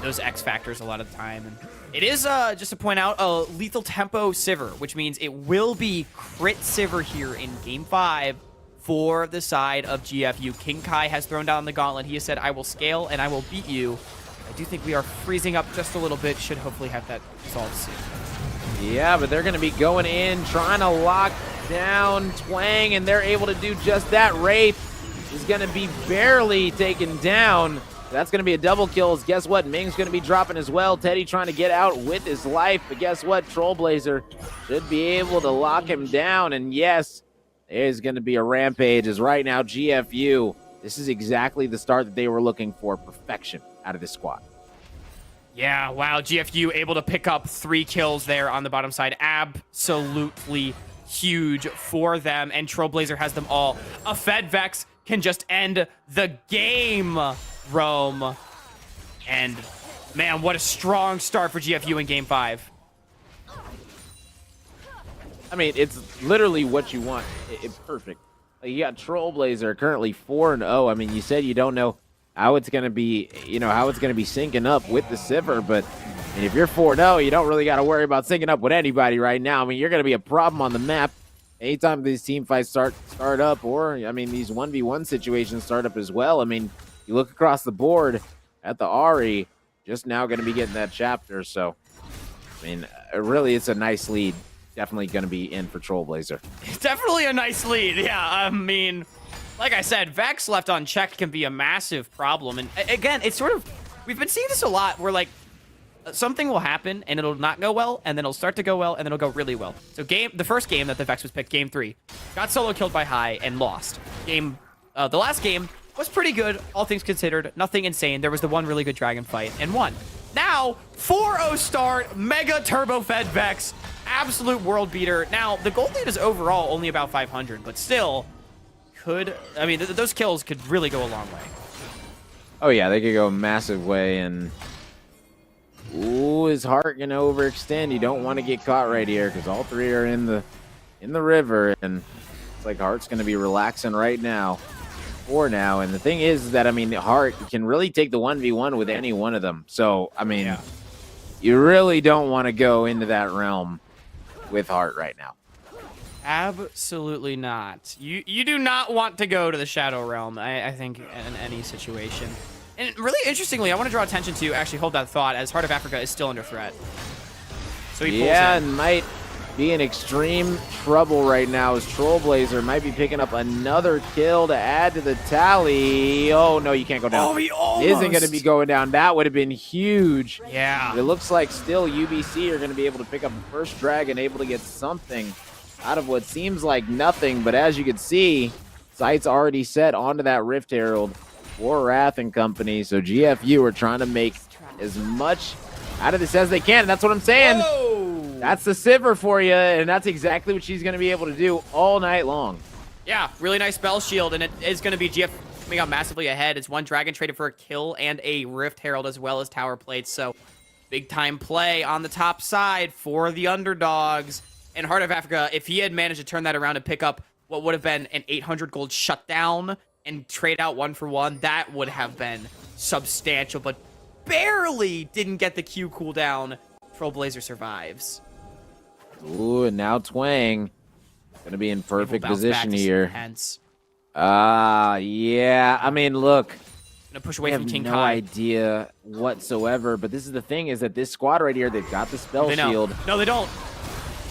those X factors a lot of the time. And it is, just to point out, a lethal tempo Sivir, which means it will be crit Sivir here in Game 5 for the side of GFU. King Kai has thrown down the gauntlet. He has said, I will scale and I will beat you. I do think we are freezing up just a little bit. Should hopefully have that resolved soon. Yeah, but they're going to be going in, trying to lock down Twang, and they're able to do just that. Wraith is going to be barely taken down. That's going to be a double kill. Guess what? Ming's going to be dropping as well. Teddy trying to get out with his life, but guess what? Trollblazer should be able to lock him down, and yes, there's going to be a rampage, as right now GFU, this is exactly the start that they were looking for. Perfection out of this squad. Yeah, wow, GFU able to pick up 3 kills there on the bottom side. Absolutely huge for them, and Trailblazer has them all. A Fed Vex can just end the game, Rome. And, man, what a strong start for GFU in Game 5. I mean, it's literally what you want. It's perfect. Like, you got Trailblazer currently 4-0. I mean, you said you don't know how it's going to be, you know, how it's going to be syncing up with the Sivir, but And if you're 4-0, you don't really got to worry about syncing up with anybody right now. I mean, you're going to be a problem on the map anytime these team fights start up, or I mean, these 1v1 situations start up as well. I mean, you look across the board at the Ari, just now going to be getting that chapter. So, I mean, really, it's a nice lead. Definitely going to be in for Trollblazer. Definitely a nice lead. Yeah, I mean, like I said, Vex left unchecked can be a massive problem. And again, it's sort of, we've been seeing this a lot where like something will happen and it'll not go well, and then it'll start to go well, and then it'll go really well. So the first game that the Vex was picked, game 3, got solo killed by High and lost. The last game was pretty good, all things considered, nothing insane. There was the one really good dragon fight and won. Now, 4-0 start, mega turbo fed Vex, absolute world beater. Now, the gold lead is overall only about 500, but still I mean, those kills could really go a long way. Oh yeah, they could go a massive way. And ooh, is Heart gonna overextend? You don't want to get caught right here because all three are in the river, and it's like Heart's gonna be relaxing right now. For now, and the thing is that I mean, Heart can really take the 1v1 with any one of them. So I mean, you really don't want to go into that realm with Heart right now. Absolutely not. You do not want to go to the Shadow Realm, I think, in any situation. And really interestingly, I want to draw attention to, actually hold that thought, as Heart of Africa is still under threat. So he pulls in. And might be in extreme trouble right now as Trollblazer might be picking up another kill to add to the tally. Oh, no, you can't go down. Oh, he almost isn't going to be going down. That would have been huge. Yeah. It looks like still UBC are going to be able to pick up the first dragon, able to get something out of what seems like nothing. But as you can see, sights already set onto that Rift Herald for Wrath and company. So GFU are trying to make as much out of this as they can. And that's what I'm saying. Whoa. That's the Sivir for you, and that's exactly what she's going to be able to do all night long. Yeah, really nice spell shield, and it is going to be GF coming out massively ahead. It's one dragon traded for a kill and a Rift Herald as well as tower plates. So big time play on the top side for the underdogs. And Heart of Africa, if he had managed to turn that around and pick up what would have been an 800 gold shutdown and trade out 1-for-1, that would have been substantial, but barely didn't get the Q cooldown. Trollblazer survives. Ooh, and now Twang gonna be in perfect position here. Hence, yeah. I mean, look, gonna push away I from have King no Kai. idea whatsoever. But this is the thing: is that this squad right here, they've got the spell They know. shield. No, they don't.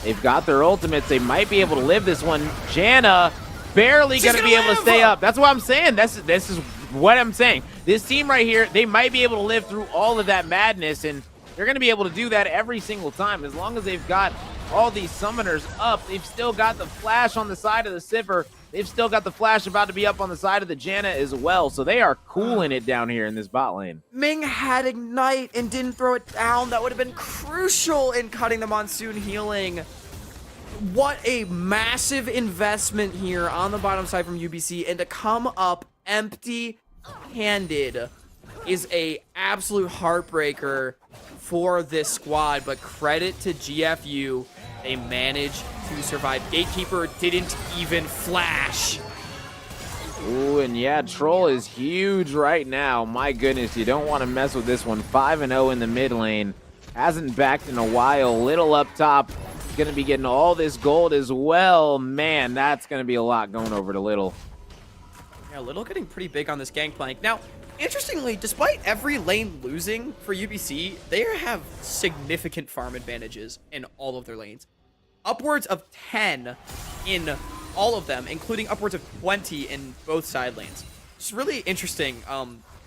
They've got their ultimates. They might be able to live this one. Janna barely gonna be able to stay up. That's what I'm saying. This is what I'm saying. This team right here, they might be able to live through all of that madness, and they're gonna be able to do that every single time as long as they've got all these summoners up. They've still got the flash on the side of the Sivir. They've still got the flash about to be up on the side of the Janna as well. So they are cooling it down here in this bot lane. Ming had Ignite and didn't throw it down. That would have been crucial in cutting the Monsoon healing. What a massive investment here on the bottom side from UBC, and to come up empty-handed is a absolute heartbreaker for this squad, but credit to GFU. They managed to survive. Gatekeeper didn't even flash. Ooh, and yeah, Troll is huge right now. My goodness, you don't want to mess with this one. 5-0 in the mid lane. Hasn't backed in a while. Little up top. Going to be getting all this gold as well. Man, that's going to be a lot going over to Little. Yeah, Little getting pretty big on this gangplank. Now, interestingly, despite every lane losing for UBC, they have significant farm advantages in all of their lanes. Upwards of 10 in all of them, including upwards of 20 in both side lanes. It's really interesting,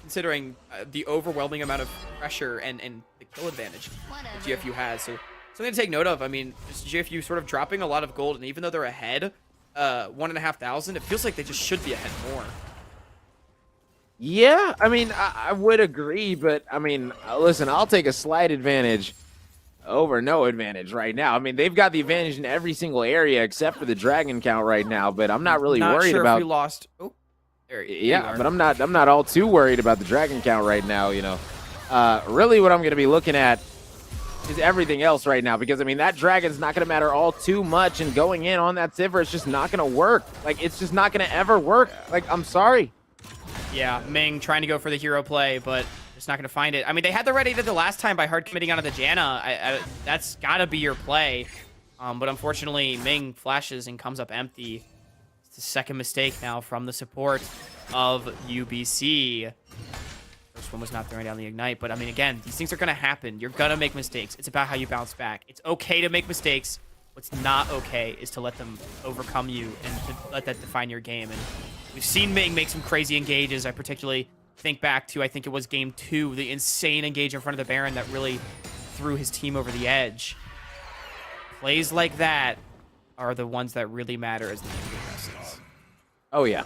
considering the overwhelming amount of pressure and the kill advantage that GFU has. So something to take note of. I mean, just GFU sort of dropping a lot of gold, and even though they're ahead 1,500, it feels like they just should be ahead more. Yeah, I mean, I would agree, but I mean, listen, I'll take a slight advantage over no advantage right now. I mean, they've got the advantage in every single area except for the dragon count right now, but I'm not really worried sure about. If we lost. Oh, there you yeah, are. but I'm not all too worried about the dragon count right now. You know, really, what I'm going to be looking at is everything else right now, because I mean, that dragon's not going to matter all too much, and going in on that Sivir, it's just not going to work. Like, it's just not going to ever work. Like, I'm sorry. Yeah, Ming trying to go for the hero play, but Just not going to find it. I mean, they had the red 8 the last time by hard committing onto the Janna. That's got to be your play. But unfortunately, Ming flashes and comes up empty. It's the second mistake now from the support of UBC. First one was not throwing down the Ignite. But, I mean, again, these things are going to happen. You're going to make mistakes. It's about how you bounce back. It's okay to make mistakes. What's not okay is to let them overcome you and to let that define your game. And we've seen Ming make some crazy engages. I particularly think back to, I think it was game 2, the insane engage in front of the Baron that really threw his team over the edge. Plays like that are the ones that really matter as the game progresses. Oh, yeah.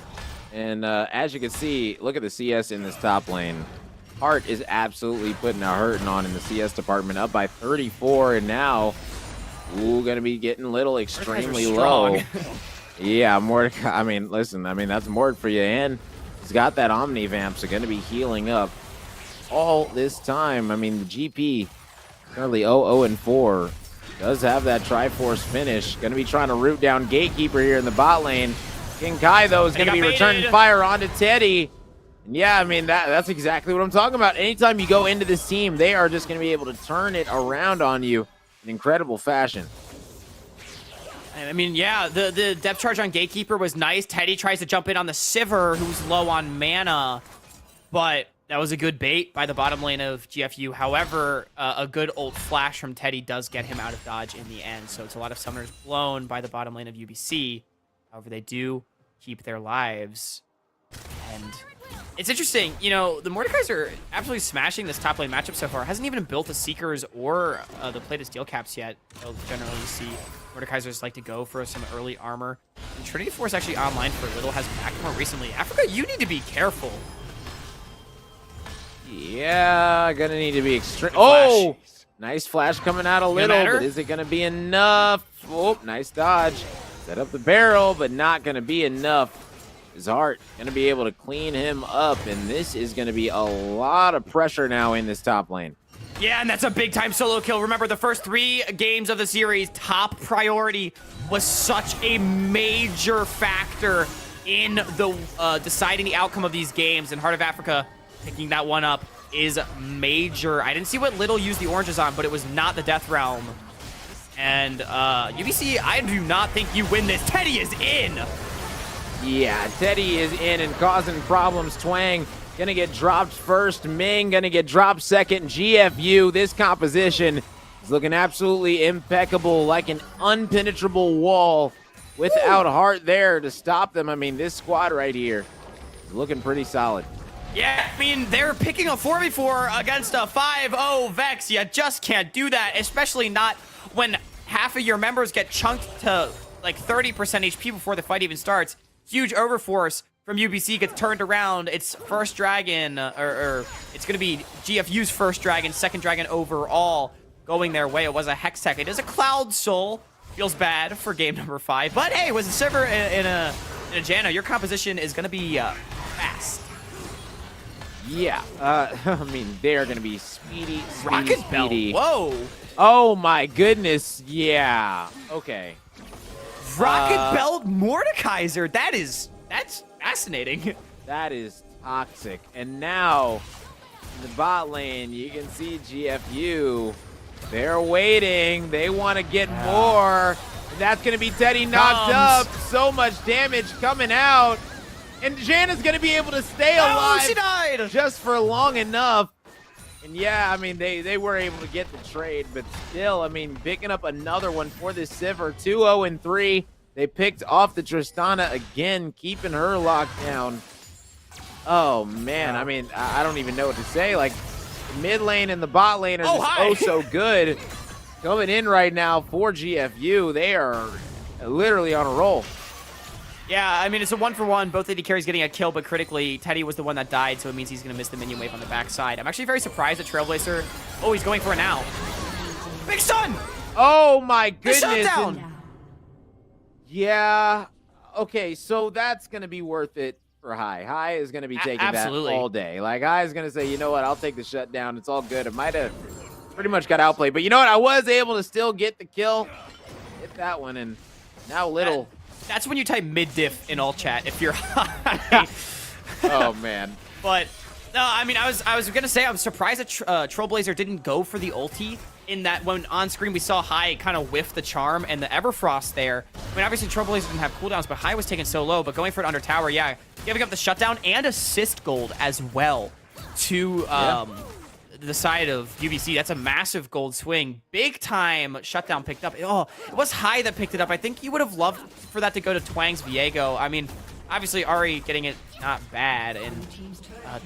And as you can see, look at the CS in this top lane. Hart is absolutely putting a hurting on in the CS department, up by 34, and now, ooh, gonna be getting little extremely low. Yeah, Mordecai, I mean, listen, I mean, that's Mord for you, and he's got that Omni Vamp, so gonna be healing up all this time. I mean, the GP, currently 0-0-4, does have that Triforce finish. Gonna be trying to root down Gatekeeper here in the bot lane. King Kai, though, is gonna be returning fire onto Teddy. And yeah, I mean, that's exactly what I'm talking about. Anytime you go into this team, they are just gonna be able to turn it around on you in incredible fashion. I mean, yeah, the depth charge on Gatekeeper was nice. Teddy tries to jump in on the Sivir, who's low on mana, but that was a good bait by the bottom lane of GFU. However, a good ult flash from Teddy does get him out of dodge in the end, so it's a lot of summoners blown by the bottom lane of UBC. However, they do keep their lives, and it's interesting, you know, the Mordekais are absolutely smashing this top lane matchup so far. Hasn't even built the Seekers or the plated steel caps yet. So generally, you see Mordekaisers like to go for some early armor. And Trinity Force actually online for a little, has backed more recently. Africa, you need to be careful. Yeah, gonna need to be extreme. Oh, nice flash coming out a little, but is it gonna be enough? Oh, nice dodge. Set up the barrel, but not gonna be enough. His Heart gonna be able to clean him up, and this is gonna be a lot of pressure now in this top lane. Yeah, and that's a big time solo kill. Remember, the first 3 games of the series, top priority was such a major factor in the deciding the outcome of these games, and Heart of Africa picking that one up is major. I didn't see what Little used the oranges on, but it was not the Death Realm. And UBC, I do not think you win this. Teddy is in. Yeah, Teddy is in and causing problems. Twang gonna get dropped first. Ming gonna get dropped second. GFU, this composition is looking absolutely impeccable, like an unpenetrable wall without Heart there to stop them. I mean, this squad right here is looking pretty solid. Yeah, I mean, they're picking a 4v4 against a 5-0 Vex. You just can't do that, especially not when half of your members get chunked to like 30% HP before the fight even starts. Huge overforce from UBC gets turned around. It's first dragon, or it's going to be GFU's first dragon, second dragon overall going their way. It was a Hextech. It is a Cloud Soul. Feels bad for game number 5. But hey, with a Sivir in a Janna, your composition is going to be fast. Yeah, I mean, they're going to be speedy. Rocket Belt. Whoa. Oh my goodness. Yeah. Okay. Rocket Belt Mordekaiser. That's fascinating. That is toxic. And now in the bot lane, you can see GFU. They're waiting. They want to get more. And that's going to be Teddy knocked up. So much damage coming out. And Janna's going to be able to stay alive. She died. Just for long enough. And yeah, I mean, they were able to get the trade, but still, I mean, picking up another one for this Sivir, 2-0-3. They picked off the Tristana again, keeping her locked down. Oh, man, I mean, I don't even know what to say. Like, the mid lane and the bot lane are just so good. Coming in right now for GFU. They are literally on a roll. Yeah, I mean, it's a 1-for-1. Both AD carries getting a kill, but critically, Teddy was the one that died, so it means he's going to miss the minion wave on the backside. I'm actually very surprised at Trailblazer. Oh, he's going for it now. Big stun! Oh, my goodness. The shutdown! Yeah. Okay, so that's going to be worth it for High. High is going to be taking that all day. Like, High is going to say, you know what, I'll take the shutdown. It's all good. It might have pretty much got outplayed. But you know what? I was able to still get the kill. Hit that one, and now Little... That's when you type mid-diff in all chat if you're high. Oh, man. But No, I mean, I was gonna say I'm surprised that Trailblazer didn't go for the ulti. In that, when on screen we saw High kind of whiff the charm and the Everfrost there. I mean, obviously Trailblazer didn't have cooldowns, but High was taken so low. But going for it under tower, yeah, giving up the shutdown and assist gold as well to the side of UBC. That's a massive gold swing. Big time shutdown picked up. Oh, it was High that picked it up. I think you would have loved for that to go to Twang's Viego. I mean, obviously Ari getting it not bad, and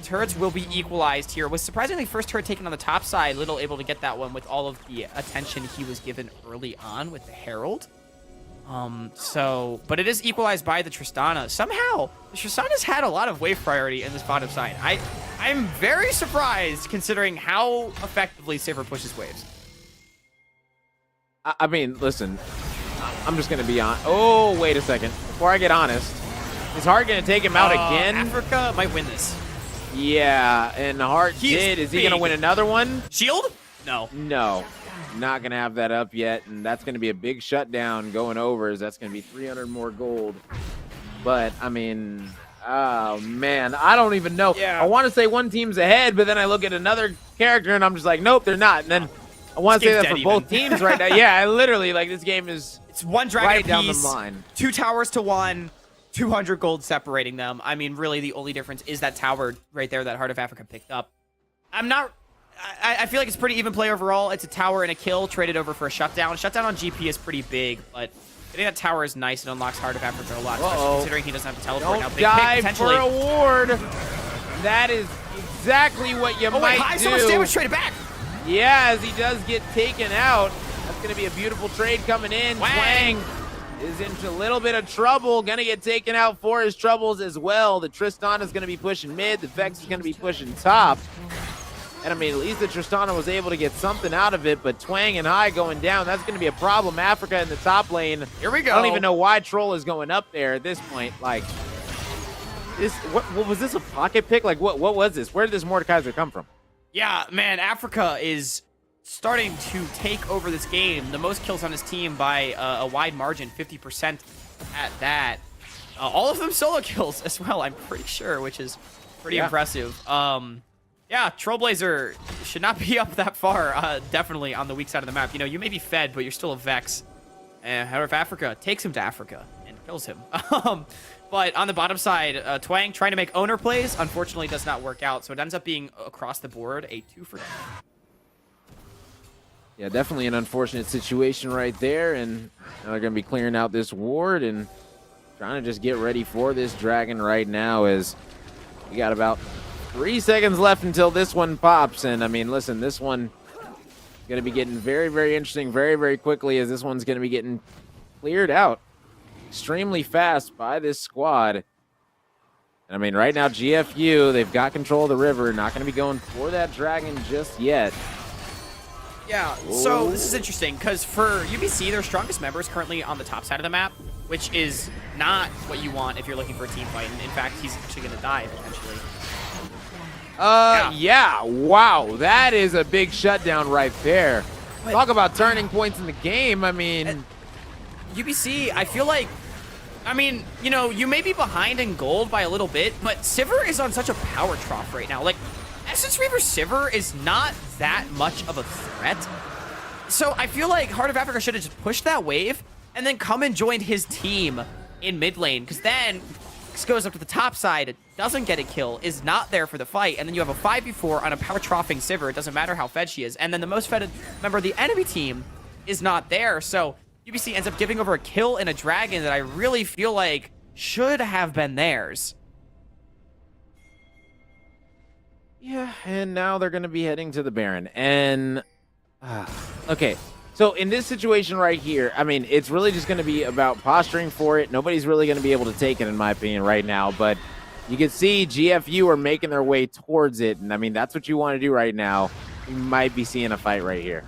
turrets will be equalized here. Was surprisingly first turret taken on the top side. Little able to get that one with all of the attention he was given early on with the Herald. But it is equalized by the Tristana. Somehow, the Tristana's had a lot of wave priority in this bottom side. I'm very surprised considering how effectively Sivir pushes waves. I mean, listen, I'm just going to be on. Oh, wait a second. Before I get honest, is Hart going to take him out again? Africa might win this. Yeah, and Hart did. Is he going to win another one? Shield? No. No. Not going to have that up yet, and that's going to be a big shutdown going over, as that's going to be 300 more gold. But, I mean, oh, man, I don't even know. Yeah. I want to say one team's ahead, but then I look at another character, and I'm just like, nope, they're not. And then I want to say that for both teams right now. Yeah, I literally, like, this game is it's one dragon right down the apiece, line. 2 towers to 1, 200 gold separating them. I mean, really, the only difference is that tower right there that Heart of Africa picked up. I feel like it's pretty even play overall. It's a tower and a kill traded over for a shutdown. Shutdown on GP is pretty big, but I think that tower is nice and unlocks Heart of Africa a lot, especially considering he doesn't have to teleport now. Don't Big die pick, for a ward. That is exactly what you might High, do. so much damage traded back. Yeah, as he does get taken out. That's going to be a beautiful trade coming in. Twang is into a little bit of trouble. Going to get taken out for his troubles as well. The Tristana is going to be pushing mid. The Vex is going to be pushing top. And, I mean, at least the Tristana was able to get something out of it, but Twang and High going down, that's going to be a problem. Africa in the top lane. Here we go. I don't even know why Troll is going up there at this point. Like, what was this, a pocket pick? Like, what was this? Where did this Mordekaiser come from? Yeah, man, Africa is starting to take over this game. The most kills on his team by a wide margin, 50% at that. All of them solo kills as well, I'm pretty sure, which is pretty impressive. Yeah, Trailblazer should not be up that far, definitely on the weak side of the map. You know, you may be fed, but you're still a Vex. And Heart of Africa takes him to Africa and kills him. But on the bottom side, Twang trying to make owner plays, unfortunately does not work out. So it ends up being across the board a 2 for 2. Yeah, definitely an unfortunate situation right there. And now they're going to be clearing out this ward and trying to just get ready for this dragon right now, as we got about 3 seconds left until this one pops. And I mean, listen, this one is going to be getting very, very interesting very, very quickly, as this one's going to be getting cleared out extremely fast by this squad. And I mean, right now, GFU, they've got control of the river. Not going to be going for that dragon just yet. Yeah, so this is interesting because for UBC, their strongest member is currently on the top side of the map, which is not what you want if you're looking for a team fight. And in fact, he's actually going to die potentially. Yeah, wow, that is a big shutdown right there. But talk about turning points in the game. I mean, UBC, I feel like, I mean, you know, you may be behind in gold by a little bit, but Sivir is on such a power trough right now. Like, Essence Reaver Sivir is not that much of a threat. So I feel like Heart of Africa should have just pushed that wave and then come and joined his team in mid lane, because then goes up to the top side, doesn't get a kill, is not there for the fight, and then you have a 5v4 on a power troughing Sivir. It doesn't matter how fed she is, and then the most fed member of the enemy team is not there. So UBC ends up giving over a kill and a dragon that I really feel like should have been theirs. yeah, and now they're going to be heading to the Baron. And okay, so in this situation right here, I mean, it's really just going to be about posturing for it. Nobody's really going to be able to take it, in my opinion, right now. But you can see GFU are making their way towards it. And, I mean, that's what you want to do right now. You might be seeing a fight right here.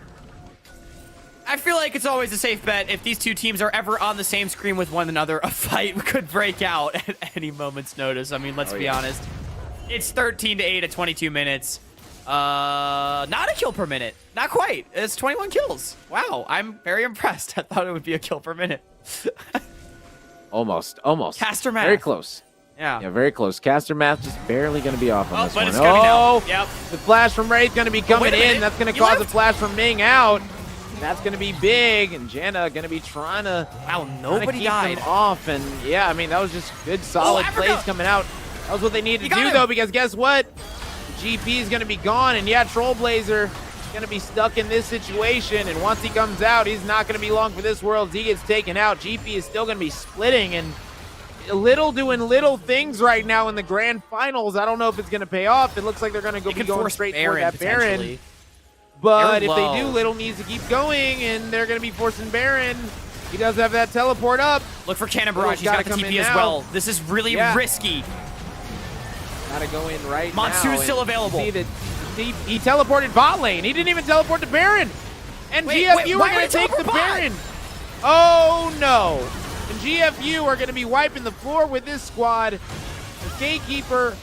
I feel like it's always a safe bet. If these two teams are ever on the same screen with one another, a fight could break out at any moment's notice. I mean, let's be honest. It's 13-8 at 22 minutes. Not a kill per minute. Not quite. It's 21 kills. Wow, I'm very impressed. I thought it would be a kill per minute. Almost. Caster math. Very close. Yeah, very close. Caster math just barely going to be off on this but one. it's gonna be down. Yep. The flash from Wraith going to be coming wait a minute. in. That's going to He cause a left? flash from Ming out. That's going to be big, and Janna going to be trying to Nobody keep died. them off. And yeah, I mean, that was just good, solid Africa. plays coming out. That was what they needed You to got do, him. though, because guess what? The GP is going to be gone, and yeah, Trollblazer is going to be stuck in this situation, and once he comes out, he's not going to be long for this world. He gets taken out. GP is still going to be splitting, and Little doing little things right now in the grand finals. I don't know if it's going to pay off. It looks like they're going to be going straight for that Baron. But if they do, Little needs to keep going, and they're going to be forcing Baron. He does have that teleport up. Look for Cannon Barrage. He's got the TP as well. This is really risky. Got to go in right Monsoon's now. still available. See that he teleported bot lane. He didn't even teleport to Baron. And GFU are going to take the Baron. Oh, no. And GFU are going to be wiping the floor with this squad. The Gatekeeper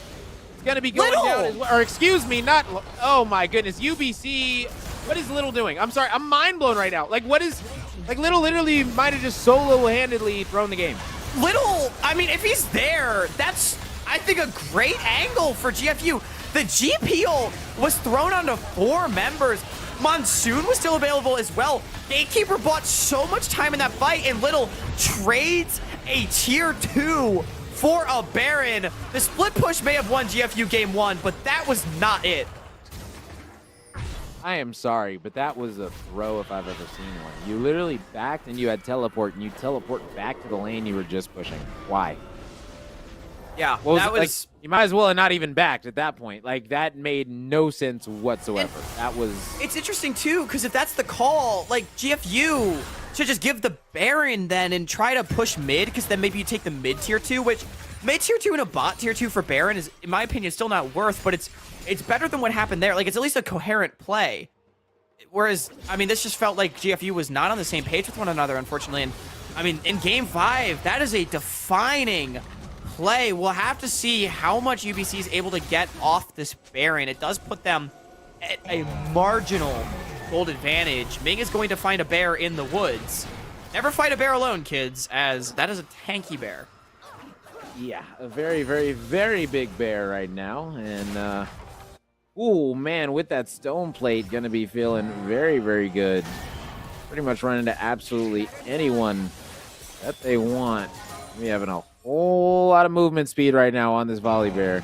is going to be going down as well. Or excuse me, not... Oh, my goodness. UBC... What is Little doing? I'm sorry. I'm mind blown right now. Like, what is... Like, Little literally might have just solo-handedly thrown the game. Little, I mean, if he's there, that's, I think, a great angle for GFU. The GPO was thrown onto 4 members. Monsoon was still available as well. Gatekeeper bought so much time in that fight, and Little trades a tier 2 for a Baron. The split push may have won GFU game 1, but that was not it. I am sorry, but that was a throw if I've ever seen one. You literally backed and you had teleport, and you teleport back to the lane you were just pushing. Why? Yeah, Well, that was... like, you might as well have not even backed at that point. Like, that made no sense whatsoever. That was... It's interesting, too, because if that's the call, like, GFU should just give the Baron then and try to push mid, because then maybe you take the mid tier 2, which mid tier 2 and a bot tier 2 for Baron is, in my opinion, still not worth, but it's better than what happened there. Like, it's at least a coherent play. Whereas, I mean, this just felt like GFU was not on the same page with one another, unfortunately. And, I mean, in Game 5, that is a defining play. We'll have to see how much UBC is able to get off this Baron. It does put them at a marginal gold advantage. Ming is going to find a bear in the woods. Never fight a bear alone, kids, as that is a tanky bear. Yeah, a very, very, very big bear right now. And, ooh, man, with that stone plate, going to be feeling very, very good. Pretty much run into absolutely anyone that they want. We having a whole lot of movement speed right now on this volley bear.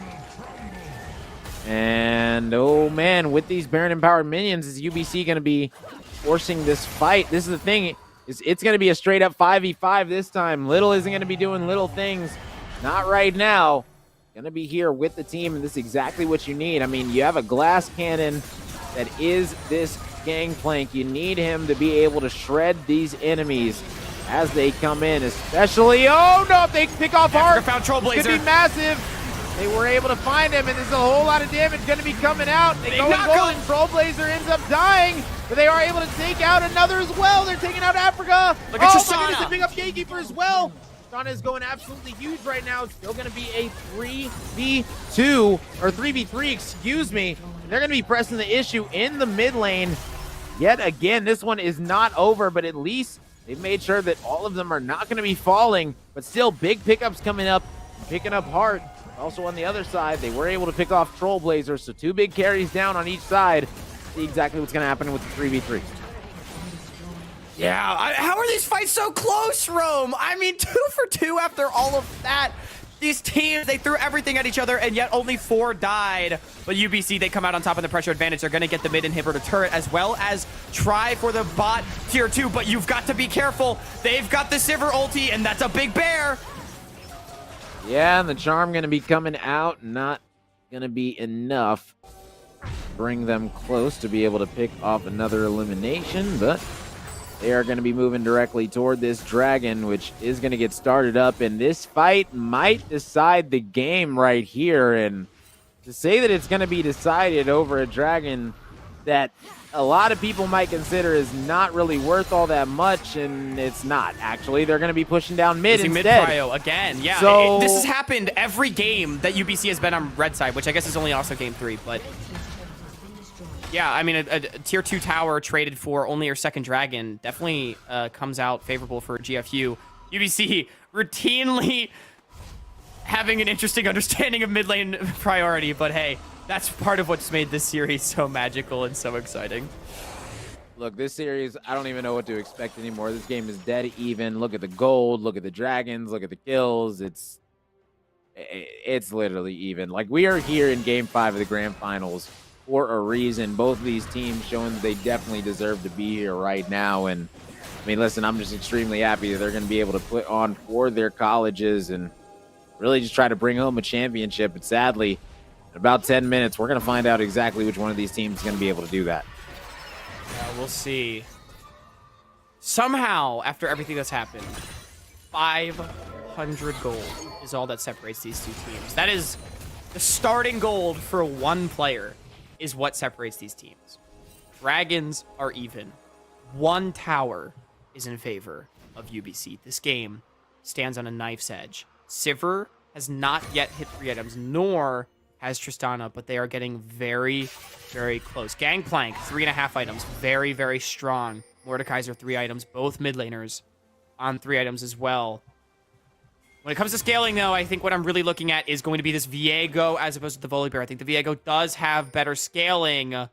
And, oh, man, with these Baron-empowered minions, is UBC going to be forcing this fight? This is the thing. It's going to be a straight-up 5v5 this time. Little isn't going to be doing little things. Not right now. Going to be here with the team, and this is exactly what you need. I mean, you have a glass cannon that is this gangplank. You need him to be able to shred these enemies as they come in, especially... Oh, no, if they pick off hard, found Trollblazer. It could be massive. They were able to find him, and there's a whole lot of damage going to be coming out. They go in gold, and Trollblazer ends up dying, but they are able to take out another as well. They're taking out Africa. Look at my Tristana. goodness, they pick up Gatekeeper as well. Tristana is going absolutely huge right now. It's still going to be a 3v2, or 3v3, excuse me. They're going to be pressing the issue in the mid lane. Yet again, this one is not over, but at least they've made sure that all of them are not going to be falling, but still big pickups coming up, picking up hard. Also on the other side, they were able to pick off Trollblazer, so 2 big carries down on each side. See exactly what's going to happen with the 3v3. Yeah, how are these fights so close, Rome? I mean, 2 for 2 after all of that. These teams, they threw everything at each other, and yet only 4 died. But UBC, they come out on top of the pressure advantage. They're going to get the mid inhibitor turret, as well as try for the bot tier 2. But you've got to be careful. They've got the Sivir ulti, and that's a big bear. Yeah, and the charm going to be coming out. Not going to be enough to bring them close to be able to pick off another elimination, but they are going to be moving directly toward this dragon, which is going to get started up, and this fight might decide the game right here. And to say that it's going to be decided over a dragon that a lot of people might consider is not really worth all that much, and it's not. Actually, they're going to be pushing down mid instead. Mid prio again. Yeah, so, this has happened every game that UBC has been on red side, which I guess is only also game 3, but yeah, I mean, a tier 2 tower traded for only your second dragon definitely comes out favorable for GFU. UBC routinely having an interesting understanding of mid lane priority, but hey, that's part of what's made this series so magical and so exciting. Look, this series, I don't even know what to expect anymore. This game is dead even. Look at the gold, look at the dragons, look at the kills. It's literally even. Like, we are here in Game 5 of the Grand Finals for a reason. Both of these teams showing that they definitely deserve to be here right now. And, I mean, listen, I'm just extremely happy that they're going to be able to put on for their colleges and really just try to bring home a championship. But sadly, in about 10 minutes, we're going to find out exactly which one of these teams is going to be able to do that. We'll see. Somehow, after everything that's happened, 500 gold is all that separates these two teams. That is the starting gold for one player is what separates these teams. Dragons are even. One tower is in favor of UBC. This game stands on a knife's edge. Sivir has not yet hit 3 items, nor has Tristana, but they are getting very, very close. Gangplank, 3.5 items. Very, very strong. Mordekaiser, 3 items. Both mid laners on 3 items as well. When it comes to scaling, though, I think what I'm really looking at is going to be this Viego as opposed to the Volibear. I think the Viego does have better scaling. So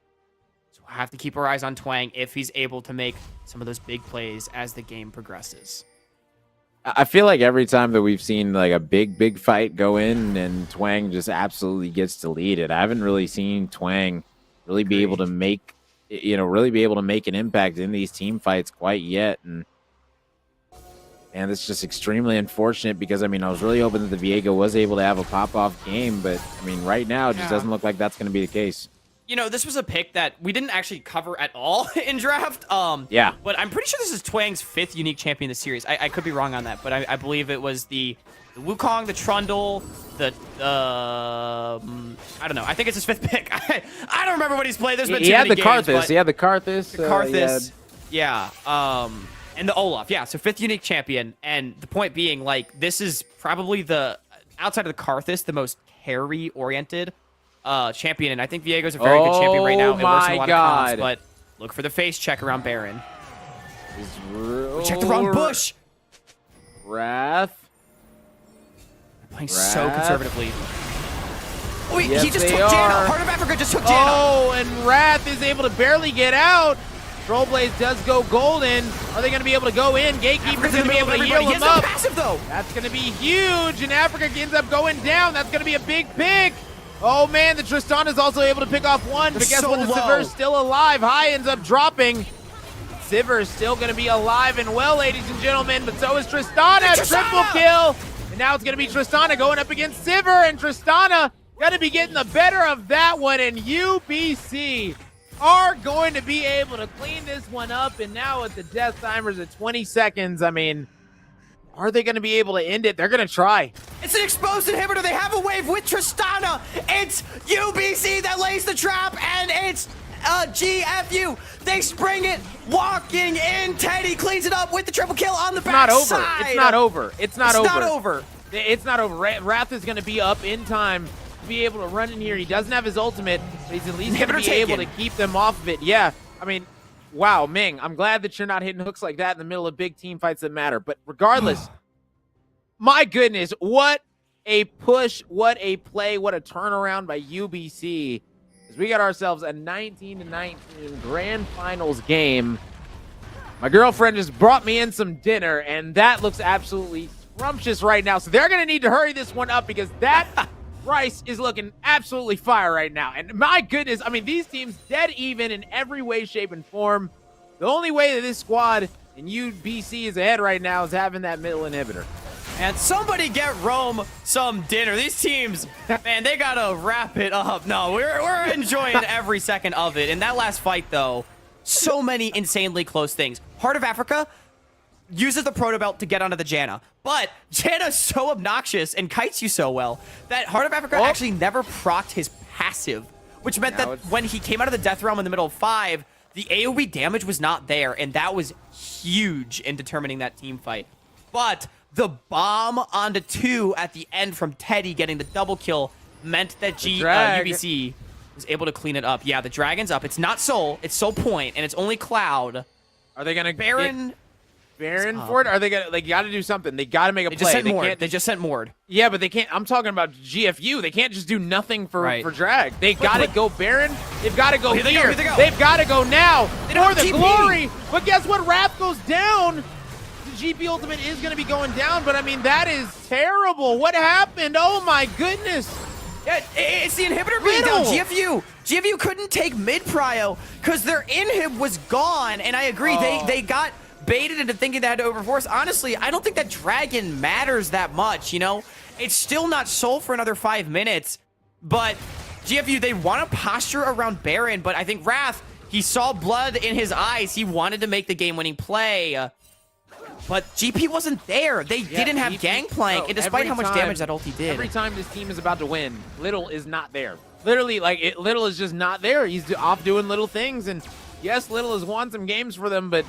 we'll have to keep our eyes on Twang if he's able to make some of those big plays as the game progresses. I feel like every time that we've seen like a big fight go in and Twang just absolutely gets to lead it, I haven't really seen Twang really be able to make, really be able to make an impact in these team fights quite yet. And it's just extremely unfortunate because, I mean, I was really hoping that the Viego was able to have a pop-off game, but, I mean, right now it just doesn't look like that's going to be the case. You know, this was a pick that we didn't actually cover at all in draft. Yeah. But I'm pretty sure this is Twang's 5th unique champion in the series. I could be wrong on that, but I believe it was the Wukong, the Trundle, I don't know. I think it's his 5th pick. I don't remember what he's played. There's been too many games. He had the Karthus. The Karthus. Yeah. And the Olaf. Yeah. So 5th unique champion. And the point being, like, this is probably outside of the Karthus, the most carry-oriented champion, and I think Viego's a very good champion right now. It works in a lot of comps, but look for the face check around Baron. Check the wrong bush. Wrath. Playing so conservatively. Oh, he just took are. Janna. Heart of Africa just took Janna. Oh, and Wrath is able to barely get out. Trollblaze does go golden. Are they going to be able to go in? Gatekeeper's going to be able to heal him up. Passive, though. That's going to be huge, and Africa ends up going down. That's going to be a big pick. Oh, man, the Tristan is also able to pick off one, but guess what? The Sivir's still alive. High ends up dropping. Sivir is still going to be alive and well, ladies and gentlemen, but so is Tristana. Triple kill. And now it's going to be Tristana going up against Sivir, and Tristana going to be getting the better of that one, and UBC are going to be able to clean this one up, and now with the death timers at 20 seconds, I mean, are they going to be able to end it? They're going to try. It's an exposed inhibitor. They have a wave with Tristana. It's UBC that lays the trap, and it's GFU. They spring it, walking in. Teddy cleans it up with the triple kill on the back side. It's not over. It's not over. It's not over. Wrath is going to be up in time to be able to run in here. He doesn't have his ultimate, but he's at least going to be able to keep them off of it. Yeah, I mean, wow, Ming, I'm glad that you're not hitting hooks like that in the middle of big team fights that matter. But regardless, my goodness, what a push, what a play, what a turnaround by UBC. As we got ourselves a 19-19 grand finals game. My girlfriend just brought me in some dinner, and that looks absolutely scrumptious right now. So they're going to need to hurry this one up because that rice is looking absolutely fire right now. And my goodness, I mean, these teams dead even in every way, shape, and form. The only way that this squad in UBC is ahead right now is having that middle inhibitor. And somebody get Rome some dinner. These teams, man, they gotta wrap it up. No, we're enjoying every second of it. In that last fight, though, so many insanely close things. Heart of Africa uses the Proto Belt to get onto the Janna. But Janna's so obnoxious and kites you so well that Heart of Africa actually never procced his passive, which meant that when he came out of the Death Realm in the middle of 5, the AoE damage was not there, and that was huge in determining that team fight. But the bomb onto 2 at the end from Teddy getting the double kill meant that UBC was able to clean it up. Yeah, the Dragon's up. It's not Soul. It's Soul Point, and it's only Cloud. Are they going to Baron Baron for it? Are they gonna? They got to do something. They got to make a They play. just sent Mord. Can't They just sent Mord. Yeah, but they can't. I'm talking about GFU. They can't just do nothing for Right. drag. They got to go Baron. They've got to go Here they go, here. here they go. They've got to go now They don't for have the TP. glory. But guess what? Wrath goes down. The GP Ultimate is going to be going down, but I mean, that is terrible. What happened? Oh my goodness. Yeah, it's the inhibitor being down. GFU couldn't take mid prio because their inhib was gone, and I agree, they got baited into thinking they had to overforce. Honestly, I don't think that dragon matters that much, you know? It's still not sold for another 5 minutes, but GFU, they want to posture around Baron, but I think Wrath, he saw blood in his eyes. He wanted to make the game-winning play, but GP wasn't there. They didn't have GP Gangplank, and despite how much damage that ulti did. Every time this team is about to win, Little is not there. Literally, like, Little is just not there. He's off doing little things, and yes, Little has won some games for them, but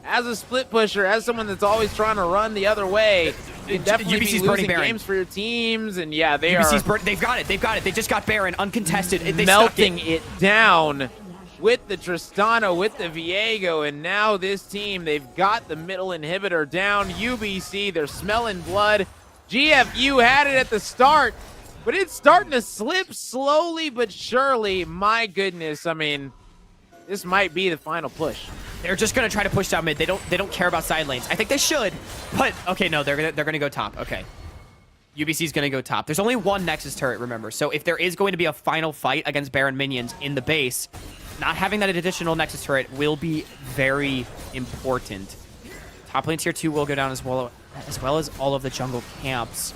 as a split pusher, as someone that's always trying to run the other way, you definitely UBC's be burning losing Baron. games for your teams, and yeah, they UBC's are they've got it. They just got Baron uncontested. They melting stuck it. it down with the Tristana, with the Viego, and now this team, they've got the middle inhibitor down. UBC, they're smelling blood. GFU had it at the start, but it's starting to slip slowly but surely. My goodness, I mean, this might be the final push. They're just gonna try to push down mid. They don't care about side lanes. I think they should, but okay, no, they're gonna go top. Okay, UBC's gonna go top. There's only one Nexus turret, remember. So if there is going to be a final fight against Baron minions in the base, not having that additional Nexus turret will be very important. Top lane tier 2 will go down as well as all of the jungle camps.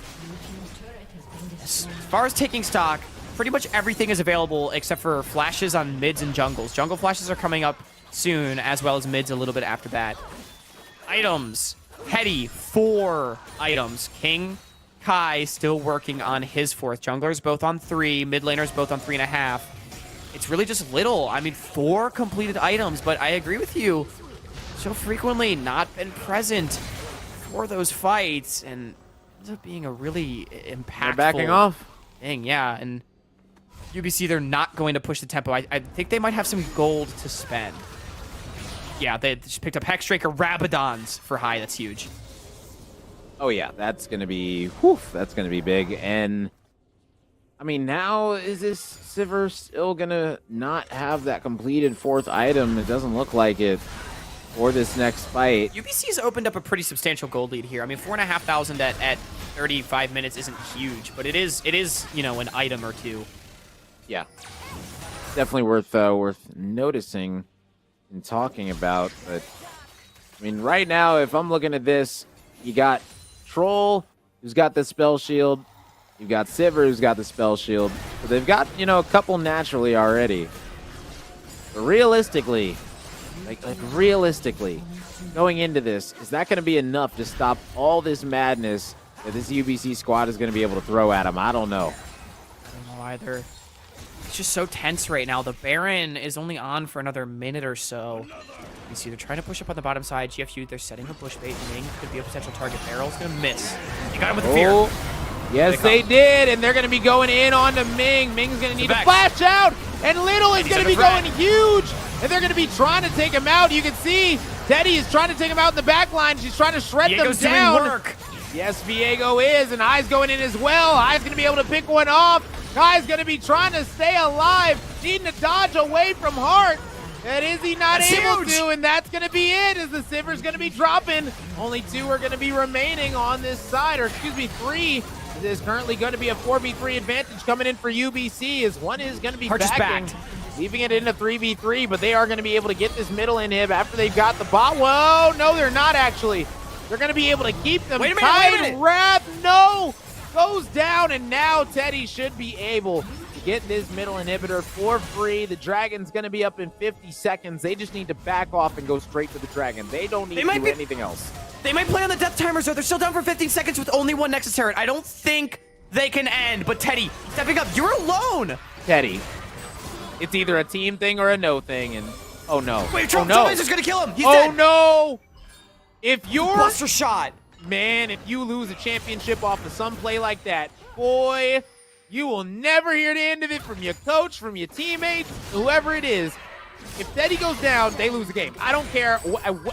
As far as taking stock, pretty much everything is available except for flashes on mids and jungles. Jungle flashes are coming up soon, as well as mids a little bit after that. Items. Hetty, 4 items. King, Kai still working on his 4th. Junglers both on 3. Mid laners both on 3.5. It's really just Little. I mean, 4 completed items, but I agree with you. So frequently not been present for those fights, and ends up being a really impactful They're backing off. thing. Yeah, and UBC, they're not going to push the tempo. I think they might have some gold to spend. Yeah, they just picked up Hexdraker Rabadons for high. That's huge. Oh yeah, that's gonna be that's gonna be big. And I mean, now is this Sivir still gonna not have that completed 4th item? It doesn't look like it for this next fight. UBC's opened up a pretty substantial gold lead here. I mean, 4,500 at 35 minutes isn't huge, but it is you know, an item or two. Yeah, definitely worth noticing and talking about. But I mean, right now, if I'm looking at this, you got Troll, who's got the spell shield. You've got Sivir, who's got the spell shield. So they've got, you know, a couple naturally already. But realistically, like realistically, going into this, is that going to be enough to stop all this madness that this UBC squad is going to be able to throw at them? I don't know. I don't know either. It's just so tense right now. The Baron is only on for another minute or so. You see, they're trying to push up on the bottom side. GFU, they're setting a bush bait. Ming could be a potential target. Barrel's going to miss. They got him with the fear. Yes, they did, and they're going to be going in on to Ming. Ming's going to need to flash out, and Little is going to be going huge, and they're going to be trying to take him out. You can see Teddy is trying to take him out in the back line. She's trying to shred them down. Doing work. Yes, Viego is, and Ai's going in as well. Ai's going to be able to pick one off. Kai's going to be trying to stay alive, needing to dodge away from Heart. And is he not able to? And that's going to be it, as the Sivir's going to be dropping. Only 2 are going to be remaining on this side, or excuse me, 3. There's currently going to be a 4v3 advantage coming in for UBC, as one is going to be backing, leaving it in a 3v3, but they are going to be able to get this middle inhib after they've got the bot. Whoa, no, they're not actually. They're going to be able to keep them tight. Wrath, no, goes down, and now Teddy should be able to get this middle inhibitor for free. The Dragon's going to be up in 50 seconds. They just need to back off and go straight to the Dragon. They don't need to do anything else. They might play on the death timers, though. They're still down for 15 seconds with only 1 Nexus turret. I don't think they can end, but Teddy, stepping up, you're alone. Teddy, it's either a team thing or a no thing, and oh no. Wait, oh no. Trailblazer's gonna kill him. He's dead. Oh no. If you're Buster shot. Man, if you lose a championship off of some play like that, boy, you will never hear the end of it from your coach, from your teammates, whoever it is. If Teddy goes down, they lose the game. I don't care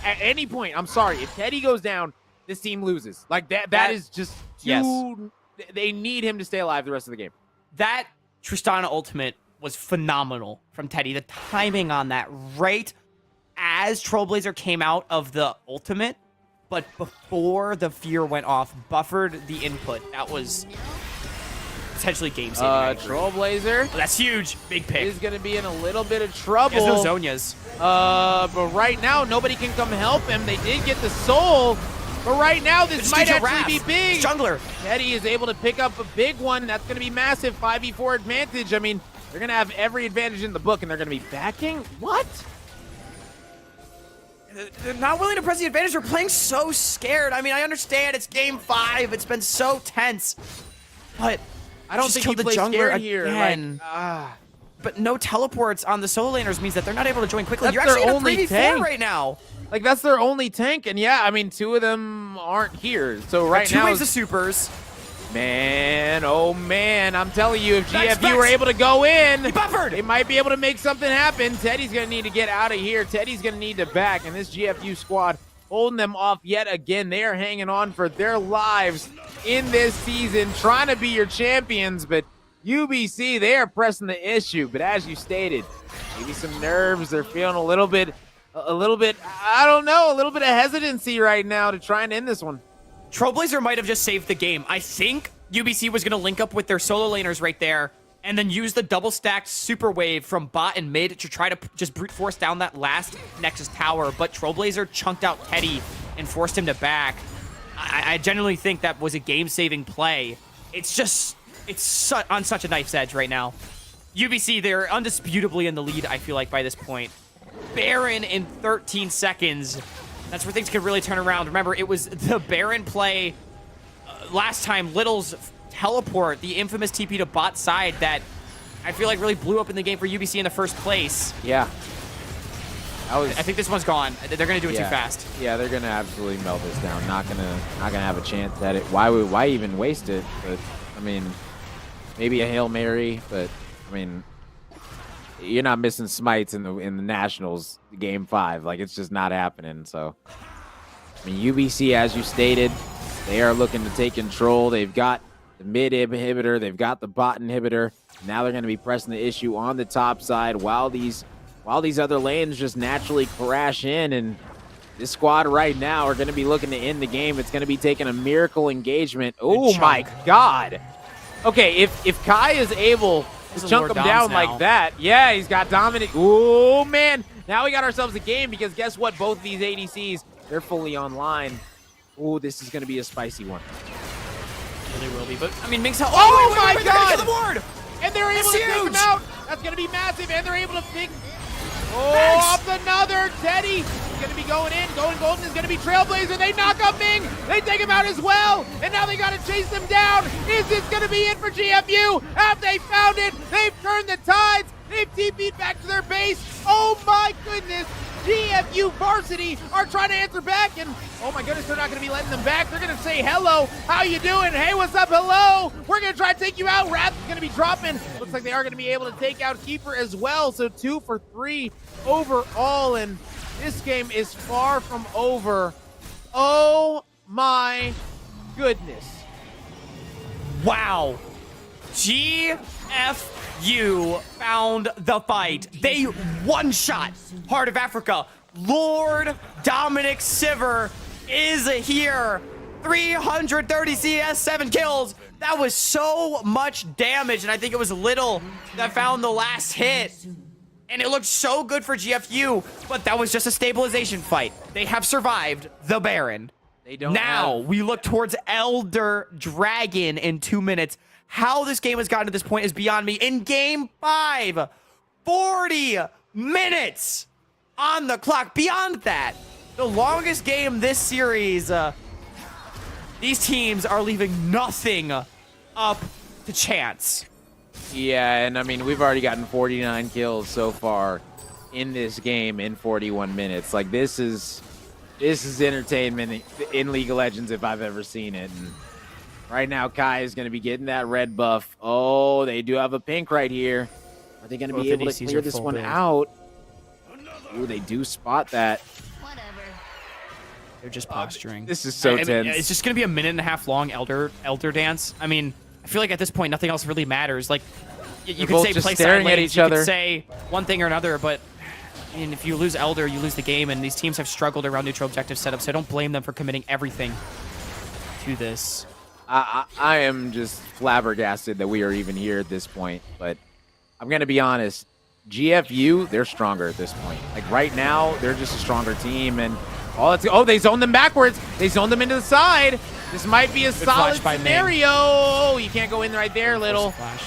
at any point. I'm sorry. If Teddy goes down, this team loses. Like that is just too. Yes. They need him to stay alive the rest of the game. That Tristana ultimate was phenomenal from Teddy. The timing on that, right as Trailblazer came out of the ultimate, but before the fear went off, buffered the input. That was potentially game-saving. Trailblazer. Oh, that's huge. Big pick. Is going to be in a little bit of trouble. He has no Zonias. But right now, nobody can come help him. They did get the soul. But right now, this might actually be big. Jungler. Teddy is able to pick up a big one. That's going to be massive. 5v4 advantage. I mean, they're going to have every advantage in the book, and they're going to be backing? What? They're not willing to press the advantage. They're playing so scared. I mean, I understand it's game 5. It's been so tense. But I don't just think kill he the plays jungler scared here. again. But no teleports on the solo laners means that they're not able to join quickly. That's You're actually in their a only 3v4 tank. right now. Like, that's their only tank. And yeah, I mean, 2 of them aren't here. So right Two now, waves of supers. man, oh man, I'm telling you, if Vex, GFU were able to go in, He buffered. they might be able to make something happen. Teddy's going to need to get out of here. Teddy's going to need to back. And this GFU squad holding them off yet again. They are hanging on for their lives in this season, trying to be your champions. But UBC, they are pressing the issue. But as you stated, maybe some nerves. They're feeling a little bit, I don't know, a little bit of hesitancy right now to try and end this one. Trailblazer might have just saved the game. I think UBC was going to link up with their solo laners right there and then use the double stacked super wave from bot and mid to try to just brute force down that last Nexus tower. But Trailblazer chunked out Teddy and forced him to back. I genuinely think that was a game-saving play. It's on such a knife's edge right now. UBC, they're undisputably in the lead, I feel like, by this point. Baron in 13 seconds. That's where things could really turn around. Remember, it was the Baron play last time, Little's teleport, the infamous TP to bot side that I feel like really blew up in the game for UBC in the first place. Yeah. I think this one's gone. They're gonna do it too fast. Yeah, they're gonna absolutely melt this down. Not gonna have a chance at it. Why even waste it? But I mean, maybe a Hail Mary, but I mean, you're not missing smites in the Nationals game 5. Like, it's just not happening. So I mean, UBC, as you stated, they are looking to take control. They've got the mid inhibitor, they've got the bot inhibitor. Now they're gonna be pressing the issue on the top side while these other lanes just naturally crash in, and this squad right now are going to be looking to end the game. It's going to be taking a miracle engagement. Oh my God. Okay, if Kai is able to chunk them down like that, yeah, he's got dominant. Oh man, now we got ourselves a game because guess what? Both of these ADCs, they're fully online. Oh, this is going to be a spicy one. Really will be, but I mean, Ming's Oh my wait, God! kill the ward! And they're able That's to take huge! him out. That's going to be massive, and they're able to pick. Oh, up another. Teddy is going to be going in. Going golden is going to be Trailblazer. They knock up Ming. They take him out as well. And now they got to chase them down. Is this going to be it for GFU? Have they found it? They've turned the tides. They've TP'd back to their base. Oh my goodness. GFU varsity are trying to answer back, and oh my goodness, they're not going to be letting them back. They're going to say hello. How you doing? Hey, what's up? Hello. We're going to try to take you out. Wrath is going to be dropping. Looks like they are going to be able to take out Keeper as well. So 2 for 3 overall, and this game is far from over. Oh my goodness. Wow. GFU found the fight. They one-shot Heart of Africa. Lord Dominic Siver is here. 330 CS, 7 kills. That was so much damage, and I think it was Little that found the last hit. And it looked so good for GFU, but that was just a stabilization fight. They have survived the Baron. They don't Now, have- we look towards Elder Dragon in 2 minutes. How this game has gotten to this point is beyond me. In game 5, 40 minutes on the clock. Beyond that, the longest game this series, these teams are leaving nothing up to chance. Yeah, and I mean, we've already gotten 49 kills so far in this game in 41 minutes. Like, this is entertainment in League of Legends if I've ever seen it. And right now, Kai is going to be getting that red buff. Oh, they do have a pink right here. Are they going to be able to clear this one out? Ooh, they do spot that. They're just posturing. This is so I mean, tense. it's just gonna be a minute and a half long elder dance. I mean, I feel like at this point nothing else really matters. Like you could both say just play staring side at lanes, each you other. could say one thing or another, but I mean, if you lose elder, you lose the game, and these teams have struggled around neutral objective setup, so I don't blame them for committing everything to this. I am just flabbergasted that we are even here at this point, but I'm going to be honest. GFU, they're stronger at this point. Like right now, they're just a stronger team, and they zoned them backwards. They zoned them into the side. This might be a solid flash by scenario. Oh, you can't go in right there, Little. Flash.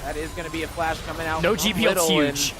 That is going to be a flash coming out. No from GP Little, ult's huge. and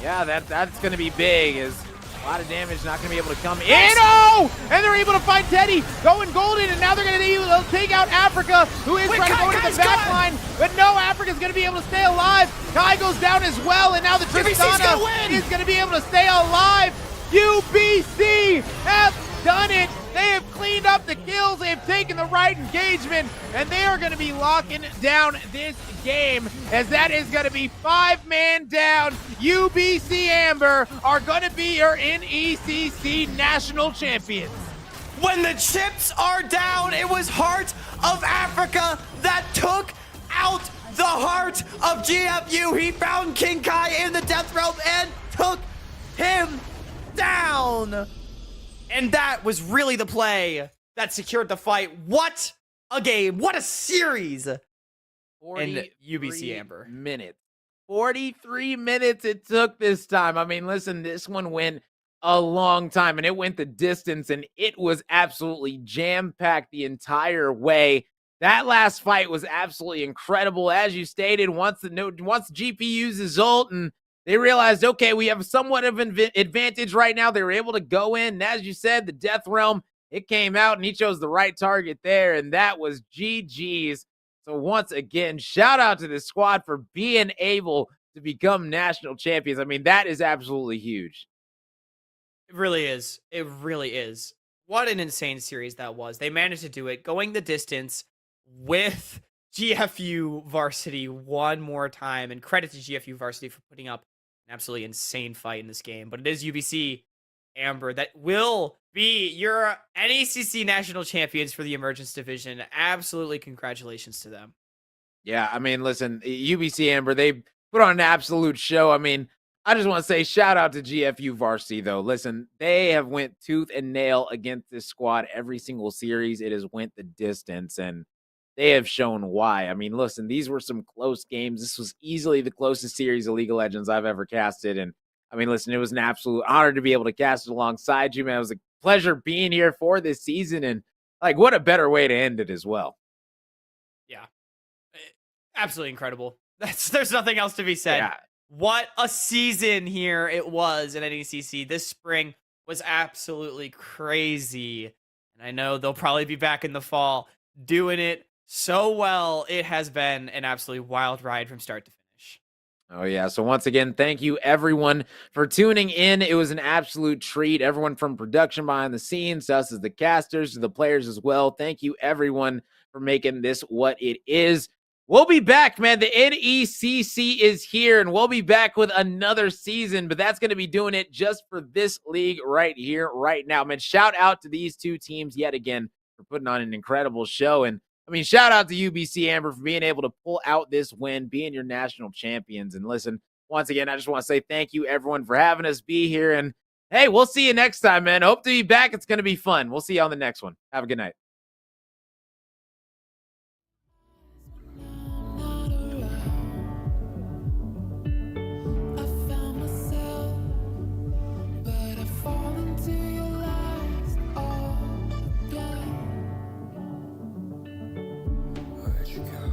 yeah, that's going to be big. Is a lot of damage not going to be able to come in. Oh! And they're able to find Teddy going golden, and now they're going to be able to take out Africa, who is trying to go into the back line. But no, Africa's going to be able to stay alive. Kai goes down as well, and now the Tristana is going to be able to stay alive. UBC have done it. They have cleaned up the kills. They have taken the right engagement, and they are going to be locking down this game, as that is going to be 5-man down. UBC Amber are going to be your NECC national champions. When the chips are down, it was Heart of Africa that took out the heart of GFU. He found King Kai in the Death Realm and took him down. And that was really the play that secured the fight. What a game. What a series. And UBC Amber. 43 minutes it took this time. I mean, listen, this one went a long time, and it went the distance, and it was absolutely jam-packed the entire way. That last fight was absolutely incredible. As you stated, once GP uses ult and they realized, okay, we have somewhat of an advantage right now. They were able to go in, and as you said, the Death Realm, it came out, and he chose the right target there, and that was GG's. So once again, shout out to this squad for being able to become national champions. I mean, that is absolutely huge. It really is. It really is. What an insane series that was. They managed to do it, going the distance with GFU Varsity one more time. And credit to GFU Varsity for putting up an absolutely insane fight in this game. But it is UBC Amber that will be your NECC national champions for the Emergence Division. Absolutely congratulations to them. Yeah, I mean, listen, UBC Amber, they put on an absolute show. I mean, I just want to say shout out to GFU Varsity, though. Listen, they have went tooth and nail against this squad every single series. It has went the distance, and they have shown why. I mean, listen, these were some close games. This was easily the closest series of League of Legends I've ever casted, and I mean, listen, it was an absolute honor to be able to cast it alongside you, man. It was a pleasure being here for this season, and like, what a better way to end it as well. Yeah, absolutely incredible. There's nothing else to be said. Yeah. What a season here it was in NECC. This spring was absolutely crazy. And I know they'll probably be back in the fall doing it so well. It has been an absolutely wild ride from start to finish. Oh, yeah. So once again, thank you, everyone, for tuning in. It was an absolute treat. Everyone from production behind the scenes, to us as the casters, to the players as well. Thank you, everyone, for making this what it is. We'll be back, man. The NECC is here, and we'll be back with another season, but that's going to be doing it just for this league right here, right now. Man, shout out to these two teams yet again for putting on an incredible show. And, I mean, shout out to UBC Amber for being able to pull out this win, being your national champions. And listen, once again, I just want to say thank you, everyone, for having us be here. And, hey, we'll see you next time, man. Hope to be back. It's going to be fun. We'll see you on the next one. Have a good night. I found myself, but I fall into your lies again. Where'd you go?